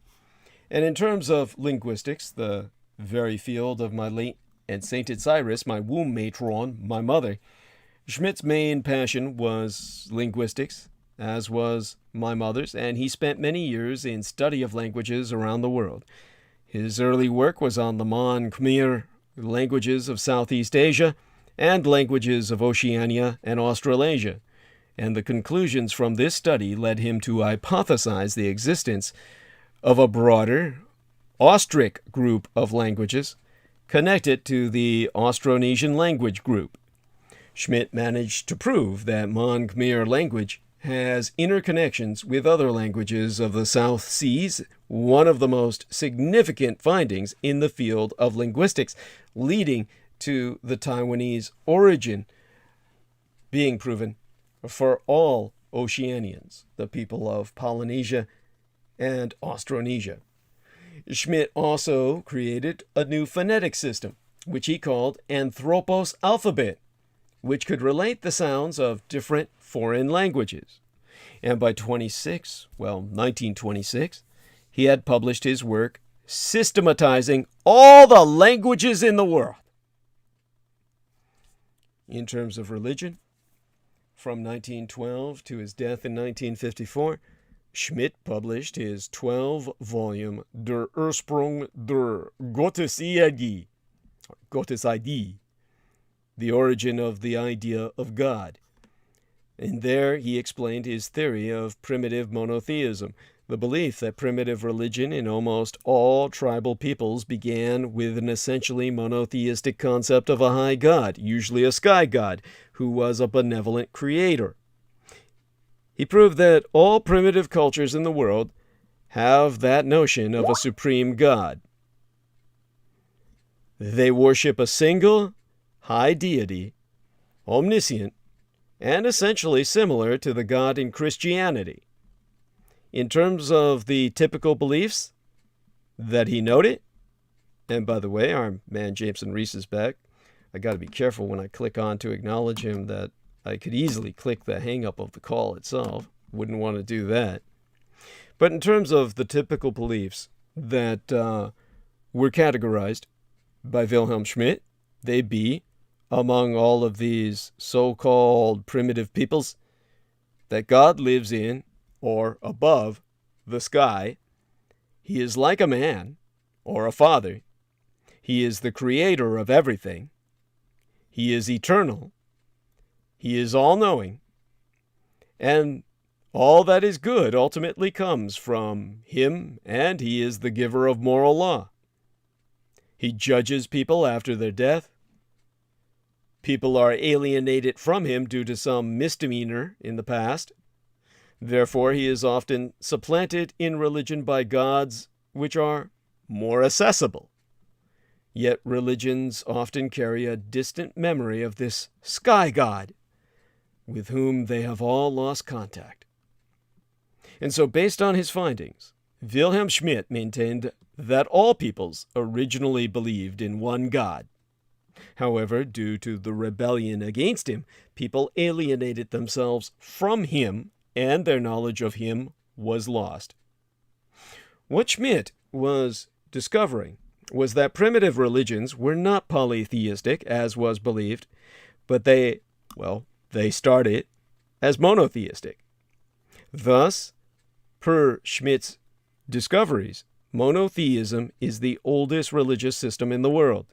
And in terms of linguistics, the very field of my late and sainted Cyrus, my womb matron, my mother, Schmidt's main passion was linguistics, as was my mother's, and he spent many years in study of languages around the world. His early work was on the Mon-Khmer languages of Southeast Asia and languages of Oceania and Australasia, and the conclusions from this study led him to hypothesize the existence of a broader Austric group of languages connected to the Austronesian language group. Schmidt managed to prove that Mon-Khmer language has interconnections with other languages of the South Seas, one of the most significant findings in the field of linguistics, leading to the Taiwanese origin being proven for all Oceanians, the people of Polynesia and Austronesia. Schmidt also created a new phonetic system, which he called Anthropos alphabet, which could relate the sounds of different foreign languages. And by 1926, he had published his work systematizing all the languages in the world. In terms of religion, from 1912 to his death in 1954, Schmidt published his 12-volume Der Ursprung der Gottesidee, The Origin of the Idea of God. And there he explained his theory of primitive monotheism, the belief that primitive religion in almost all tribal peoples began with an essentially monotheistic concept of a high god, usually a sky god, who was a benevolent creator. He proved that all primitive cultures in the world have that notion of a supreme god. They worship a single high deity, omniscient, and essentially similar to the God in Christianity. In terms of the typical beliefs that he noted, and by the way, our man Jameson Reese is back. I got to be careful when I click on to acknowledge him that I could easily click the hang up of the call itself. Wouldn't want to do that. But in terms of the typical beliefs that were categorized by Wilhelm Schmidt, they be, among all of these so-called primitive peoples, that God lives in or above the sky. He is like a man or a father. He is the creator of everything. He is eternal. He is all-knowing. And all that is good ultimately comes from him, and he is the giver of moral law. He judges people after their death. People are alienated from him due to some misdemeanor in the past. Therefore, he is often supplanted in religion by gods which are more accessible. Yet religions often carry a distant memory of this sky god with whom they have all lost contact. And so, based on his findings, Wilhelm Schmidt maintained that all peoples originally believed in one God. However, due to the rebellion against him, people alienated themselves from him, and their knowledge of him was lost. What Schmidt was discovering was that primitive religions were not polytheistic, as was believed, but they started as monotheistic. Thus, per Schmidt's discoveries, monotheism is the oldest religious system in the world.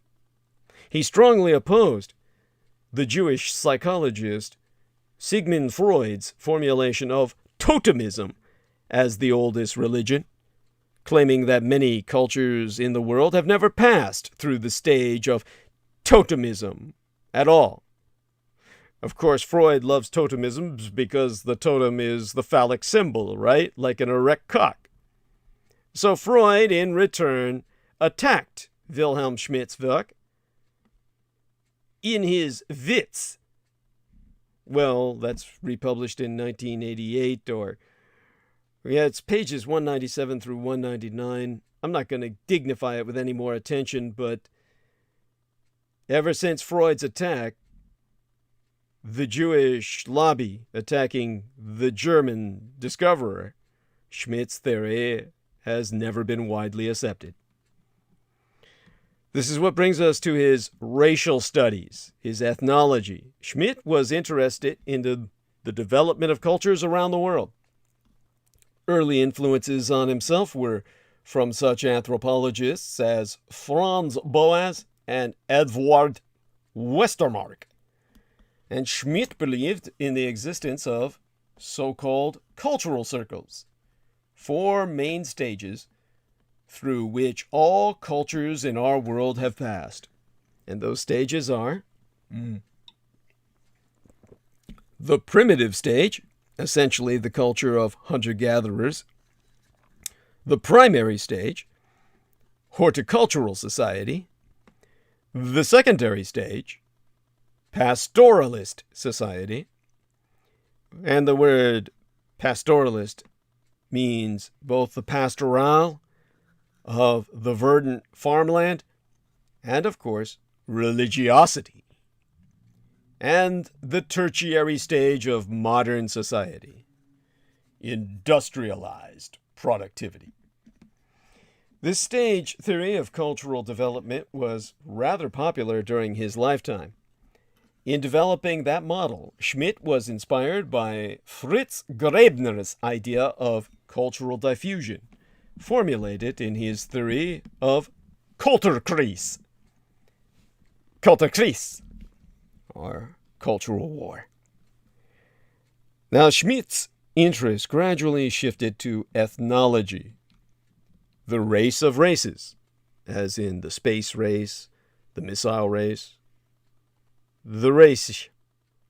He strongly opposed the Jewish psychologist Sigmund Freud's formulation of totemism as the oldest religion, claiming that many cultures in the world have never passed through the stage of totemism at all. Of course, Freud loves totemisms because the totem is the phallic symbol, right? Like an erect cock. So Freud, in return, attacked Wilhelm Schmidt's work in his Witz. Well, that's republished in 1988, it's pages 197 through 199. I'm not going to dignify it with any more attention, but ever since Freud's attack, the Jewish lobby attacking the German discoverer, Schmidt's theory has never been widely accepted. This is what brings us to his racial studies, his ethnology. Schmidt was interested in the development of cultures around the world. Early influences on himself were from such anthropologists as Franz Boas and Edward Westermarck. And Schmidt believed in the existence of so-called cultural circles, 4 main stages through which all cultures in our world have passed. And those stages are the primitive stage, essentially the culture of hunter-gatherers; the primary stage, horticultural society; the secondary stage, pastoralist society. And the word pastoralist means both the pastoral of the verdant farmland and, of course, religiosity. And the tertiary stage of modern society, industrialized productivity. This stage theory of cultural development was rather popular during his lifetime. In developing that model, Schmidt was inspired by Fritz Graebner's idea of cultural diffusion, formulated in his theory of Kulturkrieg, or cultural war. Now, Schmidt's interest gradually shifted to ethnology, the race of races, as in the space race, the missile race, the race,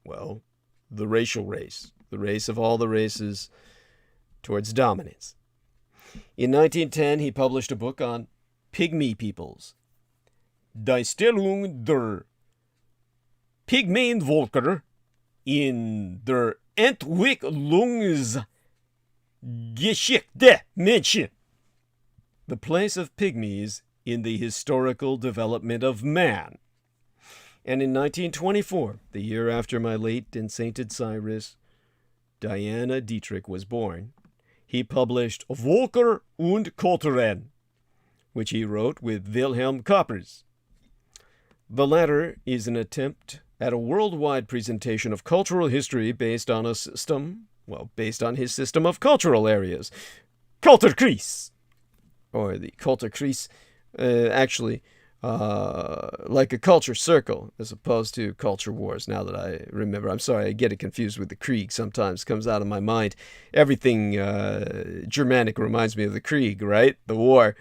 well, the racial race, the race of all the races towards dominance. In 1910, he published a book on pygmy peoples, Die Stellung der Pygmäenvölker in der Entwicklungsgeschichte Menschen, the place of pygmies in the historical development of man. And in 1924, the year after my late and sainted Cyrus, Diana Dietrich was born, he published Völker und Kulturen, which he wrote with Wilhelm Köppers. The latter is an attempt at a worldwide presentation of cultural history based on his system of cultural areas, Kulturkreis, or the Kulturkreis, like a culture circle as opposed to culture wars. Now that I remember, I'm sorry, I get it confused with the Krieg. Sometimes comes out of my mind. Everything Germanic reminds me of the Krieg, right? The war.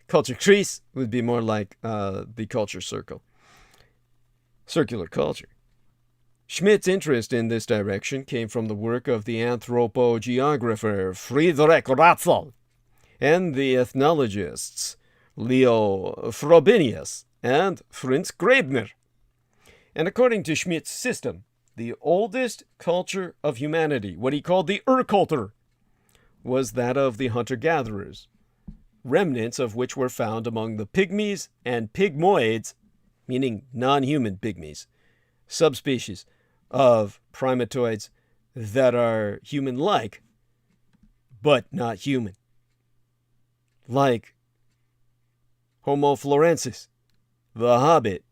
Kulturkreis would be more like the culture circle. Circular culture. Schmidt's interest in this direction came from the work of the anthropogeographer Friedrich Ratzel and the ethnologists Leo Frobenius and Fritz Grabner. And according to Schmidt's system, the oldest culture of humanity, what he called the Urkultur, was that of the hunter-gatherers, remnants of which were found among the pygmies and pygmoids, meaning non-human pygmies, subspecies of primatoids that are human-like, but not human, like Homo florensis, the hobbit,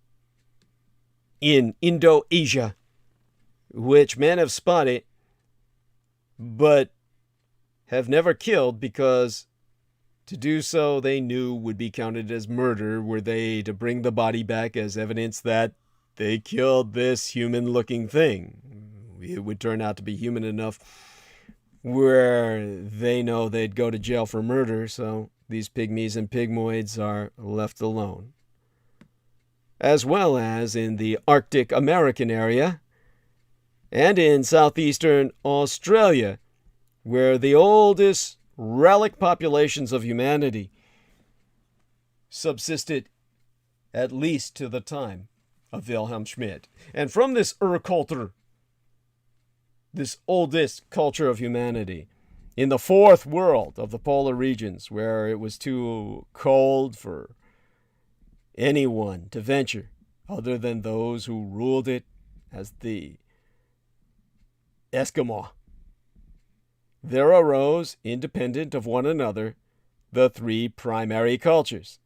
in Indo-Asia, which men have spotted, but have never killed because to do so they knew would be counted as murder were they to bring the body back as evidence that they killed this human-looking thing. It would turn out to be human enough where they know they'd go to jail for murder, so these pygmies and pygmoids are left alone. As well as in the Arctic American area and in southeastern Australia, where the oldest relic populations of humanity subsisted at least to the time of Wilhelm Schmidt. And from this Urkultur, this oldest culture of humanity, in the fourth world of the polar regions, where it was too cold for anyone to venture other than those who ruled it as the Eskimo, there arose, independent of one another, the three primary cultures.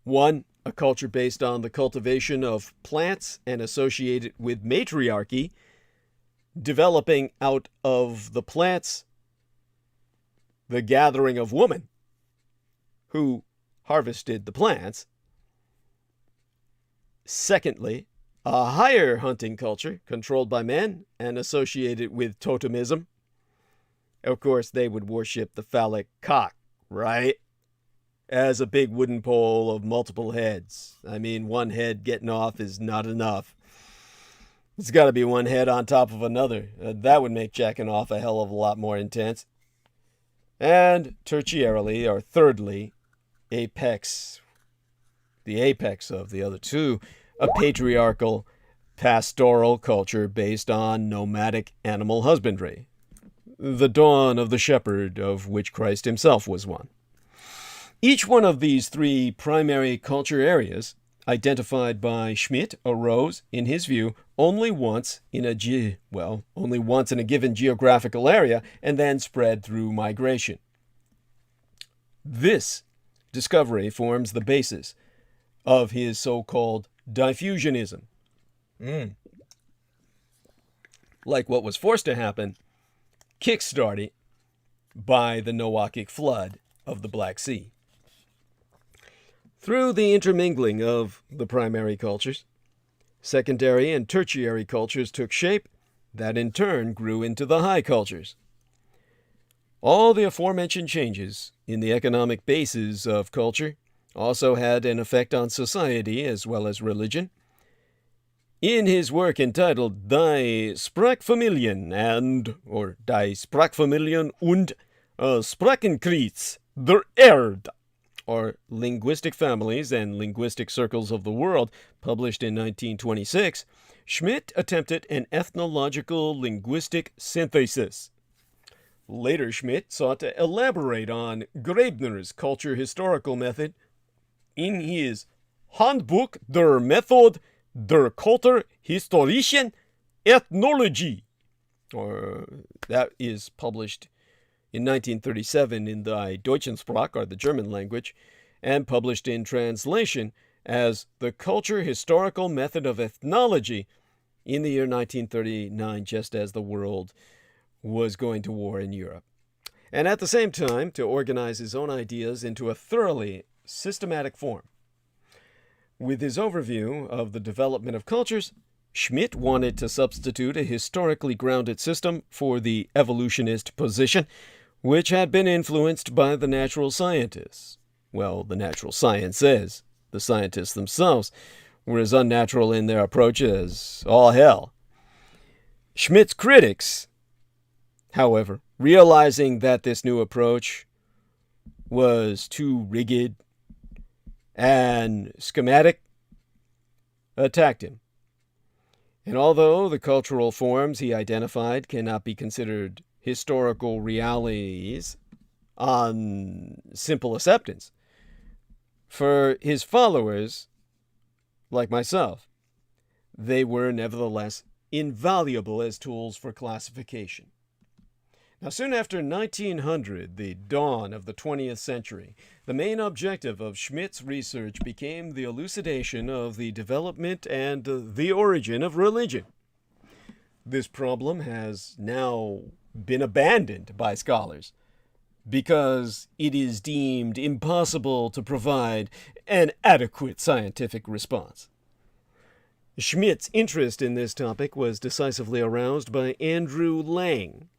One, a culture based on the cultivation of plants and associated with matriarchy, developing out of the plants the gathering of women who harvested the plants. Secondly, a higher hunting culture controlled by men and associated with totemism. Of course, they would worship the phallic cock, right? As a big wooden pole of multiple heads. I mean, one head getting off is not enough. It's got to be one head on top of another. That would make jacking off a hell of a lot more intense. And tertiarily, or thirdly, the apex of the other two, a patriarchal, pastoral culture based on nomadic animal husbandry, the dawn of the shepherd, of which Christ himself was one. Each one of these three primary culture areas, identified by Schmidt, arose, in his view, only once in a given geographical area, and then spread through migration. This discovery forms the basis of his so-called diffusionism. Like what was forced to happen, kick-started by the Noachic flood of the Black Sea. Through the intermingling of the primary cultures, secondary and tertiary cultures took shape that in turn grew into the high cultures. All the aforementioned changes in the economic basis of culture also had an effect on society as well as religion. In his work entitled Die Sprachfamilien und Sprachenkreis der Erde, or Linguistic Families and Linguistic Circles of the World, published in 1926, Schmidt attempted an ethnological linguistic synthesis. Later, Schmidt sought to elaborate on Graebner's culture historical method in his Handbuch der Methode der Kulturhistorischen Ethnologie, or that is published in 1937 in the Deutschen Sprach, or the German language, and published in translation as The Culture Historical Method of Ethnology in the year 1939, just as the world was going to war in Europe. And at the same time, to organize his own ideas into a thoroughly systematic form. With his overview of the development of cultures, Schmidt wanted to substitute a historically grounded system for the evolutionist position, which had been influenced by the natural scientists. Well, the natural sciences, the scientists themselves, were as unnatural in their approach as all hell. Schmidt's critics, however, realizing that this new approach was too rigid and schematic, attacked him. And although the cultural forms he identified cannot be considered historical realities on simple acceptance, for his followers, like myself, they were nevertheless invaluable as tools for classification. Now, soon after 1900, the dawn of the 20th century, the main objective of Schmidt's research became the elucidation of the development and the origin of religion. This problem has now been abandoned by scholars because it is deemed impossible to provide an adequate scientific response. Schmidt's interest in this topic was decisively aroused by Andrew Lang.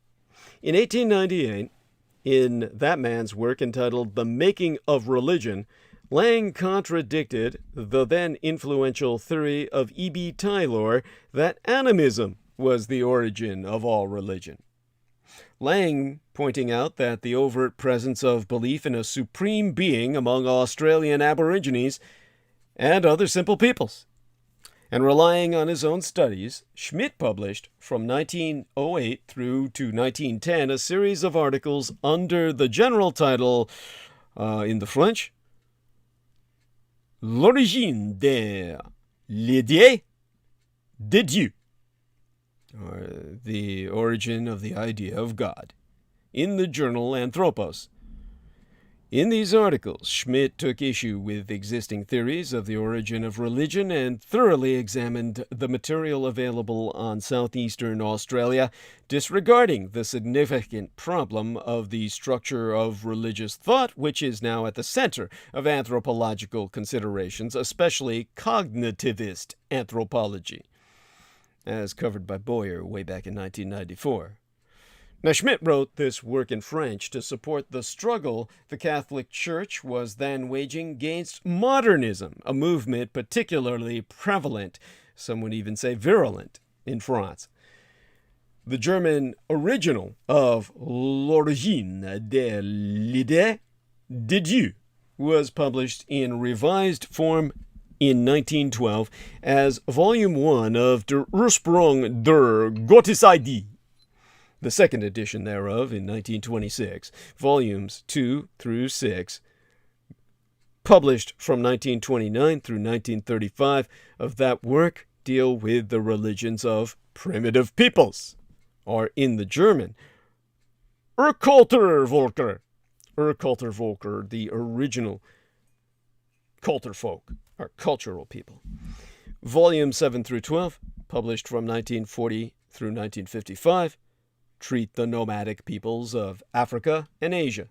In 1898, in that man's work entitled The Making of Religion, Lang contradicted the then influential theory of E.B. Taylor that animism was the origin of all religion. Lang pointing out that the overt presence of belief in a supreme being among Australian Aborigines and other simple peoples. And relying on his own studies, Schmidt published from 1908 through to 1910 a series of articles under the general title, in the French, L'origine de l'idée de Dieu, or the origin of the idea of God, in the journal Anthropos. In these articles, Schmidt took issue with existing theories of the origin of religion and thoroughly examined the material available on southeastern Australia, disregarding the significant problem of the structure of religious thought, which is now at the center of anthropological considerations, especially cognitivist anthropology, as covered by Boyer way back in 1994. Now, Schmidt wrote this work in French to support the struggle the Catholic Church was then waging against modernism, a movement particularly prevalent, some would even say virulent, in France. The German original of L'origine de l'idée de Dieu was published in revised form in 1912 as Volume 1 of Der Ursprung der Gottesidee, the second edition thereof in 1926, volumes 2 through 6, published from 1929 through 1935 of that work, deal with the religions of primitive peoples, or in the German, Urkulturvölker, the original Kulturfolk, or cultural people. Volume 7 through 12, published from 1940 through 1955, treat the nomadic peoples of Africa and Asia.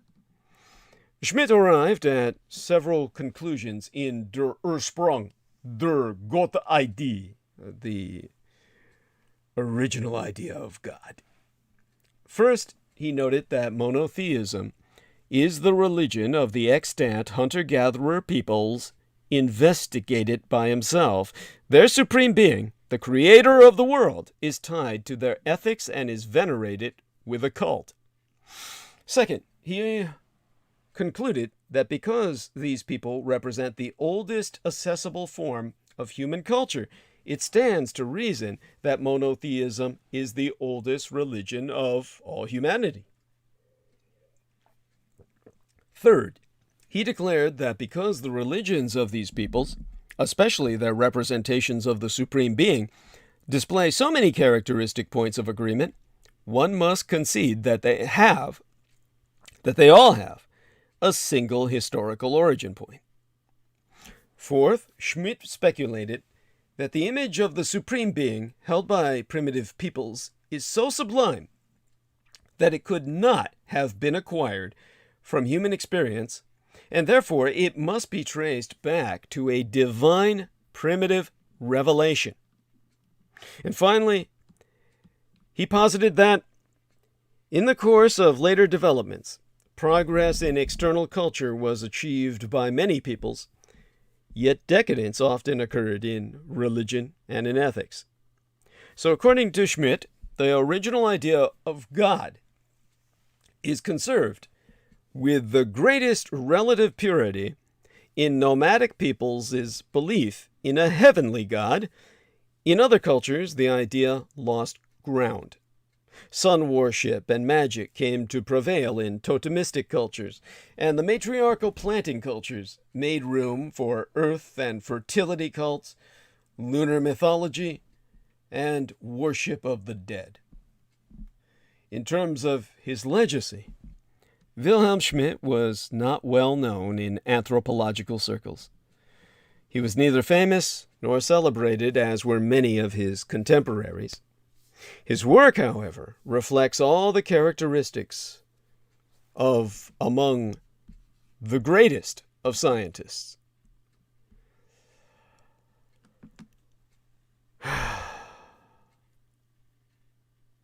Schmidt arrived at several conclusions in Der Ursprung der Gottesidee, the original idea of God. First, he noted that monotheism is the religion of the extant hunter-gatherer peoples investigated by himself. Their supreme being, the creator of the world, is tied to their ethics and is venerated with a cult. Second, he concluded that because these people represent the oldest accessible form of human culture, it stands to reason that monotheism is the oldest religion of all humanity. Third, he declared that because the religions of these peoples, especially their representations of the Supreme Being, display so many characteristic points of agreement, one must concede that they all have a single historical origin point. Fourth, Schmidt speculated that the image of the Supreme Being held by primitive peoples is so sublime that it could not have been acquired from human experience, and therefore it must be traced back to a divine primitive revelation. And finally, he posited that in the course of later developments, progress in external culture was achieved by many peoples, yet decadence often occurred in religion and in ethics. So according to Schmidt, the original idea of God is conserved with the greatest relative purity in nomadic peoples' belief in a heavenly God. In other cultures, the idea lost ground. Sun worship and magic came to prevail in totemistic cultures, and the matriarchal planting cultures made room for earth and fertility cults, lunar mythology, and worship of the dead. In terms of his legacy, Wilhelm Schmidt was not well known in anthropological circles. He was neither famous nor celebrated, as were many of his contemporaries. His work, however, reflects all the characteristics of among the greatest of scientists.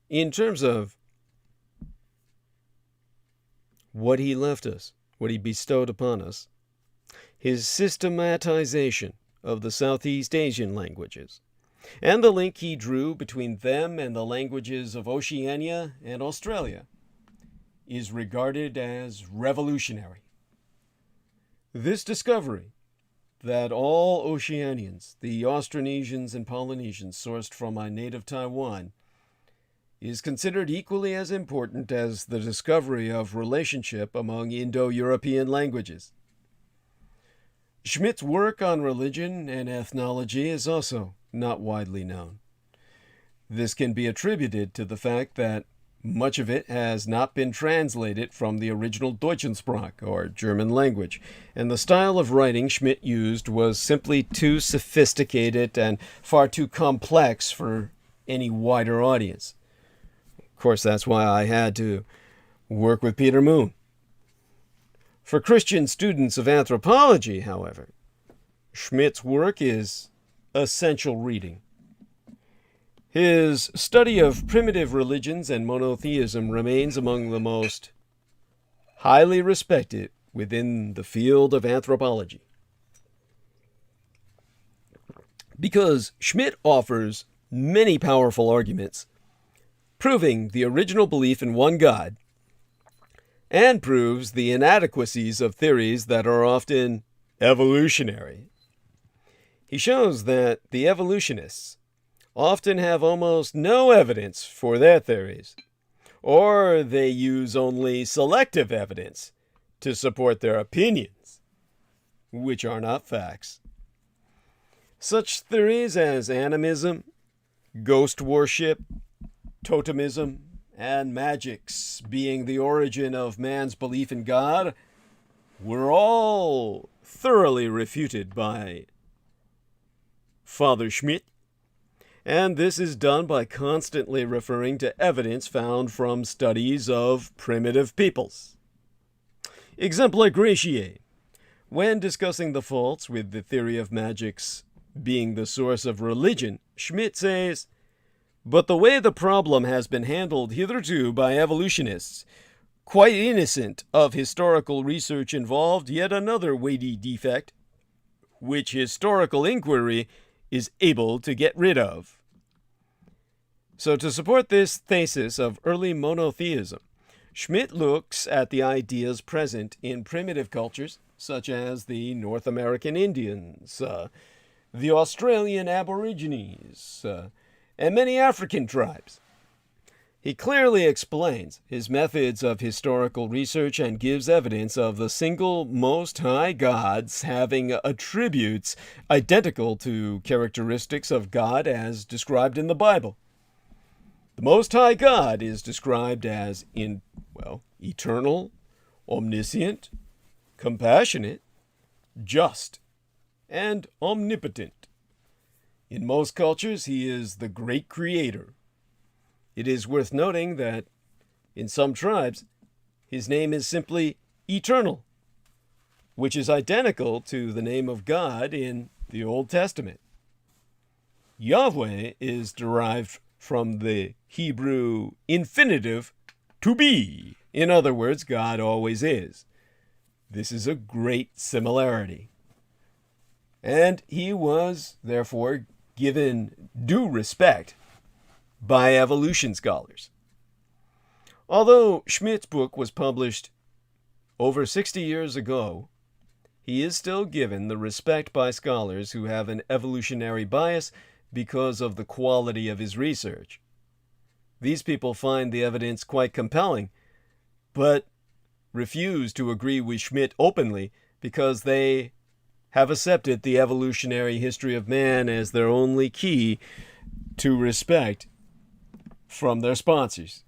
In terms of what he left us, what he bestowed upon us, his systematization of the Southeast Asian languages, and the link he drew between them and the languages of Oceania and Australia, is regarded as revolutionary. This discovery, that all Oceanians, the Austronesians and Polynesians sourced from my native Taiwan, is considered equally as important as the discovery of relationship among Indo-European languages. Schmidt's work on religion and ethnology is also not widely known. This can be attributed to the fact that much of it has not been translated from the original Deutschensprach, or German language, and the style of writing Schmidt used was simply too sophisticated and far too complex for any wider audience. Of course, that's why I had to work with Peter Moon. For Christian students of anthropology, however, Schmidt's work is essential reading. His study of primitive religions and monotheism remains among the most highly respected within the field of anthropology. Because Schmidt offers many powerful arguments proving the original belief in one God, and proves the inadequacies of theories that are often evolutionary. He shows that the evolutionists often have almost no evidence for their theories, or they use only selective evidence to support their opinions, which are not facts. Such theories as animism, ghost worship, totemism, and magics being the origin of man's belief in God were all thoroughly refuted by Father Schmidt, and this is done by constantly referring to evidence found from studies of primitive peoples. Exempla Gratiae. When discussing the faults with the theory of magics being the source of religion, Schmidt says, But the way the problem has been handled hitherto by evolutionists, quite innocent of historical research, involved yet another weighty defect, which historical inquiry is able to get rid of. So to support this thesis of early monotheism, Schmidt looks at the ideas present in primitive cultures, such as the North American Indians, the Australian Aborigines, and many African tribes. He clearly explains his methods of historical research and gives evidence of the single most high gods having attributes identical to characteristics of God as described in the Bible. The Most High God is described as eternal, omniscient, compassionate, just, and omnipotent. In most cultures, he is the great creator. It is worth noting that in some tribes, his name is simply eternal, which is identical to the name of God in the Old Testament. Yahweh is derived from the Hebrew infinitive to be. In other words, God always is. This is a great similarity. And he was, therefore, given due respect by evolution scholars. Although Schmidt's book was published over 60 years ago, he is still given the respect by scholars who have an evolutionary bias because of the quality of his research. These people find the evidence quite compelling, but refuse to agree with Schmidt openly because they have accepted the evolutionary history of man as their only key to respect from their sponsors.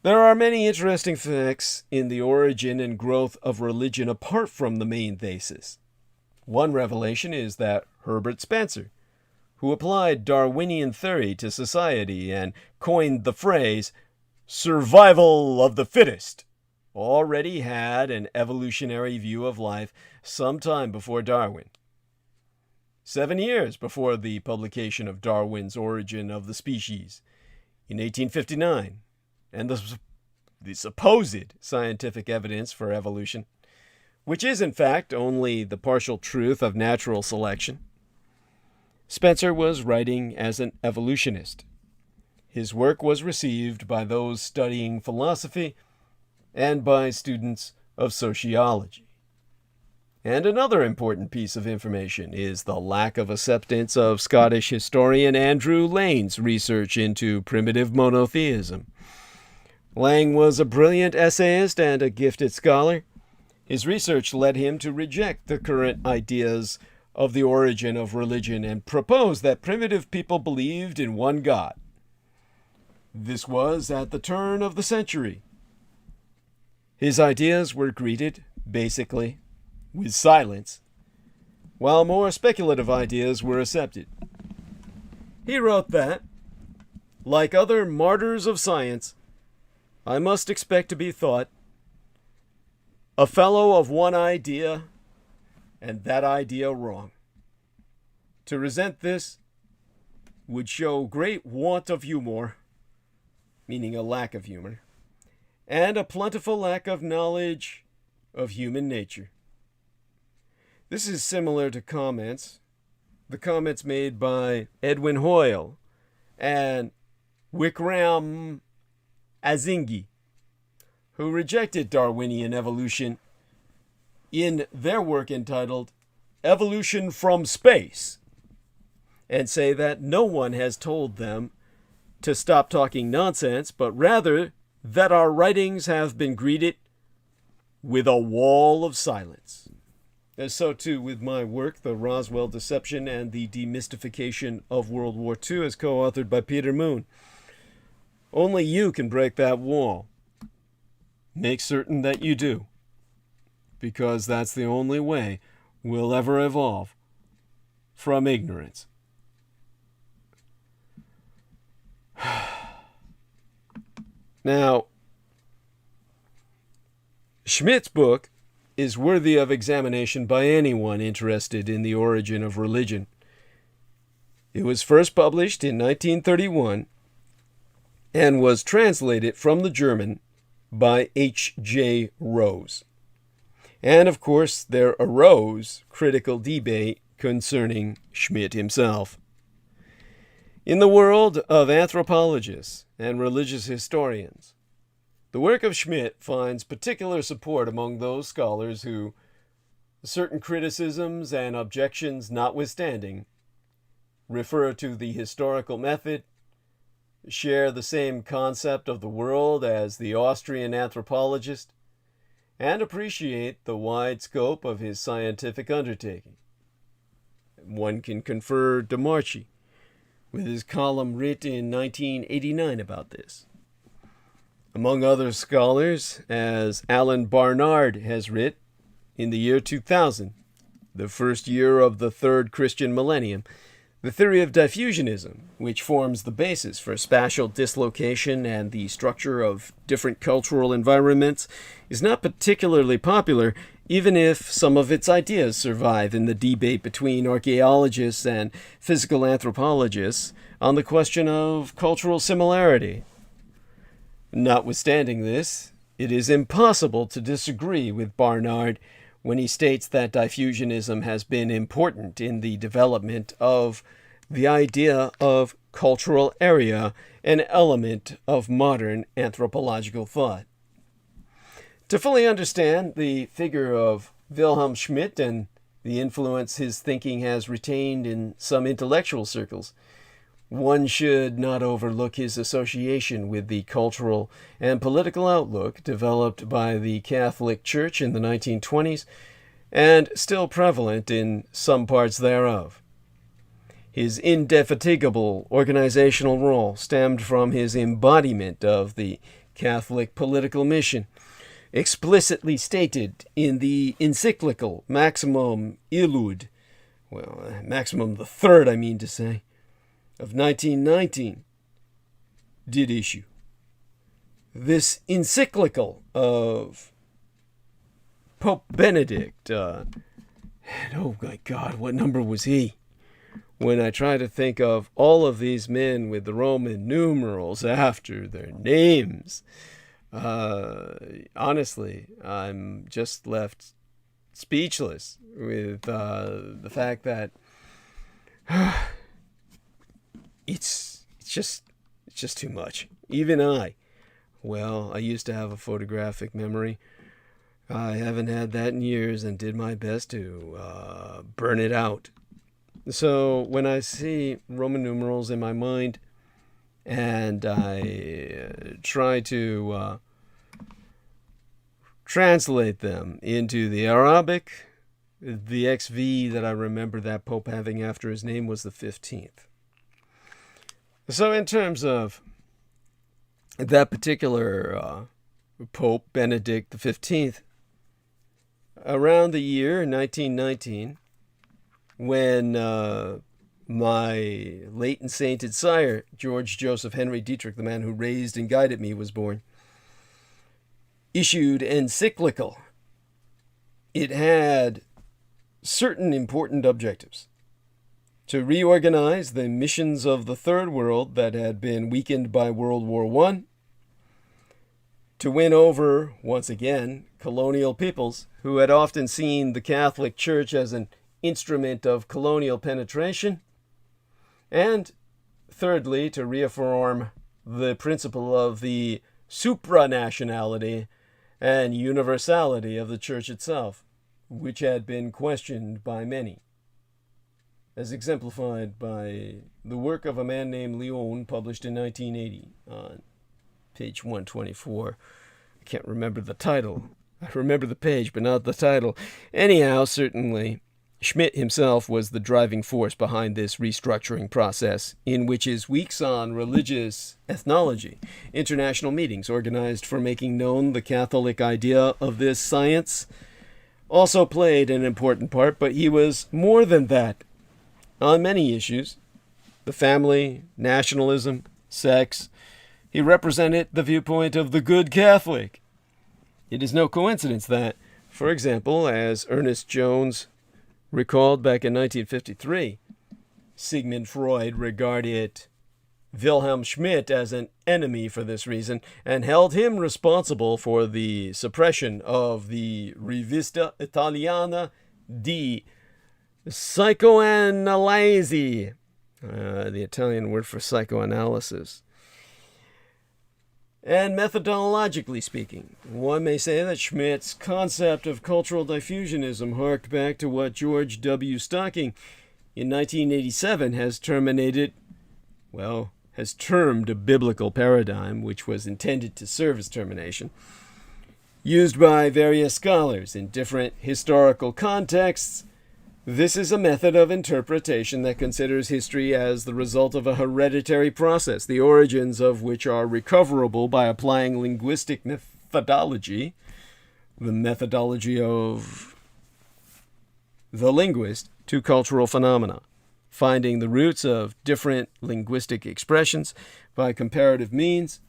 There are many interesting facts in the origin and growth of religion apart from the main thesis. One revelation is that Herbert Spencer, who applied Darwinian theory to society and coined the phrase survival of the fittest, already had an evolutionary view of life sometime before Darwin. 7 years before the publication of Darwin's Origin of the Species in 1859, and the supposed scientific evidence for evolution, which is in fact only the partial truth of natural selection. Spencer was writing as an evolutionist. His work was received by those studying philosophy and by students of sociology. And another important piece of information is the lack of acceptance of Scottish historian Andrew Lane's research into primitive monotheism. Lang was a brilliant essayist and a gifted scholar. His research led him to reject the current ideas of the origin of religion and propose that primitive people believed in one God. This was at the turn of the century. His ideas were greeted, basically, with silence, while more speculative ideas were accepted. He wrote that, like other martyrs of science, I must expect to be thought a fellow of one idea, and that idea wrong. To resent this would show great want of humor, meaning a lack of humor, and a plentiful lack of knowledge of human nature. This is similar to the comments made by Edwin Hoyle and Wickram Azingi, who rejected Darwinian evolution in their work entitled Evolution from Space, and say that no one has told them to stop talking nonsense, but rather that our writings have been greeted with a wall of silence. And so too with my work, The Roswell Deception and the Demystification of World War II, as co-authored by Peter Moon. Only you can break that wall. Make certain that you do, because that's the only way we'll ever evolve from ignorance. Now, Schmidt's book is worthy of examination by anyone interested in the origin of religion. It was first published in 1931 and was translated from the German by H.J. Rose. And of course, there arose critical debate concerning Schmidt himself. In the world of anthropologists and religious historians, the work of Schmidt finds particular support among those scholars who, certain criticisms and objections notwithstanding, refer to the historical method, share the same concept of the world as the Austrian anthropologist, and appreciate the wide scope of his scientific undertaking. One can confer DeMarchi with his column written in 1989 about this. Among other scholars, as Alan Barnard has writ in the year 2000, the first year of the third Christian millennium, the theory of diffusionism, which forms the basis for spatial dislocation and the structure of different cultural environments, is not particularly popular, even if some of its ideas survive in the debate between archaeologists and physical anthropologists on the question of cultural similarity. Notwithstanding this, it is impossible to disagree with Barnard when he states that diffusionism has been important in the development of the idea of cultural area, an element of modern anthropological thought. To fully understand the figure of Wilhelm Schmidt and the influence his thinking has retained in some intellectual circles, one should not overlook his association with the cultural and political outlook developed by the Catholic Church in the 1920s and still prevalent in some parts thereof. His indefatigable organizational role stemmed from his embodiment of the Catholic political mission, explicitly stated in the encyclical Maximum Illud, Maximum the Third, I mean to say, of 1919, did issue. This encyclical of Pope Benedict, and oh my God, what number was he? When I try to think of all of these men with the Roman numerals after their names, honestly, I'm just left speechless with the fact that it's just too much. Even I used to have a photographic memory. I haven't had that in years and did my best to burn it out. So when I see Roman numerals in my mind and I try to translate them into the Arabic, the XV that I remember that Pope having after his name was the 15th. So in terms of that particular Pope, Benedict XV, around the year 1919, when my late and sainted sire, George Joseph Henry Dietrich, the man who raised and guided me, was born, issued encyclical. It had certain important objectives: to reorganize the missions of the Third World that had been weakened by World War I, to win over, once again, colonial peoples who had often seen the Catholic Church as an instrument of colonial penetration, and thirdly, to reaffirm the principle of the supranationality and universality of the Church itself, which had been questioned by many, as exemplified by the work of a man named Lyon, published in 1980 on page 124. I can't remember the title. I remember the page, but not the title. Anyhow, certainly, Schmidt himself was the driving force behind this restructuring process, in which his weeks on religious ethnology, international meetings organized for making known the Catholic idea of this science, also played an important part, but he was more than that. On many issues, the family, nationalism, sex, he represented the viewpoint of the good Catholic. It is no coincidence that, for example, as Ernest Jones recalled back in 1953, Sigmund Freud regarded Wilhelm Schmidt as an enemy for this reason and held him responsible for the suppression of the Rivista Italiana di Psychoanalysi, the Italian word for psychoanalysis. And methodologically speaking, one may say that Schmidt's concept of cultural diffusionism harked back to what George W. Stocking in 1987 has termed a biblical paradigm, which was intended to serve as termination, used by various scholars in different historical contexts. This is a method of interpretation that considers history as the result of a hereditary process, the origins of which are recoverable by applying linguistic methodology, the methodology of the linguist, to cultural phenomena, finding the roots of different linguistic expressions by comparative means.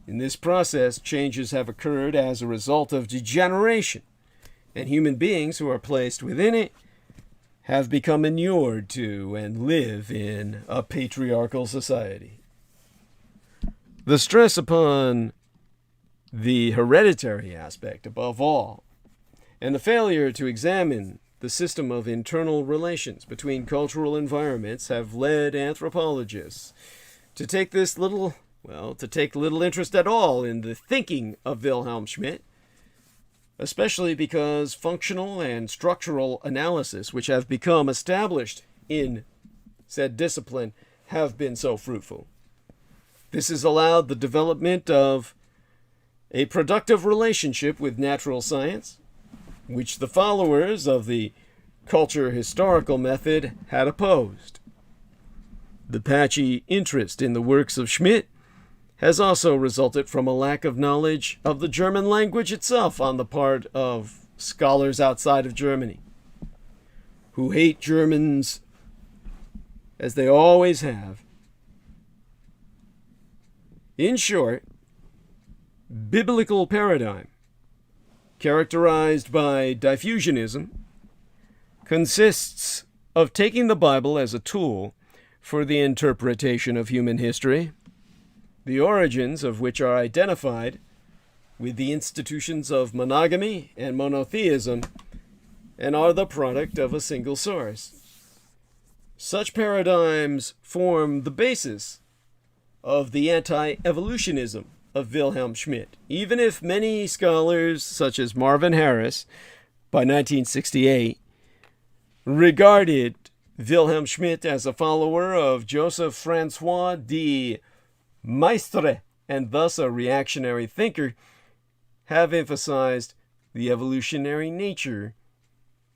In this process, changes have occurred as a result of degeneration, and human beings who are placed within it have become inured to and live in a patriarchal society. The stress upon the hereditary aspect above all, and the failure to examine the system of internal relations between cultural environments have led anthropologists to take little interest at all in the thinking of Wilhelm Schmidt, especially because functional and structural analysis, which have become established in said discipline, have been so fruitful. This has allowed the development of a productive relationship with natural science, which the followers of the culture historical method had opposed. The patchy interest in the works of Schmidt has also resulted from a lack of knowledge of the German language itself on the part of scholars outside of Germany, who hate Germans as they always have. In short, biblical paradigm, characterized by diffusionism, consists of taking the Bible as a tool for the interpretation of human history, the origins of which are identified with the institutions of monogamy and monotheism and are the product of a single source. Such paradigms form the basis of the anti-evolutionism of Wilhelm Schmidt, even if many scholars, such as Marvin Harris, by 1968, regarded Wilhelm Schmidt as a follower of Joseph Francois de Maistre, and thus a reactionary thinker, have emphasized the evolutionary nature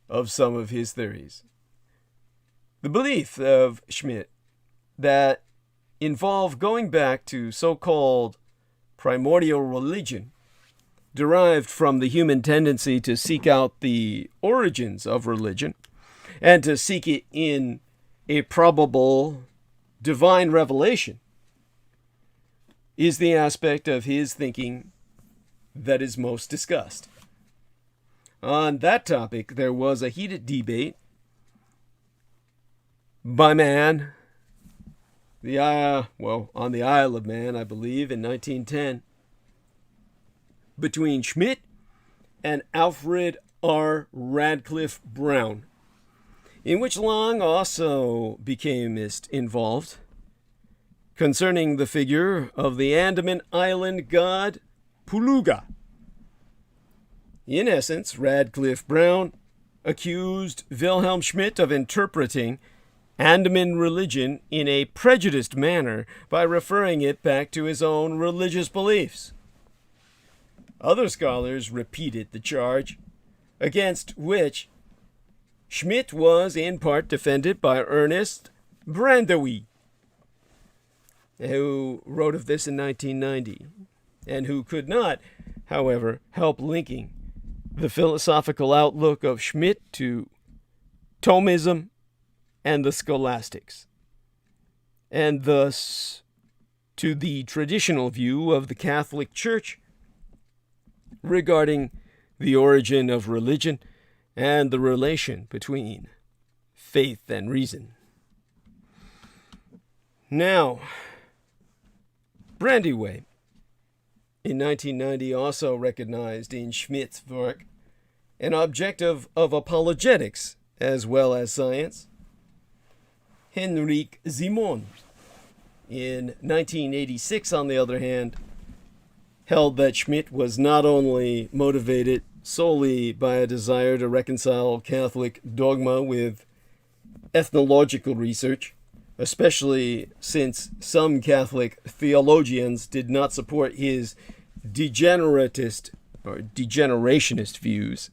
of some of his theories. The belief of Schmidt that involved going back to so-called primordial religion, derived from the human tendency to seek out the origins of religion and to seek it in a probable divine revelation, is the aspect of his thinking that is most discussed. On that topic, there was a heated debate by Man, on the Isle of Man, I believe, in 1910, between Schmidt and Alfred R. Radcliffe Brown, in which Long also became involved, concerning the figure of the Andaman Island god Puluga. In essence, Radcliffe Brown accused Wilhelm Schmidt of interpreting Andaman religion in a prejudiced manner by referring it back to his own religious beliefs. Other scholars repeated the charge, against which Schmidt was in part defended by Ernest Brandeis, who wrote of this in 1990, and who could not, however, help linking the philosophical outlook of Schmidt to Thomism and the scholastics, and thus to the traditional view of the Catholic Church regarding the origin of religion and the relation between faith and reason. Now, Brandyway in 1990 also recognized in Schmidt's work an objective of apologetics as well as science. Henrik Simon in 1986, on the other hand, held that Schmidt was not only motivated solely by a desire to reconcile Catholic dogma with ethnological research, especially since some Catholic theologians did not support his degenerationist views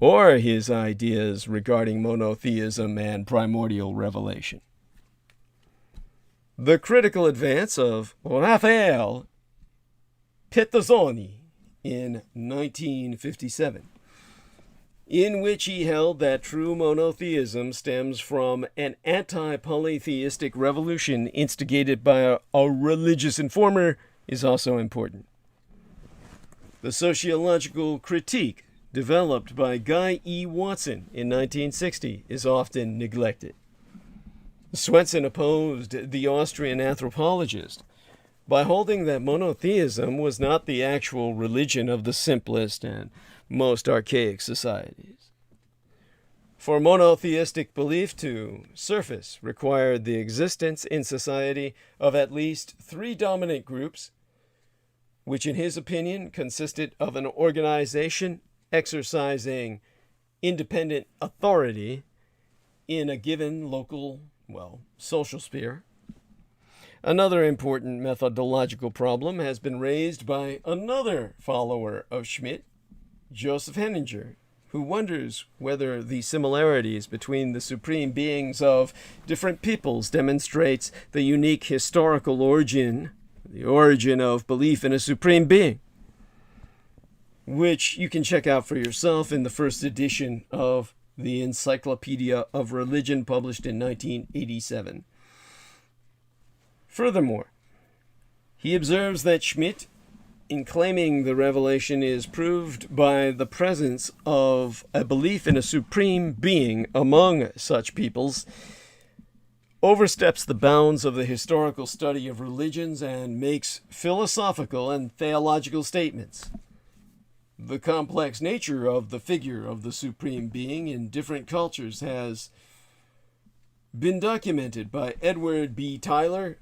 or his ideas regarding monotheism and primordial revelation. The critical advance of Raphael Petrozzoni in 1957, in which he held that true monotheism stems from an anti-polytheistic revolution instigated by a religious informer, is also important. The sociological critique developed by Guy E. Watson in 1960 is often neglected. Swenson opposed the Austrian anthropologist by holding that monotheism was not the actual religion of the simplest and most archaic societies. For monotheistic belief to surface required the existence in society of at least 3 dominant groups, which in his opinion consisted of an organization exercising independent authority in a given local, social sphere. Another important methodological problem has been raised by another follower of Schmidt, Joseph Henninger, who wonders whether the similarities between the supreme beings of different peoples demonstrates the unique historical origin, the origin of belief in a supreme being, which you can check out for yourself in the first edition of the Encyclopedia of Religion published in 1987. Furthermore, he observes that Schmidt, in claiming the revelation is proved by the presence of a belief in a supreme being among such peoples, oversteps the bounds of the historical study of religions and makes philosophical and theological statements. The complex nature of the figure of the supreme being in different cultures has been documented by Edward B. Tyler,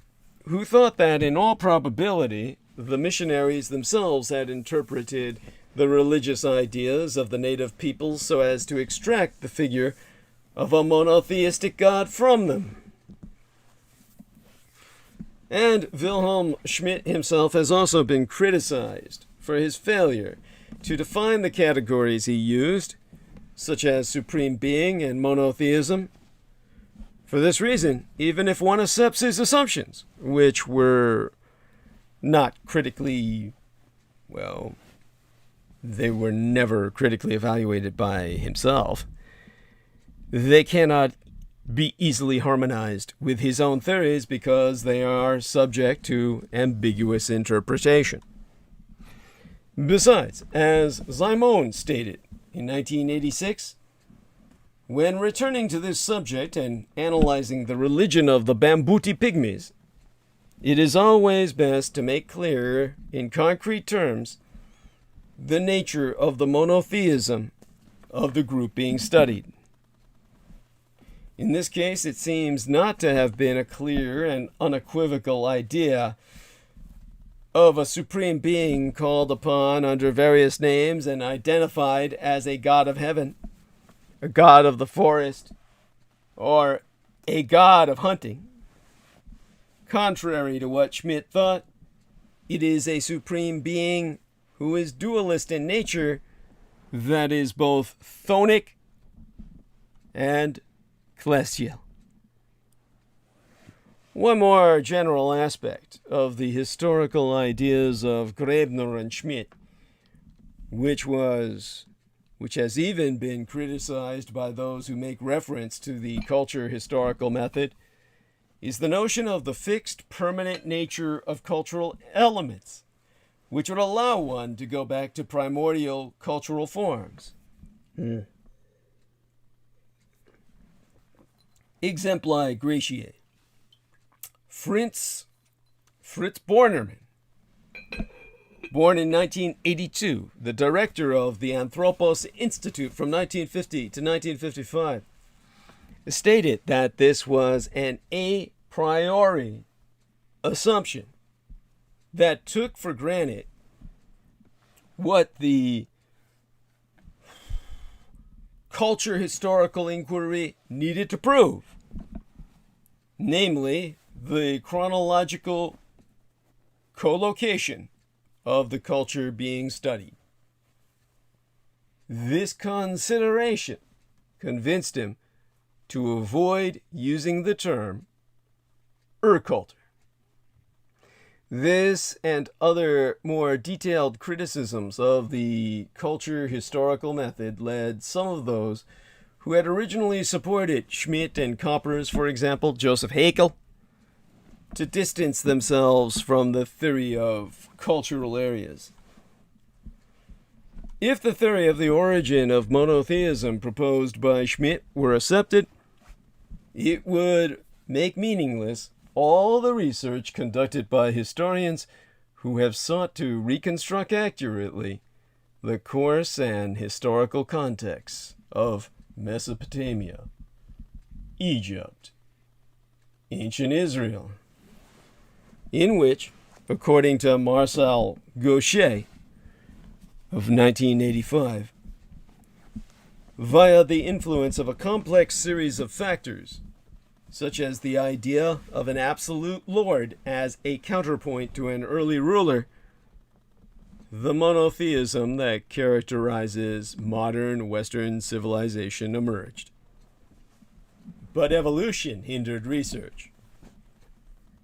who thought that in all probability the missionaries themselves had interpreted the religious ideas of the native peoples so as to extract the figure of a monotheistic God from them. And Wilhelm Schmidt himself has also been criticized for his failure to define the categories he used, such as supreme being and monotheism. For this reason, even if one accepts his assumptions, which were not critically, they were never critically evaluated by himself, they cannot be easily harmonized with his own theories because they are subject to ambiguous interpretation. Besides, as Simon stated in 1986, when returning to this subject and analyzing the religion of the Bambuti Pygmies, it is always best to make clear in concrete terms the nature of the monotheism of the group being studied. In this case, it seems not to have been a clear and unequivocal idea of a supreme being called upon under various names and identified as a god of heaven, a god of the forest, or a god of hunting. Contrary to what Schmidt thought, it is a supreme being who is dualist in nature, that is both chthonic and celestial. One more general aspect of the historical ideas of Grebner and Schmidt, which has even been criticized by those who make reference to the culture historical method, is the notion of the fixed, permanent nature of cultural elements, which would allow one to go back to primordial cultural forms. Exempli Gratiae. Fritz Bornerman, born in 1982, the director of the Anthropos Institute from 1950 to 1955, stated that this was an a priori assumption that took for granted what the culture historical inquiry needed to prove, namely the chronological collocation of the culture being studied. This consideration convinced him to avoid using the term Urkultur. This and other more detailed criticisms of the culture historical method led some of those who had originally supported Schmidt and COMPÈRES, for example, Joseph Haeckel, to distance themselves from the theory of cultural areas. If the theory of the origin of monotheism proposed by Schmidt were accepted, it would make meaningless all the research conducted by historians who have sought to reconstruct accurately the course and historical context of Mesopotamia, Egypt, ancient Israel, in which, according to Marcel Gauchet of 1985, via the influence of a complex series of factors, such as the idea of an absolute lord as a counterpoint to an early ruler, the monotheism that characterizes modern Western civilization emerged. But evolution hindered research.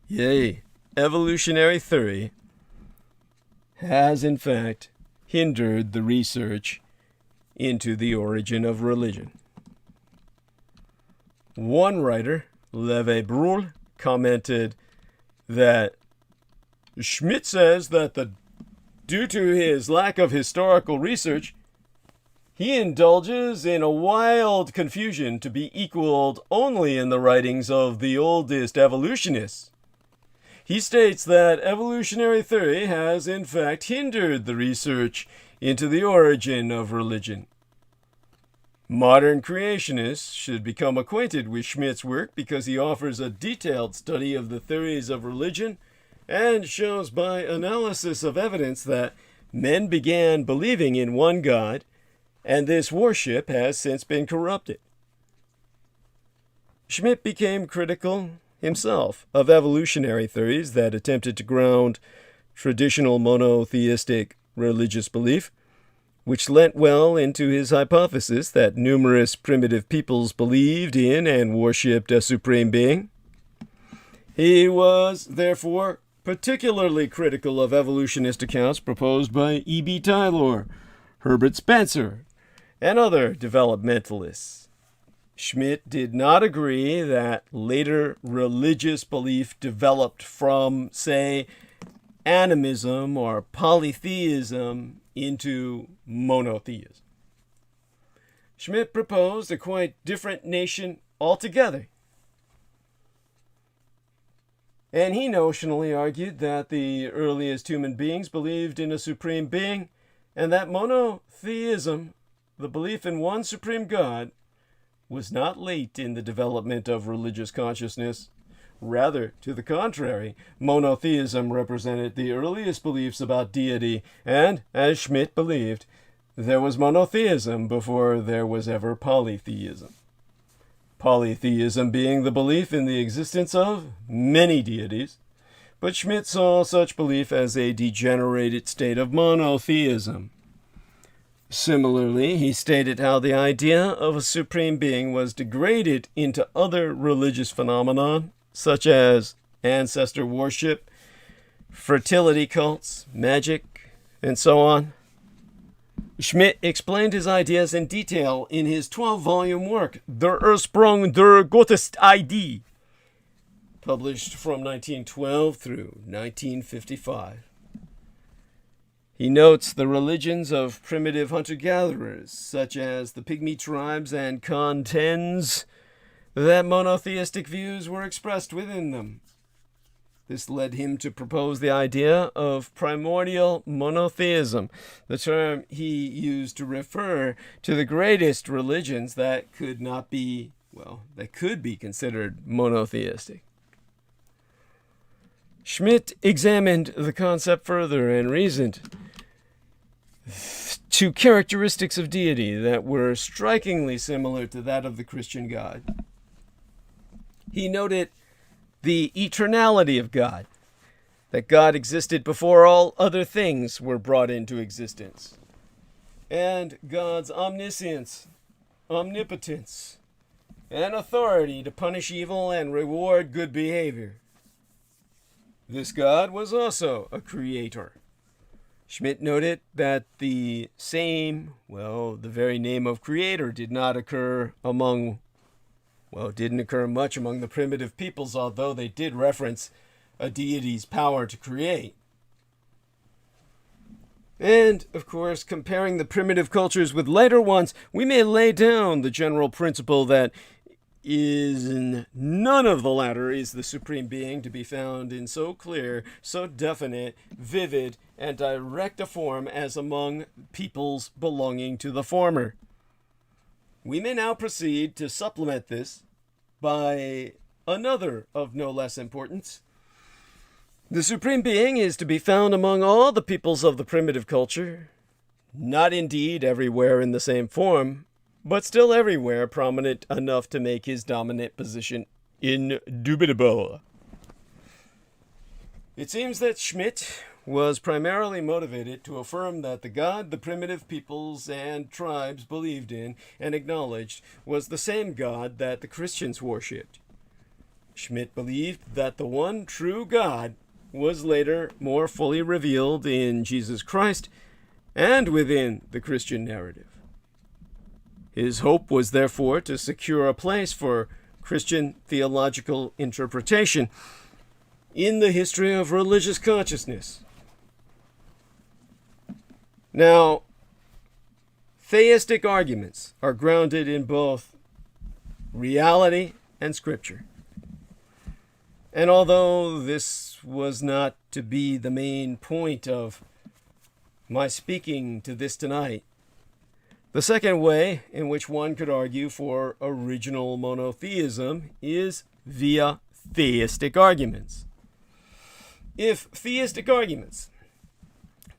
Yea, evolutionary theory has in fact hindered the research into the origin of religion. One writer, Leve Brul, commented that Schmidt says that due to his lack of historical research, he indulges in a wild confusion to be equaled only in the writings of the oldest evolutionists. He states that evolutionary theory has in fact hindered the research into the origin of religion. Modern creationists should become acquainted with Schmidt's work because he offers a detailed study of the theories of religion and shows by analysis of evidence that men began believing in one God, and this worship has since been corrupted. Schmidt became critical himself of evolutionary theories that attempted to ground traditional monotheistic religious belief, which lent well into his hypothesis that numerous primitive peoples believed in and worshipped a supreme being. He was, therefore, particularly critical of evolutionist accounts proposed by E.B. Tylor, Herbert Spencer, and other developmentalists. Schmidt did not agree that later religious belief developed from, say, animism or polytheism into monotheism. Schmidt proposed a quite different nation altogether. And he notionally argued that the earliest human beings believed in a supreme being, and that monotheism, the belief in one supreme God, was not late in the development of religious consciousness. Rather, to the contrary, monotheism represented the earliest beliefs about deity, and, as Schmidt believed, there was monotheism before there was ever polytheism. Polytheism being the belief in the existence of many deities, but Schmidt saw such belief as a degenerated state of monotheism. Similarly, he stated how the idea of a supreme being was degraded into other religious phenomena, such as ancestor worship, fertility cults, magic, and so on. Schmidt explained his ideas in detail in his 12-volume work, Der Ursprung der Gottesidee, published from 1912 through 1955. He notes the religions of primitive hunter-gatherers, such as the Pygmy tribes, and contends that monotheistic views were expressed within them. This led him to propose the idea of primordial monotheism, the term he used to refer to the greatest religions that could be considered monotheistic. Schmidt examined the concept further and reasoned to characteristics of deity that were strikingly similar to that of the Christian God. He noted the eternality of God, that God existed before all other things were brought into existence, and God's omniscience, omnipotence, and authority to punish evil and reward good behavior. This God was also a creator. Schmidt noted that the very name of creator didn't occur much among the primitive peoples, although they did reference a deity's power to create. And, of course, comparing the primitive cultures with later ones, we may lay down the general principle that in none of the latter is the supreme being to be found in so clear, so definite, vivid, and direct a form as among peoples belonging to the former. We may now proceed to supplement this by another of no less importance. The Supreme Being is to be found among all the peoples of the primitive culture, not indeed everywhere in the same form, but still everywhere prominent enough to make his dominant position indubitable. It seems that Schmidt was primarily motivated to affirm that the God the primitive peoples and tribes believed in and acknowledged was the same God that the Christians worshipped. Schmidt believed that the one true God was later more fully revealed in Jesus Christ and within the Christian narrative. His hope was therefore to secure a place for Christian theological interpretation in the history of religious consciousness. Now, theistic arguments are grounded in both reality and scripture. And although this was not to be the main point of my speaking to this tonight, the second way in which one could argue for original monotheism is via theistic arguments. If theistic arguments,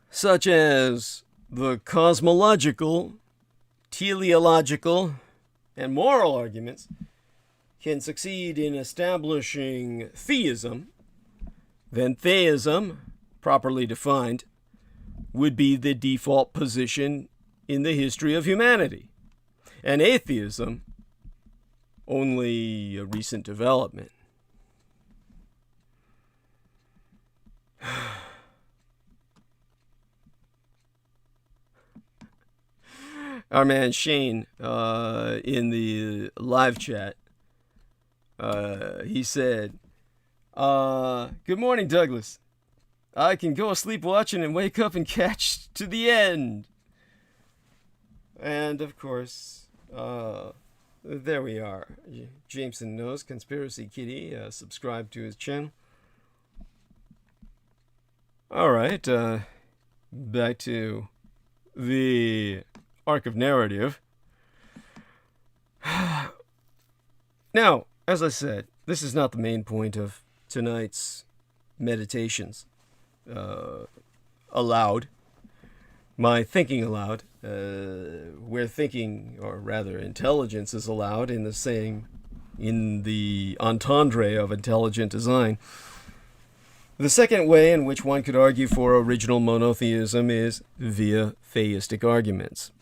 such as the cosmological, teleological, and moral arguments, can succeed in establishing theism, then theism, properly defined, would be the default position in the history of humanity, and atheism only a recent development. Our man Shane in the live chat, he said, "Good morning, Douglas. I can go asleep watching and wake up and catch to the end." And, of course, there we are. Jameson knows, Conspiracy Kitty, subscribe to his channel. All right, back to the arc of narrative. Now, as I said, this is not the main point of tonight's meditations. Aloud. My thinking aloud, where thinking, or rather intelligence, is allowed in the entendre of intelligent design. The second way in which one could argue for original monotheism is via theistic arguments.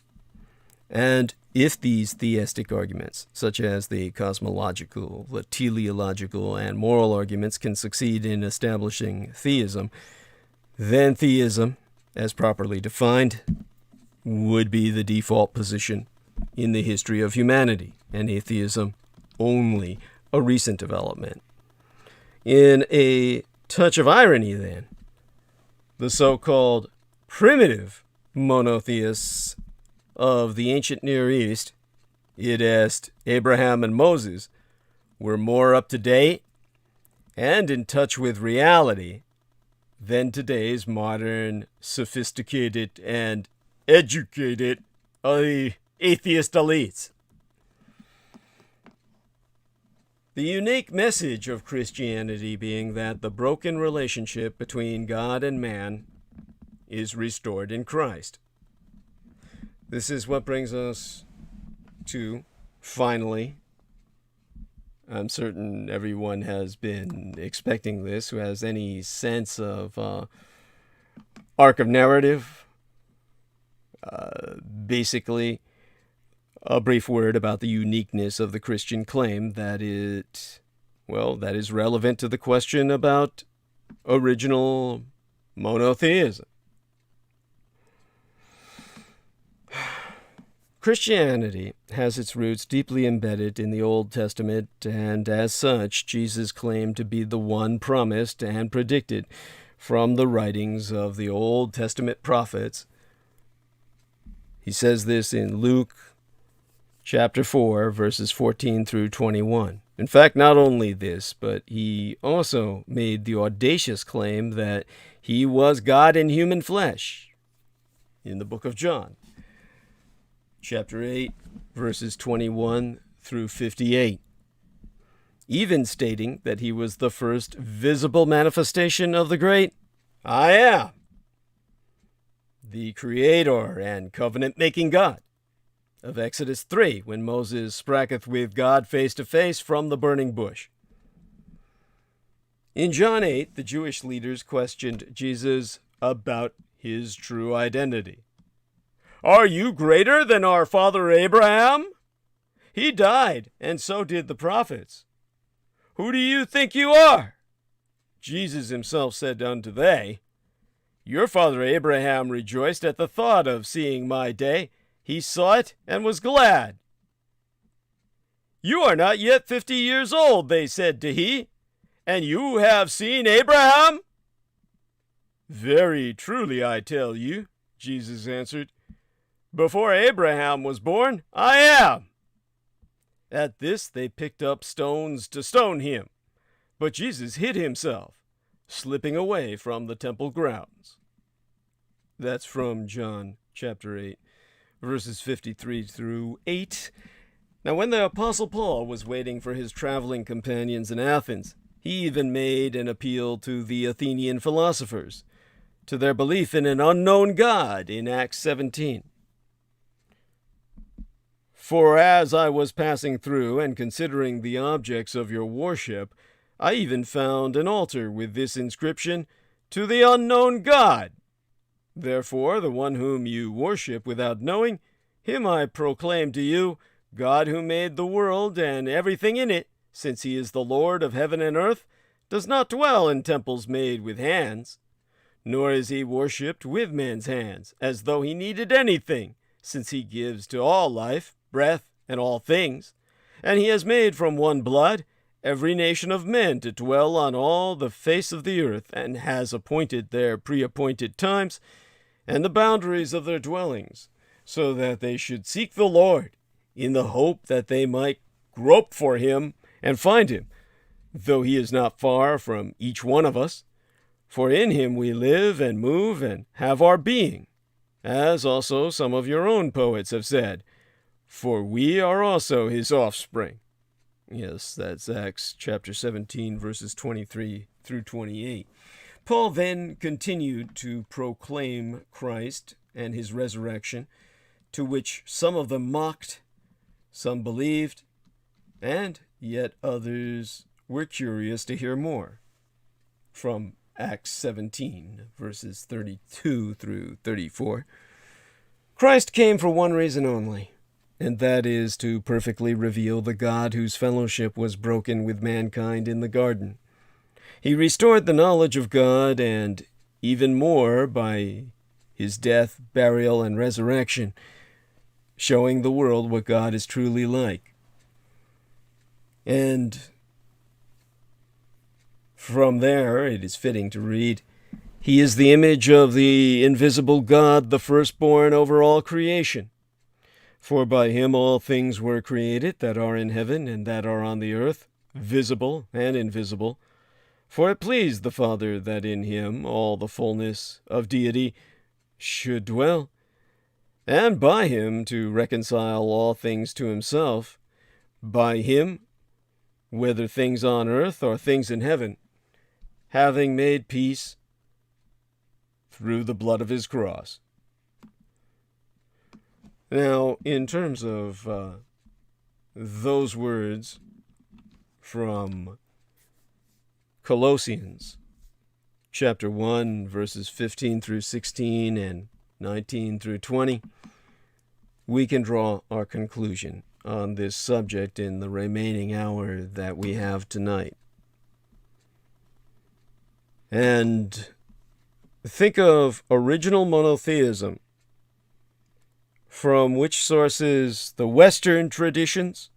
And if these theistic arguments, such as the cosmological, the teleological, and moral arguments, can succeed in establishing theism, then theism, as properly defined, would be the default position in the history of humanity, and atheism only a recent development. In a touch of irony, then, the so-called primitive monotheists of the ancient Near East, i.e. Abraham and Moses, were more up to date and in touch with reality than today's modern, sophisticated, and educated atheist elites. The unique message of Christianity being that the broken relationship between God and man is restored in Christ. This is what brings us to, finally, I'm certain everyone has been expecting this, who has any sense of arc of narrative. Basically, a brief word about the uniqueness of the Christian claim that that is relevant to the question about original monotheism. Christianity has its roots deeply embedded in the Old Testament, and as such, Jesus claimed to be the one promised and predicted from the writings of the Old Testament prophets. He says this in Luke chapter 4, verses 14 through 21. In fact, not only this, but he also made the audacious claim that he was God in human flesh in the book of John, chapter 8, verses 21 through 58, even stating that he was the first visible manifestation of the great I Am, the creator and covenant-making God of Exodus 3, when Moses spraketh with God face to face from the burning bush. In John 8, the Jewish leaders questioned Jesus about his true identity. Are you greater than our father Abraham? He died, and so did the prophets. Who do you think you are? Jesus himself said unto they, Your father Abraham rejoiced at the thought of seeing my day. He saw it and was glad. You are not yet 50 years old, they said to he, and you have seen Abraham? Very truly I tell you, Jesus answered, before Abraham was born, I am. At this they picked up stones to stone him, but Jesus hid himself, slipping away from the temple grounds. That's from John chapter 8, verses 53 through 8. Now when the Apostle Paul was waiting for his traveling companions in Athens, he even made an appeal to the Athenian philosophers, to their belief in an unknown God in Acts 17. For as I was passing through and considering the objects of your worship, I even found an altar with this inscription, To the unknown God. Therefore, the one whom you worship without knowing, him I proclaim to you, God who made the world and everything in it, since he is the Lord of heaven and earth, does not dwell in temples made with hands, nor is he worshipped with men's hands, as though he needed anything, since he gives to all life, breath, and all things, and he has made from one blood every nation of men to dwell on all the face of the earth, and has appointed their pre-appointed times and the boundaries of their dwellings, so that they should seek the Lord, in the hope that they might grope for him and find him, though he is not far from each one of us. For in him we live and move and have our being, as also some of your own poets have said, for we are also his offspring. Yes, that's Acts chapter 17, verses 23 through 28. Paul then continued to proclaim Christ and his resurrection, to which some of them mocked, some believed, and yet others were curious to hear more. From Acts 17, verses 32 through 34. Christ came for one reason only, and that is to perfectly reveal the God whose fellowship was broken with mankind in the garden. He restored the knowledge of God, and even more by his death, burial, and resurrection, showing the world what God is truly like. And from there, it is fitting to read, He is the image of the invisible God, the firstborn over all creation. For by him all things were created that are in heaven and that are on the earth, visible and invisible, For it pleased the Father that in him all the fullness of deity should dwell, and by him to reconcile all things to himself, by him, whether things on earth or things in heaven, having made peace through the blood of his cross. Now, in terms of those words from Colossians chapter 1, verses 15 through 16 and 19 through 20, we can draw our conclusion on this subject in the remaining hour that we have tonight. And think of original monotheism, from which sources the Western traditions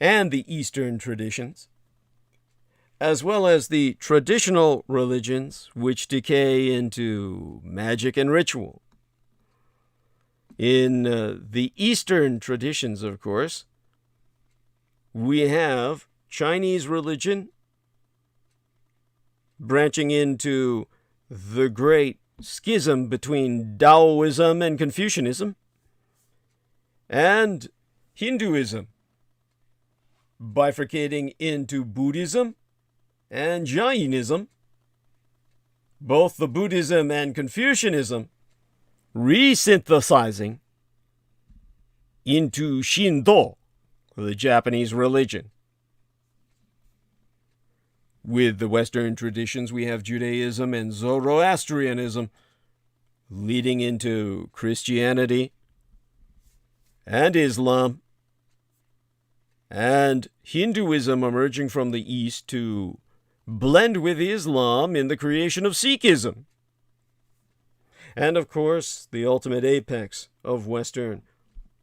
and the Eastern traditions, as well as the traditional religions which decay into magic and ritual. In the Eastern traditions, of course, we have Chinese religion branching into the great schism between Taoism and Confucianism, and Hinduism bifurcating into Buddhism and Jainism, both the Buddhism and Confucianism resynthesizing into Shinto, the Japanese religion. With the Western traditions, we have Judaism and Zoroastrianism leading into Christianity and Islam, and Hinduism emerging from the East to blend with Islam in the creation of Sikhism. And of course, the ultimate apex of Western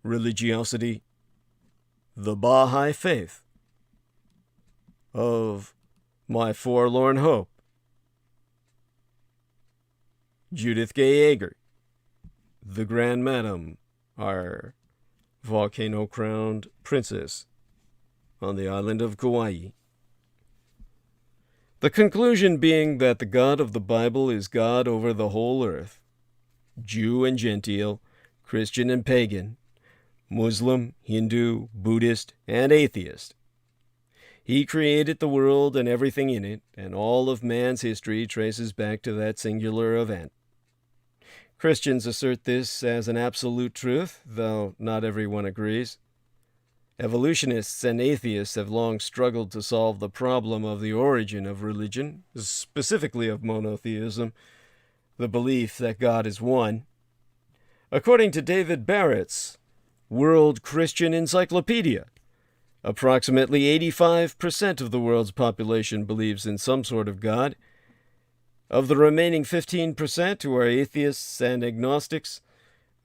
religiosity, the Baha'i faith of my forlorn hope, Judith Gay Ager, the Grand Madam, our volcano-crowned princess on the island of Kauai. The conclusion being that the God of the Bible is God over the whole earth, Jew and Gentile, Christian and pagan, Muslim, Hindu, Buddhist, and atheist. He created the world and everything in it, and all of man's history traces back to that singular event. Christians assert this as an absolute truth, though not everyone agrees. Evolutionists and atheists have long struggled to solve the problem of the origin of religion, specifically of monotheism, the belief that God is one. According to David Barrett's World Christian Encyclopedia, approximately 85% of the world's population believes in some sort of God. Of the remaining 15% who are atheists and agnostics,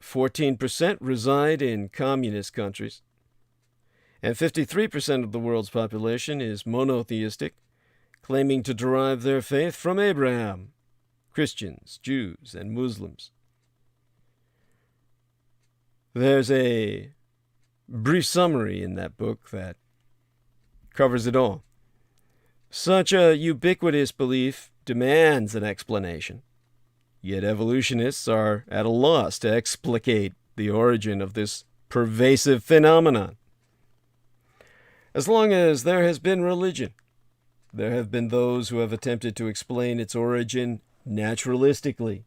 14% reside in communist countries. And 53% of the world's population is monotheistic, claiming to derive their faith from Abraham, Christians, Jews, and Muslims. There's a brief summary in that book that covers it all. Such a ubiquitous belief demands an explanation, yet evolutionists are at a loss to explicate the origin of this pervasive phenomenon. As long as there has been religion, there have been those who have attempted to explain its origin naturalistically.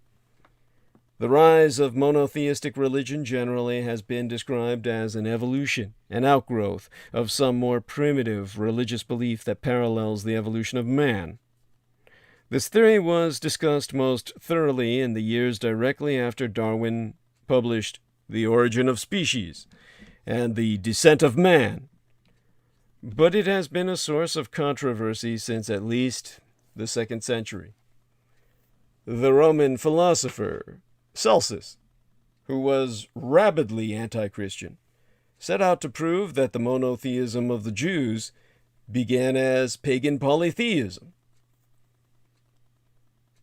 The rise of monotheistic religion generally has been described as an evolution, an outgrowth of some more primitive religious belief that parallels the evolution of man. This theory was discussed most thoroughly in the years directly after Darwin published The Origin of Species and The Descent of Man, but it has been a source of controversy since at least the 2nd century. The Roman philosopher Celsus, who was rabidly anti-Christian, set out to prove that the monotheism of the Jews began as pagan polytheism.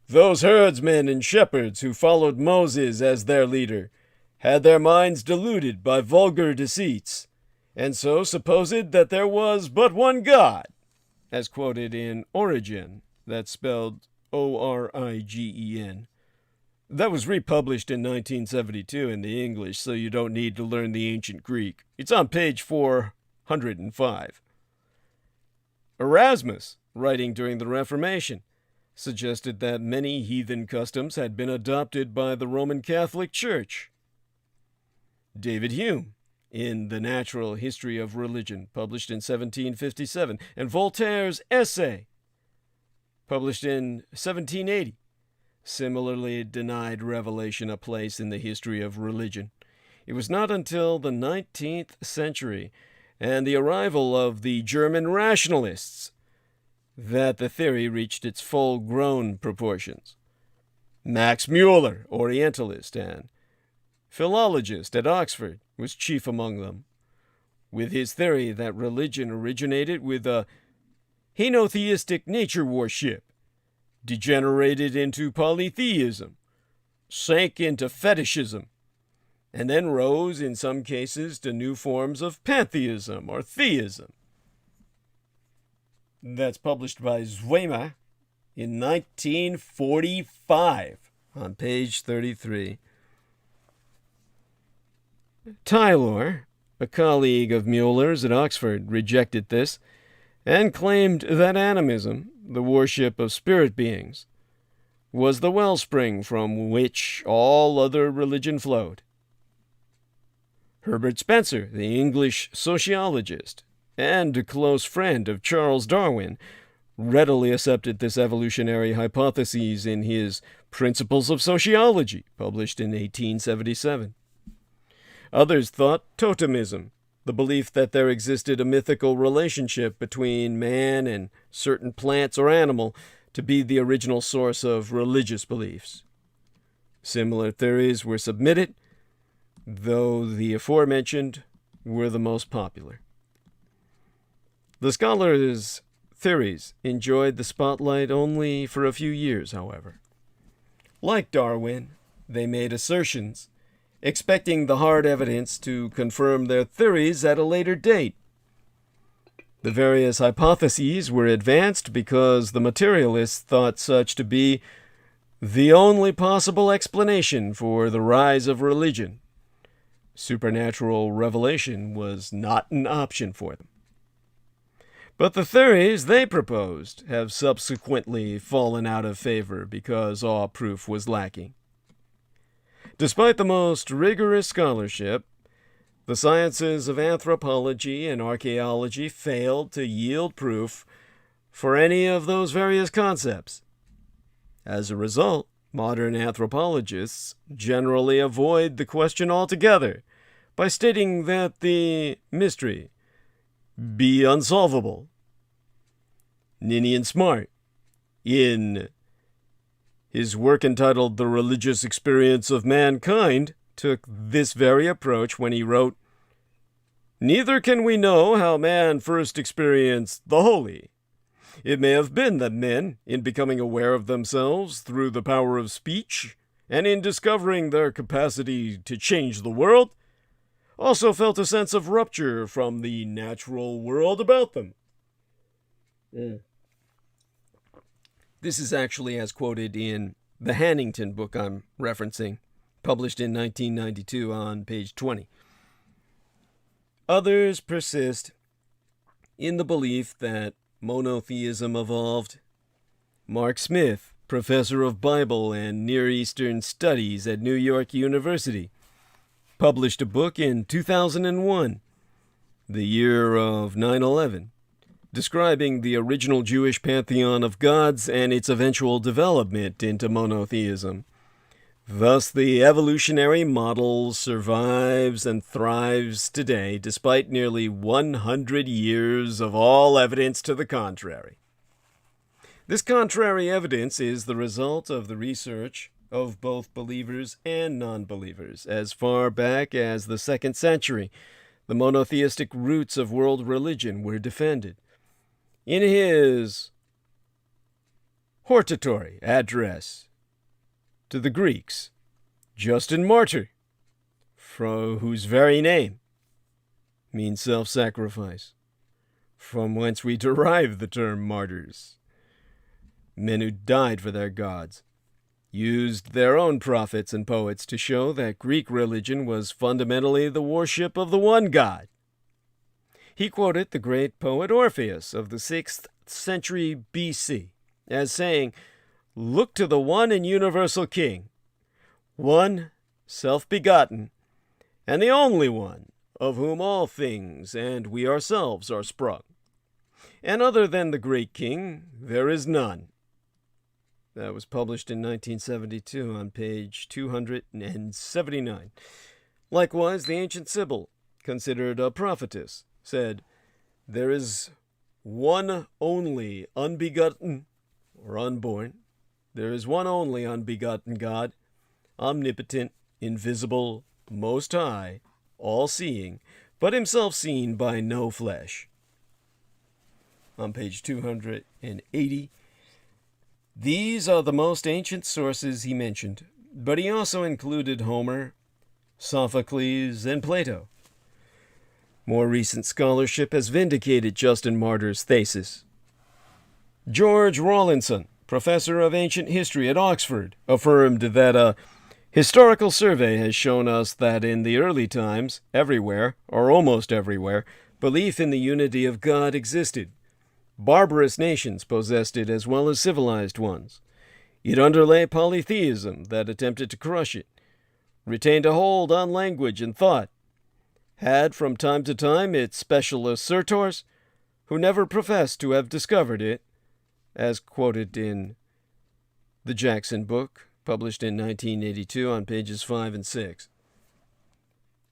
Those herdsmen and shepherds who followed Moses as their leader had their minds deluded by vulgar deceits, and so supposed that there was but one God, as quoted in Origen, That's spelled Origen. That was republished in 1972 in the English, so you don't need to learn the ancient Greek. It's on page 405. Erasmus, writing during the Reformation, suggested that many heathen customs had been adopted by the Roman Catholic Church. David Hume, in The Natural History of Religion, published in 1757, and Voltaire's Essay, published in 1780, similarly denied revelation a place in the history of religion. It was not until the 19th century and the arrival of the German rationalists that the theory reached its full-grown proportions. Max Muller, Orientalist and philologist at Oxford, was chief among them, with his theory that religion originated with a henotheistic nature worship, degenerated into polytheism, sank into fetishism, and then rose in some cases to new forms of pantheism or theism. That's published by Zwemer in 1945 on page 33. Taylor, a colleague of Muller's at Oxford, rejected this and claimed that animism, the worship of spirit beings, was the wellspring from which all other religion flowed. Herbert Spencer, the English sociologist and a close friend of Charles Darwin, readily accepted this evolutionary hypothesis in his Principles of Sociology, published in 1877. Others thought totemism, the belief that there existed a mythical relationship between man and certain plants or animal, to be the original source of religious beliefs. Similar theories were submitted, though the aforementioned were the most popular. The scholars' theories enjoyed the spotlight only for a few years, however. Like Darwin, they made assertions, expecting the hard evidence to confirm their theories at a later date. The various hypotheses were advanced because the materialists thought such to be the only possible explanation for the rise of religion. Supernatural revelation was not an option for them. But the theories they proposed have subsequently fallen out of favor because all proof was lacking. Despite the most rigorous scholarship, the sciences of anthropology and archaeology failed to yield proof for any of those various concepts. As a result, modern anthropologists generally avoid the question altogether by stating that the mystery be unsolvable. Ninian Smart, in his work entitled The Religious Experience of Mankind, took this very approach when he wrote, "Neither can we know how man first experienced the holy. It may have been that men, in becoming aware of themselves through the power of speech, and in discovering their capacity to change the world, also felt a sense of rupture from the natural world about them." This is actually as quoted in the Hannington book I'm referencing, published in 1992 on page 20. Others persist in the belief that monotheism evolved. Mark Smith, professor of Bible and Near Eastern Studies at New York University, published a book in 2001, the year of 9/11, describing the original Jewish pantheon of gods and its eventual development into monotheism. Thus, the evolutionary model survives and thrives today despite nearly 100 years of all evidence to the contrary. This contrary evidence is the result of the research of both believers and non-believers. As far back as the 2nd century, the monotheistic roots of world religion were defended. In his hortatory address to the Greeks, Justin Martyr, whose very name means self-sacrifice, from whence we derive the term martyrs, men who died for their gods, used their own prophets and poets to show that Greek religion was fundamentally the worship of the one God. He quoted the great poet Orpheus of the 6th century BC as saying, "Look to the one and universal King, one self-begotten, and the only one, of whom all things and we ourselves are sprung. And other than the great King, there is none." That was published in 1972 on page 279. Likewise, the ancient Sibyl, considered a prophetess, said, "There is one only unbegotten, or unborn, there is one only unbegotten God, omnipotent, invisible, most high, all-seeing, but himself seen by no flesh." On page 280, these are the most ancient sources he mentioned, but he also included Homer, Sophocles, and Plato. More recent scholarship has vindicated Justin Martyr's thesis. George Rawlinson, professor of ancient history at Oxford, affirmed that a historical survey has shown us that in the early times, everywhere, or almost everywhere, belief in the unity of God existed. Barbarous nations possessed it as well as civilized ones. It underlay polytheism that attempted to crush it, retained a hold on language and thought, had from time to time its special assertors, who never professed to have discovered it, as quoted in the Jackson book, published in 1982 on pages 5 and 6.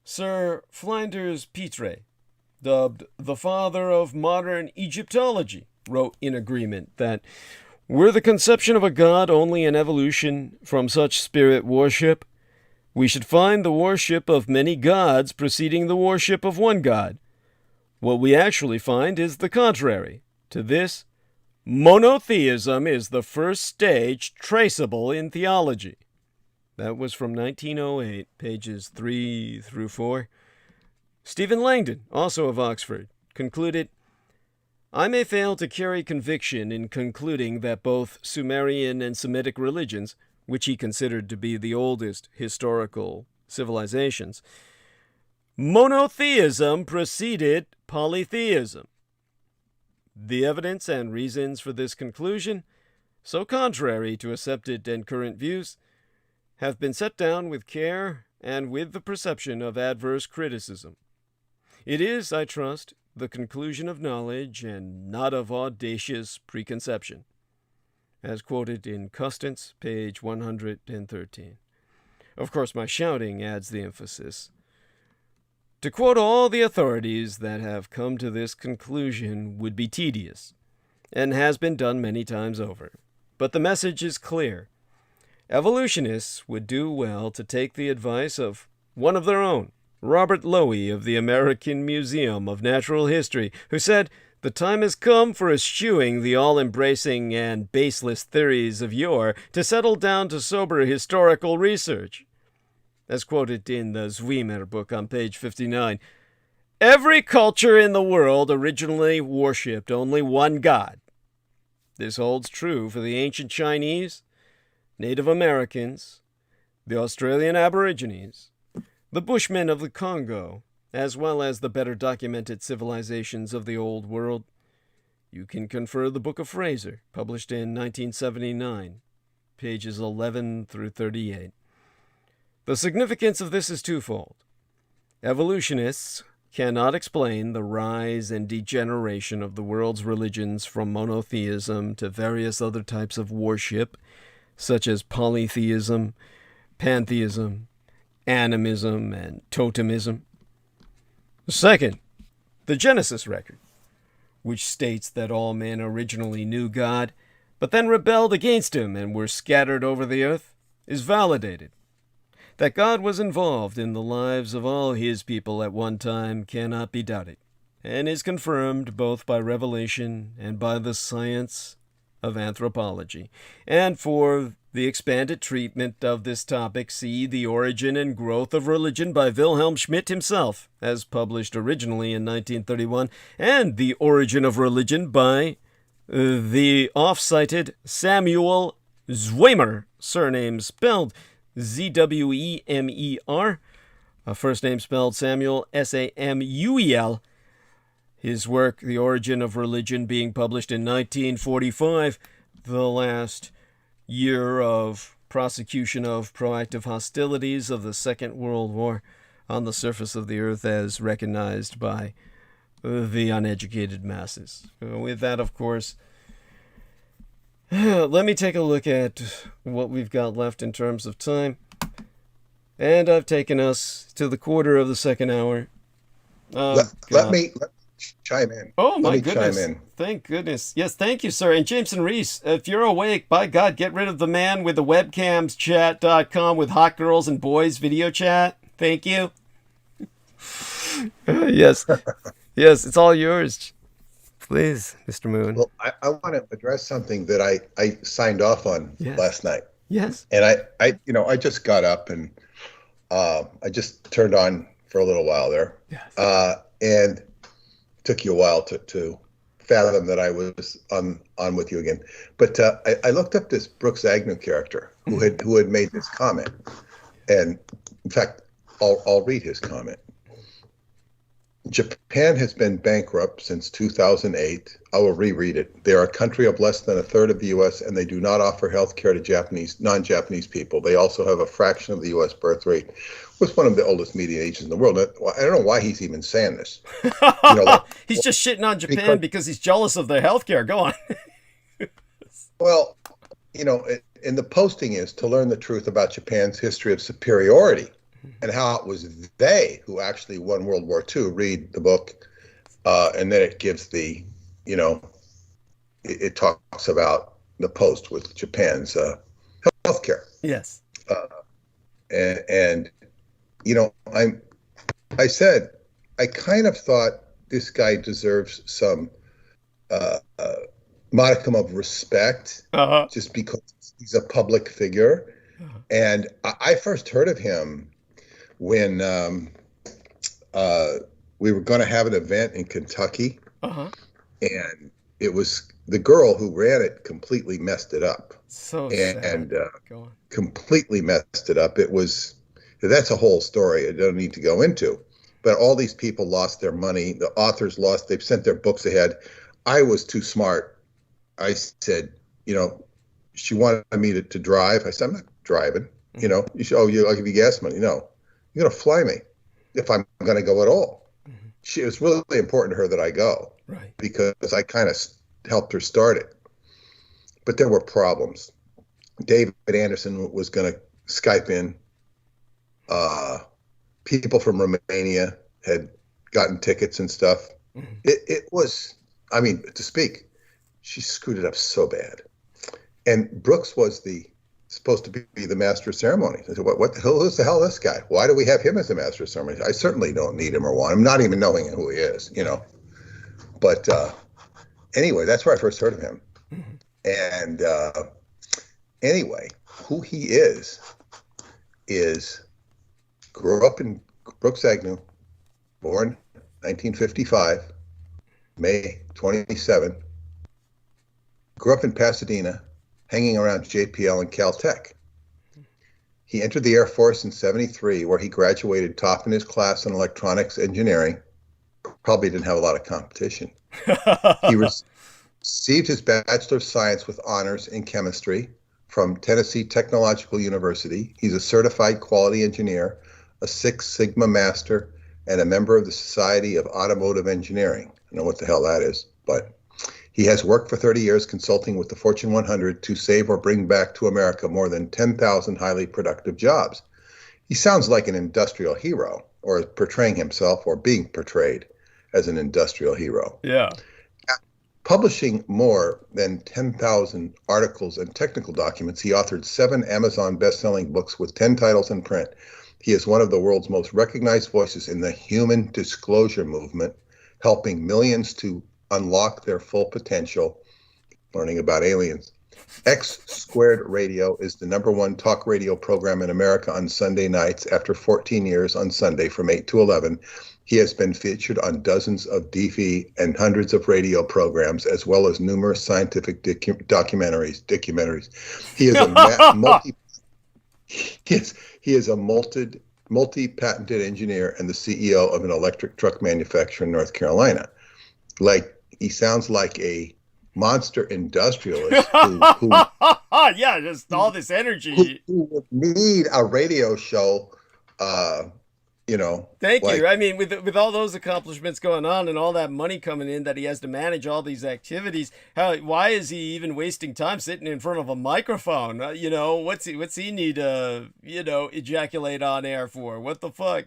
Sir Flinders Petrie, dubbed the father of modern Egyptology, wrote in agreement that were the conception of a god only an evolution from such spirit worship, we should find the worship of many gods preceding the worship of one god. What we actually find is the contrary. To this, monotheism is the first stage traceable in theology. That was from 1908, pages 3 through 4. Stephen Langdon, also of Oxford, concluded, "I may fail to carry conviction in concluding that both Sumerian and Semitic religions, which he considered to be the oldest historical civilizations, monotheism preceded polytheism. The evidence and reasons for this conclusion, so contrary to accepted and current views, have been set down with care and with the perception of adverse criticism. It is, I trust, the conclusion of knowledge and not of audacious preconception," as quoted in Custance, page 113. Of course, my shouting adds the emphasis. To quote all the authorities that have come to this conclusion would be tedious, and has been done many times over. But the message is clear. Evolutionists would do well to take the advice of one of their own, Robert Lowy of the American Museum of Natural History, who said, "The time has come for eschewing the all-embracing and baseless theories of yore to settle down to sober historical research." As quoted in the Zwiemer book on page 59, "Every culture in the world originally worshipped only one god. This holds true for the ancient Chinese, Native Americans, the Australian Aborigines, the Bushmen of the Congo, as well as the better documented civilizations of the Old World. You can confer the Book of Fraser, published in 1979, pages 11 through 38. The significance of this is twofold. Evolutionists cannot explain the rise and degeneration of the world's religions from monotheism to various other types of worship, such as polytheism, pantheism, animism, and totemism. Second, the Genesis record, which states that all men originally knew God, but then rebelled against him and were scattered over the earth, is validated. That God was involved in the lives of all his people at one time cannot be doubted, and is confirmed both by revelation and by the science of anthropology. And for the expanded treatment of this topic, see The Origin and Growth of Religion by Wilhelm Schmidt himself, as published originally in 1931, and The Origin of Religion by the off-cited Samuel Zwemer, surname spelled Zwemer, first name spelled Samuel, Samuel. His work, The Origin of Religion, being published in 1945, the last year of prosecution of proactive hostilities of the Second World War on the surface of the earth as recognized by the uneducated masses. With that, of course, let me take a look at what we've got left in terms of time. And I've taken us to the quarter of the second hour. Let me chime in. Oh, my Let me goodness. chime in. Thank goodness. Yes, thank you, sir. And Jameson Reese, if you're awake, by God, get rid of the man with the webcams chat.com with hot girls and boys video chat. Thank you. Yes. Yes, it's all yours. Please, Mr. Moon. Well, I want to address something that I signed off on last night. Yes. And I just got up and I just turned on for a little while there. Yes. And it took you a while to fathom that I was on with you again. But I looked up this Brooks Agnew character who had made this comment. And in fact, I'll read his comment. Japan has been bankrupt since 2008. I will reread it. They are a country of less than a third of the U.S., and they do not offer health care to non-Japanese people. They also have a fraction of the U.S. birth rate, with one of the oldest median ages in the world. I don't know why he's even saying this. He's just shitting on Japan because he's jealous of their health care. Go on. Well, and the posting is to learn the truth about Japan's history of superiority and how it was they who actually won World War II. Read the book, and then it gives the, it talks about the post with Japan's healthcare. Yes. And I said, I kind of thought this guy deserves some modicum of respect, just because he's a public figure. And I first heard of him when we were going to have an event in Kentucky, and it was the girl who ran it completely messed it up. So and completely messed it up. That's a whole story I don't need to go into. But all these people lost their money. The authors they've sent their books ahead. I was too smart. I said, she wanted me to drive. I said, I'm not driving. I'll give you gas money. No. You're going to fly me if I'm going to go at all. It was really important to her that I go, right? Because I kind of helped her start it. But there were problems. David Anderson was going to Skype in. People from Romania had gotten tickets and stuff. It was, to speak, she screwed it up so bad. And Brooks was supposed to be the master of ceremonies. I said, what the hell is this guy? Why do we have him as the master of ceremonies? I certainly don't need him or want him, not even knowing who he is, But anyway, that's where I first heard of him. And anyway, who he is grew up in Brooks Agnew, born 1955, May 27, grew up in Pasadena, hanging around JPL and Caltech. He entered the Air Force in '73, where he graduated top in his class in electronics engineering. Probably didn't have a lot of competition. He received his Bachelor of Science with honors in chemistry from Tennessee Technological University. He's a certified quality engineer, a Six Sigma master, and a member of the Society of Automotive Engineering. I don't know what the hell that is, but he has worked for 30 years consulting with the Fortune 100 to save or bring back to America more than 10,000 highly productive jobs. He sounds like an industrial hero, or portraying himself or being portrayed as an industrial hero. Yeah. Publishing more than 10,000 articles and technical documents, he authored 7 Amazon best-selling books with 10 titles in print. He is one of the world's most recognized voices in the human disclosure movement, helping millions to unlock their full potential, learning about aliens. X Squared Radio is the #1 talk radio program in America on Sunday nights after 14 years on Sunday from 8 to 11. He has been featured on dozens of TV and hundreds of radio programs, as well as numerous scientific documentaries. He is a multi-patented engineer and the CEO of an electric truck manufacturer in North Carolina. Like, he sounds like a monster industrialist who yeah, just all this energy. Who would need a radio show, Thank you. I mean, with all those accomplishments going on and all that money coming in that he has to manage all these activities, why is he even wasting time sitting in front of a microphone? What's he need to, ejaculate on air for? What the fuck?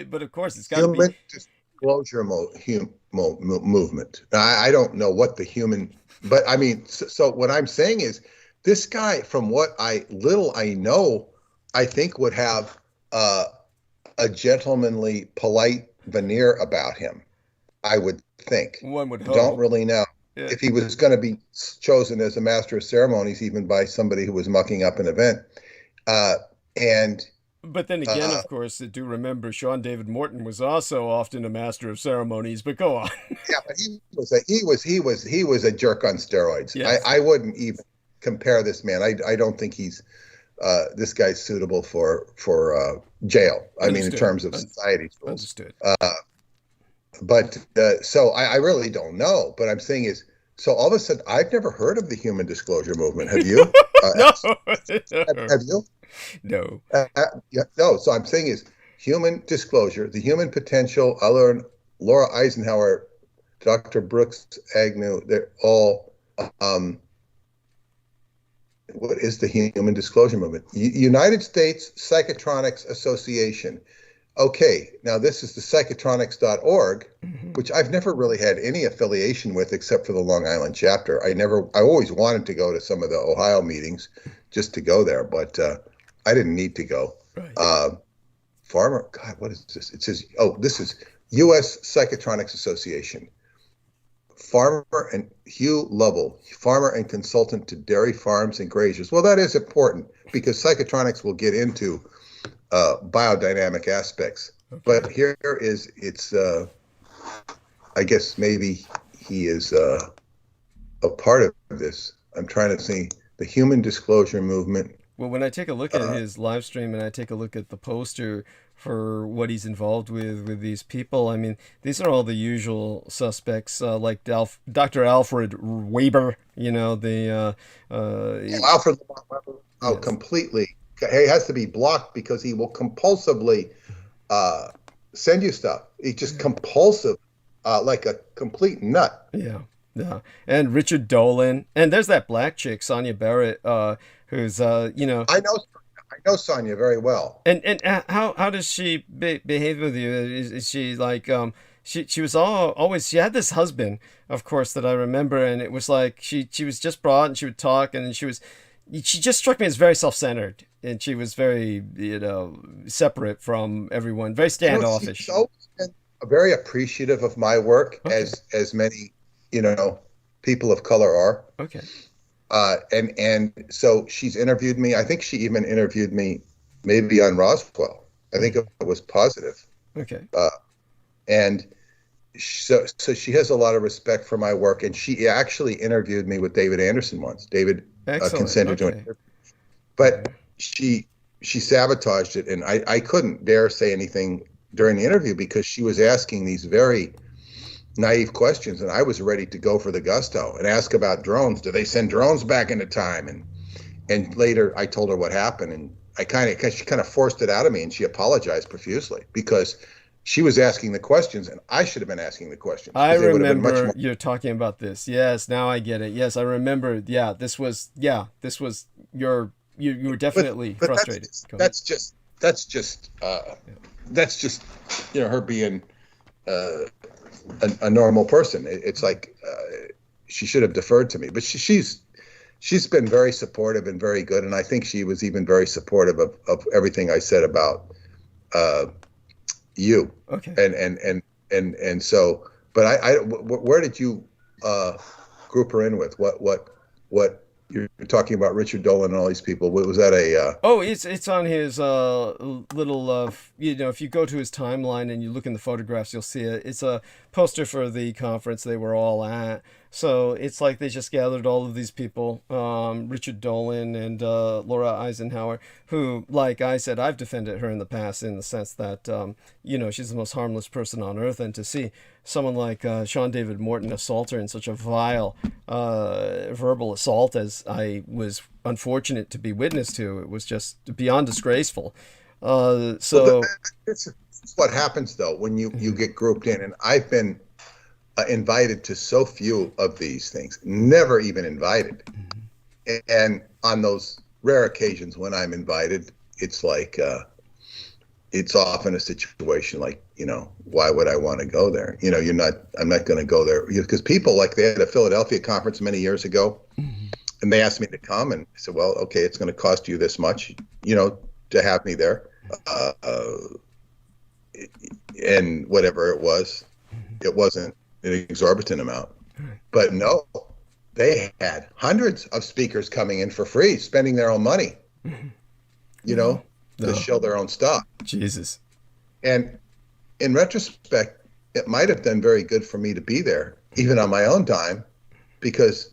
But of course, it's got to be human disclosure movement. I don't know what the human, but I mean, so what I'm saying is, this guy, from what I know, I think would have a gentlemanly, polite veneer about him. I would think. One would hope. Don't really know if he was going to be chosen as a master of ceremonies, even by somebody who was mucking up an event. But then again, of course, do remember Sean David Morton was also often a master of ceremonies. But go on. Yeah, but he was a jerk on steroids. Yes. I wouldn't even compare this man. I don't think he's this guy's suitable for jail. I mean, in terms of society's rules. Understood. So I really don't know. But I'm saying is, so all of a sudden, I've never heard of the human disclosure movement. Have you? No. Have you? No. No. So I'm saying is, human disclosure, the human potential. I learned Laura Eisenhower, Dr. Brooks Agnew. They're all. What is the human disclosure movement? United States Psychotronics Association. Okay, now this is the psychotronics.org, which I've never really had any affiliation with except for the Long Island chapter. I always wanted to go to some of the Ohio meetings just to go there, but I didn't need to go. Right. God, what is this? It says, this is U.S. Psychotronics Association. Farmer and Hugh Lovell, farmer and consultant to dairy farms and graziers. Well, that is important because psychotronics will get into biodynamic aspects. Okay. But here it's I guess maybe he is a part of this. I'm trying to see the human disclosure movement. Well, when I take a look at his live stream and I take a look at the poster for what he's involved with these people, I mean, these are all the usual suspects, like Dr. Alfred Weber, Alfred Weber, yes. Completely. He has to be blocked because he will compulsively send you stuff. He's just compulsive, like a complete nut. Yeah. And Richard Dolan. And there's that black chick, Sonia Barrett, who's, I know Sonia very well. And how does she behave with you? Is she like, she was always, she had this husband, of course, that I remember. And it was like, she was just broad and she would talk and she just struck me as very self-centered. And she was very, separate from everyone, very standoffish. She's always been very appreciative of my work, okay, as many, people of color are. Okay. And so she's interviewed me. I think she even interviewed me maybe on Roswell. I think it was positive. Okay. And so she has a lot of respect for my work. And she actually interviewed me with David Anderson once. David consented to an interview. But she sabotaged it. And I couldn't dare say anything during the interview because she was asking these very naive questions, and I was ready to go for the gusto and ask about drones. Do they send drones back into time? And later I told her what happened, and she kind of forced it out of me, and she apologized profusely because she was asking the questions, and I should have been asking the questions. I remember you're talking about this. Yes, now I get it. Yes, I remember. Yeah, this was you were definitely frustrated. That's just her being a normal person. It's like she should have deferred to me, but she's been very supportive and very good, and I think she was even very supportive of everything I said about you. Okay. And so, but where did you group her in with? What You're talking about Richard Dolan and all these people. Was that a? Oh, it's on his little you know, if you go to his timeline and you look in the photographs, you'll see it. It's a poster for the conference they were all at. So it's like they just gathered all of these people, Richard Dolan and Laura Eisenhower, who, like I said, I've defended her in the past in the sense that, you know, she's the most harmless person on earth. And to see someone like Sean David Morton assault her in such a vile verbal assault as I was unfortunate to be witness to, it was just beyond disgraceful. So Well, that's what happens though when you get grouped in, and I've been invited to so few of these things, never even invited. And on those rare occasions when I'm invited, it's like it's often a situation like, you know, why would I want to go there? You know, I'm not going to go there because people, like, they had a Philadelphia conference many years ago, and they asked me to come, and I said, well, okay, it's going to cost you this much, you know, to have me there. And whatever it wasn't an exorbitant amount. But no, they had hundreds of speakers coming in for free, spending their own money, you know, to show their own stuff. Jesus. And in retrospect, it might have done very good for me to be there, even on my own time, because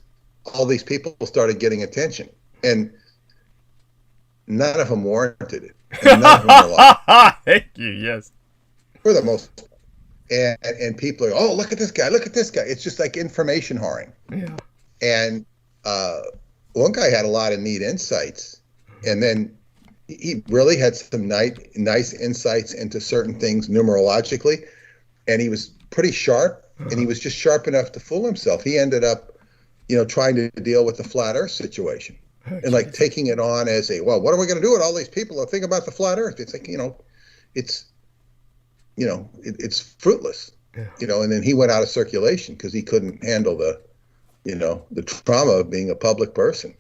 all these people started getting attention, and none of them warranted it. And none of them were like, thank you. Yes. for the most part. And people are, oh, look at this guy, look at this guy. It's just like information whoring. Yeah. And one guy had a lot of neat insights, and then he really had some nice insights into certain things numerologically, and he was pretty sharp, and he was just sharp enough to fool himself. He ended up, you know, trying to deal with the flat Earth situation, and like taking it on as a, well, what are we going to do with all these people that think about the flat Earth? It's like, you know, it's fruitless, you know. And then he went out of circulation because he couldn't handle the, you know, the trauma of being a public person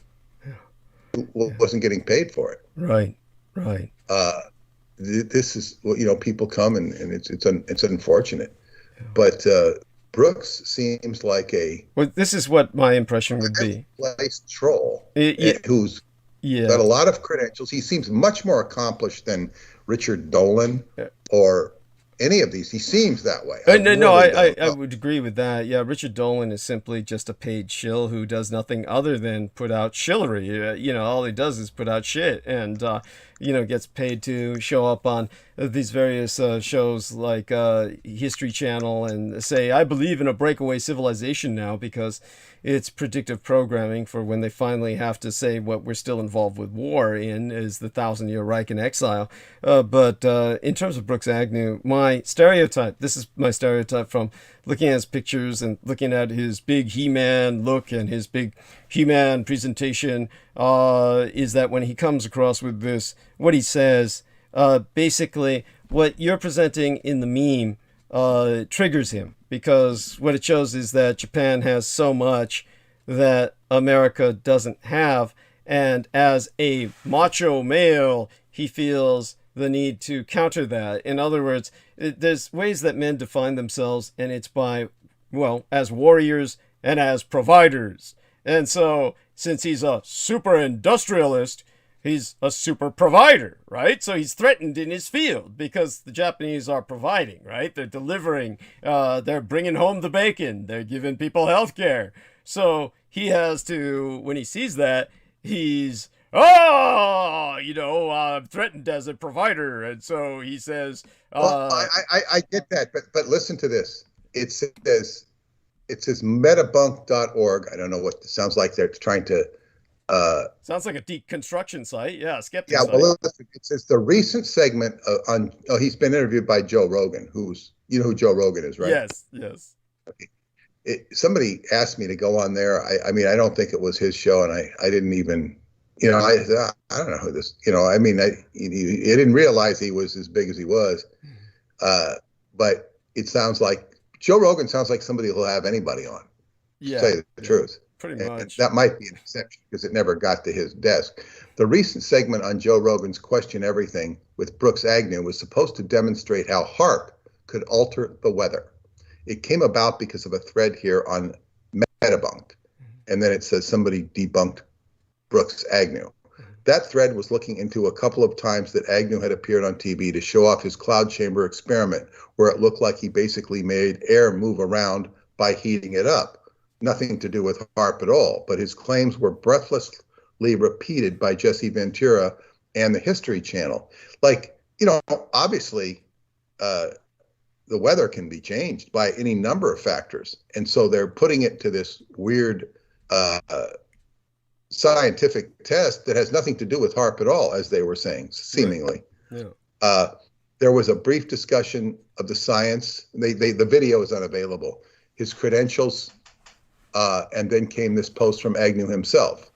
who wasn't getting paid for it. Right. This is what, you know, people come and it's unfortunate, but Brooks seems like well, this is what my impression would be. Placed troll who's got a lot of credentials. He seems much more accomplished than Richard Dolan or any of these. He seems that way. I would agree with that. Yeah, Richard Dolan is simply just a paid shill who does nothing other than put out shillery. You know, all he does is put out shit, and you know, gets paid to show up on these various shows like History Channel and say, I believe in a breakaway civilization now, because it's predictive programming for when they finally have to say what we're still involved with war in is the 1,000-year Reich in exile. But in terms of Brooks Agnew, my stereotype, this is my stereotype from looking at his pictures and looking at his big He-Man look and his big He-Man presentation, is that when he comes across with this, what he says, basically what you're presenting in the meme triggers him, because what it shows is that Japan has so much that America doesn't have, and as a macho male, he feels the need to counter that. In other words, there's ways that men define themselves, and it's by, well, as warriors and as providers. And so, since he's a super industrialist, he's a super provider, right? So he's threatened in his field because the Japanese are providing, right? They're delivering, they're bringing home the bacon, they're giving people health care. So he has to, when he sees that, he's, you know, I'm threatened as a provider. And so he says, well, I get that, but listen to this. It says metabunk.org. I don't know what it sounds like. They're trying to sounds like a deconstruction site. Yeah, skeptic. Yeah, well, listen, it says the recent segment on. Oh, he's been interviewed by Joe Rogan, who's, you know who Joe Rogan is, right? Yes. Okay. Somebody asked me to go on there. I mean, I don't think it was his show, and I didn't even, you know, I don't know who this, you know, I mean, I didn't realize he was as big as he was, but it sounds like Joe Rogan sounds like somebody who'll have anybody on. Yeah, to tell you the truth. Pretty much. That might be an exception because it never got to his desk. The recent segment on Joe Rogan's Question Everything with Brooks Agnew was supposed to demonstrate how HAARP could alter the weather. It came about because of a thread here on Metabunk. And then it says somebody debunked Brooks Agnew. That thread was looking into a couple of times that Agnew had appeared on TV to show off his cloud chamber experiment, where it looked like he basically made air move around by heating it up. Nothing to do with HAARP at all, but his claims were breathlessly repeated by Jesse Ventura and the History Channel. Like, you know, obviously, the weather can be changed by any number of factors. And so they're putting it to this weird scientific test that has nothing to do with HAARP at all, as they were saying, seemingly. Yeah. There was a brief discussion of the science. The video is unavailable. His credentials, and then came this post from Agnew himself.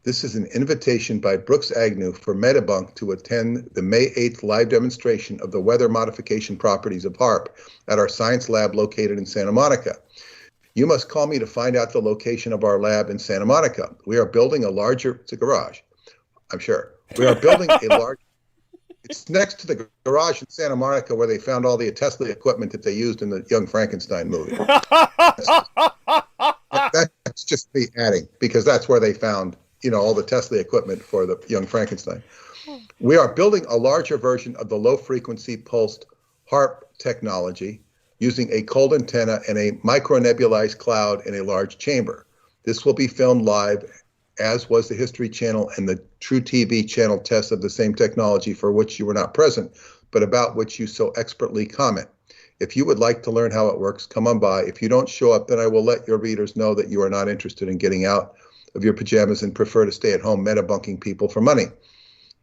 This is an invitation by Brooks Agnew for Metabunk to attend the May 8th live demonstration of the weather modification properties of HAARP at our science lab located in Santa Monica. You must call me to find out the location of our lab in Santa Monica. We are building a larger, it's a garage, I'm sure. We are building a large, it's next to the garage in Santa Monica where they found all the Tesla equipment that they used in the Young Frankenstein movie. That's just me adding, because that's where they found, you know, all the Tesla equipment for the Young Frankenstein. We are building a larger version of the low frequency pulsed HAARP technology using a cold antenna and a micronebulized cloud in a large chamber. This will be filmed live, as was the History Channel and the True TV channel test of the same technology for which you were not present, but about which you so expertly comment. If you would like to learn how it works, come on by. If you don't show up, then I will let your readers know that you are not interested in getting out of your pajamas and prefer to stay at home metabunking people for money.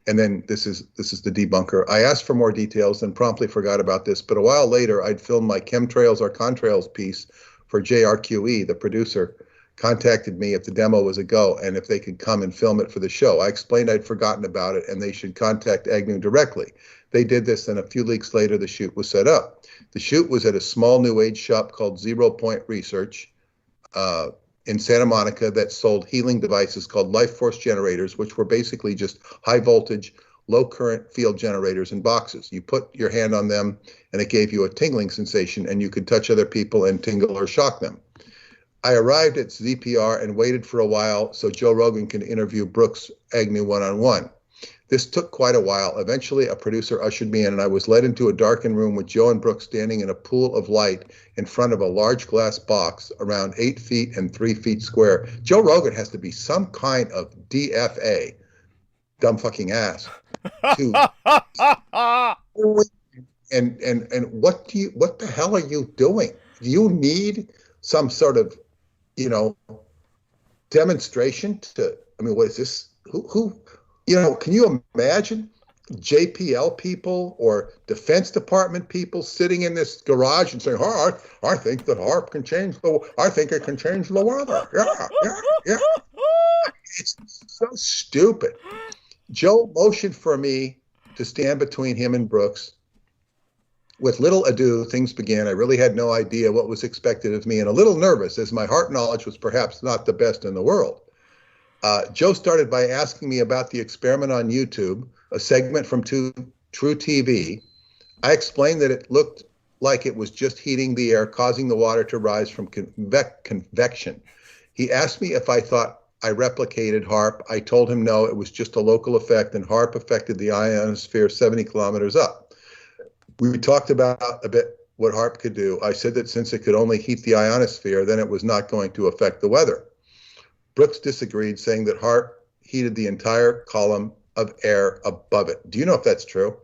And then this is the debunker. I asked for more details and promptly forgot about this, but a while later I'd filmed my chemtrails or contrails piece for JRQE. The producer contacted me if the demo was a go and if they could come and film it for the show. I explained I'd forgotten about it and they should contact Agnew directly. They did this, and a few weeks later the shoot was set up. The shoot was at a small new age shop called 0 Point Research in Santa Monica that sold healing devices called life force generators, which were basically just high voltage, low current field generators in boxes. You put your hand on them and it gave you a tingling sensation, and you could touch other people and tingle or shock them. I arrived at ZPR and waited for a while so Joe Rogan could interview Brooks Agnew one-on-one. This took quite a while. Eventually, a producer ushered me in, and I was led into a darkened room with Joe and Brooks standing in a pool of light in front of a large glass box around 8 feet and 3 feet square. Joe Rogan has to be some kind of DFA, dumb fucking ass. And what the hell are you doing? Do you need some sort of, you know, demonstration to, I mean, what is this? Who? You know, can you imagine JPL people or Defense Department people sitting in this garage and saying, "Oh, I think that HAARP can change I think it can change the weather." Yeah. It's so stupid. Joe motioned for me to stand between him and Brooks. With little ado, things began. I really had no idea what was expected of me and a little nervous, as my heart knowledge was perhaps not the best in the world. Joe started by asking me about the experiment on YouTube, a segment from True TV. I explained that it looked like it was just heating the air, causing the water to rise from convection. He asked me if I thought I replicated HAARP. I told him no, it was just a local effect, and HAARP affected the ionosphere 70 kilometers up. We talked about a bit what HAARP could do. I said that since it could only heat the ionosphere, then it was not going to affect the weather. Brooks disagreed, saying that HAARP heated the entire column of air above it. Do you know if that's true?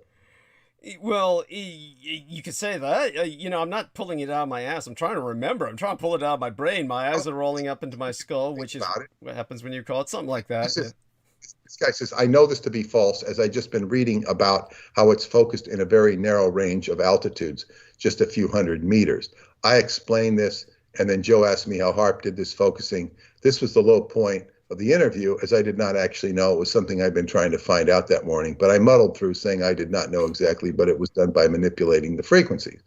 Well, you could say that. You know, I'm not pulling it out of my ass. I'm trying to remember. I'm trying to pull it out of my brain. My eyes are rolling up into my skull, which is what happens when you call it something like that. This guy says, I know this to be false, as I've just been reading about how it's focused in a very narrow range of altitudes, just a few hundred meters. I explained this, and then Joe asked me how HAARP did this focusing. This was the low point of the interview, as I did not actually know. It was something I'd been trying to find out that morning, but I muddled through saying I did not know exactly, but it was done by manipulating the frequencies.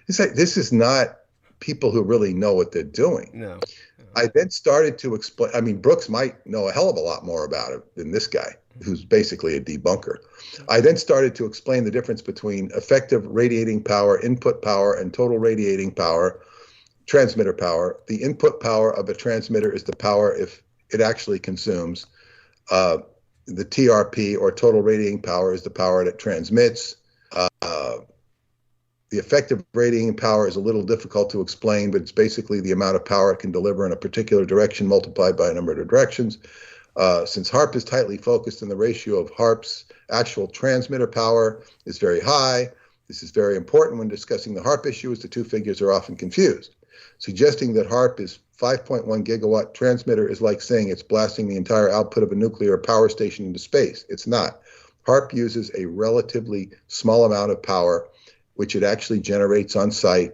It's like, this is not people who really know what they're doing. No. I then started to explain. I mean, Brooks might know a hell of a lot more about it than this guy, who's basically a debunker. I then started to explain the difference between effective radiating power, input power, and total radiating power, transmitter power. The input power of a transmitter is the power if it actually consumes. The TRP, or total radiating power, is the power that transmits. The effective radiating power is a little difficult to explain, but it's basically the amount of power it can deliver in a particular direction multiplied by a number of directions. Since HARP is tightly focused, and the ratio of HARP's actual transmitter power is very high, this is very important when discussing the HARP issue, as the two figures are often confused. Suggesting that HARP is 5.1 gigawatt transmitter is like saying it's blasting the entire output of a nuclear power station into space. It's not. HARP uses a relatively small amount of power, which it actually generates on site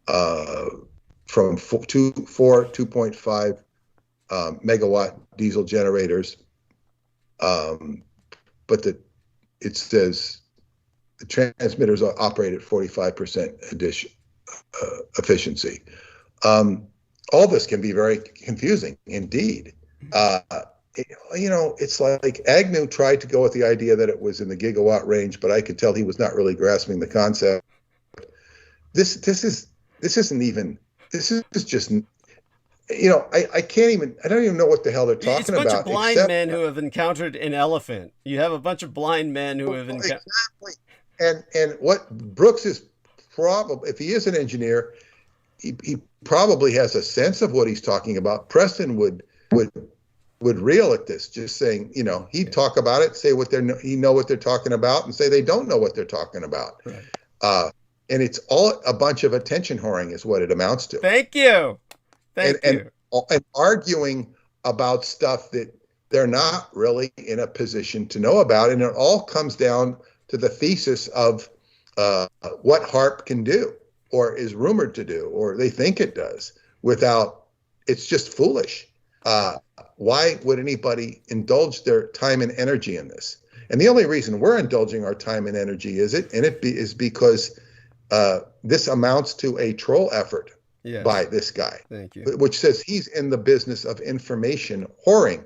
from 2.5 megawatt diesel generators. But it says the transmitters operate at 45% efficiency. All this can be very confusing indeed. It's like Agnew tried to go with the idea that it was in the gigawatt range, but I could tell he was not really grasping the concept. This is just, I don't even know what the hell they're talking It's a bunch about. of blind men who have encountered an elephant. You have a bunch of blind men who have encountered. Exactly. And what Brooks is probably, if he is an engineer, he probably has a sense of what he's talking about. Preston would reel at this, just saying, he'd talk about it, say what he know what they're talking about, and say they don't know what they're talking about. Right. And it's all a bunch of attention whoring is what it amounts to. Thank you. Thank you. And arguing about stuff that they're not really in a position to know about. And it all comes down to the thesis of what HARP can do, or is rumored to do, or they think it does, it's just foolish. Why would anybody indulge their time and energy in this? And the only reason we're indulging our time and energy is because this amounts to a troll effort by this guy. Thank you. Which says he's in the business of information whoring,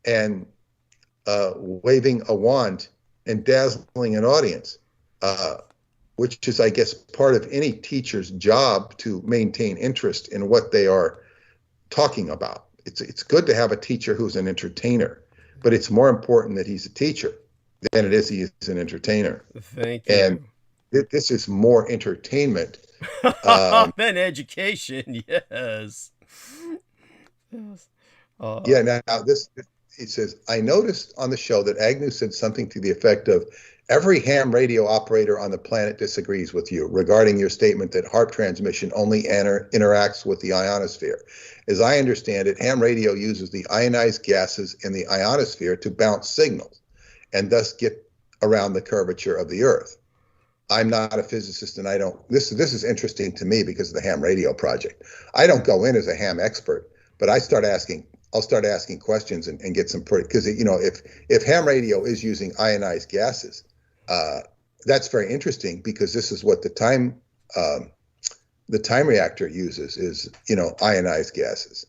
and waving a wand and dazzling an audience, which is, I guess, part of any teacher's job to maintain interest in what they are talking about. It's good to have a teacher who's an entertainer, but it's more important that he's a teacher than it is he is an entertainer. Thank you. And this is more entertainment than education. Yes. Yes. Now this, it says, I noticed on the show that Agnew said something to the effect of, every ham radio operator on the planet disagrees with you regarding your statement that HARP transmission only interacts with the ionosphere. As I understand it, ham radio uses the ionized gases in the ionosphere to bounce signals and thus get around the curvature of the Earth. I'm not a physicist, and I don't, this is interesting to me because of the ham radio project. I don't go in as a ham expert, but I'll start asking questions and get some pretty, because if ham radio is using ionized gases, that's very interesting, because this is what the time reactor uses is, ionized gases,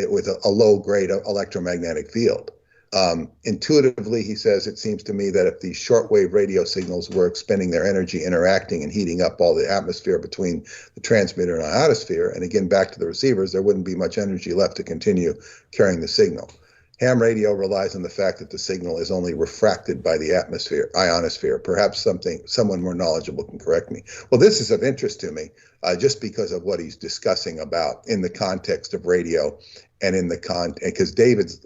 with a low grade electromagnetic field. Intuitively, he says, it seems to me that if these shortwave radio signals were expending their energy interacting and heating up all the atmosphere between the transmitter and ionosphere, and again back to the receivers, there wouldn't be much energy left to continue carrying the signal. Ham radio relies on the fact that the signal is only refracted by the ionosphere. Perhaps someone more knowledgeable can correct me. Well, this is of interest to me, just because of what he's discussing about in the context of radio, and because David's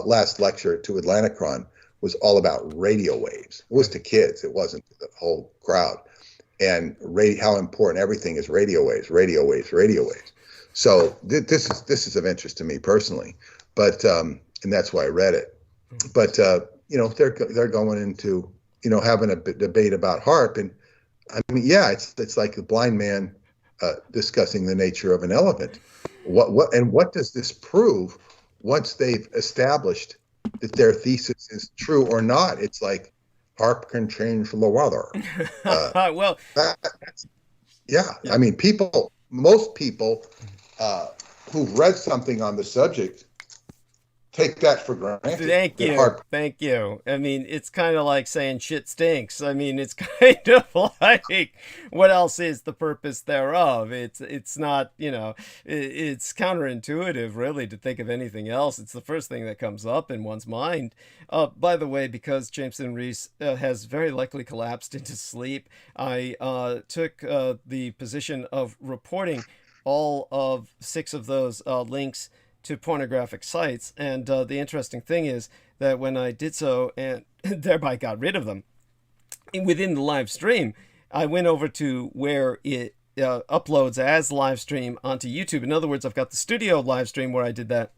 last lecture to Atlanticron was all about radio waves. It was to kids. It wasn't to the whole crowd. And how important everything is radio waves. So this is of interest to me personally, but and that's why I read it. But they're going into having a debate about HARP, and I mean, it's like a blind man discussing the nature of an elephant. What does this prove once they've established that their thesis is true or not? It's like HARP can change the weather. Well, I mean, most people who've read something on the subject take that for granted. Thank you. Thank you. I mean, it's kind of like saying shit stinks. I mean, it's kind of like, what else is the purpose thereof? It's not, it's counterintuitive, really, to think of anything else. It's the first thing that comes up in one's mind. By the way, because Jameson Reese has very likely collapsed into sleep, I took the position of reporting all of 6 of those links to pornographic sites, and the interesting thing is that when I did so and thereby got rid of them within the live stream, I went over to where it uploads as live stream onto YouTube. In other words, I've got the studio live stream where I did that.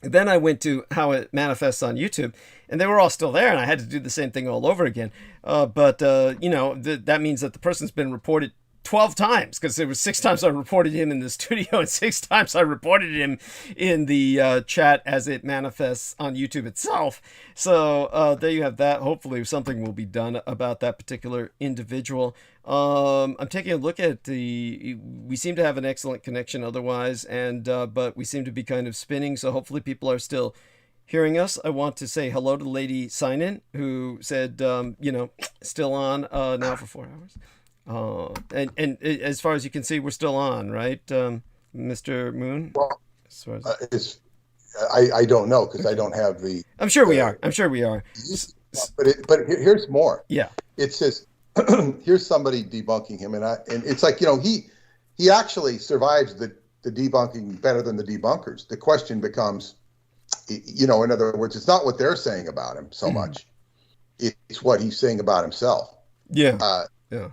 Then I went to how it manifests on YouTube, and they were all still there, and I had to do the same thing all over again. But that means that the person's been reported 12 times, because there was 6 times I reported him in the studio and 6 times I reported him in the chat as it manifests on YouTube itself. So there you have that. Hopefully something will be done about that particular individual. I'm taking a look at we seem to have an excellent connection otherwise, and but we seem to be kind of spinning, so hopefully people are still hearing us. I want to say hello to Lady Sign-In, who said, still on now for 4 hours. And as far as you can see, we're still on, right, Mr. Moon? Well, as far as... I don't know, because I don't have the... I'm sure we are. I'm sure we are. But here's more. Yeah. It says, here's somebody debunking him, and it's like, he actually survives the debunking better than the debunkers. The question becomes, in other words, it's not what they're saying about him so much. It's what he's saying about himself. Yeah. Yeah.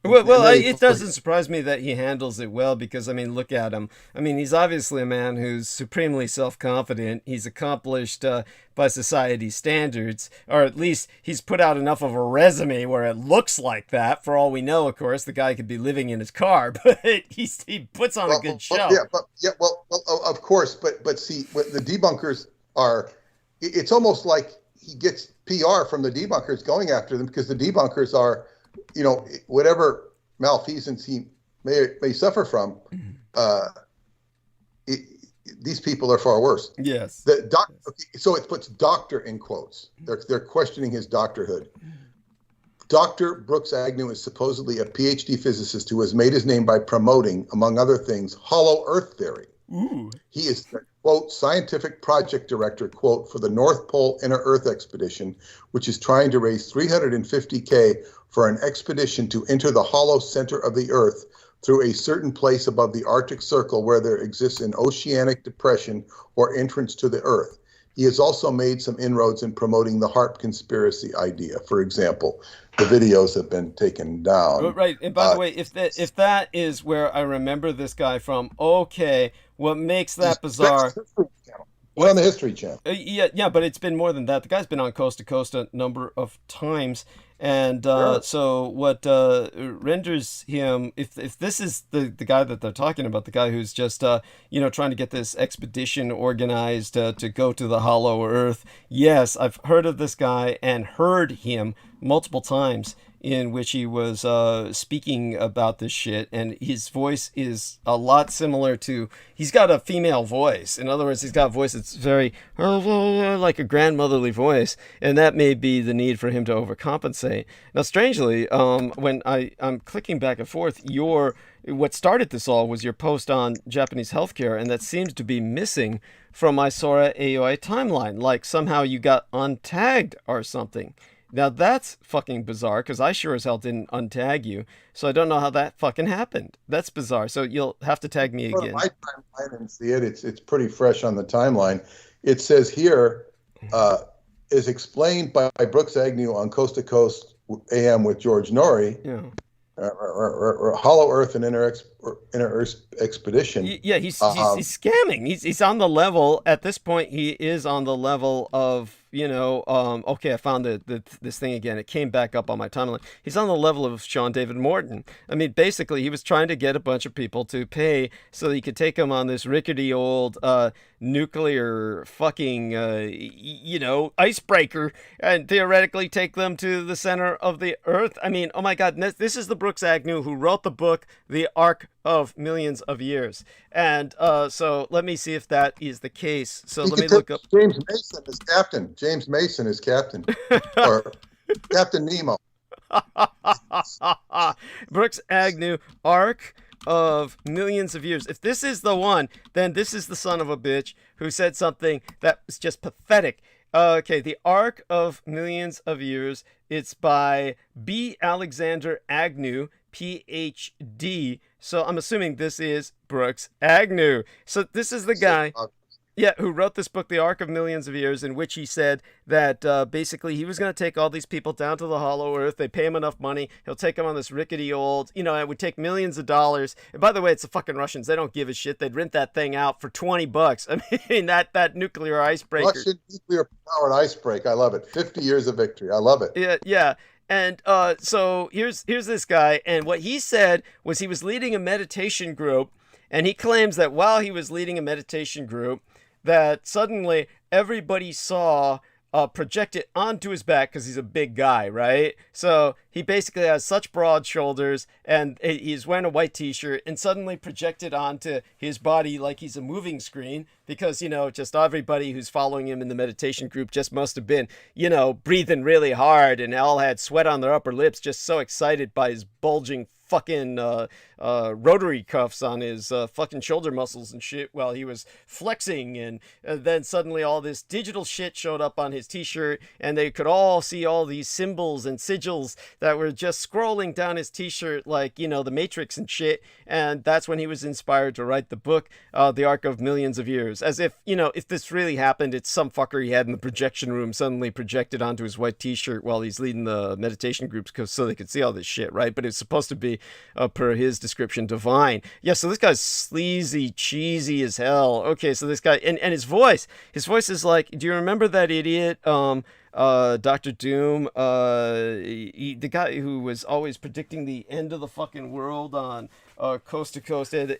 Well, it doesn't surprise me that he handles it well, because, I mean, look at him. I mean, he's obviously a man who's supremely self-confident. He's accomplished by society's standards, or at least he's put out enough of a resume where it looks like that. For all we know, of course, the guy could be living in his car, but he puts on a good show. Of course, but see, what the debunkers are, it's almost like he gets PR from the debunkers going after them, because the debunkers are, whatever malfeasance he may suffer from, these people are far worse. Yes. So it puts doctor in quotes. They're questioning his doctorhood. Dr. Brooks Agnew is supposedly a PhD physicist who has made his name by promoting, among other things, hollow earth theory. Ooh. He is the, quote, scientific project director, quote, for the North Pole Inner Earth Expedition, which is trying to raise $350K for an expedition to enter the hollow center of the Earth through a certain place above the Arctic Circle where there exists an oceanic depression or entrance to the Earth. He has also made some inroads in promoting the HARP conspiracy idea. For example, the videos have been taken down. Right, and by the way, if that is where I remember this guy from, okay, what makes that bizarre? We're on the History Channel. Yeah, but it's been more than that. The guy's been on Coast to Coast a number of times. And Sure. so what renders him, if this is the guy that they're talking about, the guy who's just, trying to get this expedition organized to go to the hollow earth. Yes, I've heard of this guy and heard him multiple times in which he was speaking about this shit, and his voice is a lot similar to, he's got a female voice. In other words, he's got a voice that's very like a grandmotherly voice, and that may be the need for him to overcompensate. Now, strangely, when I'm clicking back and forth, what started this all was your post on Japanese healthcare, and that seems to be missing from my Sora AOI timeline, like somehow you got untagged or something. Now that's fucking bizarre, because I sure as hell didn't untag you, so I don't know how that fucking happened. That's bizarre, so you'll have to tag me again. My timeline, and see it. It's pretty fresh on the timeline. It says here, is explained by Brooks Agnew on Coast to Coast AM with George Norrie. Yeah. Hollow Earth and Inner Earth Expedition. Yeah, he's scamming. He's on the level, at this point, he is on the level of, okay, I found this thing again. It came back up on my timeline. He's on the level of Sean David Morton. I mean, basically, he was trying to get a bunch of people to pay so that he could take them on this rickety old nuclear fucking, icebreaker and theoretically take them to the center of the Earth. I mean, oh my God, this is the Brooks Agnew who wrote the book, The Ark of millions of years. And so let me see if that is the case. So You let me could look put up. James Mason as captain. James Mason is captain. Or Captain Nemo. Brooks Agnew, Arc of Millions of Years. If this is the one, then this is the son of a bitch who said something that was just pathetic. Okay, The Arc of Millions of Years. It's by B. Alexander Agnew, PhD. So I'm assuming this is Brooks Agnew. So this is the guy, yeah, who wrote this book, The Arc of Millions of Years, in which he said that basically he was going to take all these people down to the hollow earth. They pay him enough money. He'll take them on this rickety old, it would take millions of dollars. And by the way, it's the fucking Russians. They don't give a shit. They'd rent that thing out for $20. I mean, that nuclear icebreaker. Russian nuclear-powered icebreaker. I love it. 50 years of victory. I love it. Yeah, yeah. And so here's this guy, and what he said was he was leading a meditation group, and he claims that while he was leading a meditation group, that suddenly everybody saw projected onto his back, because he's a big guy, right? So he basically has such broad shoulders, and he's wearing a white t-shirt, and suddenly projected onto his body like he's a moving screen, because, just everybody who's following him in the meditation group just must have been, breathing really hard, and all had sweat on their upper lips, just so excited by his bulging fucking rotary cuffs on his fucking shoulder muscles and shit while he was flexing. And then suddenly all this digital shit showed up on his t-shirt, and they could all see all these symbols and sigils that were just scrolling down his t-shirt like, the Matrix and shit. And that's when he was inspired to write the book, The Arc of Millions of Years. As if, if this really happened, it's some fucker he had in the projection room suddenly projected onto his white t-shirt while he's leading the meditation groups so they could see all this shit, right? But it's supposed to be, per his description, divine. Yeah, so this guy's sleazy, cheesy as hell. Okay, so this guy, and his voice is like, do you remember that idiot, Dr. Doom, the guy who was always predicting the end of the fucking world on Coast to Coast, Ed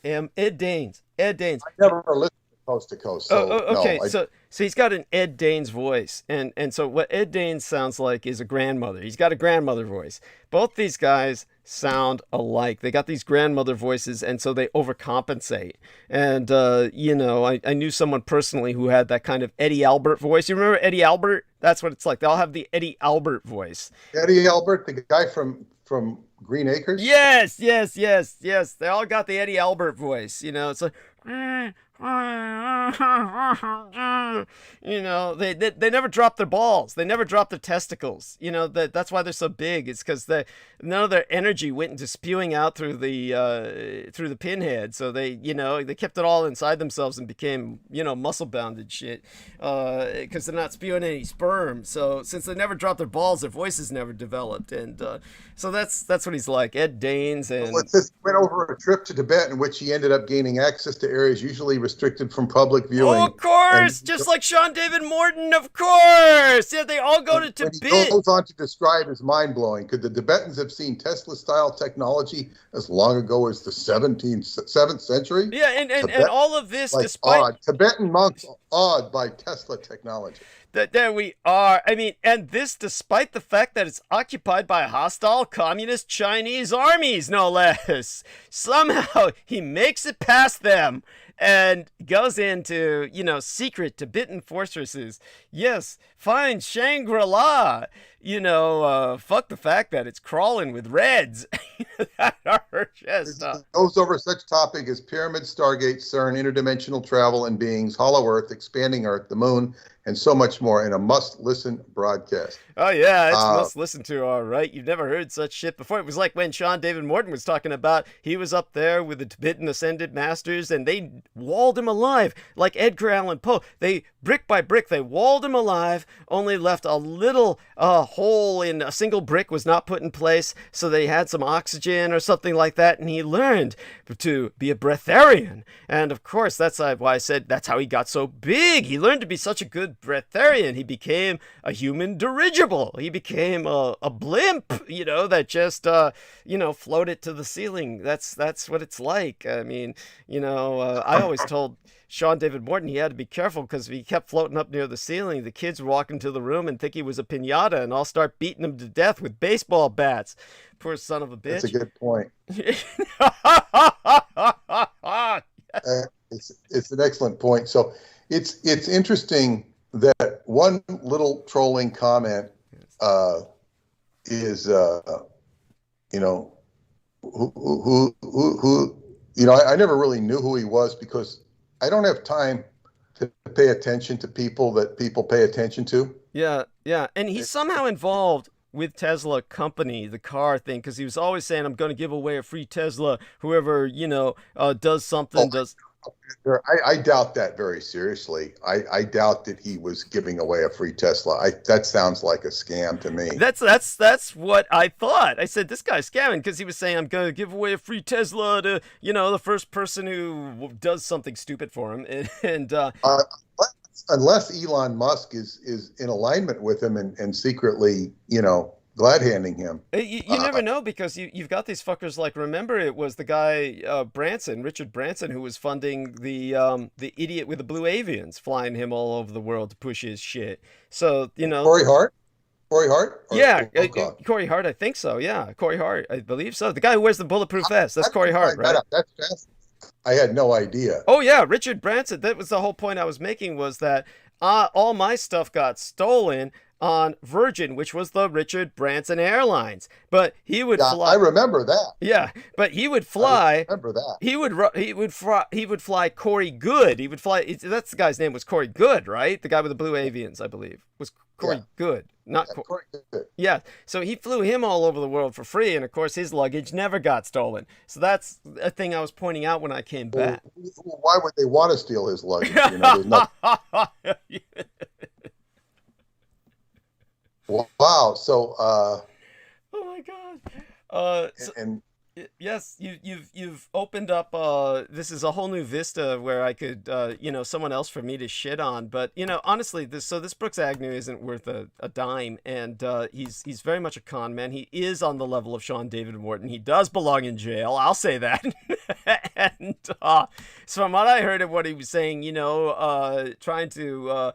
Danes. I never listened to Coast to Coast. So okay, no, so he's got an Ed Danes voice, and so what Ed Danes sounds like is a grandmother. He's got a grandmother voice. Both these guys sound alike. They got these grandmother voices, and so they overcompensate. And I knew someone personally who had that kind of Eddie Albert voice. You remember Eddie Albert? That's what it's like. They all have the Eddie Albert voice. Eddie Albert, the guy from Green Acres? Yes. They all got the Eddie Albert voice. It's like, they never drop their balls. They never drop their testicles. That's why they're so big. It's because none of their energy went into spewing out through the pinhead. So they kept it all inside themselves and became, muscle bound and shit. Because they're not spewing any sperm. So since they never dropped their balls, their voices never developed. And so that's what he's like. Ed Danes and went over a trip to Tibet in which he ended up gaining access to areas usually restricted from public viewing. Oh, of course! Just like Sean David Morton, of course! Yeah, they all go to Tibet. He goes on to describe as mind-blowing. Could the Tibetans have seen Tesla-style technology as long ago as the 7th century? Yeah, and all of this, like despite... Tibetan monks awed by Tesla technology. There we are. I mean, and this despite the fact that it's occupied by hostile communist Chinese armies, no less. Somehow he makes it past them and goes into, secret Tibetan fortresses. Yes, find Shangri-La. Fuck the fact that it's crawling with reds. That are just... Goes over such topic as pyramids, Stargate, CERN, interdimensional travel and beings, Hollow Earth, expanding Earth, the moon, and so much more in a must-listen broadcast. Oh, yeah, it's must-listen to, all right. You've never heard such shit before. It was like when Sean David Morton was talking about he was up there with the Tibetan Ascended Masters, and they walled him alive, like Edgar Allan Poe. They, brick by brick, they walled him alive, only left a little hole in a single brick was not put in place, so they had some oxygen or something like that, and he learned to be a breatharian. And, of course, that's why I said that's how he got so big. He learned to be such a good breatharian. He became a human dirigible. He became a blimp, that just, floated to the ceiling. That's what it's like. I mean, I always told Sean David Morton he had to be careful because if he kept floating up near the ceiling, the kids would walk into the room and think he was a piñata and all start beating him to death with baseball bats. Poor son of a bitch. That's a good point. It's an excellent point. So it's interesting that one little trolling comment is you know who you know I never really knew who he was because I don't have time to pay attention to people that people pay attention to. Yeah, yeah. And he's somehow involved with Tesla company, the car thing, because he was always saying, I'm going to give away a free Tesla. Whoever, does something, does. I doubt that very seriously. I doubt that he was giving away a free Tesla. That sounds like a scam to me. That's what I thought. I said, this guy's scamming because he was saying, I'm going to give away a free Tesla to, the first person who does something stupid for him. And unless Elon Musk is in alignment with him and secretly, glad handing him. You never know because you've got these fuckers like, remember it was the guy Richard Branson, who was funding the idiot with the blue avians, flying him all over the world to push his shit. So, Corey Hart? Yeah, Corey Hart, I think so. Yeah, Corey Hart, I believe so. The guy who wears the bulletproof vest, that's Corey Hart, right? That's fascinating. I had no idea. Oh yeah, Richard Branson. That was the whole point I was making, was that all my stuff got stolen on Virgin, which was the Richard Branson Airlines. But he would fly. I remember that. Yeah, but he would fly. I remember that. He would fly Corey Good. He would fly. That's the guy's name was Corey Good, right? The guy with the blue avians, I believe, was Corey Good, not Corey Good. Yeah. So he flew him all over the world for free, and of course his luggage never got stolen. So that's a thing I was pointing out when I came back. Why would they want to steal his luggage? There's Wow. So. Oh my God. Yes, you've opened up. This is a whole new vista where I could, someone else for me to shit on. But honestly, this Brooks Agnew isn't worth a dime, and he's very much a con man. He is on the level of Sean David Morton. He does belong in jail. I'll say that. And so from what I heard of what he was saying, trying to.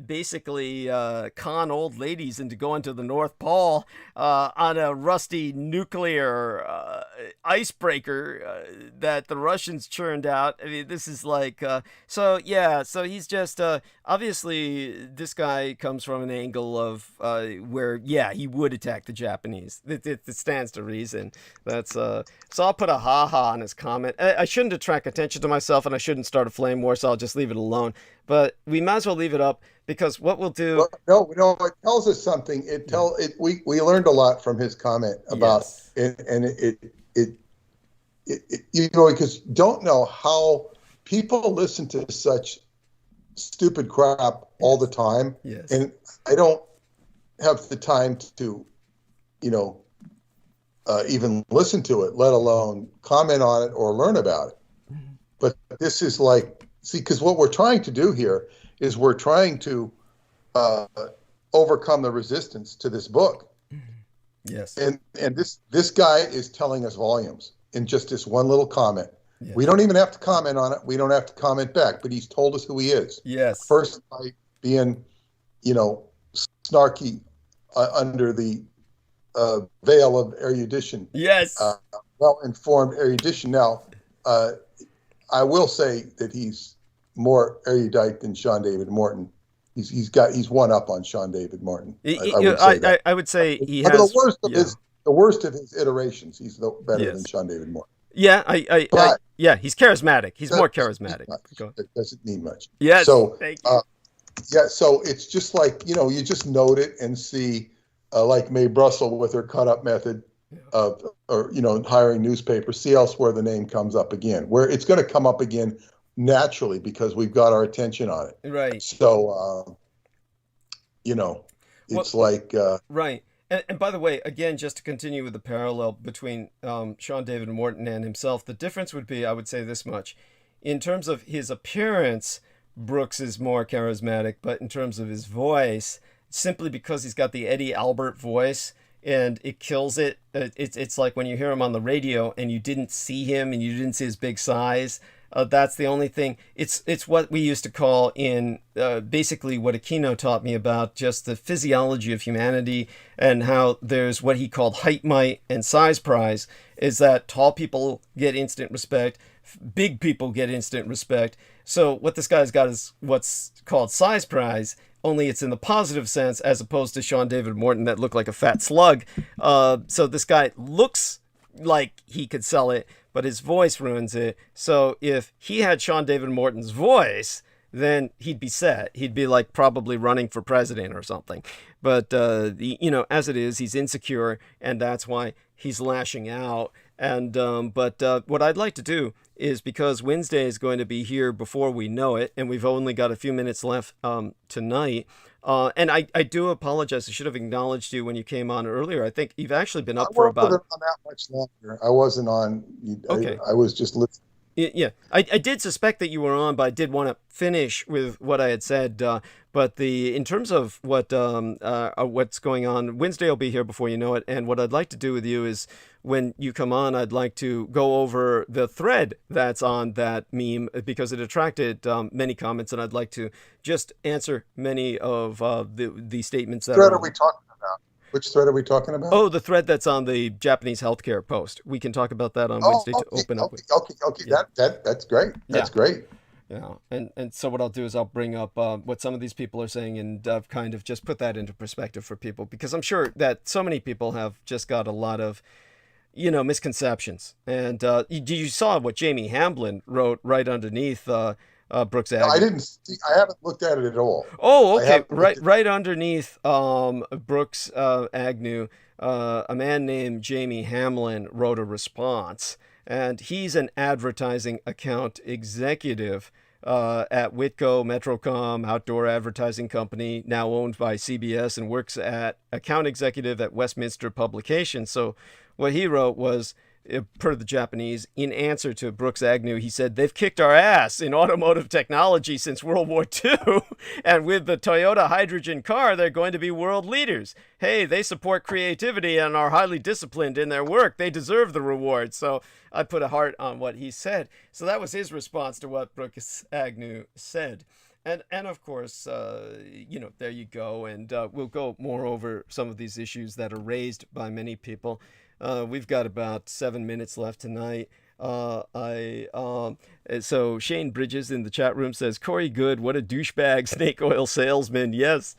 Basically con old ladies into going to the North Pole on a rusty nuclear icebreaker that the Russians churned out. I mean, this is like, so he's just, obviously this guy comes from an angle of where, he would attack the Japanese. It stands to reason. That's, so I'll put a ha-ha on his comment. I shouldn't attract attention to myself, and I shouldn't start a flame war, so I'll just leave it alone. But we might as well leave it up, because what we'll do. Well, no, it tells us something. We learned a lot from his comment about it, and it because don't know how people listen to such stupid crap all the time. Yes. And I don't have the time to, even listen to it, let alone comment on it or learn about it. Mm-hmm. But this is like, because what we're trying to do here is we're trying to overcome the resistance to this book. Yes. And this guy is telling us volumes in just this one little comment. Yes. We don't even have to comment on it. We don't have to comment back, but he's told us who he is. Yes. First by being, snarky under the veil of erudition. Yes. Well-informed erudition. Now, I will say that he's more erudite than Sean David Morton. He's one up on Sean David Morton. I would say he has the worst of his iterations. He's better than Sean David Morton. Yeah, he's charismatic. He's more charismatic. It doesn't need much. Yes. So thank you. So it's just like, you just note it and see, like Mae Brussel with her cut-up method of, hiring newspapers, see elsewhere the name comes up again, where it's going to come up again naturally because we've got our attention on it. Right. So, it's right. And by the way, again, just to continue with the parallel between Sean David Morton and himself, the difference would be, I would say this much. In terms of his appearance, Brooks is more charismatic, but in terms of his voice, simply because he's got the Eddie Albert voice and it kills it. It's like when you hear him on the radio and you didn't see him and you didn't see his big size. That's the only thing. It's what we used to call in basically what Aquino taught me about just the physiology of humanity and how there's what he called height, might, and size prize, is that tall people get instant respect, big people get instant respect. So what this guy's got is what's called size prize, only it's in the positive sense as opposed to Sean David Morton that looked like a fat slug. So this guy looks like he could sell it, but his voice ruins it. So if he had Sean David Morton's voice, then he'd be set. He'd be like probably running for president or something. But, as it is, he's insecure, and that's why he's lashing out. And but what I'd like to do is, because Wednesday is going to be here before we know it, and we've only got a few minutes left tonight. And I do apologize. I should have acknowledged you when you came on earlier. I think you've actually been up for about... I wasn't on that much longer. I wasn't on. Okay. I was just listening. Yeah, I did suspect that you were on, but I did want to finish with what I had said. But in terms of what's going on, Wednesday will be here before you know it. And what I'd like to do with you is, when you come on, I'd like to go over the thread that's on that meme, because it attracted many comments, and I'd like to just answer many of the statements that Thread are we talking about? Which thread are we talking about? Oh, the thread that's on the Japanese healthcare post. We can talk about that on Wednesday to open up with. Okay. Yeah. That's great. That's great. Yeah, and so what I'll do is I'll bring up what some of these people are saying, and kind of just put that into perspective for people, because I'm sure that so many people have just got a lot of, misconceptions. And you saw what Jamie Hamblin wrote right underneath Brooks Agnew. No, I didn't see. I haven't looked at it at all. Oh, okay. Right underneath Brooks Agnew, a man named Jamie Hamlin wrote a response, and he's an advertising account executive at Whitco Metrocom Outdoor Advertising Company, now owned by CBS, and works at account executive at Westminster Publications. So what he wrote was, per the Japanese, in answer to Brooks Agnew, he said, "They've kicked our ass in automotive technology since World War II, and with the Toyota hydrogen car, they're going to be world leaders. Hey, they support creativity and are highly disciplined in their work. They deserve the reward." So I put a heart on what he said. So that was his response to what Brooks Agnew said. And of course, there you go. And we'll go more over some of these issues that are raised by many people. We've got about 7 minutes left tonight. So Shane Bridges in the chat room says, "Corey Good, what a douchebag snake oil salesman." Yes,